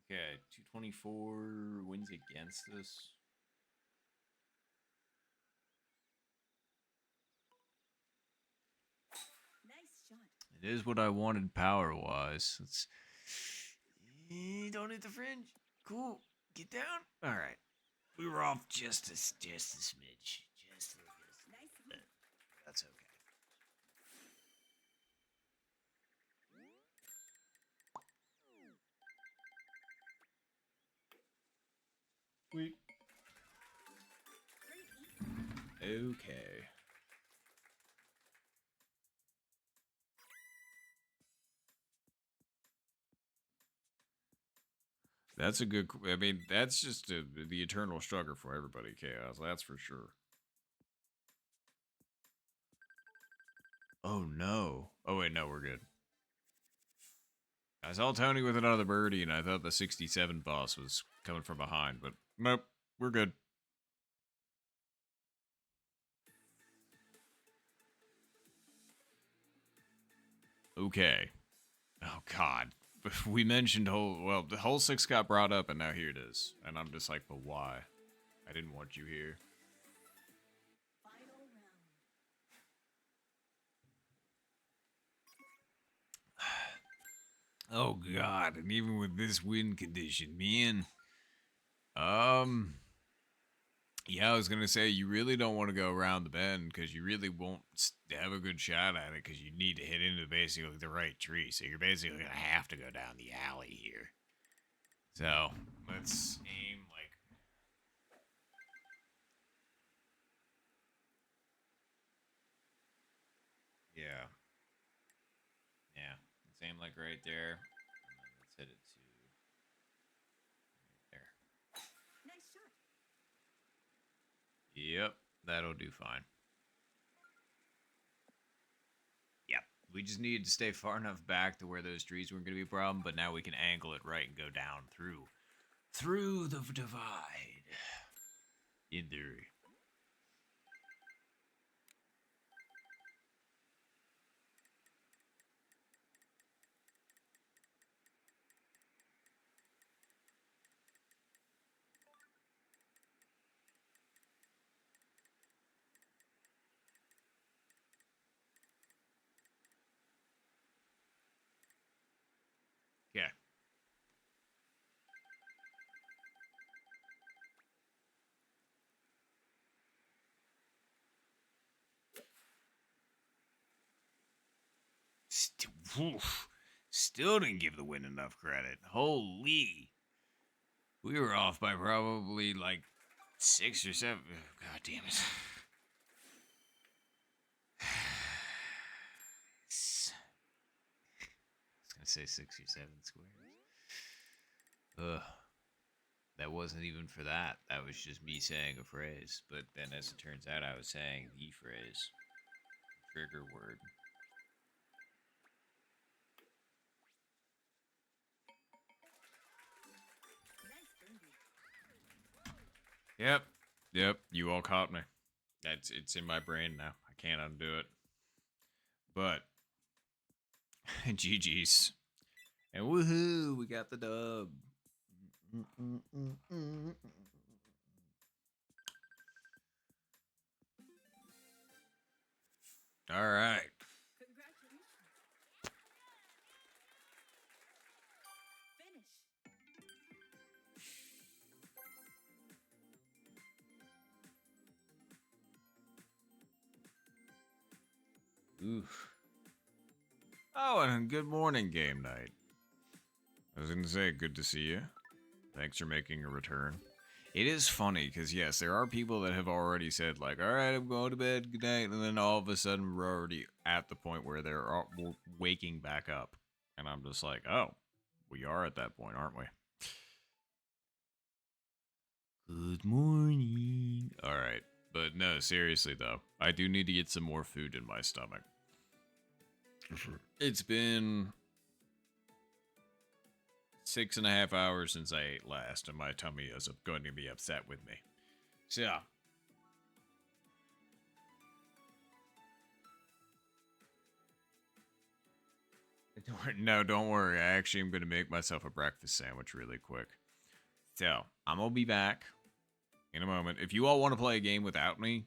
Okay, 224 wins against this. Nice shot. It is what I wanted power-wise. Let's... Don't hit the fringe. Cool. Get down. All right. We were off just a smidge. Just a little bit. Nice on. That's okay. Sweet. Great eagle. Okay. That's a good. I mean, that's just the eternal struggle for everybody, Chaos. That's for sure. Oh no. Oh wait, no, we're good. I saw Tony with another birdie, and I thought the 67 boss was coming from behind, but nope, we're good. Okay. Oh God. We mentioned the hole 6 got brought up, and now here it is, and I'm just like, but why? I didn't want you here. Final round. Oh God, and even with this wind condition, man. Um, yeah, I was gonna say you really don't want to go around the bend because you really won't have a good shot at it because you need to hit into basically the right tree. So you're basically gonna have to go down the alley here. So let's aim like. Same like right there. And then let's hit it to right there. Nice shot. Yep, that'll do fine. Yep, we just needed to stay far enough back to where those trees weren't going to be a problem, but now we can angle it right and go down through the divide. In theory. Okay. Still didn't give the win enough credit. Holy. We were off by probably like 6 or 7. Oh, God damn it. I was going to say 6 or 7 squares. Ugh. That wasn't even for that. That was just me saying a phrase. But then as it turns out, I was saying the phrase. Trigger word. Nice birdie. Yep. You all caught me. It's in my brain now. I can't undo it. But GG's. And woohoo, we got the dub. All right. Congratulations. Finish. Oof. Oh, and good morning, game night. I was gonna say, good to see you. Thanks for making a return. It is funny, because yes, there are people that have already said, like, alright, I'm going to bed, good night, and then all of a sudden we're already at the point where we're waking back up. And I'm just like, oh, we are at that point, aren't we? Good morning. Alright, but no, seriously though, I do need to get some more food in my stomach. It's been 6.5 hours since I ate last, and my tummy is going to be upset with me. So, yeah. Don't worry. I actually am going to make myself a breakfast sandwich really quick. So, I'm going to be back in a moment. If you all want to play a game without me,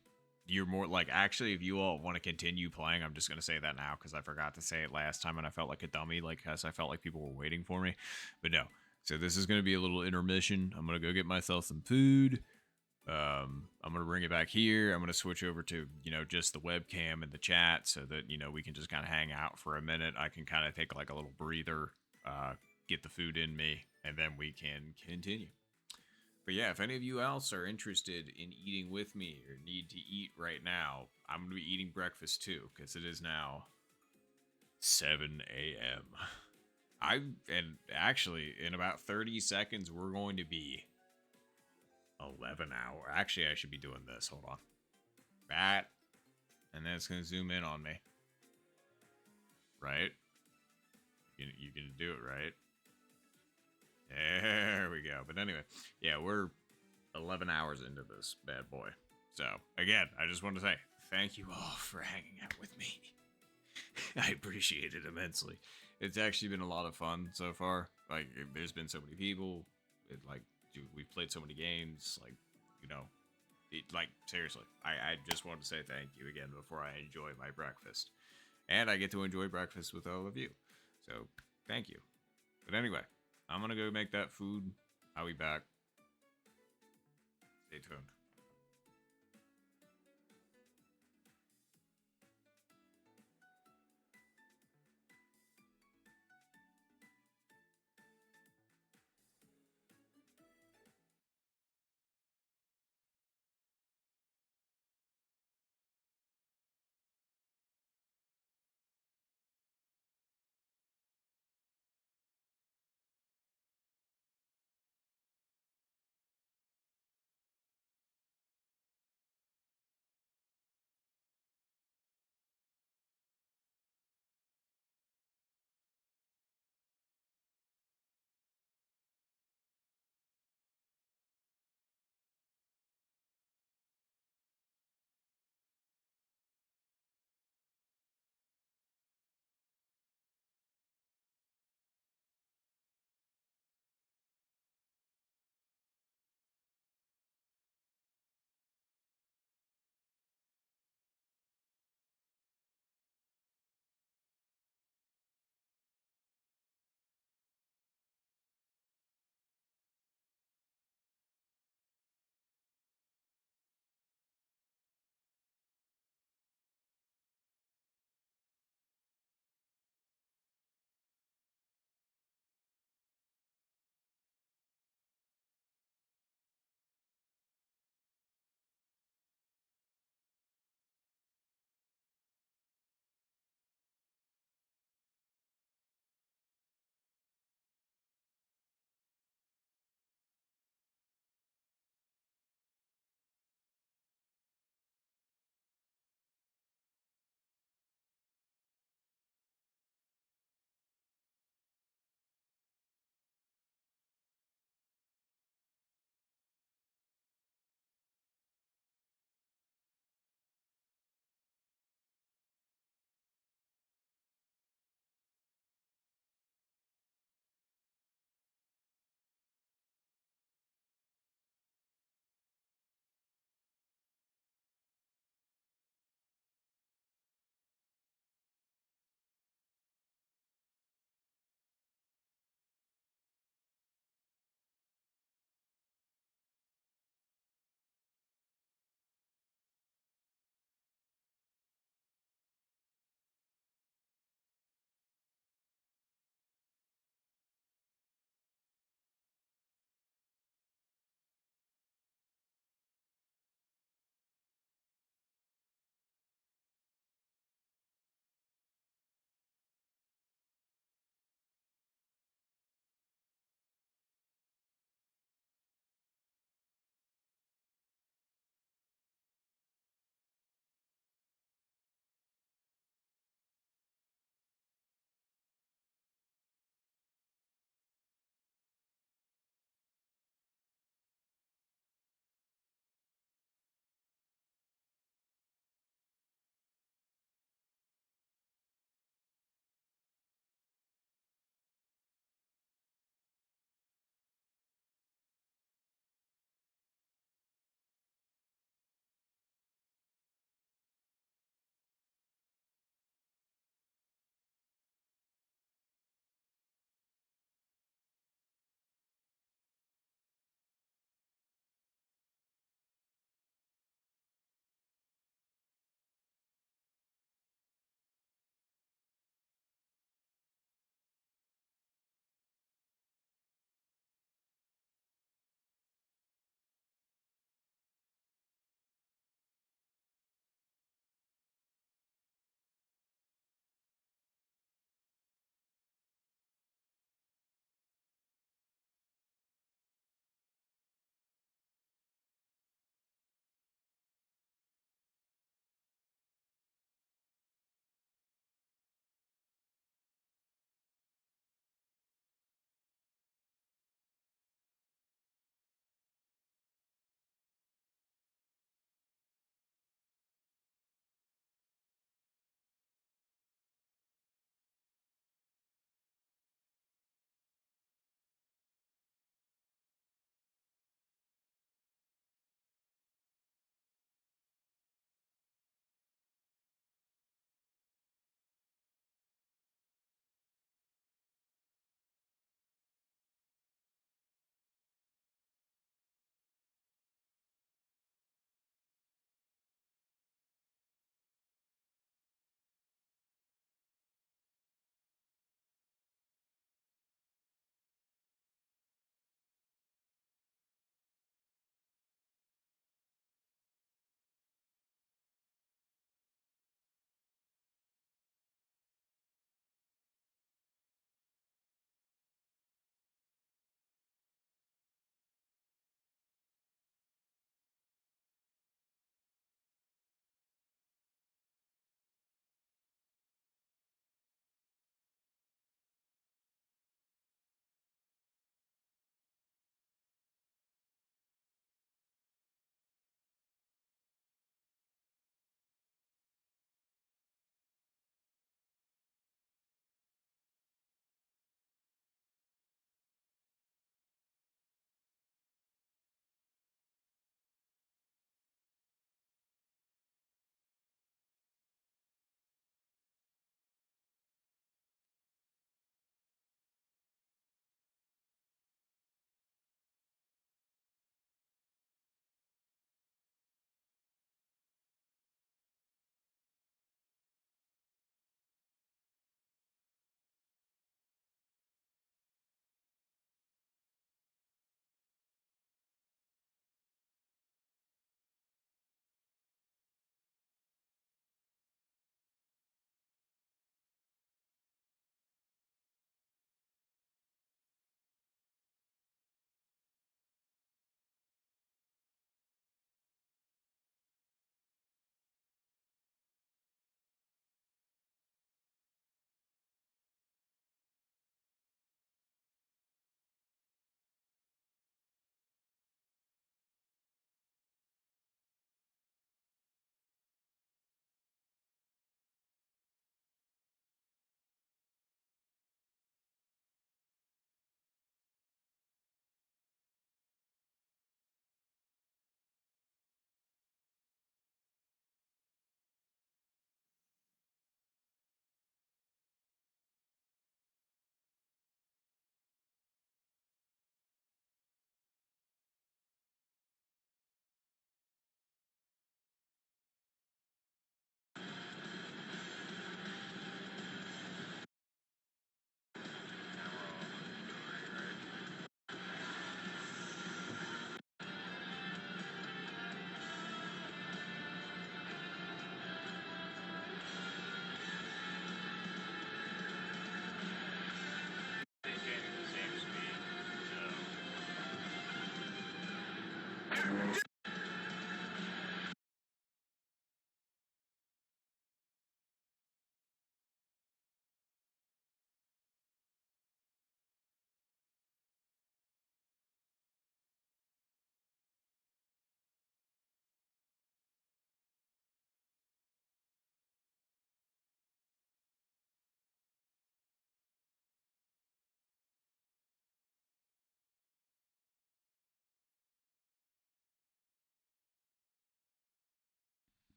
you're more like, actually, if you all want to continue playing, I'm just going to say that now because I forgot to say it last time and I felt like a dummy, like, because I felt like people were waiting for me. But no. So this is going to be a little intermission. I'm going to go get myself some food. I'm going to bring it back here. I'm going to switch over to, just the webcam and the chat so that, we can just kind of hang out for a minute. I can kind of take like a little breather, get the food in me, and then we can continue. But yeah, if any of you else are interested in eating with me or need to eat right now, I'm going to be eating breakfast too, because it is now 7 a.m. And actually, in about 30 seconds, we're going to be 11 hour. Actually, I should be doing this. Hold on. That. And then it's going to zoom in on me. Right? You can do it, right? There we go. But anyway, yeah, we're 11 hours into this bad boy. So, again, I just want to say thank you all for hanging out with me. I appreciate it immensely. It's actually been a lot of fun so far. Like, there's been so many people. Dude, we've played so many games. Seriously. I just want to say thank you again before I enjoy my breakfast. And I get to enjoy breakfast with all of you. So, thank you. But anyway, I'm going to go make that food. I'll be back. Stay tuned.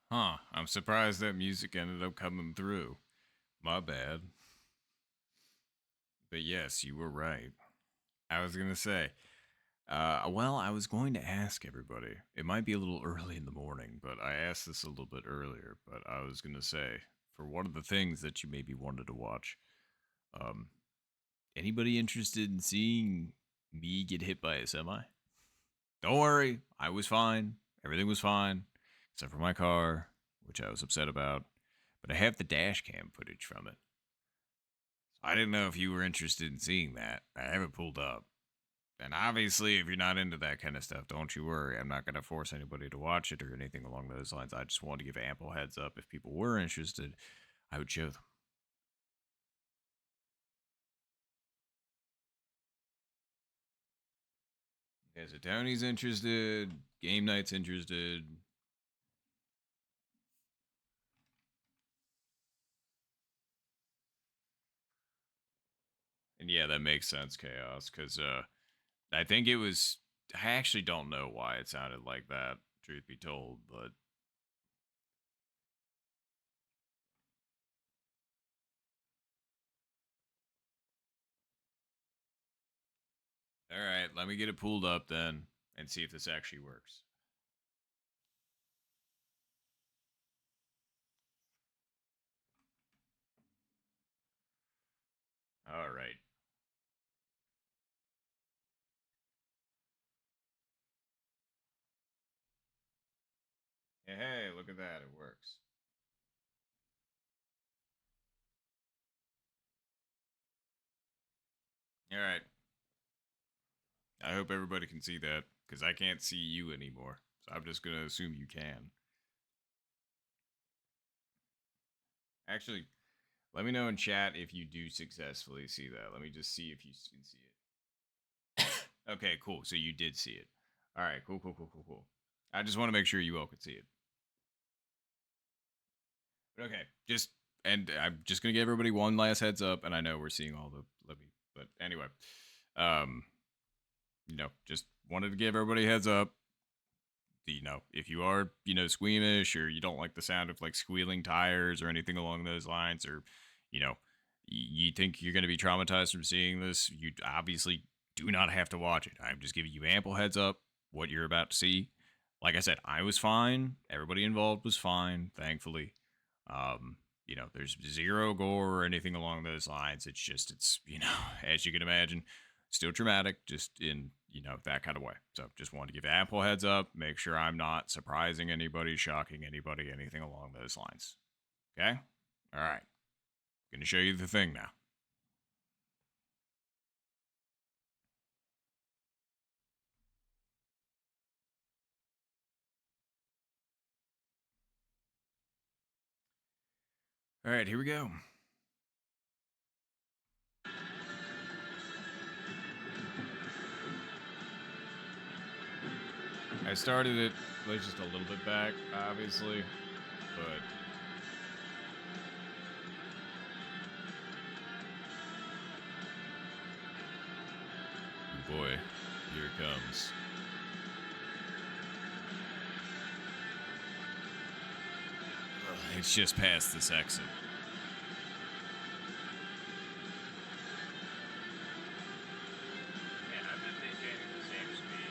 Huh, I'm surprised that music ended up coming through. My bad. But yes, you were right. I was gonna say, well, I was going to ask everybody. It might be a little early in the morning, but I asked this a little bit earlier. But I was gonna say, for one of the things that you maybe wanted to watch, um, anybody interested in seeing me get hit by a semi? Don't worry, I was fine. Everything was fine, except for my car, which I was upset about. But I have the dash cam footage from it. So I didn't know if you were interested in seeing that. I have it pulled up. And obviously, if you're not into that kind of stuff, don't you worry. I'm not going to force anybody to watch it or anything along those lines. I just wanted to give ample heads up. If people were interested, I would show them. Okay, so Tony's interested. Game Night's interested. And yeah, that makes sense, Chaos, because I think it was. I actually don't know why it sounded like that, truth be told, but. Alright, let me get it pulled up then and see if this actually works. Alright. Hey, look at that, it works. Alright. I hope everybody can see that, because I can't see you anymore. So I'm just going to assume you can. Actually, let me know in chat if you do successfully see that. Let me just see if you can see it. Okay, cool. So you did see it. Alright, cool. I just want to make sure you all could see it. Okay, and I'm just gonna give everybody one last heads up, and I know we're seeing all the but anyway, um, just wanted to give everybody a heads up. If you are, squeamish or you don't like the sound of like squealing tires or anything along those lines, or, you think you're gonna be traumatized from seeing this, you obviously do not have to watch it. I'm just giving you ample heads up what you're about to see. Like I said, I was fine. Everybody involved was fine, thankfully. There's zero gore or anything along those lines. It's as you can imagine, still traumatic, just in, that kind of way. So just wanted to give ample heads up, make sure I'm not surprising anybody, shocking anybody, anything along those lines. Okay? All right. Gonna show you the thing now. All right, here we go. I started it like just a little bit back, obviously, but oh boy, here it comes. It's just past this exit. Man, I've been maintaining the same speed,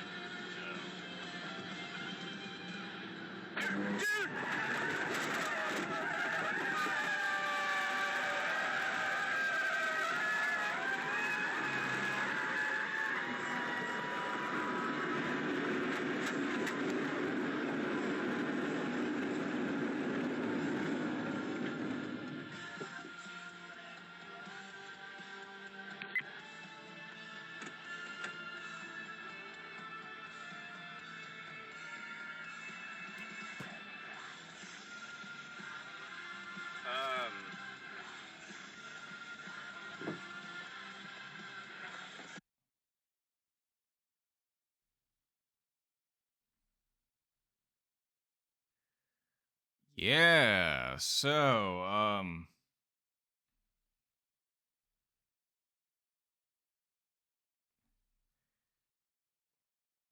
Yeah. So,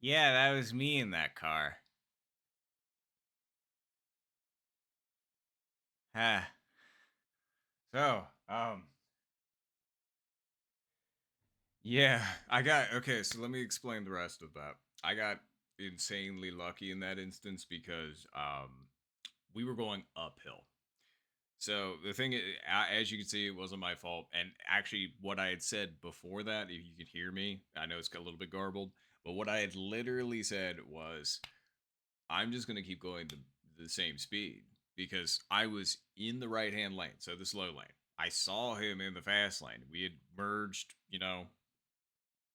yeah, that was me in that car. Ah. So, yeah, I got okay. So let me explain the rest of that. I got insanely lucky in that instance because we were going uphill. So the thing is, as you can see, it wasn't my fault. And actually, what I had said before that, if you could hear me, I know it's a little bit garbled, but what I had literally said was, I'm just going to keep going the same speed because I was in the right hand lane, so the slow lane. I saw him in the fast lane. We had merged,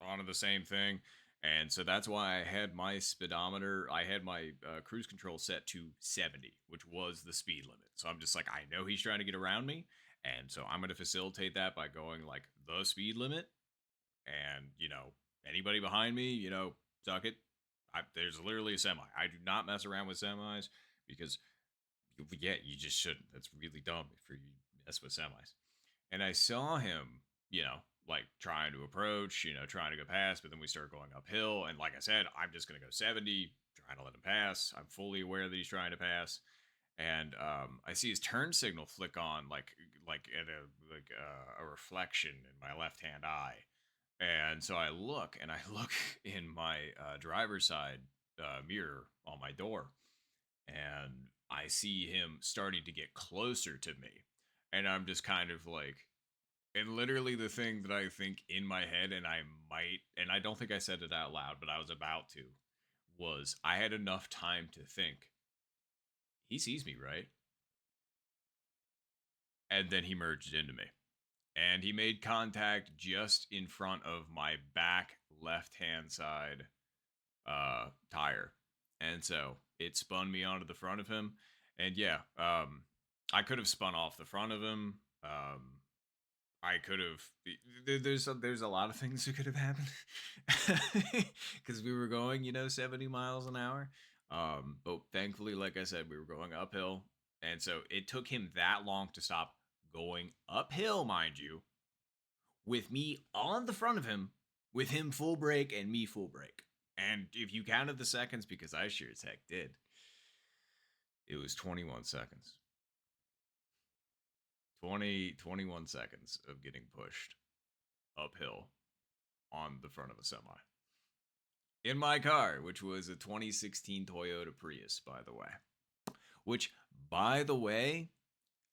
onto the same thing. And so that's why I had my speedometer, I had my cruise control set to 70, which was the speed limit. So I'm just like, I know he's trying to get around me. And so I'm going to facilitate that by going like the speed limit. And, anybody behind me, suck it. There's literally a semi. I do not mess around with semis because, yeah, you just shouldn't. That's really dumb if you mess with semis. And I saw him, like trying to approach, trying to go past, but then we started going uphill. And like I said, I'm just going to go 70, trying to let him pass. I'm fully aware that he's trying to pass. And I see his turn signal flick on, like at a reflection in my left hand eye. And so I look, and I look in my driver's side mirror on my door, and I see him starting to get closer to me. And I'm just kind of like, and literally the thing that I think in my head, and I don't think I said it out loud, but I was about to, was I had enough time to think, he sees me, right? And then he merged into me. And he made contact just in front of my back left hand side tire. And so it spun me onto the front of him. And yeah, I could have spun off the front of him. I could have. There's a lot of things that could have happened because we were going, 70 miles an hour. But thankfully, like I said, we were going uphill, and so it took him that long to stop going uphill, mind you, with me on the front of him, with him full brake and me full brake. And if you counted the seconds, because I sure as heck did, it was 21 seconds. 21 seconds of getting pushed uphill on the front of a semi. In my car, which was a 2016 Toyota Prius, by the way. Which, by the way,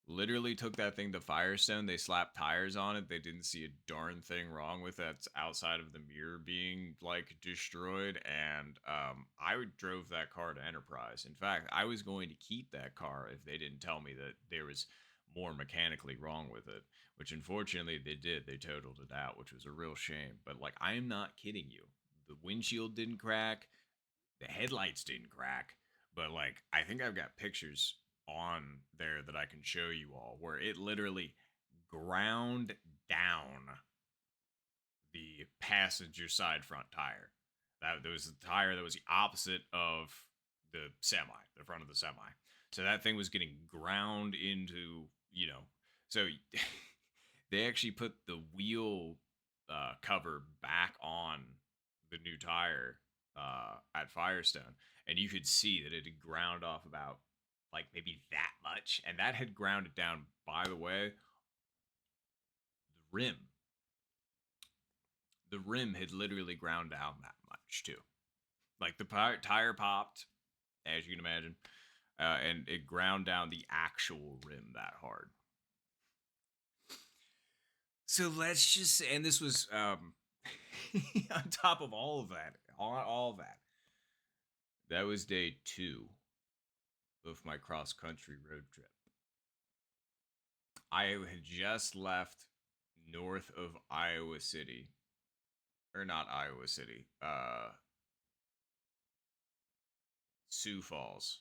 literally took that thing to Firestone. They slapped tires on it. They didn't see a darn thing wrong with that outside of the mirror being like destroyed. And I drove that car to Enterprise. In fact, I was going to keep that car if they didn't tell me that there was more mechanically wrong with it, which unfortunately they did. They totaled it out, which was a real shame. But like, I am not kidding you. The windshield didn't crack, the headlights didn't crack, but like, I think I've got pictures on there that I can show you all where it literally ground down the passenger side front tire. That there was the tire that was the opposite of the semi, the front of the semi. So that thing was getting ground into, so they actually put the wheel cover back on the new tire at Firestone, and you could see that it had ground off about like maybe that much, and that had grounded down. By the way, the rim, the rim had literally ground down that much too. Like the tire popped, as you can imagine, and it ground down the actual rim that hard. So let's just say, and this was on top of all of that, all of that. That was day 2 of my cross country road trip. I had just left north of Iowa City, or not Iowa City, Sioux Falls.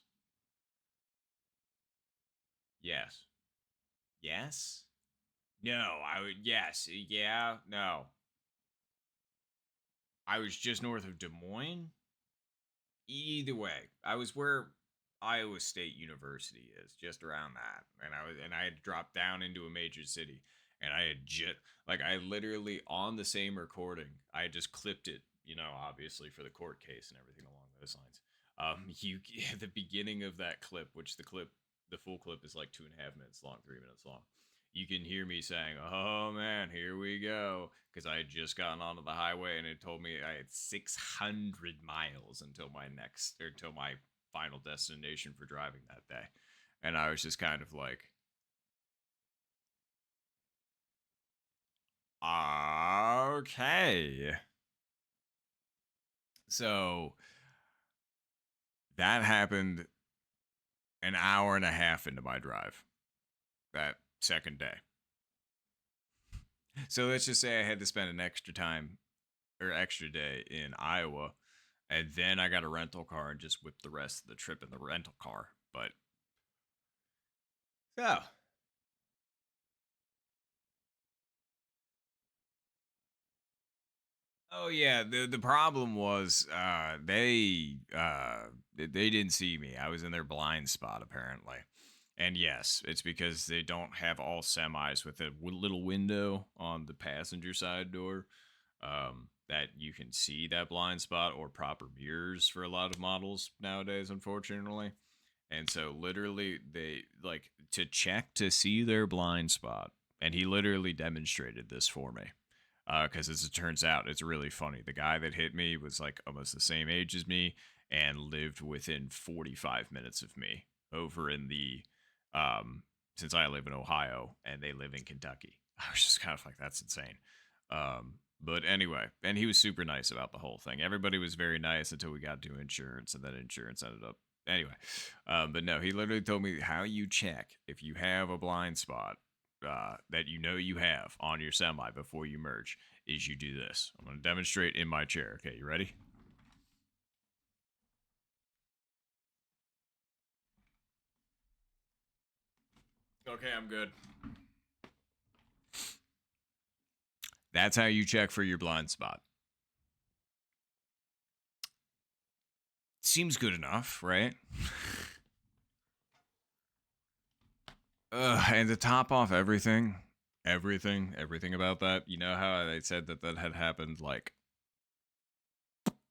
Yes. Yes? No, I would, yes, yeah, no. I was just north of Des Moines. Either way, I was where Iowa State University is, just around that. And I had dropped down into a major city, and I had just like I literally on the same recording, I had just clipped it, obviously for the court case and everything along those lines. You at the beginning of that clip, which the full clip is like 2.5 minutes long, 3 minutes long. You can hear me saying, "Oh man, here we go," because I had just gotten onto the highway and it told me I had 600 miles until until my final destination for driving that day, and I was just kind of like, okay. So that happened an hour and a half into my drive that second day. So let's just say I had to spend an extra day in Iowa, and then I got a rental car and just whipped the rest of the trip in the rental car. But so oh yeah, the problem was they didn't see me. I was in their blind spot apparently. And yes, it's because they don't have all semis with a little window on the passenger side door that you can see that blind spot, or proper mirrors for a lot of models nowadays, unfortunately. And so literally they like to check to see their blind spot. And he literally demonstrated this for me. Because as it turns out, it's really funny. The guy that hit me was like almost the same age as me and lived within 45 minutes of me over in since I live in Ohio and they live in Kentucky. I was just kind of like, that's insane. But anyway, and he was super nice about the whole thing. Everybody was very nice until we got to insurance, and then insurance ended up anyway. But no, he literally told me how you check if you have a blind spot that you have on your semi before you merge is you do this. I'm going to demonstrate in my chair. Okay, you ready? Okay, I'm good. That's how you check for your blind spot. Seems good enough, right? And to top off everything about that, you know how they said that had happened like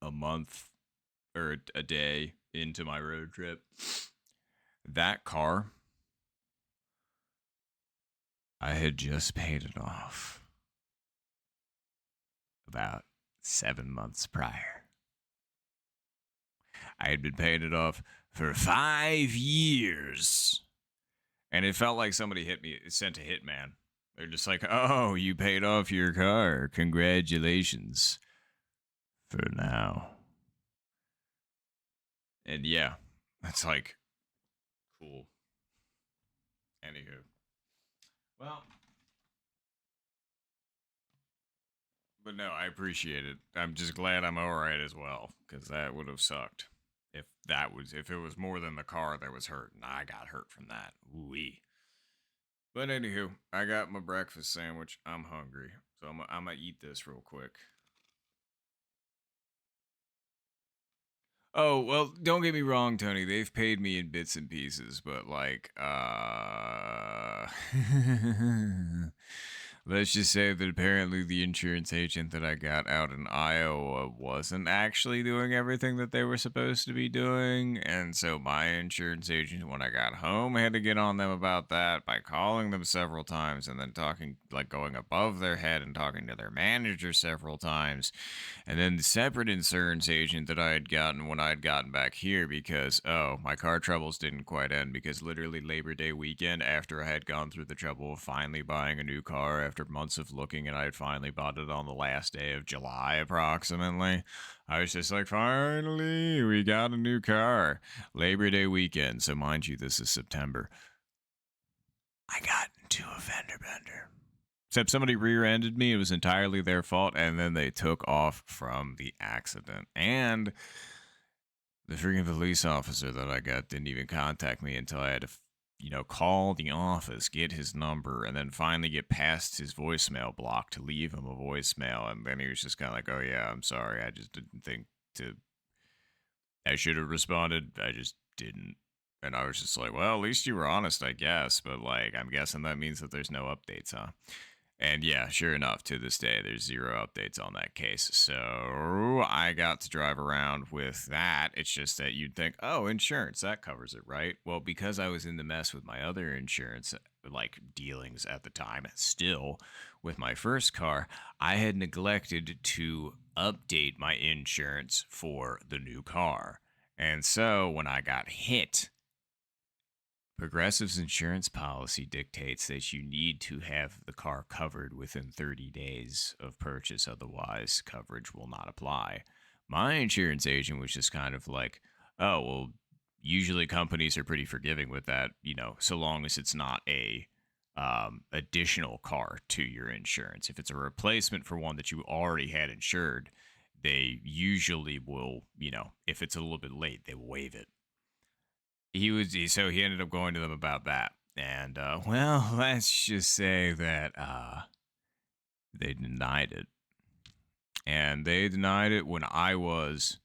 a month or a day into my road trip? That car, I had just paid it off about 7 months prior. I had been paying it off for 5 years. And it felt like somebody sent a hitman. They're just like, "Oh, you paid off your car. Congratulations." For now. And yeah, that's like, cool. Anywho. Well. But no, I appreciate it. I'm just glad I'm alright as well, because that would have sucked. If it was more than the car that was hurt, and I got hurt from that. Ooh-wee. But anywho, I got my breakfast sandwich. I'm hungry, so I'm gonna eat this real quick. Oh, well, don't get me wrong, Tony. They've paid me in bits and pieces, but like, let's just say that apparently the insurance agent that I got out in Iowa wasn't actually doing everything that they were supposed to be doing. And so my insurance agent, when I got home, had to get on them about that by calling them several times and then going above their head and talking to their manager several times. And then the separate insurance agent that I had gotten when I had gotten back here because, my car troubles didn't quite end because literally Labor Day weekend, after I had gone through the trouble of finally buying a new car after months of looking, and I had finally bought it on the last day of July approximately, I was just like, finally, we got a new car. Labor Day weekend, so mind you, this is September. I got into a fender bender. Except somebody rear-ended me. It was entirely their fault, and then they took off from the accident. And the freaking police officer that I got didn't even contact me until I had to, call the office, get his number, and then finally get past his voicemail block to leave him a voicemail. And then he was just kind of like, "Oh yeah, I'm sorry. I just didn't think to. I should have responded. I just didn't." And I was just like, well, at least you were honest, I guess. But like, I'm guessing that means that there's no updates, huh? And yeah, sure enough, to this day, there's zero updates on that case. So I got to drive around with that. It's just that you'd think, oh, insurance, that covers it, right? Well, because I was in the mess with my other insurance, like dealings at the time, still with my first car, I had neglected to update my insurance for the new car. And so when I got hit, Progressive's insurance policy dictates that you need to have the car covered within 30 days of purchase, otherwise, coverage will not apply. My insurance agent was just kind of like, oh, well, usually companies are pretty forgiving with that, so long as it's not a additional car to your insurance. If it's a replacement for one that you already had insured, they usually will, if it's a little bit late, they will waive it. So he ended up going to them about that. And well, let's just say that they denied it. And they denied it when I was,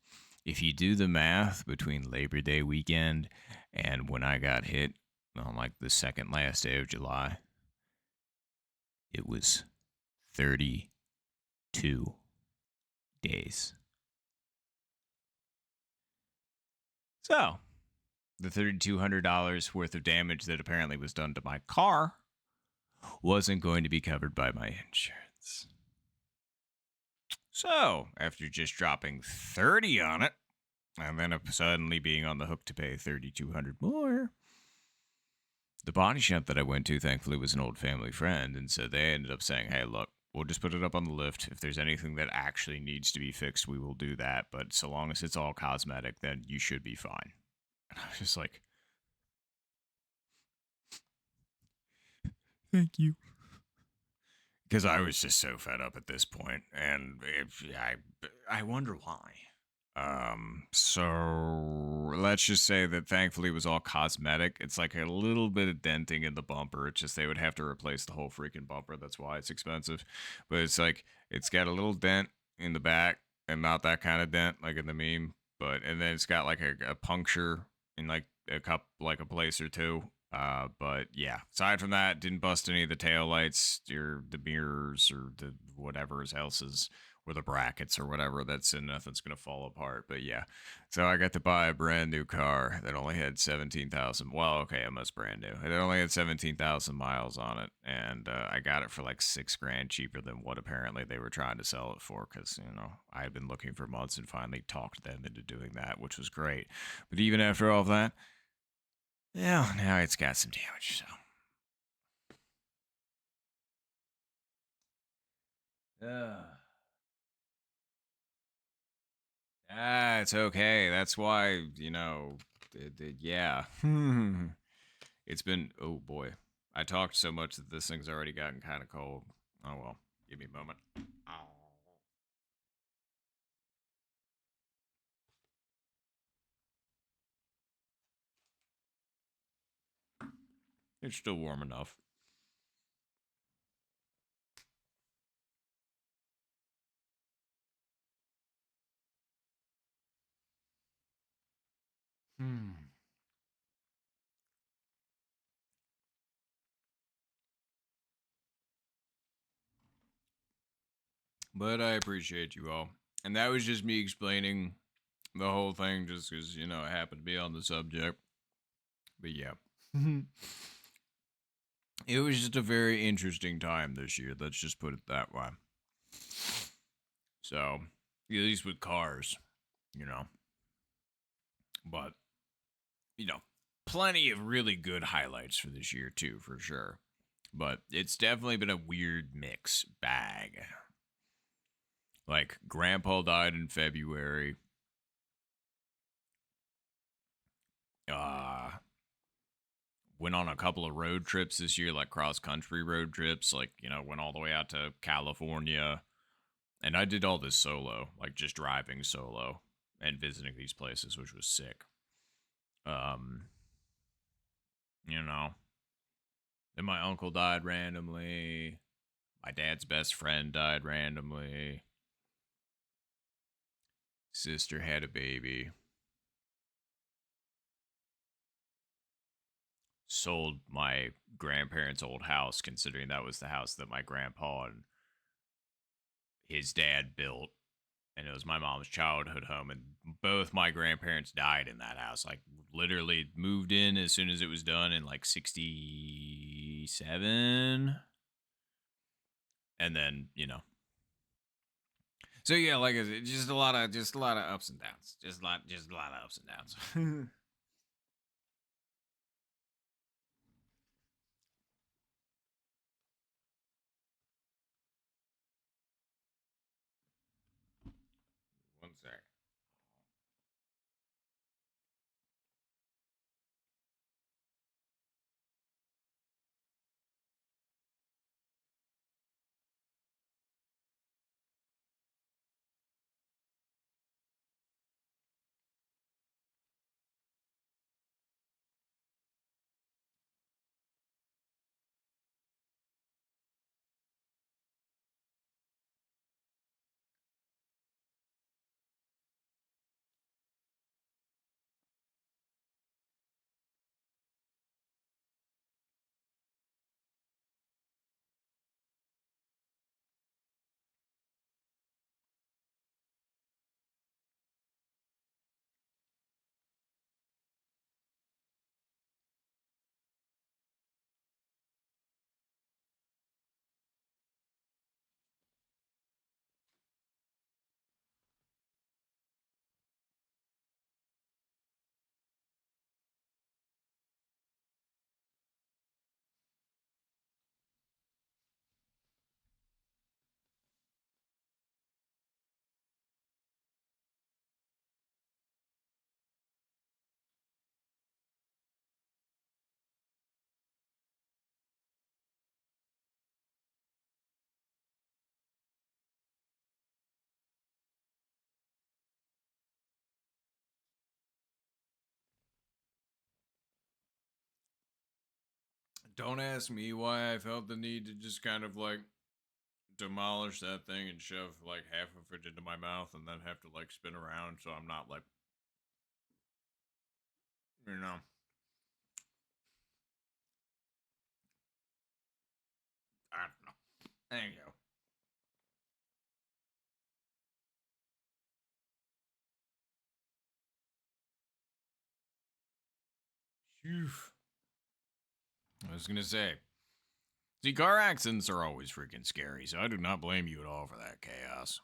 if you do the math between Labor Day weekend and when I got hit on like the second last day of July, it was 32 days. So, the $3,200 worth of damage that apparently was done to my car wasn't going to be covered by my insurance. So, after just dropping 30 on it, and then suddenly being on the hook to pay $3,200 more, the body shop that I went to, thankfully, was an old family friend, and so they ended up saying, hey, look, we'll just put it up on the lift. If there's anything that actually needs to be fixed, we will do that, but so long as it's all cosmetic, then you should be fine. And I was just like, thank you. Because I was just so fed up at this point, and I wonder why. So let's just say that thankfully it was all cosmetic. It's like a little bit of denting in the bumper. It's just they would have to replace the whole freaking bumper. That's why it's expensive. But it's like it's got a little dent in the back, and not that kind of dent like in the meme. And then it's got like a puncture in like a place or two. But yeah, aside from that, didn't bust any of the tail lights or the mirrors or the whatever else is, or the brackets or whatever that's in. Nothing's gonna fall apart. But yeah, so I got to buy a brand new car that only had 17,000. Well, okay, almost brand new. It only had 17,000 miles on it, and I got it for like $6,000 cheaper than what apparently they were trying to sell it for. Because I had been looking for months and finally talked them into doing that, which was great. But even after all of that, yeah, now it's got some damage, so. It's okay. That's why, yeah. It's been, oh boy. I talked so much that this thing's already gotten kind of cold. Oh well, give me a moment. It's still warm enough. But I appreciate you all. And that was just me explaining the whole thing just because, it happened to be on the subject. But yeah. It was just a very interesting time this year. Let's just put it that way. So, at least with cars, But, plenty of really good highlights for this year, too, for sure. But it's definitely been a weird mix bag. Like, Grandpa died in February. Went on a couple of road trips this year, like cross-country road trips. Like, went all the way out to California. And I did all this solo, like just driving solo and visiting these places, which was sick. Then my uncle died randomly. My dad's best friend died randomly. Sister had a baby. sold my grandparents' old house, considering that was the house that my grandpa and his dad built, and it was my mom's childhood home, and both my grandparents died in that house. Like literally moved in as soon as it was done in like 67, and then, so yeah, like I said, just a lot of ups and downs. Just a lot of ups and downs. One sec. Don't ask me why I felt the need to just kind of like demolish that thing and shove like half of it into my mouth and then have to like spin around so I'm not like, you know. I don't know. There you go. Phew. I was gonna say, see, car accidents are always freaking scary, so I do not blame you at all for that chaos.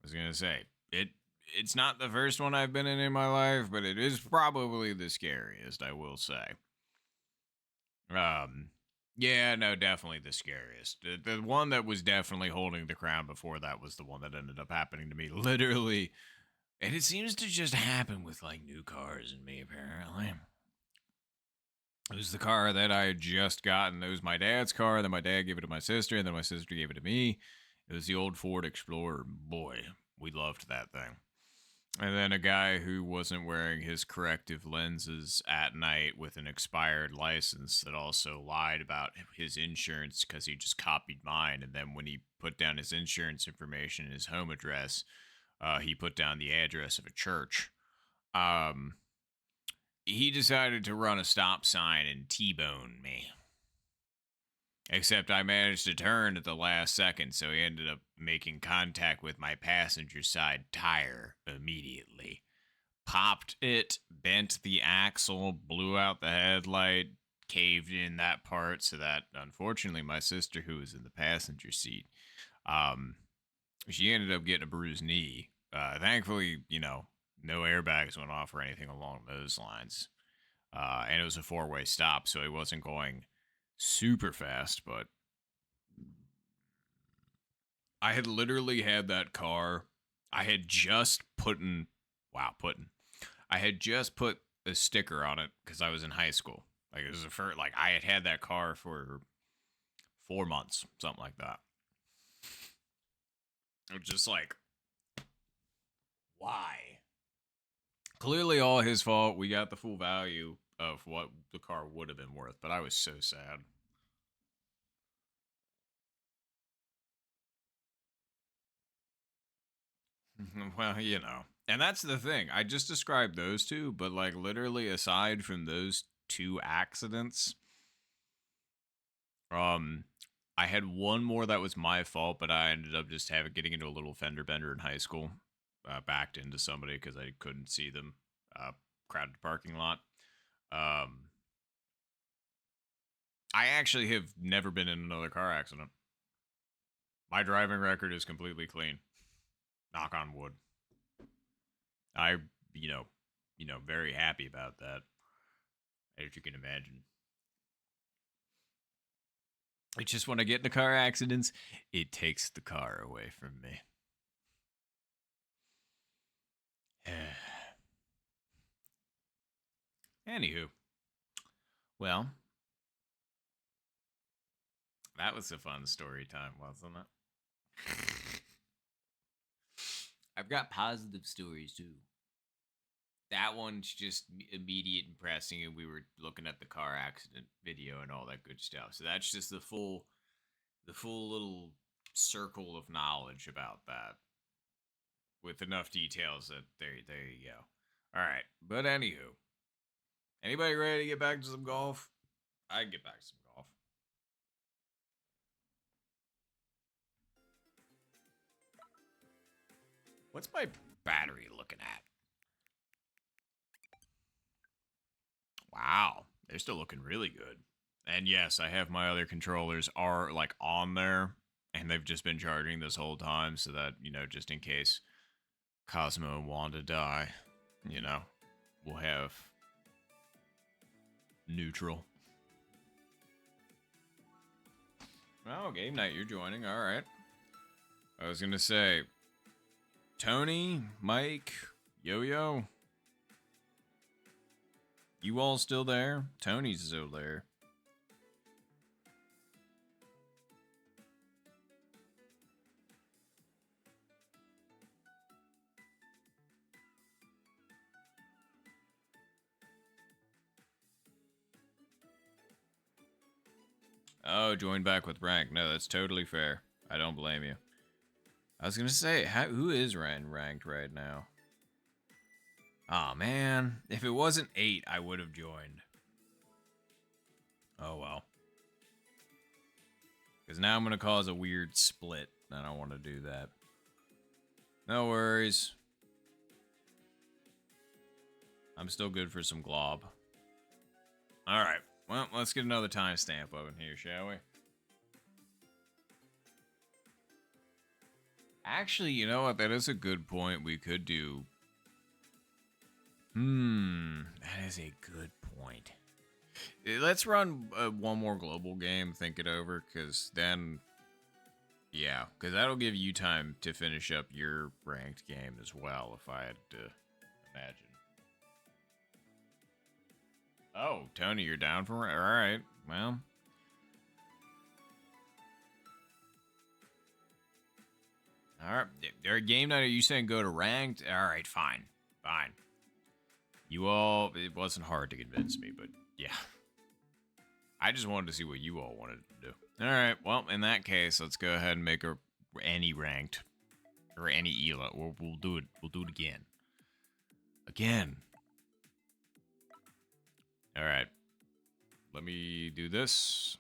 I was gonna say, it's not the first one I've been in my life, but it is probably the scariest, I will say. Um, yeah, no, definitely the scariest. The one that was definitely holding the crown before that was the one that ended up happening to me, literally. And it seems to just happen with like new cars and me, apparently. It was the car that I had just gotten. It was my dad's car. Then my dad gave it to my sister, and then my sister gave it to me. It was the old Ford Explorer. Boy, we loved that thing. And then a guy who wasn't wearing his corrective lenses at night with an expired license that also lied about his insurance because he just copied mine. And then when he put down his insurance information and his home address, he put down the address of a church. Um, he decided to run a stop sign and T-bone me. Except I managed to turn at the last second, so he ended up making contact with my passenger side tire immediately. Popped it, bent the axle, blew out the headlight, caved in that part, so that unfortunately my sister, who was in the passenger seat, um, she ended up getting a bruised knee. Thankfully, no airbags went off or anything along those lines. And it was a four-way stop, so it wasn't going super fast, but I had literally had that car. I had just I had just put a sticker on it because I was in high school. Like it was the first, like I had that car for 4 months, something like that. It was just like, why? Clearly all his fault. We got the full value of what the car would have been worth, but I was so sad. Well, And that's the thing. I just described those two, but like literally aside from those 2 accidents. I had one more that was my fault, but I ended up just getting into a little fender bender in high school. Backed into somebody because I couldn't see them. Crowded parking lot. I actually have never been in another car accident. My driving record is completely clean. Knock on wood. I, very happy about that. As you can imagine. It's just when I get into car accidents, it takes the car away from me. Anywho. Well, that was a fun story time, wasn't it? I've got positive stories too. That one's just immediate and pressing, and we were looking at the car accident video and all that good stuff. So that's just the full little circle of knowledge about that, with enough details that there you go. All right, but anywho, anybody ready to get back to some golf? I can get back to some golf. What's my battery looking at? Wow, they're still looking really good. And yes, I have my other controllers are like on there, and they've just been charging this whole time so that, just in case Cosmo and Wanda die, we'll have neutral. Oh, game night, you're joining. All right. I was going to say, Tony, Mike, Yo-Yo, you all still there? Tony's still there. Oh, join back with rank. No, that's totally fair. I don't blame you. I was gonna say, who is ranked right now? Oh man, if it wasn't 8, I would have joined. Oh well. Because now I'm gonna cause a weird split. I don't want to do that. No worries. I'm still good for some glob. Alright, well, let's get another timestamp up in here, shall we? Actually, you know what? That is a good point. We could do... that is a good point. Let's run one more global game, think it over, because then... Yeah, because that'll give you time to finish up your ranked game as well, if I had to imagine. Oh, Tony, you're down for it? Alright, well... Alright, game night, are you saying go to ranked? Alright, fine. Fine. You all, it wasn't hard to convince me, but yeah. I just wanted to see what you all wanted to do. Alright, well, in that case, let's go ahead and make any ranked. Or any ELO. We'll do it. We'll do it again. Again. Alright. Let me do this.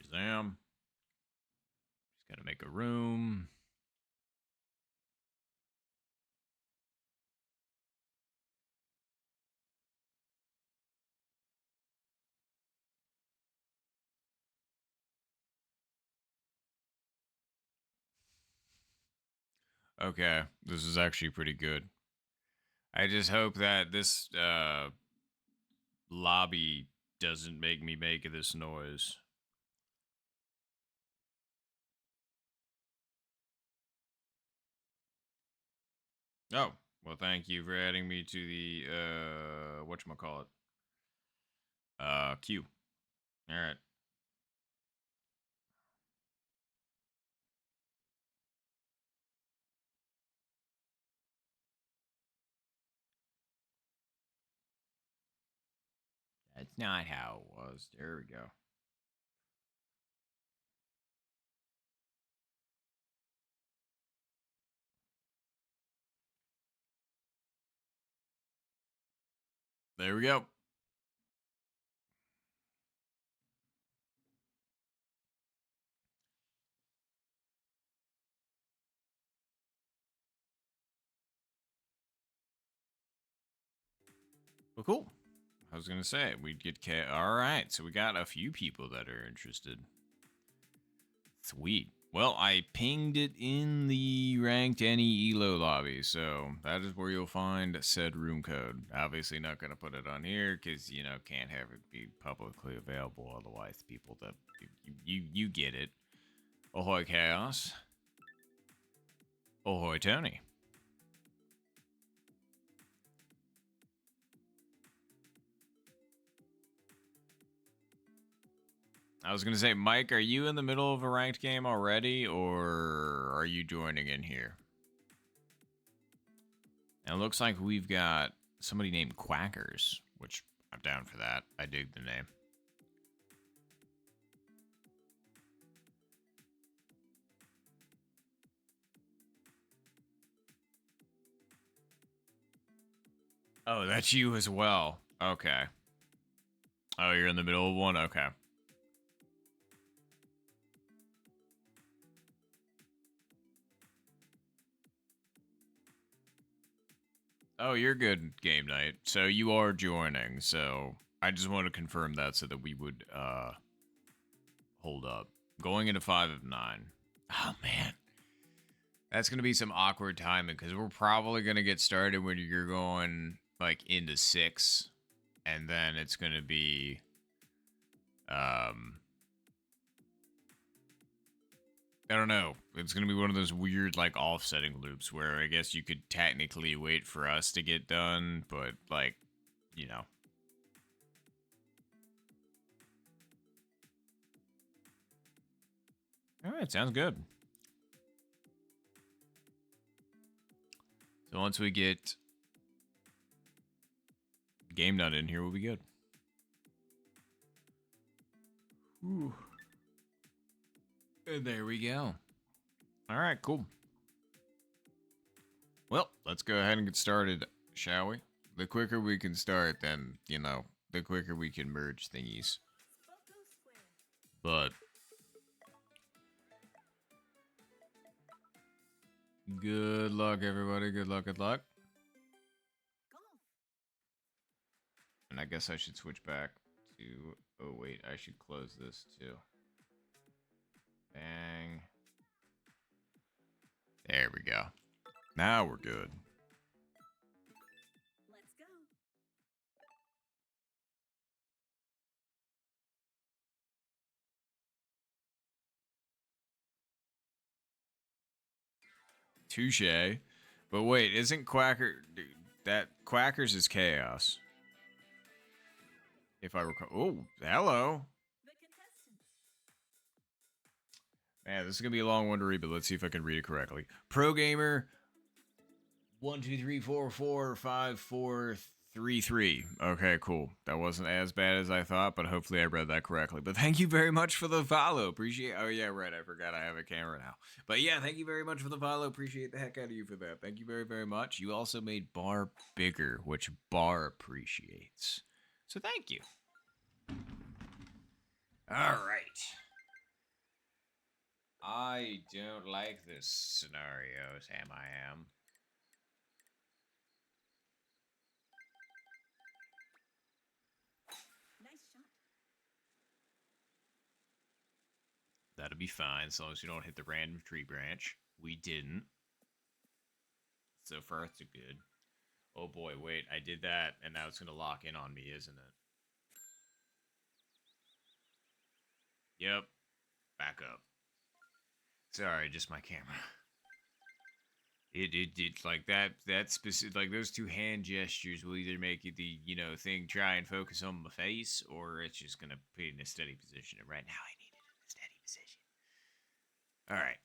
Shazam. Just gotta make a room. Okay, this is actually pretty good. I just hope that this lobby doesn't make me make this noise. Oh, well, thank you for adding me to the whatchamacallit? Queue. Alright. That's not how it was. There we go. There we go. Well, cool. I was gonna say we'd get All right, so we got a few people that are interested. Sweet. Well, I pinged it in the ranked any elo lobby, so that is where you'll find said room code. Obviously, not gonna put it on here because can't have it be publicly available. Otherwise, people that you get it. Ahoy, Chaos. Ahoy, Tony. I was gonna say, Mike, are you in the middle of a ranked game already, or are you joining in here? And it looks like we've got somebody named Quackers, which I'm down for that. I dig the name. Oh, that's you as well. Okay. Oh, you're in the middle of one? Okay. Oh, you're good, game night. So you are joining. So I just want to confirm that so that we would hold up. Going into 5 of 9. Oh man. That's gonna be some awkward timing because we're probably gonna get started when you're going like into 6. And then it's gonna be I don't know. It's going to be one of those weird, like, offsetting loops where I guess you could technically wait for us to get done, but, like, you know. All right, sounds good. So once we get Game Nut in here, we'll be good. Ooh. And there we go. All right, cool. Well, let's go ahead and get started, shall we? The quicker we can start, then, the quicker we can merge thingies. Photo square. But good luck, everybody. Good luck, good luck. Golf. And I guess I should switch back to... Oh, wait. I should close this, too. Bang. There we go. Now we're good. Let's go. Touche. But wait, isn't Quacker... That Quackers is Chaos. If I recall... Oh, hello. The contestants. Man, this is going to be a long one to read, but let's see if I can read it correctly. Pro Gamer 123445433. Okay, cool. That wasn't as bad as I thought, but hopefully I read that correctly. But thank you very much for the follow. Appreciate... Oh, yeah, right. I forgot I have a camera now. But yeah, thank you very much for the follow. Appreciate the heck out of you for that. Thank you very, very much. You also made Bar bigger, which Bar appreciates. So thank you. All right. I don't like this scenario, Sam. I am. Nice shot. That'll be fine as long as you don't hit the random tree branch. We didn't. So far, it's good. Oh boy, wait. I did that, and now it's going to lock in on me, isn't it? Yep. Back up. Sorry, just my camera. It like that specific, like those two hand gestures will either make it the thing try and focus on my face, or it's just gonna put it in a steady position. And right now I need it in a steady position. All right.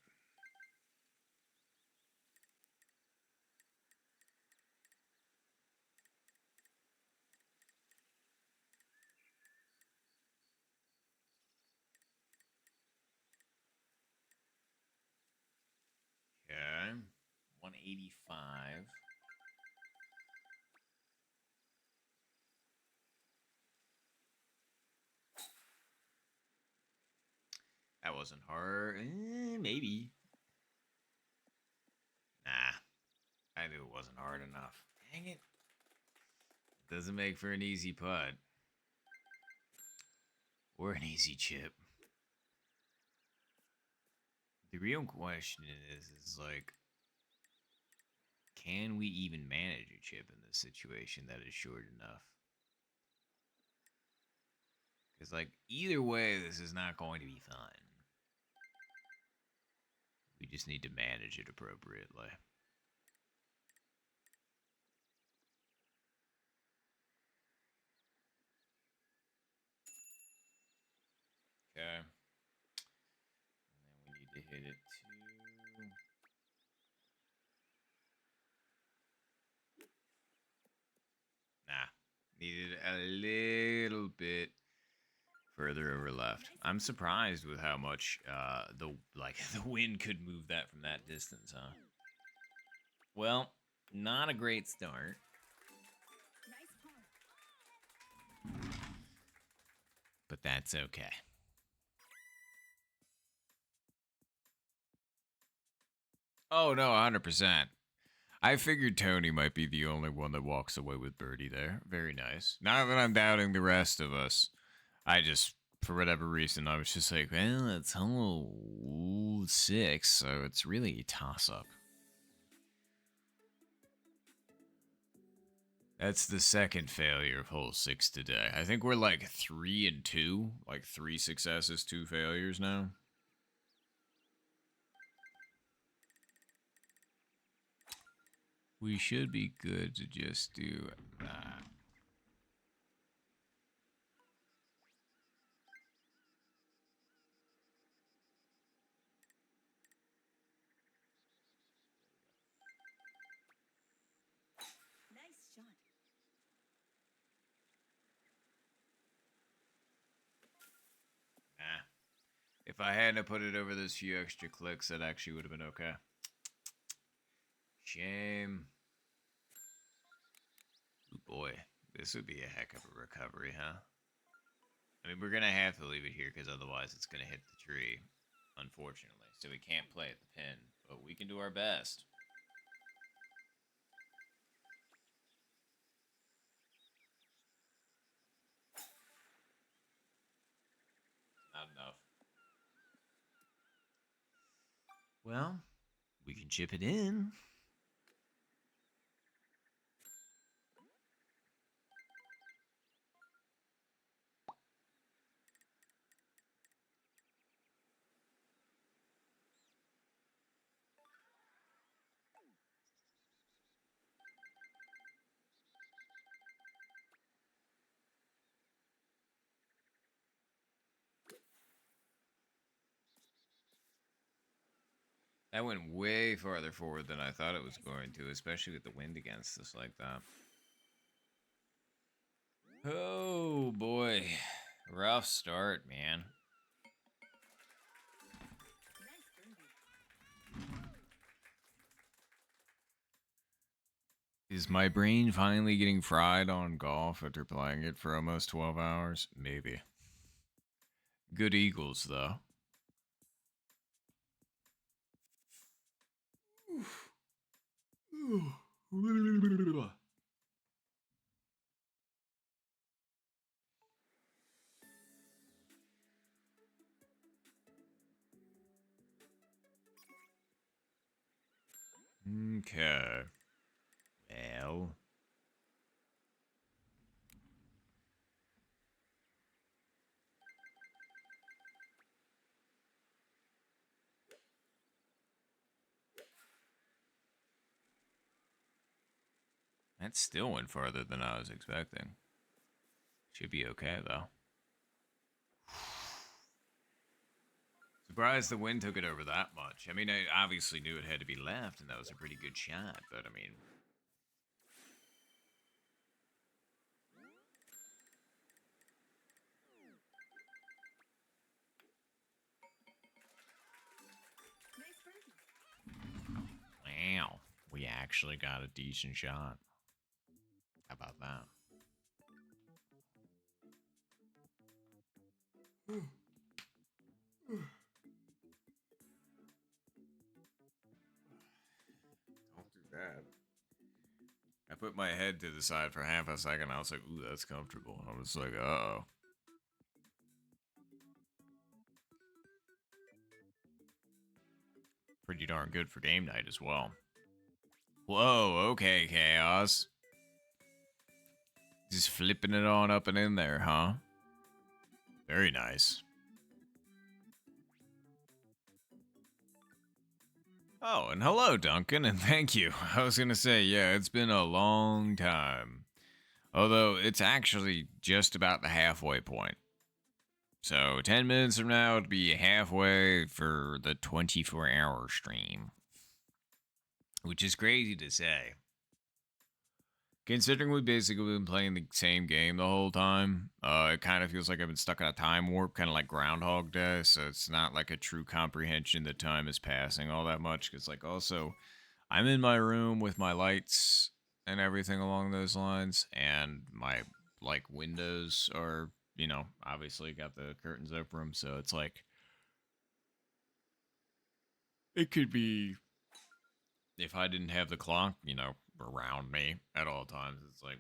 Okay. 185. wasn't hard. Maybe. Nah. I knew it wasn't hard enough. Dang it. Doesn't make for an easy putt. Or an easy chip. The real question is like, can we even manage a chip in this situation that is short enough? Because, like, either way, this is not going to be fun. We just need to manage it appropriately. Okay. And then we need to hit it too. Nah. Needed a little bit further over left. I'm surprised with how much the wind could move that from that distance, huh? Well, not a great start. Nice par. But that's okay. Oh no, 100%. I figured Tony might be the only one that walks away with birdie there. Very nice. Not that I'm doubting the rest of us. I just, for whatever reason, I was just like, well, it's hole 6, so it's really a toss-up. That's the second failure of hole 6 today. I think we're like 3 and 2, like 3 successes, 2 failures now. We should be good to just do that. Nice shot. Nah. If I hadn't put it over those few extra clicks, that actually would have been okay. Shame. Ooh, boy. This would be a heck of a recovery, huh? I mean, we're going to have to leave it here because otherwise it's going to hit the tree, unfortunately. So we can't play at the pin, but we can do our best. Not enough. Well, we can chip it in. That went way farther forward than I thought it was going to, especially with the wind against us like that. Oh boy. Rough start, man. Nice birdie. Is my brain finally getting fried on golf after playing it for almost 12 hours? Maybe. Good Eagles, though. Okay. Well. That still went farther than I was expecting. Should be okay, though. Surprised the wind took it over that much. I mean, I obviously knew it had to be left, and that was a pretty good shot, but I mean... Nice birdie. Wow. We actually got a decent shot. How about that? put my head to the side for half a second. I was like, ooh, that's comfortable. I was like, uh-oh. Pretty darn good for game night as well. Whoa, okay, Chaos. Just flipping it on up and in there, huh? Very nice. Oh, and hello, Duncan, and thank you. I was gonna say, yeah, it's been a long time. Although, it's actually just about the halfway point. So, 10 minutes from now, it'll be halfway for the 24-hour stream. Which is crazy to say. Considering we've basically been playing the same game the whole time, it kind of feels like I've been stuck in a time warp, kind of like Groundhog Day, so it's not like a true comprehension that time is passing all that much, because, like, also, I'm in my room with my lights and everything along those lines, and my, like, windows are, you know, obviously got the curtains over them, so it's like, it could be, if I didn't have the clock, you know, around me at all times, it's like,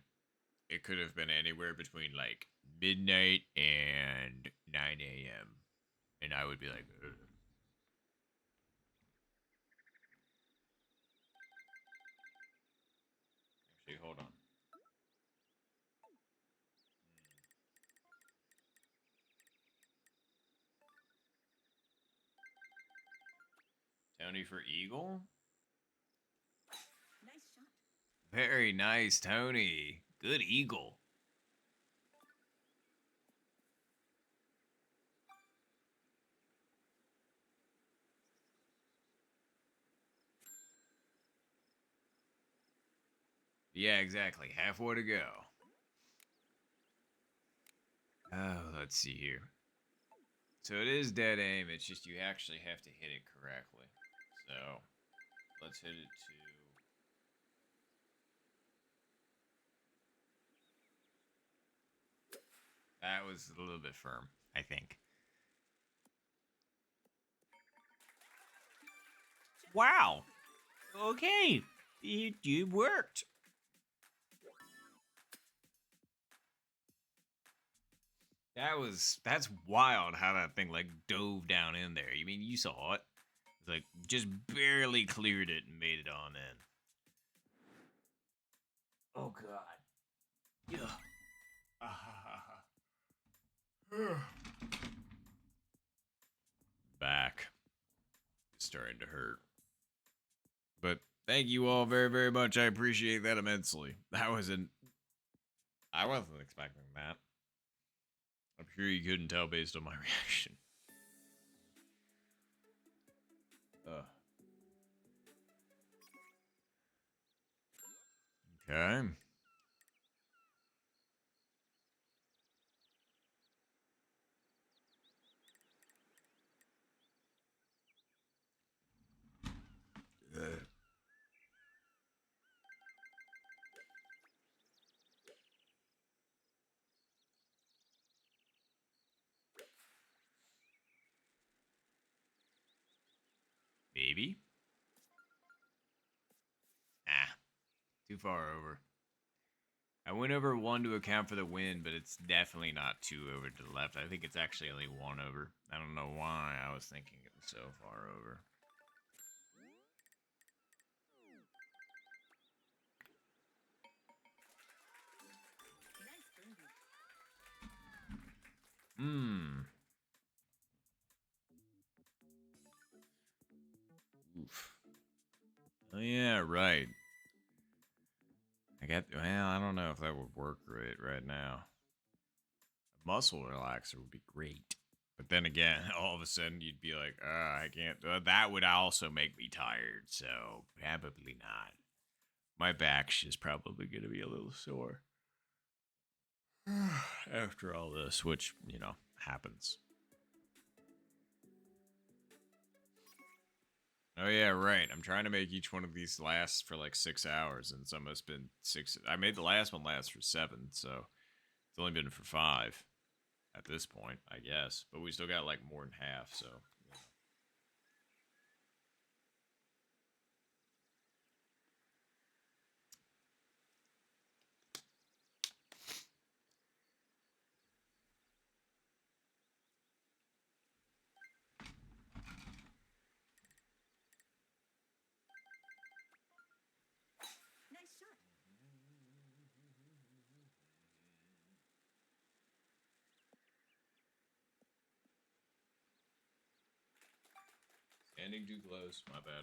it could have been anywhere between, like, midnight and 9 a.m. And I would be like, ugh. Actually, hold on. Tony for Eagle? Nice shot. Very nice, Tony. Good Eagle. Yeah, exactly. Halfway to go. Oh, let's see here. So it is dead aim, it's just you actually have to hit it correctly. So, let's hit it to... That was a little bit firm, I think. Wow. Okay. You worked. That's wild how that thing like dove down in there. You mean you saw it? It's like just barely cleared it and made it on in. Oh god. Yeah. Back. It's starting to hurt. But thank you all very, very much. I appreciate that immensely. I wasn't expecting that. I'm sure you couldn't tell based on my reaction. Okay. Maybe. Ah, too far over. I went over one to account for the wind, but it's definitely not two over to the left. I think it's actually only one over. I don't know why I was thinking it was so far over. Nice birdie. Oof. Oh yeah, right. Well, I don't know if that would work right now. A muscle relaxer would be great. But then again, all of a sudden you'd be like, I can't. That would also make me tired, so probably not. My back's just probably going to be a little sore. After all this, which, you know, happens. Oh yeah, right. I'm trying to make each one of these last for like 6 hours, and it's almost been 6. I made the last one last for 7, so it's only been for 5 at this point, I guess. But we still got like more than half, so. You know. ending too close. My bad.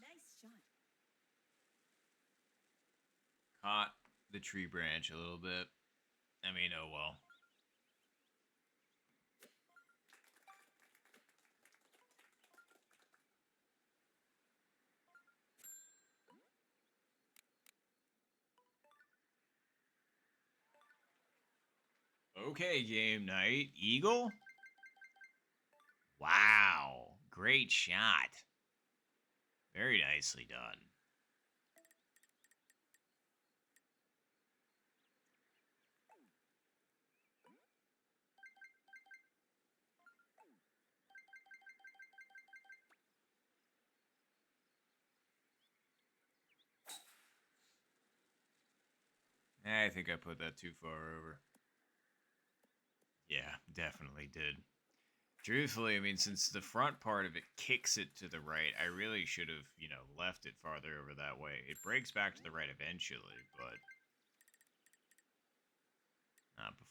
Nice shot. Caught the tree branch a little bit. I mean, oh well. Okay, game night. Eagle? Wow. Great shot. Very nicely done. I think I put that too far over. Yeah, definitely did. Truthfully, I mean, since the front part of it kicks it to the right, I really should have, left it farther over that way. It breaks back to the right eventually, but not before